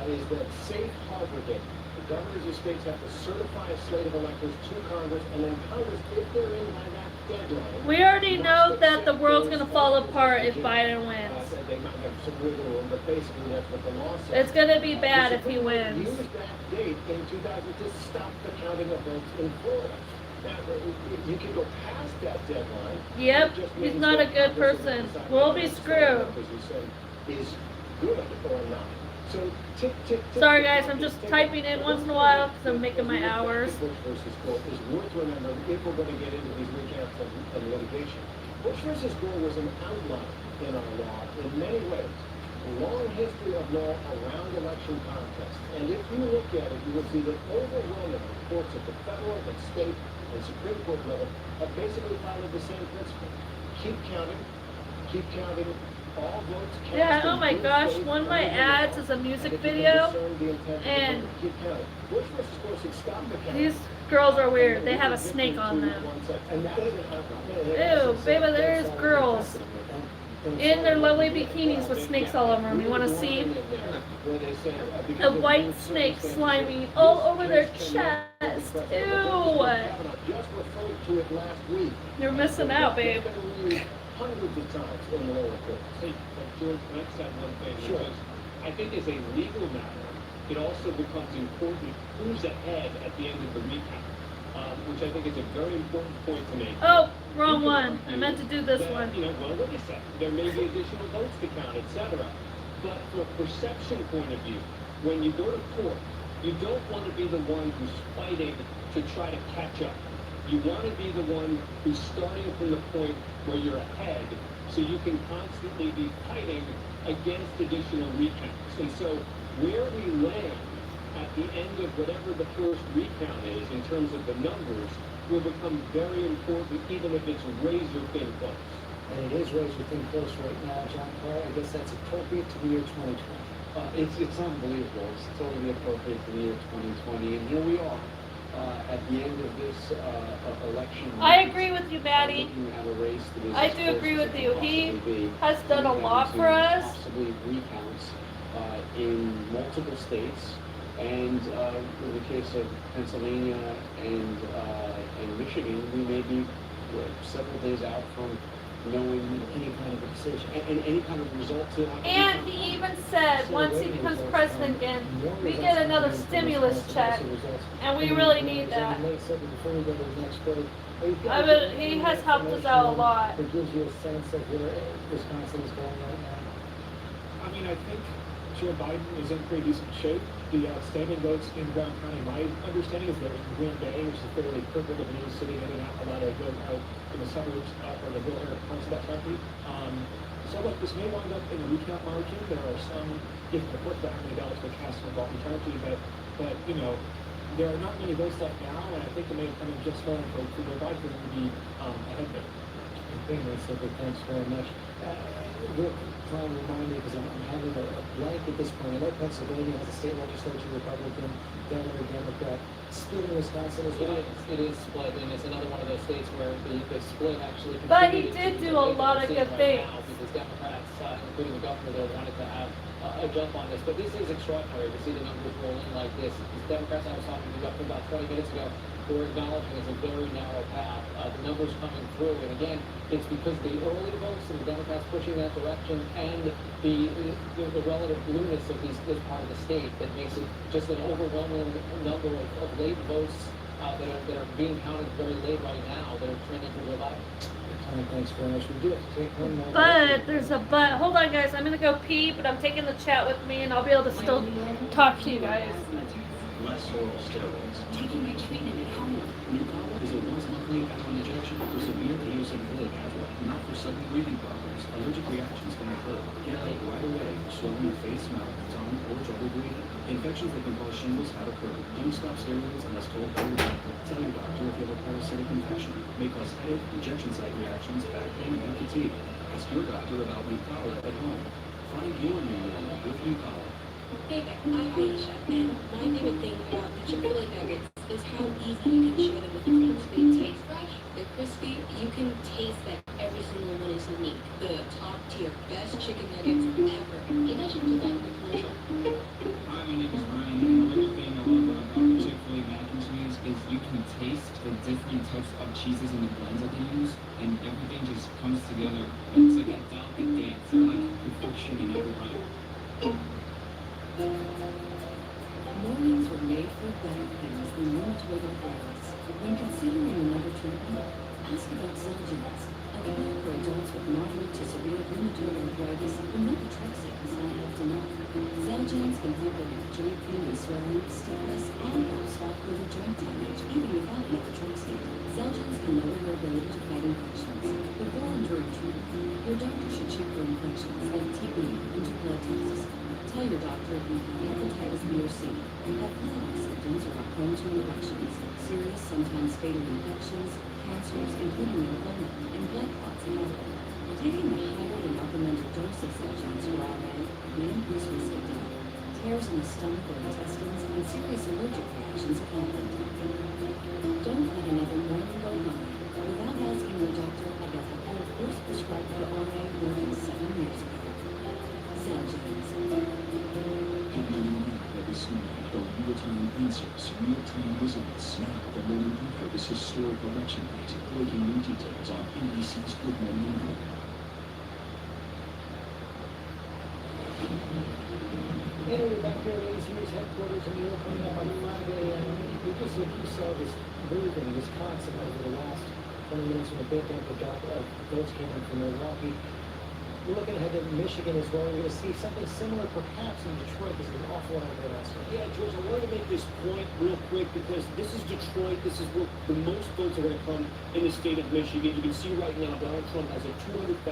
is that safe harbor date. The governors of states have to certify a slate of electors to Congress, and then Congress, if they're in by that deadline. We already know that the world's going to fall apart if Biden wins. They might have some wiggle room, but basically that's what the law says. It's going to be bad if he wins. Use that date in 2000 to stop the counting of votes in Florida. Now, you can go past that deadline. Yep, he's not a good person. We'll be screwed. Is good or not. So, Sorry guys, I'm just typing in once in a while because I'm making my hours. Bush versus Gore is worth remembering if we're going to get into these recounts and litigation. Bush versus Gore was an outlier in our law in many ways. A long history of law around election contests. And if you look at it, you will see that overwhelming courts at the federal, the state, and Supreme Court level have basically followed the same principle. Keep counting all votes cast. Yeah, oh my gosh, one of my ads is a music video, and Bush versus Gore said stop the count. these girls are weird. They have a snake on them. Ew, baby, there's girls in their lovely bikinis with snakes all over them. You want to see a white snake slimy all over their chest? Ew. You're missing out, babe. Hundreds of times in the lower courts. Hey, George, can I just add one thing? Sure. Because I think as a legal matter, it also becomes important who's ahead at the end of the recount, which I think is a very important point to make. Oh, wrong one. I meant to do this one. You know, well, wait a second. There may be additional votes to count, etc. But from a perception point of view, when you go to court, you don't want to be the one who's fighting to try to catch up. You want to be the one who's starting from the point where you're ahead, so you can constantly be fighting against additional recounts. And so where we land at the end of whatever the first recount is in terms of the numbers will become very important, even if it's razor-thin close. And it is razor-thin close right now, John Paul. I guess that's appropriate to the year 2020. It's unbelievable. It's totally appropriate to the year 2020, and here we are. At the end of this election, I agree with you, Matty. I do do agree with you. He has done a lot for us. Possibly recounts in multiple states, and in the case of Pennsylvania and Michigan, we may be several days out from knowing any kind of a decision and any kind of result to. And he even said once he becomes president again, we get another stimulus check, and we really need that. He has helped us out a lot. It gives you a sense of where Wisconsin is going right now. I mean, I think Joe Biden is in pretty decent shape. The outstanding votes in Brown County, my understanding is that in Green Bay, which is a fairly purple of a new city, they did not allow to go out in the suburbs or the rural area parts of that county. So look, this may wind up in a recount margin. There are some, if the report about how many ballots were cast in Baltimore County, but you know, there are not many votes left now, and I think it may come in just fine for Joe Biden to be ahead there. Thanks very much. Real trying to remind me, because I'm having a blank at this point. I know Pennsylvania has a state legislature, Republican, governor, Democrat. Split in Wisconsin as well. It is split, and it's another one of those states where the split actually. But he did do a lot of good things. Because Democrats, including the governor, there wanted to have a jump on this. But this is extraordinary to see the numbers roll in like this. Because Democrats, I was talking to the governor about 20 minutes ago, we're acknowledging is a very narrow path. The numbers coming through, and again, it's because the early votes and the Democrats pushing that direction, and the relative blueness of this part of the state that makes it just an overwhelming number of late votes that are being counted very late right now that are trending to the left. Thanks very much. We do have to take one more. But there's a but. Hold on, guys. I'm gonna go pee, but I'm taking the chat with me, and I'll be able to still talk to you guys. Less oral steroids. Taking your treatment at home. Nucala is a once-monthly ackman injection for severe Xvlg not for sudden breathing problems. Allergic reactions can occur. Get help right away for swelling of face, mouth, tongue, or trouble breathing. Infections that can cause shingles have occurred. Don't stop steroids unless told by your doctor. Tell your doctor if you have a parasitic infection. May cause headache, injection site reactions, back pain, and fatigue. Ask your doctor about Nucala at home. Find your new normal with Nucala. Hey there, I'm Aisha, and my favorite thing about the Chick-fil-A nuggets is how easy you can share them with friends. They taste fresh, they're crispy, you can taste that every single one is unique. The top tier, best chicken nuggets ever. Maybe I should do that in the commercial. Hi, my name is Ryan, and another thing I love about the Chick-fil-A mac and cheese is you can taste the different types of cheeses and the blends that they use, and everything just comes together. It's like a delicate dance, or like perfection in every bite. Mornings were made for better things than rheumatoid arthritis. When considering another treatment, ask about Xvlg. A plan for adults with moderate to severe rheumatoid arthritis will make the Trexate is not helped enough. Xvlg can help with joint pain and swelling, stiffness, and help stop further joint damage even without methotrexate. Xvlg can lower your ability to fight infections. Before and during treatment, your doctor should check for infections like TB and do blood tests. Tell your doctor if you have hepatitis B or C, have clinical symptoms or are prone to infections, serious, sometimes fatal infections, cancers, including lymphoma, and blood clots in health. Taking a higher than recommended dose of Xvlg for RA may increase risk of death. Tears in the stomach or intestines and serious allergic reactions can happen. Don't let another morning go by without asking your doctor about the pill first prescribed for RA more than 7 years ago. Xvlg. Real-time answers, real-time results. Now, the morning after this historic election night, breaking new details on ABC's Good Morning America. And we're back here at ABC's headquarters in New York, coming up on Friday, and we just saw this moving, this concept over the last 20 minutes when the big votes came in from Milwaukee. We're looking ahead to Michigan as well. We're going to see something similar perhaps in Detroit. There's an awful lot of that aspect. Yeah, George, I wanted to make this point real quick because this is Detroit. This is where the most votes are going to come in the state of Michigan. You can see right now Donald Trump has a 200,000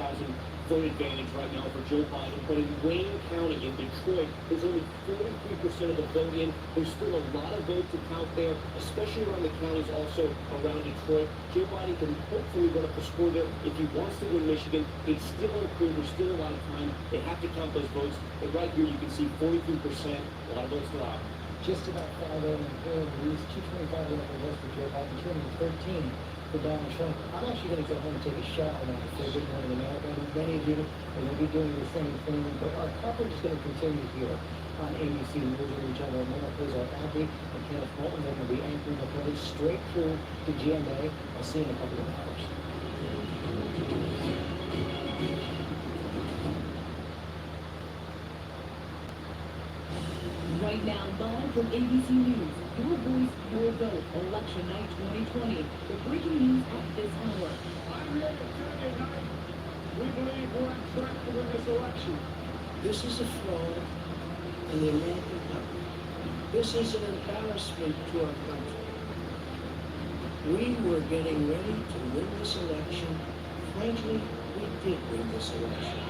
vote advantage right now for Joe Biden. But in Wayne County, in Detroit, there's only 43% of the vote in. There's still a lot of votes to count there, especially around the counties also around Detroit. Joe Biden can hopefully run up the score there. If he wants to win Michigan, it's still unclear. There's still a lot of time. They have to count those votes. But right here, you can see 43%. A lot of votes still out. Just about 5 a.m. here in the East, 225 votes for Joe Biden, 213 for Donald Trump. I'm actually going to go home and take a shower now before Good Morning America. I know many of you are going to be doing the same thing, but our coverage is going to continue here on ABC News and each other. AlanPlays are Abby and Kenneth Moulton. They're going to be anchoring the coverage straight through to GMA. I'll see you in a couple of hours. Right now, live from ABC News, your voice, your vote, election night 2020. The breaking news at this hour. I'm here to tell you tonight, we believe we're on track to win this election. This is a fraud in the American public. This is an embarrassment to our country. We were getting ready to win this election. Frankly, we did win this election.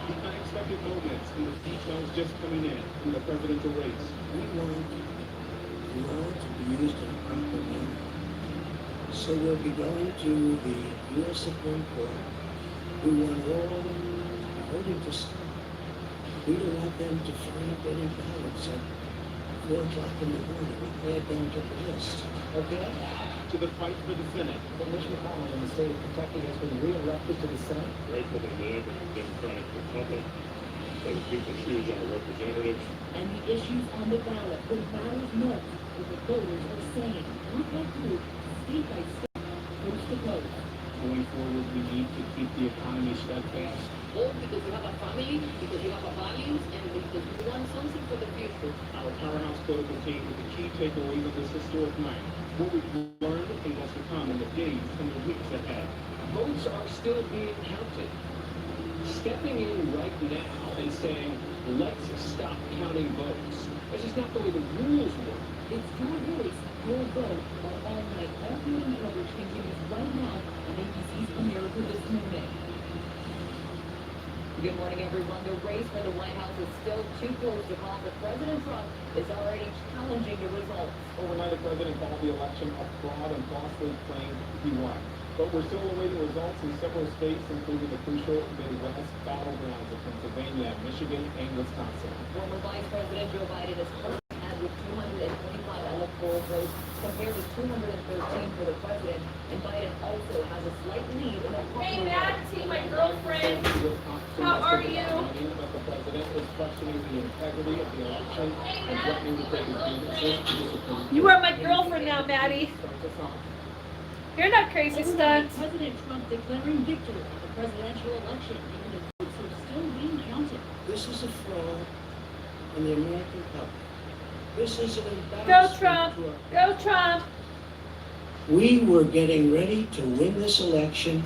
The unexpected moments in the details just coming in the presidential race. We want law to be used in a proper manner. So we'll be going to the U.S. Supreme Court. We want all voting to stop. We don't want them to find any ballots at 4 o'clock in the morning. Add them to the list. Okay? To the fight for the Senate. But Mitch McConnell in the state of Kentucky has been re-elected to the Senate. Great for the American Democratic Republic. So the people choose our representatives. And the issues on the ballot, what matters most, what the voters are saying. Not that group, state by state, coast to coast. Going forward, we need to keep the economy steadfast. All because you have a family, because you have a values, and because you want something for the future. Our powerhouse political team with the key takeaways of this historic night. What we've learned and what's to come in the days and the weeks ahead. Votes are still being counted. Stepping in right now and saying, let's stop counting votes. That's just not the way the rules work. It's your voice, your vote, or all night. All viewing coverage continues right now on ABC's America This Morning. Good morning, everyone. The race for the White House is still too close to call, but President Trump is already challenging the results. Overnight, the president called the election a fraud and falsely claimed he won. But we're still awaiting results in several states, including the crucial Midwest battlegrounds of Pennsylvania, Michigan, and Wisconsin. Former Vice President Joe Biden is currently ahead with 225 electoral votes compared to 213 for the president, and Biden also has a slight lead in the Hey, Matty, my girlfriend. How are you? But the president is questioning the integrity of the election and threatening to take his grievances to the Supreme Court. You are my girlfriend now, Matty. You're not crazy, stunts. President Trump declaring victory in the presidential election, even if votes are still being counted. This is a fraud on the American public. This is an Go embarrassment Trump. to our... Go Trump. We were getting ready to win this election.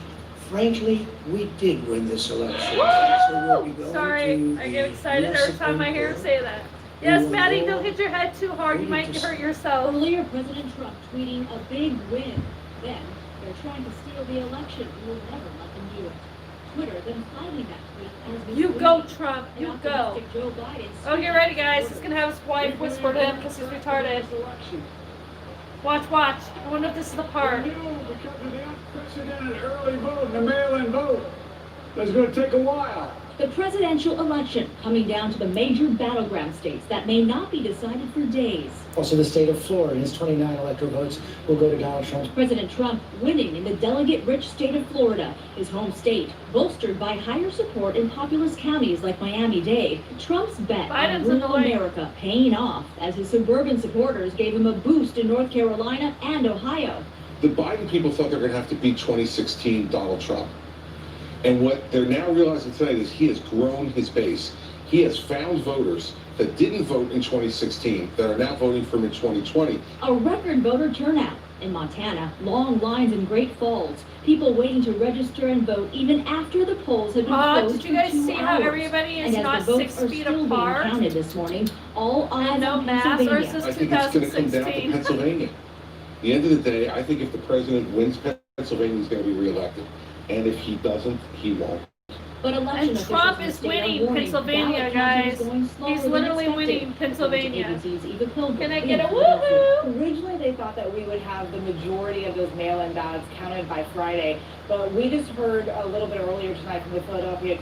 Frankly, we did win this election. So we'll be going Sorry, to I get the excited US every time I Supreme hear him Court. say that. We Yes, will Matty, go- don't hit your head too hard. You might hurt yourself. Earlier, President Trump tweeting a big win. Then, they're trying to steal the election. We will never let them do it. Twitter then flagging that tweet as You go, misleading. Trump. And You go. optimistic Joe Biden Oh, get ready, guys. He's gonna have his wife whisper to him because he's retarded. Watch, watch. I wonder if this is the part. Because of the unprecedented early vote and the mail-in vote, that's going to take a while. The presidential election coming down to the major battleground states that may not be decided for days. Also, the state of Florida, his 29 electoral votes will go to Donald Trump. President Trump winning in the delegate-rich state of Florida, his home state, bolstered by higher support in populous counties like Miami-Dade. Trump's bet on rural America paying off as his suburban supporters gave him a boost in North Carolina and Ohio. The Biden people thought they were going to have to beat 2016 Donald Trump. And what they're now realizing tonight is he has grown his base. He has found voters that didn't vote in 2016 that are now voting for him in 2020. A record voter turnout in Montana, long lines in Great Falls, people waiting to register and vote even after the polls have been closed did you guys for 2 see how hours. everybody is And as not the votes 6 are feet still apart? being counted this morning, all eyes no on mass Pennsylvania. versus I think it's going to come down to 2016. Pennsylvania. At the end of the day, I think if the president wins Pennsylvania, he's going to be reelected. And if he doesn't, he won't. But election And officials Trump in the is state are winning warning Pennsylvania, ballot counting guys. is going slower He's than literally expected. winning Pennsylvania. According to ABC's Eva Kilgore Can I in get a Philadelphia. woohoo? Originally, they thought that we would have the majority of those mail-in ballots counted by Friday, but we just heard a little bit earlier tonight from the Philadelphia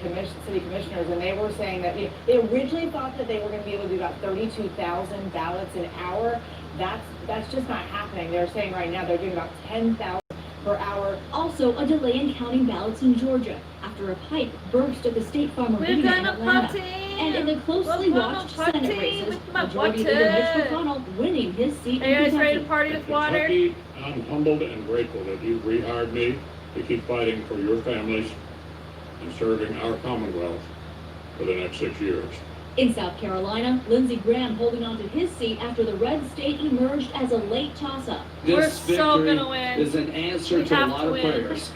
City Commissioners, and they were saying that they originally thought that they were going to be able to do about 32,000 ballots an hour. That's just not happening. They're saying right now they're doing about 10,000 per hour. Also, a delay in counting ballots in Georgia after a pipe burst at the State Farm We're Arena in gonna Atlanta. party. And in the closely watched Senate races, with my Majority Leader Mitch button. McConnell winning his seat Are you in guys ready to Kentucky. party with water? Kentucky, I'm humbled and grateful that you've rehired me to keep fighting for your families and serving our Commonwealth for the next 6 years. In South Carolina, Lindsey Graham holding on to his seat after the red state emerged as a late toss-up. We're This so victory gonna win. is an answer We to a have lot to of win. prayers.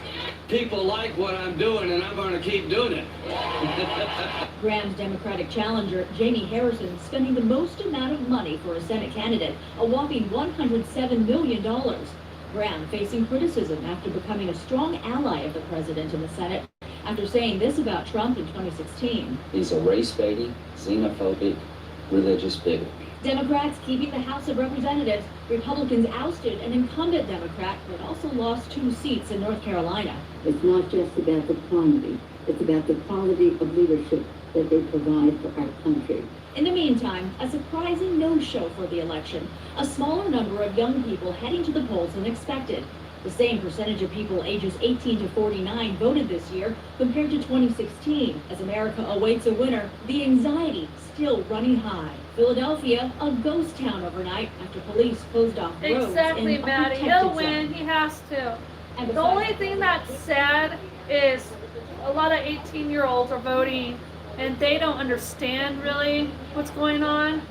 People like what I'm doing, and I'm going to keep doing it. Graham's Democratic challenger, Jamie Harrison, spending the most amount of money for a Senate candidate, a whopping $107 million. Graham facing criticism after becoming a strong ally of the president in the Senate, after saying this about Trump in 2016. He's a race-baiting, xenophobic, religious bigot. Democrats keeping the House of Representatives. Republicans ousted an incumbent Democrat, but also lost 2 seats in North Carolina. It's not just about the quantity, it's about the quality of leadership. that they provide for our country. In the meantime, a surprising no-show for the election. A smaller number of young people heading to the polls than expected. The same percentage of people ages 18 to 49 voted this year compared to 2016. As America awaits a winner, the anxiety still running high. Philadelphia, a ghost town overnight after police closed off roads. Exactly, Matty. He'll win. He has to. The only thing that's sad is a lot of 18-year-olds are voting and they don't understand really what's going on.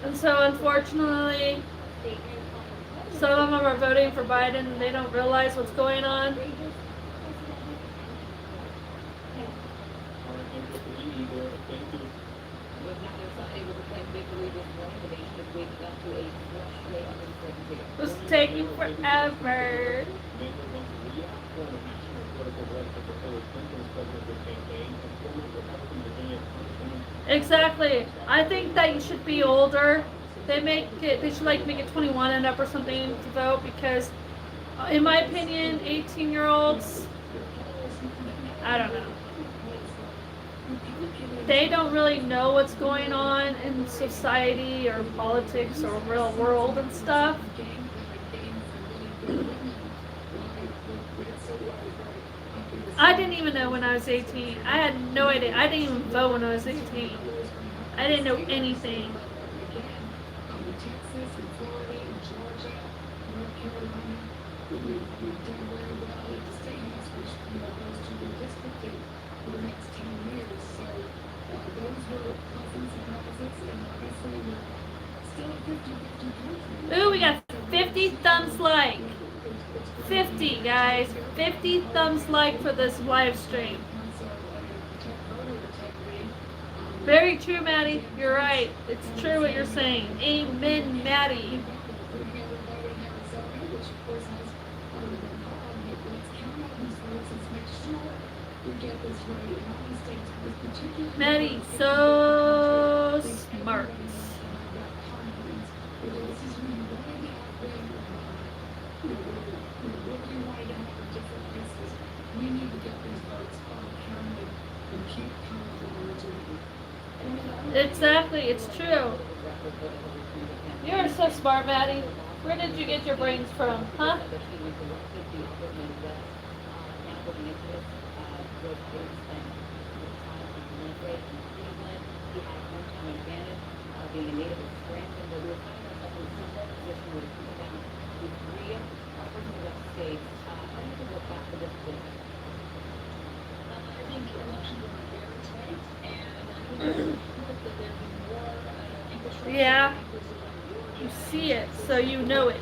And so unfortunately, some of them are voting for Biden and they don't realize what's going on. It's taking forever. Exactly. I think that you should be older. They should like make it 21 and up or something to vote, because in my opinion, 18-year-olds, I don't know. They don't really know what's going on in society or politics or real world and stuff. I didn't even know when I was 18. I had no idea. I didn't even vote when I was 18. I didn't know anything. Ooh, we got 50 thumbs like. 50, guys. 50 thumbs like for this live stream. Very true, Matty. You're right. It's true what you're saying. Amen, Matty. Matty, so smart. Exactly, it's true. You're so smart, Matty. Where did you get your brains from, huh? Yeah, you see it, so you know it.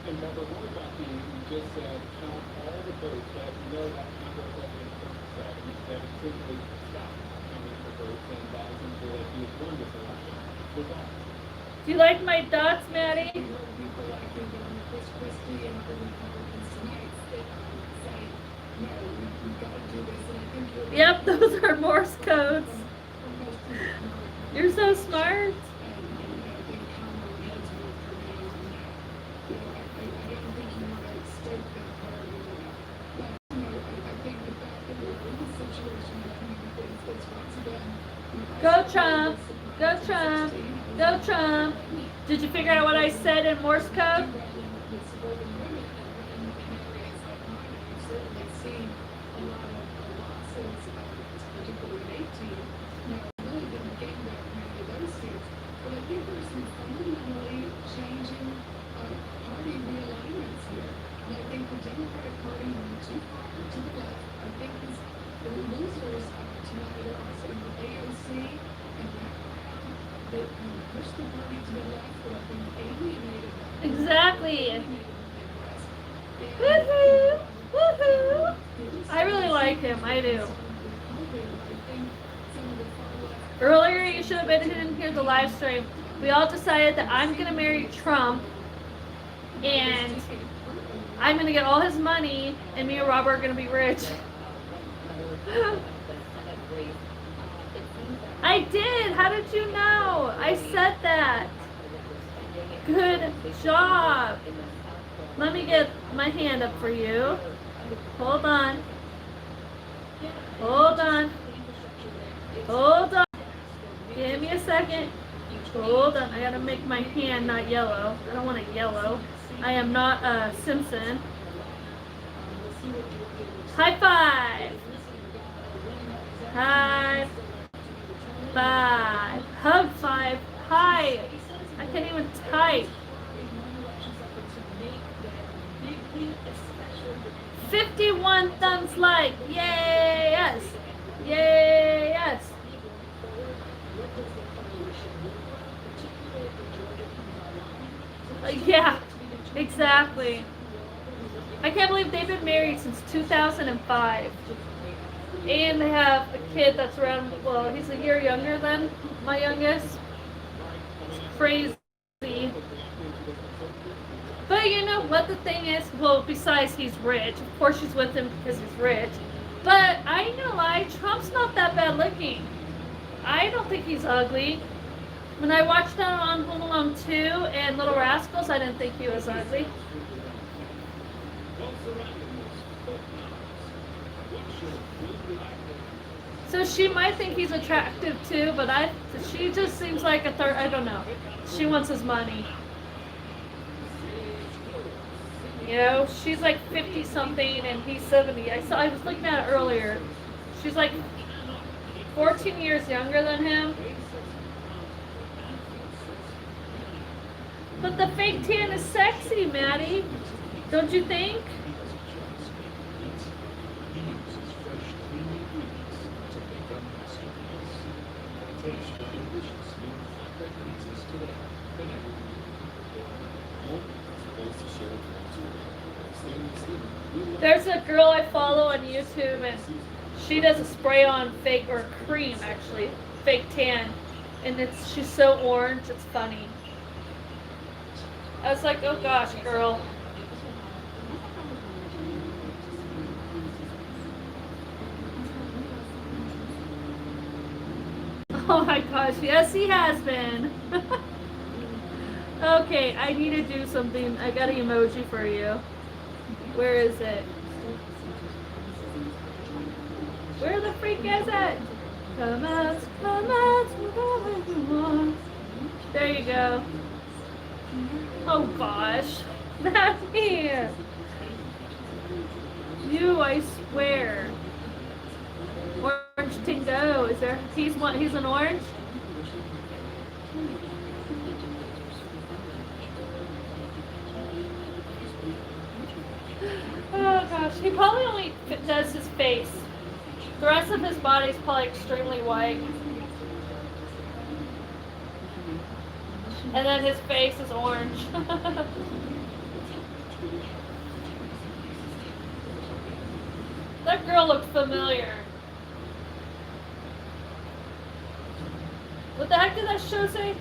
And number one, Bucky, you just said count all the votes that know that number of that it simply stopped counting the votes, and that is until that he has won this election. With that. Do you like my dots, Matty? Yep, those are Morse codes. You're so smart. Go Trump! Go Trump! Go Trump! Did you figure out what I said in Morse code? Exactly. Woohoo! Woohoo! I really like him. I do. Earlier, you should have been in here the live stream. We all decided that I'm gonna marry Trump, and I'm gonna get all his money, and me and Robert are gonna be rich. I did. How did you know? I said that. Good job. Let me get my hand up for you. Hold on. Hold on. Hold on. Give me a second. Hold on. I gotta make my hand not yellow. I don't want it yellow. I am not a Simpson. High five. High five. Hug five. Hi. I can't even type. 51 thumbs like. Yay, yes. Yay, yes. Yeah, exactly. I can't believe they've been married since 2005. And they have a kid that's around, well, he's a year younger than my youngest. It's crazy. But you know what the thing is? Well, besides he's rich. Of course she's with him because he's rich. But I ain't gonna lie, Trump's not that bad looking. I don't think he's ugly. When I watched him on Home Alone 2 and Little Rascals, I didn't think he was ugly. So she might think he's attractive too, but she just seems like a third, I don't know. She wants his money. You know, she's like 50 something and he's 70. I was looking at it earlier. She's like 14 years younger than him. But the fake tan is sexy, Matty. Don't you think? There's a girl I follow on YouTube and she does a spray on fake, or cream actually, fake tan. And she's so orange, it's funny. I was like, oh gosh, girl. Oh my gosh, yes he has been. Okay, I need to do something. I got an emoji for you. Where is it? Where the freak is it? Come out, whatever you want. There you go. Oh gosh. Matty! You, I swear. Orange Tingo. Is there, he's an orange? Oh gosh, he probably only does his face. The rest of his body is probably extremely white. And then his face is orange. That girl looked familiar. What the heck did that show say?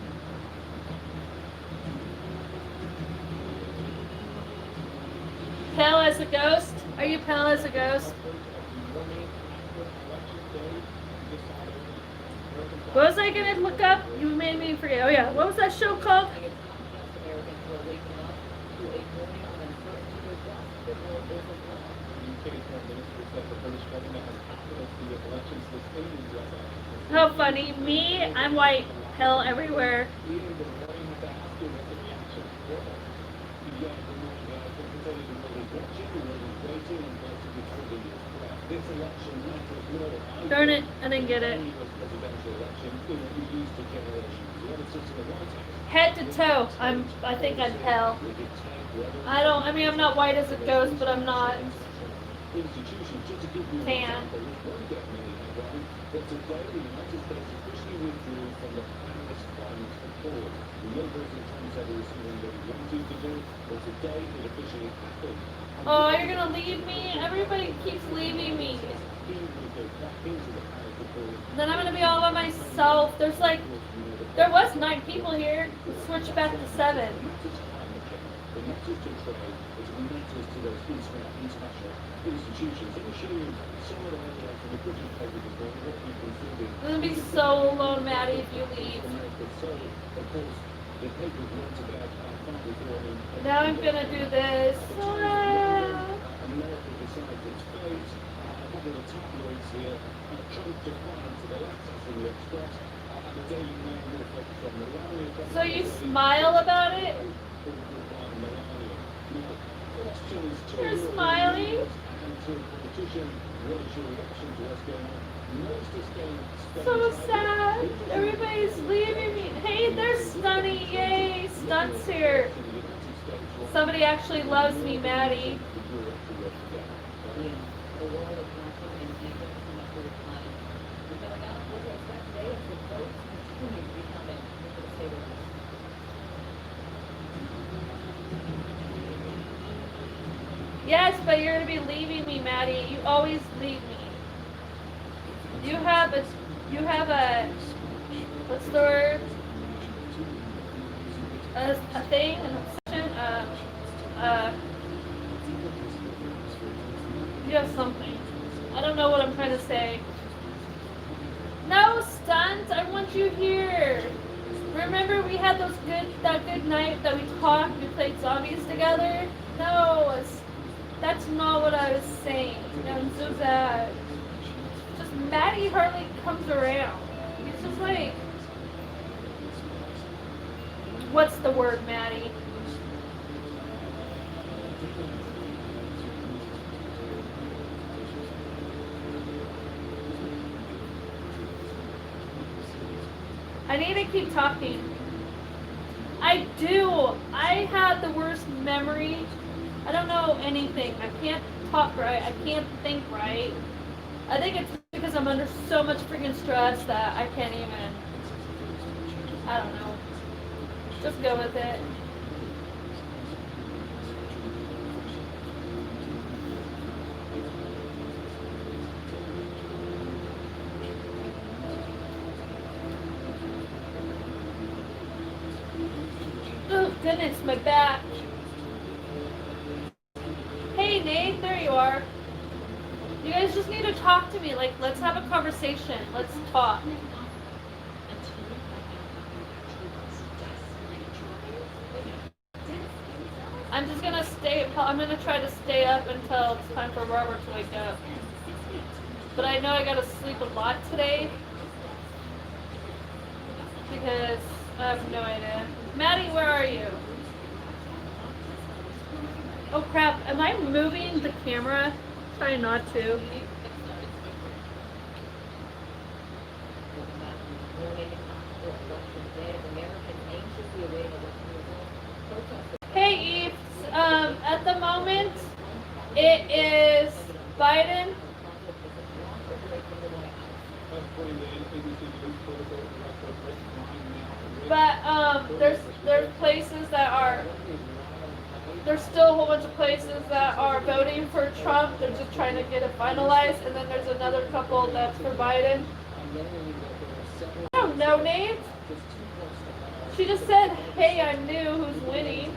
Pale as a ghost? Are you pale as a ghost? What was I gonna look up? You made me forget. Oh yeah, what was that show called? How funny. Me, I'm white, pale everywhere. Darn it, I didn't get it. Head to toe, I think I'm pale. I mean, I'm not white as a ghost, but I'm not tan. withdrew from the Paris climate accord. The young president Trump said he was something that he wanted to do, but today it officially happened. Oh, you're gonna leave me? Everybody keeps leaving me. Then I'm gonna be all by myself. There's like, there was 9 people here. Switch back to 7. The message to Trey is a message to those international institutions. Let me show you some of the highlights from the British paper this morning, what we've been feeling. I'm gonna be so alone, Matty, if you leave. So, of course, the paper writes about fund reform. Now I'm gonna do this. America decides its fate. A couple of tabloids here. Trump declined to the left from the Express. And the Daily Mail reflects on Melania. So you smile about it? You're smiling? So sad. Everybody's leaving me. Hey, there's Stunny. Yay, Stunt's here. Somebody actually loves me, Matty. Yes, but you're gonna be leaving me, Matty. You always leave me. You have a, what's the word? A thing, an obsession, you have something. I don't know what I'm trying to say. No, Stunt, I want you here. Remember we had that good night that we talked, we played zombies together? No, that's not what I was saying. I'm so sad. Just Matty hardly comes around. He's just like, what's the word, Matty? I need to keep talking. I do. I have the worst memory. I don't know anything. I can't talk right. I can't think right. I think it's because I'm under so much freaking stress that I can't even, I don't know. Just go with it. Oh goodness, my back. Hey Nate, there you are. You guys just need to talk to me. Like, let's have a conversation. Let's talk. I'm just gonna I'm gonna try to stay up until it's time for Robert to wake up. But I know I gotta sleep a lot today. Because I have no idea. Matty, where are you? Oh crap, am I moving the camera? Try not to. Hey Eve, at the moment it is Biden. But there's places that are, there's still a whole bunch of places that are voting for Trump. They're just trying to get it finalized. And then there's another couple that's for Biden. I don't know, Nate. She just said, hey, I knew who's winning.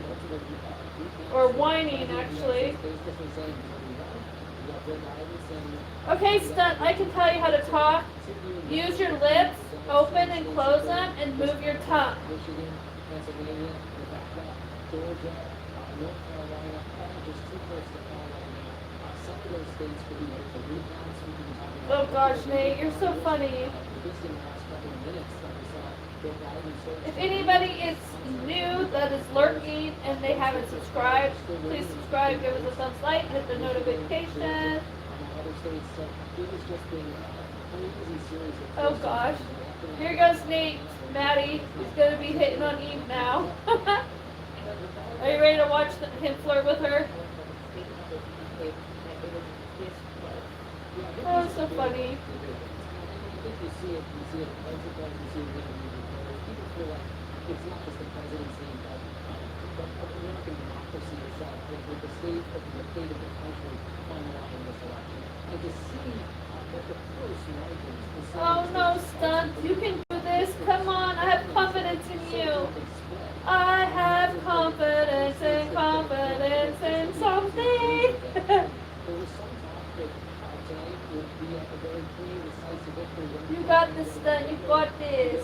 Or whining, actually. Okay, Stunt, I can tell you how to talk. Use your lips, open and close them, and move your tongue. Oh gosh, Nate, you're so funny. If anybody is new that is lurking and they haven't subscribed, please subscribe, give us a thumbs up, hit the notification. Oh gosh. Here goes Nate, Matty. He's going to be hitting on Eve now. Are you ready to watch him flirt with her? Oh, so funny. think you see it in Pennsylvania, you see it in the people feel like it's not just the presidency, but American democracy itself, with the state of the country on the line in this election. And to see that the close margins. Oh no, Stunt, you can do this. Come on, I have confidence in you. I have confidence in something. You got this, Stunt. You got this.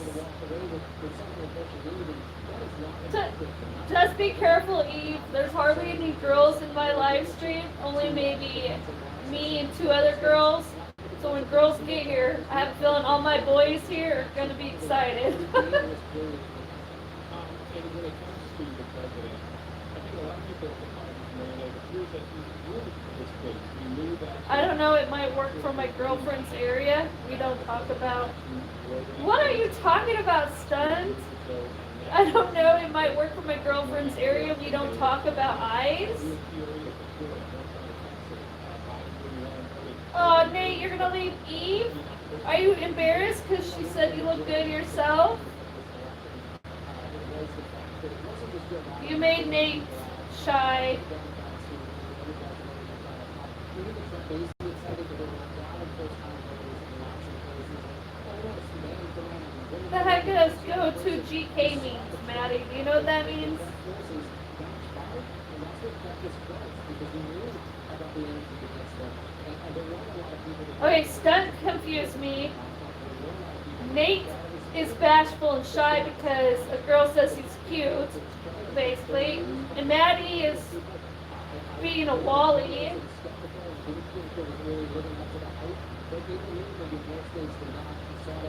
Just be careful, Eve. There's hardly any girls in my live stream. Only maybe me and 2 other girls. So when girls get here, I have a feeling all my boys here are going to be excited. I don't know, it might work for my girlfriend's area. We don't talk about... What are you talking about, Stunt? I don't know, it might work for my girlfriend's area. We don't talk about eyes. Oh, Nate, you're gonna leave Eve? Are you embarrassed because she said you look good yourself? You made Nate shy. What the heck does go to GK means, Matty? Do you know what that means? Okay, Stunt confused me. Nate is bashful and shy because a girl says he's cute, basically. And Matty is being a wally.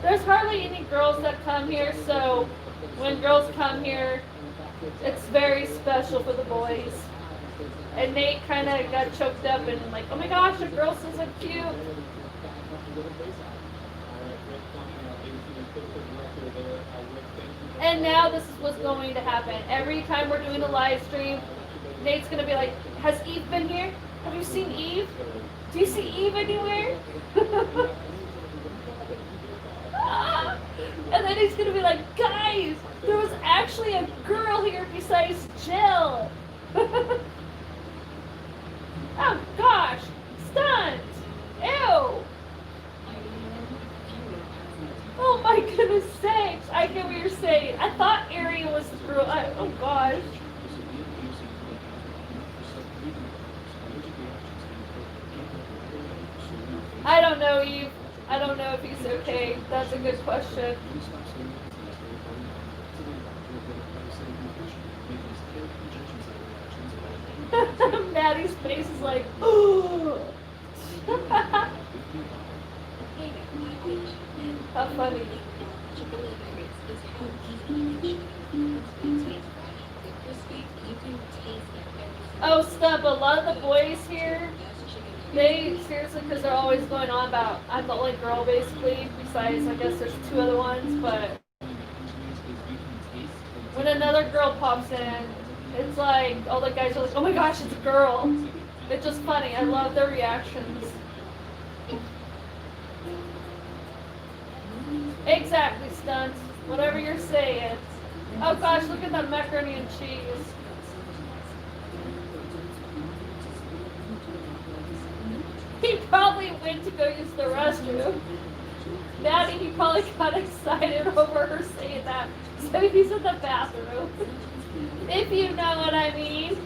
There's hardly any girls that come here, so when girls come here, it's very special for the boys. And Nate kind of got choked up and like, oh my gosh, a girl says I'm cute. And now this is what's going to happen. Every time we're doing a live stream, Nate's going to be like, has Eve been here? Have you seen Eve? Do you see Eve anywhere? And then he's going to be like, guys, there was actually a girl here besides Jill. Oh gosh, Stunt! Ew! Oh my goodness sakes, I get what you're saying. I thought Ariel was the girl. Oh gosh. I don't know, Eve. I don't know if he's okay. That's a good question. Matty's face is like, oh. How funny. Oh, Stub, a lot of the boys here, they seriously, because they're always going on about I'm the only girl basically, besides I guess there's 2 other ones, but when another girl pops in, it's like all the guys are like, oh my gosh, it's a girl. It's just funny. I love their reactions. Exactly, Stunts. Whatever you're saying. Oh gosh, look at that macaroni and cheese. He probably went to go use the restroom. Matty, he probably got excited over her saying that. So he's in the bathroom. If you know what I mean.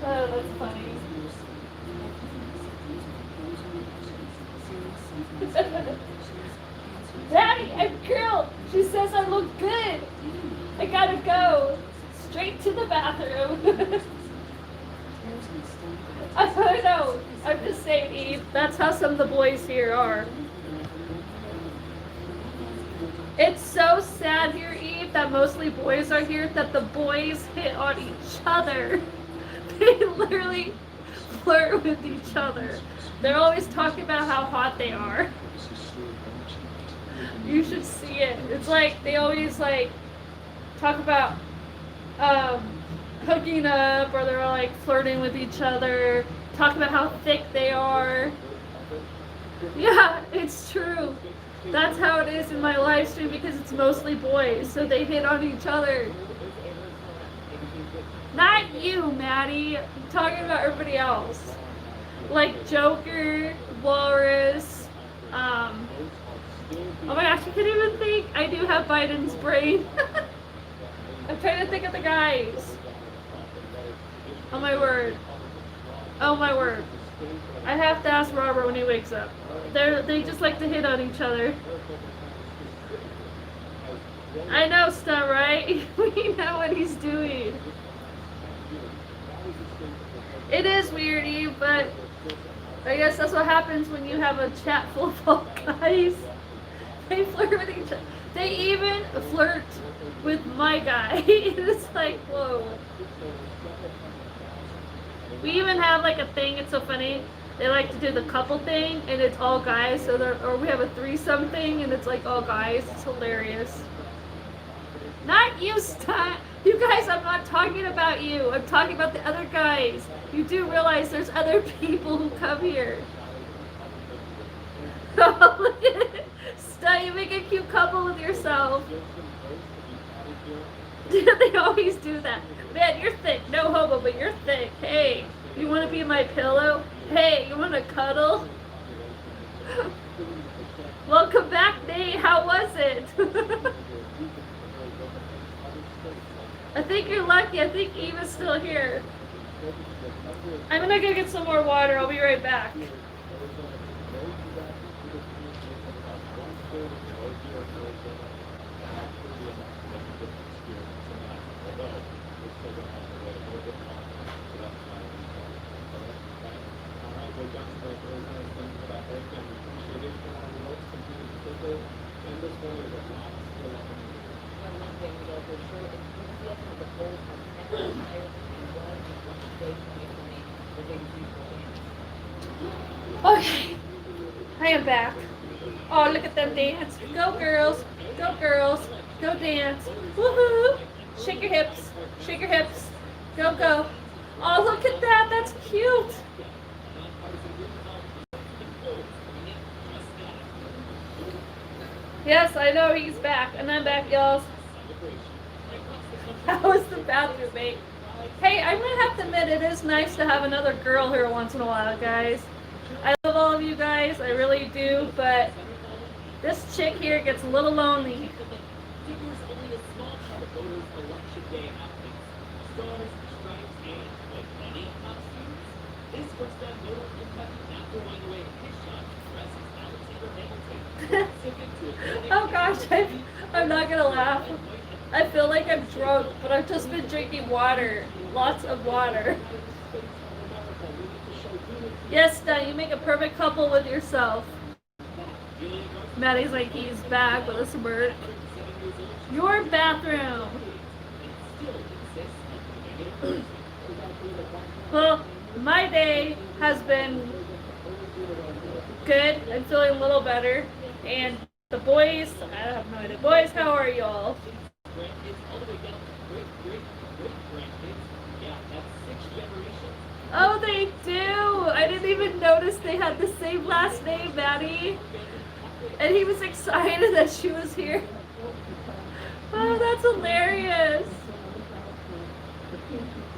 Oh, that's funny. Daddy, a girl. She says I look good. I gotta go. Straight to the bathroom. I know. I'm just saying, Eve. That's how some of the boys here are. It's so sad here, Eve, that mostly boys are here, that the boys hit on each other. They literally flirt with each other. They're always talking about how hot they are. You should see it. It's like they always like talk about hooking up, or they're like flirting with each other, talk about how thick they are. Yeah, it's true. That's how it is in my live stream because it's mostly boys, so they hit on each other. Not you, Matty. I'm talking about everybody else. Like Joker, Walrus, oh my gosh, I can't even think. I do have Biden's brain. I'm trying to think of the guys. Oh my word. Oh my word. I have to ask Robert when he wakes up. They just like to hit on each other. I know stuff, right? We know what he's doing. It is weirdy, but I guess that's what happens when you have a chat full of all guys. They flirt with each other. They even flirt with my guy. It's like, whoa. We even have like a thing, it's so funny. They like to do the couple thing and it's all guys, so or we have a threesome thing and it's like all guys. It's hilarious. Not you, Stunt. You guys, I'm not talking about you. I'm talking about the other guys. You do realize there's other people who come here. Stunt, you make a cute couple with yourself. They always do that. Man, you're thick. No homo, but you're thick. Hey, you want to be my pillow? Hey, you want to cuddle? Welcome back, Nate. How was it? I think you're lucky. I think Eva's still here. I'm gonna go get some more water. I'll be right back. Okay, I am back. Oh, look at them dance. Go girls, go girls, go dance. Woohoo! Shake your hips, shake your hips. Go, go. Oh, look at that, that's cute. Yes, I know he's back, and I'm back, y'all. How was the bathroom, mate? Hey, I'm gonna have to admit, it is nice to have another girl here once in a while, guys. I love all of you guys, I really do, but this chick here gets a little lonely. Oh gosh, I'm not gonna laugh. I feel like I'm drunk, but I've just been drinking water. Lots of water. Yes, Dad, you make a perfect couple with yourself. Matty's like, he's back with a smirk. Your bathroom. Well, my day has been good. I'm feeling a little better. And the boys, I have no idea. Boys, how are y'all? Oh, they do! I didn't even notice they had the same last name, Matty. And he was excited that she was here. Oh, that's hilarious.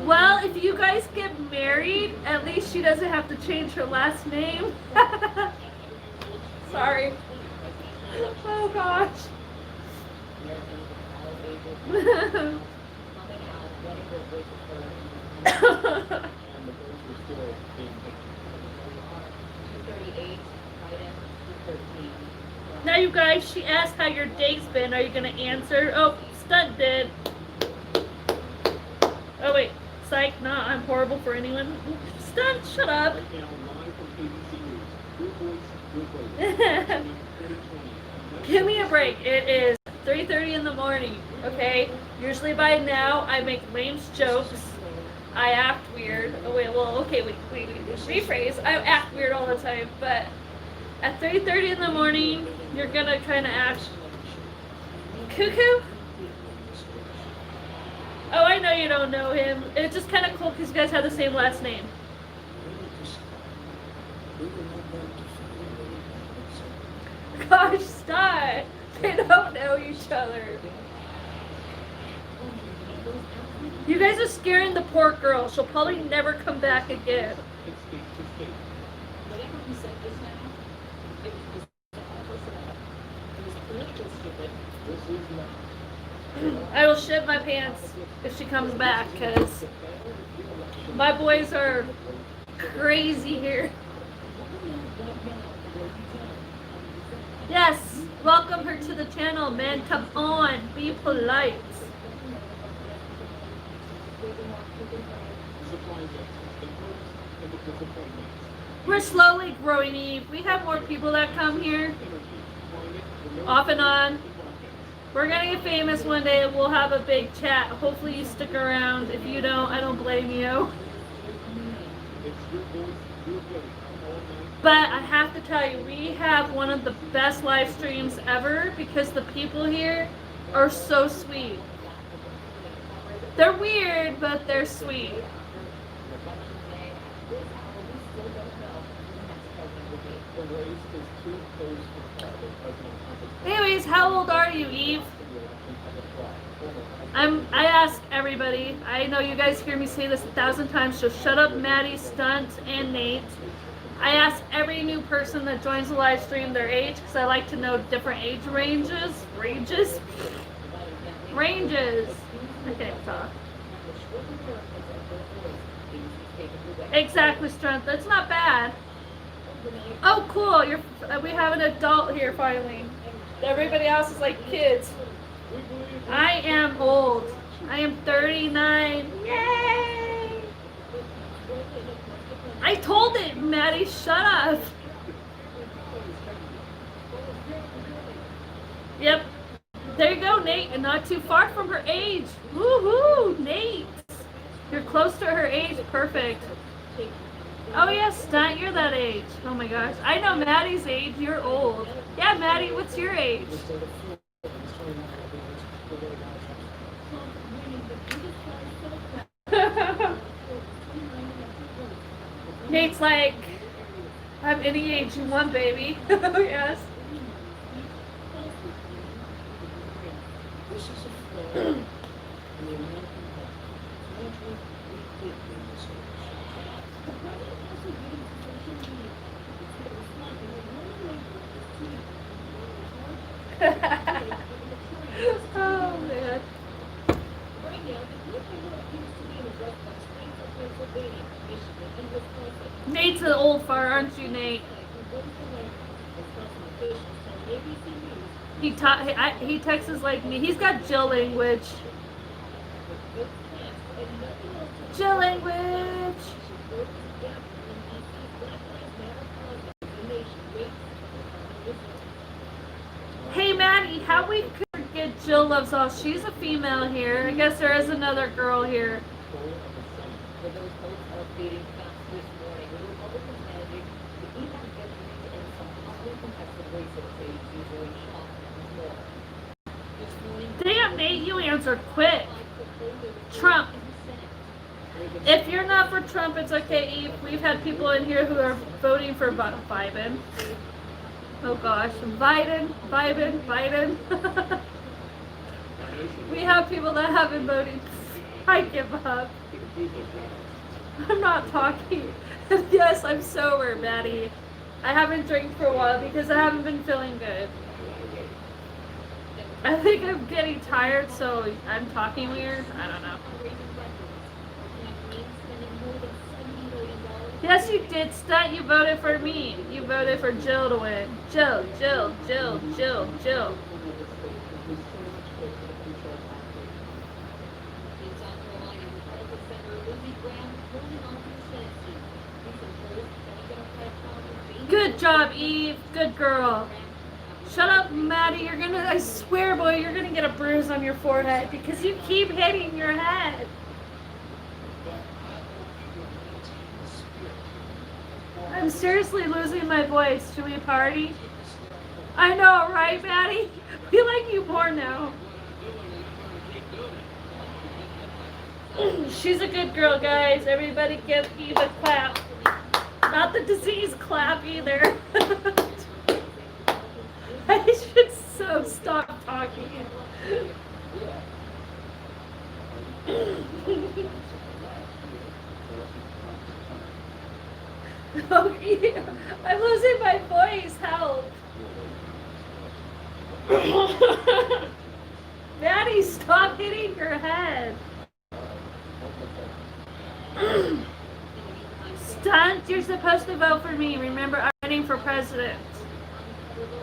Well, if you guys get married, at least she doesn't have to change her last name. Sorry. Oh, gosh. Now, you guys, she asked how your day's been. Are you going to answer? Oh, Stunt did. Oh, wait. Psych, nah, I'm horrible for anyone. Stunt, shut up. Give me a break. It is 3:30 in the morning, okay? Usually by now, I make lame jokes. I act weird. Oh, wait, well, okay, wait, rephrase. I act weird all the time, but at 3:30 in the morning, you're gonna kind of act cuckoo. Oh, I know you don't know him. It's just kind of cool because you guys have the same last name. gosh, stop. They don't know each other. You guys are scaring the poor girl. She'll probably never come back again. Whatever he said just now, it was personal. It was politically stupid. I will shit my pants if she comes back, because my boys are crazy here. Yes, welcome her to the channel, man. Come on, be polite. We're slowly growing, Eve. We have more people that come here off and on. We're gonna get famous one day. We'll have a big chat. Hopefully you stick around. If you don't, I don't blame you. But I have to tell you, we have one of the best live streams ever because the people here are so sweet. They're weird, but they're sweet. Anyways, how old are you, Eve? I ask everybody. I know you guys hear me say this 1,000 times, so shut up, Matty, Stunt, and Nate. I ask every new person that joins the live stream their age because I like to know different age ranges. Ranges? I can't talk. Exactly, Strength. That's not bad. Oh, cool. We have an adult here finally. Everybody else is like kids. I am old. I am 39. Yay! I told it, Matty. Shut up. Yep. There you go, Nate. And not too far from her age. Woohoo, Nate. You're close to her age. Perfect. Oh yes, Stunt, you're that age. Oh my gosh. I know Maddie's age. You're old. Yeah, Maddie, what's your age? Nate's like, I'm any age you want, baby. Yes. Oh man. Nate's an old fart, aren't you, Nate? He texts like me. He's got Jill language. Jill language. Hey Matty, how we could get Jill Loves All? She's a female here. I guess there is another girl here. Damn, Nate, you answered quick. Trump. If you're not for Trump, it's okay, Eve. We've had people in here who are voting for Biden. Oh gosh, Biden. We have people that haven't voted. I give up. I'm not talking. Yes, I'm sober, Matty. I haven't drank for a while because I haven't been feeling good. I think I'm getting tired, so I'm talking weird. I don't know. Yes, you did, Stunt. You voted for me. You voted for Jill to win. Jill. Good job, Eve. Good girl. Shut up, Matty. I swear, boy, you're gonna get a bruise on your forehead because you keep hitting your head. I'm seriously losing my voice. Should we party? I know, right, Matty? We like you more now. She's a good girl, guys. Everybody give Eve a clap. Not the disease clap either. I should so stop talking. Okay, I'm losing my voice. Help. Matty, stop hitting your head. Stunt, you're supposed to vote for me. Remember, I'm running for president.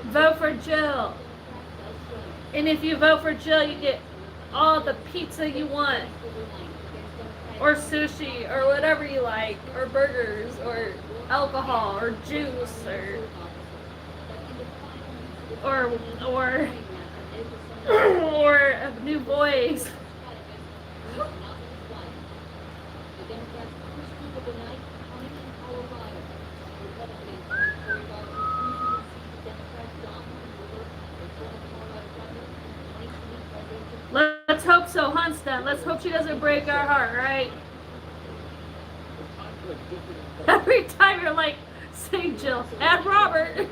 Vote for Jill. And if you vote for Jill, you get all the pizza you want. Or sushi, or whatever you like. Or burgers, or alcohol, or juice, or a new voice. Let's hope so, Huntston. Let's hope she doesn't break our heart, right? Every time you're like, say Jill, add Robert.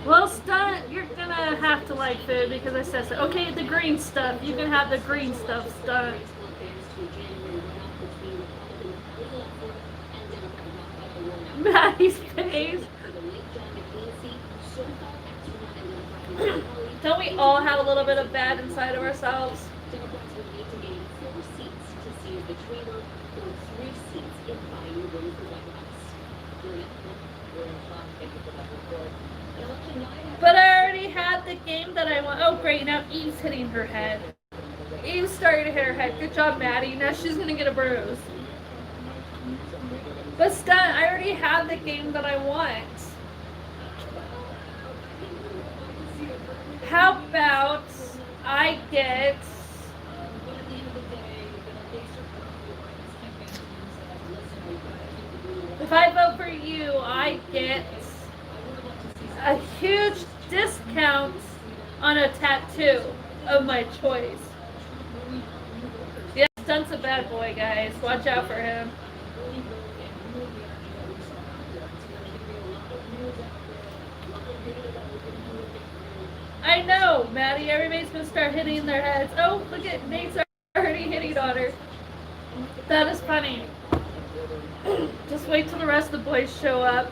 Well, Stunt, you're gonna have to like food because I said so. Okay, the green stuff. You can have the green stuff, Stunt. Matty's face. Don't we all have a little bit of bad inside of ourselves? But I already had the game that I want. Oh, great. Now Eve's hitting her head. Eve's starting to hit her head. Good job, Matty. Now she's going to get a bruise. But Stunt, I already have the game that I want. How about I get... If I vote for you, I get a huge discount on a tattoo of my choice. Yeah, Stunt's a bad boy, guys. Watch out for him. I know, Matty. Everybody's gonna start hitting their heads. Oh, look at Nate's already hitting on her. That is funny. Just wait till the rest of the boys show up.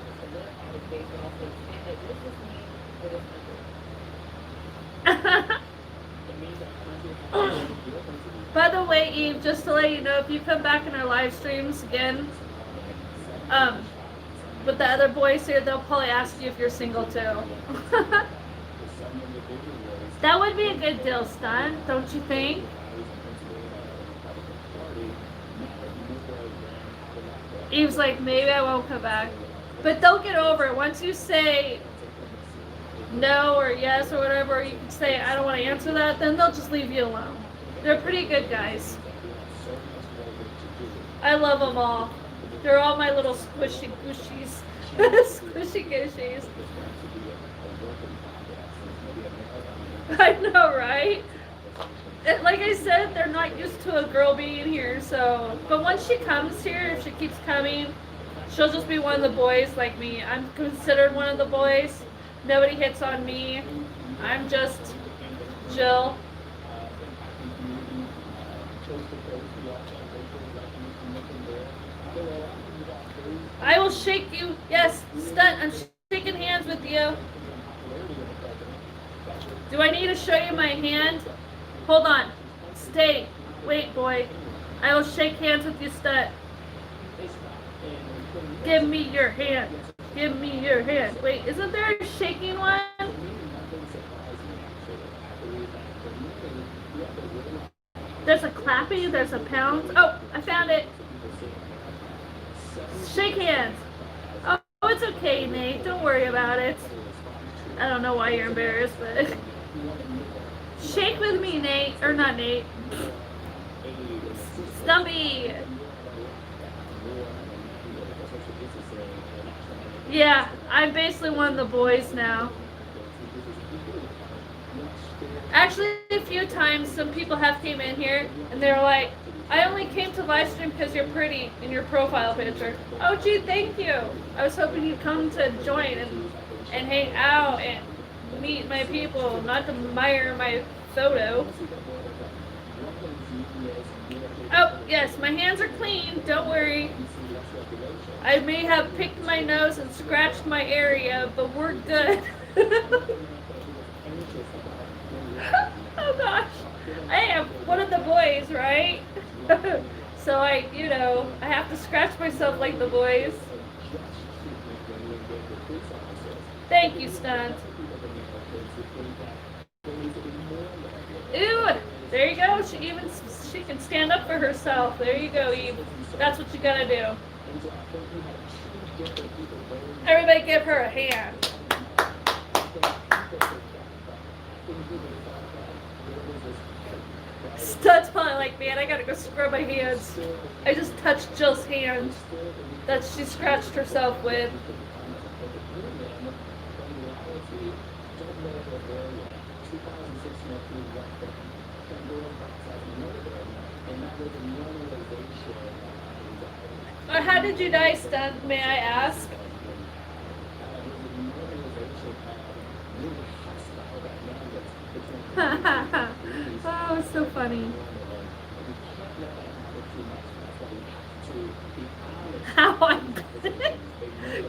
By the way, Eve, just to let you know, if you come back in our live streams again, with the other boys here, they'll probably ask you if you're single too. That would be a good deal, Stunt, don't you think? Eve's like, maybe I won't come back. But they'll get over it. Once you say no or yes or whatever, you can say, I don't want to answer that, then they'll just leave you alone. They're pretty good guys. I love them all. They're all my little squishy gushies. Squishy gushies. I know, right? Like I said, they're not used to a girl being here, so... But once she comes here, if she keeps coming, she'll just be one of the boys like me. I'm considered one of the boys. Nobody hits on me. I'm just Jill. I will shake you. Yes, Stunt, I'm shaking hands with you. Do I need to show you my hand? Hold on. Stay. Wait, boy. I will shake hands with you, Stunt. Give me your hand. Give me your hand. Wait, isn't there a shaking one? There's a clapping, there's a pound. Oh, I found it. Shake hands. Oh, it's okay, Nate. Don't worry about it. I don't know why you're embarrassed, but... Shake with me, Nate. Or not Nate. Stumpy. Yeah, I'm basically one of the boys now. Actually, a few times some people have came in here and they're like, I only came to live stream because you're pretty in your profile picture. Oh, gee, thank you. I was hoping you'd come to join and and hang out and meet my people, not to admire my photo. Oh, yes, my hands are clean, don't worry. I may have picked my nose and scratched my area, but we're good. Oh gosh, I am one of the boys, right? So I have to scratch myself like the boys. Thank you, Stunt. Ooh, there you go. She can stand up for herself. There you go, Eve. That's what you gotta do. Everybody give her a hand. Stunt's probably like, man, I gotta go scrub my hands. I just touched Jill's hand that she scratched herself with. Or how did you die, Stunt, may I ask? Oh, it's so funny. How I been?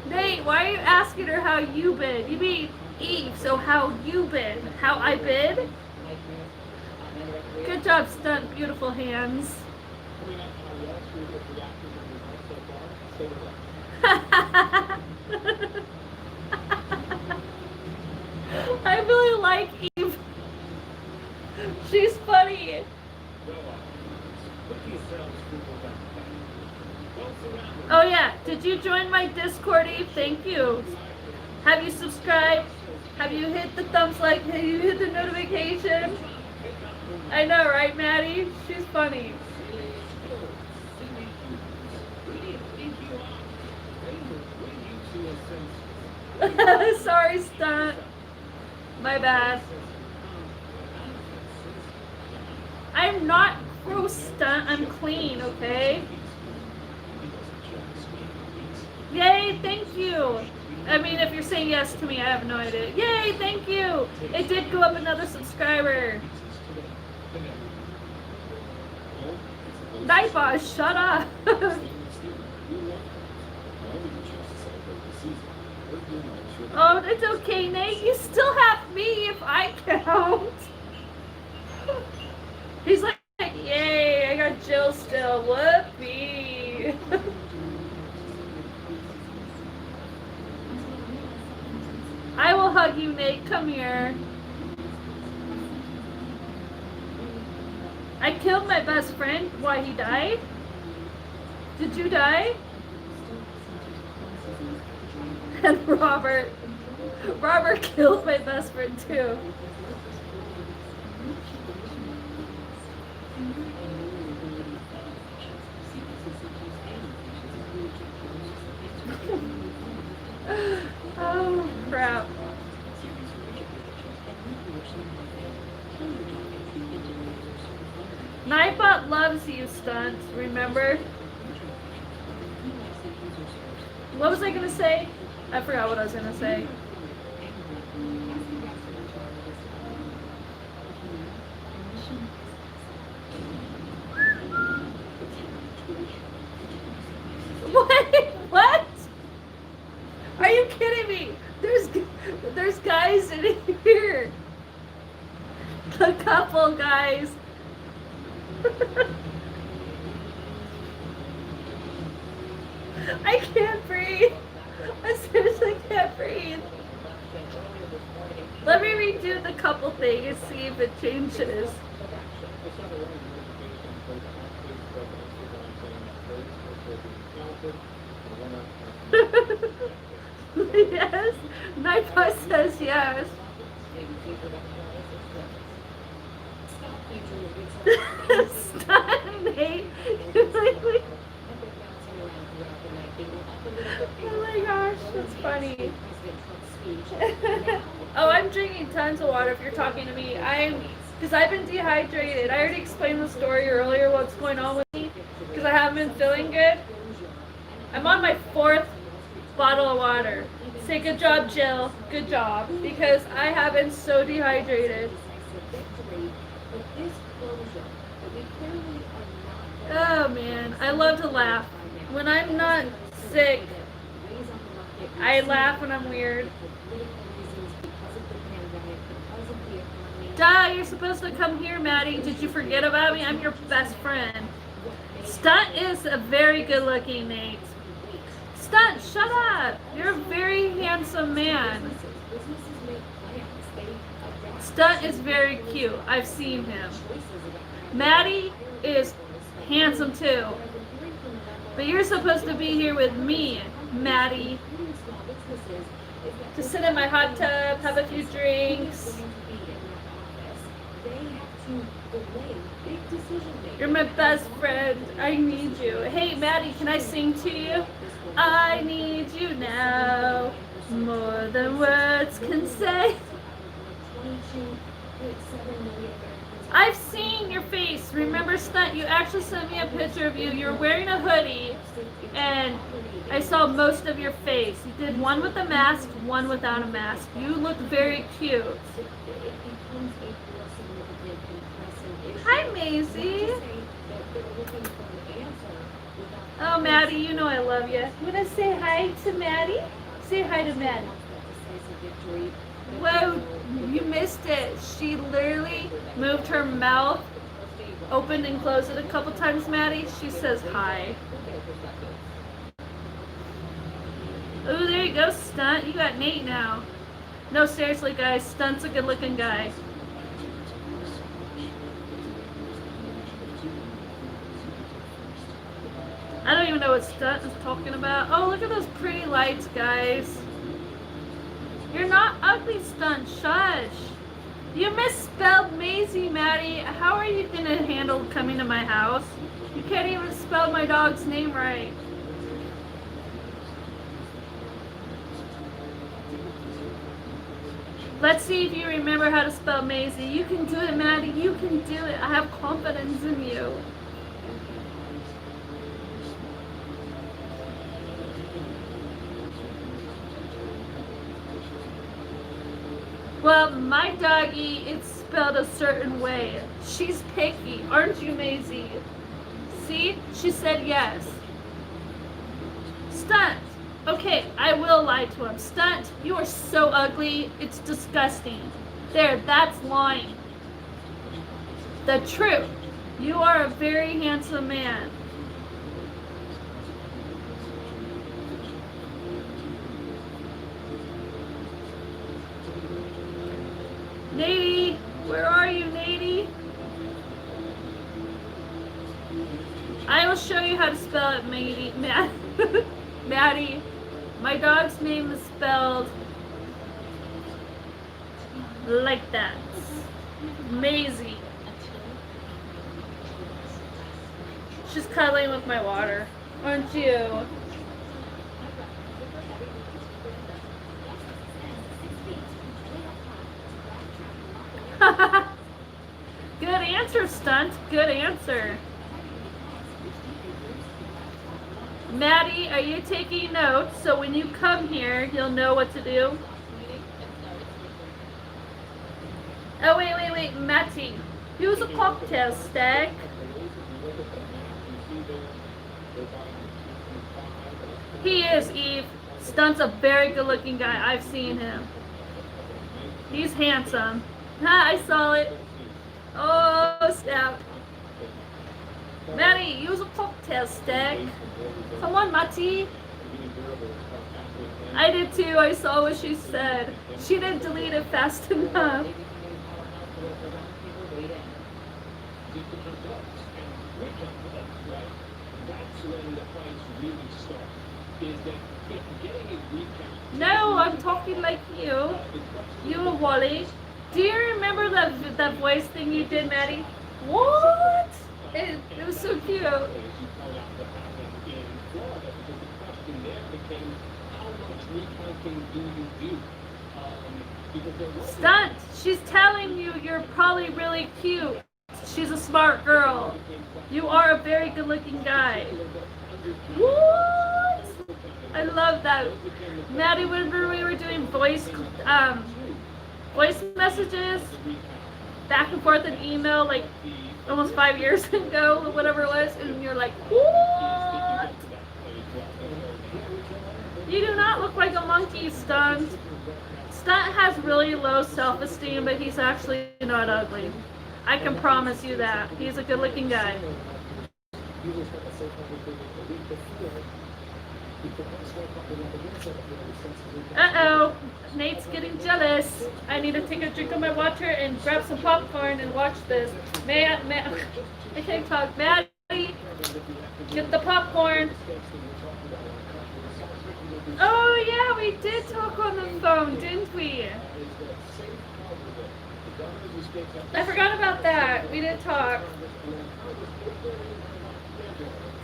Nate, why are you asking her how you been? You mean Eve, so how you been? How I been? Good job, Stunt, beautiful hands. I really like Eve. She's funny. Oh yeah, did you join my Discord, Eve? Thank you. Have you subscribed? Have you hit the thumbs like? Have you hit the notification? I know, right, Matty? She's funny. Sorry, Stunt. My bad. I'm not gross, Stunt. I'm clean, okay? Yay, thank you. I mean, if you're saying yes to me, I have no idea. Yay, thank you. It did go up another subscriber. Nightboss, shut up. Oh, it's okay, Nate. You still have me if I count. He's like, yay, I got Jill still. Whoopee. I will hug you, Nate. Come here. I killed my best friend. Why, he died? Did you die? And Robert killed my best friend too. Oh crap. Nightbot loves you, Stunt. Remember? What was I gonna say? I forgot what I was gonna say. What? Are you kidding me? There's guys in here. A couple guys. I can't breathe. I seriously can't breathe. Let me redo the couple thing and see if it changes. Yes. Nightbot says yes. Stop, Nate. Oh my gosh, that's funny. Oh, I'm drinking tons of water if you're talking to me. Because I've been dehydrated. I already explained the story earlier, what's going on with me. Because I haven't been feeling good. I'm on my 4th bottle of water. Say good job, Jill. Good job. Because I have been so dehydrated. Oh man, I love to laugh. When I'm not sick, I laugh when I'm weird. Duh, you're supposed to come here, Matty. Did you forget about me? I'm your best friend. Stunt is a very good looking Nate. Stunt, shut up. You're a very handsome man. Stunt is very cute. I've seen him. Matty is handsome too. But you're supposed to be here with me, Matty. To sit in my hot tub, have a few drinks. You're my best friend. I need you. Hey, Matty, can I sing to you? I need you now, more than words can say. I've seen your face. Remember, Stunt, you actually sent me a picture of you. You're wearing a hoodie, and I saw most of your face. You did one with a mask, one without a mask. You look very cute. Hi, Maisie. Oh, Matty, you know I love you. You want to say hi to Matty? Say hi to Matty. Whoa, you missed it. She literally moved her mouth, opened and closed it a couple times, Matty. She says hi. Oh, there you go, Stunt. You got Nate now. No, seriously, guys. Stunt's a good-looking guy. I don't even know what Stunt is talking about. Oh, look at those pretty lights, guys. You're not ugly, Stunt. Shush. You misspelled Maisie, Matty. How are you going to handle coming to my house? You can't even spell my dog's name right. Let's see if you remember how to spell Maisie. You can do it, Matty. You can do it. I have confidence in you. Well, my doggy, it's spelled a certain way. She's picky, aren't you, Maisie? See? She said yes. Stunt. Okay, I will lie to him. Stunt, you are so ugly. It's disgusting. There, that's lying. The truth. You are a very handsome man. Nady, where are you, Nady? I will show you how to spell it, Matty. My dog's name is spelled like that. Maisie. She's cuddling with my water, aren't you? Good answer, Stunt. Good answer. Matty, are you taking notes so when you come here, you'll know what to do? Oh, wait, Matty. Use a cocktail stack. He is, Eve. Stunt's a very good-looking guy. I've seen him. He's handsome. Ha, I saw it. Oh, snap. Matty, use a cocktail stack. Come on, Matty. I did too. I saw what she said. She didn't delete it fast enough. No, I'm talking like you. You and Wally. Do you remember that voice thing you did, Matty? What? It was so cute. Stunt! She's telling you you're probably really cute. She's a smart girl. You are a very good-looking guy. What? I love that. Matty, whenever we were doing voice messages back and forth in email like almost 5 years ago, or whatever it was, and you're like, what? You do not look like a monkey, Stunt. Stunt has really low self-esteem, but he's actually not ugly. I can promise you that. He's a good-looking guy. Uh-oh, Nate's getting jealous. I need to take a drink of my water and grab some popcorn and watch this. I can't talk. Matty, get the popcorn. Oh yeah, we did talk on the phone, didn't we? I forgot about that. We did talk.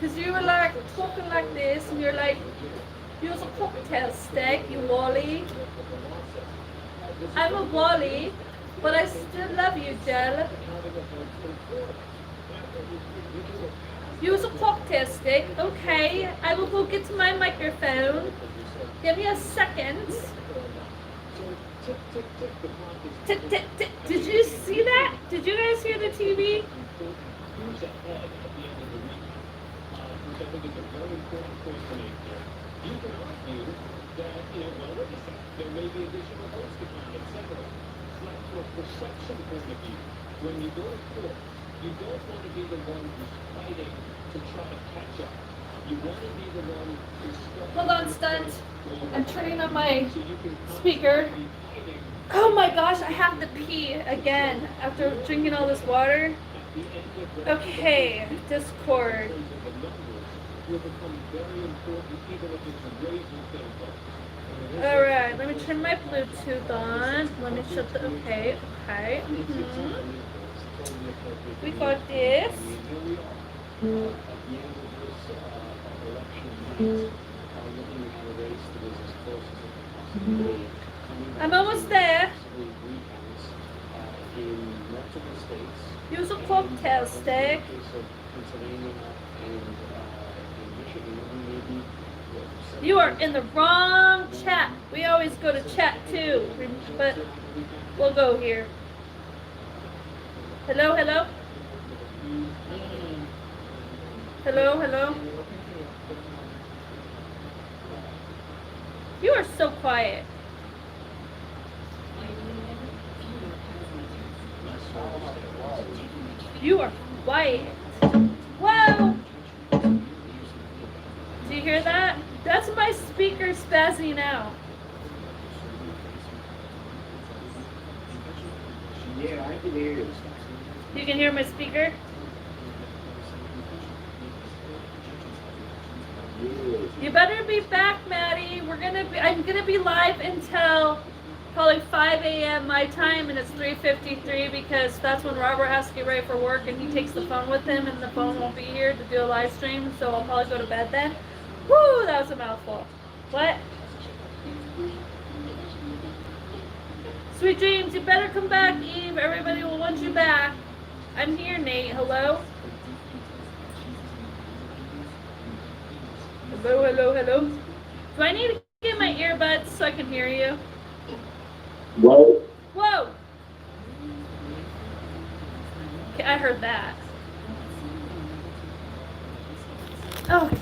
Because you were like talking like this, and you're like, you're a cocktail stick, you wally. I'm a wally, but I still love you, Jell. Use a cocktail stick. Okay, I will go get to my microphone. Give me a second. Did you see that? Did you guys hear the TV? I think it's a very important point to make here. You can argue that, well, wait a second, there may be additional votes to come, etc. But from a perception point of view, when you go to court, you don't want to be the one who's fighting to try to catch up. You want to be the one who's stuck. Hold on, Stunt. I'm turning on my speaker. Oh my gosh, I have to pee again after drinking all this water. Okay, Discord. Will become very important even if it's raising things up. Alright, let me turn my Bluetooth on. Let me shut the... Okay. We got this. I'm almost there. Use a cocktail stick. You are in the wrong chat. We always go to chat too, but we'll go here. Hello, hello? Hello, hello? You are so quiet. You are quiet. Whoa! Do you hear that? That's my speaker spazzing out. Yeah, I can hear you. You can hear my speaker? You better be back, Matty. I'm gonna be live until probably 5 a.m. my time, and it's 3:53 because that's when Robert has to get ready for work, and he takes the phone with him, and the phone won't be here to do a live stream, so I'll probably go to bed then. Woo, that was a mouthful. What? Sweet dreams, you better come back, Eve. Everybody will want you back. I'm here, Nate. Hello? Hello, hello, hello. Do I need to get my earbuds so I can hear you? Whoa. Whoa! Okay, I heard that. Okay.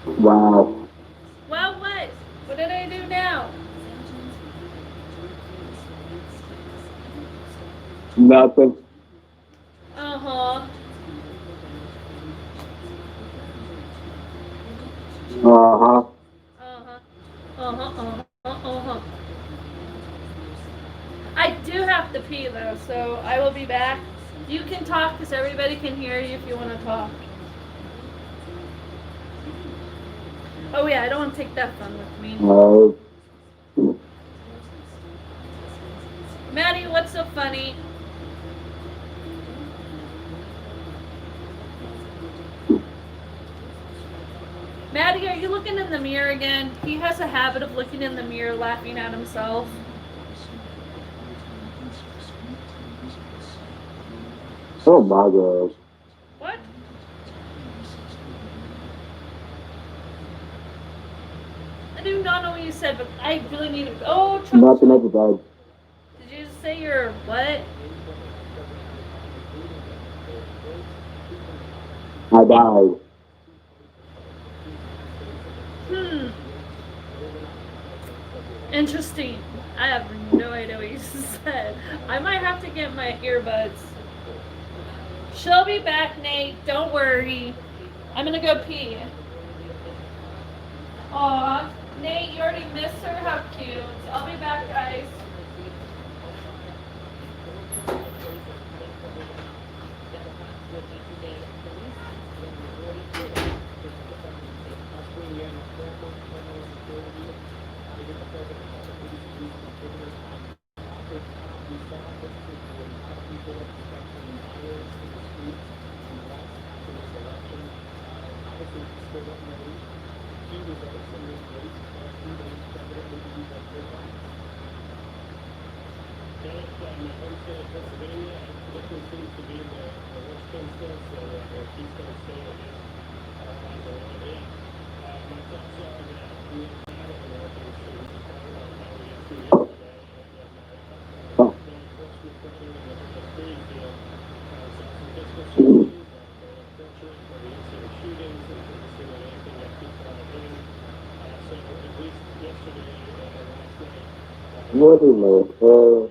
Wow. Well, what? What did I do now? Nothing. Uh-huh. Uh-huh. I do have to pee though, so I will be back. You can talk because everybody can hear you if you want to talk. Oh yeah, I don't want to take that phone with me. Matty, what's so funny? Matty, are you looking in the mirror again? He has a habit of looking in the mirror, laughing at himself. Oh my gosh. What? said, but I really need to. Oh, Nothing ever died. did you just say you're what? I died. Interesting. I have no idea what you said. I might have to get my earbuds. She'll be back, Nate. Don't worry. I'm gonna go pee. Aw, Nate, you already missed her? How cute. I'll be back, guys. What in the hell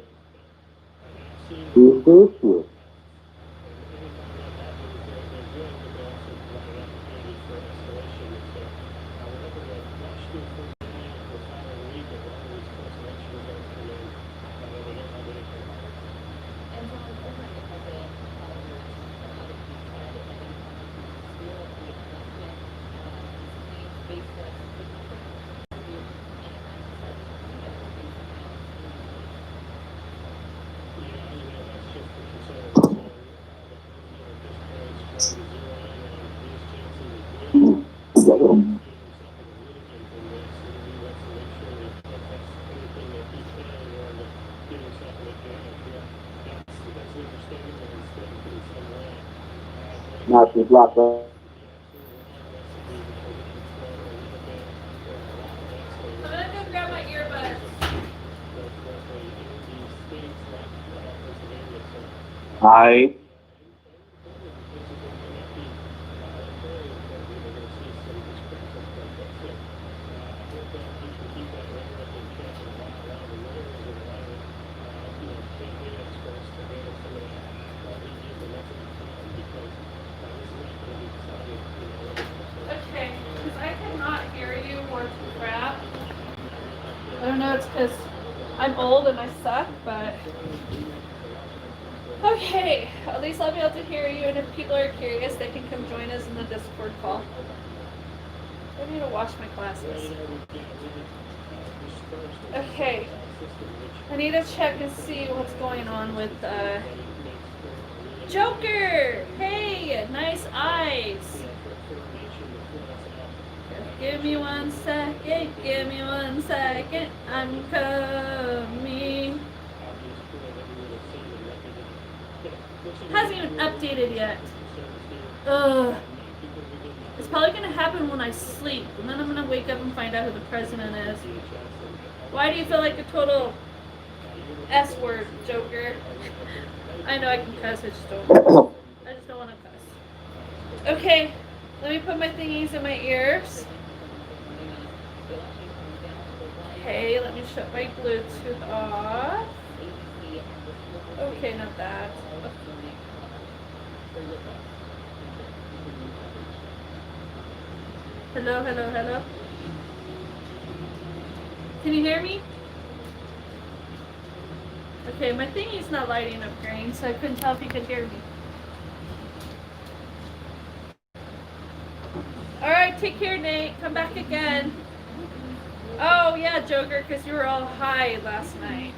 is this shit? Now she's locked up. I'm gonna go grab my earbuds. Alright. Okay, because I cannot hear you worth crap. I don't know, it's because I'm old and I suck, but okay, at least I'll be able to hear you, and if people are curious, they can come join us in the Discord call. I need to wash my glasses. Okay, I need to check and see what's going on with Joker. Hey, nice eyes. Give me 1 second, give me 1 second, I'm coming. Hasn't even updated yet. Ugh. It's probably gonna happen when I sleep, and then I'm gonna wake up and find out who the president is. Why do you feel like a total S word, Joker? I know I can cuss, I just don't want to cuss. Okay, let me put my thingies in my ears. Okay, let me shut my Bluetooth off. Okay, not that. Hello, hello, hello. Can you hear me? Okay, my thingy's not lighting up green, so I couldn't tell if you could hear me. Alright, take care, Nate. Come back again. Oh, yeah, Joker, because you were all high last night.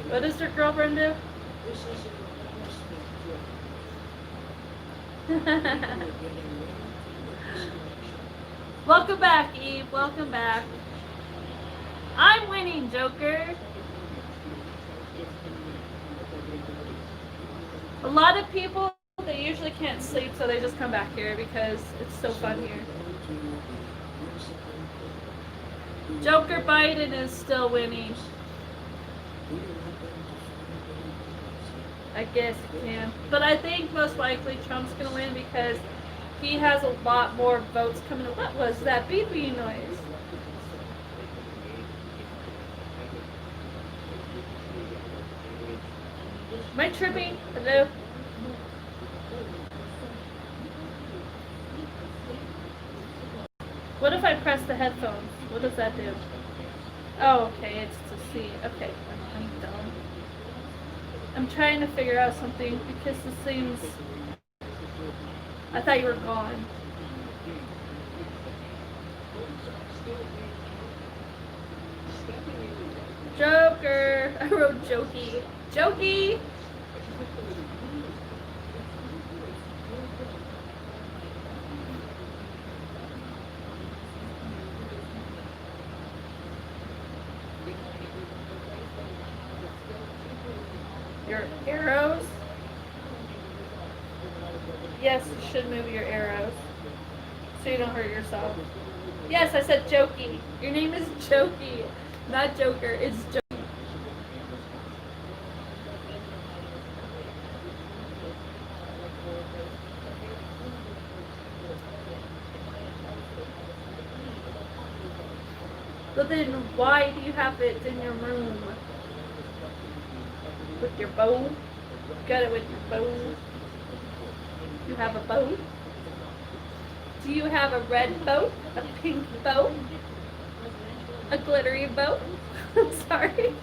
What does your girlfriend do? Welcome back, Eve. Welcome back. I'm winning, Joker. A lot of people, they usually can't sleep, so they just come back here because it's so fun here. Joker Biden is still winning. I guess it can. But I think most likely Trump's gonna win because he has a lot more votes coming. What was that beeping noise? Am I tripping? Hello? What if I press the headphones? What does that do? Oh, okay, it's to see. Okay, I'm dumb. I'm trying to figure out something because this seems... I thought you were gone. Joker! I wrote jokey. Jokey! Your arrows? Yes, you should move your arrows so you don't hurt yourself. Yes, I said jokey. Your name is Jokey, not Joker. It's Jokey. But then why do you have it in your room? With your bow? You got it with your bow? You have a bow? Do you have a red bow? A pink bow? A glittery bow? I'm sorry.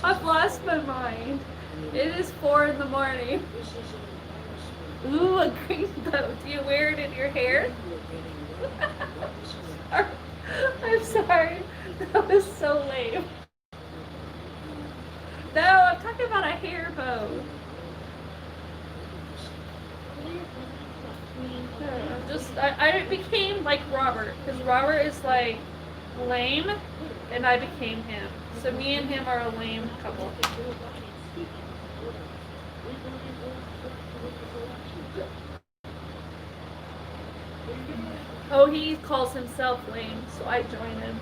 I've lost my mind. It is 4 in the morning. Ooh, a green bow. Do you wear it in your hair? I'm sorry. That was so lame. No, I'm talking about a hair bow. I became like Robert, because Robert is like lame, and I became him. So me and him are a lame couple. Oh, he calls himself lame, so I join him.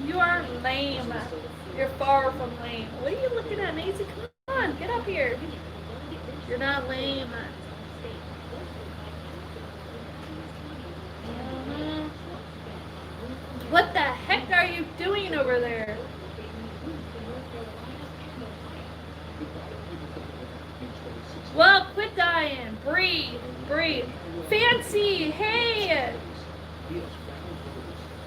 You are lame. You're far from lame. What are you looking at, Nancy? Come on, get up here. You're not lame. What the heck are you doing over there? Well, quit dying. Breathe. Breathe. Fancy, hey!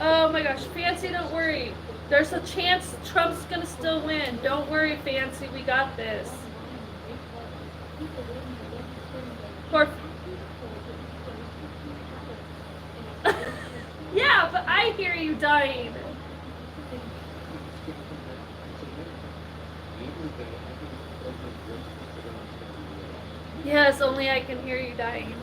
Oh my gosh, Fancy, don't worry. There's a chance Trump's gonna still win. Don't worry, Fancy, we got this. Poor... Yeah, but I hear you dying. Yes, only I can hear you dying.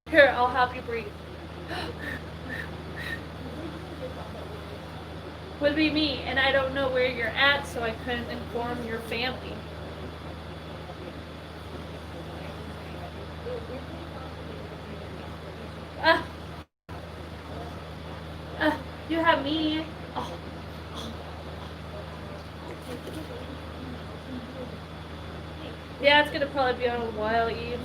Here, I'll help you breathe. Would be me, and I don't know where you're at, so I couldn't inform your family. You have me. Oh. Yeah, it's gonna probably be on a while, Eve.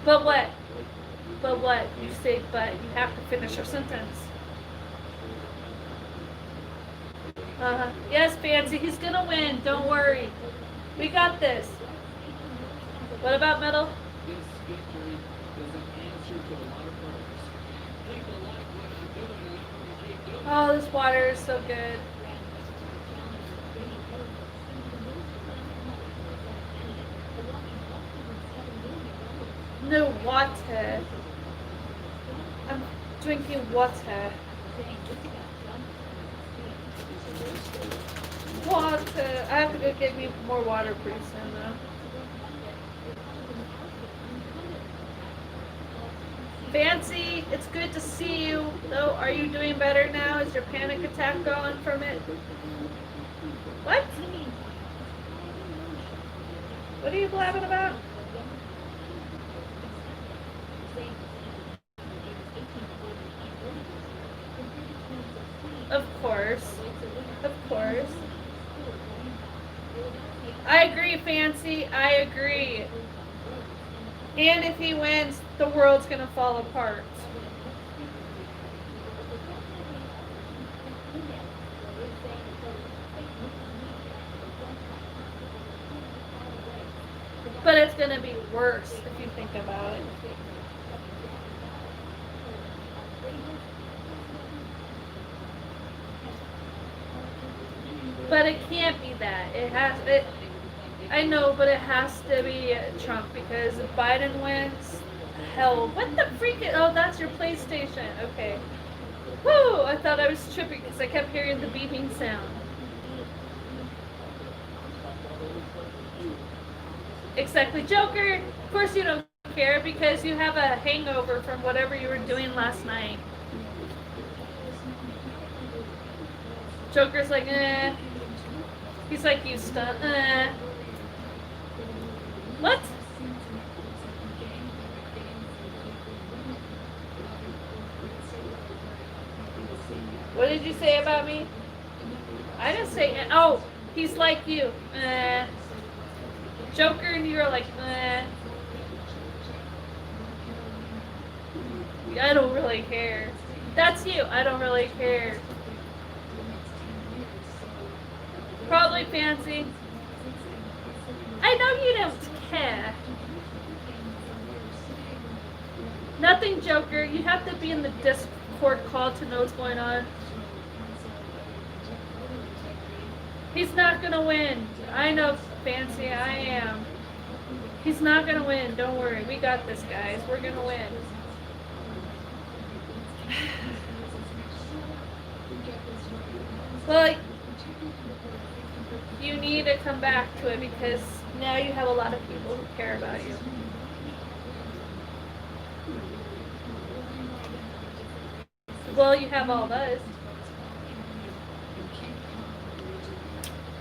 But what? But what? You say but. You have to finish your sentence. Yes, Fancy, he's gonna win. Don't worry. We got this. What about Metal? Oh, this water is so good. No water. I'm drinking water. Water. I have to go get me more water pretty soon though. Fancy, it's good to see you. Though, are you doing better now? Is your panic attack gone from it? What? What are you blabbing about? Of course. Of course. I agree, Fancy. I agree. And if he wins, the world's gonna fall apart. But it's gonna be worse if you think about it. But it can't be that. I know, but it has to be Trump because if Biden wins, hell, what the freak? Oh, that's your PlayStation. Okay. Woo! I thought I was tripping because I kept hearing the beeping sound. Exactly, Joker. Of course you don't care because you have a hangover from whatever you were doing last night. Joker's like, eh. He's like, you stunt, eh. What? What did you say about me? I didn't say, oh, he's like you, eh. Joker, and you were like, eh. I don't really care. That's you. I don't really care. Probably Fancy. I know you don't care. Nothing, Joker. You have to be in the Discord call to know what's going on. He's not gonna win. I know, Fancy. I am. He's not gonna win. Don't worry. We got this, guys. We're gonna win. Well, you need to come back to it because now you have a lot of people who care about you. Well, you have all of us.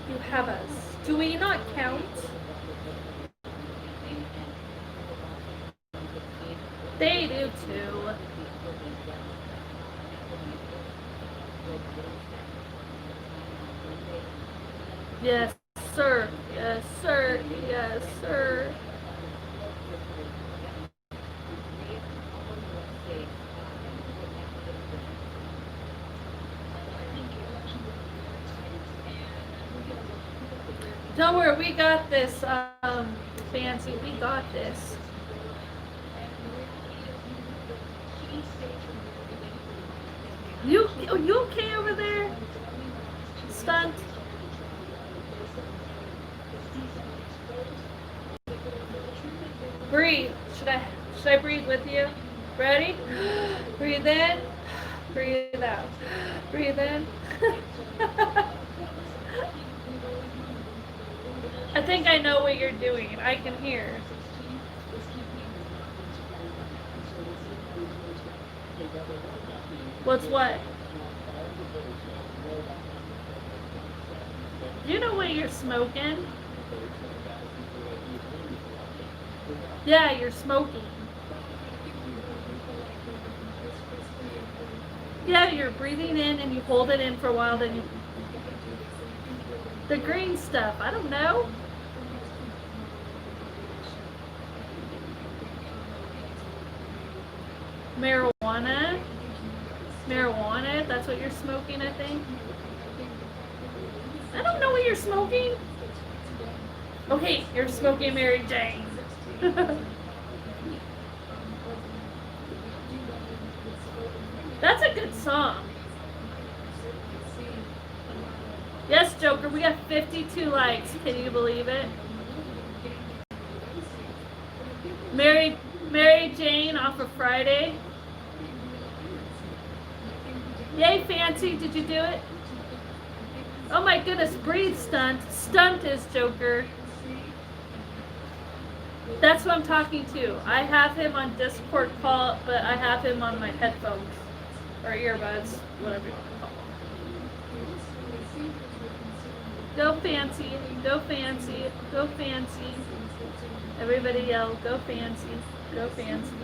You have us. Do we not count? They do too. Yes, sir. Yes, sir. Yes, sir. Don't worry, we got this, Fancy. We got this. You okay over there? Stunt? Breathe. Should I breathe with you? Ready? Breathe in. Breathe out. Breathe in. I think I know what you're doing. I can hear. What's what? You know what you're smoking? Yeah, you're smoking. Yeah, you're breathing in and you hold it in for a while, then you... The green stuff, I don't know. Marijuana? Marijuana, that's what you're smoking, I think. I don't know what you're smoking. Okay, you're smoking Mary Jane. That's a good song. Yes, Joker, we got 52 likes. Can you believe it? Mary Jane off of Friday. Yay, Fancy, did you do it? Oh my goodness, breathe, Stunt. Stunt is Joker. That's what I'm talking to. I have him on Discord call, but I have him on my headphones or earbuds, whatever you want to call them. Go fancy, go fancy, go fancy. Everybody yell, go fancy, go fancy.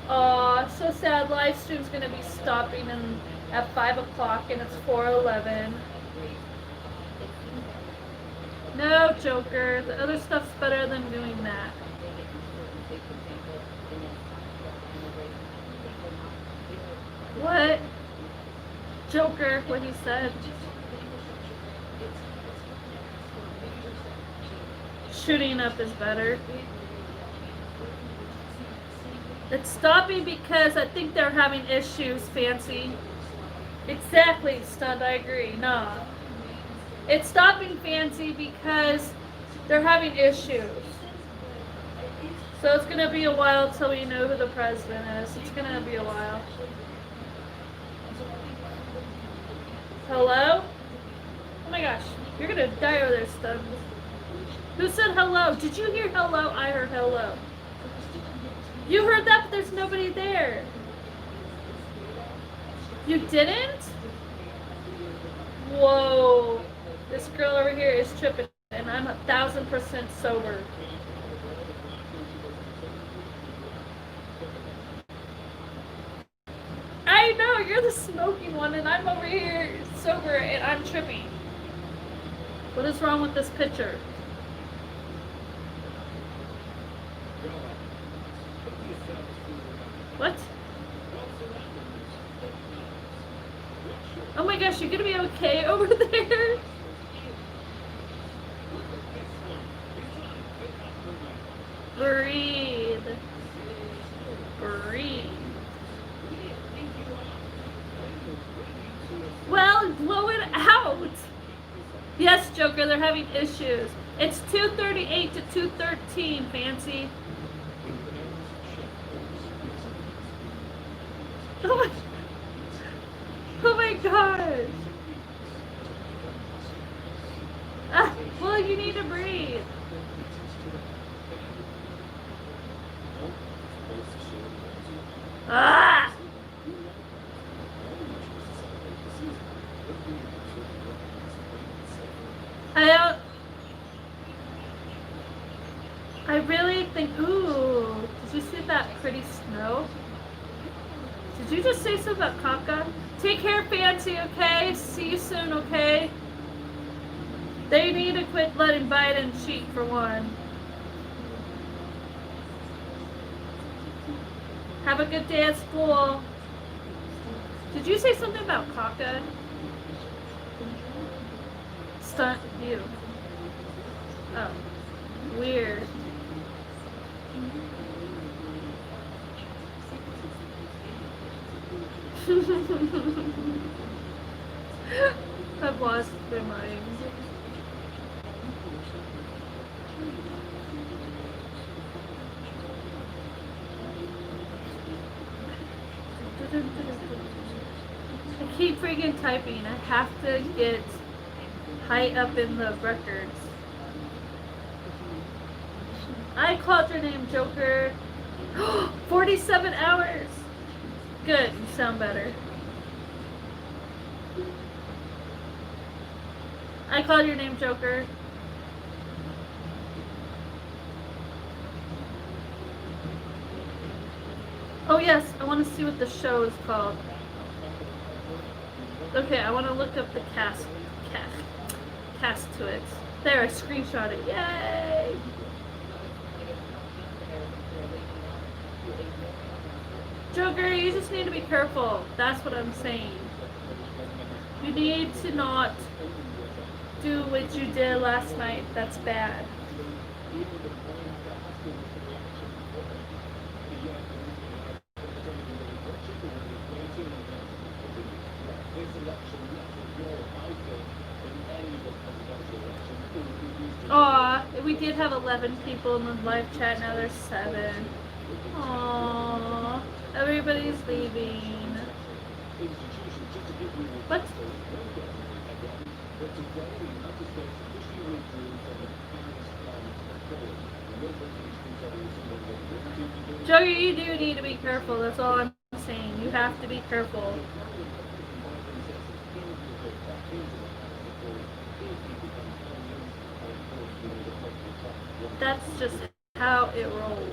Aw, so sad. Livestream's gonna be stopping at 5 o'clock and it's 4:11. No, Joker. The other stuff's better than doing that. What? Joker, what he said. Shooting up is better. It's stopping because I think they're having issues, Fancy. Exactly, Stunned, I agree. Nah. It's stopping, Fancy, because they're having issues. So it's gonna be a while till we know who the president is. It's gonna be a while. Hello? Oh my gosh, you're gonna die over there, Stunned. Who said hello? Did you hear hello? I heard hello. You heard that, but there's nobody there. You didn't? Whoa. This girl over here is tripping, and I'm 1,000% sober. I know, you're the smoking one, and I'm over here sober, and I'm tripping. What is wrong with this picture? What? Oh my gosh, you're gonna be okay over there? Breathe. Breathe. Well, blow it out. Yes, Joker, they're having issues. It's 2:38 to 2:13, Fancy. Oh my gosh. Well, you need to breathe. Ah! I really think, ooh, did you see that pretty snow? Did you just say something about Kaka? Take care, Fancy, okay? See you soon, okay? They need to quit letting Biden cheat, for one. Have a good day at school. Did you say something about Kaka? Stunt you. Oh, weird. I've lost my mind. I keep freaking typing. I have to get high up in the records. I called your name, Joker. 47 hours. Good, you sound better. I called your name, Joker. Oh yes, I want to see what the show is called. Okay, I want to look up the cast to it. There, I screenshot it. Yay! Joker, you just need to be careful. That's what I'm saying. You need to not do what you did last night. That's bad. Aw, we did have 11 people in the live chat, now there's 7. Aww, everybody's leaving. What? Joey, you do need to be careful. That's all I'm saying. You have to be careful. That's just how it rolls.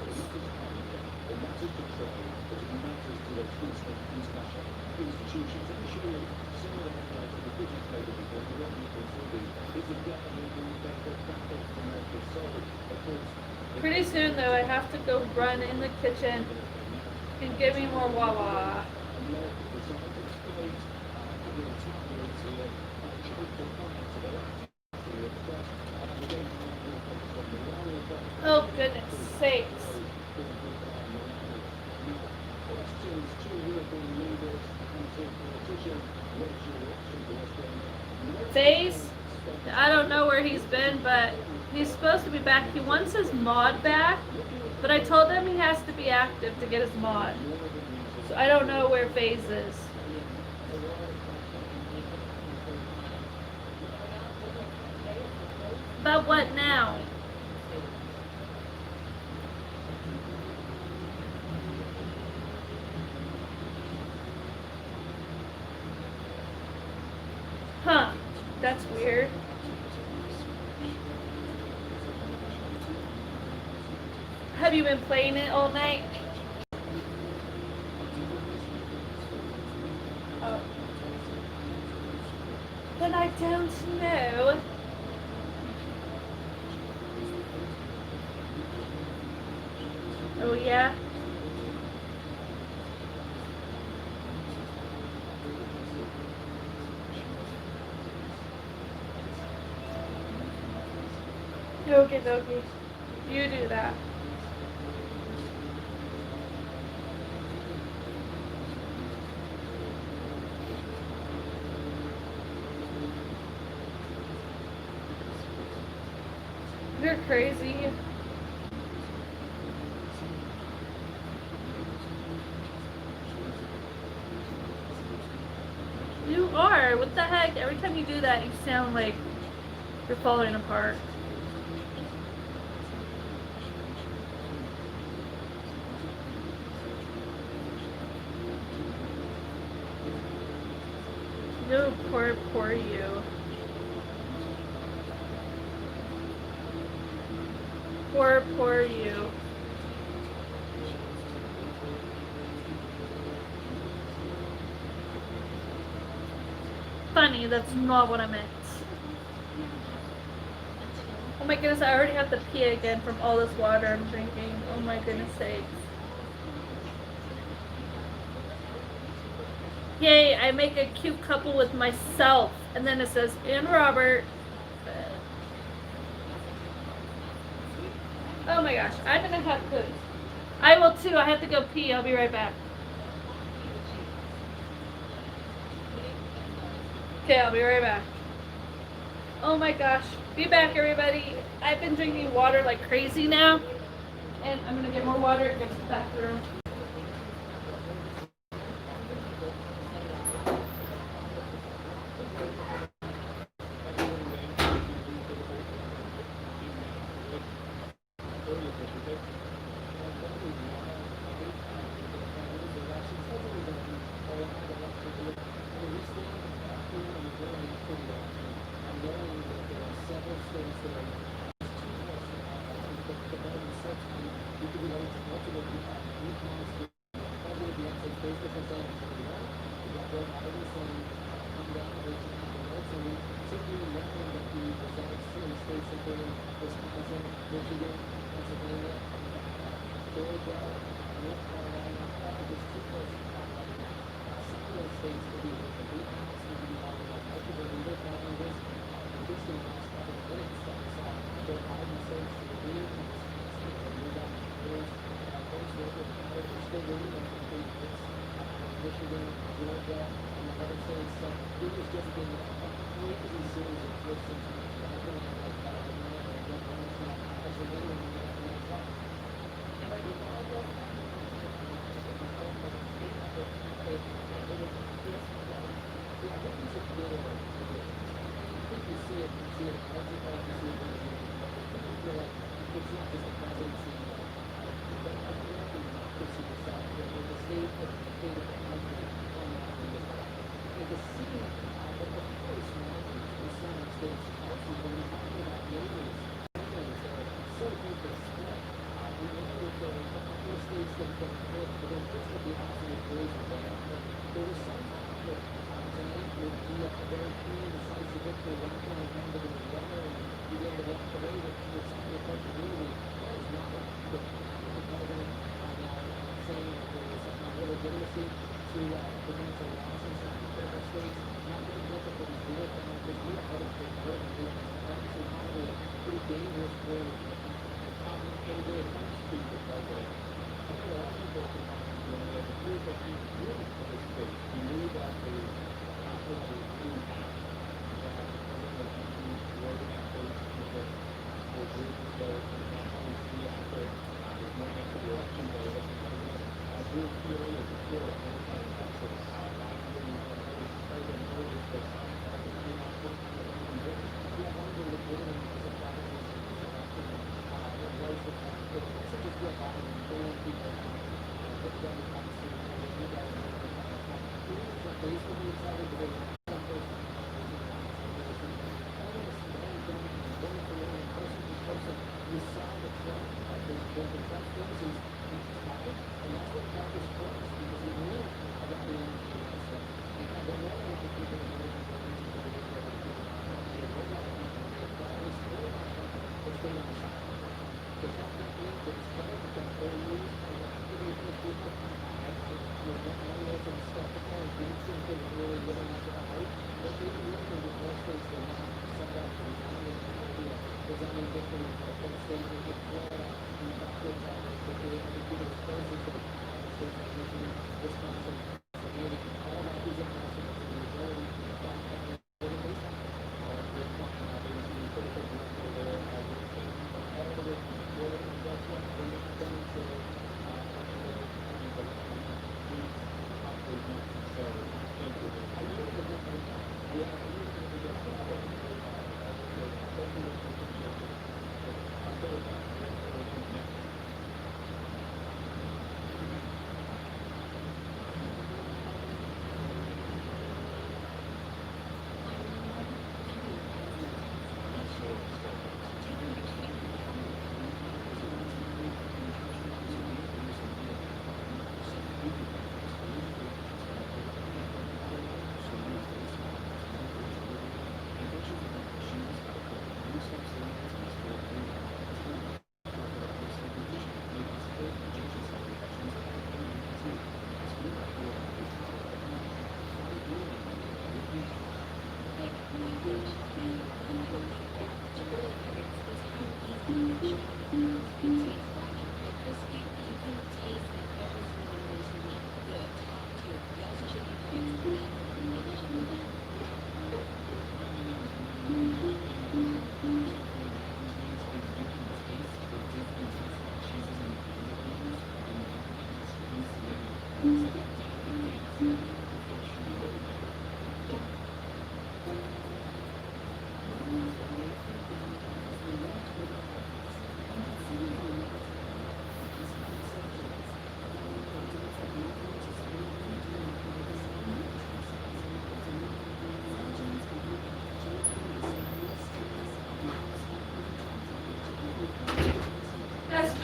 Pretty soon though, I have to go run in the kitchen and get me more Wawa. Oh goodness sakes. Face, I don't know where he's been, but he's supposed to be back. He wants his mod back, but I told him he has to be active to get his mod. So I don't know where FaZe is. But what now? Huh, that's weird. Have you been playing it all night? Oh. Then I don't know. Oh yeah? Okay, okay. You do that. You're crazy. You are. What the heck? Every time you do that, you sound like you're falling apart. No, poor you. Poor you. Funny, that's not what I meant. Oh my goodness, I already have to pee again from all this water I'm drinking. Oh my goodness sakes. Yay, I make a cute couple with myself. And then it says, and Robert. Oh my gosh, I'm gonna have to. I will too, I have to go pee. I'll be right back. Okay, I'll be right back. Oh my gosh. Be back, everybody. I've been drinking water like crazy now. And I'm gonna get more water and go to the bathroom.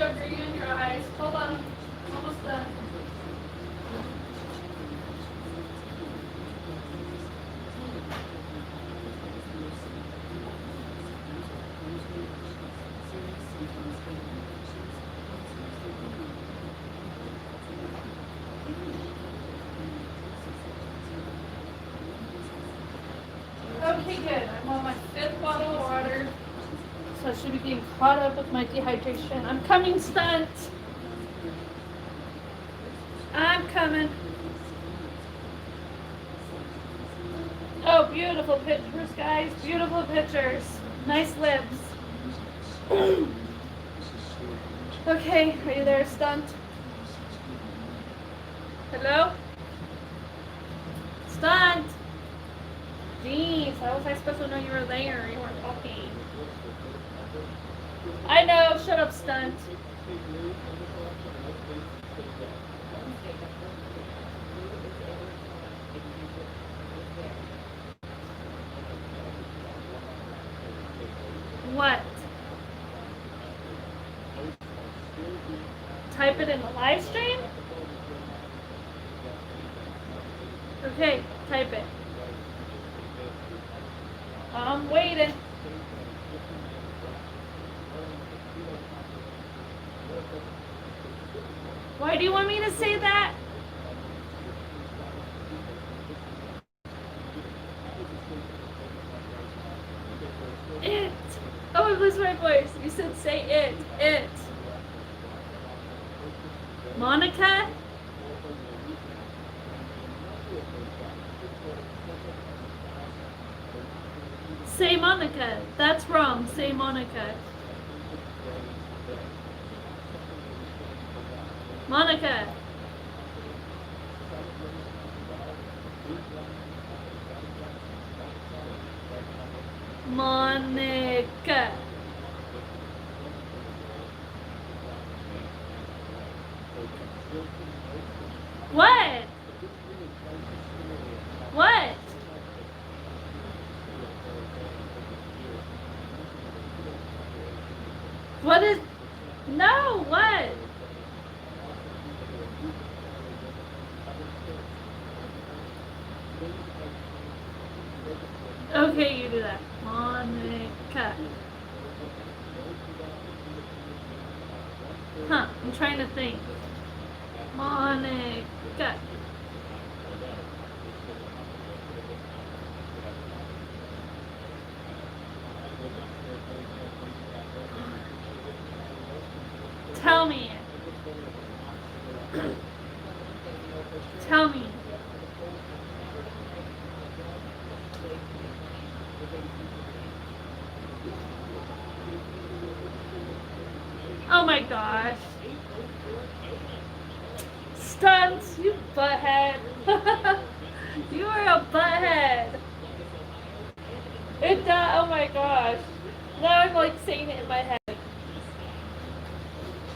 Sugar, you and your eyes. Hold on. Almost done. Okay, good. I'm on my 5th bottle of water. So I should be getting caught up with my dehydration. I'm coming, stunt. I'm coming. Oh, beautiful pictures, guys. Beautiful pictures. Nice lips. Okay, are you there, stunt? Hello? Stunt! Jeez, how was I supposed to know you were there? You weren't talking. I know, shut up, stunt. type it in the live stream? Okay, type it. I'm waiting. Why do you want me to say that? It. Oh, I lose my voice. You said say it. It. Monica? Say Monica. That's wrong. Say Monica. Monica. Monica. What? What? What is... No, what? Okay, you do that. Monica. Huh, I'm trying to think. Monica. Tell me. Tell me. Oh my gosh. Stunts, you butthead. You are a butthead. It does. Oh my gosh. Now I'm like saying it in my head.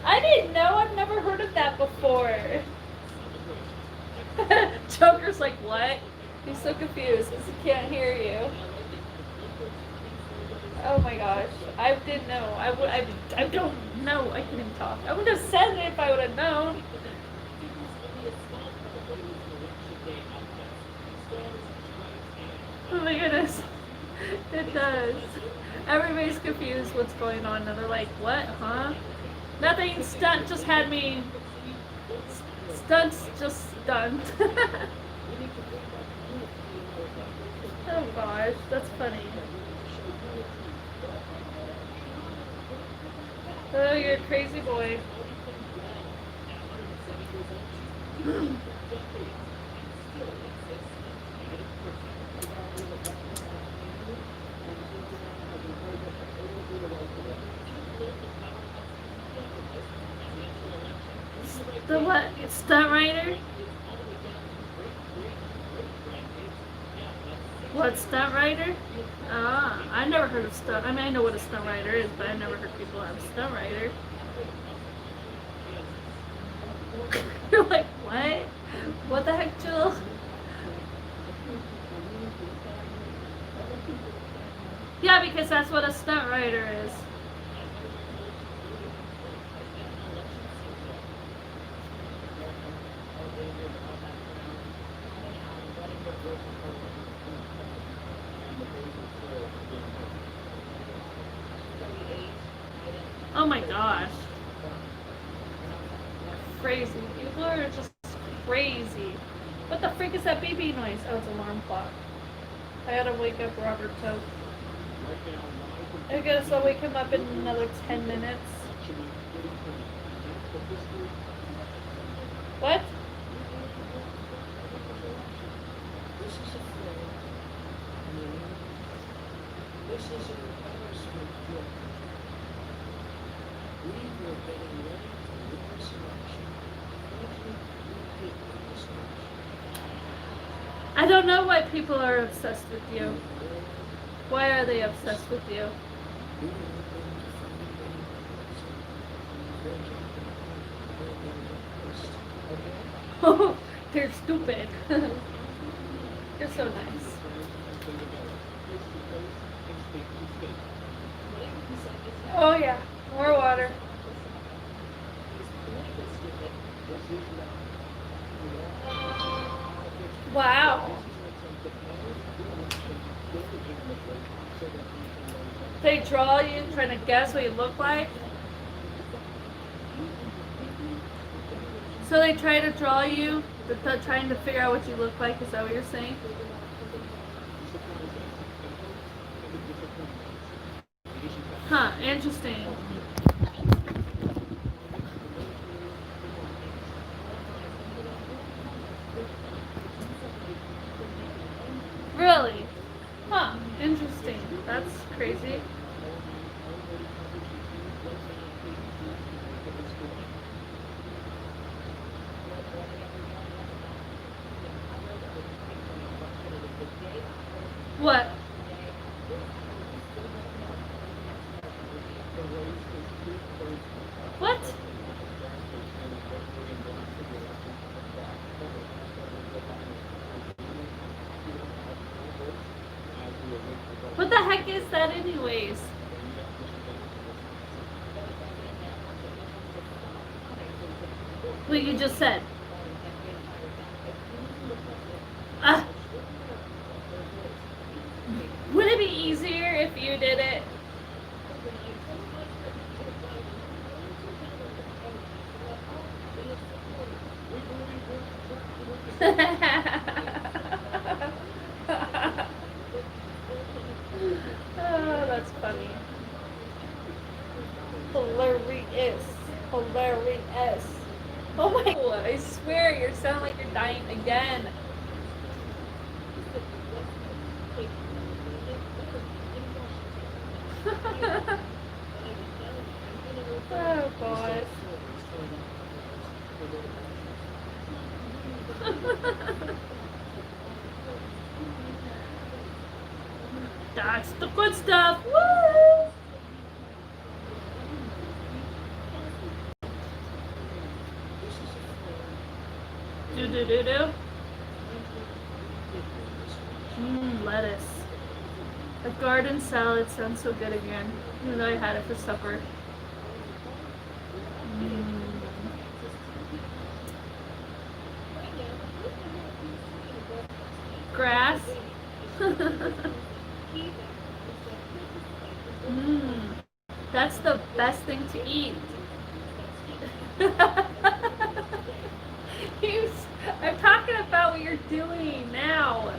I didn't know. I've never heard of that before. Joker's like, what? He's so confused because he can't hear you. Oh my gosh. I didn't know. I don't know. I couldn't even talk. I would have said it if I would have known. Oh my goodness. It does. Everybody's confused what's going on. And they're like, what? Huh? Nothing. Stunt just had me. Stunts just stunned. Oh gosh. That's funny. Oh, you're a crazy boy. The what? Stunt rider? What, stunt rider? Ah, I never heard of stunt. I mean, I know what a stunt rider is, but I never heard people have stunt rider. You're like, what? What the heck, Jill? Yeah, because that's what a stunt rider is. Oh my gosh. Crazy. People are just crazy. What the freak is that beeping noise? Oh, it's an alarm clock. I gotta wake up Robert Tote. I guess I'll wake him up in another 10 minutes. What? This is an embarrassment. We were getting ready to lose election. I don't know why people are obsessed with you. Why are they obsessed with you? Oh, they're stupid. You're so nice. Oh yeah, more water. Wow. They draw you trying to guess what you look like? So they try to draw you, trying to figure out what you look like, is that what you're saying? Huh, interesting. Really? Huh, interesting. That's crazy. What? What? What the heck is that anyways? What you just said. Ah. Would it be easier if you did it? Oh, that's funny. Hilarious. Hilarious. Oh my god, I swear you sound like you're dying again. Oh god. That's the good stuff. Woo! Do. Lettuce. A garden salad sounds so good again. Even though I had it for supper. Grass. That's the best thing to eat. I'm talking about what you're doing now.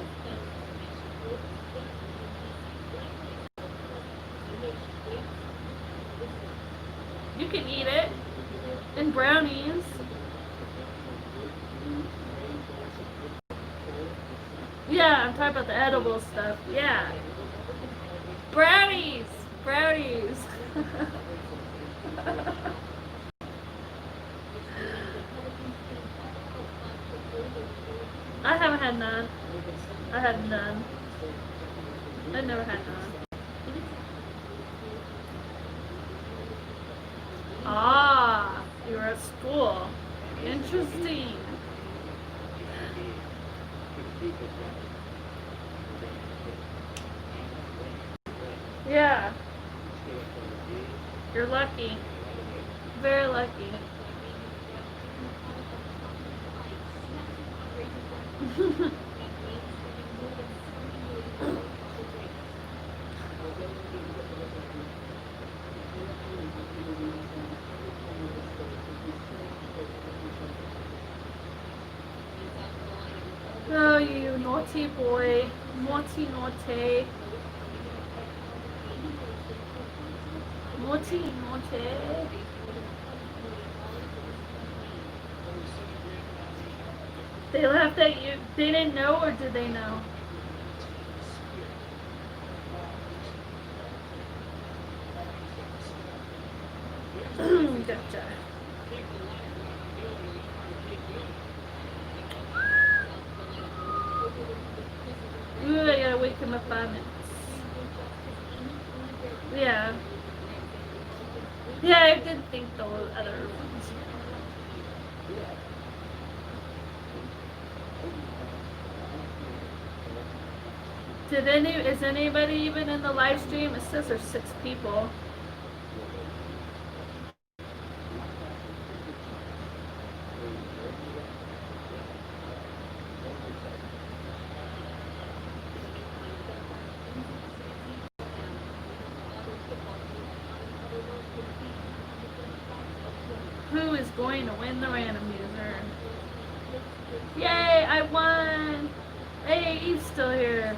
You can eat it. And brownies. Yeah, I'm talking about the edible stuff. Yeah. Brownies. Brownies. I haven't had none. I had none. I never had none. Ah, you were at school. Interesting. Yeah. You're lucky. Very lucky. Oh, you naughty boy. Naughty, naughty. Naughty, naughty. They laughed at you. They didn't know, or did they know? Gotcha. Ooh, I gotta wake him up 5 minutes. Yeah. Yeah, I did think the other ones. Is anybody even in the live stream? It says there's 6 people. trying to win the random user. Yay, I won! Hey, Eve's still here.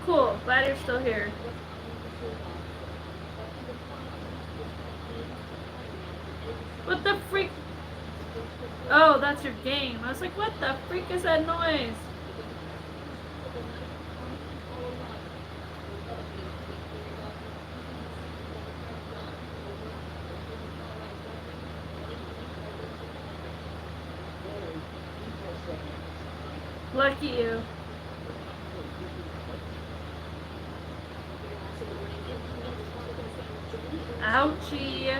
Cool, glad you're still here. What the freak? Oh, that's your game. I was like, what the freak is that noise? Lucky you. Ouchie.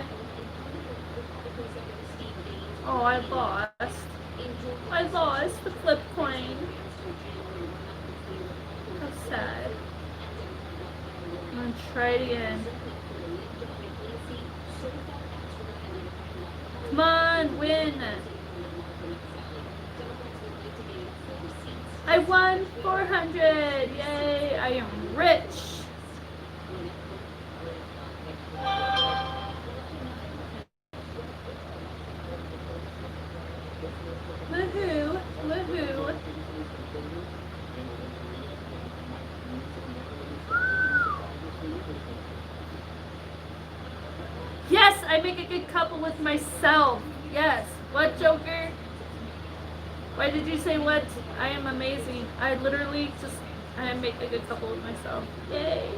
Oh, I lost. I lost the flip coin. How sad. I'm gonna try it again. Come on, win. I won 400. Yay, I am rich. Woohoo, woohoo. Yes, I make a good couple with myself. Yes. What, Joker? Why did you say what? I am amazing. I literally just, I make a good couple with myself. Yay.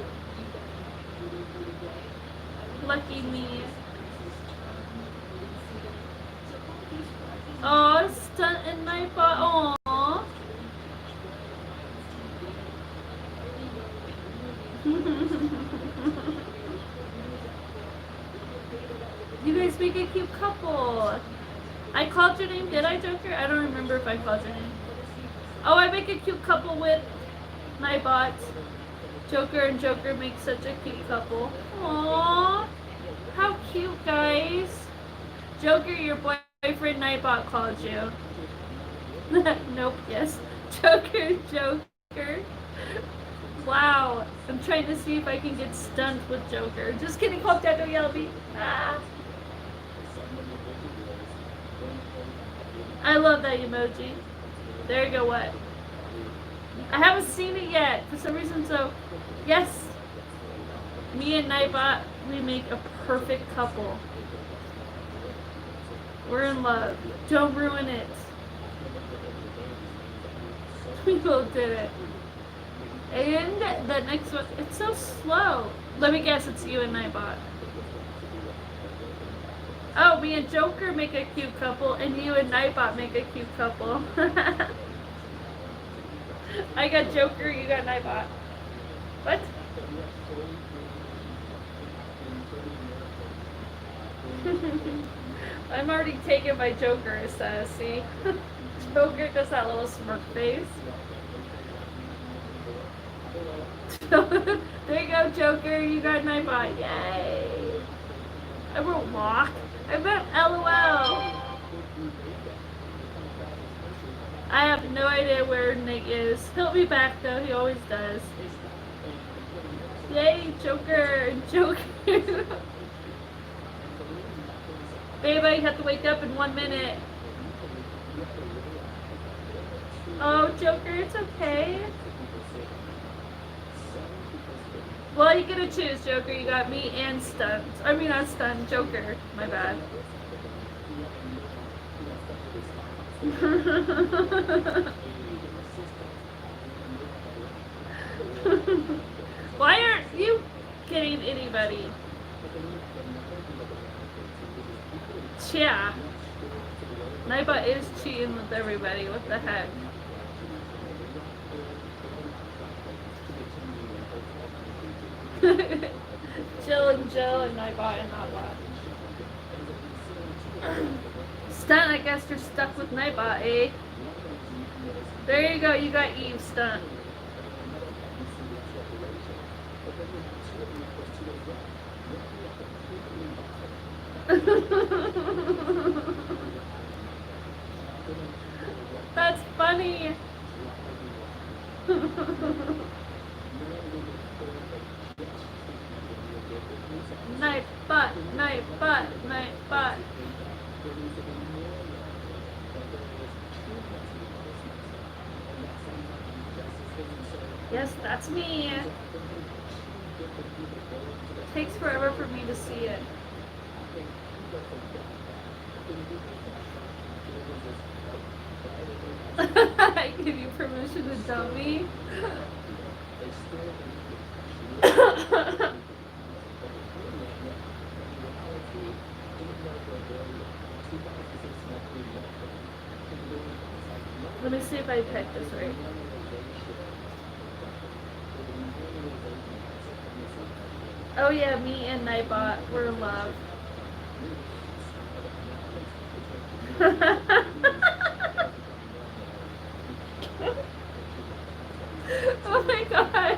Lucky me. Oh, stunt in my butt. Aww. You guys make a cute couple. I called your name, did I, Joker? I don't remember if I called your name. Oh, I make a cute couple with my bot. Joker and Joker make such a cute couple. Aww. How cute, guys. Joker, your boyfriend Nightbot called you. Nope, yes. Joker, Joker. Wow. I'm trying to see if I can get stunned with Joker. Just kidding, Hope that don't yell at me. Ah. I love that emoji. There you go, what? I haven't seen it yet for some reason, so yes. Me and Nightbot, we make a perfect couple. We're in love. Don't ruin it. We both did it. And the next one, it's so slow. Let me guess, it's you and Nightbot. Oh, me and Joker make a cute couple, and you and Nightbot make a cute couple. I got Joker, you got Nightbot. What? I'm already taken by Joker, it says, see? Joker does that little smirk face. There you go, Joker, you got Nightbot. Yay! I wrote walk. I wrote LOL. I have no idea where Nick is. He'll be back though, he always does. Yay, Joker, Joker. Babe, I have to wake up in 1 minute. Oh, Joker, it's okay. Well, you get to choose, Joker. You got me and stunned. I mean, not stunned, Joker. My bad. Why aren't you getting anybody? Yeah. Nightbot is cheating with everybody. What the heck? Jill and Nightbot and Nightbot. Stunt, I guess you're stuck with Nightbot, eh? There you go, you got Eve, Stunt. That's funny. Nightbot, Nightbot, Nightbot. Yes, that's me. Takes forever for me to see it. I give you permission to dump me. Let me see if I picked this right. Oh yeah, me and Nightbot were in love. Oh my gosh.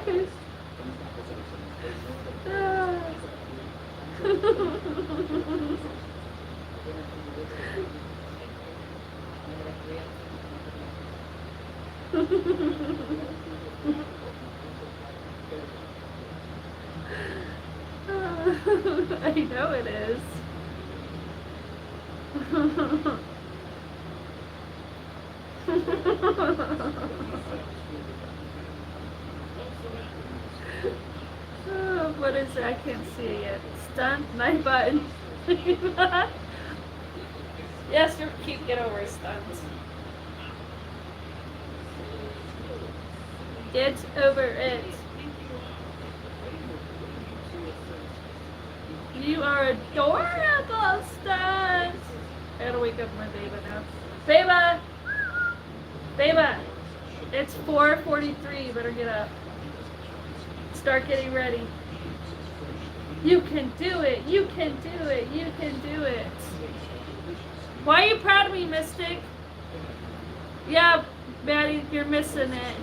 I know it is. Oh, what is it? I can't see it yet. Stunt, night button. Yes, you're cute. Get over it, stunt. Get over it. You are adorable, stunt. I gotta wake up my baby now. Beba! Beba! It's 4:43. You better get up. Start getting ready. You can do it. You can do it. You can do it. Why are you proud of me, Mystic? Yeah, Matty, you're missing it.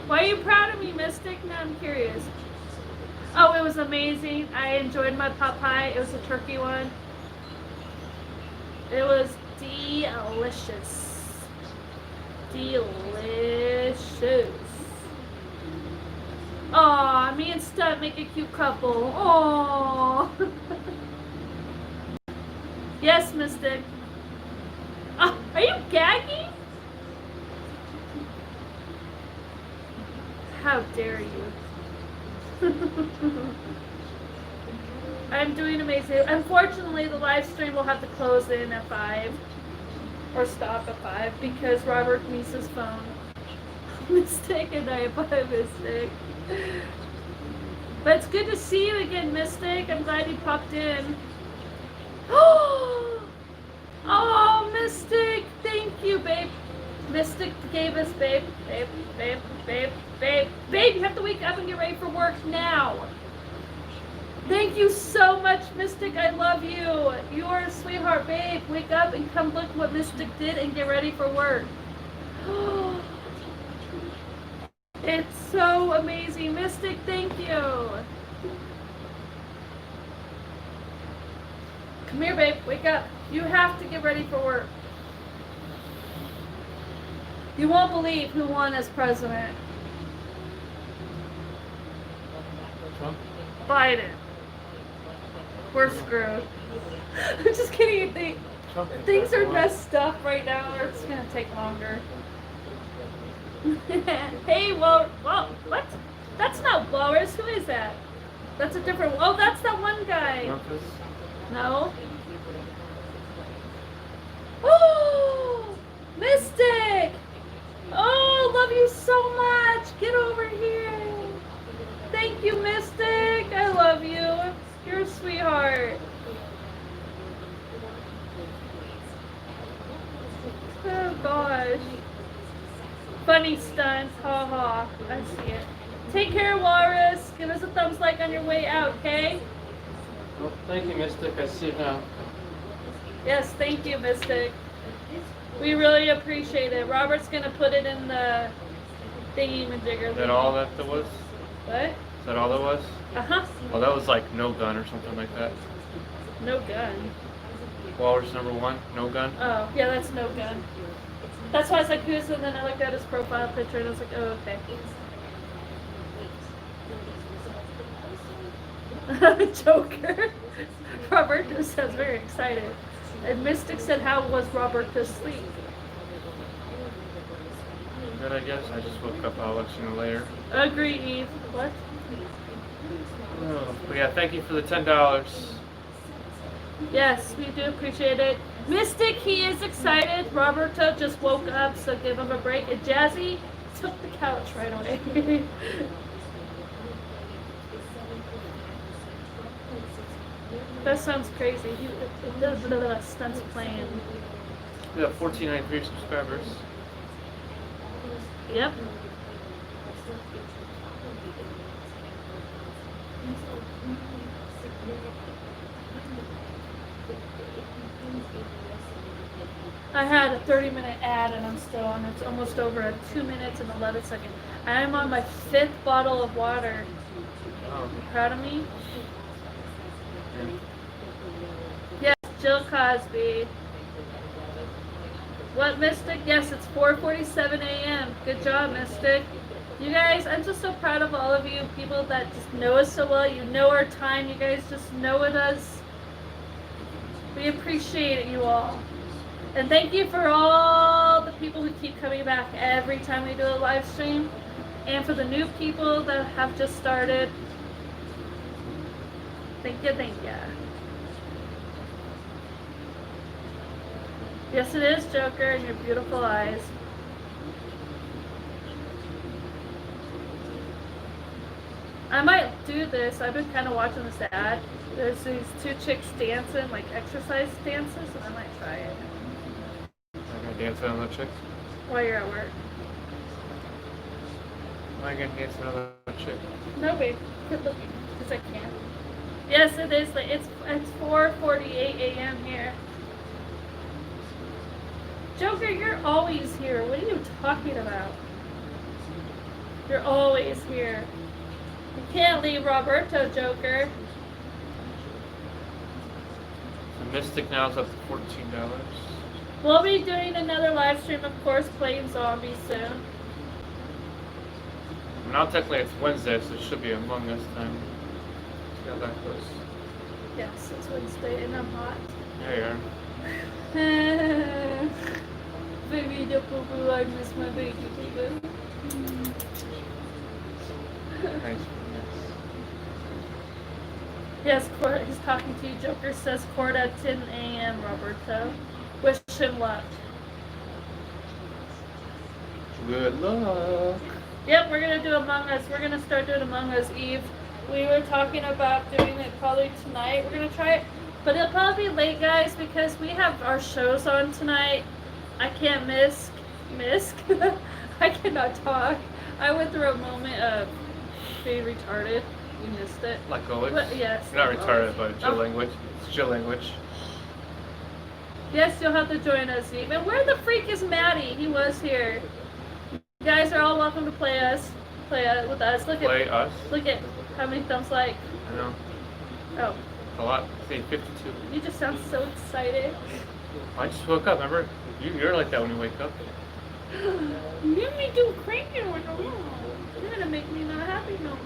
Why are you proud of me, Mystic? Now I'm curious. Oh, it was amazing. I enjoyed my pot pie. It was a turkey one. It was delicious. Delicious. Aw, me and Stunt make a cute couple. Aw. Yes, Mystic. Ah, are you gagging? How dare you? I'm doing amazing. Unfortunately, the live stream will have to close in at 5 or stop at 5 because Robert needs his phone. Mystic and I buy Mystic. But it's good to see you again, Mystic. I'm glad you popped in. Oh, Mystic. Thank you, babe. Mystic gave us babe. Babe, you have to wake up and get ready for work now. Thank you so much, Mystic. I love you. You're a sweetheart, babe. Wake up and come look what Mystic did and get ready for work. It's so amazing. Mystic, thank you. Come here, babe. Wake up. You have to get ready for work. You won't believe who won as president. Trump? Biden. We're screwed. I'm just kidding. Things are messed up right now, or it's gonna take longer. Hey, well, what? That's not Walrus. Who is that? That's a different. Oh, that's that one guy. Memphis? No. Oh, Mystic. Oh, love you so much. Get over here. Thank you, Mystic. I love you. You're a sweetheart. Oh, gosh. Funny stunts. Ha ha. I see it. Take care, Walrus. Give us a thumbs like on your way out, okay? Well, thank you, Mystic. I see it now. Yes, thank you, Mystic. We really appreciate it. Robert's gonna put it in the thingy-majigger. Is that all that there was? What? Is that all there was? Uh-huh. Well, that was like no gun or something like that. No gun. Walrus number 1, no gun. Oh, yeah, that's no gun. That's why I was like, who's, and then I looked at his profile picture and I was like, oh, okay. Joker. Robert just sounds very excited. And Mystic said, how was Robert to sleep? good, I guess. I just woke up. I'll let you know later. Agree, Eve. What? Oh, but yeah, thank you for the $10. Yes, we do appreciate it. Mystic, he is excited. Roberto just woke up, so give him a break. And Jazzy took the couch right away. That sounds crazy. It does stunts playing. We have 1493 subscribers. Yep. I had a 30-minute ad and I'm still on. It's almost over at 2 minutes and 11 seconds. I am on my 5th bottle of water. Oh. You proud of me? Yes, Jill Cosby. What, Mystic? Yes, it's 4:47 a.m. Good job, Mystic. You guys, I'm just so proud of all of you people that just know us so well. You know our time. You guys just know it us. We appreciate you all. And thank you for all the people who keep coming back every time we do a live stream. And for the new people that have just started. Thank you, thank you. Yes, it is, Joker, and your beautiful eyes. I might do this. I've been kind of watching this ad. There's these 2 chicks dancing, like exercise dances, and I might try it. I'm gonna dance on the chicks. While you're at work. Am I gonna dance on a chick? No, babe. Good looking. Because I can. Yes, it is. It's 4:48 a.m. here. Joker, you're always here. What are you talking about? You're always here. You can't leave Roberto, Joker. The Mystic now is up to $14. We'll be doing another live stream, of course, playing zombies soon. Now technically it's Wednesday, so it should be Among Us time. See how that goes. Yes, it's Wednesday and I'm hot. There you are. Baby, the boo-boo, I miss my baby, baby. Nice. Yes, Court, he's talking to you. Joker says court at 10 a.m., Roberto. Wish him luck. Good luck. Yep, we're going to do Among Us. We're going to start doing Among Us, Eve. We were talking about doing it probably tonight. We're going to try it. But it'll probably be late, guys, because we have our shows on tonight. I can't miss. I cannot talk. I went through a moment of being retarded. You missed it. Like always? But, yes. You're not like retarded, always. but Jill language. It's Jill language. Yes, you'll have to join us, Eve. And where the freak is Matty? He was here. You guys are all welcome to play with us. Look at how many thumbs like. I know. Oh. A lot. Say 52. You just sound so excited. I just woke up, remember? You're like that when you wake up. You me do cranky with the room. You're gonna make me not happy no more.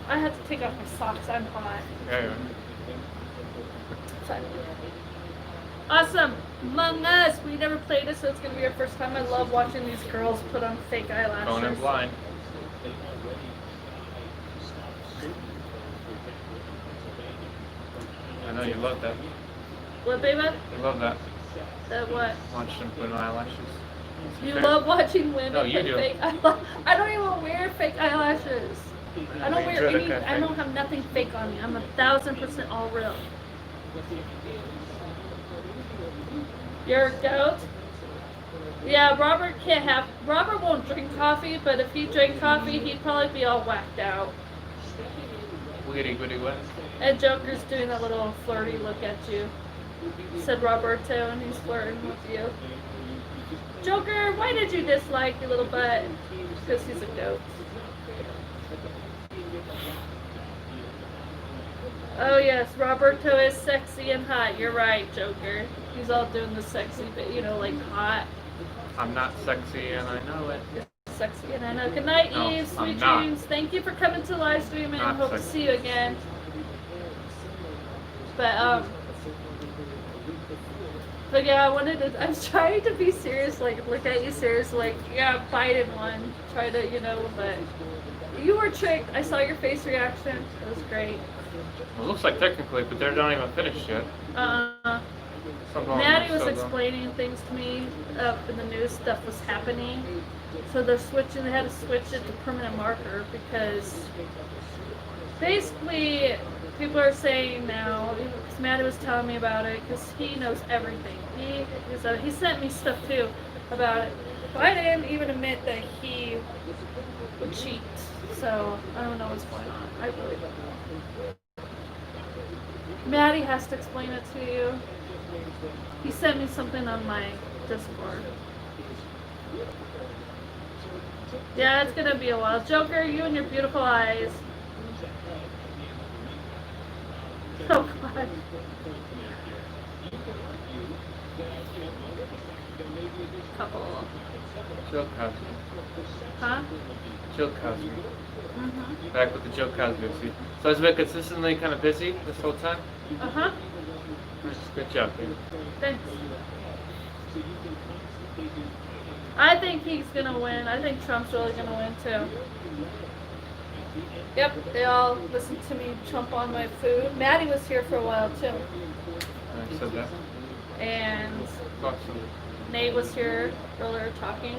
I have to take off my socks. I'm hot. Yeah, you are. Sorry. Awesome. Among Us. We never played it, so it's gonna be our first time. I love watching these girls put on fake eyelashes. Going in blind. I know you love that. What, baby? You love that. That what? Watch them put on eyelashes. You love watching women No, you put do. fake eyelashes. I don't even wear fake eyelashes. I don't wear any. I don't have nothing fake on me. I'm 1,000% all real. You're a goat? Yeah, Robert can't have. Robert won't drink coffee, but if he drank coffee, he'd probably be all whacked out. Wiggity goody what? And Joker's doing a little flirty look at you. Said Roberto, and he's flirting with you. Joker, why did you dislike your little butt? Because he's a goat. Oh yes, Roberto is sexy and hot. You're right, Joker. He's all doing the sexy bit, you know, like hot. I'm not sexy and I know it. Sexy and I know. Good night, No, Eve. Sweet I'm not. dreams. Thank you for coming to the live stream and Not hope to sexy. see you again. But But yeah, I was trying to be serious, like, look at you serious, like, yeah, Biden won. Try to, you know, but you were tricked. I saw your face reaction. It was great. Well, it looks like technically, but they're not even finished yet. Matty was explaining things to me in the news, stuff was happening. So they had to switch it to permanent marker because basically people are saying now, because Matty was telling me about it, because he knows everything. He sent me stuff too about it. But I didn't even admit that he would cheat. So I don't know what's going on. I really don't know. Matty has to explain it to you. He sent me something on my Discord. Yeah, it's gonna be a while. Joker, you and your beautiful eyes. Oh god. Couple. Jill Cosby. Huh? Jill Cosby. Back with the Jill Cosby. See, so it's been consistently kind of busy this whole time. Good job, dude. Thanks. I think he's gonna win. I think Trump's really gonna win too. Yep, they all listened to me chomp on my food. Matty was here for a while too. I said that. And Awesome. Nate was here earlier talking.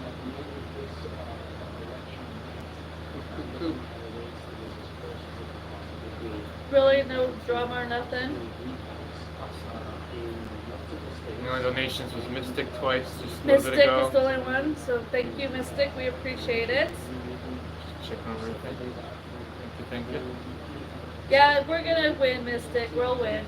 Really, no drama or nothing. The only donations was Mystic twice, just a Mystic little bit ago. was the only one, so thank you, Mystic. We appreciate it. Check on everything. Thank you. Yeah, we're gonna win, Mystic. We'll win.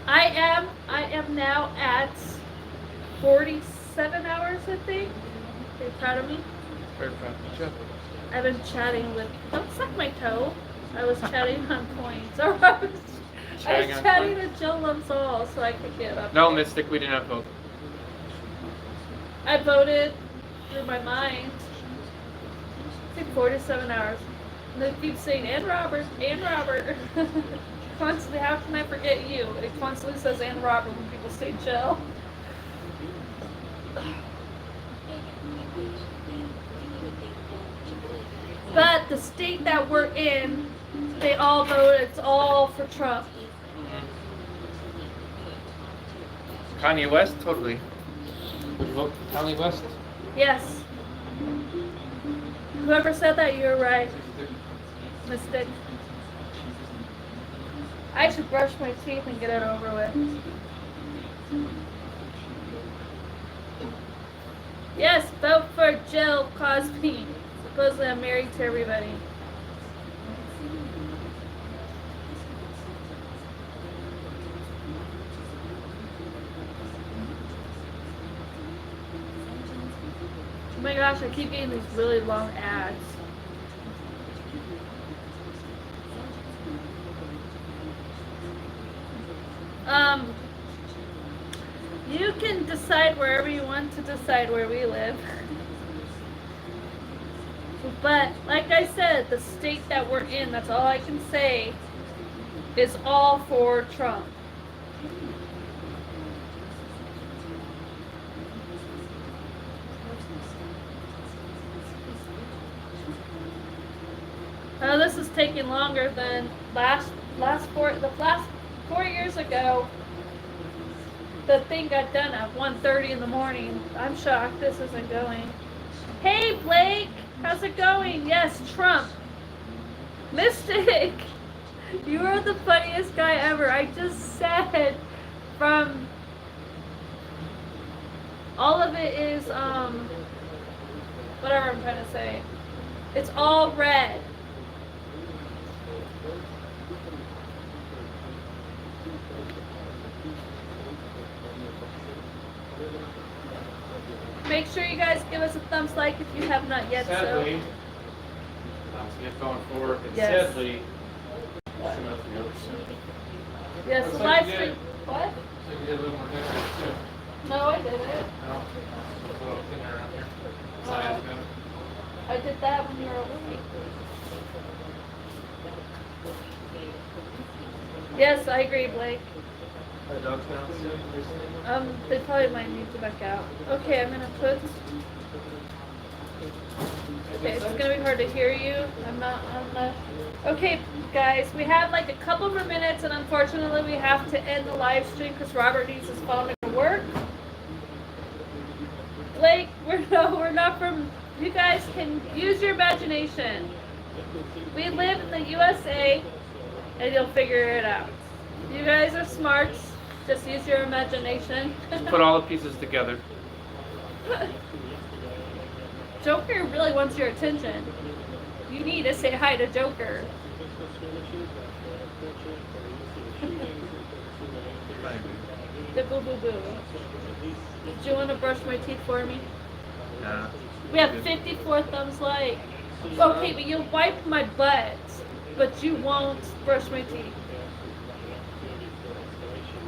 I am now at 47 hours, I think. Are you proud of me? Very proud of you. I've been chatting with, don't suck my toe. I was chatting on points. Or I was chatting to Jill Loves All so I could get up. No, Mystic, we did not vote. I voted through my mind. I think 47 hours. And they keep saying, and Robert, and Robert. Constantly, how can I forget you? It constantly says and Robert when people say Jill. But the state that we're in, they all voted, it's all for Trump. Kanye West, totally. Would you vote for Kanye West? Yes. Whoever said that, you're right. Mystic. I should brush my teeth and get it over with. Yes, vote for Jill Cosby. Supposedly I'm married to everybody. Oh my gosh, I keep getting these really long ads. You can decide wherever you want to decide where we live. But, like I said, the state that we're in, that's all I can say, is all for Trump. This is taking longer than last 4 years ago. The thing got done at 1:30 in the morning. I'm shocked this isn't going. Hey Blake, how's it going? Yes, Trump. Mystic, you are the funniest guy ever. I just said from all of it is whatever I'm trying to say. It's all red. Make sure you guys give us a thumbs like if you have not yet. Sadly, so. not to get going forward, but Yes. sadly, yes, the live stream. What? So you get a little more decorative too. No, I didn't. No? There's a little thinner around here. Science gun. I did that when you were away. Yes, I agree, Blake. Are the dogs now? They probably might need to back out. Okay, I'm gonna put. Okay, it's gonna be hard to hear you. I'm not on the. Okay, guys, we have like a couple more minutes, and unfortunately, we have to end the live stream because Robert needs his phone to work. Blake, we're not from. You guys can use your imagination. We live in the USA, and you'll figure it out. You guys are smart. Just use your imagination. Just put all the pieces together. Joker really wants your attention. You need to say hi to Joker. The boo boo boo. Do you want to brush my teeth for me? Nah. We have 54 thumbs like. Okay, but you'll wipe my butt, but you won't brush my teeth.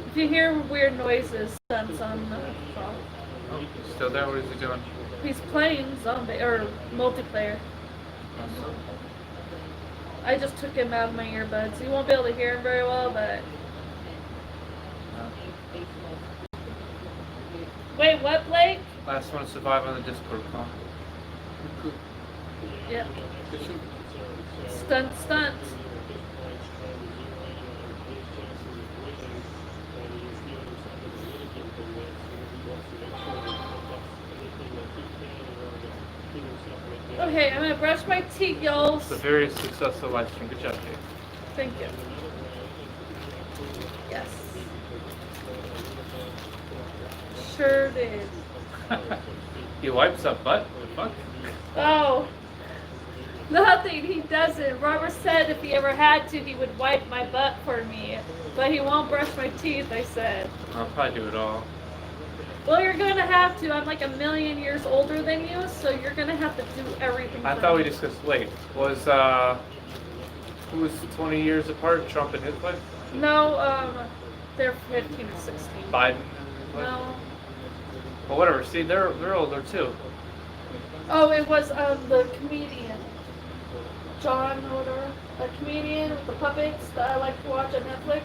If you hear weird noises, that's on the phone. Oh, still there? What is he doing? He's playing zombie or multiplayer. I just took him out of my earbuds. You won't be able to hear him very well, but. Wait, what, Blake? Last one to survive on the Discord call. Yep. Stunt. Okay, I'm gonna brush my teeth, y'all. It's a very successful live stream. Good job, Kate. Thank you. Yes. Sure did. He wipes up butt? What the fuck? Oh. Nothing, he doesn't. Robert said if he ever had to, he would wipe my butt for me. But he won't brush my teeth, I said. I'll probably do it all. Well, you're gonna have to. I'm like a million years older than you, so you're gonna have to do everything. I for thought me. we discussed, wait, was, who was 20 years apart? Trump and his wife? No, they're 15 or 16. Biden? No. Well, whatever. See, they're older too. Oh, it was the comedian, John Oder, a comedian with the puppets that I like to watch on Netflix.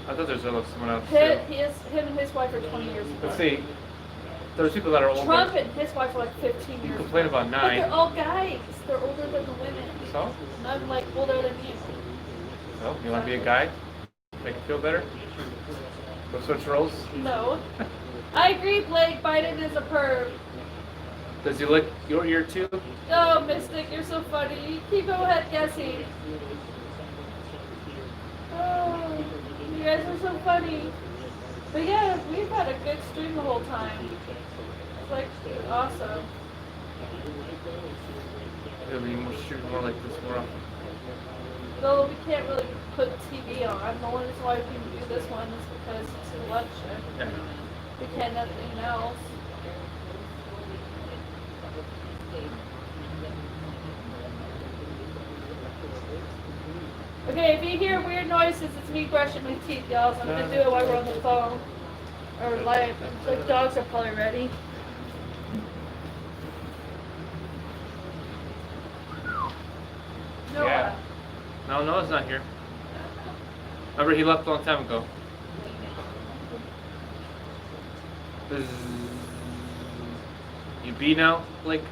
I thought there was someone else too. Him and his wife are 20 years apart. But see, there's people that are older. Trump and his wife are like 15 years Complain apart. about But 9. they're all guys. They're older than the women. So? And I'm like older than you. So, you want to be a guy? Make it feel better? Go switch roles? No. I agree, Blake. Biden is a perv. Does he lick your ear too? Oh, Mystic, you're so funny. You keep ahead guessing. Oh, you guys are so funny. But yeah, we've had a good stream the whole time. It's like awesome. It'll be more like this more often. Though we can't really put TV on. The only reason why we can do this one is because it's an election. Yeah. We can't do anything else. Okay, if you hear weird noises, it's me brushing my teeth, y'all. So I'm gonna do it while we're on the phone. Or live. The dogs are probably ready. Noah. Yeah. No, Noah's not here. Remember, he left a long time ago. You be now, Blake?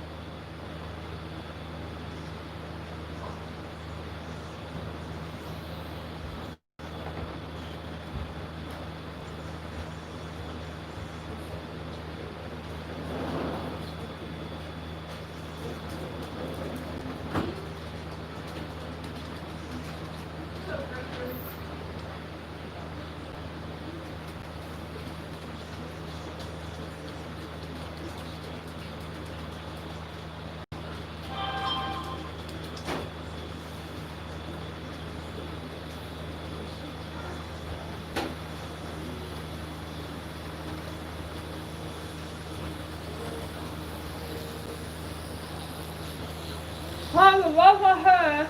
I love her.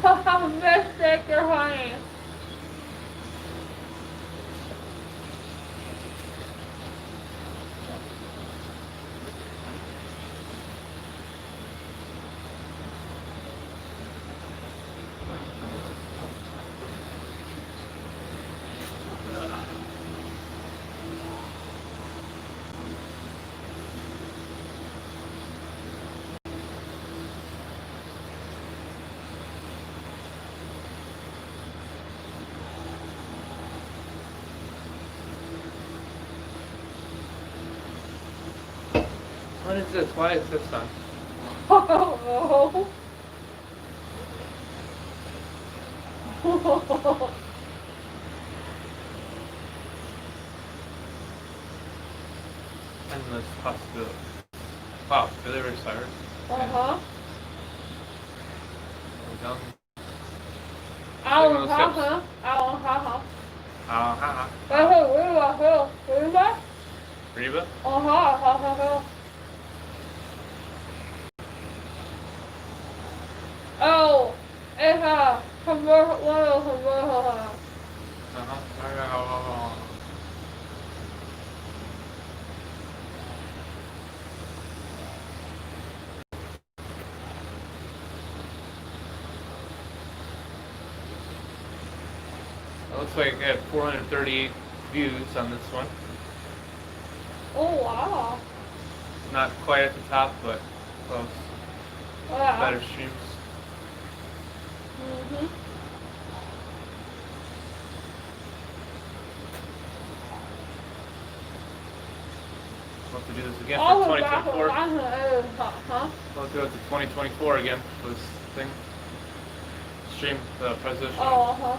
Mystic, you're honey. What is this? Why is this on? Oh. Endless possibility. Wow, delivery service. Uh-huh. Done. Alan, haha. Alan, haha. Haha. Reba? Reba? Uh-huh, haha. Oh, it's a commercial. It looks like I have 438 views on this one. Oh, wow. Not quite at the top, but close. Wow. Better streams. Mm-hmm. We'll have to do this again for 2024. Huh? We'll do it to 2024 again for this thing. Stream the presidential. Oh, uh-huh.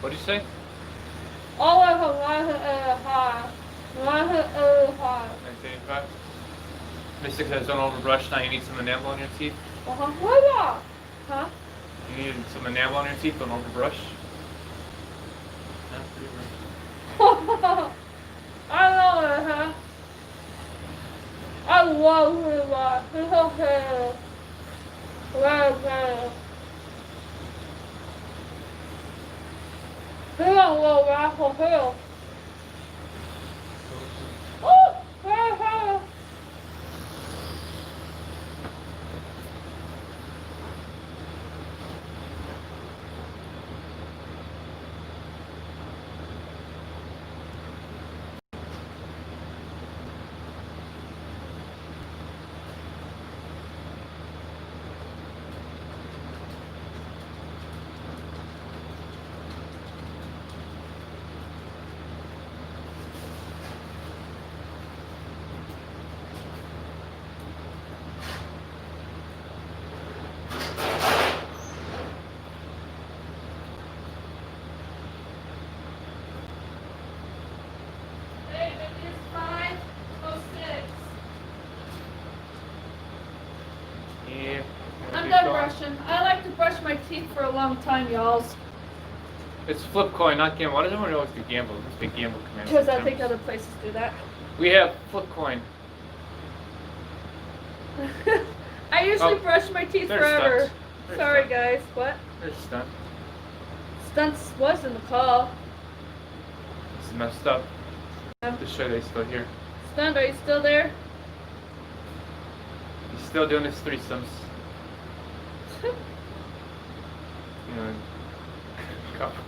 What'd you say? All of them, high. 1985. Mystic has done all the brush, now you need some enamel on your teeth. Uh-huh. What about? Huh? You need some enamel on your teeth, but on the brush. Yeah, pretty much. I know it, huh? I love Reba. He's okay. Very. He don't look raffle too. Oh, very. I'm done brushing. I like to brush my teeth for a long time, y'all. It's flip coin, not gamble. Why does everyone always do gamble? Let's be gamble commands. Because I think other places do that. We have flip coin. I usually brush my teeth forever. Sorry, guys. What? There's stunt. Stunts was in the call. It's messed up. Just show that he's still here. Stunt, are you still there? He's still doing his threesomes. You know,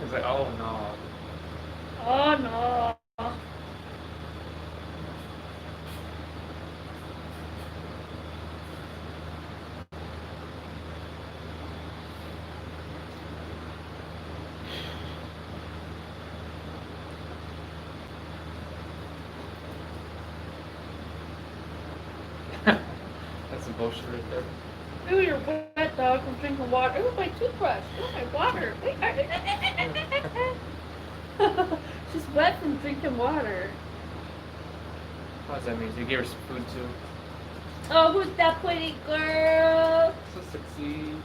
he's like, oh no. Oh no. That's some bullshit right there. Ooh, you're wet, dog. I'm drinking water. Ooh, my toothbrush. Ooh, my water. She's wet from drinking water. What does that mean? You gave her some food too. Oh, who's that pretty girl? So sexy.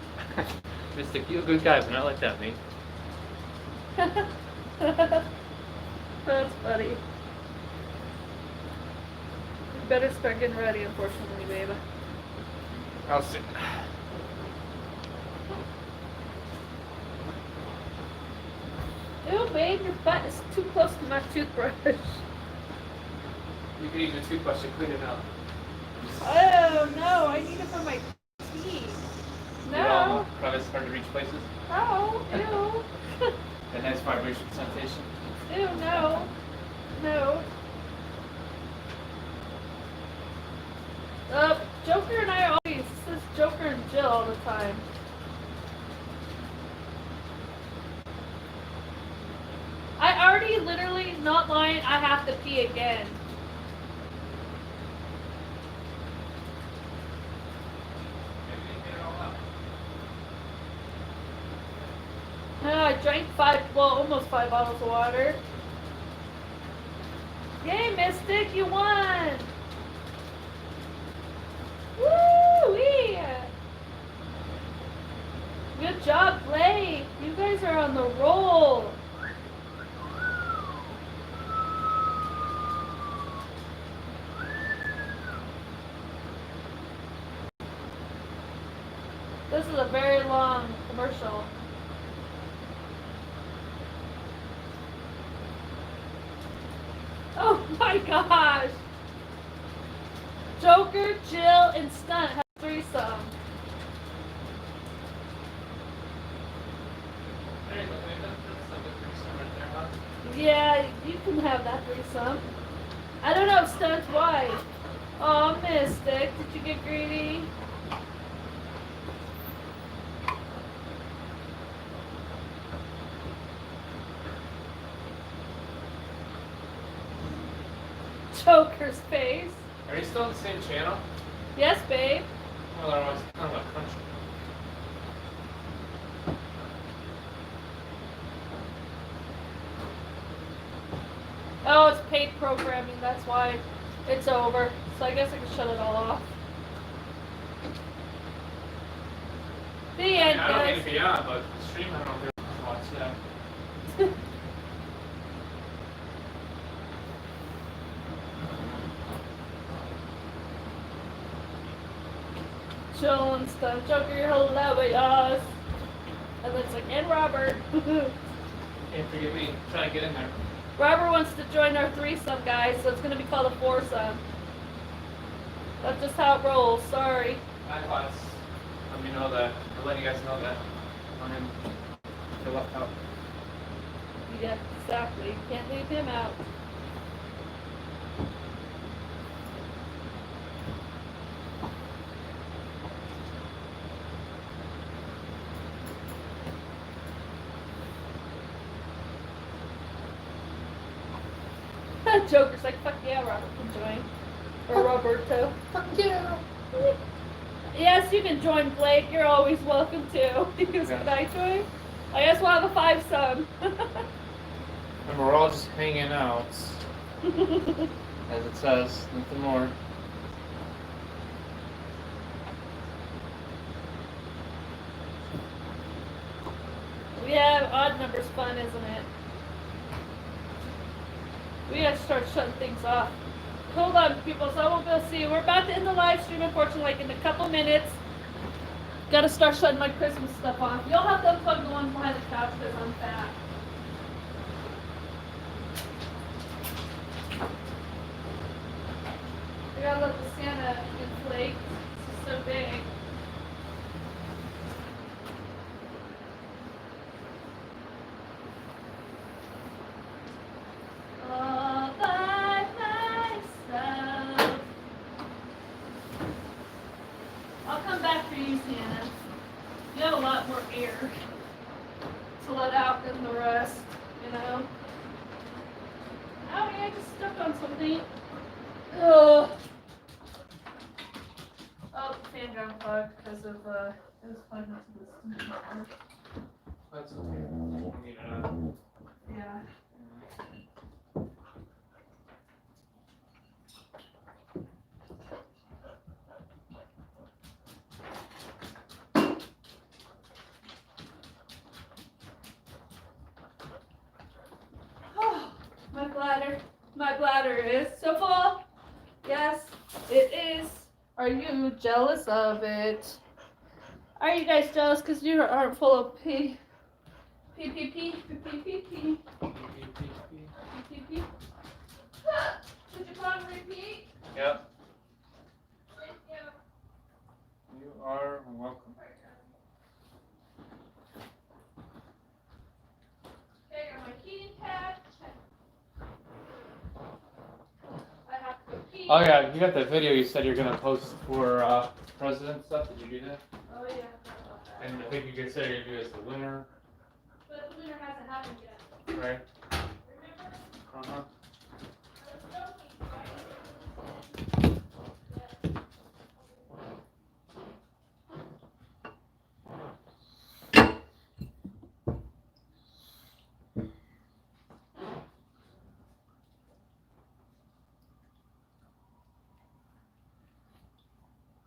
Mystic, you're a good guy, but not like that, mate. That's funny. You better start getting ready, unfortunately, baby. I'll see. No, babe, your butt is too close to my toothbrush. You can use your toothbrush to clean it out. Oh, no, I need it for my teeth. No. Crevice hard to reach places. No, ew. That nice vibration sensation. Ew, no. No. Joker and I always, this is Joker and Jill all the time. I already literally, not lying, I have to pee again. I drank almost 5 bottles of water. Yay, Mystic, you won! Woo-wee! Good job, Blake. You guys are on the roll. This is a very long commercial. Oh my gosh! Joker, Jill, and Stunt have threesome. Yeah, you can have that threesome. I don't know, Stunt, why? Oh, Mystic, did you get greedy? Joker's face. Are you still on the same channel? Yes, babe. Well, they're always kind of a country. Oh, it's paid programming, that's why it's over. So I guess I can shut it all off. The end, I don't guys. need to be on, but the stream I don't really watch that. Jill and stuff. Joker, you're hilarious. And then it's like, and Robert. Can't forget me. Trying to get in there. Robert wants to join our threesome, guys, so it's going to be called a foursome. That's just how it rolls. Sorry. Hi, class. Let me know that. I'll let you guys know that. On him. Feel left out. Yeah, exactly. Can't leave him out. Joker's like, fuck yeah, Robert can join. Or Roberto. Fuck yeah. Yes, you can join, Blake. You're always welcome to. Because can I join? I guess we'll have a five-some. And we're all just hanging out. As it says, nothing more. Yeah, odd numbers fun, isn't it? We gotta start shutting things off. Hold on, people, so I won't be able to see you. We're about to end the live stream, unfortunately, like in a couple minutes. Gotta start shutting my Christmas stuff off. You'll have to unplug the one behind the couch because I'm fat. I gotta let the Santa inflate. This is so big. All by myself. I'll come back for you, Santa. You have a lot more air to let out than the rest, you know? Oh, yeah, I just stepped on something. Ugh. Oh, the fan got unplugged because of, it was plugged into this. That's okay. Yeah. Oh, my bladder is so full. Yes, it is. Are you jealous of it? Are you guys jealous because you aren't full of pee Pee pee pee pee pee pee pee pee. Did you put on repeat? Yep. Thank you. You are welcome. Okay, I got my keying pad. I have to pee. Oh yeah, you got that video you said you're gonna post for president stuff. Did you do that? Oh yeah, I forgot about that. And I think you consider you as the winner, But the winner hasn't happened yet. right? Remember? Uh-huh. I was joking, right?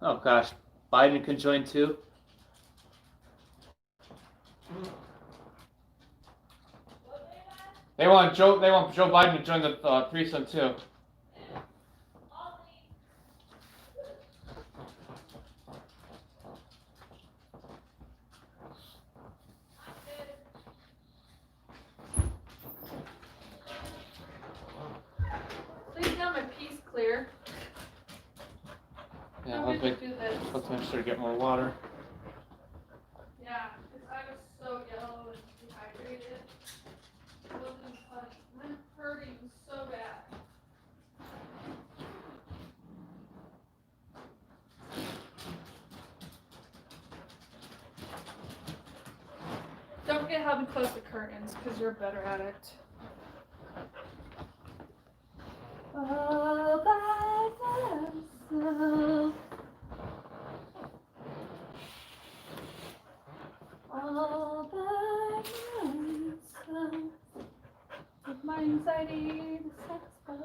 Oh gosh, Biden can join too. They want Joe Biden to join the threesome too. Please got my piece clear. Yeah, Let's do this. let's make sure to get more water. Yeah, because I was so yellow and dehydrated. It wasn't fun. I'm hurting so bad. Don't forget how to close the curtains because you're better at it. All by myself. All by myself. With my anxiety, the sex bugs.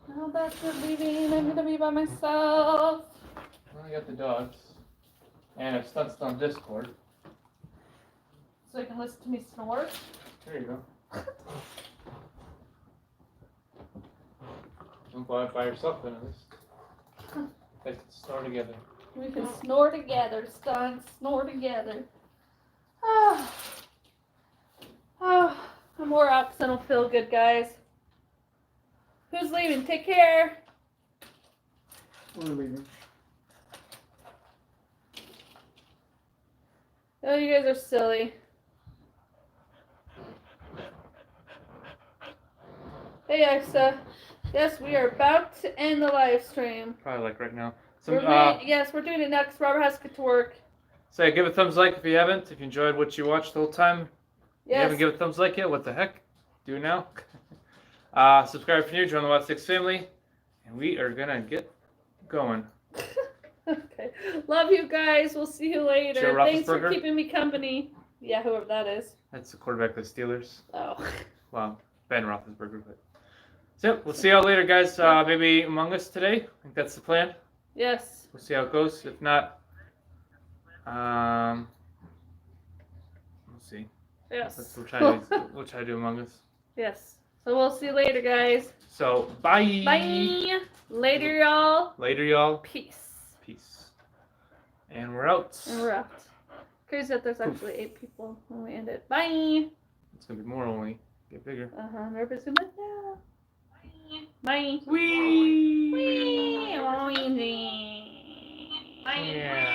Now that you're leaving, I'm gonna be by myself. Well, I got the dogs. And if Stunt's on Discord. So you can listen to me snore. There you go. Don't go out by yourself then at least. They can snore together. We can snore together, Stunt. Snore together. Ah. Oh, I'm wore out because I don't feel good, guys. Who's leaving? Take care. We're leaving. Oh, you guys are silly. Hey, Alexa. Yes, we are about to end the live stream. Probably like right now. Yes, we're doing it next. Robert has to get to work. So give a thumbs like if you haven't. If you enjoyed what you watched the whole time. If you Yes. haven't given a thumbs like yet, what the heck? Do now. Subscribe if you're new, join the Watch 6 family. And we are gonna get going. Okay. Love you guys. We'll see you later. Joe Thanks for Roethlisberger? keeping me company. Yeah, whoever that is. That's the quarterback of the Steelers. Oh. Well, Ben Roethlisberger, but. So we'll see y'all later, guys. Maybe Among Us today. I think that's the plan. Yes. We'll see how it goes. If not, we'll see. Yes. We'll try to do Among Us. Yes. So we'll see you later, guys. So bye. Bye. Later, y'all. Later, y'all. Peace. Peace. And we're out. And we're out. Crazy that there's actually 8 people when we end it. Bye. It's gonna be more only. Get bigger. Remember zoom in now. Bye. Wee. Wee. Bye. Yeah.